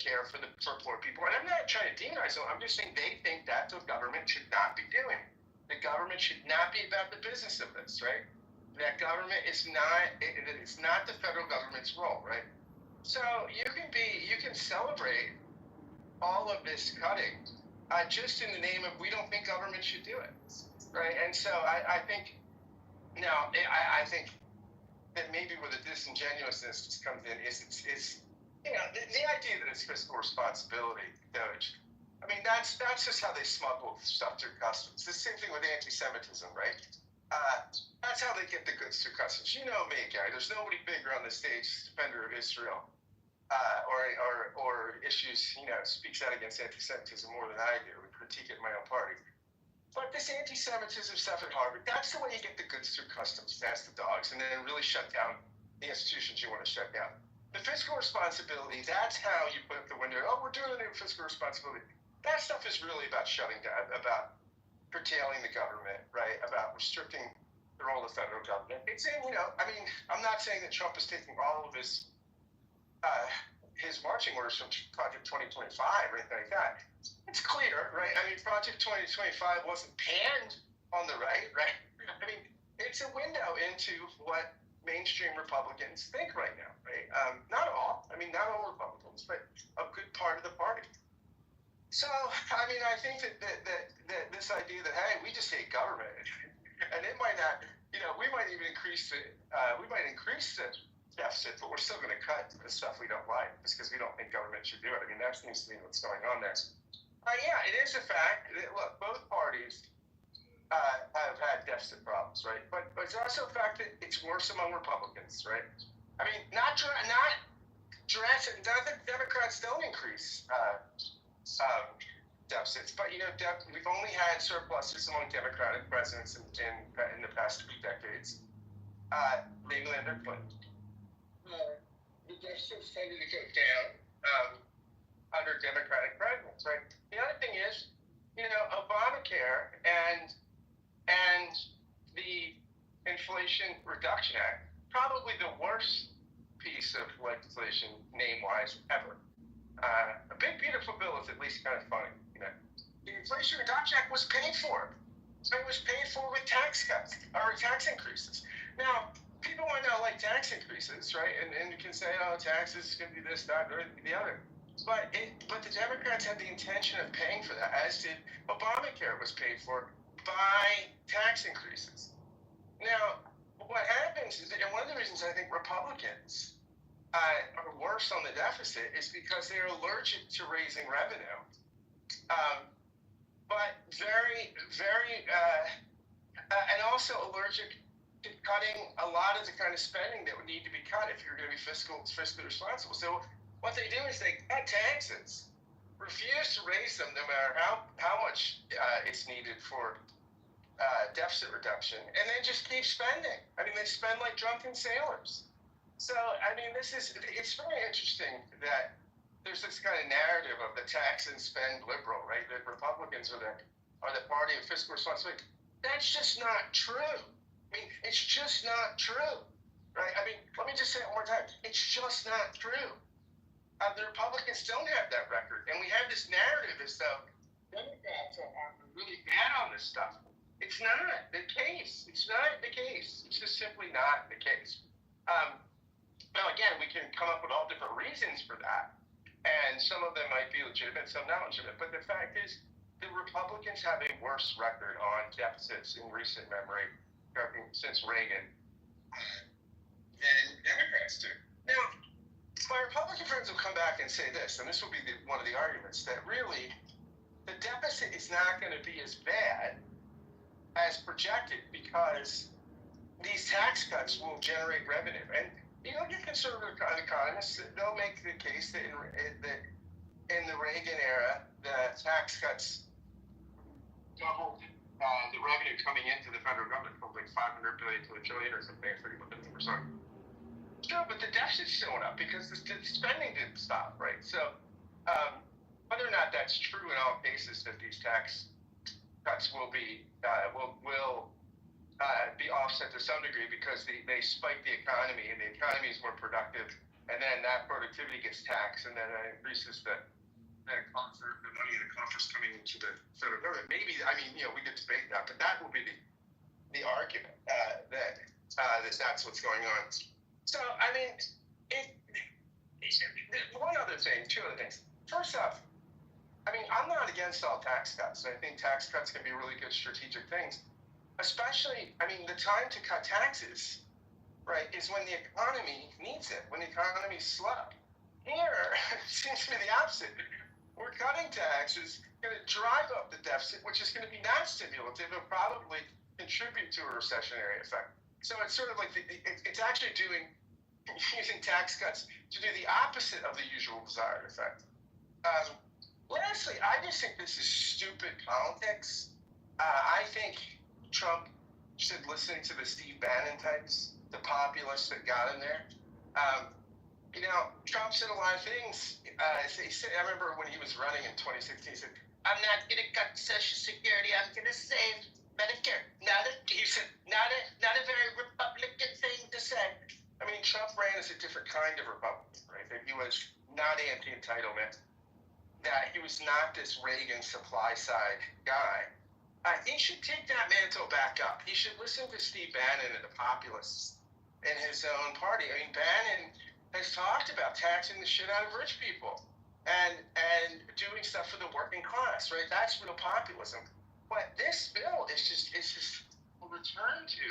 care for poor people. And I'm not trying to demonize them. I'm just saying they think that's what government should not be doing. The government should not be about the business of this, right? That government is not. It's not the federal government's role, right? So you can celebrate all of this cutting just in the name of we don't think government should do it, right? And so I think I think that maybe where the disingenuousness comes in is the idea that it's fiscal responsibility, Doge. I mean, that's just how they smuggle stuff through customs. The same thing with anti-Semitism, right? That's how they get the goods through customs. You know me, Gary. There's nobody bigger on the stage as defender of Israel or issues, speaks out against anti-Semitism more than I do. We critique it in my own party. But this anti-Semitism stuff at Harvard, that's the way you get the goods through customs, past the dogs, and then really shut down the institutions you want to shut down. The fiscal responsibility, that's how you put up the window. Oh, we're doing it in fiscal responsibility. That stuff is really about shutting down, about curtailing the government, right? About restricting the role of the federal government. It's in, I'm not saying that Trump is taking all of his marching orders from Project 2025 or anything like that. It's clear, right? I mean, Project 2025 wasn't panned on the right? I mean, it's a window into what mainstream Republicans think right now, right? Not all. I mean, not all Republicans, but a good part of the party. So, I mean, I think that this idea that, hey, we just hate government, and it might not, we might even increase the deficit, but we're still going to cut the stuff we don't like just because we don't think government should do it. I mean, that seems to be what's going on there. Yeah, it is a fact that, look, both parties have had deficit problems, right? But it's also a fact that it's worse among Republicans, right? I mean, not drastic. Not that Democrats don't increase deficits, but we've only had surpluses among Democratic presidents in the past 2 decades, namely under Clinton. The deficits tended to go down under Democratic presidents, right? The other thing is, Obamacare and the Inflation Reduction Act, probably the worst piece of legislation name-wise ever. A big beautiful bill is at least kind of funny. The Inflation Reduction Act was paid for. It was paid for with tax cuts or tax increases. Now, people might not like tax increases, right? And you can say, oh, taxes can be this, that, or the other. But the Democrats had the intention of paying for that, as did Obamacare was paid for by tax increases. Now, what happens is, and one of the reasons I think Republicans are worse on the deficit is because they're allergic to raising revenue, but very, very, and also allergic to cutting a lot of the kind of spending that would need to be cut if you're going to be fiscally responsible. So what they do is they cut taxes, refuse to raise them no matter how much it's needed for deficit reduction, and then just keep spending. I mean, they spend like drunken sailors. So, I mean, it's very interesting that there's this kind of narrative of the tax and spend liberal, right? That Republicans are the party of fiscal responsibility. That's just not true. I mean, it's just not true, right? I mean, let me just say it one more time. It's just not true. The Republicans don't have that record, and we have this narrative as though Democrats are really bad on this stuff. It's not the case. It's not the case. It's just simply not the case. Now, again, we can come up with all different reasons for that, and some of them might be legitimate, some not legitimate. But the fact is, the Republicans have a worse record on deficits in recent memory since Reagan than Democrats do. Now, my Republican friends will come back and say this, and this will be one of the arguments, that really the deficit is not going to be as bad as projected because these tax cuts will generate revenue. And you look at conservative economists, they'll make the case that in the Reagan era, the tax cuts doubled the revenue coming into the federal government from like $500 billion to $1 trillion or something. I forget what the numbers are. Sure, but the deficit's showing up because the spending didn't stop, right? So whether or not that's true in all cases, that these tax cuts will be offset to some degree because they spike the economy and the economy is more productive, and then that productivity gets taxed, and then it increases the money in the coffers coming into the federal government. Maybe, I mean, we could debate that, but that will be the argument that that's what's going on. So, I mean, one other thing, two other things. First off, I mean, I'm not against all tax cuts. I think tax cuts can be really good strategic things. Especially, I mean, the time to cut taxes, right, is when the economy needs it, when the economy's slow. Here, it seems to be the opposite. We're cutting taxes, going to drive up the deficit, which is going to be not stimulative. It'll probably contribute to a recessionary effect. So it's sort of like it's actually using tax cuts to do the opposite of the usual desired effect. Lastly, I just think this is stupid politics. I think Trump should listen to the Steve Bannon types, the populists that got him there. Trump said a lot of things. He said, I remember when he was running in 2016, he said, "I'm not going to cut Social Security. I'm going to save Medicare." He said, not a very Republican thing to say. I mean, Trump ran as a different kind of Republican, right? That he was not anti-entitlement, that he was not this Reagan supply side guy. He should take that mantle back up. He should listen to Steve Bannon and the populists in his own party. I mean, Bannon has talked about taxing the shit out of rich people and doing stuff for the working class, right? That's real populism. But this bill is just a return to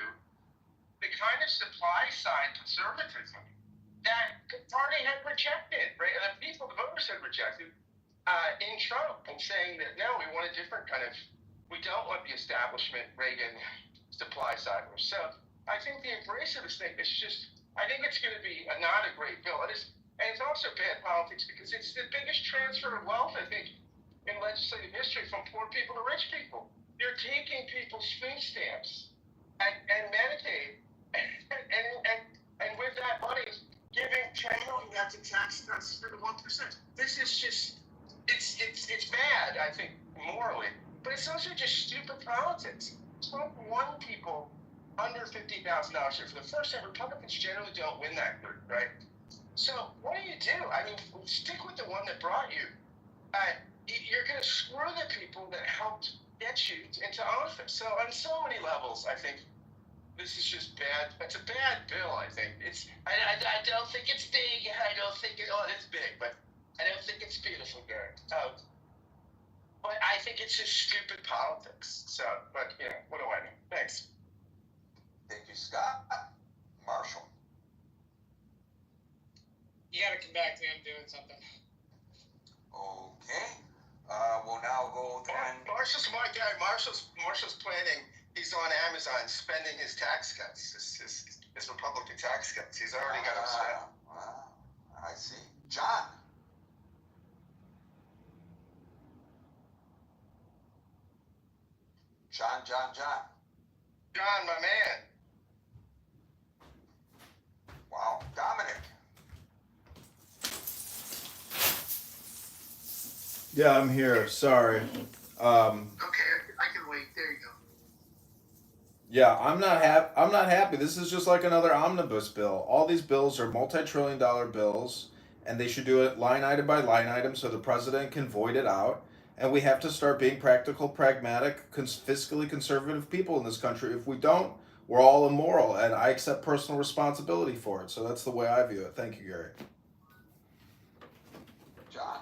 the kind of supply side conservatism that the party had rejected, right? And the voters had rejected in Trump, and saying that no, we want a different kind of, we don't want the establishment Reagan supply side. So I think the embrace of this thing is just, I think it's going to be not a great bill. And it's also bad politics because it's the biggest transfer of wealth, I think, in legislative history from poor people to rich people. You're taking people's food stamps and Medicaid, and with that money, channeling that to tax cuts for the 1%. This is just, it's bad, I think, morally, but it's also just stupid politics. Trump won people under $50,000 here for the first time. Republicans generally don't win that good, right? So what do? I mean, stick with the one that brought you. You're going to screw the people that helped get you into office. So on so many levels, I think this is just bad. It's a bad bill, I think. I don't think it's big. I don't think it's big, but I don't think it's beautiful, Gary. But I think it's just stupid politics. So, but, what do I know? Thanks. Thank you, Scott. Marshall. You gotta come back to him doing something. Okay. We'll now go then. Marshall's smart guy. Marshall's planning. He's on Amazon spending his tax cuts, his Republican tax cuts. He's already got them spent. I see. John. John, my man. Wow. Dominic. Yeah, I'm here. Sorry. Okay, I can wait. There you go. Yeah, I'm not happy. This is just like another omnibus bill. All these bills are multi-trillion-dollar bills, and they should do it line item by line item so the president can void it out. And we have to start being practical, pragmatic, fiscally conservative people in this country. If we don't, we're all immoral, and I accept personal responsibility for it. So that's the way I view it. Thank you, Gary. John,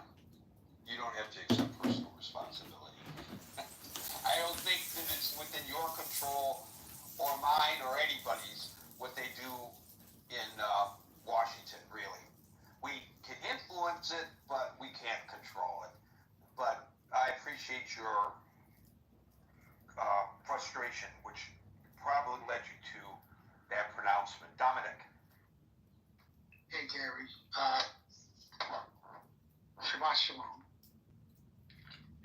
you don't have to accept personal responsibility. I don't think that it's within your control or mine or anybody's what they do in Washington, really. We can influence it, but we can't control it. But I appreciate your frustration, which probably led you to that pronouncement. Dominic. Hey, Gary. Shabbat shalom.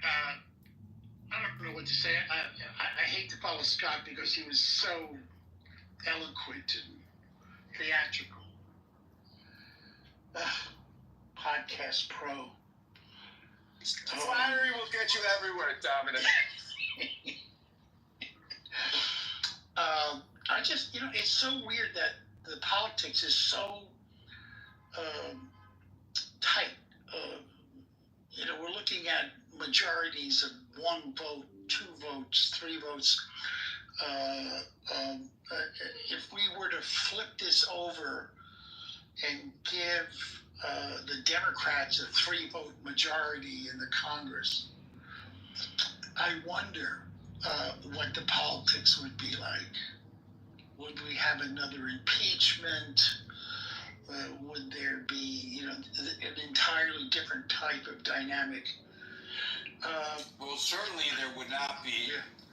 I don't know what to say. I hate to follow Scott because he was so eloquent and theatrical. podcast pro. Flattery will get you everywhere, Dominic. I just, it's so weird that the politics is so tight. We're looking at majorities of 1 vote, 2 votes, 3 votes. If we were to flip this over and give the Democrats a 3-vote majority in the Congress, I wonder what the politics would be like. Would we have another impeachment? Would there be, an entirely different type of dynamic? Well, certainly there would not be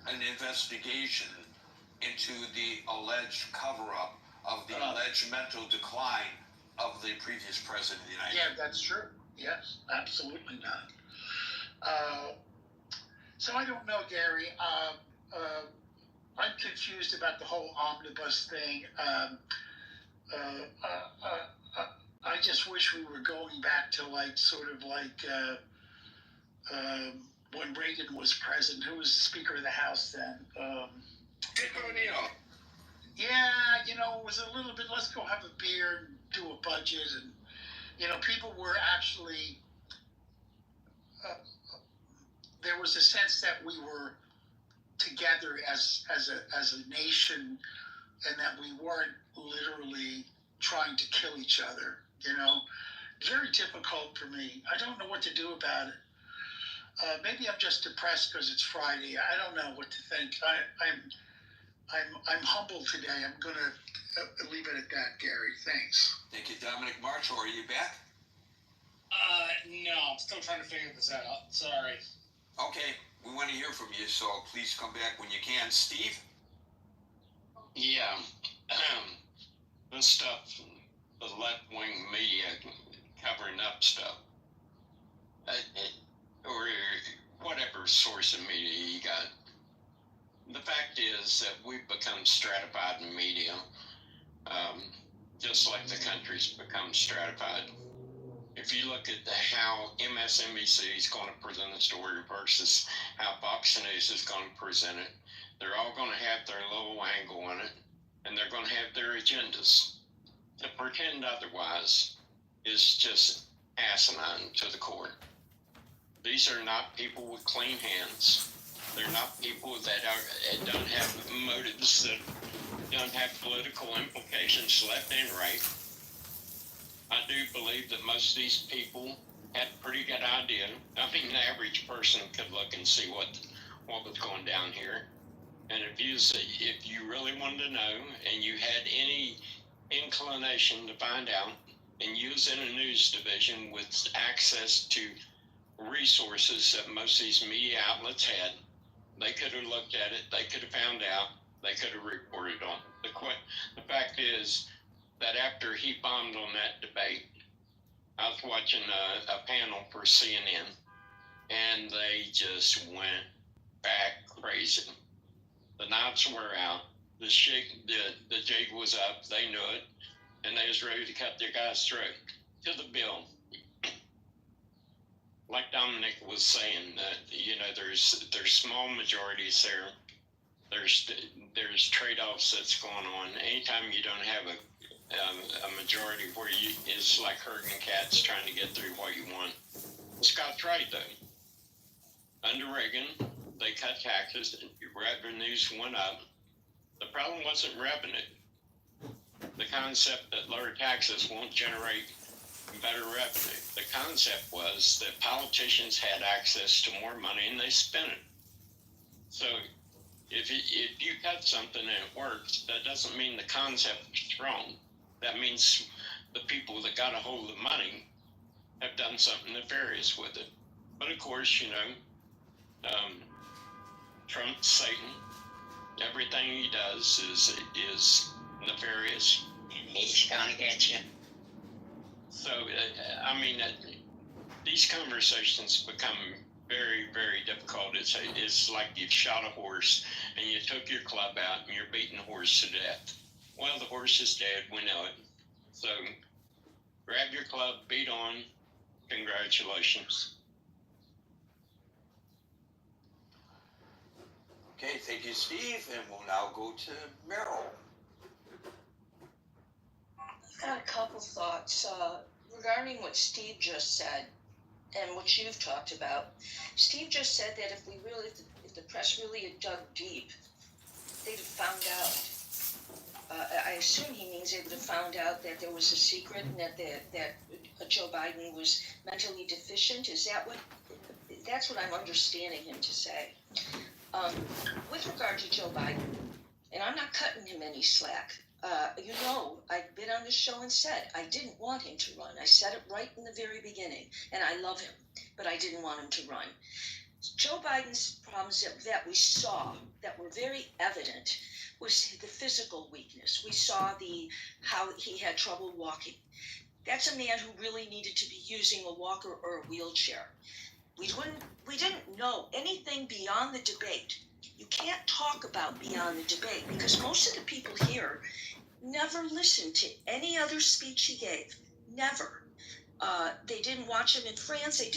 an investigation into the alleged cover-up of the alleged mental decline of the previous president of the United States. Yeah, that's true. Yes, absolutely not. So I don't know, Gary. I'm confused about the whole omnibus thing. I just wish we were going back to when Reagan was president. Who was Speaker of the House then? Dick O'Neill. Yeah, it was a little bit, let's go have a beer and do a budget. And, people were actually, there was a sense that we were together as a nation, and that we weren't literally trying to kill each other. Very difficult for me. I don't know what to do about it. Maybe I'm just depressed because it's Friday. I don't know what to think. I'm humbled today. I'm gonna leave it at that, Gary. Thanks. Thank you, Dominic. Marshall, are you back? No, I'm still trying to figure this out. Sorry. Okay, we want to hear from you, so please come back when you can. Steve? Yeah, this stuff, the left-wing media covering up stuff, or whatever source of media you got. The fact is that we've become stratified in media, just like the country's become stratified. If you look at how MSNBC is going to present the story versus how Fox News is going to present it, they're all going to have their little angle on it, and they're going to have their agendas. To pretend otherwise is just asinine to the core. These are not people with clean hands. They're not people that don't have motives, that don't have political implications left and right. I do believe that most of these people had a pretty good idea. I mean, the average person could look and see what was going down here. And if you really wanted to know, and you had any inclination to find out, and you was in a news division with access to resources that most of these media outlets had, they could have looked at it, they could have found out, they could have reported on it. The fact is that after he bombed on that debate, I was watching a panel for CNN, and they just went back crazy. The knives were out, the jig was up, they knew it, and they was ready to cut their guy's throat to the bill. Like Dominic was saying, that there's small majorities there. There's trade-offs that's going on. Anytime you don't have a majority where it's like herding cats trying to get through what you want. Scott's right though. Under Reagan, they cut taxes, revenues went up. The problem wasn't revenue. The concept that lower taxes won't generate better revenue. The concept was that politicians had access to more money and they spent it. So if you cut something and it works, that doesn't mean the concept is wrong. That means the people that got a hold of the money have done something nefarious with it. But of course, Trump's Satan. Everything he does is nefarious. He's gonna get you. So, these conversations become very, very difficult. It's like you've shot a horse and you took your club out and you're beating the horse to death. Well, the horse is dead, we know it. So grab your club, beat on, Congratulations. Okay, thank you, Steve, and we'll now go to Meryl. I've got a couple thoughts regarding what Steve just said and what you've talked about. Steve just said that if the press really had dug deep, they'd have found out. I assume he means they would have found out that there was a secret and that Joe Biden was mentally deficient. Is that what? That's what I'm understanding him to say. With regard to Joe Biden, and I'm not cutting him any slack. I've been on this show and said I didn't want him to run. I said it right in the very beginning, and I love him, but I didn't want him to run. Joe Biden's problems that we saw, that were very evident, was the physical weakness. We saw how he had trouble walking. That's a man who really needed to be using a walker or a wheelchair. We didn't know anything beyond the debate. You can't talk about beyond the debate because most of the people here never listened to any other speech he gave. Never. They didn't watch him in France. They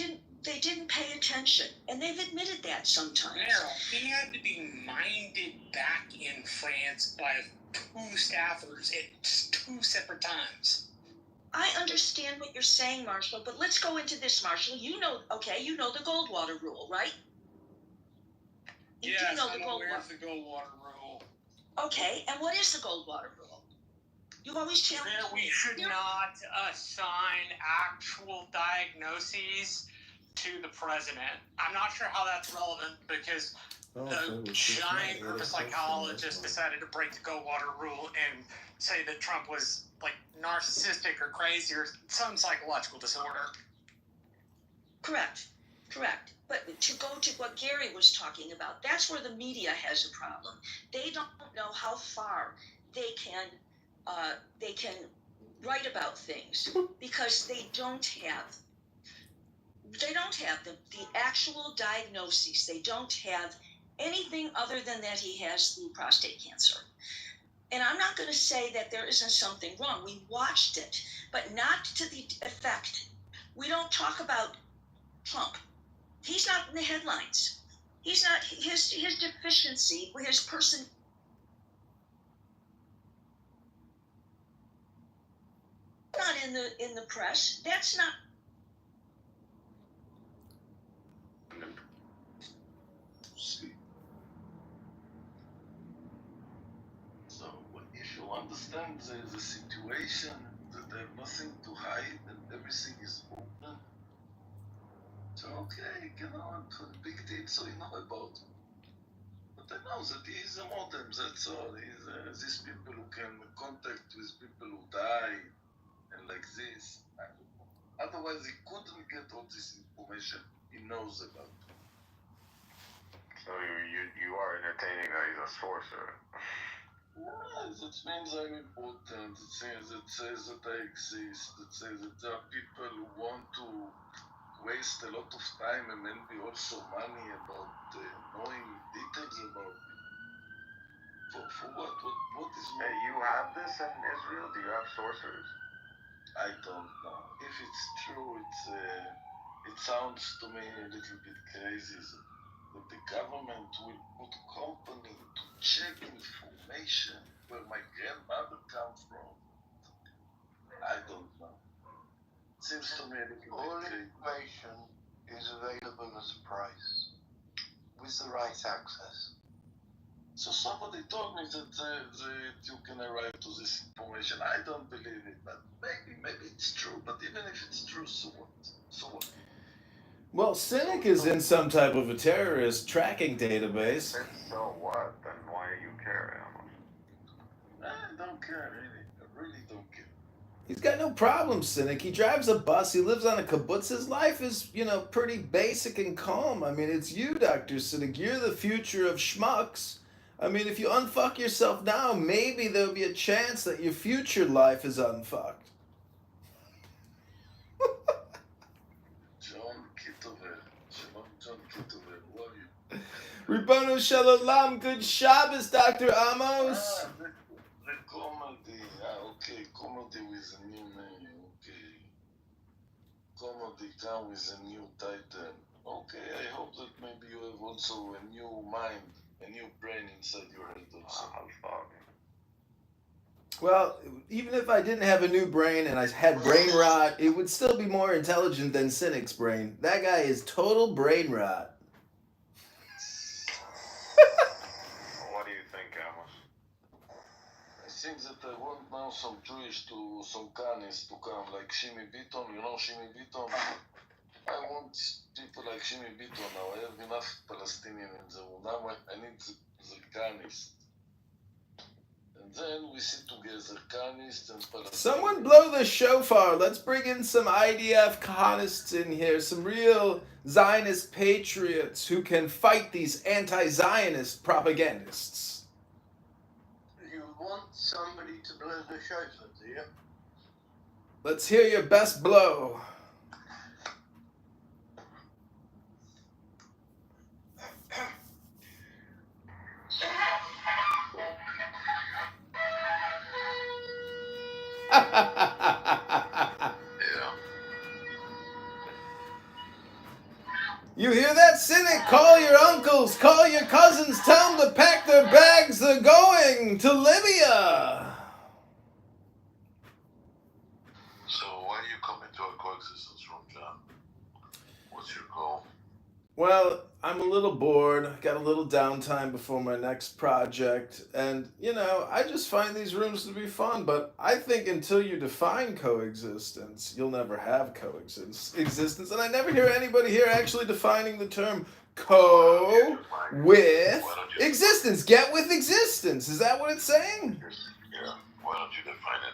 didn't pay attention, and they've admitted that sometimes. Meryl, he had to be minded back in France by two staffers at two separate times. I understand what you're saying, Marshall, but let's go into this, Marshall. You know the Goldwater rule, right? Yes, I'm aware of the Goldwater rule. Okay, and what is the Goldwater rule? You've always challenged That we should not assign actual diagnoses to the president. I'm not sure how that's relevant because the giant group of psychologists decided to break the Goldwater rule and say that Trump was like narcissistic or crazy or some psychological disorder. Correct. But to go to what Gary was talking about, that's where the media has a problem. They don't know how far they can write about things because they don't have the actual diagnoses. They don't have anything other than that he has the prostate cancer. And I'm not going to say that there isn't something wrong. We watched it, but not to the effect. We don't talk about Trump. He's not in the headlines. He's not his deficiency, his person. Not in the press. That's not. So if you understand the situation, that they have nothing to hide and everything is open, so okay, big deal, so you know about him. But I know that he is a modem, that's all. He's these people who can contact with people who die and like this. Otherwise, he couldn't get all this information he knows about. So you are entertaining that he's a sorcerer. Yes, it means I'm important. It says that I exist. It says that there are people who want to waste a lot of time and maybe also money about knowing details about me. For what? What is Hey, you have this in Israel? Do you have sorcerers? I don't know. If it's true, it sounds to me a little bit crazy that the government will put a company to check information where my grandmother comes from. I don't know. Seems to me a little All bit crazy. information is available at a price with the right access. So somebody told me that you can arrive to this information. I don't believe it, but maybe it's true. But even if it's true, so what? Well, Cynic is in some type of a terrorist tracking database. So what? Then why do you care? I don't care, really. I really don't care. He's got no problem, Cynic. He drives a bus. He lives on a kibbutz. His life is, pretty basic and calm. I mean, it's you, Dr. Cynic. You're the future of schmucks. I mean, if you unfuck yourself now, maybe there'll be a chance that your future life is unfucked. John Kitover. John Kitover. Who are you? Ribono Shalom. Good Shabbos, Dr. Amos. The comedy. Okay. Comedy with a new name. Okay. comedy come with a new title. Okay, I hope that maybe you have also a new mind, a new brain inside your head also. Well, even if I didn't have a new brain and I had brain rot, it would still be more intelligent than Cynic's brain. That guy is total brain rot. What do you think, Amos? I think that I want now some Jewish to, some Kanis to come, like Shimi Beaton. You know Shimi Beaton? I want people like Shimi Beaton now. I have enough Palestinian in the room. Now I need the Kanis. And then we sit together, Kanis and Palestinians. Someone blow the shofar. Let's bring in some IDF Kahanists in here, some real Zionist patriots who can fight these anti-Zionist propagandists. You want somebody to blow the shofar, do you? Let's hear your best blow. You hear that, Cynic? Call your uncles, call your cousins, tell them to pack their bags, they're going to Libya. So why do you come into a coexistence room, John? What's your goal? Well, I'm a little bored, got a little downtime before my next project, and, you know, I just find these rooms to be fun, but I think until you define coexistence, you'll never have coexistence, and I never hear anybody here actually defining the term with existence. Get with existence. Is that what it's saying? Yeah, why don't you define it?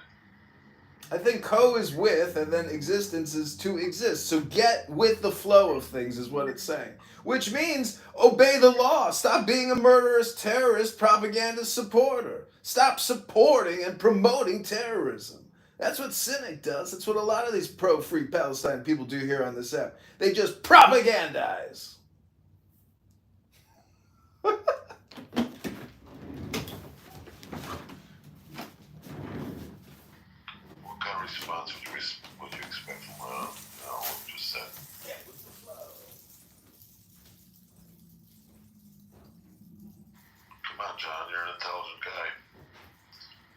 I think co is with, and then existence is to exist. So get with the flow of things is what it's saying. Which means obey the law. Stop being a murderous terrorist propaganda supporter. Stop supporting and promoting terrorism. That's what Cynic does. That's what a lot of these pro-free Palestine people do here on this app. They just propagandize. What kind of response would you expect from what you just said? Come on, John, you're an intelligent guy.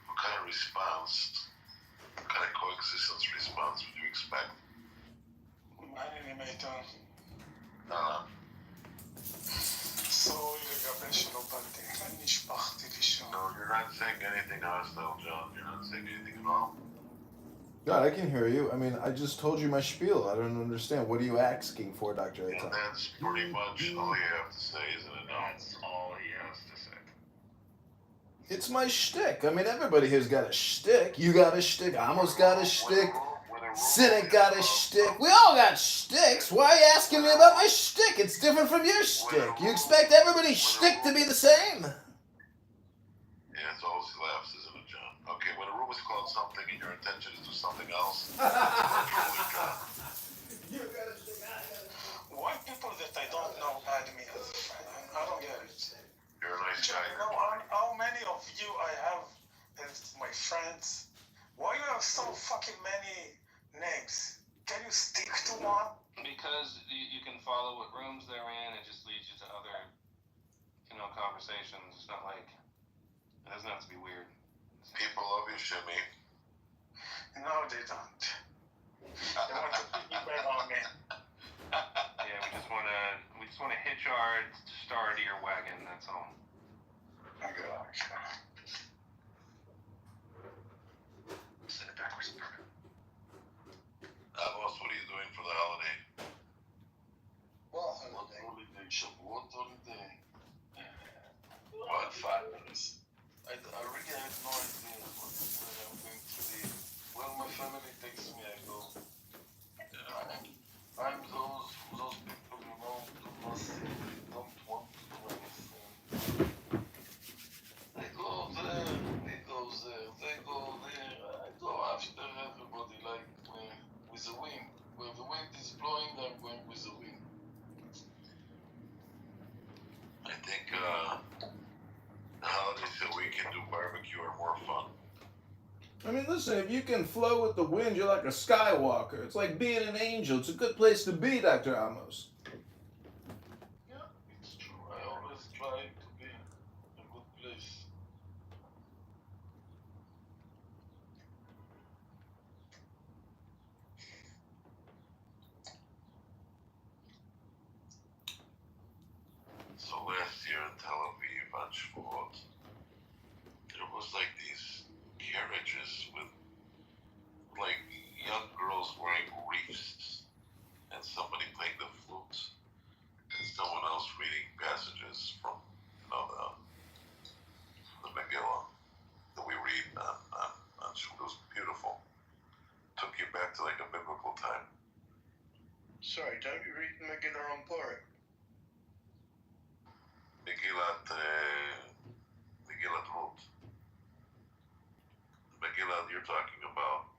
What kind of response, what kind of coexistence response would you expect? No, you're not saying anything hostile, John. You're not saying anything at all. God, I can hear you. I mean, I just told you my spiel. I don't understand. What are you asking for, Dr. And Aiton? that's pretty much all you have to say, isn't it? No? That's all he has to say. It's my shtick. I mean, everybody here's got a shtick. You got a shtick. Amos got a shtick. Cynic got a shtick. We all got shticks. Why are you asking me about my shtick? It's different from your shtick. You expect everybody's shtick to be the same? Yeah, it's always laughs, isn't it, John? Okay, when a room is called something and your intention is to do something else, Why people that I don't know add me as a friend? I don't get it. you're a nice guy. You know how many of you I have as my friends? Why you have so fucking many names? Can you stick to one? Because you can follow what rooms they're in. It just leads you to other, conversations. It's not like it doesn't have to be weird. People love you, Shimmy. No, they don't. They want to piggyback on me. Yeah, we just wanna hitch our star to your wagon. That's all. Send it backwards. Amos, what are you doing for the holiday? Well, holiday? Shavuot holiday? What? 5 minutes. I really have no idea where I'm going to be. Well, my family takes me, I go. I'm those people, do nothing, don't want to do anything. They go there, he goes there, they go there, I go after everybody, like with the wind. Where the wind is blowing, I'm going with the wind. I think the holidays that we can do barbecue are more fun. I mean, listen, if you can flow with the wind, you're like a Skywalker. It's like being an angel. It's a good place to be, Dr. Amos. Yeah, it's true. I always try to be in a good place. So last year in Tel Aviv on Shavuot, there was like these carriages with like young girls wearing wreaths and somebody playing the flute and someone else reading passages from, the Megillah that we read on Shavuot. It was beautiful. Took you back to like a biblical time. Sorry, don't you read the Megillah on Purim? Megillat Ruth. The Megillah you're talking about.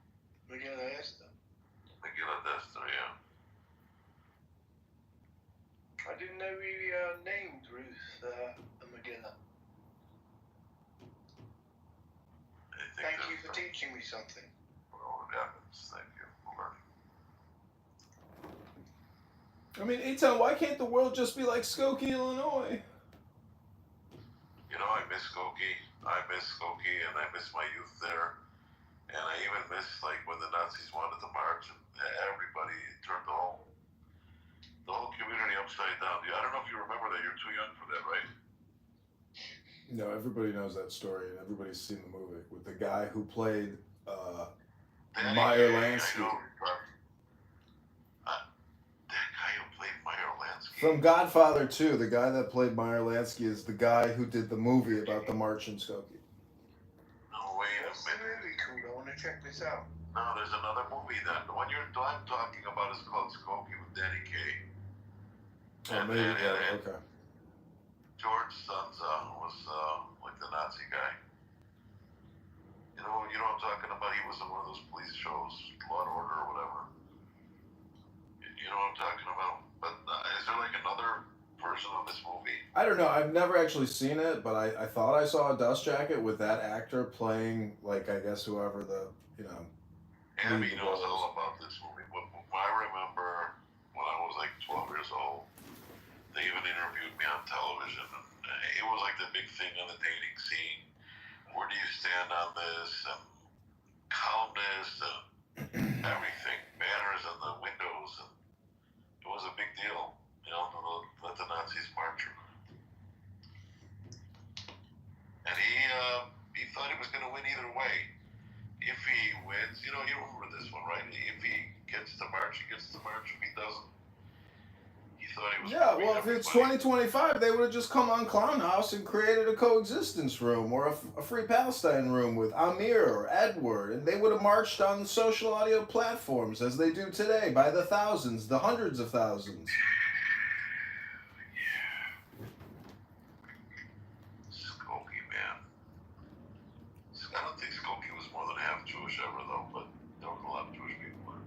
Megillah Esther. Megillat Esther, yeah. I didn't know we named Ruth the Megillah. Thank you for teaching me something. Well, it happens. Thank you for learning. I mean, Eitan, why can't the world just be like Skokie, Illinois? You know, I miss Skokie. I miss Skokie, and I miss my youth there. And I even miss, like, when the Nazis wanted to march, and everybody turned the whole community upside down. I don't know if you remember that. You're too young for that, right? No, everybody knows that story, and everybody's seen the movie with the guy who played Meyer Lansky. That guy who played Meyer Lansky. From Godfather 2, the guy that played Meyer Lansky is the guy who did the movie about the march in Skokie. No, wait a What's the minute. movie called? I want to check this out. No, there's another movie then. The one I'm talking about is called Skokie with Danny Kaye. Oh, maybe, yeah, okay. George Sanza was like the Nazi guy. You know what I'm talking about? He was in one of those police shows, Law and Order or whatever. You know what I'm talking about? But is there like another version of this movie? I don't know. I've never actually seen it, but I thought I saw a Dust Jacket with that actor playing, like, I guess whoever the, Abby knows all about this movie. I remember when I was like 12 years old, they even interviewed me on television. And it was like the big thing on the dating scene. Where do you stand on this? And calmness and everything. Banners on the windows. And it was a big deal. To let the Nazis march. And he thought he was going to win either way. If he wins, you remember this one, right? If he gets to march, he gets to march. If he doesn't, he thought he was. Yeah, well, if it's 2025, they would have just come on Clown House and created a coexistence room or a Free Palestine room with Amir or Edward, and they would have marched on social audio platforms as they do today by the thousands, the hundreds of thousands. Skokie, man. I don't think Skokie was more than half Jewish ever, though, but there was a lot of Jewish people there.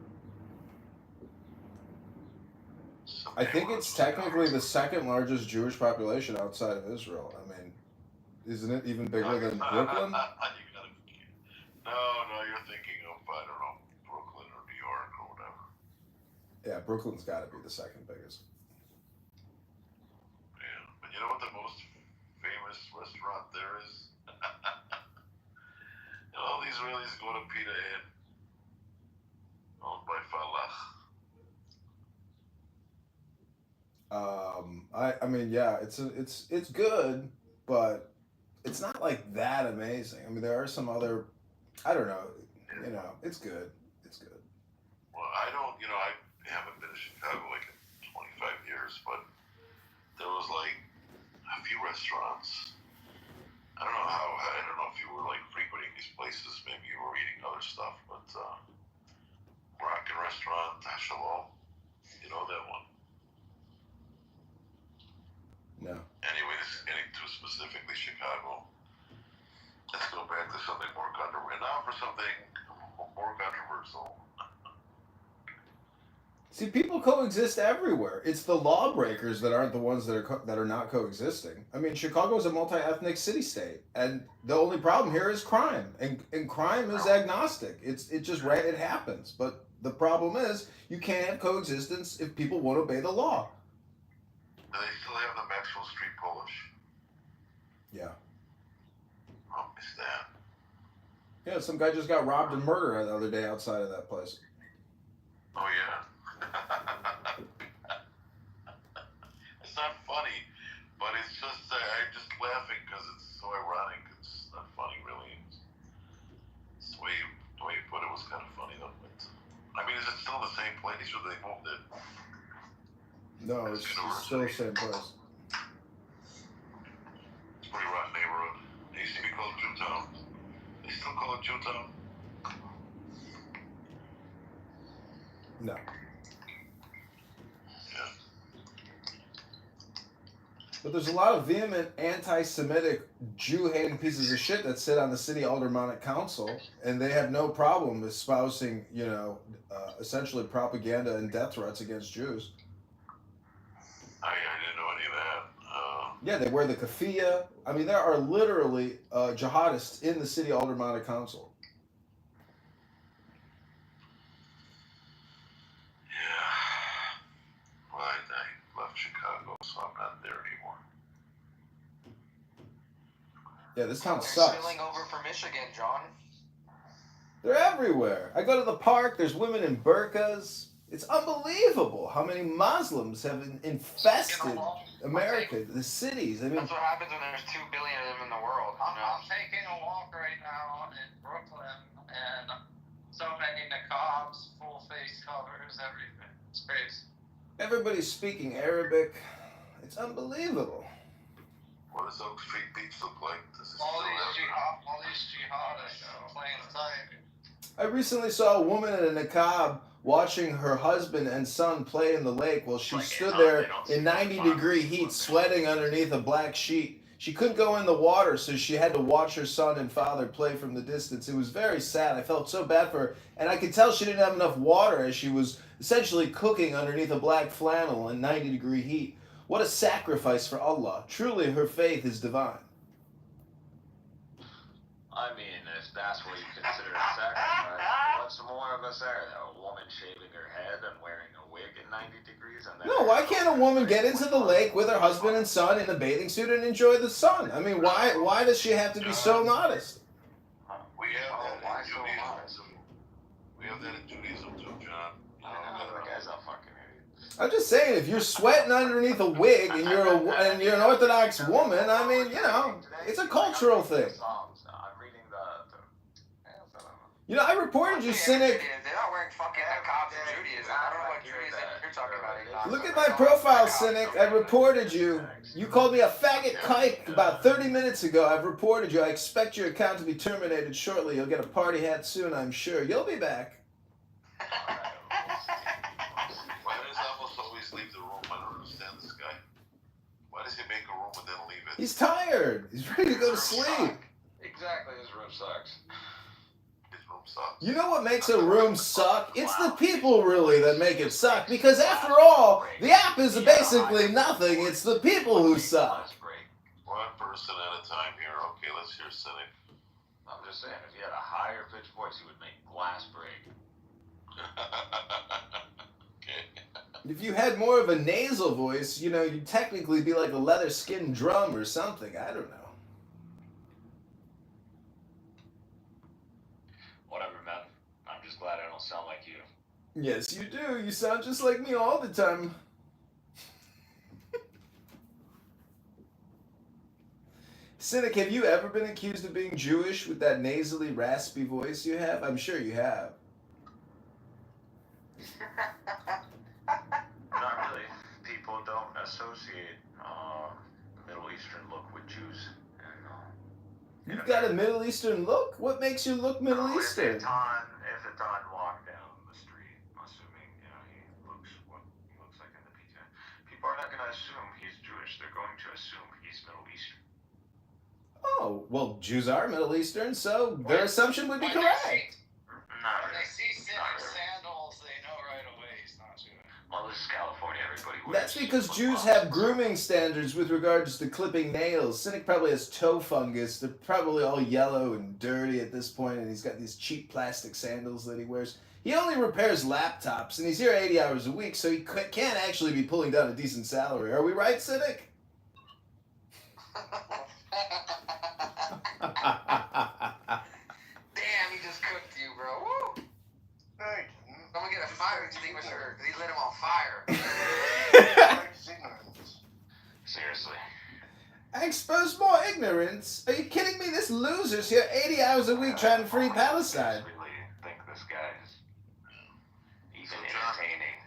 I think it's technically the second largest Jewish population outside of Israel. I mean, isn't it even bigger than Brooklyn? No, you're thinking of, I don't know, Brooklyn or New York or whatever. Yeah, Brooklyn's got to be the second biggest. Yeah, but you know what the most famous restaurant there is? All these Israelis go to Pita Inn, owned by Falach. I mean, yeah, it's good, but it's not like that amazing. I mean, there are some other, I don't know, it's good. It's good. Well, I haven't been to Chicago like in 25 years, but there was like a few restaurants. I don't know if you were like frequenting these places, maybe you were eating other stuff, but Moroccan restaurant, Shalom, you know that one? No. Anyway, this is getting too specifically Chicago. Let's go back to something more controversial. Now for something more controversial. See, people coexist everywhere. It's the lawbreakers that aren't the ones that are not coexisting. I mean, Chicago is a multi-ethnic city-state, and the only problem here is crime, and crime is agnostic. It happens. But the problem is you can't have coexistence if people won't obey the law. Do they still have the Maxwell Street Polish? Yeah. Oh, miss that. Yeah, some guy just got robbed and murdered the other day outside of that place. Oh yeah. It's not funny, but it's just I'm just laughing because it's so ironic. It's not funny, really. It's the way you put it was kind of funny though. But, I mean, is it still the same place, or they moved it? No, it's still the same place. It's a pretty rotten neighborhood. It used to be called Jewtown. They still call it Jewtown? No. But there's a lot of vehement anti-Semitic, Jew-hating pieces of shit that sit on the city aldermanic council, and they have no problem espousing, essentially propaganda and death threats against Jews. I didn't know any of that. Yeah, they wear the keffiyeh. I mean, there are literally jihadists in the city aldermanic council. Yeah. Well, I left Chicago, so I'm not there anymore. Yeah, this town They're sucks. spilling over for Michigan, John. They're everywhere. I go to the park, there's women in burqas. It's unbelievable how many Muslims have infested America, the cities. I mean, That's what happens when there's 2 billion of them in the world. I'm taking a walk right now in Brooklyn, and so many niqabs, full face covers, everything. It's crazy. everybody's speaking Arabic. It's unbelievable. What does Oak Street Beach look like? All these jihadists playing tight. I recently saw a woman in a niqab watching her husband and son play in the lake while she stood there in 90-degree heat, sweating underneath a black sheet. She couldn't go in the water, so she had to watch her son and father play from the distance. It was very sad. I felt so bad for her. And I could tell she didn't have enough water as she was essentially cooking underneath a black flannel in 90-degree heat. What a sacrifice for Allah. Truly, her faith is divine. I mean, if that's what you consider a sacrifice, what's more of a sacrifice? A woman shaving her head and wearing a wig at 90 degrees? And then No, why can't a woman get into the lake with her husband and son in a bathing suit and enjoy the sun? I mean, why does she have to be so modest? We have that in Judaism. We have that in Judaism too, John. That guy's a fucking idiot. I'm just saying, if you're sweating underneath a wig and you're an Orthodox woman, I mean, it's a cultural thing. You know, I reported you, cynic. They're not wearing fucking niqabs in Judaism. I don't know what Judaism you're talking about. Look at my profile, cynic. I reported you. You called me a faggot kike about 30 minutes ago. I've reported you. I expect your account to be terminated shortly. You'll get a party hat soon, I'm sure. You'll be back. Why does Amos always leave the room? I don't understand this guy. Why does he make a room and then leave it? He's tired. He's ready to go to sleep. Exactly, his room sucks. You know what makes a room suck? It's the people, really, that make it suck. Because after all, the app is basically nothing. It's the people who suck. One person at a time here. Okay, let's hear cynic. I'm just saying, if you had a higher pitched voice, you would make glass break. Okay. If you had more of a nasal voice, you'd technically be like a leather-skinned drum or something. I don't know. Whatever, man. I'm just glad I don't sound like you. Yes, you do. You sound just like me all the time. Cynic, have you ever been accused of being Jewish with that nasally, raspy voice you have? I'm sure you have. Not really. People don't associate Middle Eastern look with Jews. And, You've got a Middle Eastern look? What makes you look Middle Eastern? If it's on walk down the street, assuming he looks what he looks like in the pizza, people are not going to assume he's Jewish. They're going to assume he's Middle Eastern. Oh, well, Jews are Middle Eastern, so their assumption would be correct. Not When really. they see Cynic's sandals, they know right away he's not Jewish. That's because Jews have grooming standards with regards to clipping nails. Cynic probably has toe fungus. They're probably all yellow and dirty at this point, and he's got these cheap plastic sandals that he wears. He only repairs laptops, and he's here 80 hours a week, so he can't actually be pulling down a decent salary. Are we right, Cynic? Damn, he just cooked you, bro. Woo! Hey, Someone get a fire extinguisher, because he lit him on fire. Seriously. I expose more ignorance? Are you kidding me? This loser's here 80 hours a week trying to free Palestine. I really think this guy is even So, John- entertaining.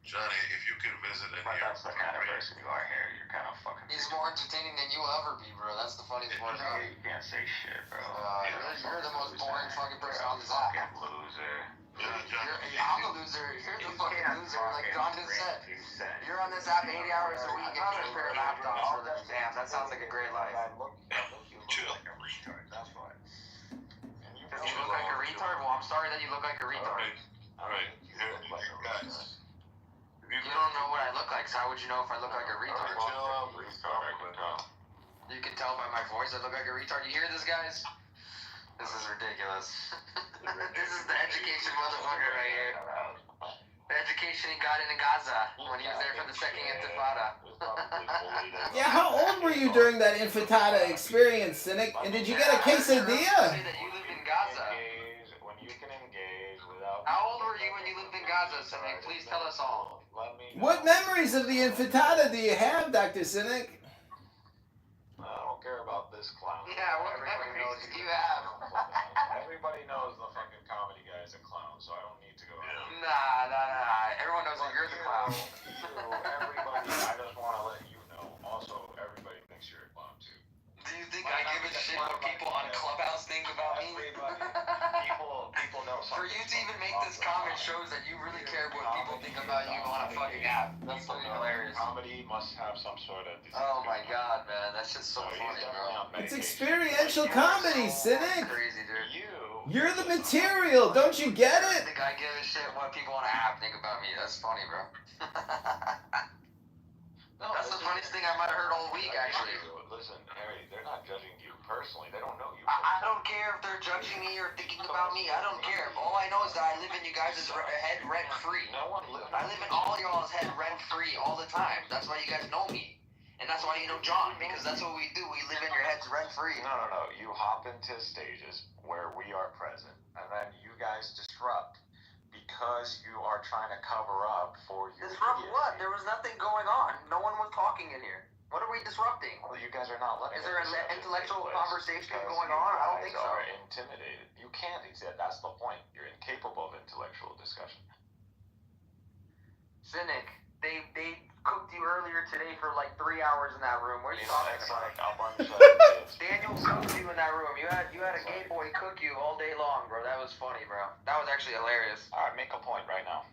Johnny, if you could visit any But that's the kind of country, person you are here. You're kind of fucking. He's more entertaining than you'll ever be, bro. That's the funniest part about it. You can't say shit, bro. You're the most boring fucking person on this app. Fucking loser. I'm a loser. You're the fucking loser, like John just said. You're on this app 80 hours a week and you repair laptops for them. Damn, that sounds like a great life. chill. Like a retard, that's why. Does he look like a retard? Well, I'm sorry that you look like a retard. Alright, guys. You don't know what I look like, so how would you know if I look like a retard? You can tell by my voice I look like a retard. You hear this, guys? This is ridiculous. This is the education motherfucker right here. The education he got in Gaza when he was there for the second Intifada. Yeah, how old were you during that Intifada experience, Cynic? And did you get a quesadilla? Say that you lived in Gaza. When you can engage without. How old were you when you lived in Gaza, Cynic? Please tell us all. What memories of the Intifada do you have, Dr. Cynic? I don't care about this clown. Yeah, what memories do you have? Everybody knows the fucking comedy guy is a clown, so I don't need to go out. Nah. Everyone knows that you're the clown. Everybody, I just want to let you know. Also, everybody thinks you're a clown too. Do you think I give a shit what people on Clubhouse think about me? People know something. For you to even make this comment shows that you really care what people think about you on a fucking app. That's fucking hilarious. Comedy must have some sort of disease. Oh my god, man. That's just so funny, bro. It's experiential comedy, Cynic. Crazy, dude. You're the material, don't you get I it? think I give a shit what people on an app think about me. That's funny, bro. That's the funniest thing I might have heard all week, actually. Listen, Harry, they're not judging you personally. They don't know you. I don't care if they're judging me or thinking about me. I don't care. All I know is that I live in you guys' head rent-free. No one lives. I live in all y'all's head rent-free all the time. That's why you guys know me. And that's why you know John, because that's what we do. We live in your heads rent-free. No. You hop into stages where we are present, and then you guys disrupt because you are trying to cover up for your Disrupt idiocy. what? There was nothing going on. No one was talking in here. What are we disrupting? Well, you guys are not letting. Is there an intellectual conversation because going you on? I don't guys think so. are intimidated. You can't. That's the point. You're incapable of intellectual discussion. Cynic, they cooked you earlier today for like 3 hours in that room. What are you talking about? Daniel cooked you in that room. You had a gay boy cook you all day long, bro. That was funny, bro. That was actually hilarious. All right, make a point right now.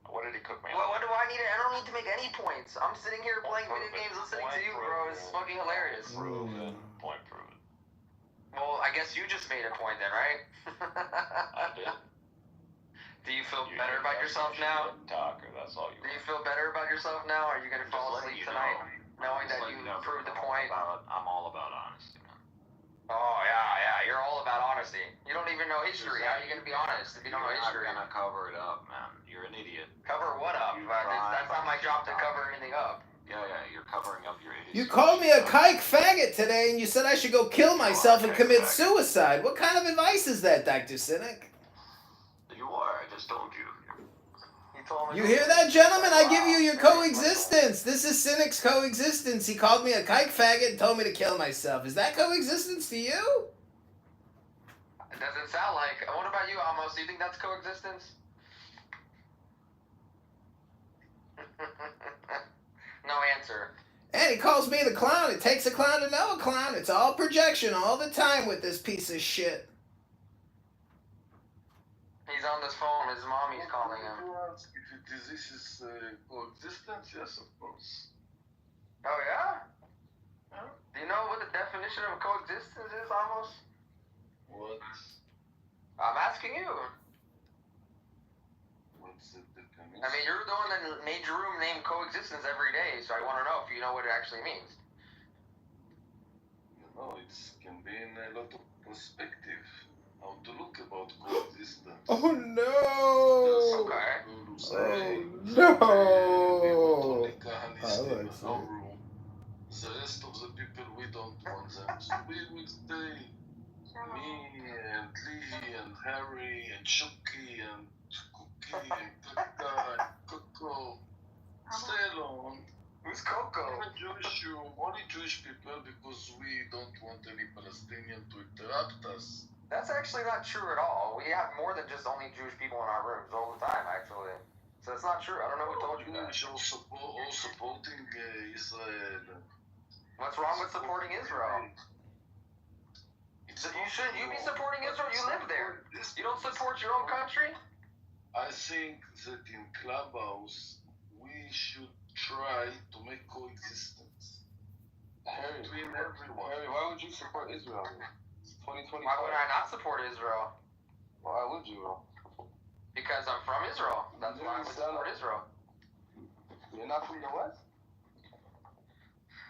What did he cook me? What do I need? I don't need to make any points. I'm sitting here playing video games, listening to you, bro. It's fucking hilarious. Proven. Point proven. Well, I guess you just made a point then, right? I did. Do you feel better about yourself now? Talk, or that's all you. Do you feel better about yourself now? Are you gonna fall asleep tonight, knowing that you proved the point? I'm all about honesty, man. Oh yeah, you're all about honesty. You don't even know history. How are you gonna be honest if you don't know history? You're not gonna cover it up, man. You're an idiot. Cover what up? That's not my job to cover anything up. Yeah, you're covering up your idiocy. You called me a kike faggot today and you said I should go kill myself and commit suicide. What kind of advice is that, Dr. Cynic? You are. I just told you. You hear that, gentlemen? I give you your coexistence. This is Cynic's coexistence. He called me a kike faggot and told me to kill myself. Is that coexistence to you? It doesn't sound like. What about you, Amos? Do you think that's coexistence? No answer. And he calls me the clown. It takes a clown to know a clown. It's all projection all the time with this piece of shit. He's on this phone. His mommy's calling him. If this is coexistence, yes, of course. Oh, yeah? Do you know what the definition of coexistence is, Amos? What? I'm asking you. What's the definition? I mean, you're the one that made your room name coexistence every day, so I want to know if you know what it actually means. You know, it can be in a lot of perspective. How to look about coexistence. Oh no! Okay. Oh no! I like our room. The rest of the people, we don't want them. So we will stay. Me and Lee and Harry and Chucky and Cookie and Kaka and Coco. Stay alone. Who's Coco? Jewish room, only Jewish people, because we don't want any Palestinian to interrupt us. That's actually not true at all. We have more than just only Jewish people in our rooms all the time, actually. So it's not true. I don't know who told you that. Jewish all supporting Israel. What's wrong with supporting Israel? So you be supporting Israel? You live there. You don't support your own country? I think that in Clubhouse, we should try to make coexistence between everyone. Harry, why would you support Israel? It's 2025. Why would I not support Israel? Why would you? Because I'm from Israel. That's why I would support Israel. You're not from the West?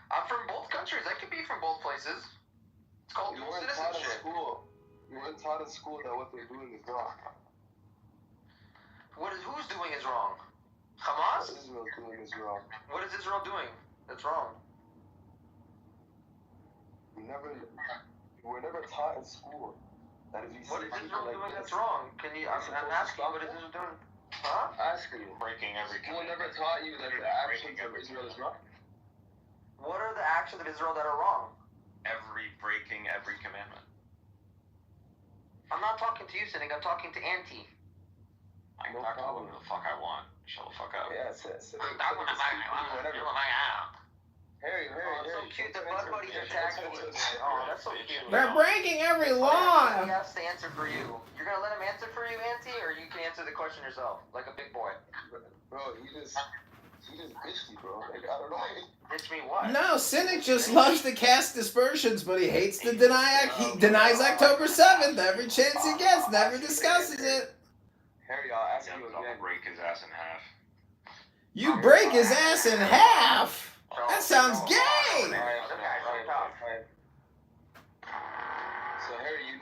I'm from both countries. I could be from both places. It's called dual citizenship. You weren't taught in school that what they're doing is wrong. Who's doing is wrong? Hamas? What Israel doing is wrong. What is Israel doing that's wrong? You were never taught in school that if you What see is Israel people doing like that's this, wrong? Can you? I'm asking you, what is Israel doing? Huh? Asking you. Breaking every School never taught you that the actions of Israel is wrong. What are the actions of Israel that are wrong? Breaking every commandment. I'm not talking to you, Cynic. I'm talking to Auntie. I can talk to whoever the fuck I want. Shut the fuck up. Yeah, Harry, so cute. The Bud Buddies are tagging me. Oh, that's so cute. They're breaking every law. He has to answer for you. You're gonna let him answer for you, Auntie, or you can answer the question yourself, like a big boy. Bro, he just bitched you, bro. Like, I don't know. Bitch me what? No, Cynic just loves to cast dispersions, but he hates to deny. He denies October 7th every chance he gets. Never discusses it. Harry, I'll ask you again. Break his ass in half. You break his ass in half? That sounds gay! So Harry, you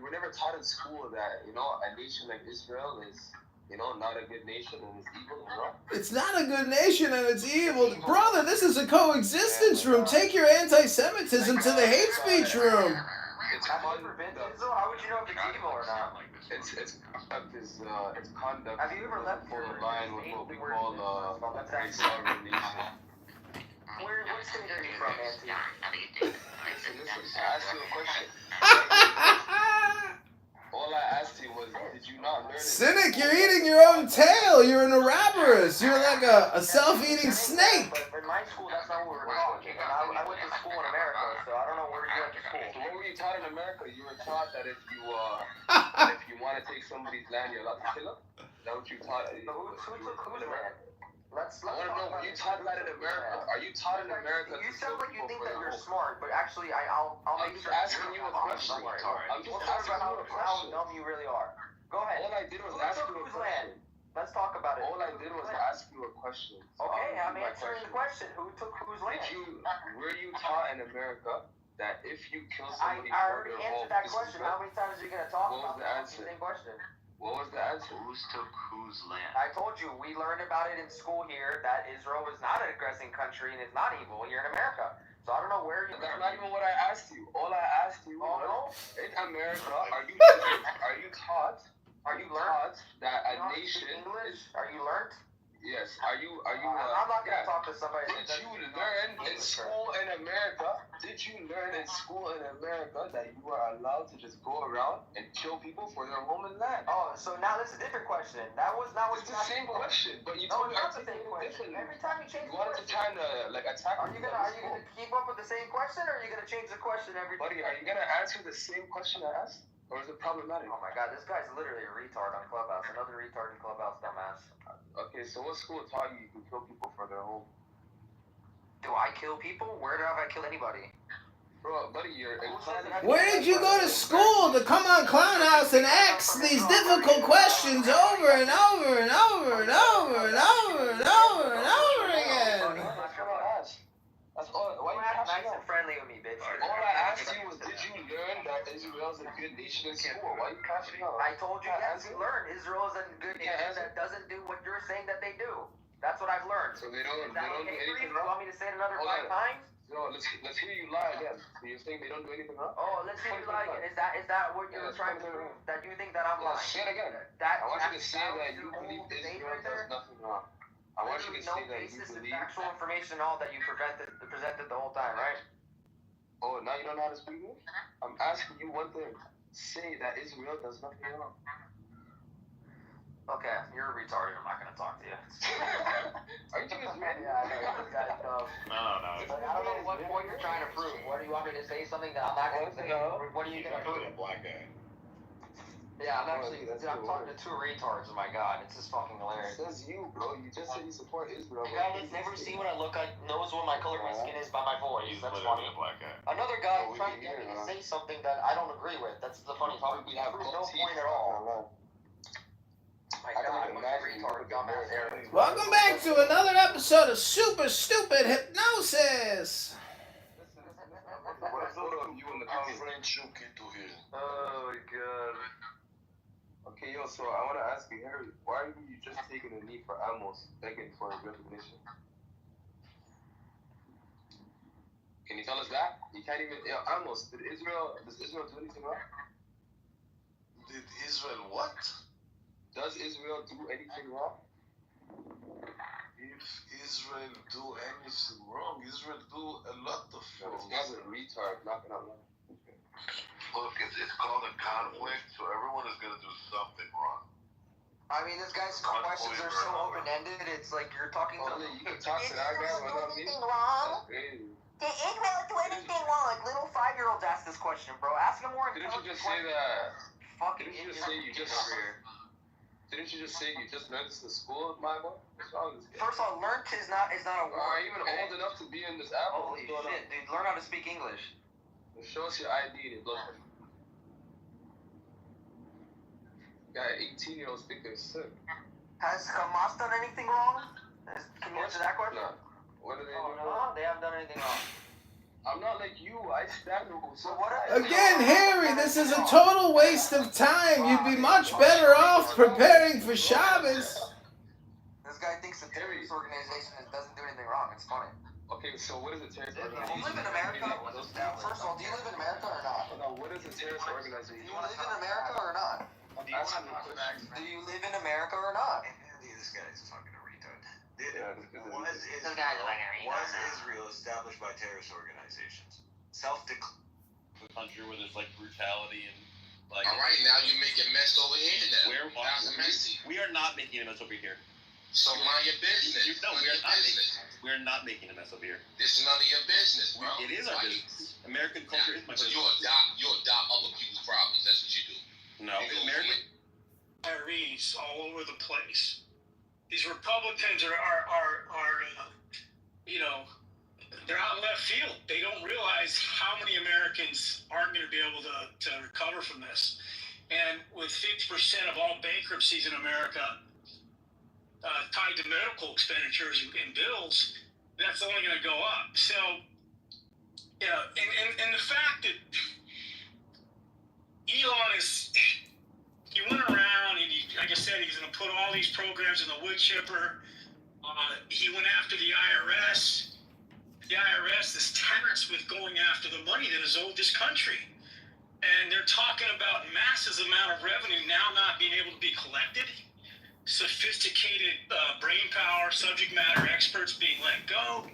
were never taught in school that, you know, a nation like Israel is, you know, not a good nation and is evil and wrong. It's not a good nation and it's evil. Brother, this is a coexistence room. Take your anti-Semitism to the hate speech room. It's How would you know if it's evil or not? It's conduct. Have you ever left for the line with what we call a sovereign nation? What state are you from, Auntie? Listen, I asked you a question. All I asked you was, did you not learn it? Cynic, you're eating your own tail. You're an Ouroboros. You're like a self-eating snake. But in my school, that's not what we were taught. And I went to school in America, so I don't know where you went to school. So what were you taught in America? You were taught that if you want to take somebody's land, you're allowed to kill them? Is that what you taught? So who took whose land? Let's I want to know, were you taught that in America? Are you taught in America? You sound like you think that you're smart, but actually, I'll make sure. I'm just asking you a question. I'm just asking you a question. How dumb you really are. Go ahead. All I did was ask you a question. Let's talk about it. All I did was ask you a question. Okay, I'm answering the question. Who took whose land? Were you taught in America that if you kill somebody I already answered that question. How many times are you going to talk about the same question? What was the answer? Who took whose land? I told you, we learned about it in school here, that Israel is not an aggressing country and is not evil here in America. So I don't know where you... That's not even what I asked you. All I asked you was, in America, are you taught that a nation... English? Are you learned? Yes. Are you I'm not going to talk to somebody Did you learn in school in America? Did you learn in school in America that you are allowed to just go around and kill people for their home and land? Oh, so now this is a different question. That was not what it's the same question, but you told me it's not the same question. Every time you change the question. You wanted to kind of like attack me. Are you gonna keep up with the same question, or are you gonna change the question every time? Buddy, are you gonna answer the same question I asked? Or is it problematic? Oh my god, this guy's literally a retard on Clubhouse. Another retard in Clubhouse, dumbass. Okay, so what school taught you can kill people for their home? Do I kill people? Where have I killed anybody? Bro, buddy, Where did you go to school to come on Clown House and ask these difficult questions over and over and over and over and Israel's a good nation in school. Why are you crashing out? I told you, yes, you learned. Israel is a good nation that doesn't do what you're saying that they do. That's what I've learned. So they don't do anything You wrong? want me to say it another Hold 5 on. times? No, let's hear you lie again. So you're saying they don't do anything wrong? Oh, let's hear you lie again. Is that what you're trying to prove? That you think that I'm lying? Say it again. I want you to say that you believe Israel does nothing wrong. I want you to say that you believe... Factual information, all that you presented the whole time, right? Oh, now you don't know how to speak English? I'm asking you one thing. Say that Israel does nothing wrong. Okay, you're a retarded. I'm not gonna talk to you. Are you serious? Yeah, I know. This guy's dumb. No. Like, I don't know what point you're trying to prove. What do you want me to say? Something that I'm not gonna say? What are you gonna prove? Black guy. Yeah, I'm actually. Dude, I'm talking to 2 retards. Oh my god, it's just fucking hilarious. It says you, bro. You just said you support Israel. The guy that's never seen what I look like knows what my color of my skin is by my voice. He's That's literally funny. a black guy. Another guy trying to get me to say something that I don't agree with. That's the funny part. We have no point at all. My god, what a retard, dumbass Eric. Welcome back to another episode of Super Stupid Hypnosis. What's up, you in the comments? Oh my god. Okay, yo, so I want to ask you, Harry, why are you just taking a knee for Amos, begging for recognition? Can you tell us that? You can't even... Yo, Amos, does Israel do anything wrong? Did Israel what? Does Israel do anything wrong? If Israel do anything wrong, Israel do a lot of wrong. This guy's a retard, knocking out loud. Look, it's called a conflict, so everyone is going to do something wrong. I mean, this guy's questions are so open-ended, it's like you're talking to... You can talk to that guy, but not me. Wrong? Did Israel do anything wrong? Like, little 5-year-olds ask this question, bro. Ask them more intelligent Didn't you just say that... Fucking Didn't you just say you just... Didn't you just say you just learned this in school, my boy? What's wrong with this guy? First of all, learned is not a word. Are you even old enough to be in this app? Holy shit, dude. Learn how to speak English. Show us your ID and your blood pressure. Got 18-year-olds think they're sick. Has Hamas done anything wrong? Can you answer that question? No. What do they do? No, they haven't done anything wrong. I'm not like you. I stand over so Again, Harry, this is a total waste of time. You'd be much better off preparing for Shabbos. This guy thinks the terrorist organization doesn't do anything wrong. It's funny. Okay, so what is a terrorist Do organization? you live in America? First of all, do you live in America or not? No, what is a terrorist organization? Do you live in America or not? Do you live in America or not? This guy's fucking a retard. Was Israel established by terrorist organizations? Self-declared. A country where there's like brutality and like. All right, now you're making a mess over here. We are not making a mess over here. So mind your business. We are not making a mess over here. This is none of your business, bro. It is our business. American culture is my So business. you adopt other people's problems. That's what you do. No, American. Retirees all over the place. These Republicans are they're out in left field. They don't realize how many Americans aren't going to be able to recover from this. And with 50% of all bankruptcies in America tied to medical expenditures and bills, that's only going to go up. So, and the fact that Elon he went around and like I said, he's going to put all these programs in the wood chipper. He went after the IRS. The IRS is tasked with going after the money that is owed this country. And they're talking about massive amount of revenue now not being able to be collected. Sophisticated brain power, subject matter experts being let go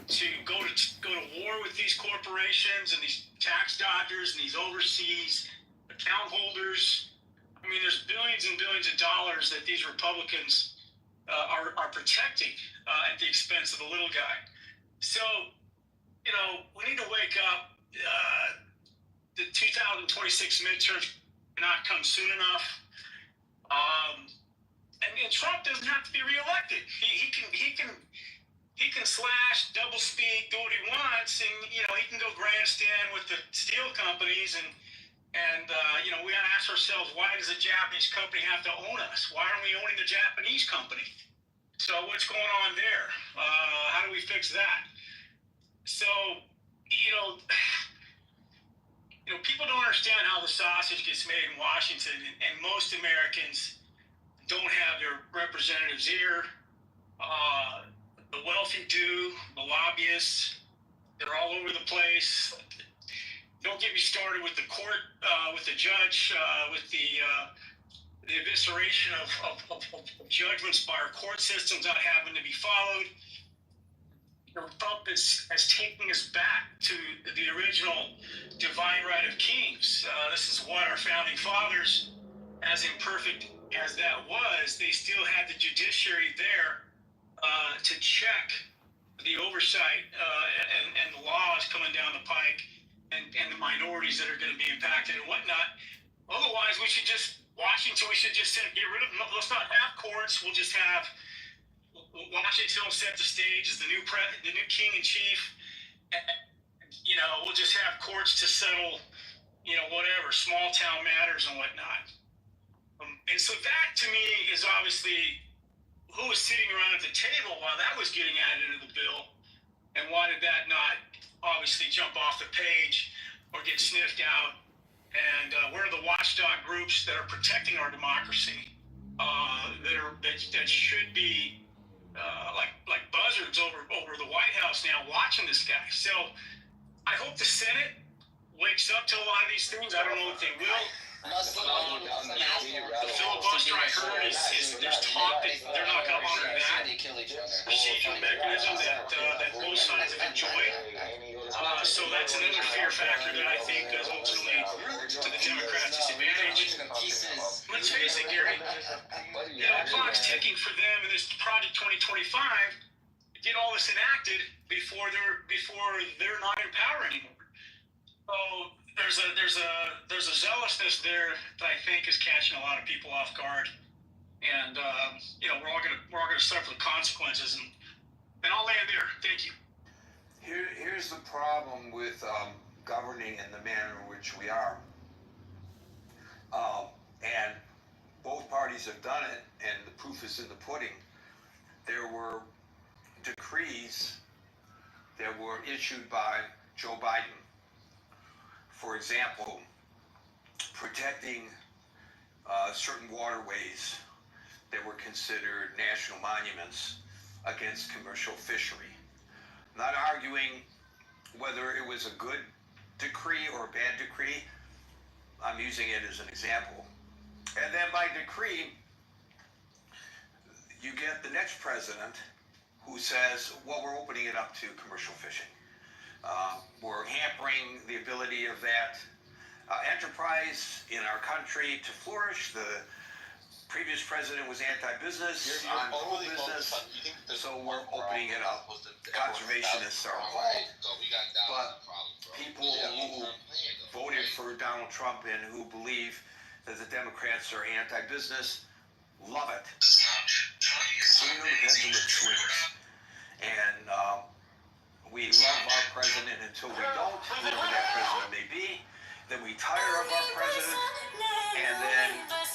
to go to war with these corporations and these tax dodgers and these overseas account holders. I mean, there's billions and billions of dollars that these Republicans are protecting at the expense of the little guy. So, we need to wake up. The 2026 midterms cannot come soon enough. And Trump doesn't have to be reelected. He can slash, double speak, do what he wants, and he can go grandstand with the steel companies and we gotta ask ourselves, why does a Japanese company have to own us? Why aren't we owning the Japanese company? So what's going on there? How do we fix that? So, People don't understand how the sausage gets made in Washington, and most Americans don't have their representatives here. The wealthy do, the lobbyists, they're all over the place. Don't get me started with the court, with the judge, with the evisceration of judgments by our court systems not having to be followed. Trump has taken us back to the original divine right of kings. This is what our founding fathers, as imperfect as that was, they still had the judiciary there to check the oversight and the laws coming down the pike and the minorities that are going to be impacted and whatnot. Otherwise, Washington, we should just get rid of them. Let's not have courts. We'll just have Washington will set the stage as the new king in chief. And, we'll just have courts to settle, whatever small town matters and whatnot. And so that to me is obviously who was sitting around at the table while that was getting added into the bill, and why did that not obviously jump off the page or get sniffed out? And where are the watchdog groups that are protecting our democracy? That should be like buzzards over the White House now watching this guy. So I hope the Senate wakes up to a lot of these things. I don't know if they will. The filibuster I heard is there's talk that they're not going to honor that procedural mechanism that both sides have enjoyed. So that's another fear factor that I think is ultimately to the Democrats' disadvantage. Let's face it, Gary. The clock's ticking for them in this Project 2025 to get all this enacted before they're not in power anymore. So there's a zealousness there that I think is catching a lot of people off guard, and we're all gonna suffer the consequences. And I'll land there. Thank you. Here's the problem with governing in the manner in which we are, and both parties have done it, and the proof is in the pudding. There were decrees that were issued by Joe Biden. For example, protecting certain waterways that were considered national monuments against commercial fishery. Not arguing whether it was a good decree or a bad decree. I'm using it as an example. And then by decree, you get the next president who says, well, we're opening it up to commercial fishing. We're hampering the ability of that enterprise in our country to flourish. The previous president was anti-business, I'm pro-business, so we're opening it up. Conservationists are appalled, but people who voted for Donald Trump and who believe that the Democrats are anti-business love it. Freedom depends on the truth. And we love our president until we don't, whoever that president may be. Then we tire of our president, and then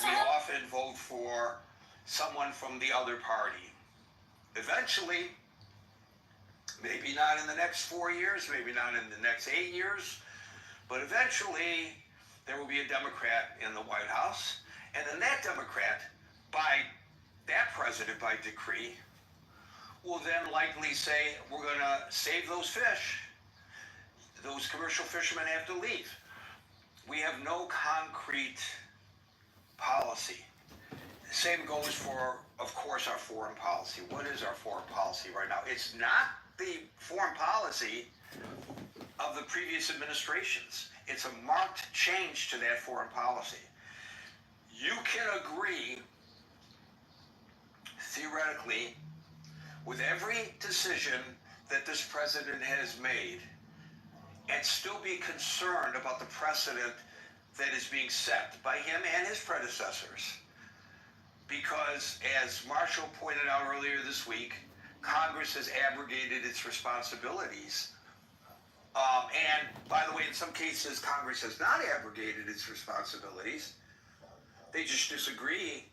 we often vote for someone from the other party. Eventually, maybe not in the next 4 years, maybe not in the next 8 years, but eventually there will be a Democrat in the White House, and then that Democrat, by that president by decree, will then likely say, we're going to save those fish. Those commercial fishermen have to leave. We have no concrete policy. The same goes for, of course, our foreign policy. What is our foreign policy right now? It's not the foreign policy of the previous administrations. It's a marked change to that foreign policy. You can agree, theoretically, with every decision that this president has made, and still be concerned about the precedent that is being set by him and his predecessors. Because, as Marshall pointed out earlier this week, Congress has abrogated its responsibilities. And, by the way, in some cases, Congress has not abrogated its responsibilities. They just disagree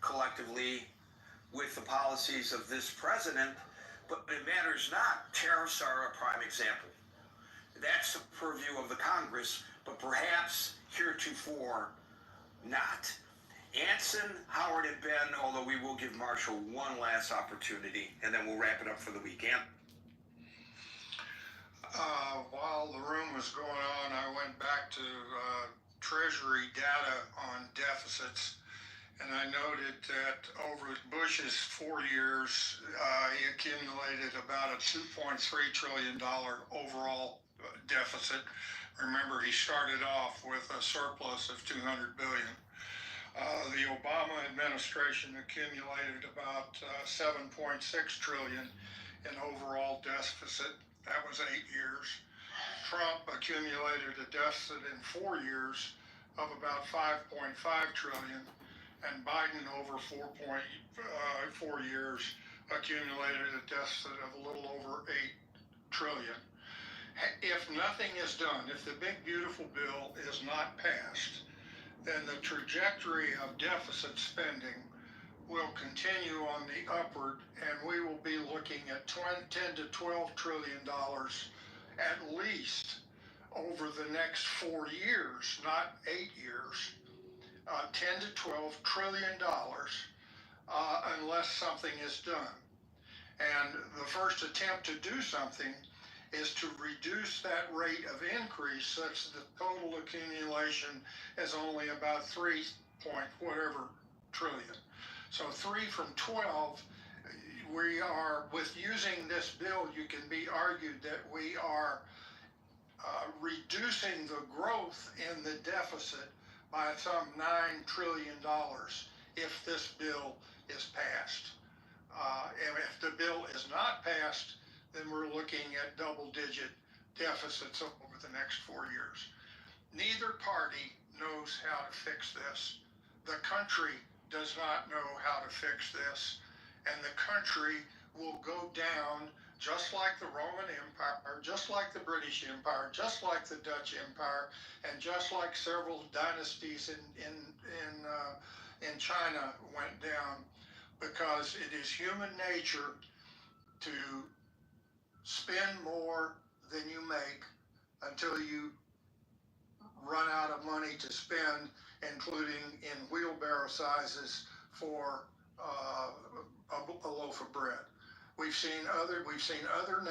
collectively with the policies of this president, but it matters not. Tariffs are a prime example. That's the purview of the Congress, but perhaps heretofore not. Anson, Howard, and Ben, although we will give Marshall one last opportunity, and then we'll wrap it up for the weekend. While the room was going on, I went back to Treasury data on deficits, and I noted that over Bush's 4 years, he accumulated about a $2.3 trillion overall deficit. Remember, he started off with a surplus of $200 billion. The Obama administration accumulated about $7.6 trillion in overall deficit. That was 8 years. Trump accumulated a deficit in 4 years of about 5.5 trillion, and Biden over 4 years accumulated a deficit of a little over 8 trillion. If nothing is done, if the big beautiful bill is not passed, then the trajectory of deficit spending will continue on the upward, and we will be looking at $10 to $12 trillion at least over the next 4 years, not 8 years. $10 to $12 trillion unless something is done. And the first attempt to do something is to reduce that rate of increase such that the total accumulation is only about 3 point whatever trillion. So 3 from 12, we are, with using this bill, you can be argued that we are reducing the growth in the deficit by some $9 trillion if this bill is passed. And if the bill is not passed, then we're looking at double-digit deficits over the next 4 years. Neither party knows how to fix this. The country does not know how to fix this, and the country will go down just like the Roman Empire, just like the British Empire, just like the Dutch Empire, and just like several dynasties in China went down, because it is human nature to spend more than you make until you run out of money to spend, including in wheelbarrow sizes for a loaf of bread. We've seen other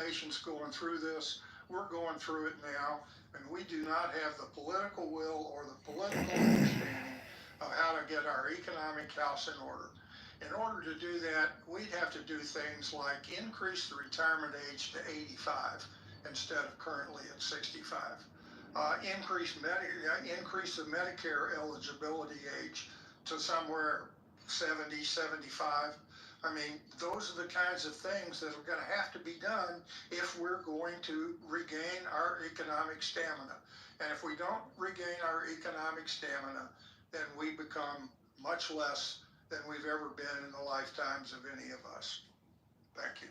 nations going through this. We're going through it now, and we do not have the political will or the political understanding of how to get our economic house in order. In order to do that, we'd have to do things like increase the retirement age to 85 instead of currently at 65. Increase the Medicare eligibility age to somewhere 70, 75. I mean, those are the kinds of things that are going to have to be done if we're going to regain our economic stamina. And if we don't regain our economic stamina, then we become much less than we've ever been in the lifetimes of any of us. Thank you.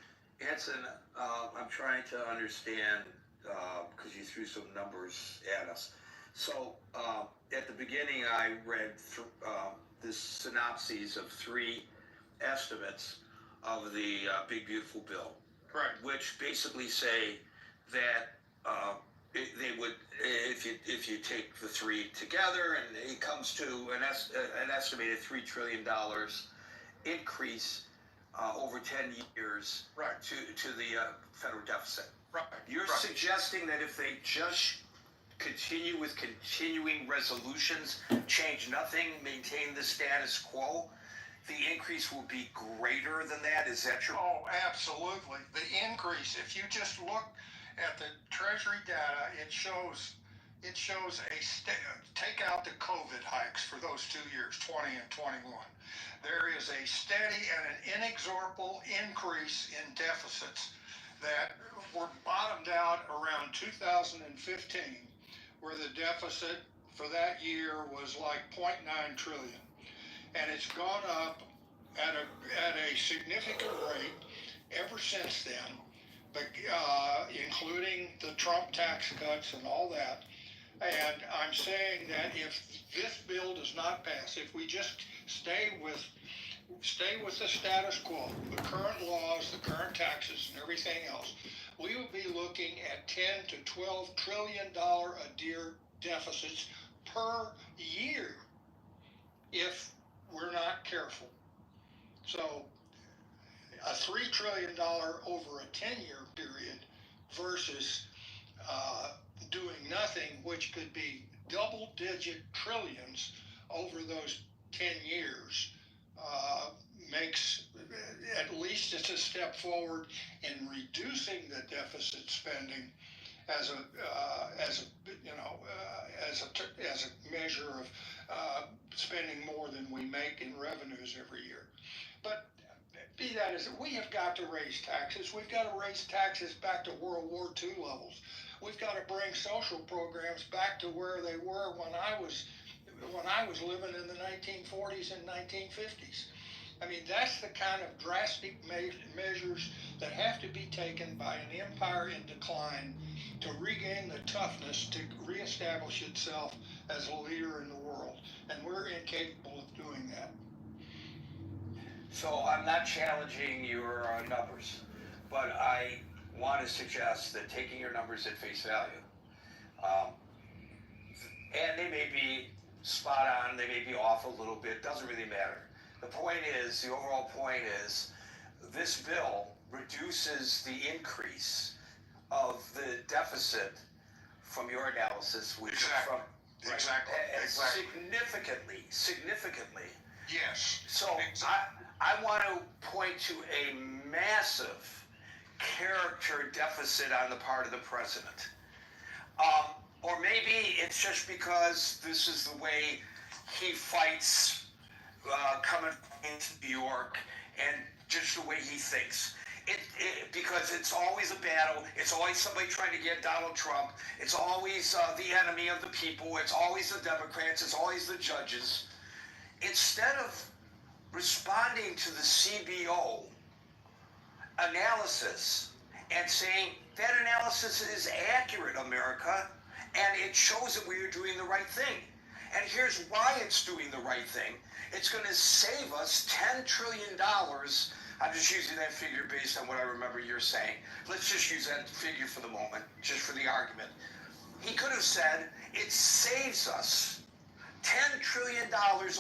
Anson, I'm trying to understand, because you threw some numbers at us. So at the beginning, I read the synopses of 3 estimates of the Big Beautiful Bill, right, which basically say that they would, if you take the 3 together, and it comes to an estimated $3 trillion increase over 10 years, right, to the federal deficit. Right. You're suggesting that if they just continue with continuing resolutions, change nothing, maintain the status quo, the increase will be greater than that? Is that true? Oh, absolutely. The increase, if you just look at the Treasury data, it shows take out the COVID hikes for those 2 years, 20 and 21. There is a steady and an inexorable increase in deficits that were bottomed out around 2015, where the deficit for that year was like 0.9 trillion. And it's gone up at a significant rate ever since then, but, including the Trump tax cuts and all that. And I'm saying that if this bill does not pass, if we just stay with the status quo, the current laws, the current taxes, and everything else, we will be looking at $10 to $12 trillion a deficits per year if we're not careful. So a $3 trillion over a 10-year period versus doing nothing, which could be double-digit trillions over those 10 years, makes, at least it's a step forward in reducing the deficit spending as a measure of spending more than we make in revenues every year. But be that as we have got to raise taxes. We've got to raise taxes back to World War II levels. We've got to bring social programs back to where they were when I was living in the 1940s and 1950s. I mean, that's the kind of drastic measures that have to be taken by an empire in decline to regain the toughness to reestablish itself as a leader in the world. And we're incapable of doing that. So I'm not challenging your numbers, but I want to suggest that taking your numbers at face value, and they may be spot on, they may be off a little bit, doesn't really matter. The point is, the overall point is, this bill reduces the increase of the deficit from your analysis, which Exactly. is from Exactly. significantly. Yes. So I want to point to a massive character deficit on the part of the president. Or maybe it's just because this is the way he fights coming into New York and just the way he thinks. Because it's always a battle. It's always somebody trying to get Donald Trump. It's always the enemy of the people. It's always the Democrats. It's always the judges. Instead of responding to the CBO analysis and saying that analysis is accurate, America, and it shows that we are doing the right thing. And here's why it's doing the right thing. It's going to save us $10 trillion. I'm just using that figure based on what I remember you're saying. Let's just use that figure for the moment, just for the argument. He could have said it saves us $10 trillion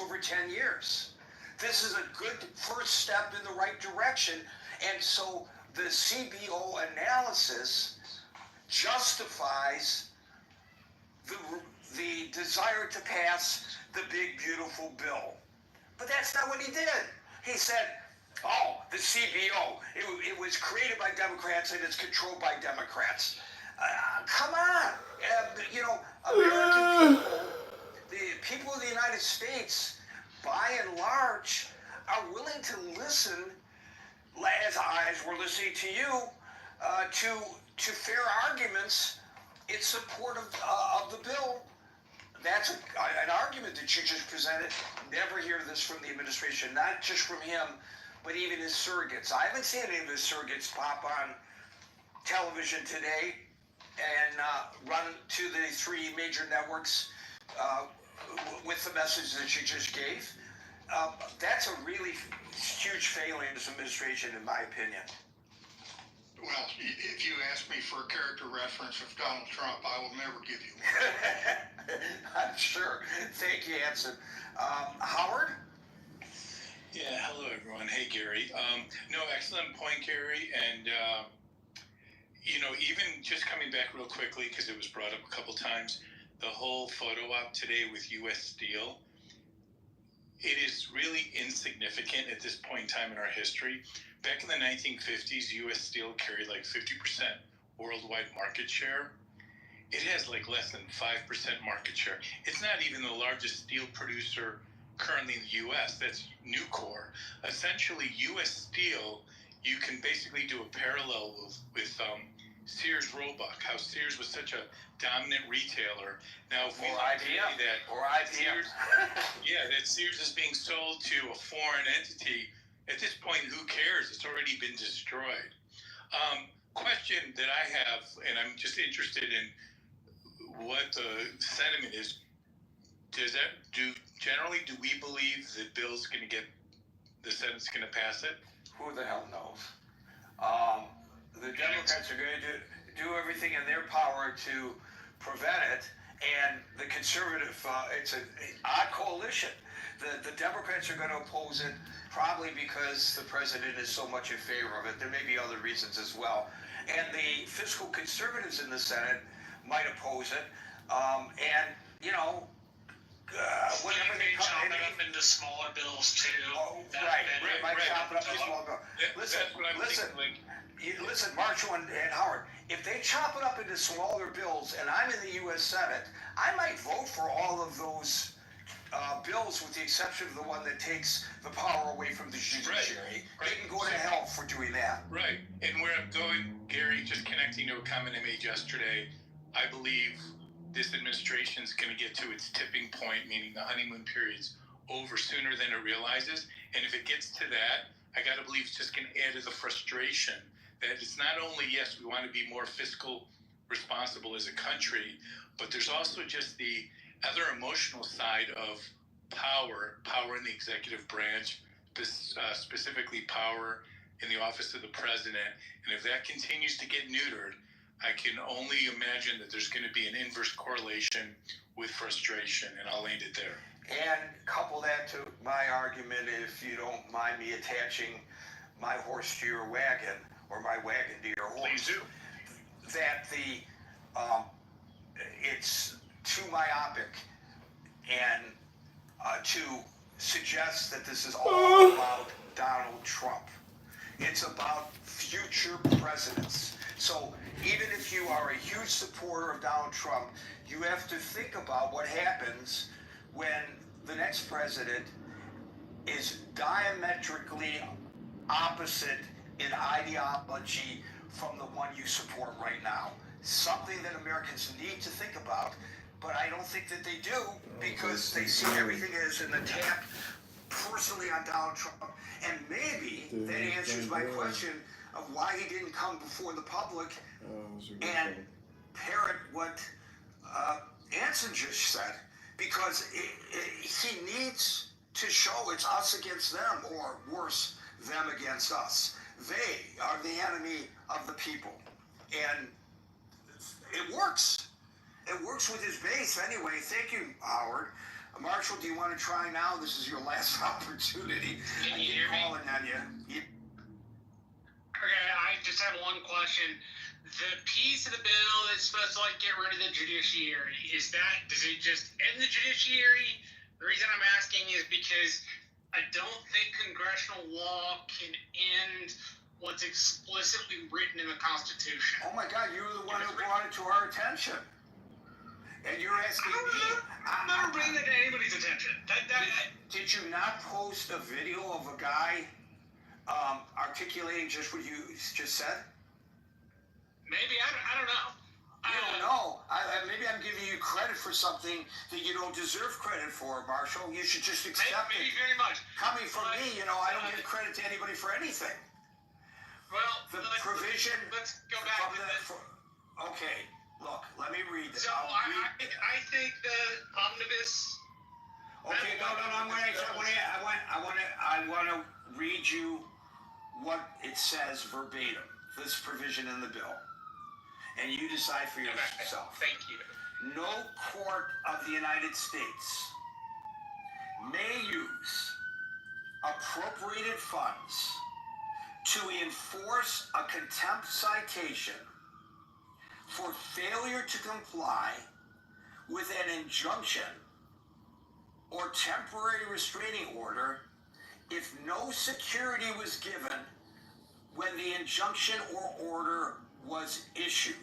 over 10 years. This is a good first step in the right direction. And so the CBO analysis justifies the desire to pass the big, beautiful bill. But that's not what he did. He said, oh, the CBO, it was created by Democrats and it's controlled by Democrats. Come on. American people, the people of the United States, by and large, are willing to listen, as we're listening to you, to fair arguments in support of the bill. That's an argument that you just presented. Never hear this from the administration, not just from him, but even his surrogates. I haven't seen any of his surrogates pop on television today and run to the three major networks with the message that you just gave. That's a really huge failing of this administration, in my opinion. Well, if you ask me for a character reference of Donald Trump, I will never give you one. I'm sure. Thank you, Hanson. Howard? Yeah, hello everyone. Hey Gary. No, excellent point, Gary. And even just coming back real quickly, because it was brought up a couple times, the whole photo op today with U.S. Steel, it is really insignificant at this point in time in our history. Back in the 1950s, U.S. Steel carried like 50% worldwide market share. It has like less than 5% market share. It's not even the largest steel producer currently in the U.S. That's Nucor. Essentially, U.S. Steel, you can basically do a parallel with Sears Roebuck, how Sears was such a dominant retailer. Now, if we IBM. Sears, that Sears is being sold to a foreign entity, at this point, who cares? It's already been destroyed. Question that I have, and I'm just interested in what the sentiment is. Generally, do we believe the bill's going to get, the Senate's going to pass it? Who the hell knows? The Democrats are going to do everything in their power to prevent it, and the conservative, it's an odd coalition. The Democrats are going to oppose it, probably because the president is so much in favor of it. There may be other reasons as well. And the fiscal conservatives in the Senate might oppose it. And, you know, whenever they chop it up into smaller bills too. Right, might chop it up into smaller bills. Listen, Marshall and Howard, if they chop it up into smaller bills, and I'm in the U.S. Senate, I might vote for all of those bills, with the exception of the one that takes the power away from the judiciary. Right. They can go to hell for doing that. Right. And where I'm going, Gary, just connecting to a comment I made yesterday, I believe this administration is going to get to its tipping point, meaning the honeymoon period's over sooner than it realizes. And if it gets to that, I got to believe it's just going to add to the frustration that it's not only, yes, we want to be more fiscal responsible as a country, but there's also just the other emotional side of power in the executive branch, specifically power in the office of the president. And if that continues to get neutered, I can only imagine that there's going to be an inverse correlation with frustration, and I'll end it there. And couple that to my argument, if you don't mind me attaching my horse to your wagon, or my wagon to your horse. Please do. That it's too myopic and to suggest that this is all about Donald Trump. It's about future presidents. So even if you are a huge supporter of Donald Trump, you have to think about what happens when the next president is diametrically opposite in ideology from the one you support right now. Something that Americans need to think about, but I don't think that they do, because they see everything as an attack personally on Donald Trump. And maybe that answers my question of why he didn't come before the public and parrot what Anson just said, because he needs to show it's us against them, or worse, them against us. They are the enemy of the people. And it works. It works with his base anyway. Thank you, Howard. Marshall, do you want to try now? This is your last opportunity. Can you hear me? Calling on you. Okay, I just have one question. The piece of the bill is supposed to get rid of the judiciary. Does it just end the judiciary? The reason I'm asking is because I don't think congressional law can end what's explicitly written in the Constitution. Oh my God, you were the one who brought it to our attention. And you're asking me. I'm never bringing it to anybody's attention. Did you not post a video of a guy articulating just what you just said? Maybe, I don't know. You don't know. Maybe I'm giving you credit for something that you don't deserve credit for, Marshall. You should just accept it. Maybe very much. Coming from me, I don't give credit to anybody for anything. Well, the provision. Let's go back to this. Okay, look, let me read this. So I think the omnibus. Okay, no. I want to read you what it says verbatim. This provision in the bill. And you decide for yourself. Thank you. No court of the United States may use appropriated funds to enforce a contempt citation for failure to comply with an injunction or temporary restraining order if no security was given when the injunction or order was issued.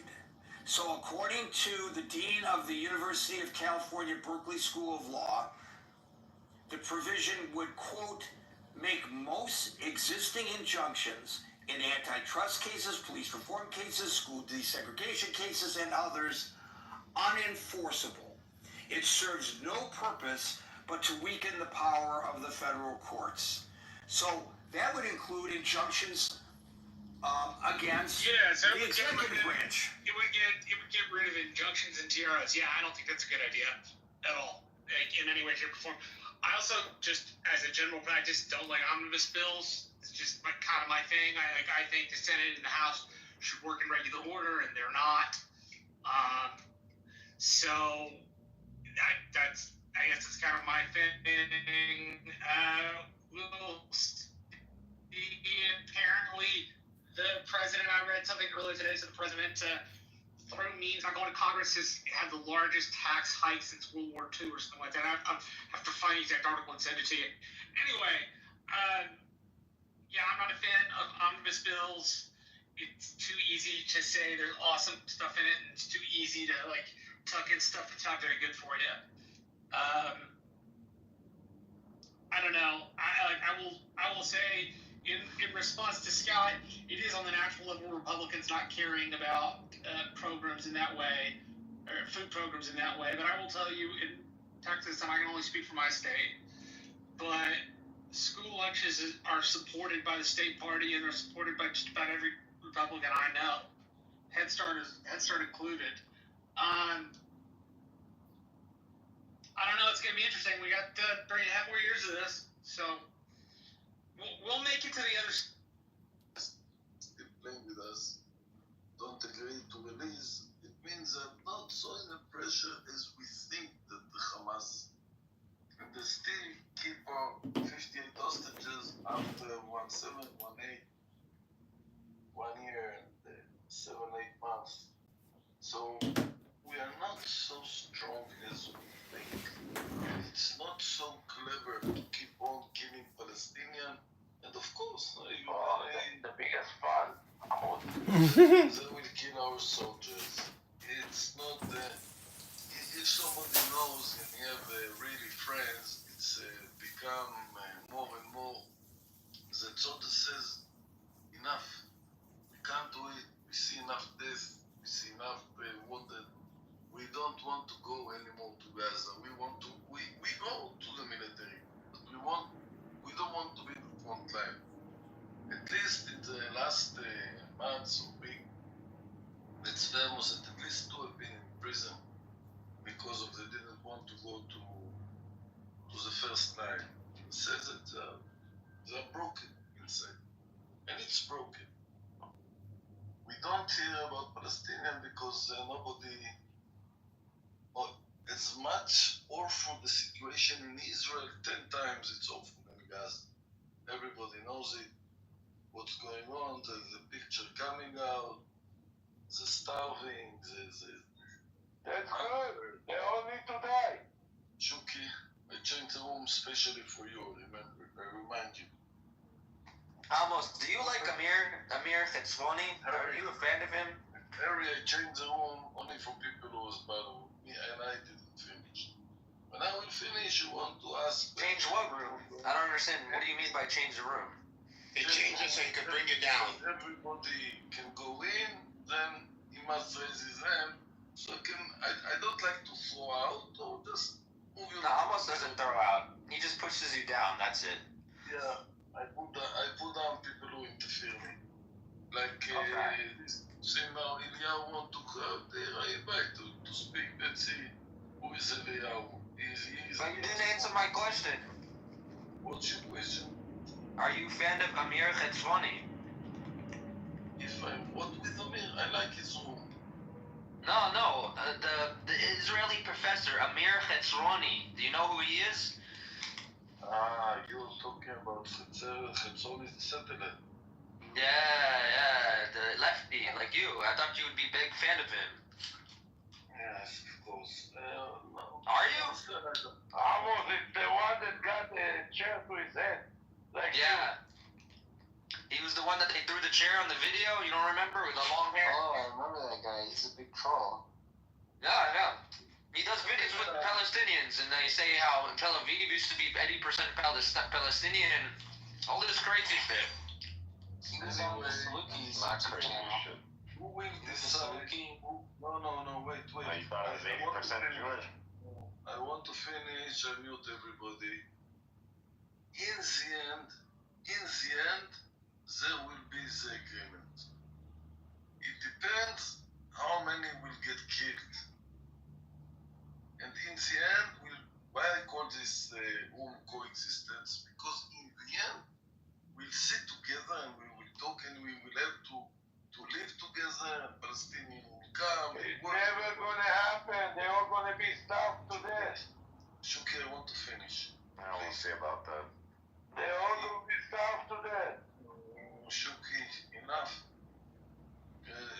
So according to the Dean of the University of California, Berkeley School of Law, the provision would, quote, make most existing injunctions in antitrust cases, police reform cases, school desegregation cases, and others unenforceable. It serves no purpose but to weaken the power of the federal courts. So that would include injunctions against the executive branch. It would get rid of injunctions and TROs. Yeah, I don't think that's a good idea at all, in any way, shape, or form. I also, just as a general practice, don't like omnibus bills. It's just kind of my thing. I think the Senate and the House should work in regular order, and they're not. So I guess it's kind of my thing. We'll see. Apparently, the president, I read something earlier today, so the president, through means not going to Congress, has had the largest tax hike since World War II or something like that. I have to find the exact article and send it to you. Anyway, yeah, I'm not a fan of omnibus bills. It's too easy to say there's awesome stuff in it, and it's too easy to like tuck in stuff that's not very good for you. I don't know. I will say in response to Scott, it is on the natural level Republicans not caring about programs in that way, or food programs in that way. But I will tell you, in Texas, and I can only speak for my state, but school lunches are supported by the state party, and they're supported by just about every Republican I know. Head Start included. I don't know. It's gonna be interesting. We got 3.5 more years of this, so we'll make it to the other. Still playing with us. Don't agree to release. It means I'm not so under pressure as we think that the Hamas and they still keep 58 hostages after 17, 18, 1 year and 7, 8 months. So we are not so strong as we think. It's not so clever to keep on killing Palestinians. And of course, the biggest fun. they will kill our soldiers. It's not if somebody knows and you have really friends, it's become more and more. The soldier says, enough. We can't do it. We see enough death. We see enough wounded. We don't want to go anymore to Gaza. We want to. We go to the military, but we don't want to be the front line. At least in the last months or week, it's famous that at least 2 have been in prison because they didn't want to go to the first line. It says that they're broken inside, and it's broken. We don't hear about Palestinians because nobody. As much awful the situation in Israel, 10 times it's awful in Gaza. Everybody knows it. What's going on? The picture coming out. The starving. That's good. They all need to die. Shuki, I changed the room especially for you. Remember, I remind you. Amos, do you like Amir Chetzvoni? Are you a fan of him? Harry, I changed the room only for people who was bothering me, and I didn't finish. When I will finish, you want to ask... Change what room? I don't understand. What do you mean by change the room? It changes so you can bring it down. Everybody can go in, then he must raise his hand. So I don't like to throw out or just move you. No, Amos doesn't throw out. He just pushes you down. That's it. Yeah, I put down people who interfere me. Like Simmer Eliyahu want to come there. I invite to speak. Let's see who is Eliyahu. But you didn't answer my question. What's your question? Are you a fan of Amir Chetzvoni? If I'm what with Amir, I like his room. No, the Israeli professor Amir Chetzvoni. Do you know who he is? You're talking about Chetzvoni the satellite. Yeah, the lefty, like you. I thought you would be a big fan of him. Yes, of course. No. Are you? Amos is the one that got the chair to his head. Like yeah. He was the one that they threw the chair on the video. You don't remember with the long hair? Oh, I remember that guy. He's a big troll. Yeah. He does videos with the Palestinians, and they say how Tel Aviv used to be 80% Palestinian, and all this crazy shit. He was on the Salukis. Who will decide? No, wait. I thought it was 80% Jewish. I want to finish. I mute everybody. In the end, there will be the agreement. It depends how many will get killed. And in the end, why I call this room coexistence? Because in the end, we'll sit together and we will talk and we will have to live together and Palestinians will come. It's never gonna happen. They gonna be starved to death. Shuki, I want to finish. I don't want to say about that. They're all gonna be starved to death. Shuki, enough.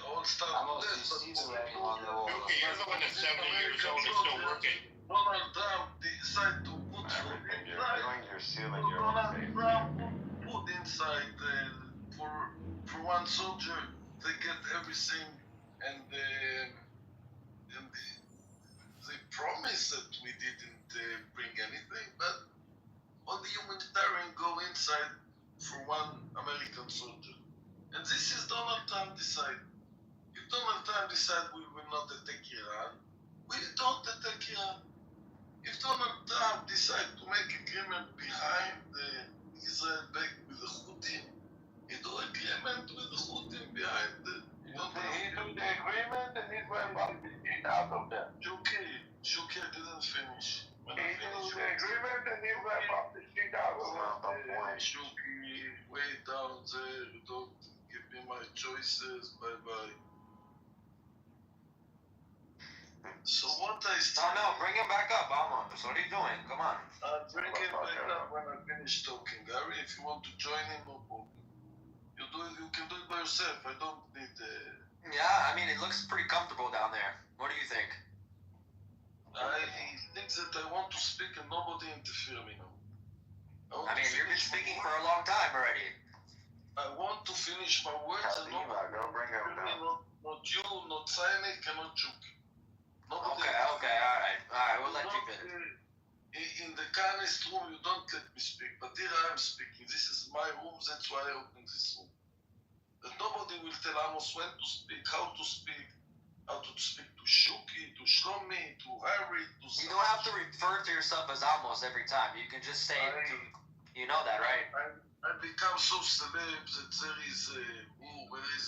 All starved to death. Shuki, you're the one that's 70 years old and still working. Donald Trump decide to put food inside. Donald Trump put food inside for one soldier. They get everything, and they promise that we didn't bring anything, but all the humanitarian go inside for one American soldier. And this is Donald Trump decide. If Donald Trump decide we will not attack Iran, we don't attack Iran. If Donald Trump decide to make agreement behind Israel back with the Houthis, he do agreement with the Houthis behind the. He do the agreement and Israel must be out of that. Shuki, I didn't finish. When I finish the agreement and Israel must be out of that. Shuki, way down there, you don't give me my choices, bye-bye. So what I said... No, bring him back up, Amos. What are you doing? Come on. I'll bring him back up when I finish talking. Gary, if you want to join him, no problem. You can do it by yourself. I don't need... Yeah, I mean, it looks pretty comfortable down there. What do you think? I think that I want to speak and nobody interfere me now. I mean, you've been speaking for a long time already. I want to finish my words and nobody interfere me, not you, not Cynic, and not Chuki. Okay, alright, we'll let you finish. In the kindest room, you don't let me speak, but here I am speaking. This is my room, that's why I opened this room. That nobody will tell Amos when to speak, how to speak to Shuki, to Shlomi, to Harry, to... You don't have to refer to yourself as Amos every time. You can just say, you know that, right? I become so celeb that there is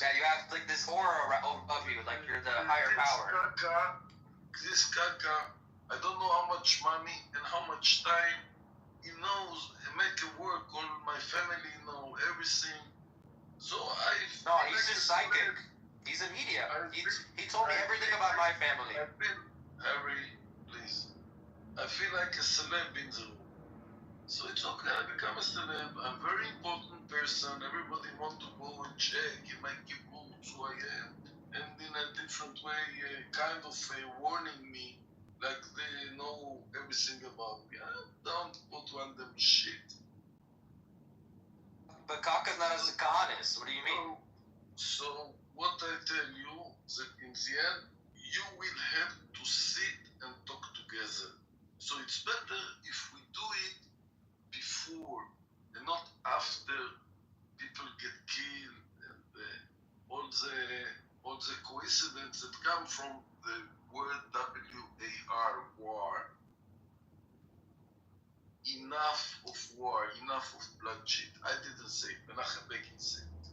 Yeah, you have like this aura of you, like you're the higher power. This Kaka, I don't know how much money and how much time he knows, make it work, all my family know everything. So he's just psychic. He's a media. He told me everything about my family. Harry, please. I feel like a celeb in the room. So it's okay, I become a celeb. I'm a very important person. Everybody want to go and check. He might give moods who I am. And in a different way, kind of warning me, like they know everything about me. I don't put on them shit. But Kaka's not as honest. What do you mean? So what I tell you that in the end, you will have to sit and talk together. So it's better if we do it before and not after people get killed and all the coincidence that come from the word WAR, war. Enough of war, enough of bloodshed. I didn't say it, Menachem Begin said it.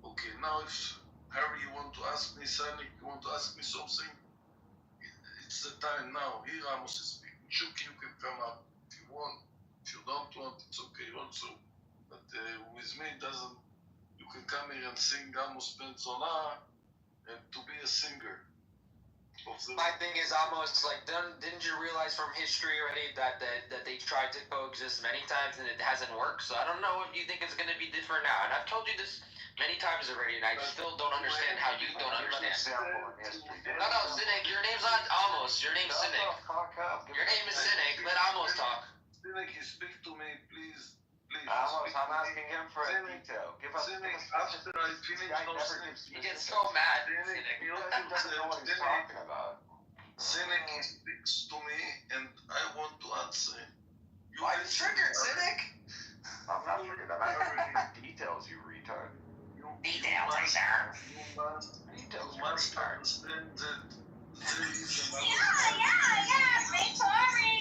Okay, now if Harry, you want to ask me, Sonic, you want to ask me something? It's the time now. Here Amos is speaking. Shuki, you can come up if you want. If you don't want, it's okay also. But with me, it doesn't. You can come here and sing Amos Ben Zona and to be a singer. My thing is almost like, didn't you realize from history already that they tried to coexist many times and it hasn't worked? So I don't know what you think is going to be different now. And I've told you this many times already, and I still don't understand how you don't understand. No, Cynic, your name's not Amos. Your name's Cynic. Your name is Cynic. Let Amos talk. Cynic, you speak to me, please. Amos, I'm asking him for a detail. Give us Cynic, after I finish those things. He gets so mad. Cynic, He doesn't know what he's talking about. Cynic speaks to me, and I want to answer. Why are you triggered, Cynic? I'm not triggered. I'm not details, you retard. Details, I sir. You must understand that there is another... Yeah, make sorry.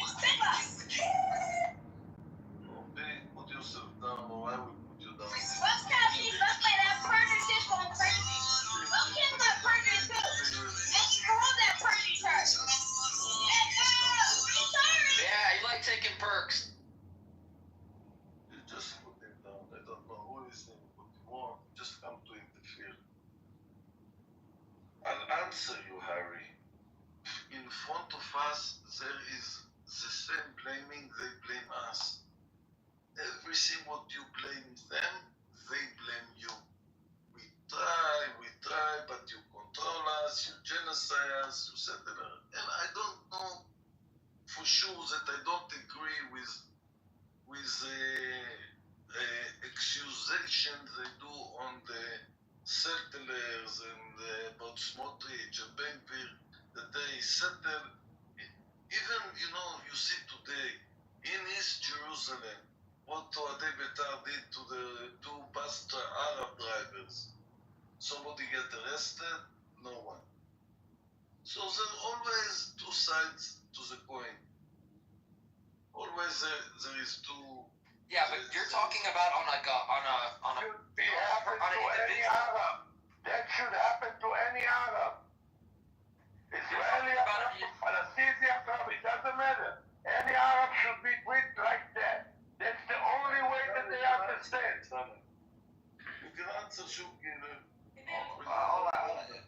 Put yourself down, or I will put you down. What's happening? Look like that partner just going crazy. Look at that partner too. Let's call that partner church. Yeah, you like taking perks. You just put it down. I don't know who is in what you want. Just come to interfere. I'll answer you, Harry. In front of us, there is the same blaming, they blame us. Everything what you blame them, they blame you. We try, but you control us, you genocide us, you set it up. And I don't know for sure that I don't agree with accusation they do on the settlers and about Smotrich and Ben-Gvir, that they settle. Even, you see today, in East Jerusalem, what Oadei Betar did to the two bus Arab drivers. Somebody get arrested? No one. So there are always two sides to the coin. Always there is two. Yeah, but you're talking about on a Should be happen to any Arab. That should happen to any Arab. Israeli Arab, Palestinian Arab, it doesn't matter. Any Arab should be treated like that. That's the only way that they understand. You can answer Shuki.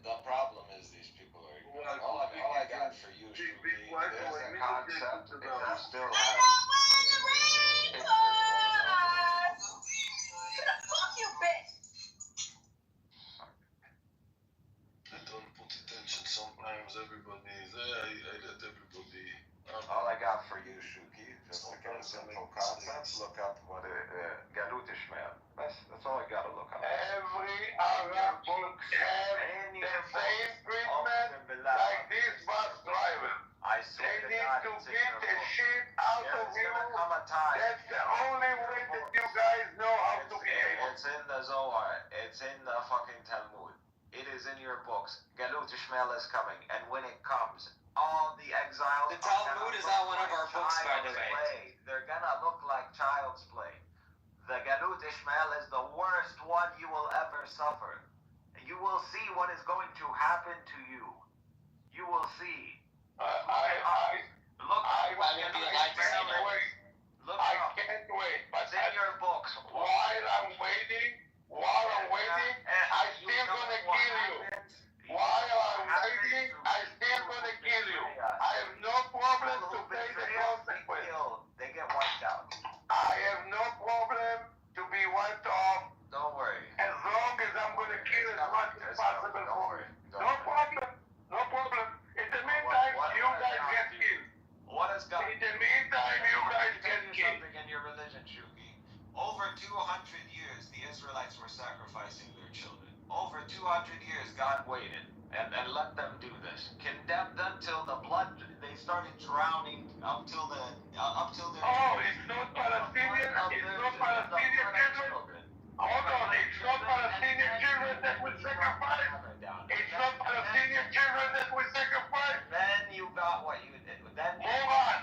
The problem is these people are. All I got for you, Shuki, is a concept. If you still have. Fuck you, bitch! I don't put attention sometimes. Everybody is there. I let everybody. All I got for you, Shuki, just to get a simple concept, look up what Galut Ishmael. That's all I gotta look up. Every Arab book has the same treatment like this bus driver. I swear They need God, to it's in get your the book. shit out of There's you. gonna come a time. That's the only way that you guys know how to behave. It's in the Zohar. It's in the fucking Talmud. It is in your books. Galut Ishmael is coming, and when it comes, all the exiles. The Talmud is not one of our books, by the way. They're gonna look like child's play. The Galut Ishmael is the worst one you will ever suffer. You will see what is going to happen to you. You will see. I can't wait. But it's in your books. While I'm waiting, I still gonna kill you. While I'm waiting, I still gonna kill you. I have no problem to pay the consequence. They get wiped out. I have no problem to be wiped off. Don't worry. As long as I'm gonna kill as much as possible for it. No problem. No problem. In the meantime, you guys get killed. What has got? In the meantime, you guys get killed. Something in your religion, Shuki. Over 200 years, the Israelites were sacrificing their children. Over 200 years, God waited and let them do this. Condemned them till the blood. They started drowning up till their. Oh, it's not Palestinian. It's not Palestinian children. Hold on, it's not Palestinian children that we sacrifice. It's not Palestinian children that we sacrifice. Then you got what you did. Then you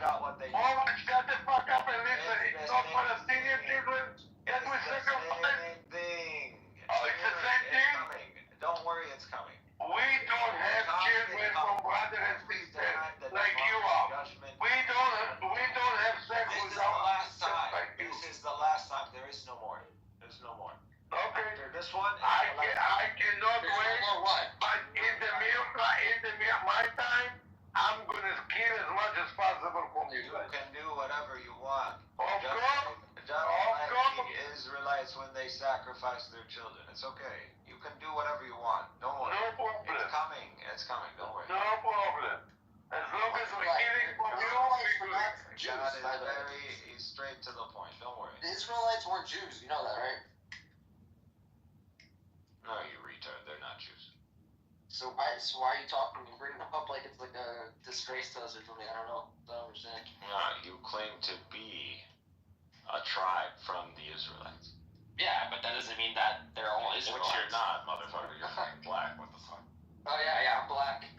got what they did. Hold on, shut the fuck up and listen. It's not Palestinian children that we sacrifice. Oh, it's the same thing? Don't worry, it's coming. We don't have children from brothers and sisters like you are. We don't have sex with our sisters like you. This is the last time. There is no more. There's no more. Okay. After this one, I cannot wait. But in my time, I'm gonna kill as much as possible from you. You can do whatever you want. Just like the Israelites when they sacrifice their children. It's okay. You can do whatever you want. Don't worry. No problem. It's coming. It's coming. Don't worry. No problem. As long as we're killing from you, God is he's straight to the point. Don't worry. The Israelites weren't Jews. You know that, right? No, you retard. They're not Jews. So why are you talking and bringing them up like it's like a disgrace to us or something? I don't know. I don't understand. No, you claim to be a tribe from the Israelites. Yeah, but that doesn't mean that they're all Israelites. Which you're not, motherfucker. You're fucking black. What the fuck? Oh yeah, I'm black.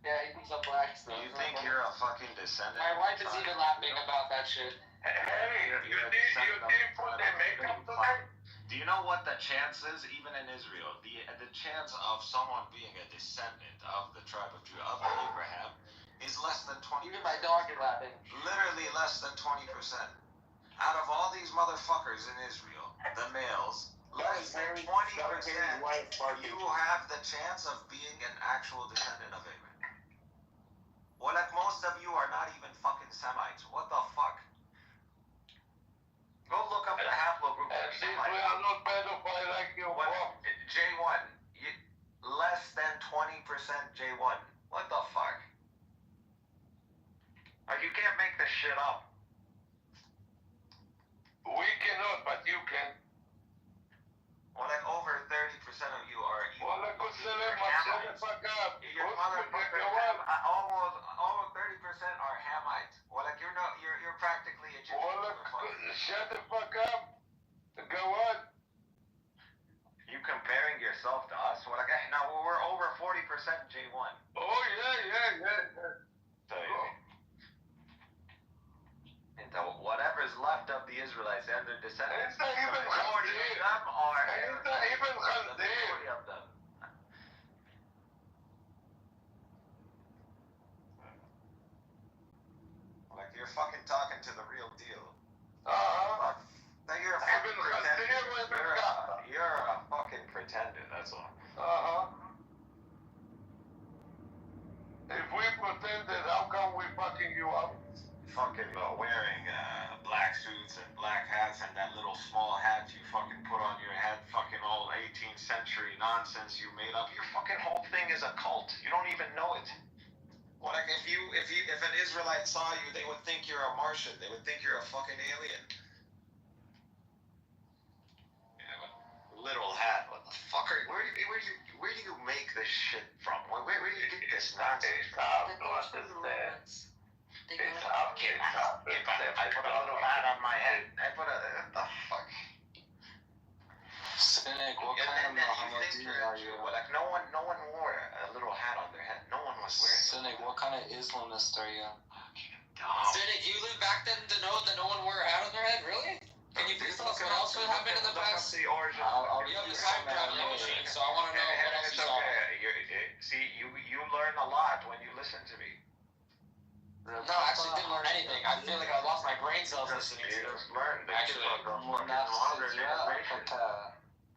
Yeah, he thinks I'm black. So you think you're a fucking descendant? My wife is even laughing about that shit. Hey, you didn't put the makeup tonight? Do you know what the chance is, even in Israel? The chance of someone being a descendant of the tribe of Judah, of Abraham, is less than 20%. Even my dog is laughing. Literally less than 20%. Out of all these motherfuckers in Israel, the males, less than 20%, you have the chance of being an actual descendant of Abraham. Well, like most of you are not even fucking Semites. What the fuck? Go look up the haplogroup of Semites. We are not pedophile like you. J1. Less than 20% J1. What the fuck? You can't make this shit up. We cannot, but you can. Well, like over 30% of you are evil. Well, like shut the fuck up. Your motherfucker, almost 30% are Hamites. Well, like you're practically Egyptian. Well, shut the fuck up. Go on. You comparing yourself to us? Well, like now we're over 40% J1. Oh yeah. So, and whatever's left of the Israelites and their descendants, the majority of them are the majority of them. Like you're fucking talking to the real deal. Now you're a fucking pretender. You're a fucking pretender, that's all. If we pretended, how come we fucking you up? Fucking wearing black suits and black hats and that little small hat you fucking put on your head, fucking all 18th century nonsense you made up. Your fucking whole thing is a cult. You don't even know it. Well, like if an Israelite saw you, they would think you're a Martian. They would think you're a fucking alien. Yeah, little hat. What the fuck are where do you make this shit from? Where do you get this nonsense from? I put a little hat on my head. What the fuck? Cynic, what kind of Mohammedan are you? Well, like no one wore a little hat on their head. No one was wearing. Cynic, what kind of Islamist are you? Cynic, you lived back then to know that no one wore a hat on their head? Really? Can you please tell us what else would happen in the past? The origin. You have the time travel machine, so I want to know what else you saw. See, you learn a lot when you listen to me. No, I actually didn't learn anything. I feel like I lost my brain cells listening to you. Actually,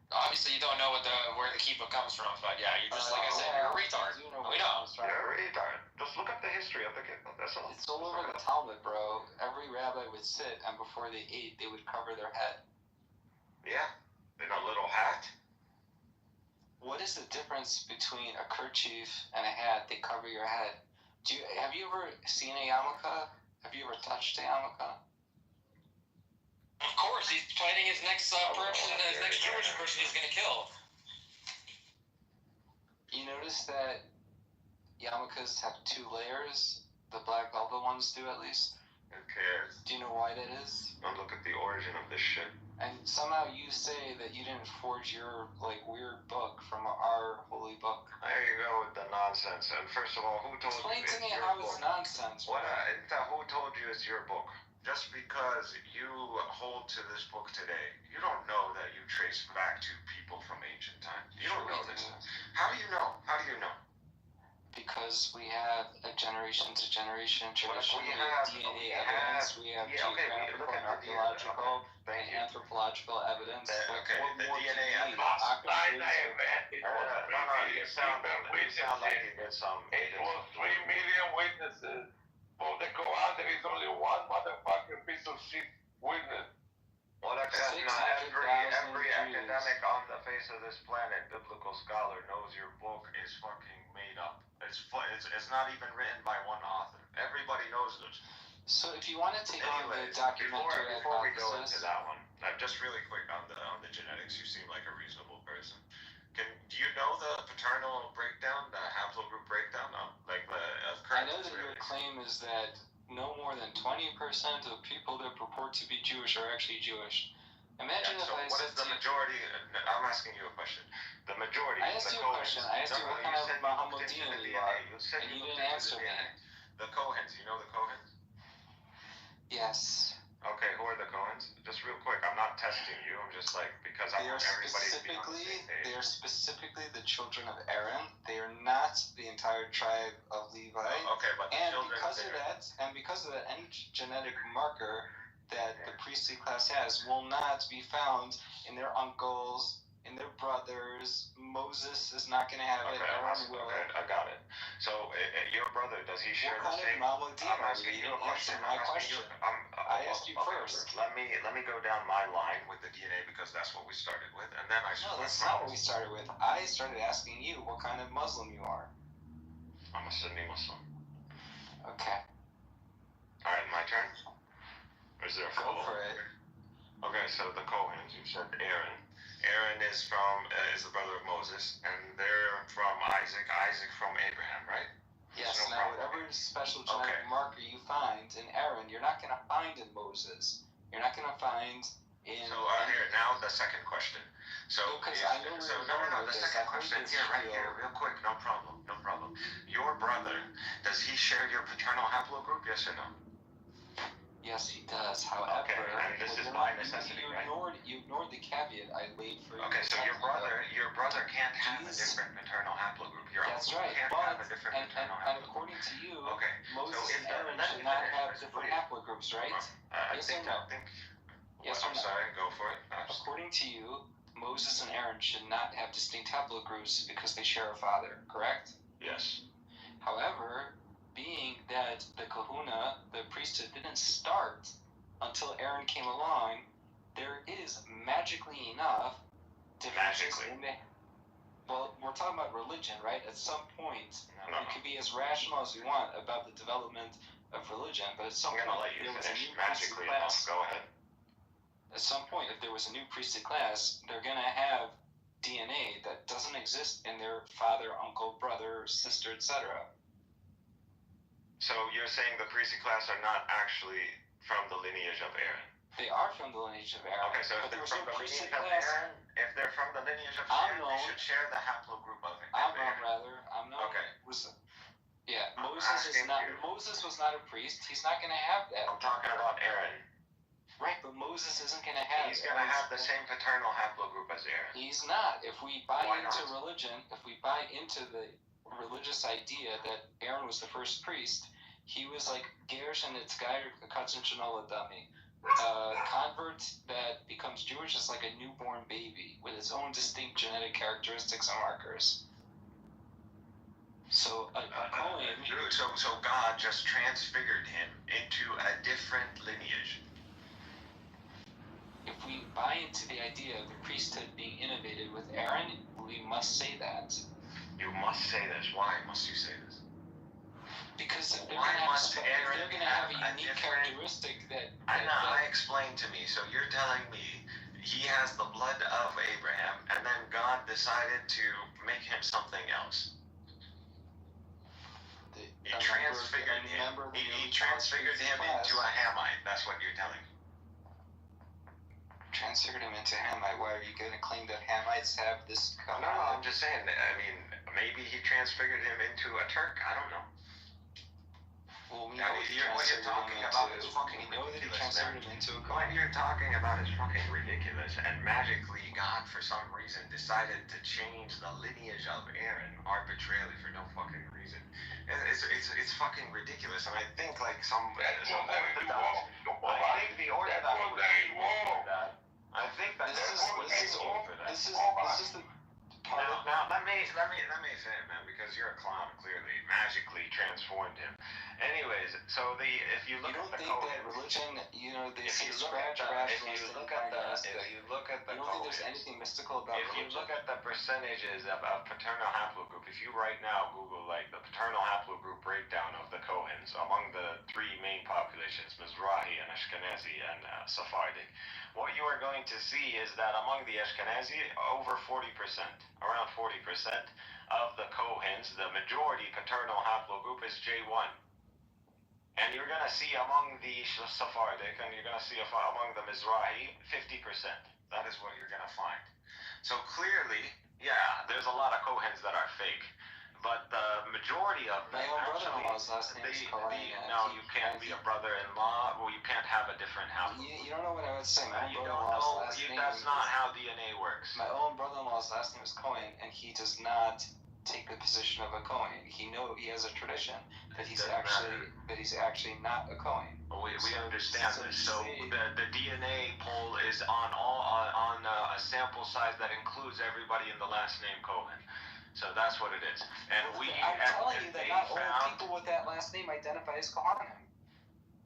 obviously you don't know where the kippah comes from, but yeah, you're just like I said, you're a retard. We know. You're a retard. Just look up the history of the kippah. That's all. It's all over the Talmud, bro. Every rabbi would sit, and before they ate, they would cover their head. Yeah, in a little hat. What is the difference between a kerchief and a hat? They cover your head. Have you ever seen a yarmulke? Have you ever touched a yarmulke? Of course, he's fighting his next person, his next Jewish person he's gonna kill. You notice that yarmulkes have 2 layers? The black velvet ones do, at least. Who cares? Do you know why that is? Don't look at the origin of this shit. And somehow you say that you didn't forge your, weird book from our holy book. There you go with the nonsense. And first of all, who told you it's your book? Explain to me how it's nonsense. Who told you it's your book? Just because you hold to this book today, you don't know that you trace back to people from ancient times. You don't know this. How do you know? How do you know? Because we have a generation-to-generation tradition. We have DNA evidence. We have geographical and archaeological and anthropological evidence. Okay, what the more DNA do you need? You sound like you did some. It was 3 million witnesses. For the Quran, there is only one motherfucking piece of shit witness. Well, that's not every academic on the face of this planet, biblical scholar, knows your book is fucking made up. It's not even written by one author. Everybody knows this. So if you want to take on the documentary before we go into that one, just really quick on the genetics, you seem like a reasonable person. Do you know the paternal breakdown, the haplogroup breakdown, of I know that your claim is that no more than 20% of people that purport to be Jewish are actually Jewish. Imagine if I what is the majority? I'm asking you a question. The majority. I asked you a question. I asked you what kind of Mohammedan you are, and you didn't answer me. The Cohens. You know the Cohens? Yes. Okay, who are the Cohens? Just real quick, I'm not testing you. I'm just because I want everybody to be on the same page. They are specifically the children of Aaron. They are not the entire tribe of Levi. Okay, but the children because of that, any genetic marker that the priestly class has will not be found in their uncles, and they're brothers. Moses is not going to have it. Aaron will. Okay, I got it. So your brother, does he share the same? I'm asking you a question. My question. I asked you first. Let me go down my line with the DNA because that's what we started with, and then I. No, that's not what we started with. I started asking you what kind of Muslim you are. I'm a Sunni Muslim. Okay. All right, my turn. Or is there a follow-up? Go for it. Okay, so the Cohens, you said Aaron. Aaron is the brother of Moses, and they're from Isaac. Isaac from Abraham, right? Yes. Now, whatever special genetic marker you find in Aaron, you're not going to find in Moses. You're not going to find in. So here now the second question. So the second question here, right here, real quick, no problem. Your brother, does he share your paternal haplogroup? Yes or no? Yes, he does. However, and this is by necessity, right? You ignored the caveat I laid for you. Okay, so your brother can't have a different maternal haplogroup. That's right. Can't have a different maternal and according to you, Moses and Aaron should not have different haplogroups, right? Yes or no? Yes or no? I'm sorry, go for it. According to you, Moses and Aaron should not have distinct haplogroups because they share a father, correct? Yes. However, being that the kahuna, the priesthood, didn't start until Aaron came along, there is magically enough differences in the. Well, we're talking about religion, right? At some point, we could be as rational as we want about the development of religion, but at some point, there was a new priesthood class. Go ahead. At some point, if there was a new priesthood class, they're going to have DNA that doesn't exist in their father, uncle, brother, sister, etc. So you're saying the priesthood class are not actually from the lineage of Aaron? They are from the lineage of Aaron. Okay, so if they're from the lineage of Aaron, they should share the haplogroup of Aaron. Amnon Okay. Moses was not a priest. He's not going to have that. I'm talking about Aaron. Right, but Moses isn't going to have. He's going to have the same paternal haplogroup as Aaron. He's not. If we buy into religion, if we buy into the religious idea that Aaron was the first priest, he was like Gersh and its guy Katzinchanola dummy. Convert that becomes Jewish is like a newborn baby with its own distinct genetic characteristics and markers. So Cohen. So God just transfigured him into a different lineage. If we buy into the idea of the priesthood being innovated with Aaron, we must say that. You must say this. Why must you say this? Because they're going to have a unique characteristic that... I explained to me. So you're telling me he has the blood of Abraham, and then God decided to make him something else. He transfigured him. He transfigured him into a Hamite. That's what you're telling me. Transfigured him into Hamite. Why are you going to claim that Hamites have this? No, I'm just saying. I mean, maybe he transfigured him into a Turk. I don't know. Well, we know what you're talking about is fucking ridiculous. What you're talking about is fucking ridiculous. And magically, God, for some reason, decided to change the lineage of Aaron arbitrarily for no fucking reason. It's fucking ridiculous. And I think like I think the order that I think that this is the part of. Now let me say it, man, because you're a clown. Clearly, magically transformed him. Anyways, so if you look at the religion, they say scratch if you look at the I don't think there's anything mystical about religion. If you look at the percentages of paternal haplogroup, if you right now Google like the paternal haplogroup breakdown of the Cohens among the three main populations, Mizrahi and Ashkenazi and Sephardic, what you are going to see is that among the Ashkenazi, over 40%, around 40% of the Cohens, the majority paternal haplogroup is J1. And you're going to see among the Sephardic, and you're going to see among the Mizrahi, 50%. That is what you're going to find. So clearly, yeah, there's a lot of Cohens that are fake. But the majority of them brother-in-law's last name is Cohen. No, you can't be a brother-in-law. Well, you can't have a different house. You don't know what I would say. My you don't know. That's not how DNA works. My own brother-in-law's last name is Cohen, and he does not take the position of a Kohen. He has a tradition that he's Doesn't actually not a Kohen. We understand this. So the DNA poll is on a sample size that includes everybody in the last name Cohen. So that's what it is. And I'm telling you that not all people with that last name identify as Kohanim.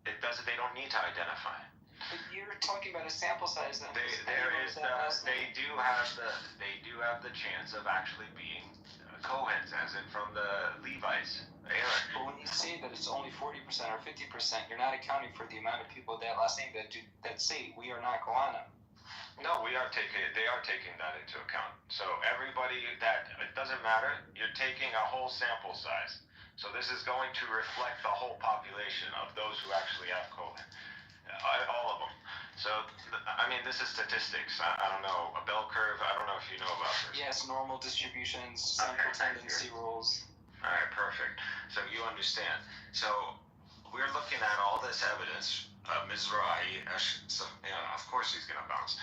They don't need to identify. But you're talking about a sample size that they do have the chance of actually being Kohens, as in from the Levites. But when you say that it's only 40% or 50%, you're not accounting for the amount of people with that last name that say we are not Kohanim. No, they are taking that into account. So everybody it doesn't matter, you're taking a whole sample size. So this is going to reflect the whole population of those who actually have Kohen. All of them. So, I mean, this is statistics. I don't know, a bell curve, I don't know if you know about this. Yes, normal distributions, central tendency rules. All right, perfect. So you understand. So we're looking at all this evidence. Mizrahi, so, of course he's going to bounce.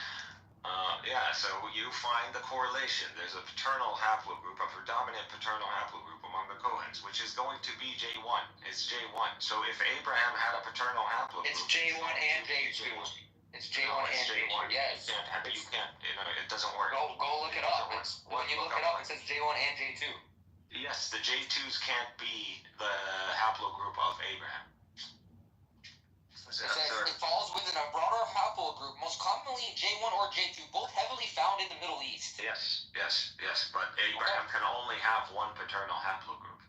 So you find the correlation. There's a paternal haplogroup, a predominant paternal haplogroup among the Kohens, which is going to be J1. It's J1. So if Abraham had a paternal haplogroup, it's J1 and J2. It's J1 and J2. Yes. You can't. It doesn't work. Go look it up. When you look it up, it says J1 and J2. Yes, the J2s can't be the haplogroup of Abraham. It says it falls within a broader haplogroup, most commonly J1 or J2, both heavily found in the Middle East. Yes. But Abraham can only have one paternal haplogroup.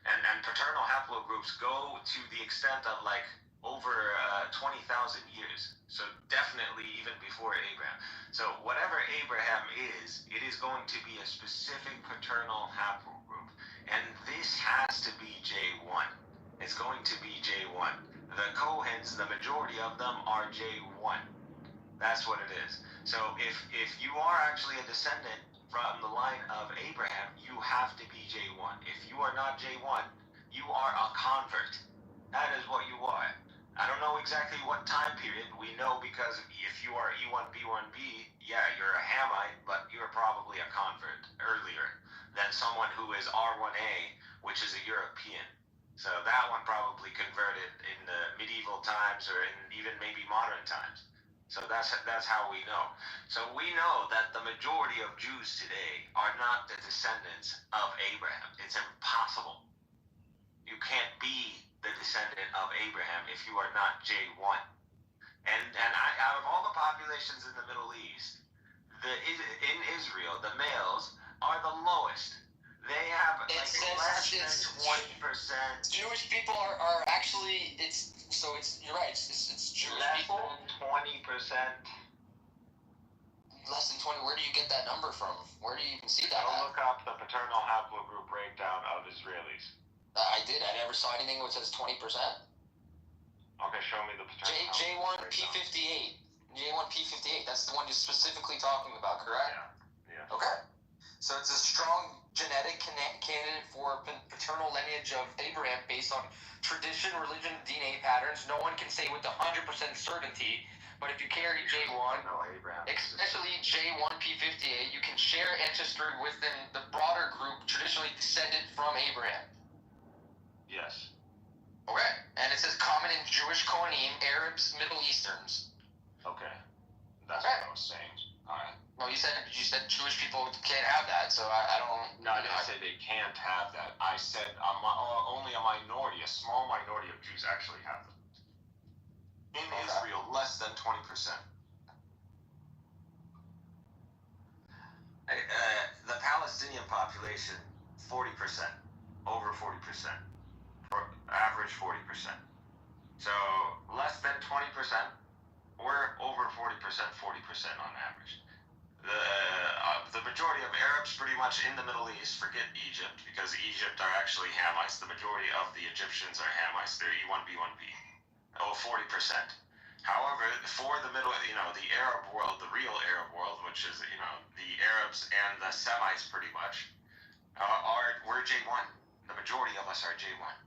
And paternal haplogroups go to the extent of like over 20,000 years. So definitely even before Abraham. So whatever Abraham is, it is going to be a specific paternal haplogroup. And this has to be J1. It's going to be J1. The Kohens, the majority of them are J1. That's what it is. So if you are actually a descendant from the line of Abraham, you have to be J1. If you are not J1, you are a convert. That is what you are. I don't know exactly what time period. We know because if you are E1, B1B, yeah, you're a Hamite, but you're probably a convert earlier than someone who is R1A, which is a European. So that one probably converted in the medieval times or in even maybe modern times. So that's how we know. So we know that the majority of Jews today are not the descendants of Abraham. It's impossible. You can't be the descendant of Abraham if you are not J1. And out of all the populations in the Middle East, in Israel, the males are the lowest. They have less than 20%. Jewish people are actually you're right. It's Jewish people. Less than 20%. Less than 20. Where do you get that number from? Where do you even see that? Go look up the paternal haplogroup breakdown of Israelis. I did. I never saw anything which says 20%. Okay, show me the paternal J1 P58. J1 P58. That's the one you're specifically talking about, correct? Yeah. Okay. So it's a strong genetic candidate for paternal lineage of Abraham based on tradition, religion, DNA patterns. No one can say with 100% certainty, but if you carry J1, especially J1 P58, you can share ancestry within the broader group traditionally descended from Abraham. Yes. Okay. And it says common in Jewish Kohanim, Arabs, Middle Easterns. Okay. That's what I was saying. All right. Well, you said Jewish people can't have that, so I don't. No, I didn't say they can't have that. I said only a minority, a small minority of Jews actually have them. In Israel, less than 20%. The Palestinian population, 40%, over 40%, average 40%. So less than 20%, we're over 40%, 40% on average. The majority of Arabs pretty much in the Middle East, forget Egypt, because Egypt are actually Hamites. The majority of the Egyptians are Hamites. They're E1, B1B. 40%. However, for the middle, the Arab world, the real Arab world, which is, the Arabs and the Semites pretty much, we're J1. The majority of us are J1.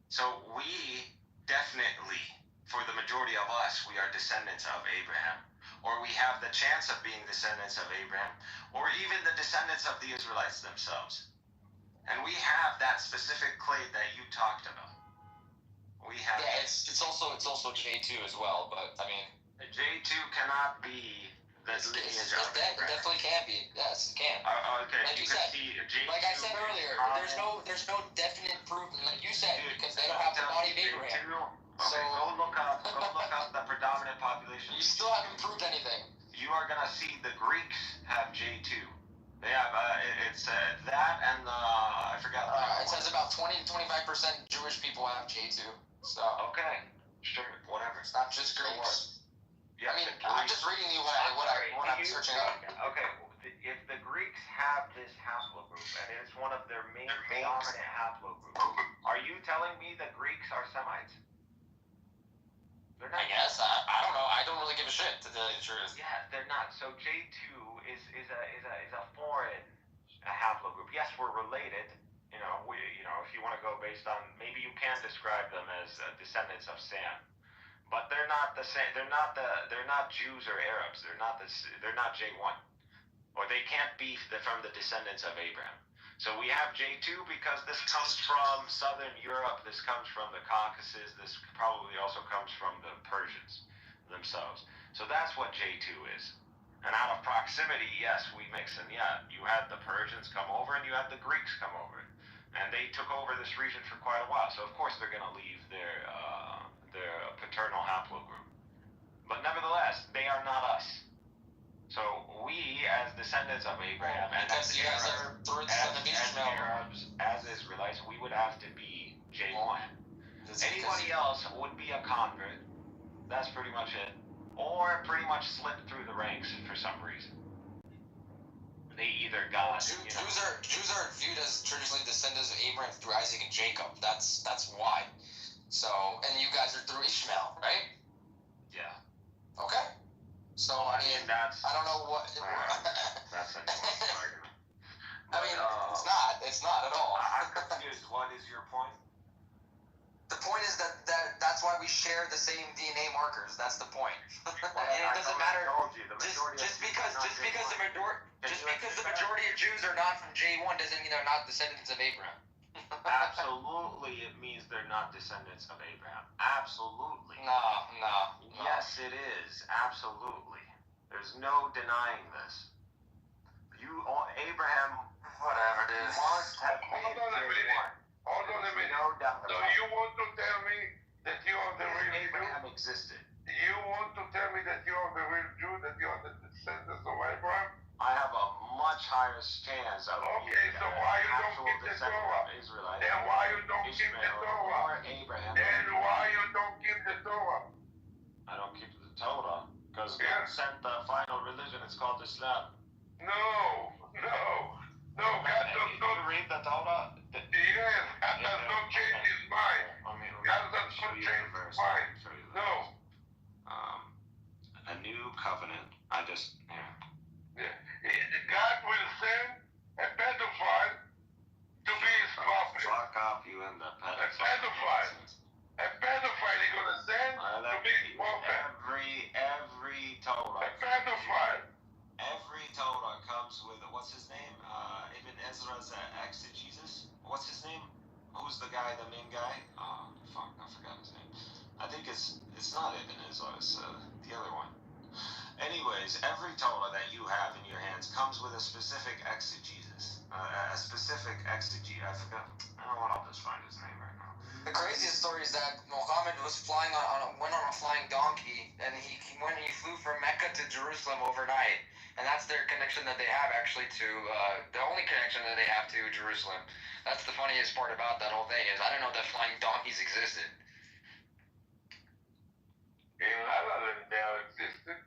So we definitely, for the majority of us, we are descendants of Abraham. or we have the chance of being descendants of Abraham, or even the descendants of the Israelites themselves. And we have that specific clade that you talked about. We have. Yeah, it's also J2 as well, but I mean. J2 cannot be the lineage of It definitely can be. Yes, it can. Okay, like you said, like I said earlier, there's no definite proof, like you said, because they don't have the body of Abraham. Okay, So go look up the predominant population. You still haven't proved anything. You are gonna see the Greeks have J2. They have it's that and I forgot. It says about 20 to 25% Jewish people have J2. So okay, sure, whatever. It's not just Greeks. Yeah, I mean, I'm just reading you what I'm searching up. Okay, if the Greeks have this haplogroup, and it's one of their main dominant haplogroups, are you telling me the Greeks are Semites? They're not. I guess. I don't know. I don't really give a shit, to tell you the truth. Yeah, they're not. So J2 is a foreign haplogroup. Yes, we're related. If you want to go based on, maybe you can describe them as descendants of Sam. But they're not the same. They're not Jews or Arabs. They're not J1, or they can't be from the descendants of Abraham. So we have J2 because this comes from Southern Europe. This comes from the Caucasus. This probably also comes from the Persians themselves. So that's what J2 is. And out of proximity, yes, we mix. And yeah, you had the Persians come over and you had the Greeks come over, and they took over this region for quite a while. So of course they're going to leave their paternal haplogroup. But nevertheless, they are not us. So we, as descendants of Abraham, and as Arabs, as Israelites, we would have to be J1. Anybody else would be a convert. That's pretty much it. Or pretty much slip through the ranks for some reason. They either got Jews are viewed as traditionally descendants of Abraham through Isaac and Jacob. That's why. So, and you guys are through Ishmael, right? Yeah. Okay. So I mean, I don't know what. That's a argument. I mean, it's not at all. I'm confused. What is your point? The point is that's why we share the same DNA markers. That's the point. And it doesn't matter. Just because the majority of Jews are not from J1 doesn't mean they're not descendants of Abraham. Absolutely, it means they're not descendants of Abraham. Absolutely. No. Yes, it is. Absolutely. There's no denying this. Abraham, whatever, dude. Must have been Hold on a minute. No doubt So you want to tell me that you are the real Abraham Jew? existed. You want to tell me that you are the real Jew, that you are the descendants of Abraham? I have a much higher chance of Okay, so why you don't keep the Torah? Then why you don't keep the Torah? Or Abraham. Then why you don't keep the Torah? I don't keep the Torah because God sent the final religion. It's called Islam. No. God does not read the Torah. Yes, God does not change his mind. God does not change his mind. No. A new covenant. God will send a pedophile to be his prophet. Fuck off, you and the pedophile. A pedophile he's gonna send to be his prophet. Every Torah. A pedophile. Every Torah comes with what's his name? Ibn Ezra's exegesis. What's his name? Who's the guy? The main guy? Oh fuck, I forgot his name. I think it's not Ibn Ezra. It's the other one. Anyways, every Torah that you have in your hands comes with a specific exegesis. A specific exegete. I forgot. I don't know what I'll just find his name right now. The craziest story is that Muhammad was went on a flying donkey, and he flew from Mecca to Jerusalem overnight, and that's their connection that they have actually to the only connection that they have to Jerusalem. That's the funniest part about that whole thing is I didn't know that flying donkeys existed. Existed.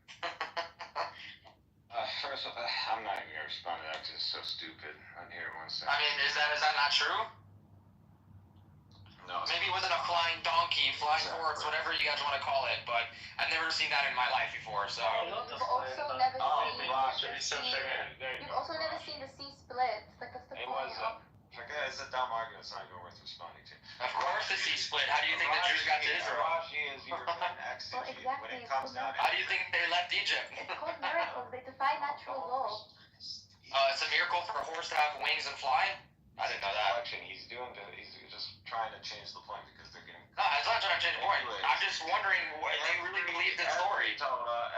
First of all, I'm not even gonna respond to that because it's so stupid. I'm here 1 second. I mean, is that not true? No. Maybe it wasn't a flying donkey, flying horse, whatever you guys want to call it, but I've never seen that in my life before. So. You've also never seen the sea split. Like that's the point. Forget, it's a dumb argument. It's not even worth responding to. Of course, the sea split. How do you think the Jews got to Israel? Rashi is European exegete when exactly, it it's comes called down. How do you think they left Egypt? It's called miracles. They defy natural law. It's a miracle for a horse to have wings and fly? I didn't know that. He's just trying to change the point because they're getting. No, it's not trying to change the point. I'm just wondering, do you really believe this story?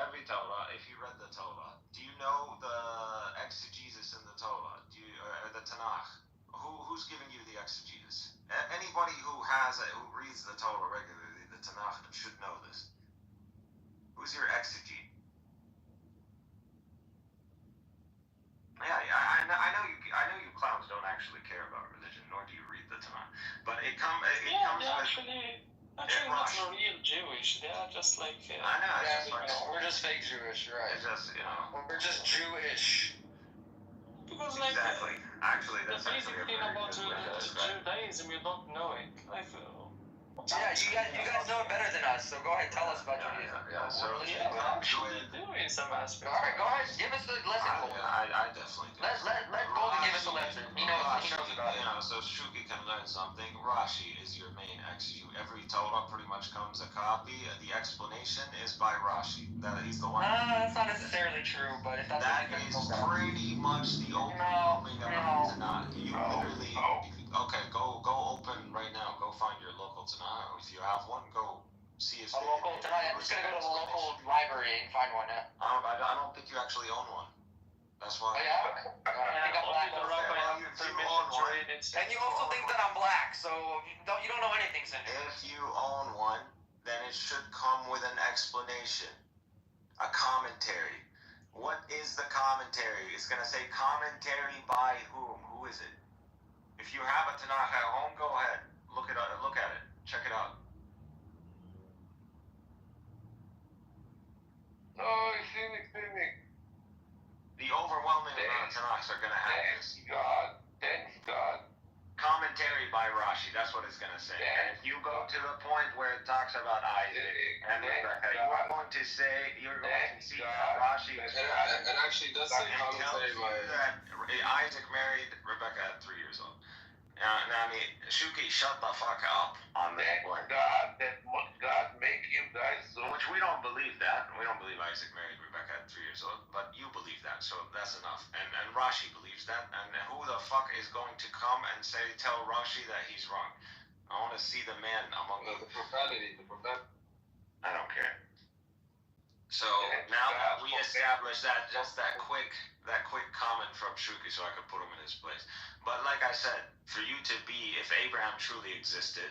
Every Torah, if you read the Torah, do you know the exegesis in the Torah? Or the Tanakh? Who's giving you the exegesis? Anybody who reads the Torah regularly, the Tanakh, should know this. Who's your exegete? Yeah, I know you clowns don't actually care about religion, nor do you read the Tanakh. But it comes Actually, not real Jewish. They are just like. I know. Yeah, we're just fake Jewish, you're right. It's just, We're just Jewish. Because like. Exactly. Actually, The that's basic actually a thing very about good way to describe it. Judaism, you don't know it. Like. Yeah, you guys know it better than us, so go ahead, tell us about Judaism. So we actually do in some aspects. Alright, go ahead, give us the lesson. I definitely do. Let Goldie give us a lesson. He knows about it. So Shuki can learn something. Rashi is your main exegete. Every Torah pretty much comes a copy. The explanation is by Rashi. He's the one. That's not necessarily true, but if that's that is pretty much the overwhelming amount of Tanakh. You literally. Okay, go open right now. Go find your local Tanakh. If you have one, go see his. A local Tanakh. I'm just gonna go to the local library and find one. I don't think you actually own one. That's why. Oh, yeah? I think I'm black. And you also think that I'm black, so you don't know anything, Cinder. If you own one, then it should come with an explanation, a commentary. What is the commentary? It's gonna say commentary by whom? Who is it? If you have a Tanakh at home, go ahead. Look at it. Check it out. No, cynic. The overwhelming amount of Tanakhs are going to have this. Thanks God. Commentary by Rashi, that's what it's going to say. And if you go to the point where it talks about Isaac and Rebecca, you are going to say, you're going to see Rashi. And actually does say commentary by... that Isaac married Rebecca at 3 years old. Now, Shuki, shut the fuck up on that point. God make you guys so... Which we don't believe that. We don't believe Isaac married Rebecca at 3 years old, but you believe that, so that's enough. And Rashi believes that, and who the fuck is going to come and tell Rashi that he's wrong? I want to see the man among the profanity. I don't care. So now that we established that, just that quick comment from Shuki, so I could put him in his place. But like I said, for you to be, if Abraham truly existed,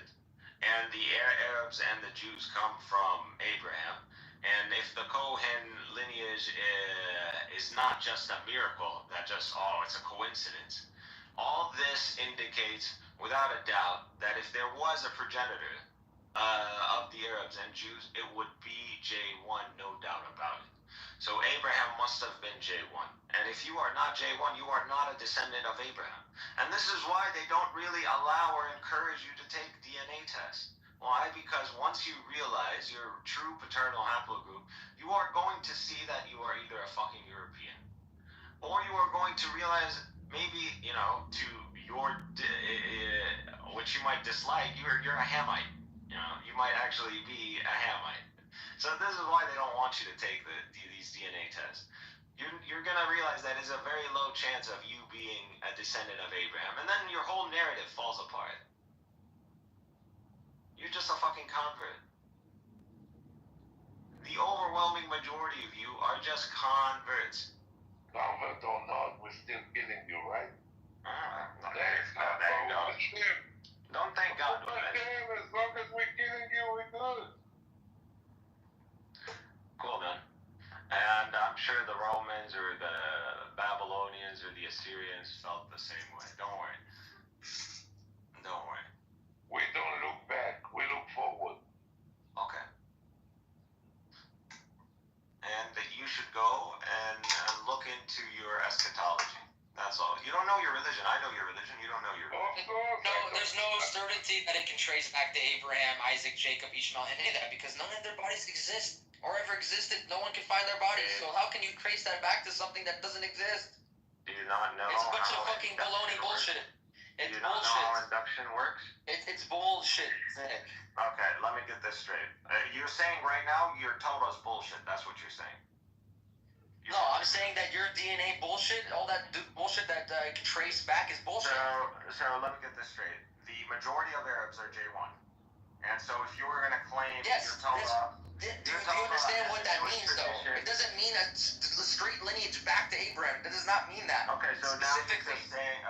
and the Arabs and the Jews come from Abraham, and if the Kohen lineage is not just a miracle, it's a coincidence, all this indicates, without a doubt, that if there was a progenitor of the Arabs and Jews, it would be J1, no doubt about it. So Abraham must have been J1. And if you are not J1, you are not a descendant of Abraham. And this is why they don't really allow or encourage you to take DNA tests. Why? Because once you realize your true paternal haplogroup, you are going to see that you are either a fucking European, or you are going to realize maybe, to your, which you might dislike, you're a Hamite. You might actually be a Hamite. So this is why they don't want you to take these DNA tests. You're going to realize that it's a very low chance of you being a descendant of Abraham. And then your whole narrative falls apart. You're just a fucking convert. The overwhelming majority of you are just converts. Convert or not, we're still killing you, right? There you go. Don't thank God for that. As long as we're killing you, we're good. Cool, man. And I'm sure the Romans or the Babylonians or the Assyrians felt the same way. Don't worry. We don't look back. We look forward. Okay. And you should go and look into your eschatology. That's all. You don't know your religion. I know your religion. You don't know your religion. No, there's no certainty that it can trace back to Abraham, Isaac, Jacob, Ishmael, any of that, because none of their bodies exist or ever existed. No one can find their bodies. So how can you trace that back to something that doesn't exist? Do you not know? It's a bunch of fucking baloney bullshit. It's You don't know bullshit. how induction works? It's bullshit, Nick. Okay, let me get this straight. You're saying right now your total's bullshit. That's what you're saying. No, I'm saying that your DNA bullshit, all that bullshit that I can trace back is bullshit. So let me get this straight. The majority of Arabs are J1. And so if you were going to claim your total... Do you understand what that means, though? It doesn't mean a straight lineage back to Abraham. It does not mean that. Okay, so now you're saying,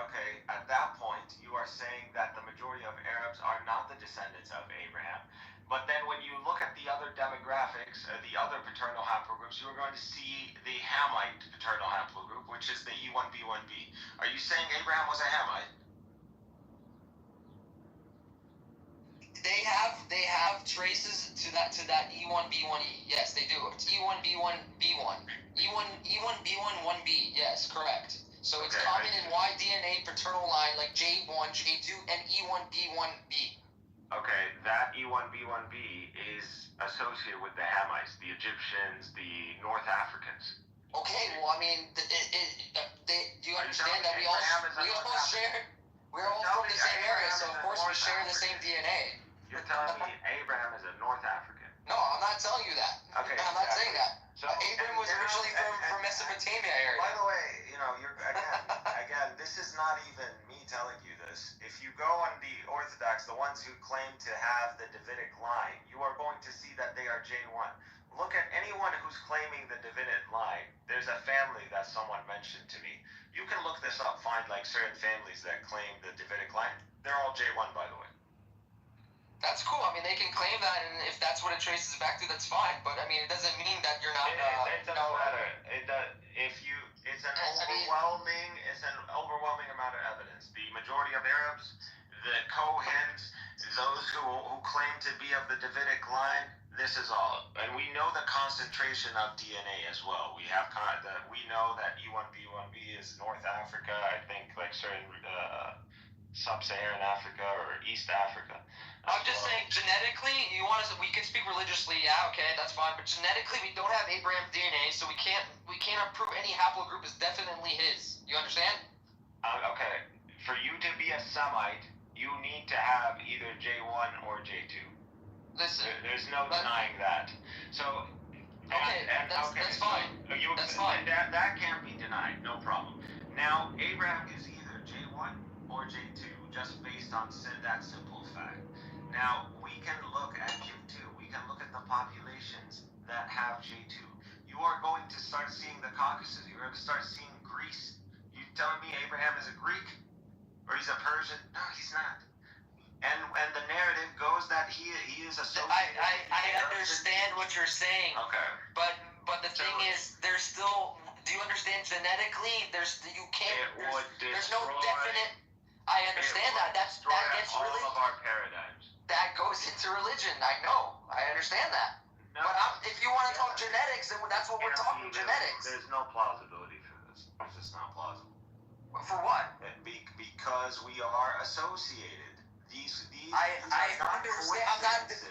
at that point, you are saying that the majority of Arabs are not the descendants of Abraham. But then when you look at the other demographics, the other paternal haplogroups, you are going to see the Hamite paternal haplogroup, which is the E1B1B. Are you saying Abraham was a Hamite? They have traces to that E1B1E. Yes, they do. It's E1B1B1. E1B1 1B. Yes, correct. So it's common in Y DNA paternal line like J1, J2, and E1B1B. Okay, that E1B1B is associated with the Hamites, the Egyptians, the North Africans. Okay, well, I mean, do you understand that we're all from the same area, so of course we share the same DNA. You're telling me Abraham is a North African? No, I'm not telling you that. Okay, I'm not saying that. So, Abraham was originally from Mesopotamia area. By the way, you're again, this is not even me telling you this. If you go on the Orthodox, the ones who claim to have the Davidic line, you are going to see that they are J1. Look at anyone who's claiming the Davidic line. There's a family that someone mentioned to me. You can look this up, find like certain families that claim the Davidic line. They're all J1, by the way. That's cool. I mean, they can claim that, and if that's what it traces back to, that's fine. But I mean, it doesn't mean that you're not. It doesn't matter. It does. It's an overwhelming amount of evidence. The majority of Arabs, the Kohens, those who claim to be of the Davidic line, this is all. And we know the concentration of DNA as well. We know that E1B1B is North Africa. I think like certain sub-Saharan Africa or East Africa. I'm just saying, genetically, we can speak religiously, yeah, okay, that's fine, but genetically, we don't have Abraham's DNA, so we can't prove any haplogroup is definitely his. You understand? Okay. For you to be a Semite, you need to have either J1 or J2. Listen. There's no denying that. So. That's fine. That's fine. That can't be denied. No problem. Now, Abraham is either J1 or J2, just based on that simple fact. Now, we can look at J2. We can look at the populations that have J2. You are going to start seeing the Caucasus. You're going to start seeing Greece. You telling me Abraham is a Greek? Or he's a Persian? No, he's not. And the narrative goes that he is associated. I understand what you're saying. Okay. But the thing is, there's still. Do you understand genetically? There's no definite. I understand that. That gets all really. Of our paradigms. That goes into religion. I know. I understand that. No, but if you want to talk genetics, then that's what we're talking. Genetics. There's no plausibility for this. It's just not plausible. For what? Because we are associated. These I understand.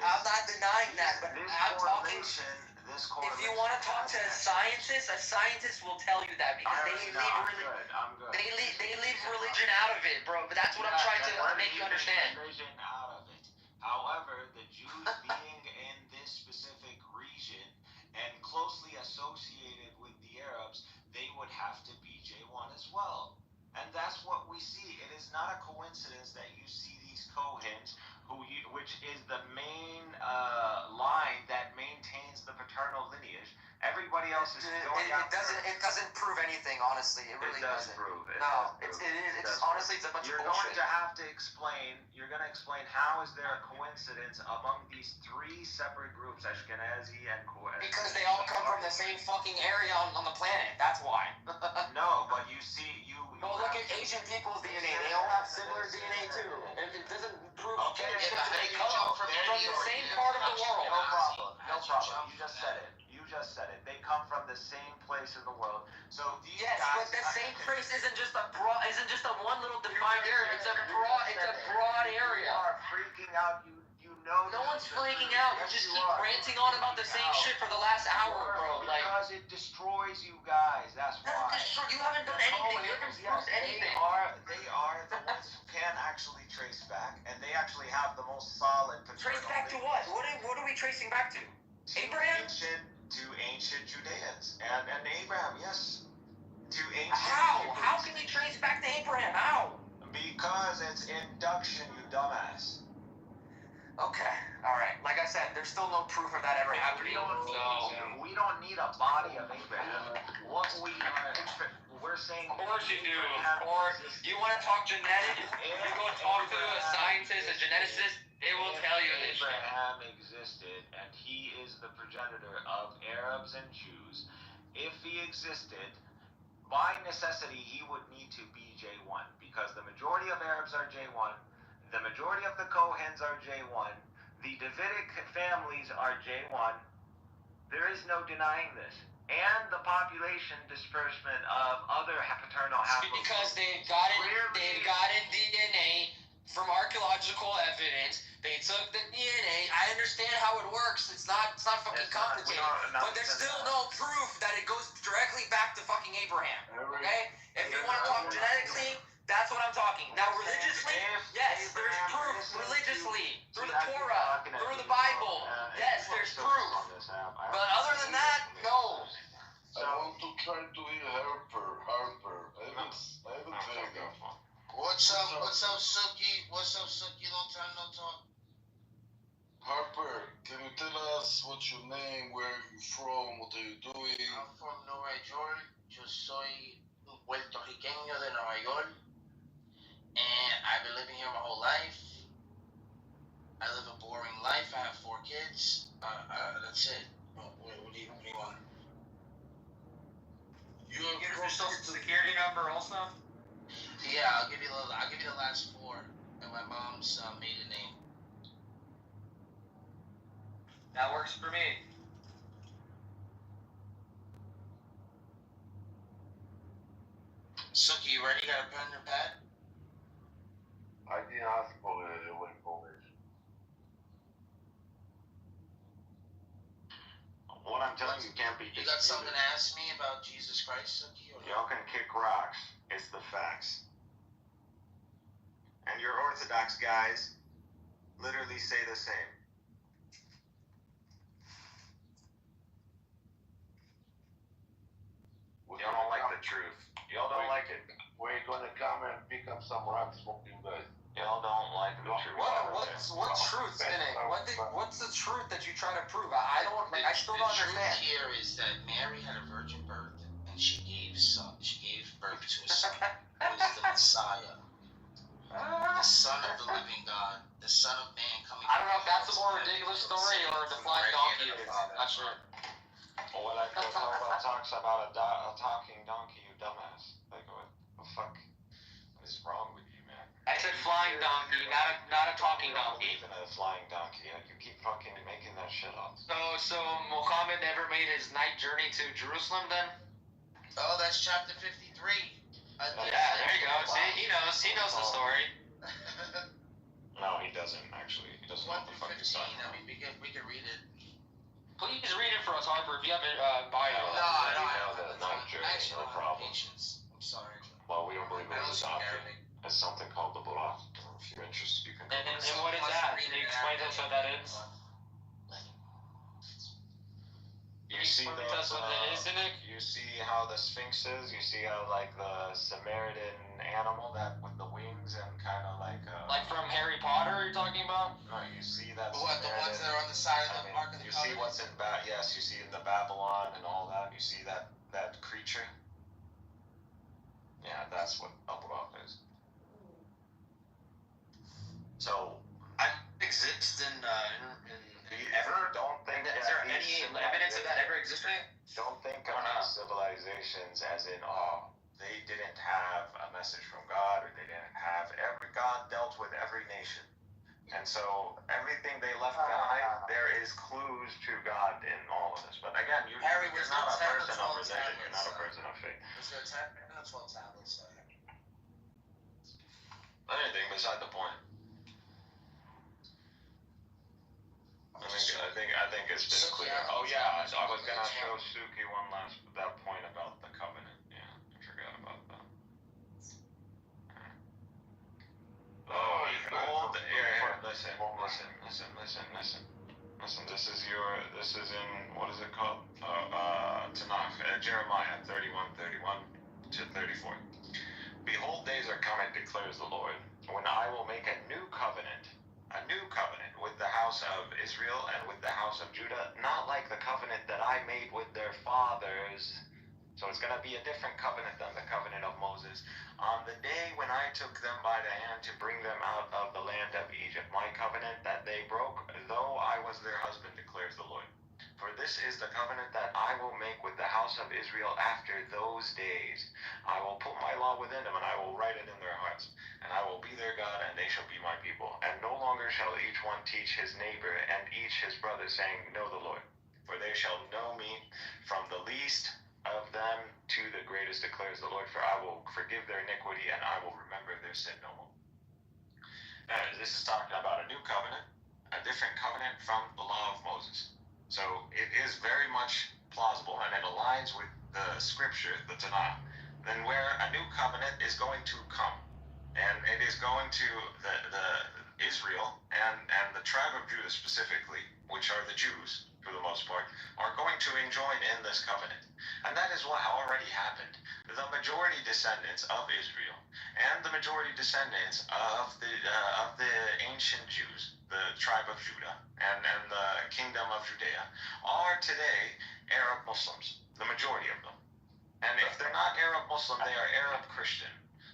I'm not denying that, but I'm talking. If you want to talk to a scientist will tell you that because they leave religion out of it, bro. But that's what I'm trying to make you understand. Religion out of it. However, the Jews being in this specific region and closely associated with the Arabs, they would have to be J1 as well. And that's what we see. It is not a coincidence that you see these Kohens, which is the main line that maintains the paternal lineage. Everybody else is going after. It doesn't prove anything, honestly. It really doesn't. It's honestly it's a bunch of bullshit. You're going to explain how is there a coincidence among these three separate groups, Ashkenazi and Kohens? Because they all come from the same fucking area on the planet. That's why. No, but you see, Well, look at Asian people's DNA. They all have similar DNA too. It doesn't prove they come from the same part of the world. No problem. You just said it. They come from the same place in the world. So these guys. But the same place isn't just a one little defined area. It's a broad area. You are freaking out. You know. No one's freaking out. You just keep ranting on about the same shit for the last hour, bro. Because it destroys you guys. That's why. You haven't done anything. You haven't proved anything. They are the ones who can actually trace back, and they actually have the most solid paternal Trace back to what? What are we tracing back to? Abraham? To ancient Judeans. And Abraham, yes. To ancient How? Hebrews. How can we trace back to Abraham? How? Because it's induction, you dumbass. Okay, alright. Like I said, there's still no proof of that ever happening. We don't need a body of Abraham. What we're saying. Of course you do. Or you want to talk genetics? You go talk to a scientist, a geneticist. They will tell you this shit. Abraham existed, and he is the progenitor of Arabs and Jews. If he existed, by necessity, he would need to be J1, because the majority of Arabs are J1, the majority of the Kohens are J1, the Davidic families are J1. There is no denying this. And the population disbursement of other paternal haplogroups. Because they've gotten DNA from archaeological evidence. They took the DNA. I understand how it works. It's not fucking complicated. But there's still no proof that it goes directly back to fucking Abraham. Okay? If you want to talk genetically, that's what I'm talking. Now religiously, yes, there's proof religiously. Through the Torah, through the Bible. Yes, there's proof. But other than that, no. I want to try to hear Harper. I haven't heard that. What's up, Suki? Long time no talk. Harper, can you tell us what's your name, where are you from, what are you doing? I'm from Nueva York. Yo soy puertorriqueño de Nueva York. And I've been living here my whole life. I live a boring life. I have 4 kids. That's it. What do you want? You give your social security number also? Yeah, I'll give you the last 4 and my mom's maiden name. That works for me. Suki, you ready? Got a pen and pad? I didn't ask for your information. What I'm telling you can't be You got something to ask me about Jesus Christ, Suki? Y'all can kick rocks. It's the facts. And your Orthodox guys literally say the same. Y'all don't like the truth. Y'all don't like it. We're gonna come and pick up some rocks from you guys. Y'all don't like the truth. What's truth in it? What's the truth that you try to prove? I still don't understand. The truth here is that Mary had a virgin birth, and she gave birth to a son, who is the Messiah, the Son of the living God, the Son of Man coming. I don't know if that's a more ridiculous story or the flying donkey. I'm not sure. Well, what I feel about talks about a talking donkey, you dumbass. Like, what the fuck is wrong with you, man? I said flying donkey, not a talking donkey. Even a flying donkey. You keep fucking making that shit up. So Muhammad never made his night journey to Jerusalem then? Oh, that's chapter 53. Yeah, there you go. See, he knows the story. No, he doesn't actually. He doesn't know what the fuck he's talking about. I mean, we can read it. Please read it for us, Harper, if you have it bio. No, Night journey, no problem. I'm sorry. Well, we don't believe it was adopted. It's something called the Bullock. If you're interested, you can go. And what is that? Can you explain to us what that is? You see you see how the Sphinx is. You see how like the Samaritan animal that with the wings and kind of like. Like from Harry Potter, you're talking about? No, you see that. What, the ones that are on the side of the Ark of the Covenant? You see what's in yes, you see in the Babylon and all that. You see that creature. Yeah, that's what a Bullock is. So, exists in ever don't think is there any evidence of that ever existing? Don't think of these civilizations as in they didn't have a message from God, or they didn't have God dealt with every nation, and so everything they left behind, there is clues to God in all of this. But again, you're not a person of religion. You're not a person of faith. Was there 10 or 12 tablets? Anything beside the point. I think it's been clear. Oh yeah, I was gonna show Suki that point about the covenant. Yeah, I forgot about that. Oh, Congressman. This is in, what is it called? Tanakh, Jeremiah 31:31 to 34. Behold, days are coming, declares the Lord, when I will make a new covenant with the house of Israel and with the house of Judah, not like the covenant that I made with their fathers. So it's going to be a different covenant than the covenant of Moses. On the day when I took them by the hand to bring them out of the land of Egypt, my covenant that they broke, though I was their husband, declares the Lord. For this is the covenant that I will make with the house of Israel after those days. I will put my law within them, and I will write it in their hearts. And I will be their God, and they shall be my people. And no longer shall each one teach his neighbor and each his brother, saying, Know the Lord. For they shall know me from the least of them to the greatest, declares the Lord. For I will forgive their iniquity, and I will remember their sin no more. This is talking about a new covenant, a different covenant from the law of Moses. So it is very much plausible, and it aligns with the scripture, the Tanakh, then where a new covenant is going to come. And it is going to the Israel and the tribe of Judah specifically, which are the Jews for the most part, are going to join in this covenant. And that is what already happened. The majority descendants of Israel and the majority descendants of the ancient Jews, the tribe of Judah and the kingdom of Judea, are today Arab Muslims, the majority of them. And if they're not Arab Muslim, they are Arab Christian.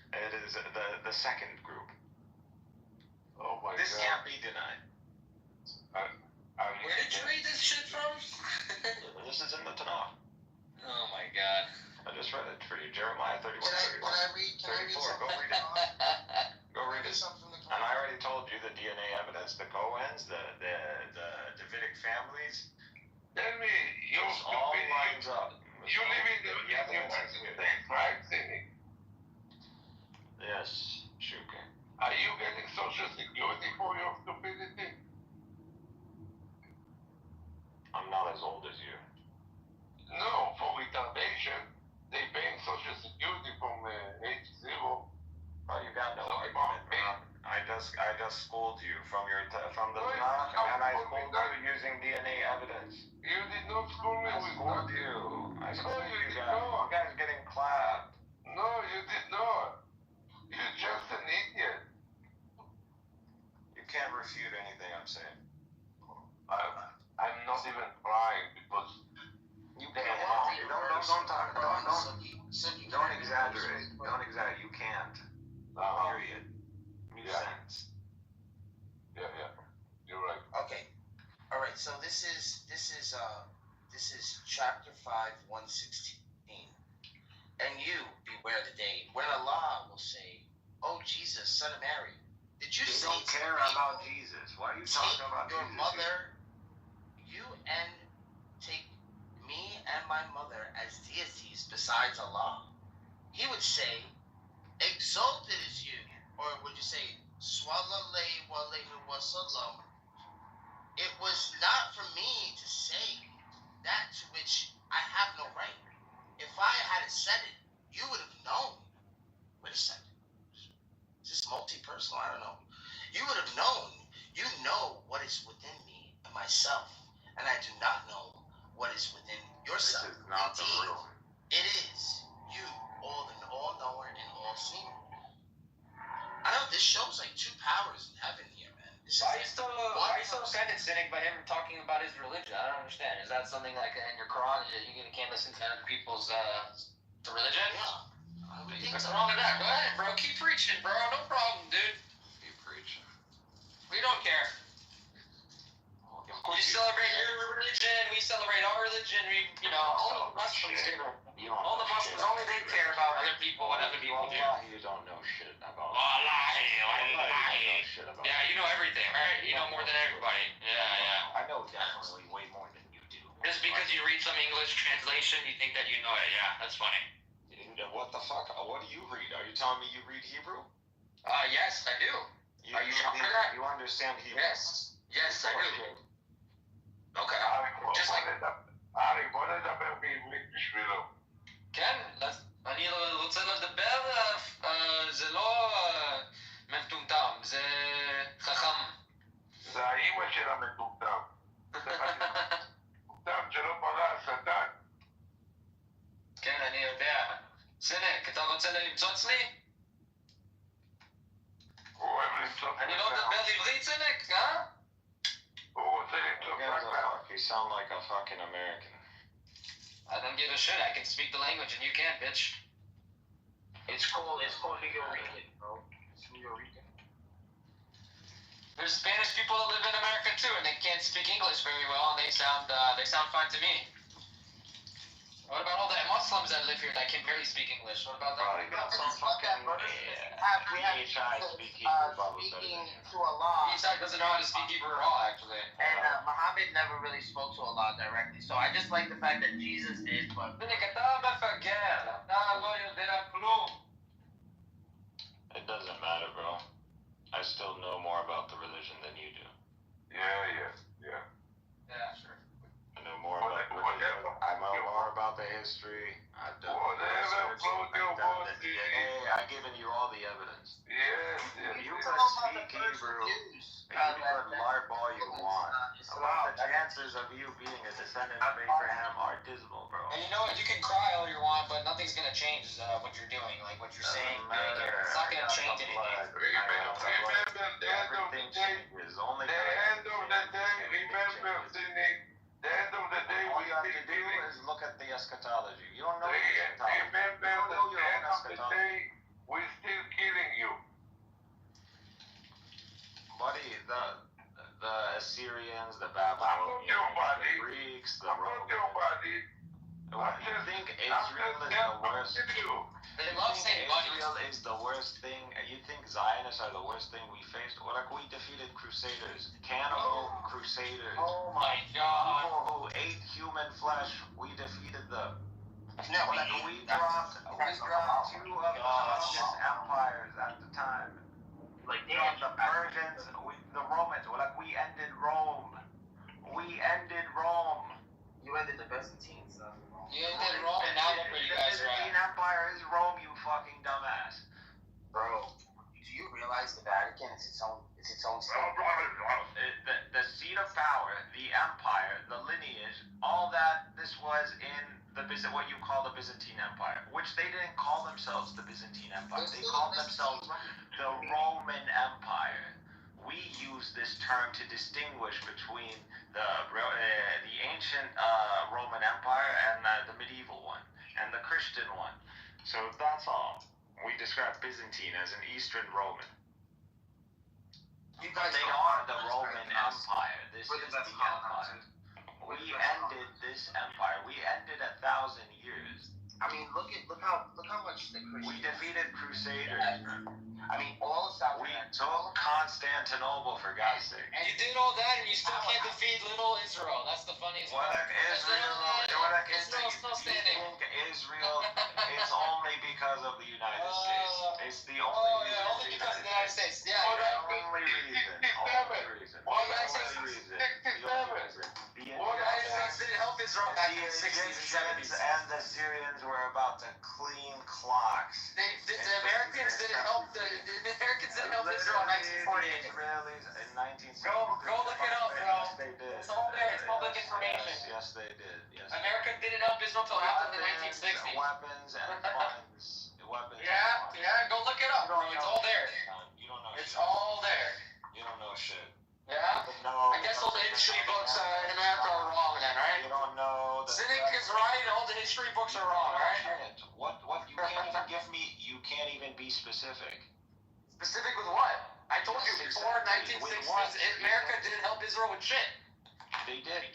It is the second group. Oh my this God. Can't be denied. Where did you read this shit from? This is in the Tanakh. Oh my God. I just read it for you. Jeremiah 31. Can I read 34. something? Go read it. Go read it. Something from the And I already told you the DNA evidence, the Cohens, the Davidic families. Tell me, you all lines up. You live in the United States, right, Cindy? Yes, Shuka. Are you getting Social Security for your stupidity? I'm not as old as you. No, for retardation, they paying Social Security from age 0. Oh, you got no argument, man. I just schooled you from the Tanakh, and I schooled you using DNA evidence. You did not school me with schooled that. you. I No, schooled you you did guys. not. You guys getting clapped. No, you did not. You're just an idiot. You can't refute anything I'm saying. I'm not even trying because you can't. Don't talk. Don't exaggerate. Don't exaggerate. You can't. Period. Makes sense. Yeah. You're right. Okay. All right. So this is chapter 5, 116. And you beware the day when Allah will say, "Oh Jesus, son of Mary, did you say don't care about Jesus? Why are you talking about your Jesus? mother, you and take me and my mother as deities besides Allah?" He would say, "Exalted is you," or would you say, "Swallalay walayhi wasallam"? It was not for me to say that to which I have no right. If I had said it, you would have known. Wait a second. Is this multi-personal? I don't know. You would have known. You know what is within me and myself, and I do not know what is within yourself. This is not the room. It is. You, all-knower and all-seeing. I know this shows like two powers in heaven here, man. Why are you so offended, Cynic, by him talking about his religion? I don't understand. Is that something like in your Quran? You can't listen to other people's religion? Yeah. What's wrong with that? Go ahead, bro. Keep preaching, bro. No problem, dude. Keep preaching. We don't care. You celebrate your religion. We celebrate our religion. All the Muslims do. All the Muslims, only they care about other people, what other people do. You don't know shit about. Wallahi. Yeah, you know everything, right? You know more than everybody. Yeah. I know definitely way more than you do. Just because you read some English translation, you think that you know it. Yeah, that's funny. What the fuck? What do you read? Are you telling me you read Hebrew? Yes, I do. Are you shocked for that? You understand Hebrew? Yes, I do. Okay. Just like... ארי, בוא נדבר בעברית בשבילו. כן, אני רוצה לדבר, זה לא מטומטם, זה חכם. זה האימא של המטומטם. Tutsni? And you know the belly Blitzenik, huh? You sound like a fucking American. I don't give a shit. I can speak the language and you can't, bitch. It's called Rio Rican, bro. It's Rio Rican. There's Spanish people that live in America too, and they can't speak English very well, and they sound fine to me. What about all the Muslims that live here that can barely speak English? What about them? We got some fucking speaking to Allah. Ishaq doesn't know how to speak Hebrew at all, actually. And Muhammad never really spoke to Allah directly. So I just like the fact that Jesus did, but It doesn't matter, bro. I still know more about the religion than you do. Yeah, sure. I know more about religion. I know more about the history. I've done research. I've done the DNA. I've given you all the evidence. You could speak Hebrew. You could LARP all you want. The chances of you being a descendant of Abraham are dismal, bro. And you know what? You can cry all you want, but nothing's gonna change what you're doing, like what you're saying. It's not gonna change anything. Everything changes. Only the end of the day, remember, Sidney, the end of the day, all you have to do is look at the eschatology. You don't know the eschatology. Remember, You don't know your the end own of the eschatology. day, we're still killing you. Buddy, the Assyrians, the Babylonians, the Greeks, the Romans. You think Israel is the worst? They love saying money. Israel is the worst thing. You think Zionists are the worst thing we faced? Well, like we defeated Crusaders, cannibal Crusaders. Oh my God! People who ate human flesh, we defeated them. We dropped two of the largest empires at the time. Like the Persians, the Romans. We ended Rome. We ended Rome. you ended the Byzantines. You ended Rome, and now look where you guys are The Byzantine at. Empire is Rome, you fucking dumbass. Bro, do you realize the Vatican is its own state? The seat of power, the empire, the lineage, all that. This was in what you call the Byzantine Empire, which they didn't call themselves the Byzantine Empire. They called themselves the Roman Empire. We use this term to distinguish between the ancient Roman Empire and the medieval one, and the Christian one. So that's all. We describe Byzantine as an Eastern Roman. They are the Roman Empire. This is the empire. We ended this empire. We ended 1,000 years. I mean, look how much the Christians. We defeated Crusaders. I mean, all of South We America. took Constantinople, for God's sake. And you did all that, and you still can't defeat little Israel. That's the funniest part. Israel still standing. Israel, it's only because of the United States. It's the only reason. Only because of the United States. Yeah. The only reason. The United States didn't help Israel back in the 60s and 70s. And the Syrians were about to clean clocks. The Americans didn't help Israel in 1948. Israelis in 1960. Go look it up, bro. Yes, they did. It's all there. It's public information. Yes, they did. Yes. America didn't help Israel until after the 1960s. Weapons and funds. Yeah. Go look it up, bro. It's all there. You don't know. It's all there. You don't know shit. Yeah? I guess all the history books in America are wrong then, right? You don't know. Cynic is right, and all the history books are wrong, right? What you can't even give me, you can't even be specific. Specific with what? I told you before 1960s, America didn't help Israel with shit. They did.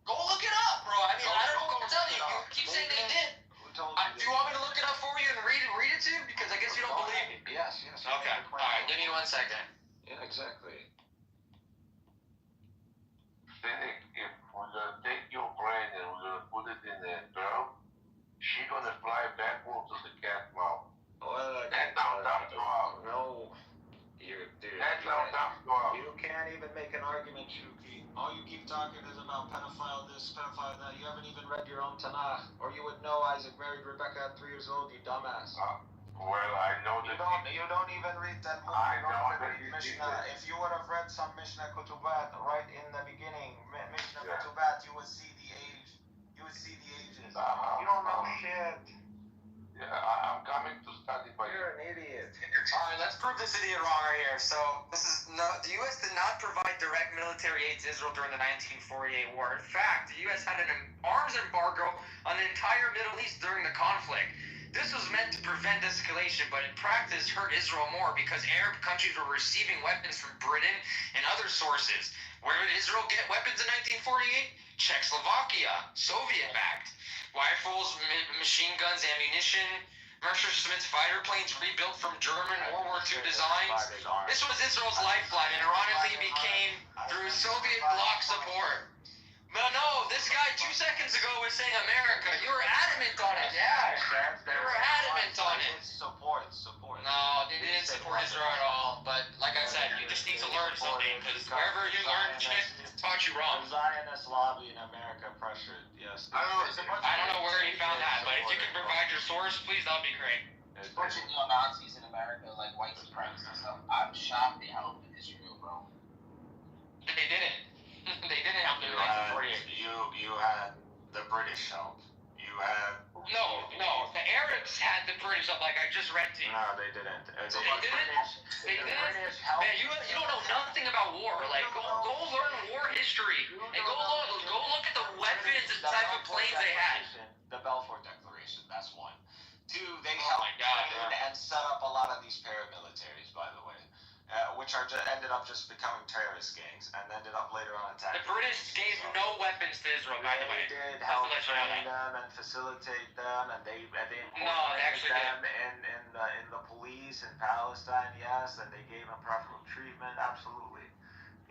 Go look it up, bro. I mean, I don't know what to tell you. You keep saying they did. Who told you? Do you want me to look it up for you and read it to you? Because I guess you don't believe me. Yes. Okay. Alright, give me 1 second. Yeah, exactly. Cynic, if we're gonna take your brain and we're gonna put it in a girl, she's gonna fly backwards to the cat's mouth. That's how tough you are. No. Dude. That's how tough you are. You can't even make an argument, Shuki. All you keep talking is about pedophile this, pedophile that. You haven't even read your own Tanakh. Or you would know Isaac married Rebecca at 3 years old, you dumbass. Well, I know that you don't even read that movie. I know that Mishnah. If you would have read some Mishnah Kutubat right in the beginning, Mishnah Kutubat, you would see the age. You would see the ages. You don't know shit. Yeah, I'm coming to study by You're an idiot. All right, let's prove this idiot wrong right here. So this is the U.S. did not provide direct military aid to Israel during the 1948 war. In fact, the U.S. had an arms embargo on the entire Middle East during the conflict. This was meant to prevent escalation, but in practice hurt Israel more because Arab countries were receiving weapons from Britain and other sources. Where did Israel get weapons in 1948? Czechoslovakia, Soviet-backed. Rifles, machine guns, ammunition, Messerschmitt fighter planes rebuilt from German World War II designs. This was Israel's lifeline, and ironically became through Soviet bloc support. No, this guy 2 seconds ago was saying America. You were adamant on it, yeah. You were adamant on it. Support. No, they didn't support Israel at all. But like I said, you just need to learn something, because wherever you learned shit, taught you wrong. The Zionist lobby in America pressured, yes. I don't know where he found that, but if you can provide your source, please, that'd be great. There's a bunch of neo-Nazis in America, like white supremacists and stuff. I'm shocked they helped Israel, bro. They didn't. They didn't help them in 1948. You had the British help. You had... No. The Arabs had the British up, like I just read to you. No, they didn't. They didn't? Man, you don't know nothing about war. Like, go learn war history. And go look at the weapons and type of planes they had. The Balfour Declaration, that's one. Two, they helped train and set up a lot of these paramilitaries, by the way. Which ended up just becoming terrorist gangs and ended up later on attacking. The British gave no weapons to Israel, by the way. They did help train them and facilitate them, and they actually them in the police in Palestine, yes, and they gave them preferential treatment, absolutely.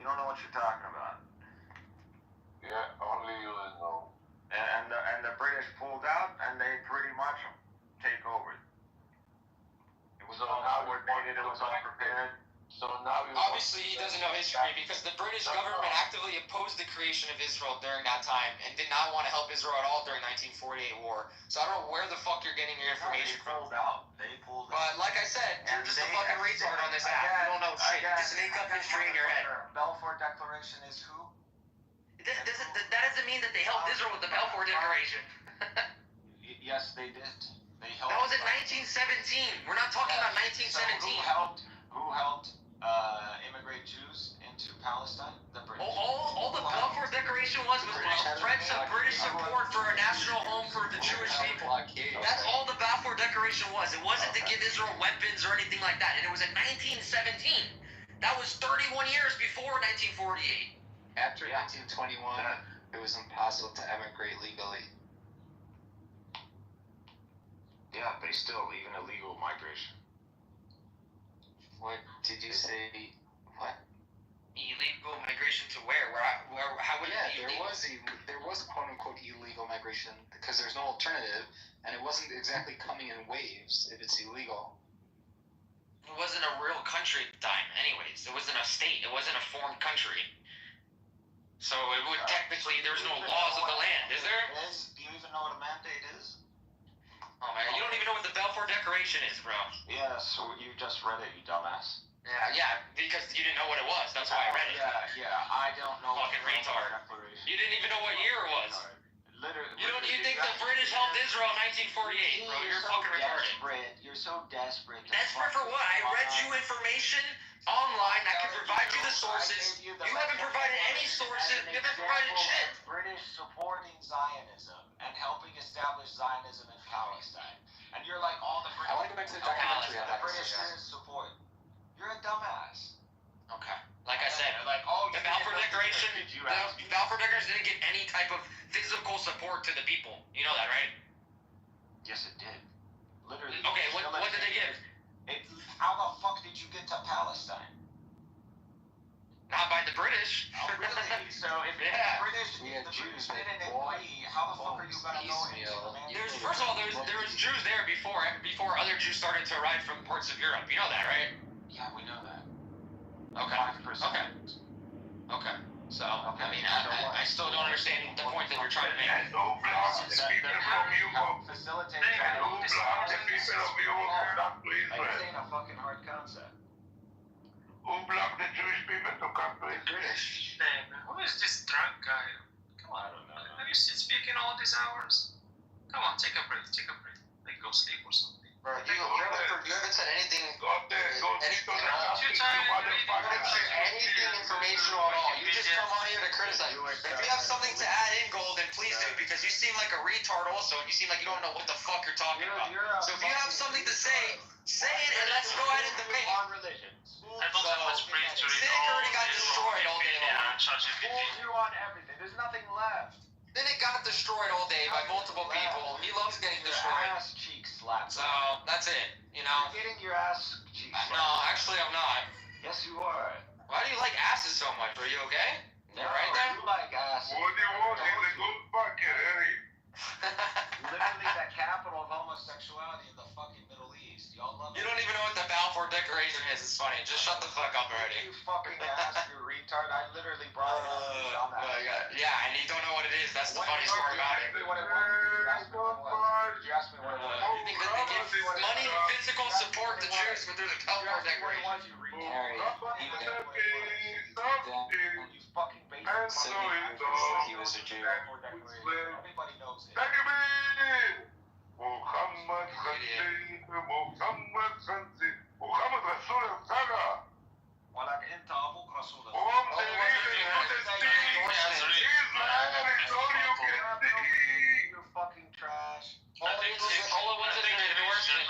You don't know what you're talking about. Yeah, only you know. And the British pulled out, and they pretty much take over. It was all outdated, it was unprepared. So now obviously he doesn't know history because the British government actively opposed the creation of Israel during that time and did not want to help Israel at all during 1948 war. So I don't know where the fuck you're getting your information from. They pulled out. But like I said, you're just a fucking retard on this app. You don't know shit. Just make up history in your head. Balfour Declaration is who? That doesn't mean that they helped Israel with the Balfour Declaration. Yes, they did. They helped. That was in 1917. We're not talking about 1917. So who helped immigrate Jews into Palestine? The British. All the Balfour Declaration was threats of British support for a national home for the Jewish people. That's all the Balfour Declaration was. It wasn't to give Israel weapons or anything like that. And it was in 1917. That was 31 years before 1948. After 1921, it was impossible to emigrate legally. Yeah, they still, even illegal migration. What did you say? What? Illegal migration to where? How would it be? There was quote unquote illegal migration because there's no alternative, and it wasn't exactly coming in waves if it's illegal. It wasn't a real country at the time, anyways. It wasn't a state. It wasn't a formed country. So it would technically, there's no laws of the land, is there? Do you even know what a mandate is? Oh man, you don't even know what the Balfour Declaration is, bro. Yeah, so you just read it, you dumbass. Yeah, because you didn't know what it was. That's why I read it. Yeah, I don't know. Fucking retard. You didn't even know what year it was. You think the British helped Israel in 1948, bro? You're fucking retarded. You're so desperate. Desperate for what? I read you information online that can provide you the sources. You haven't provided any sources. You haven't provided shit. British supporting Zionism and helping establish Zionism in Palestine. And you're like, all the British... I want to go back to the documentary on that. The British didn't support. You're a dumbass. Okay. Like I said, the Balfour Declaration didn't give any type of physical support to the people. You know that, right? Yes, it did. Literally. Okay, what did they give? How the fuck did you get to Palestine? Not by the British. Oh, really? So if the British didn't agree, how the fuck are you gonna go into First of all, there was Jews there before other Jews started to arrive from parts of Europe. You know that, right? Yeah, we know that. Okay. 5%. Okay. So, I mean, I still don't understand the point that you're trying to make. Facilitate It ain't a fucking hard concept. Who blocked the Jewish people to come to Israel? Man, who is this drunk guy? Come on. I don't know. Have you been speaking all these hours? Come on, take a break. Like go sleep or something. Bro, you haven't said anything. Anything informational at all. You just come on here to criticize. If you have something to add in, Golden, please do, because you seem like a retard also, and you seem like you don't know what the fuck you're talking about. So if you have something to say it, and let's go ahead and debate. On religion. I don't have much brains to read Cynic already got destroyed all day long. Fooled you on everything. There's nothing left. Then it got destroyed all day by multiple people. He loves getting destroyed. Your ass cheek slapped. So that's it. You know. You're getting your ass cheek slapped. No, actually I'm not. Yes, you are. Why do you like asses so much? Are you okay? You right there? You like asses. What do you want? He's a good bucket, Eddie. Literally the capital of homosexuality in the fucking Middle East. Y'all love You don't even know what the Balfour Declaration is. It's funny. Just shut the fuck up already. You fucking ass, you retard. I literally brought it up. Yeah, and you don't know what it is. That's the funniest part about it. You asked me what it was. You think that they give money and physical support to Jews, but there's a Balfour Declaration. Harry, even You fucking basic. said he was a Jew. Everybody knows it. Muhammad Rasul al-Saga. ولك انت ابوك رسول الله. You fucking trash. All it was an endorsement.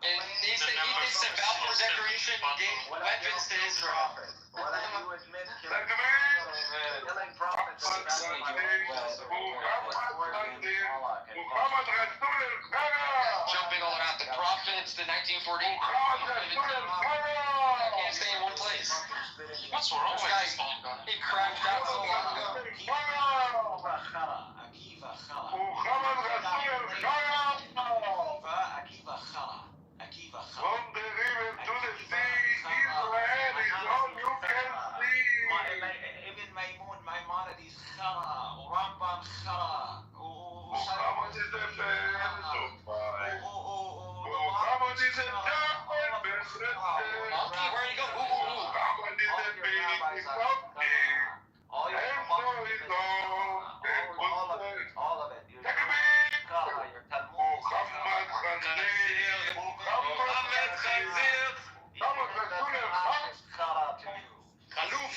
He thinks the Balfour Declaration gave weapons to Israel. You admit killing prophets. Jumping all around the prophets, the 1940. I can't stay in one place. What's wrong with this phone? He crashed out so long ago. From the river to the sea, Israel is all you can see. Ibn Maymun, Maimonides, Khara, Rambam, Khara, Muhammad is the best of five. Muhammad is a giant best Monkey, where you go? Muhammad is the biggest of kings. all And so is all of it. Your Talmud, Muhammad Khalil. Muhammad Khalil. Muhammad Rasul al-Haq. Khaluf.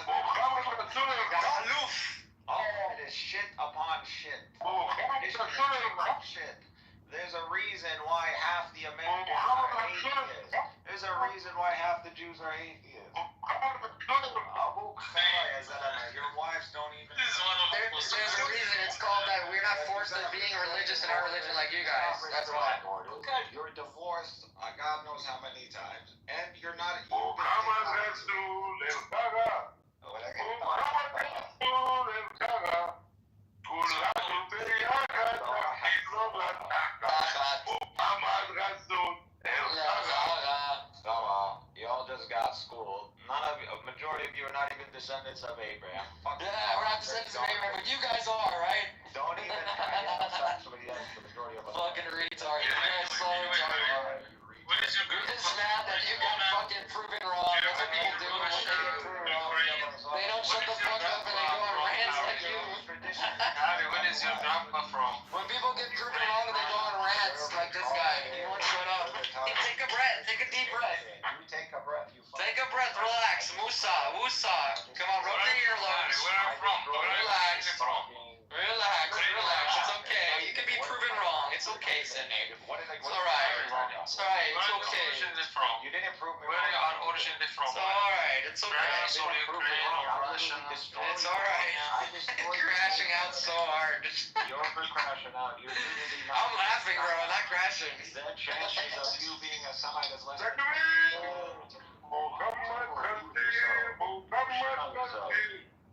Muhammad Rasul al-Haq. Khaluf. All of it is shit upon shit. Muhammad Rasul al-Haq. Shit. There's a reason why half the Americans are atheists. There's a reason why half the Jews are atheists. Abu Khara, ya zalama, your wives don't even. There's a reason it's called that. We're not forced to being religious in our religion like you guys. That's why. You're divorced, God knows how many times, and you're not. Muhammad Rasul al-Haq. Muhammad Rasul al-Haq. كلنا بياكل Muhammad Rasul al-Haq. Y'all just got schooled. A majority of you are not even descendants of Abraham. Yeah, we're not descendants of Abraham, but you guys are, right? Don't even try to insult somebody else. The majority of us. Fucking retard. You guys so retarded. You're just mad that you got fucking proven wrong. That's what people do when they get proven wrong. They don't shut the fuck up and they go on rants like you. Where is your grandpa from? When people get proven wrong, they go on rants like this guy. You won't shut up. Hey, take a breath. Take a deep breath. You take a breath. You. Take a breath. Relax. Musa. Come on, rub the earlobes. Relax. Relax. It's okay. You can be proven wrong. It's okay, Sydney. It's alright. It's alright. It's okay. You didn't prove me wrong. Where are originally from? It's alright. It's okay. It's alright. You're crashing out so hard. You're crashing out. You're literally not. I'm laughing, bro. I'm not crashing. The chances of you being a Semite is less than Muhammad Khalil.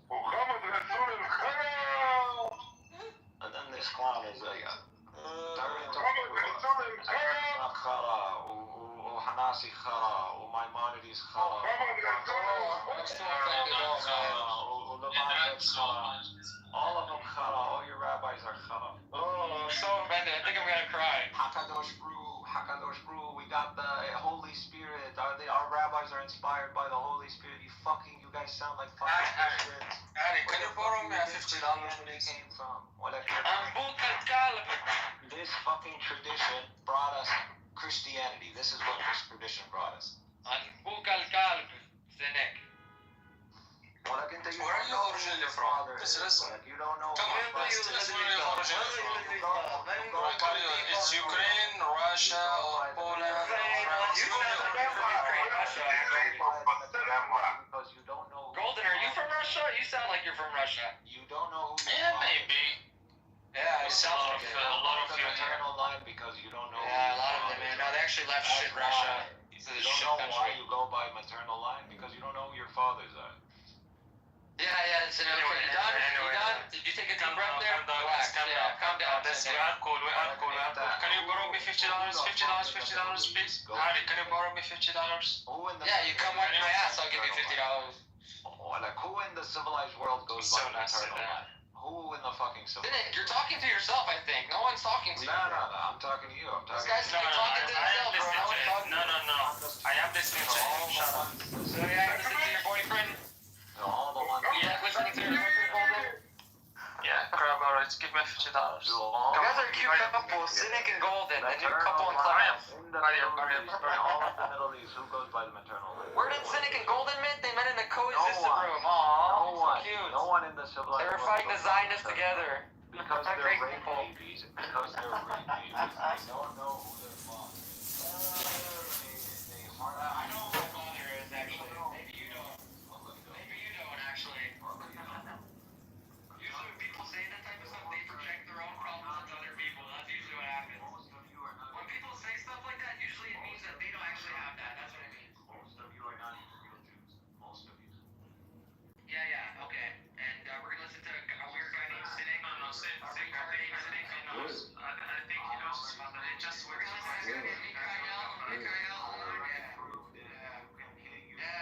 Muhammad Rasul al-Haq. And then this clown is like Khara, Hanasi Khara, Maimonides Khara, all of them Khara, all your rabbis are Khara. Oh, I'm so offended. I think I'm gonna cry. Hakadosh Brew, Hakadosh Baruch, we got the Holy Spirit. Our rabbis are inspired by the Holy Spirit. You guys sound like fucking Christians. Can you borrow me $50, please? Came from? This fucking tradition brought us Christianity. This is what this tradition brought us. Where are you originally from? You don't know. It's Ukraine, Russia, Poland, France. Golden, are you from Russia? You sound like you're from Russia. You don't know who. Yeah, maybe. Yeah, you sound like a lot of your maternal line because you don't know. Yeah, a lot of them, man. No, they actually left shit Russia. You don't know why you go by maternal line because you don't know who your fathers are. Yeah, it's an anyway. You done? Did you take a deep breath there? Relax. Calm down. We're cool. Can you borrow me $50, please? Harry, can you borrow me $50? Yeah, you come wipe my ass, I'll give you $50. Like, who in the civilized world goes by maternal line? Who in the fucking civilized? You're talking to yourself, I think. No one's talking to you. No, I'm talking to you. This guy's talking to himself, bro. No. I am listening to him. Shut up. So yeah, listen to your boyfriend. All the ones. Yeah, listening to your boyfriend. Yeah, grab alright, give me $50. You guys are a cute couple, Cynic and Golden, the new couple in Clubhouse. All of the Middle East, who goes by the maternal line? Where did Cynic and Golden meet? They met in a coexistent room. Aww, so cute. No one in the civilized They were fighting the Zionists together. Because they're rape babies. Because they're rape babies. They don't know who their mom is. I know who my father is, actually. Maybe you don't. Actually. Usually when people say that type of stuff, they project their own problems onto other people. That's usually what happens. When people say stuff like that, usually it means that they don't actually have that. That's what it means. Most of you are not even real Jews. Most of you. Yeah, okay. And we're gonna listen to a weird guy named Cynic. No, Cynic knows. I think he knows his father. It just works. Yeah,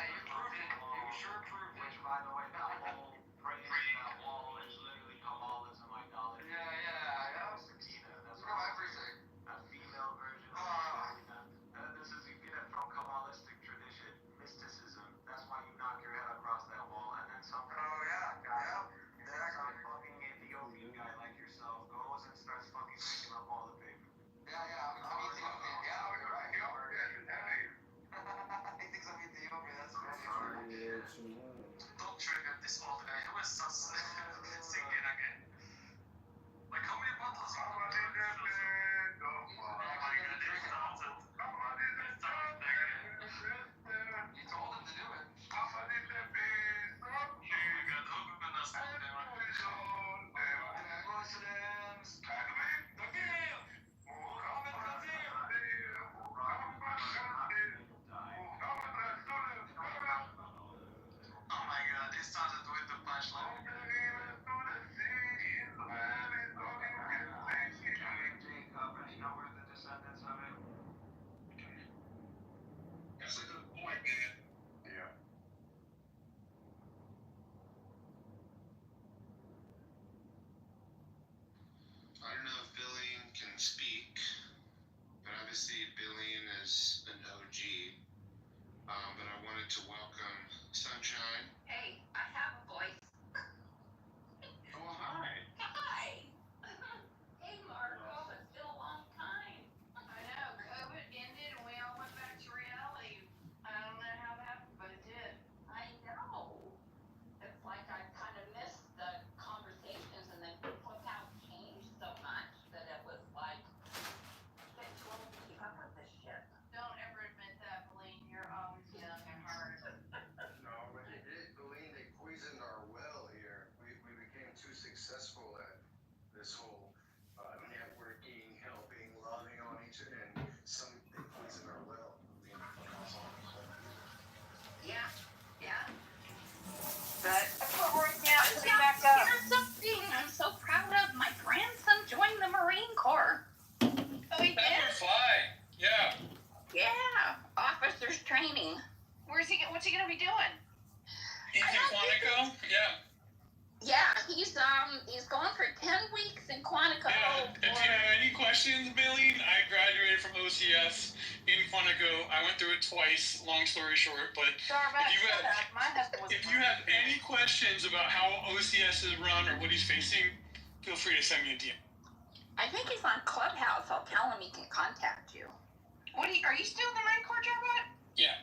you proved it. You sure proved it. Which, by the way, that whole praying to that wall is literally Kabbalism, idolatry. Yeah, I know. That's You know everything. A female version of Sakina. This is, you get it from Kabbalistic tradition, mysticism. That's why you knock your head across that wall, and then some fucking Ethiopian guy like yourself goes and starts fucking picking up all the paper. I'm Ethiopian. Yeah, you're right. He thinks I'm Ethiopian. That's funny. Don't trigger this old guy. Who is sus singing again? Like, how many bottles you want to drink? Oh my god, they started. You told him to do it. Oh my god, open us all day. Muslims. Oh my god, they started with the punchline. Jacob, and you know we're the descendants of it. That's a good point, man. Yeah. I don't know if Billion can speak, but obviously Billion is an OG. But I wanted to welcome Sunshine. Hey, I have a voice. Oh, hi. Hi. Hey, Marco, it's been a long time. I know, COVID ended and we all went back to reality. I don't know how that happened, but it did. I know. It's like I kind of missed the conversations and then Clubhouse changed so much that it was like, getting too old to keep up with this shit. Don't ever admit that, Blaine. You're always young at heart. No, but they poisoned our well here. We became too successful at this whole networking, helping, loving on each other, and they poisoned our well. Yeah. But that's what we're now to get back up. You know something I'm so proud of? My grandson joined the Marine Corps. Oh, he did? Fly. Yeah. Yeah. Officers training. What's he gonna be doing? In Quantico? Yeah. Yeah, he he's going for 10 weeks in Quantico. Yeah, if you have any questions, Billy, I graduated from OCS in Quantico. I went through it twice, long story short, but if you have any questions about how OCS is run or what he's facing, feel free to send me a DM. I think he's on Clubhouse. I'll tell him he can contact you. Are you still in the Marine Corps, Jarbot? Yeah.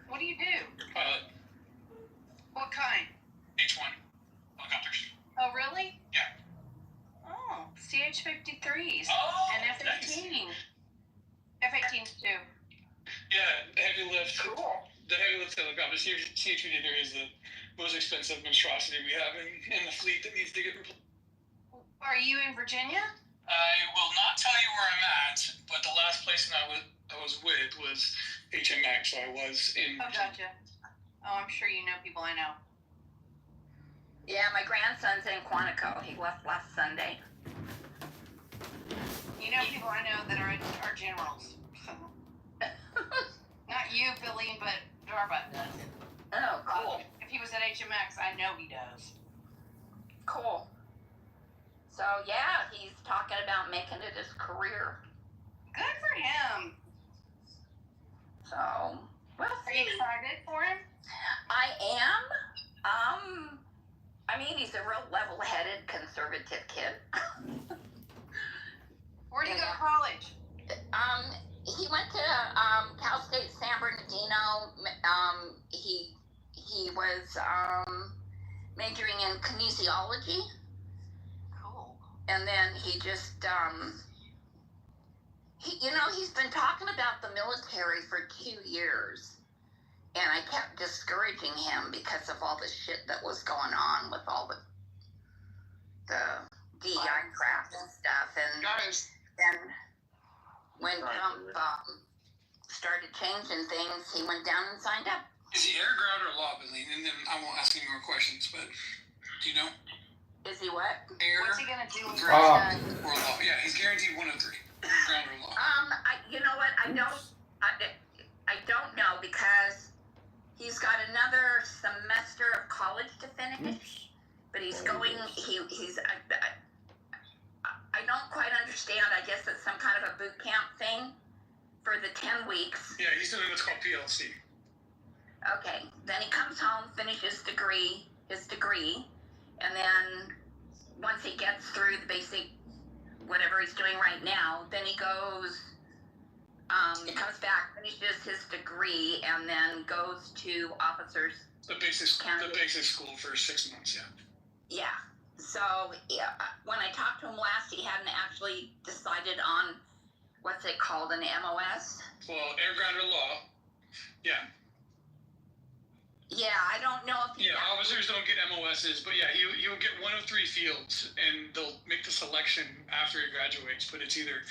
What do you do? Pilot. What kind? H1. Helicopters. Oh, really? Yeah. Oh, CH-53s. Oh, and F-18. F-18s too. Yeah, the heavy lift. Cool. The heavy lift helicopters. CH-53 is the most expensive monstrosity we have in the fleet that needs to get replaced. Are you in Virginia? I will not tell you where I'm at, but the last place I was with was HMX, so I was in. Oh, gotcha. Oh, I'm sure you know people I know. Yeah, my grandson's in Quantico. He left last Sunday. You know people I know that are generals. Not you, Billy, but Jarbot does. Oh, cool. If he was at HMX, I know he does. Cool. So, yeah, he's talking about making it his career. Good for him. So, we'll see. Are you excited for him? I am. I mean, he's a real level-headed, conservative kid. Where did he go to college? He went to Cal State San Bernardino. He was majoring in kinesiology. Cool. And then he just he's been talking about the military for 2 years. And I kept discouraging him because of all the shit that was going on with all the DEI crap and stuff. And then when Trump started changing things, he went down and signed up. Is he air, ground, or law, Billy? And then I won't ask any more questions, but do you know? Is he what? Air, what's he gonna do? Ground, or law? Yeah, he's guaranteed one of three. Air, ground, or law. You know what? I don't know because he's got another semester of college to finish, but he's going. I don't quite understand. I guess it's some kind of a boot camp thing for the 10 weeks. Yeah, he's doing what's called PLC. Okay, then he comes home, finishes his degree, and then once he gets through the basic whatever he's doing right now, then he goes. Comes back, finishes his degree, and then goes to officers. The basic school for 6 months, yeah. Yeah. So when I talked to him last, he hadn't actually decided on what's it called, an MOS. Well, air, ground, or law. Yeah. Yeah, I don't know if. Yeah, officers don't get MOSs, but yeah, he'll get one of 3 fields, and they'll make the selection after he graduates. But it's either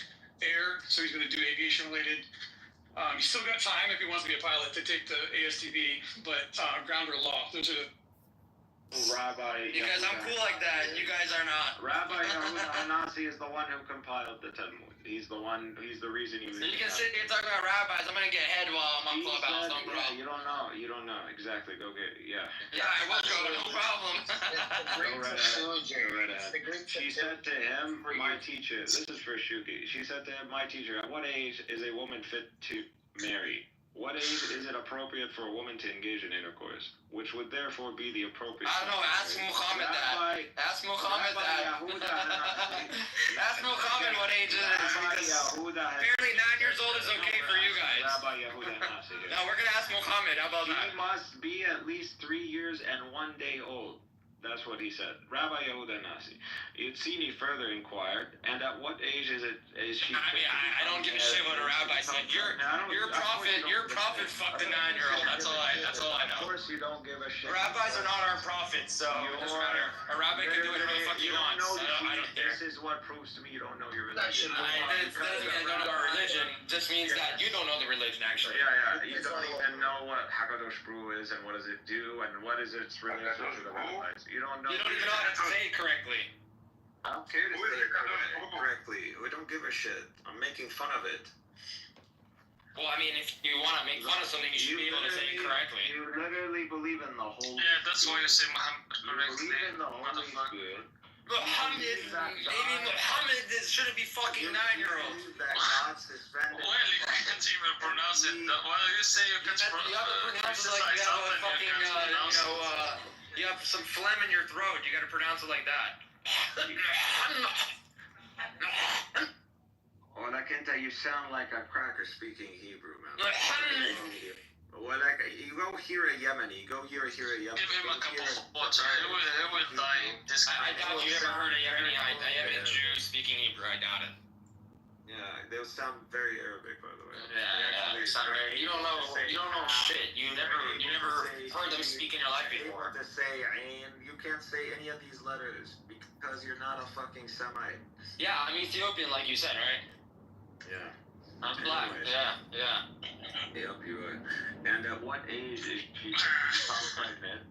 air, so he's going to do aviation related. He's still got time if he wants to be a pilot to take the ASTB, but ground or law, those are the. Rabbi. You guys, I'm cool like that. You guys are not. Rabbi Yehuda Hanasi is the one who compiled the Talmud. He's the reason you. So you can sit here talking about rabbis. I'm gonna get head while I'm on Clubhouse. No problem. You don't know exactly. Go get Yeah, I will go. No problem. Go right ahead. She said to him, my teacher. This is for Shuki. She said to him, my teacher, at what age is a woman fit to marry? What age is it appropriate for a woman to engage in intercourse? Which would therefore be the appropriate. I don't know. Ask Muhammad that. Ask Muhammad that. Ask Muhammad what age it is. Apparently 9 years old is okay for you guys. Rabbi Yehuda Hanasi. No, we're gonna ask Muhammad. How about that? She must be at least 3 years and 1 day old. That's what he said. Rabbi Yehuda Hanasi. Yitzini further inquired, and at what age is she? I mean, I don't give a shit what a rabbi said. Your prophet fucked a 9-year-old. That's all I know. Of course you don't give a shit. Rabbis are not our prophets, so it doesn't matter. A rabbi can do whatever the fuck he wants. I don't care. This is what proves to me you don't know your religion. It doesn't mean I don't know our religion. It just means that you don't know the religion, actually. Yeah. You don't even know what Hakadosh Baruch is and what does it do and what is its relation to the rabbis. You don't know. You don't even know how to say it correctly. I don't care to say it correctly. We don't give a shit. I'm making fun of it. Well, I mean, if you want to make fun of something, you should be able to say it correctly. You literally believe in the Holy Yeah, that's why you say Muhammad You correctly. believe in the Holy Spirit. Muhammad shouldn't be fucking 9-year-olds. That God suspended. Well, you can't even pronounce it. Well, you say you can You have to pronounce it like you have a fucking, you have some phlegm in your throat. You gotta pronounce it like that. Kenta, you sound like a cracker speaking Hebrew, man. Well, like, you go hear a Yemeni, go hear a Yemeni. Give him a cup of water. He will die in this. I doubt you ever heard a Yemeni Jew speaking Hebrew. I doubt it. Yeah, they'll sound very Arabic, by the way. Yeah, they sound very. You don't know shit. You never heard them speak in your life before. To say ain, you can't say any of these letters because you're not a fucking Semite. Yeah, I'm Ethiopian, like you said, right? Yeah. I'm black. Anyways. Yeah. Yep, you are. And at what age is she pregnant?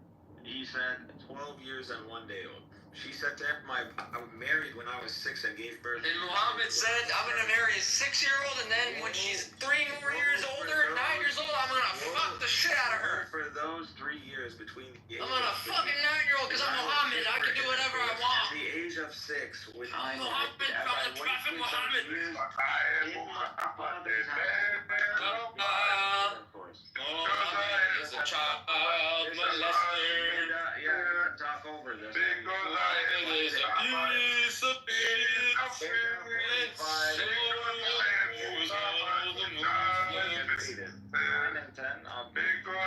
He said 12 years and 1 day old. She said to him, I'm married when I was 6 and gave birth. And Muhammad said, I'm gonna marry a 6-year-old, and then when she's 3 more years older, 9 years old, I'm gonna fuck the shit out of her. For those 3 years between the age I'm gonna fuck a 9-year-old because I'm Muhammad. I can do whatever I want. At the age of 6, when I'm Muhammad, I'm the Prophet Muhammad. Muhammad is a child molester. Yeah, talk over this. Muhammad is a piece of shit. And so is all the Muslims. 9 and 10, I'm gonna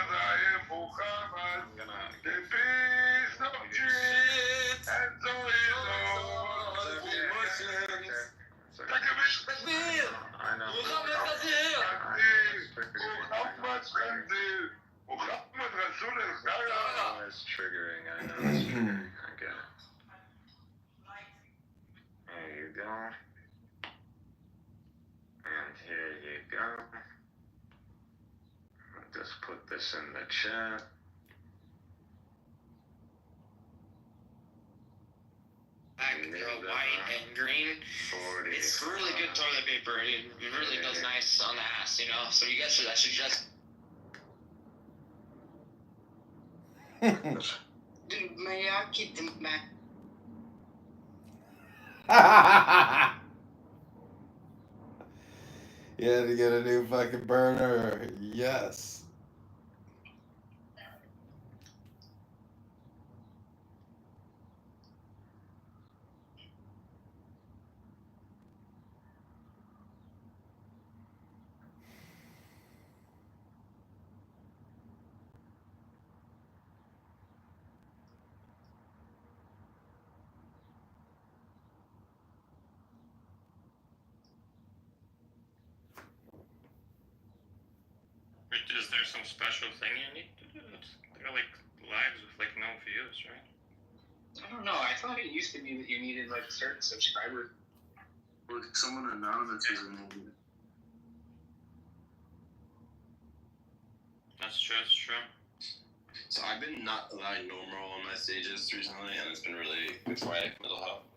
I know. It's triggering, I know it's triggering. I get it. There you go. And here you go. I'll just put this in the chat. Black, white, and green. 40. It's really good toilet paper. It really does nice on the ass, you know? So you guys should just... You had to get a new fucking burner. Yes. Is there some special thing you need to do? They're like lives with like no views, right? I don't know. I thought it used to be that you needed like a certain subscriber. Or someone anonymous is enabled. That's true. So I've been not allowing normal on my stages recently, and it's been really good for my mental health.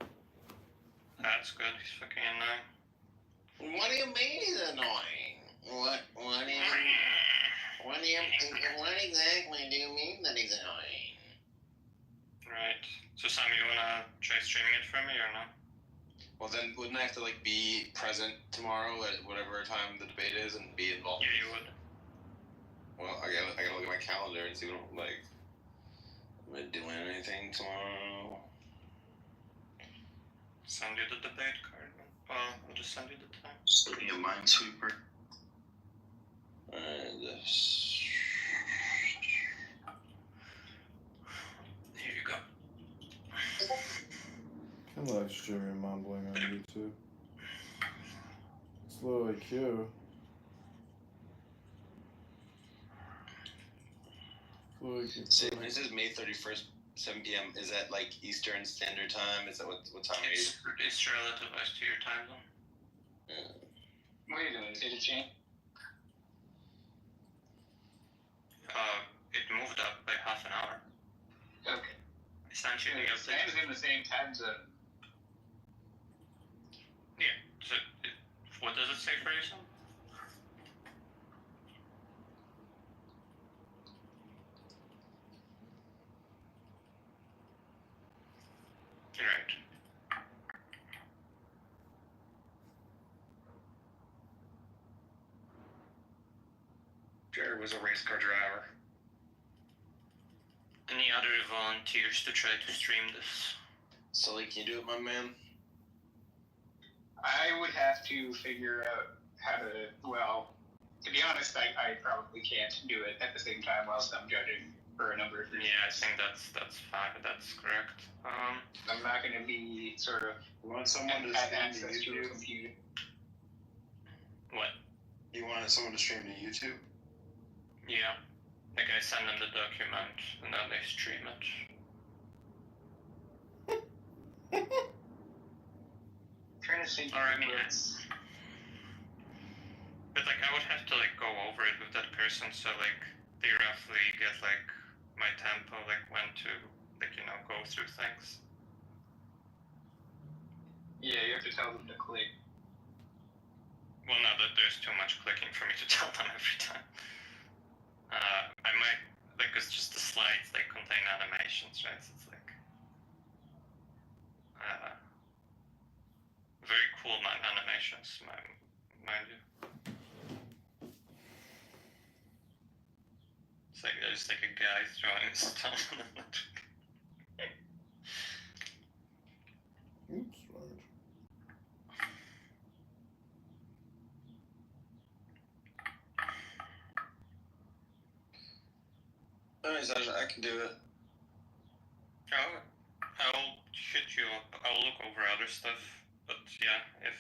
That's good. He's fucking annoying. What do you mean he's annoying? What exactly do you mean that he's annoying? Right. So Sam, you wanna try streaming it for me or not? Well, then wouldn't I have to like be present tomorrow at whatever time the debate is and be involved? Yeah, you would. Well, I gotta look at my calendar and see what like. Am I doing anything tomorrow? Send you the debate card. Well, I'll just send you the time. Just be a minesweeper. This. Here you go. Can live stream your mumbling on YouTube. It's low IQ. So when it says May 31st, 7 p.m., is that like Eastern Standard Time? Is that what time it is? It's relativized to your time zone. What are you doing? Did it change? It moved up by half an hour. Okay. Essentially, It stands in the same time zone. Yeah. So, what does it say for you, son? brother was a race car driver. Any other volunteers to try to stream this? Sully, can you do it, my man? I would have to figure out how to, well, to be honest, I probably can't do it at the same time whilst I'm judging for a number of reasons. Yeah, I think that's fine. That's correct. I'm not going to be sort of You want someone to have stream access to to a YouTube? computer. What? You wanted someone to stream to YouTube? Yeah. Like I send them the document and then they stream it. Trying to think. Or I mean, but like I would have to like go over it with that person, so like they roughly get like my tempo, like when to like go through things. Yeah, you have to tell them to click. Well, no, that there's too much clicking for me to tell them every time. I might, like, it's just the slides, they contain animations, right? So it's like, very cool animations, mind you. It's like, there's like a guy throwing stuff on the Oops, right. Alright, I can do it. I'll hit you up. I'll look over other stuff, but yeah, if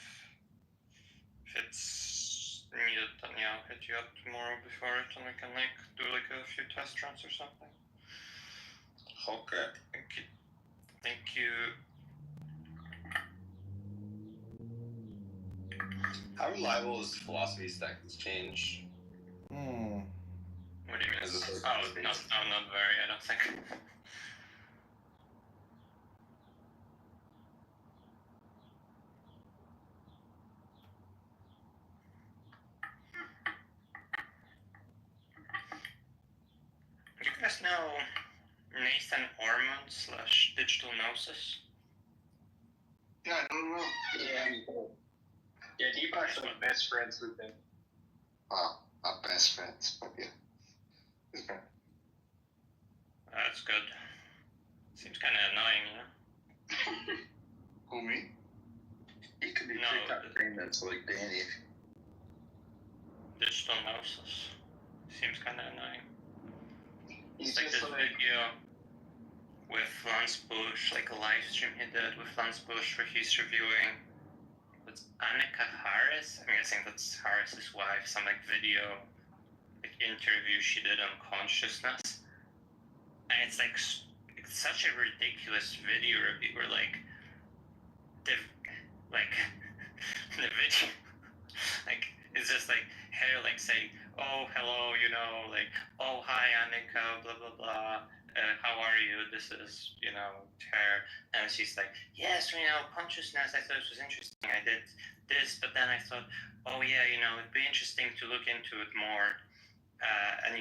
it's needed, then yeah, I'll hit you up tomorrow before it, and we can like do like a few test runs or something. Okay. Thank you. How reliable is philosophy stack this change? What do you mean? Is it like not very, I don't think. You guys know Nathan Ormond / Digital Gnosis? Yeah, I don't know. Yeah, Deepak's like best friends with him. Wow, not best friends, but yeah. That's good. Seems kind of annoying, you know? Who, me? He could be No, TikTok famous like Danny. Digital Gnosis. Seems kind of annoying. He's It's like just this like, video with Lance Bush, like a live stream he did with Lance Bush where he's reviewing what's Annika Harris? I'm guessing that's Harris's wife, some like video, like interview she did on consciousness. And it's like, it's such a ridiculous video review where like, the video, like, it's just like her like saying, oh, hello, like, oh, hi, Annika, blah, blah, blah. How are you? This is, her. And she's like, yes, consciousness, I thought it was interesting. I did this, but then I thought, oh, yeah, it'd be interesting to look into it more. And,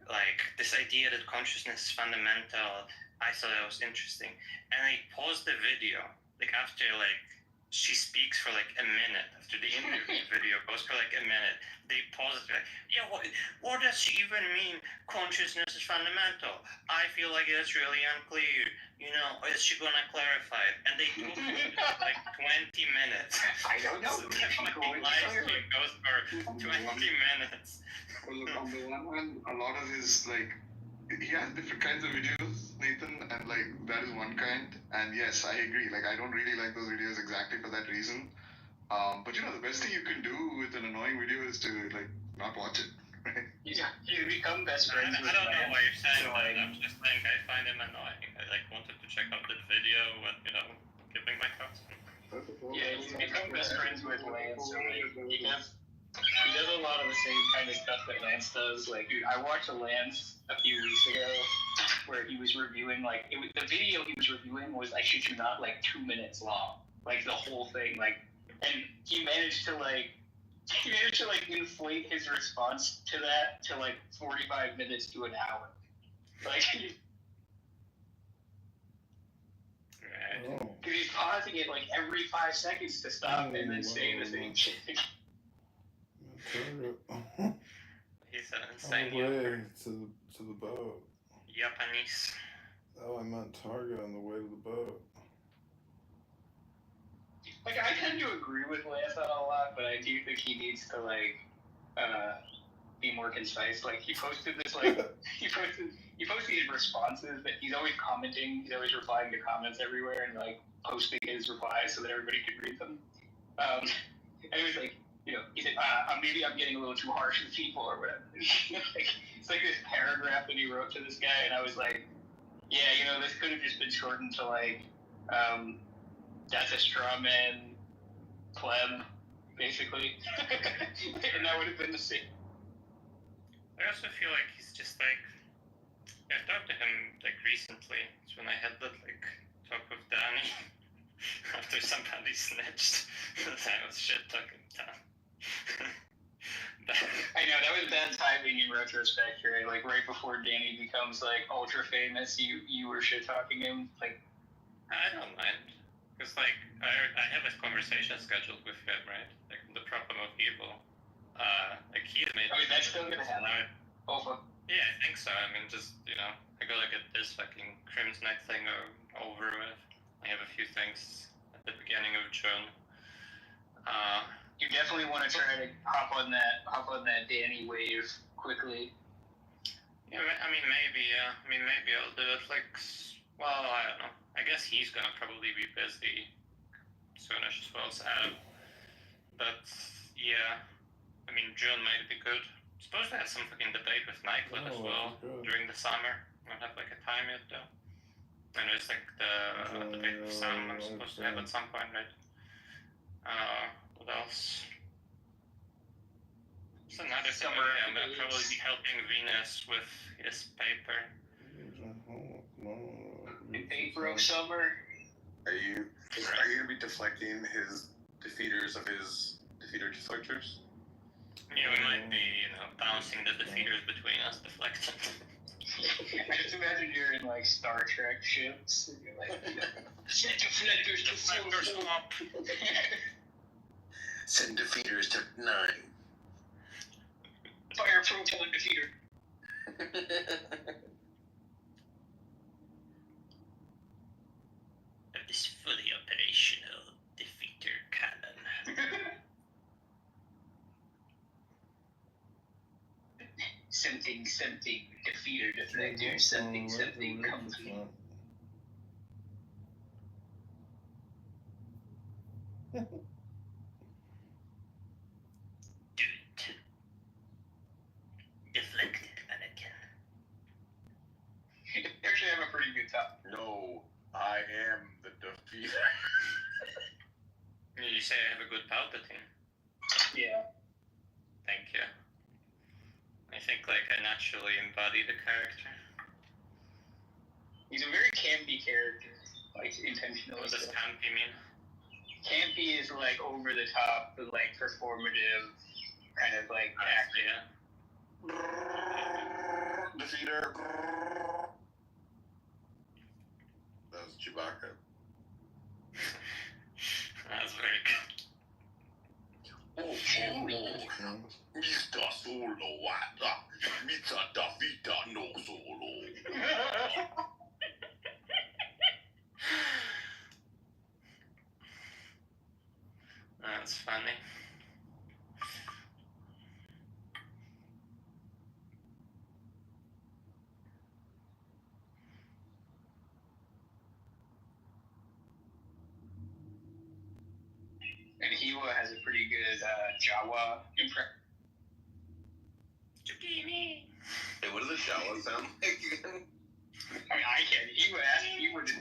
like, this idea that consciousness is fundamental, I thought that was interesting. And I paused the video, like, after, like, she speaks for like a minute. After the interview video goes for like a minute, they pause it like, yeah, what does she even mean? Consciousness is fundamental. I feel like it's really unclear. Is she gonna clarify it? And they go for like 20 minutes. I don't know. So the live stream goes for 20 minutes. Well, look, on the one hand, a lot of his, like, he has different kinds of videos, Nathan, and, like, that is one kind. And yes, I agree. Like, I don't really like those videos exactly for that reason. But, the best thing you can do with an annoying video is to, like, not watch it, right? Yeah, you become best friends I with don't know why you're saying so, that. I'm just saying I find him annoying. I, like, wanted to check out the video and, giving my thoughts. Yeah, you become best friends with Lance, so, like, he does a lot of the same kind of stuff that Lance does. Like, dude, I watched a Lance a few weeks ago where he was reviewing, like, the video he was reviewing was, I shit you not, like 2 minutes long. Like, the whole thing, like, and he managed to inflate his response to that to, like, 45 minutes to an hour. Like, because he's pausing it, like, every 5 seconds to stop and then saying the same shit. He's an On insane the way yoker. to the boat. Japanese. Oh, I meant Targa on the way to the boat. Like, I tend to agree with Lance on a lot, but I do think he needs to, like, be more concise. Like, he posted this, like, he posted his responses, but he's always commenting, he's always replying to comments everywhere and, like, posting his replies so that everybody can read them. And it was like, you know, he said, maybe I'm getting a little too harsh with people or whatever. Like, it's like this paragraph that he wrote to this guy, and I was like, yeah, you know, this could have just been shortened to, like, that's a straw man pleb, basically. And that would have been the same. I also feel like he's just like, I've talked to him like recently. It's when I had that like talk with Danny after somebody snitched. I was shit talking down. I know, that was bad timing in retrospect, right? Like right before Danny becomes like ultra famous, you were shit talking him. Like, I don't mind. Because like I have a conversation scheduled with him, right? Like the problem of evil. Like he's made. I mean, that's still gonna happen. Over. Yeah, I think so. I mean, just you know, I gotta get this fucking Crim's Neck thing over with. I have a few things at the beginning of June. You definitely want to try to hop on that Danny wave quickly. Yeah, I mean maybe. Yeah, I mean maybe I'll do it. Like, well, I don't know. I guess he's gonna probably be busy soonish as well as Adam. But yeah, I mean June might be good. I'm supposed to have some fucking debate with Nyquil as well during the summer. I don't have like a time yet though. And there's like the debate with Sam I'm supposed to have at some point, right? What else? It's another thing. I'm gonna probably be helping Venus with his paper. Paper of summer. Are you gonna be deflecting his defeaters of his defeater deflectors? Yeah, we might be, you know, bouncing the defeaters between us, deflecting. I just imagine you're in like Star Trek ships. And you're like, send deflectors to swap. Send defeaters to 9. Fire proton defeater. Of this fully operational defeater cannon. Something, defeater, deflector, something, comfy. Do it. Deflected mannequin. Actually, I have a pretty good top. No, I am the defeater. You say I have a good Palpatine. Yeah. Thank you. I think like I naturally embody the character. He's a very campy character, like intentionally. What does campy mean? Campy is like over the top, but like performative, kind of like acting. Yeah. Defeater. That was Chewbacca. That's very good. Oh, Mr. Solo, Mr. Defeater, no solo. That's funny. And Hiwa has a pretty good Jawa impression. Zucchini. Hey, what does a Jawa sound like again? I mean, I can't. Hiwa asked Hiwa to...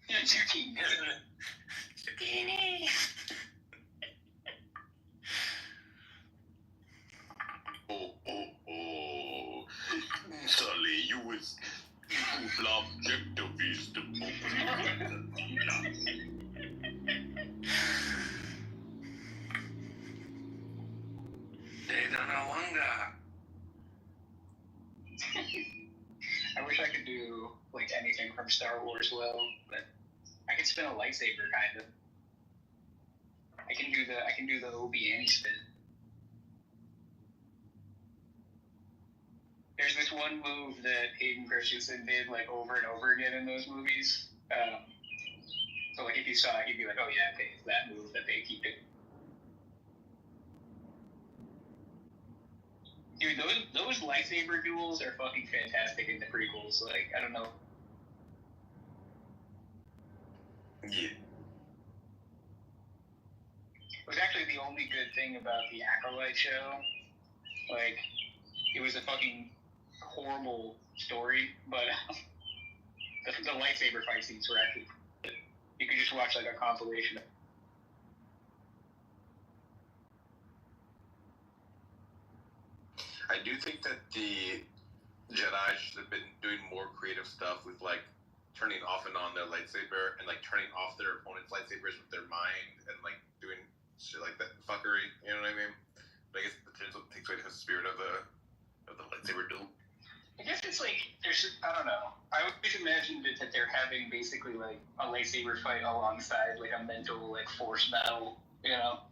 Yeah, zucchini. Zucchini. Oh. Sully, you is objectivist. They don't know wonder. I wish I could do like anything from Star Wars well, but I can spin a lightsaber kind of. I can do the Obi Annie spin. There's this one move that Hayden Christensen did like over and over again in those movies. So like if you saw it, you'd be like, oh yeah, okay, it's that move that they keep doing. Dude, those lightsaber duels are fucking fantastic in the prequels. Like, I don't know. Yeah. It was actually the only good thing about the Acolyte show. Like, it was a fucking horrible story, but the lightsaber fight scenes were actually. You could just watch like a compilation. I do think that the Jedi should have been doing more creative stuff with like turning off and on their lightsaber and like turning off their opponent's lightsabers with their mind and like doing shit like that fuckery. You know what I mean? But I guess it takes away the spirit of the lightsaber duel. I guess it's like I don't know. I always imagined it that they're having basically like a lightsaber fight alongside like a mental like force battle, you know?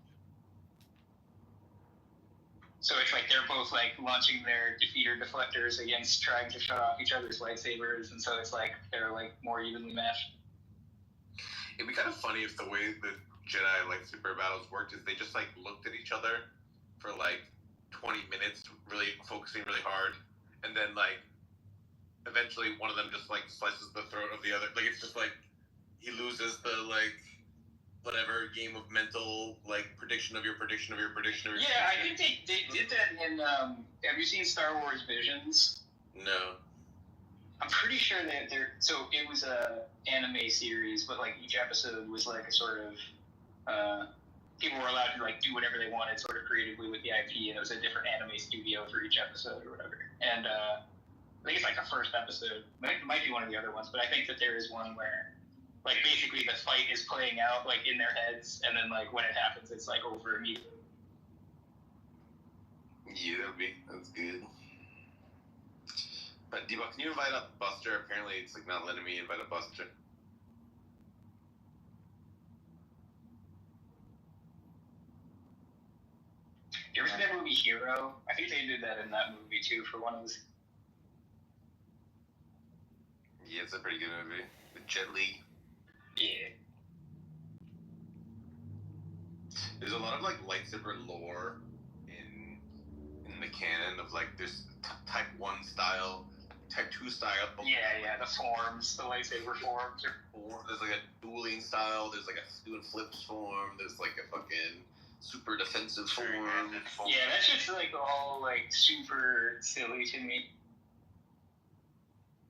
So it's like they're both like launching their defeater deflectors against trying to shut off each other's lightsabers, and so it's like they're like more evenly matched. It'd be kind of funny if the way the Jedi lightsaber battles worked is they just like looked at each other for like 20 minutes, really focusing really hard, and then like eventually one of them just like slices the throat of the other. Like it's just like he loses the like whatever game of mental like prediction of your prediction of your prediction of your Yeah, prediction. I think they did that in have you seen Star Wars Visions? No. I'm pretty sure that so it was a anime series, but like each episode was like a sort of people were allowed to like do whatever they wanted sort of creatively with the IP, and it was a different anime studio for each episode or whatever. And I think it's like the first episode. It might be one of the other ones, but I think that there is one where like basically the fight is playing out like in their heads, and then like when it happens, it's like over immediately. Yeah, that's good. But Debo, can you invite up Buster? Apparently, it's like not letting me invite up Buster. You ever see that movie Hero? I think they did that in that movie too for one of the. Yeah, it's a pretty good movie. With Jet Li. Yeah. There's a lot of like lightsaber lore in the canon of like there's type 1 style, type 2 style. Yeah, the forms, the lightsaber forms. There's like a dueling style. There's like a doing flips form. There's like a fucking super defensive form. Yeah, that's just like all like super silly to me.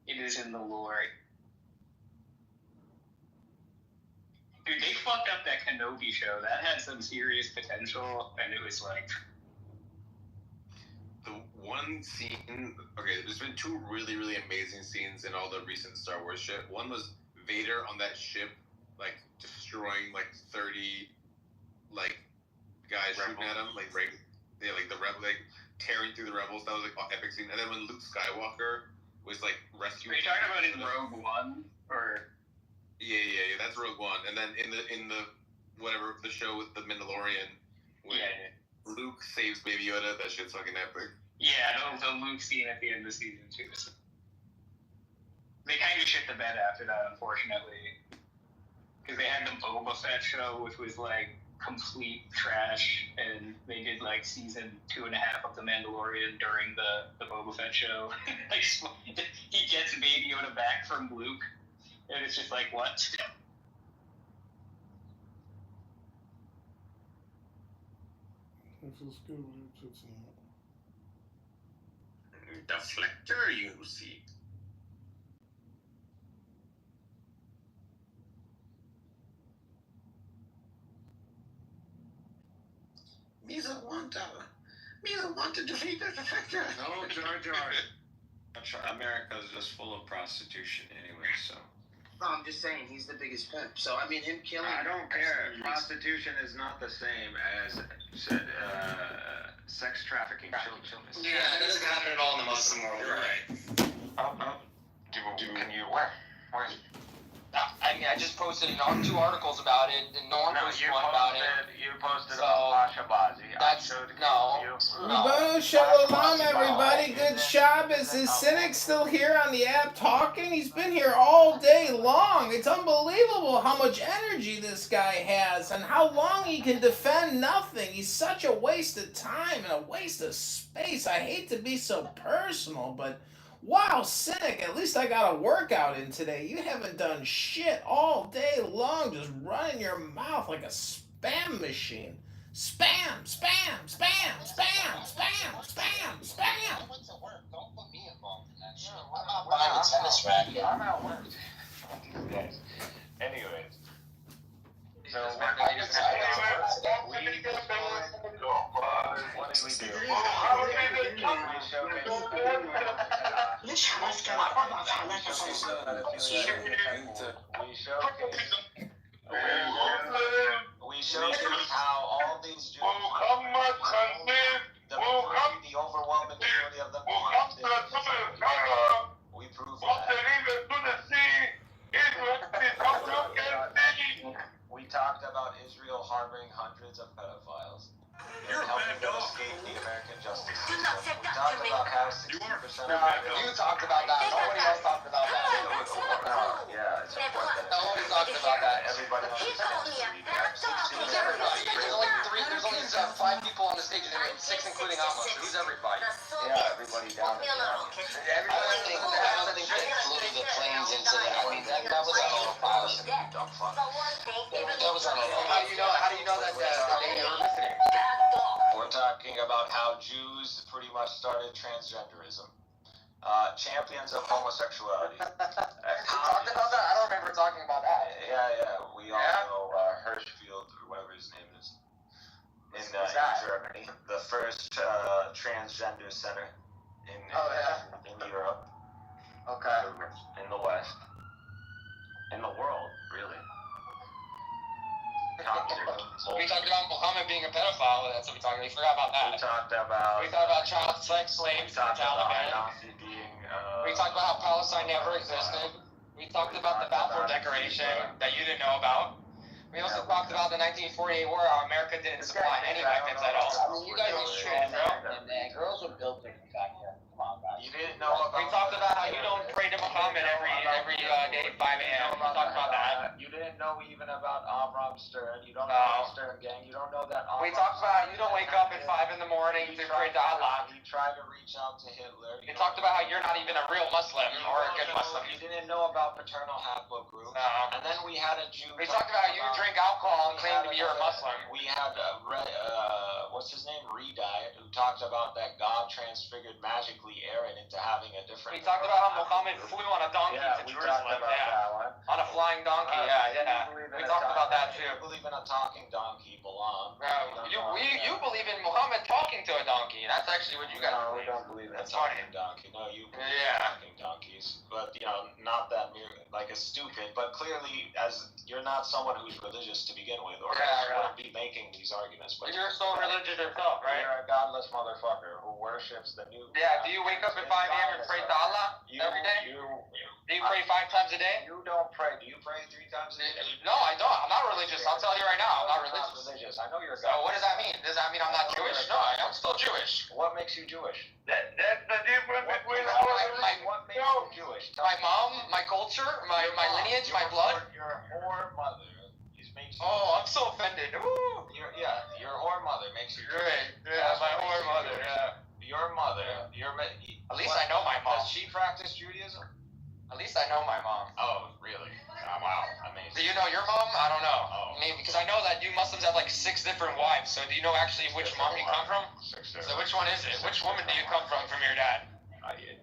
It is in the lore. Dude, they fucked up that Kenobi show. That had some serious potential, and it was like. The one scene, okay, there's been 2 really, really amazing scenes in all the recent Star Wars shit. One was Vader on that ship, like, destroying, like, 30, like, guys shooting at him, like, right, yeah, like, the rebel, like, tearing through the rebels. That was, like, an epic scene. And then when Luke Skywalker was, like, rescuing... Are you talking about in Rogue One, or... Yeah, that's Rogue One. And then in the whatever the show with the Mandalorian, when Luke saves Baby Yoda, that shit's fucking epic. Yeah, the Luke scene at the end of season 2. They kind of shit the bed after that, unfortunately, because they had the Boba Fett show, which was like complete trash, and they did like season 2.5 of the Mandalorian during the Boba Fett show. Like, he gets Baby Yoda back from Luke. And it's just like, what? It feels good when it puts in it. Deflector, you see. Misa want to defeat the deflector. No, Jar Jar. America is just full of prostitution anyway, so. No, I'm just saying he's the biggest pimp. So I mean, him killing. I don't care. Prostitution is not the same as sex trafficking children. Yeah, it doesn't happen at all in the Muslim world. You're right. Can you where? I mean, I just posted 2 articles about it, and no one posted one about it. You posted So, about Pashabazi. That's no. Ribbon Shalom, everybody. Good Shabbos. Is Cynic still here on the app talking? He's been here all day long. It's unbelievable how much energy this guy has and how long he can defend nothing. He's such a waste of time and a waste of space. I hate to be so personal, but wow, Cynic, at least I got a workout in today. You haven't done shit all day long, just running your mouth like a spam machine. Spam, spam, spam, spam, spam, spam, spam. I went to work. Don't put me involved in that shit. I'm not buying a tennis racket. I'm at work. These guys. Anyways. So what did we we showcased how all these Jews, the overwhelming majority of them, we proved that. We talked about Israel harboring hundreds of pedophiles and helping them escape the American justice system. We talked about how 60% of You talked about that. Nobody else talked about that. yeah, it's important. Nobody talked about that. Everybody understands the Who's everybody? There's only 5 people on the stage, and 6 including Amos. Who's everybody? Yeah, everybody down there. I think they flew the planes into that. I mean, that was a little policy. Dumb fuck. That was a little. How do you know that they were listening? We're talking about how Jews pretty much started transgenderism. Champions of homosexuality. We talked about that? I don't remember talking about that. Yeah. We all know Hirschfield, or whatever his name is, in Germany. The first transgender center in Europe. Okay. In the West. In the world, really. We talked about Muhammad being a pedophile. That's what we talked about. We forgot about that. We talked about child sex slaves in the Taliban. We talked about how Palestine never existed. We talked about the Balfour Declaration that you didn't know about. We also talked about the 1948 war, how America didn't supply any weapons at all. I mean, you guys are shit, bro. Girls are built different back then. Come on, guys. You didn't know about. We talked about how you don't pray to Muhammad every day at 5 a.m. We talked about that. You didn't know even about Avram Stern. You don't know the Stern Gang. You don't know that. We talked about how you don't wake up at 5 in the morning to pray to Allah. You tried to reach out to Hitler. We talked about how you're not even a real Muslim or a good Muslim. You didn't know about paternal haplogroups. No. And then we had a Jew. We talked about how you drink alcohol and claim to be you're a Muslim. We had what's his name, Redye, who talked about that God transfigured magically Aaron into having a different. We talked about how Muhammad flew on a donkey to Jerusalem. On a flying donkey. We talked about that too. You believe in a talking donkey, Balam. You believe in Muhammad talking to a donkey. That's actually what you guys believe. We don't believe in a talking donkey. No, you believe in talking donkeys. But, not that like a stupid. But clearly, as you're not someone who's religious to begin with, or else you wouldn't be making these arguments. But you're so religious yourself, right? You're a godless motherfucker who worships the new. Yeah, do you wake up at 5 a.m. and pray to Allah every day? Do you pray 5 times a day? You don't pray. Do you pray 3 times a day? No, I don't. I'm not religious. I'll tell you right now, I'm not religious. I know you're a So what does that mean? Does that mean I'm not Jewish? No, I'm still Jewish. What makes you Jewish? That's the difference between what makes you Jewish? My mom, my culture, my lineage, my blood. Your whore mother makes you. Oh, I'm so offended. Ooh. Your whore mother makes you Jewish. Right. Yeah, my whore mother. Yeah. Your mother. At least I know my mom. Does she practice Judaism? At least I know my mom. Oh, really? Wow, amazing. Do you know your mom? I don't know. Oh. Maybe because I know that you Muslims have like 6 different wives. So do you know actually which mom you come from? 6 So which one is it? Which woman do you come from your dad?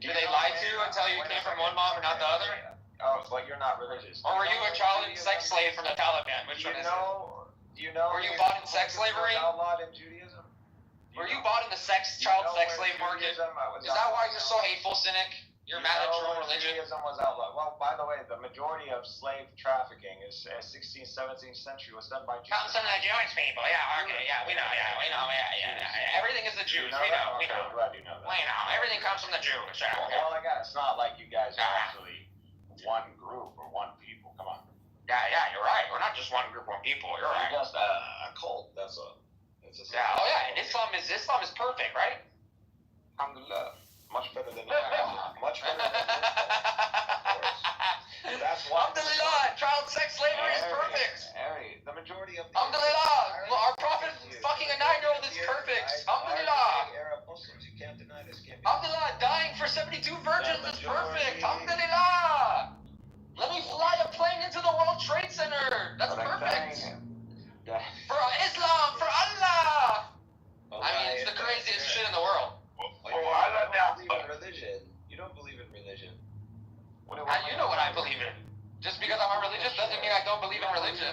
Do they lie to you and tell you came from one mom and not the other? Oh, but you're not religious. Or were you a child sex slave from the Taliban? Which one is it? Were you bought in sex slavery? Outlawed in Judaism? Were you bought in the child sex slave market? Is that why you're so hateful, cynic? You're mad at your own religion? Judaism was outlawed. Well, by the way, the majority of slave trafficking is 16th, 17th century was done by Jews. Comes from the Jewish people. Yeah, okay, yeah, we know. Everything is the Jews. We know. Glad you know that. We know. Everything comes from the Jews. Yeah, okay. Well, again, it's not like you guys are actually one group or one people. Come on. That's why. Alhamdulillah, child sex slavery is perfect. Harry, the majority of the Alhamdulillah, our prophet fucking a 9-year-old is perfect. Alhamdulillah. Arab Muslims, you can't deny this. Alhamdulillah, dying for 72 virgins is perfect. Alhamdulillah. Let me fly a plane into the World Trade Center. That's perfect. For Islam, for Allah. I mean, it's the craziest shit in the world. You don't believe in religion. You don't believe in religion. You know what I believe in. Just because I'm a religious doesn't mean I don't believe in religion.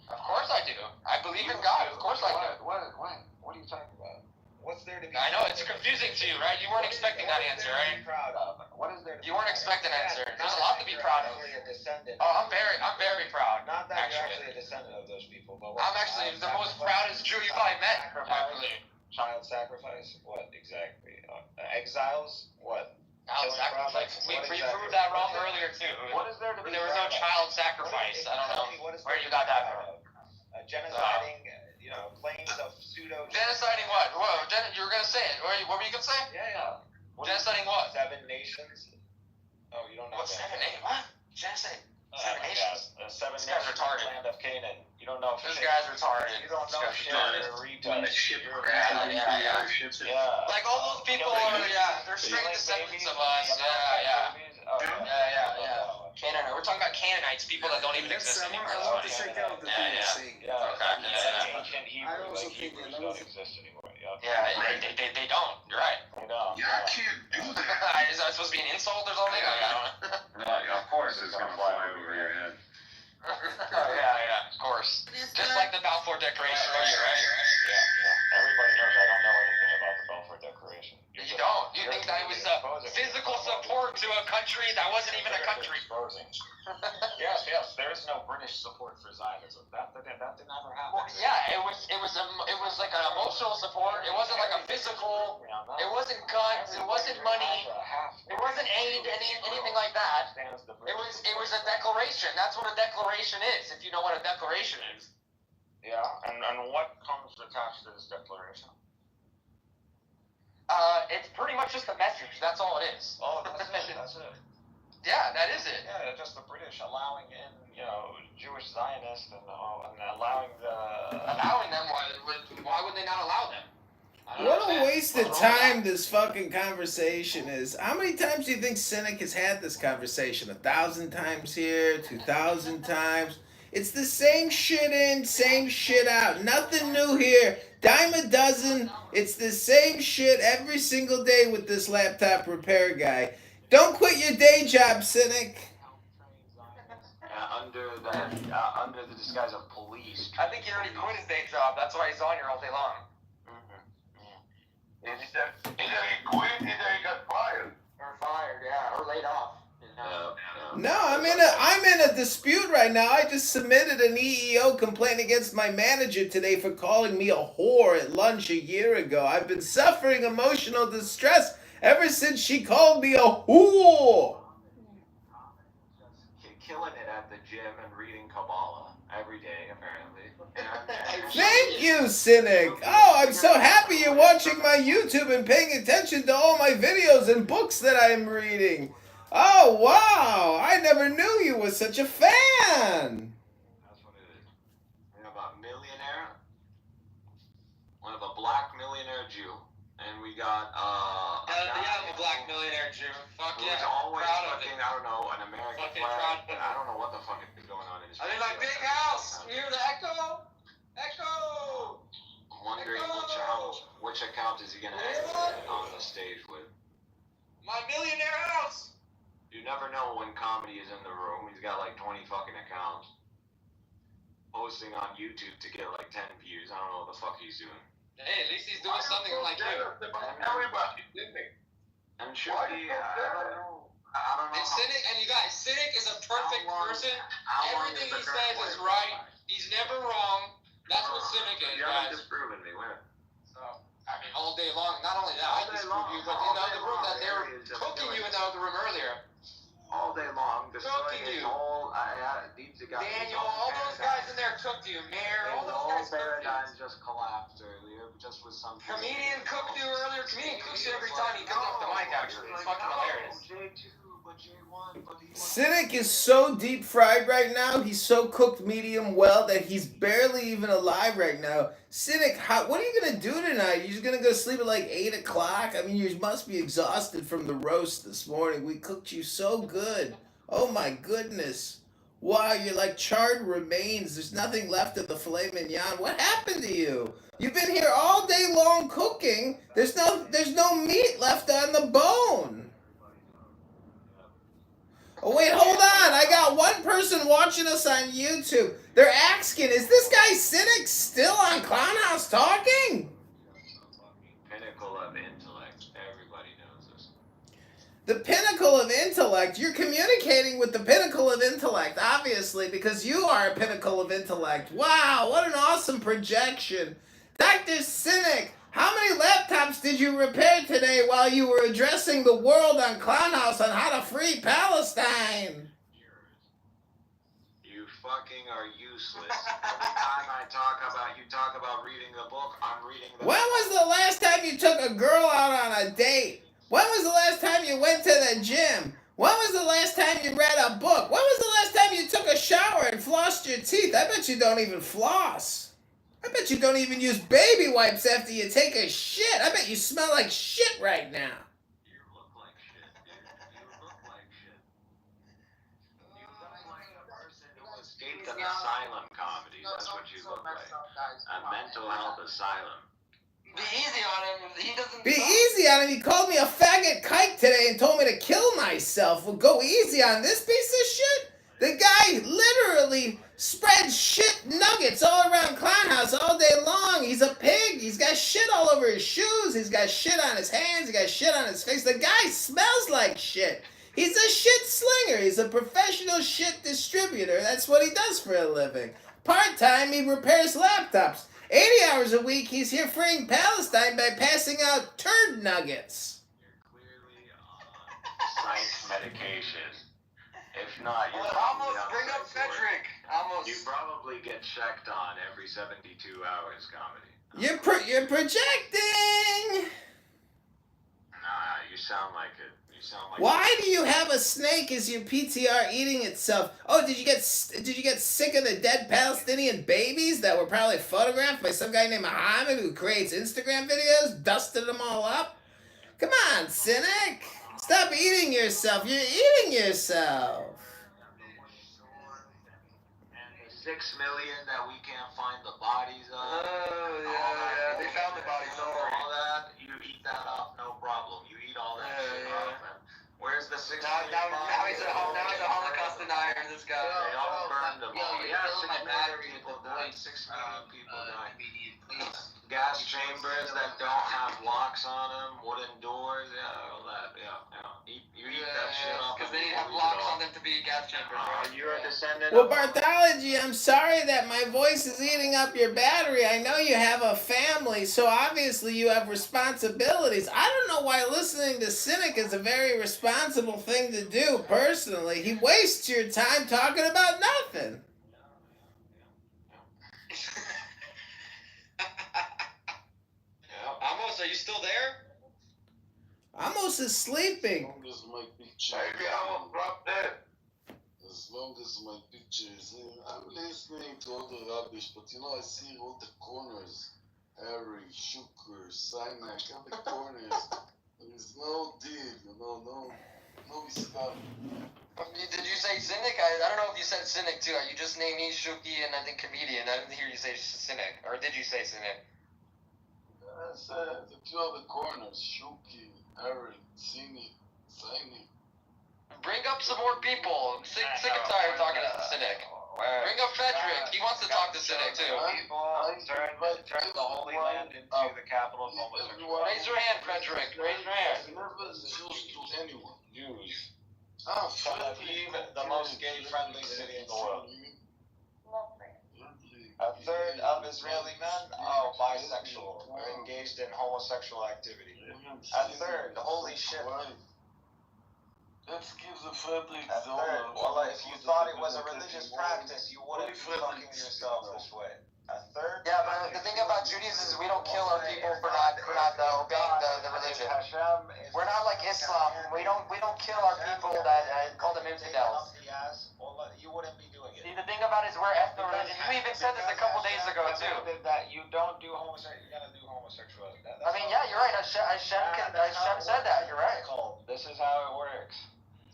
Of course I do. I believe in God. Of course I do. What are you talking about? What's there to be? I know it's confusing to you, right? You weren't expecting that answer, right? Proud of? What is there? You weren't expecting an answer. There's a lot to be proud of. Oh, I'm very proud. Not that you're actually a descendant of those people, but I'm actually the most proudest Jew you've probably met. I believe. Child sacrifice? What exactly? Exiles? What? Child sacrifice. We proved that wrong earlier too. What is there to be? There was no child sacrifice. I don't know where you got that from. Genociding, claims of pseudo. Genociding what? Whoa, you were gonna say it. What were you gonna say? Yeah. Genociding what? 7 nations. Oh, you don't know. What 7 nations? What? Genocide. 7 nations. 7 This guy's retarded. Land of Canaan. You don't know. This guy's retarded. You don't know shit. When the ship ships it. Yeah. Like all those people are, they're straight descendants of us. Yeah. Canaanite. We're talking about Canaanites, people that don't even exist anymore. I want to check out the thing you're saying. Ancient Hebrews don't exist anymore. They don't. You're right. Yeah, I can't do that. Is that supposed to be an insult or something? I don't know. Of course it's gonna fly over your head. Of course. Just like the Balfour Declaration, right? Yeah. Everybody knows I don't know anything about the Balfour Declaration. You don't? You think that it was physical support to a country that wasn't even a country? Yes. There is no British support for Zionism. That did never happen. Well, yeah, it was like an emotional support. It wasn't like a physical. It wasn't guns. It wasn't money. It wasn't aid. Anything like that. It was a declaration. That's what a declaration is. If you know what a declaration is. Yeah, and what comes attached to this declaration? It's pretty much just a message. That's all it is. Oh, that's it. Yeah, that is it. Yeah, just the British allowing in, Jewish Zionists and allowing them. Why would they not allow them? What a waste of time this fucking conversation is. How many times do you think Cynic has had this conversation? 1,000 times here, 2,000 times. It's the same shit in, same shit out. Nothing new here. Dime a dozen. It's the same shit every single day with this laptop repair guy. Don't quit your day job, Cynic. Under the disguise of police. I think he already quit his day job. That's why he's on here all day long. Either he quit, either he got fired. Or fired, or laid off. No, I'm in a dispute right now. I just submitted an EEO complaint against my manager today for calling me a whore at lunch a year ago. I've been suffering emotional distress ever since she called me a whore. Killing it at the gym and reading Kabbalah every day, apparently. Thank you, Cynic. Oh, I'm so happy you're watching my YouTube and paying attention to all my videos and books that I'm reading. Oh, wow. I never knew you were such a fan. That's what it is. We have a millionaire. We have a black millionaire Jew. And we got, I'm a black millionaire Jew. Fuck yeah. Who's always proud of fucking, it. I don't know, an American Fucking flag. proud of it. I don't know what the fuck is going on in his I'm in my big house. You hear the echo? Echo! Wondering which account is he gonna exit on the stage with. My millionaire house! You never know when comedy is in the room. He's got like 20 fucking accounts. Posting on YouTube to get like 10 views. I don't know what the fuck he's doing. Hey, at least he's doing something like you. Everybody, didn't they? And should be, I don't know. And you guys, Cynic is a perfect person. Everything he says is right. He's never wrong. That's what Cynic is, You haven't guys. disproven me, where? I mean, all day long. Not only that, I disprove you, but in the other room that they were cooking you in the other room earlier. All day long, destroying his whole These guys, Daniel, all those guys in there cooked you, Mayor. All those guys cooked you. paradigm just collapsed earlier, just with some. Comedian cooked you earlier. Comedian cooks you every time he comes off the mic, actually. It's fucking hilarious. Cynic is so deep fried right now. He's so cooked medium well that he's barely even alive right now. Cynic, what are you gonna do tonight? You're just gonna go sleep at like 8 o'clock? I mean, you must be exhausted from the roast this morning. We cooked you so good. Oh my goodness. Wow, you're like charred remains. There's nothing left of the filet mignon. What happened to you? You've been here all day long cooking. There's no meat left on the bone. Oh wait, hold on. I got one person watching us on YouTube. They're asking, is this guy Cynic still on Clownhouse talking? Pinnacle of intellect. Everybody knows this. The pinnacle of intellect. You're communicating with the pinnacle of intellect, obviously, because you are a pinnacle of intellect. Wow, what an awesome projection. Dr. Cynic, how many laptops did you repair today while you were addressing the world on Clownhouse on how to free Palestine? You fucking are useless. Every time you talk about reading the book, I'm reading the book. When was the last time you took a girl out on a date? When was the last time you went to the gym? When was the last time you read a book? When was the last time you took a shower and flossed your teeth? I bet you don't even floss. I bet you don't even use baby wipes after you take a shit. I bet you smell like shit right now. You look like shit, dude. You look like shit. You look like a person who escaped an asylum comedy. That's what you look like. A mental health asylum. Be easy on him. He doesn't. Be easy on him. He called me a faggot kike today and told me to kill myself. Well, go easy on this piece of shit. The guy literally spreads shit nuggets all around Clownhouse all day long. He's a pig. He's got shit all over his shoes. He's got shit on his hands. He's got shit on his face. The guy smells like shit. He's a shit slinger. He's a professional shit distributor. That's what he does for a living. Part-time, he repairs laptops. 80 hours a week, he's here freeing Palestine by passing out turd nuggets. You're clearly on psych medication. If not, you're Almost bring up Cedric. Almost. You probably get checked on every 72 hours, comedy. You're projecting. Nah, you sound like it. Why do you have a snake as your PTR eating itself? Oh, did you get sick of the dead Palestinian babies that were probably photographed by some guy named Muhammad who creates Instagram videos, dusted them all up? Come on, Cynic. Stop eating yourself. You're eating yourself. And the 6 million that we can't find the bodies of. Oh, yeah. They found the bodies. Don't worry. All that, you eat that up, no problem. You eat all that shit up. And where's the 6 million now he's a Holocaust denier, this guy. They all burned them all. Yeah, 6 million battery people at the died. voice. 6 million people died. Comedian, please. Gas chambers that don't have locks on them, wooden doors, all that, You eat that shit up. Because they need to have locks on them to be gas chambers, right? You're a descendant Well, of... Barthology, I'm sorry that my voice is eating up your battery. I know you have a family, so obviously you have responsibilities. I don't know why listening to Cynic is a very responsible thing to do, personally. He wastes your time talking about nothing. Amos, are you still there? Amos is sleeping. As long as my picture, Maybe I will drop dead. as long as my pictures, I'm listening to all the rubbish, but I see all the corners. Harry, Shuker, Sinek, all the corners. There is no deal, no stuff. Did you say Cynic? I don't know if you said Cynic too. You just named me Shuki and I think Comedian. I didn't hear you say Cynic. Or did you say Cynic? I said the two other corners, Shuki, Harry, Cynic, Sinek. Bring up some more people. I'm sick and tired of talking to Cynic. Bring up Frederick. He wants to talk to Cynic too. People turn the Holy Land into the capital of homosexuality. Raise your hand, Frederick. Raise your hand. Never Jews to anyone. Jews. The most gay-friendly city in the world. A third of Israeli men are bisexual or engaged in homosexual activity. A third, holy shit. Let's give the Frederick And third, well, if you thought it was a religious practice, you wouldn't be fucking yourself this way. A third. Yeah, but the thing about Judaism is we don't kill our people for not obeying the religion. We're not like Islam. We don't kill our people that call them infidels. You wouldn't be doing it. See, the thing about it is we're ethno-religion. You even said this a couple days ago too. That you don't do homosexuality. You're gonna do homosexuality. I mean, yeah, you're right. Hashem said that. You're right. This is how it works.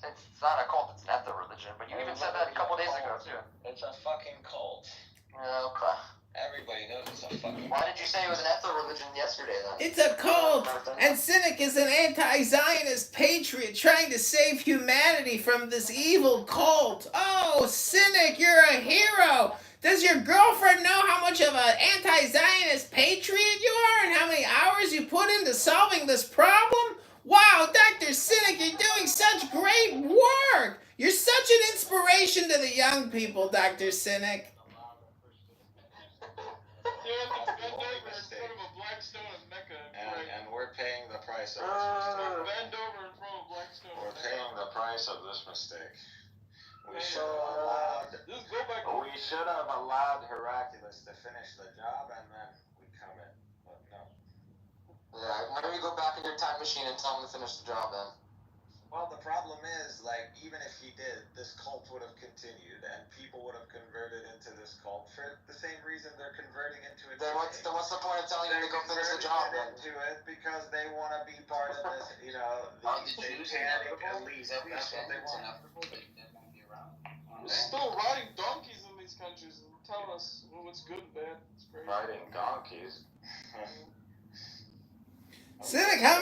It's not a cult. It's an ethno-religion. But you even said that a couple days ago too. It's a fucking cult. Okay. Everybody knows it's a fucking. Why did you say it was an ethno-religion yesterday then? It's a cult, and Cynic is an anti-Zionist patriot trying to save humanity from this evil cult. Oh, Cynic, you're a hero. Does your girlfriend know how much of an anti-Zionist patriot you are and how many hours you put into solving this problem? Wow, Dr. Cynic, you're doing such great work. You're such an inspiration to the young people, Dr. Cynic. And we're paying the price of this mistake. Bend over in front of Blackstone. We're paying the price of this mistake. We should have allowed Hercules to finish the job, and then we come in. But no. Yeah, why don't you go back in your time machine and tell him to finish the job then? Well, the problem is, like, even if he did, this cult would have continued, and people would have converted into this cult for the same reason they're converting into it. Then what's the point of telling him to go finish the job then? Into it because they want to be part of this, you know, the satanic elite. That's what they want. We're still riding donkeys in these countries and telling us what's good and bad. It's crazy. Riding donkeys. Cynic, how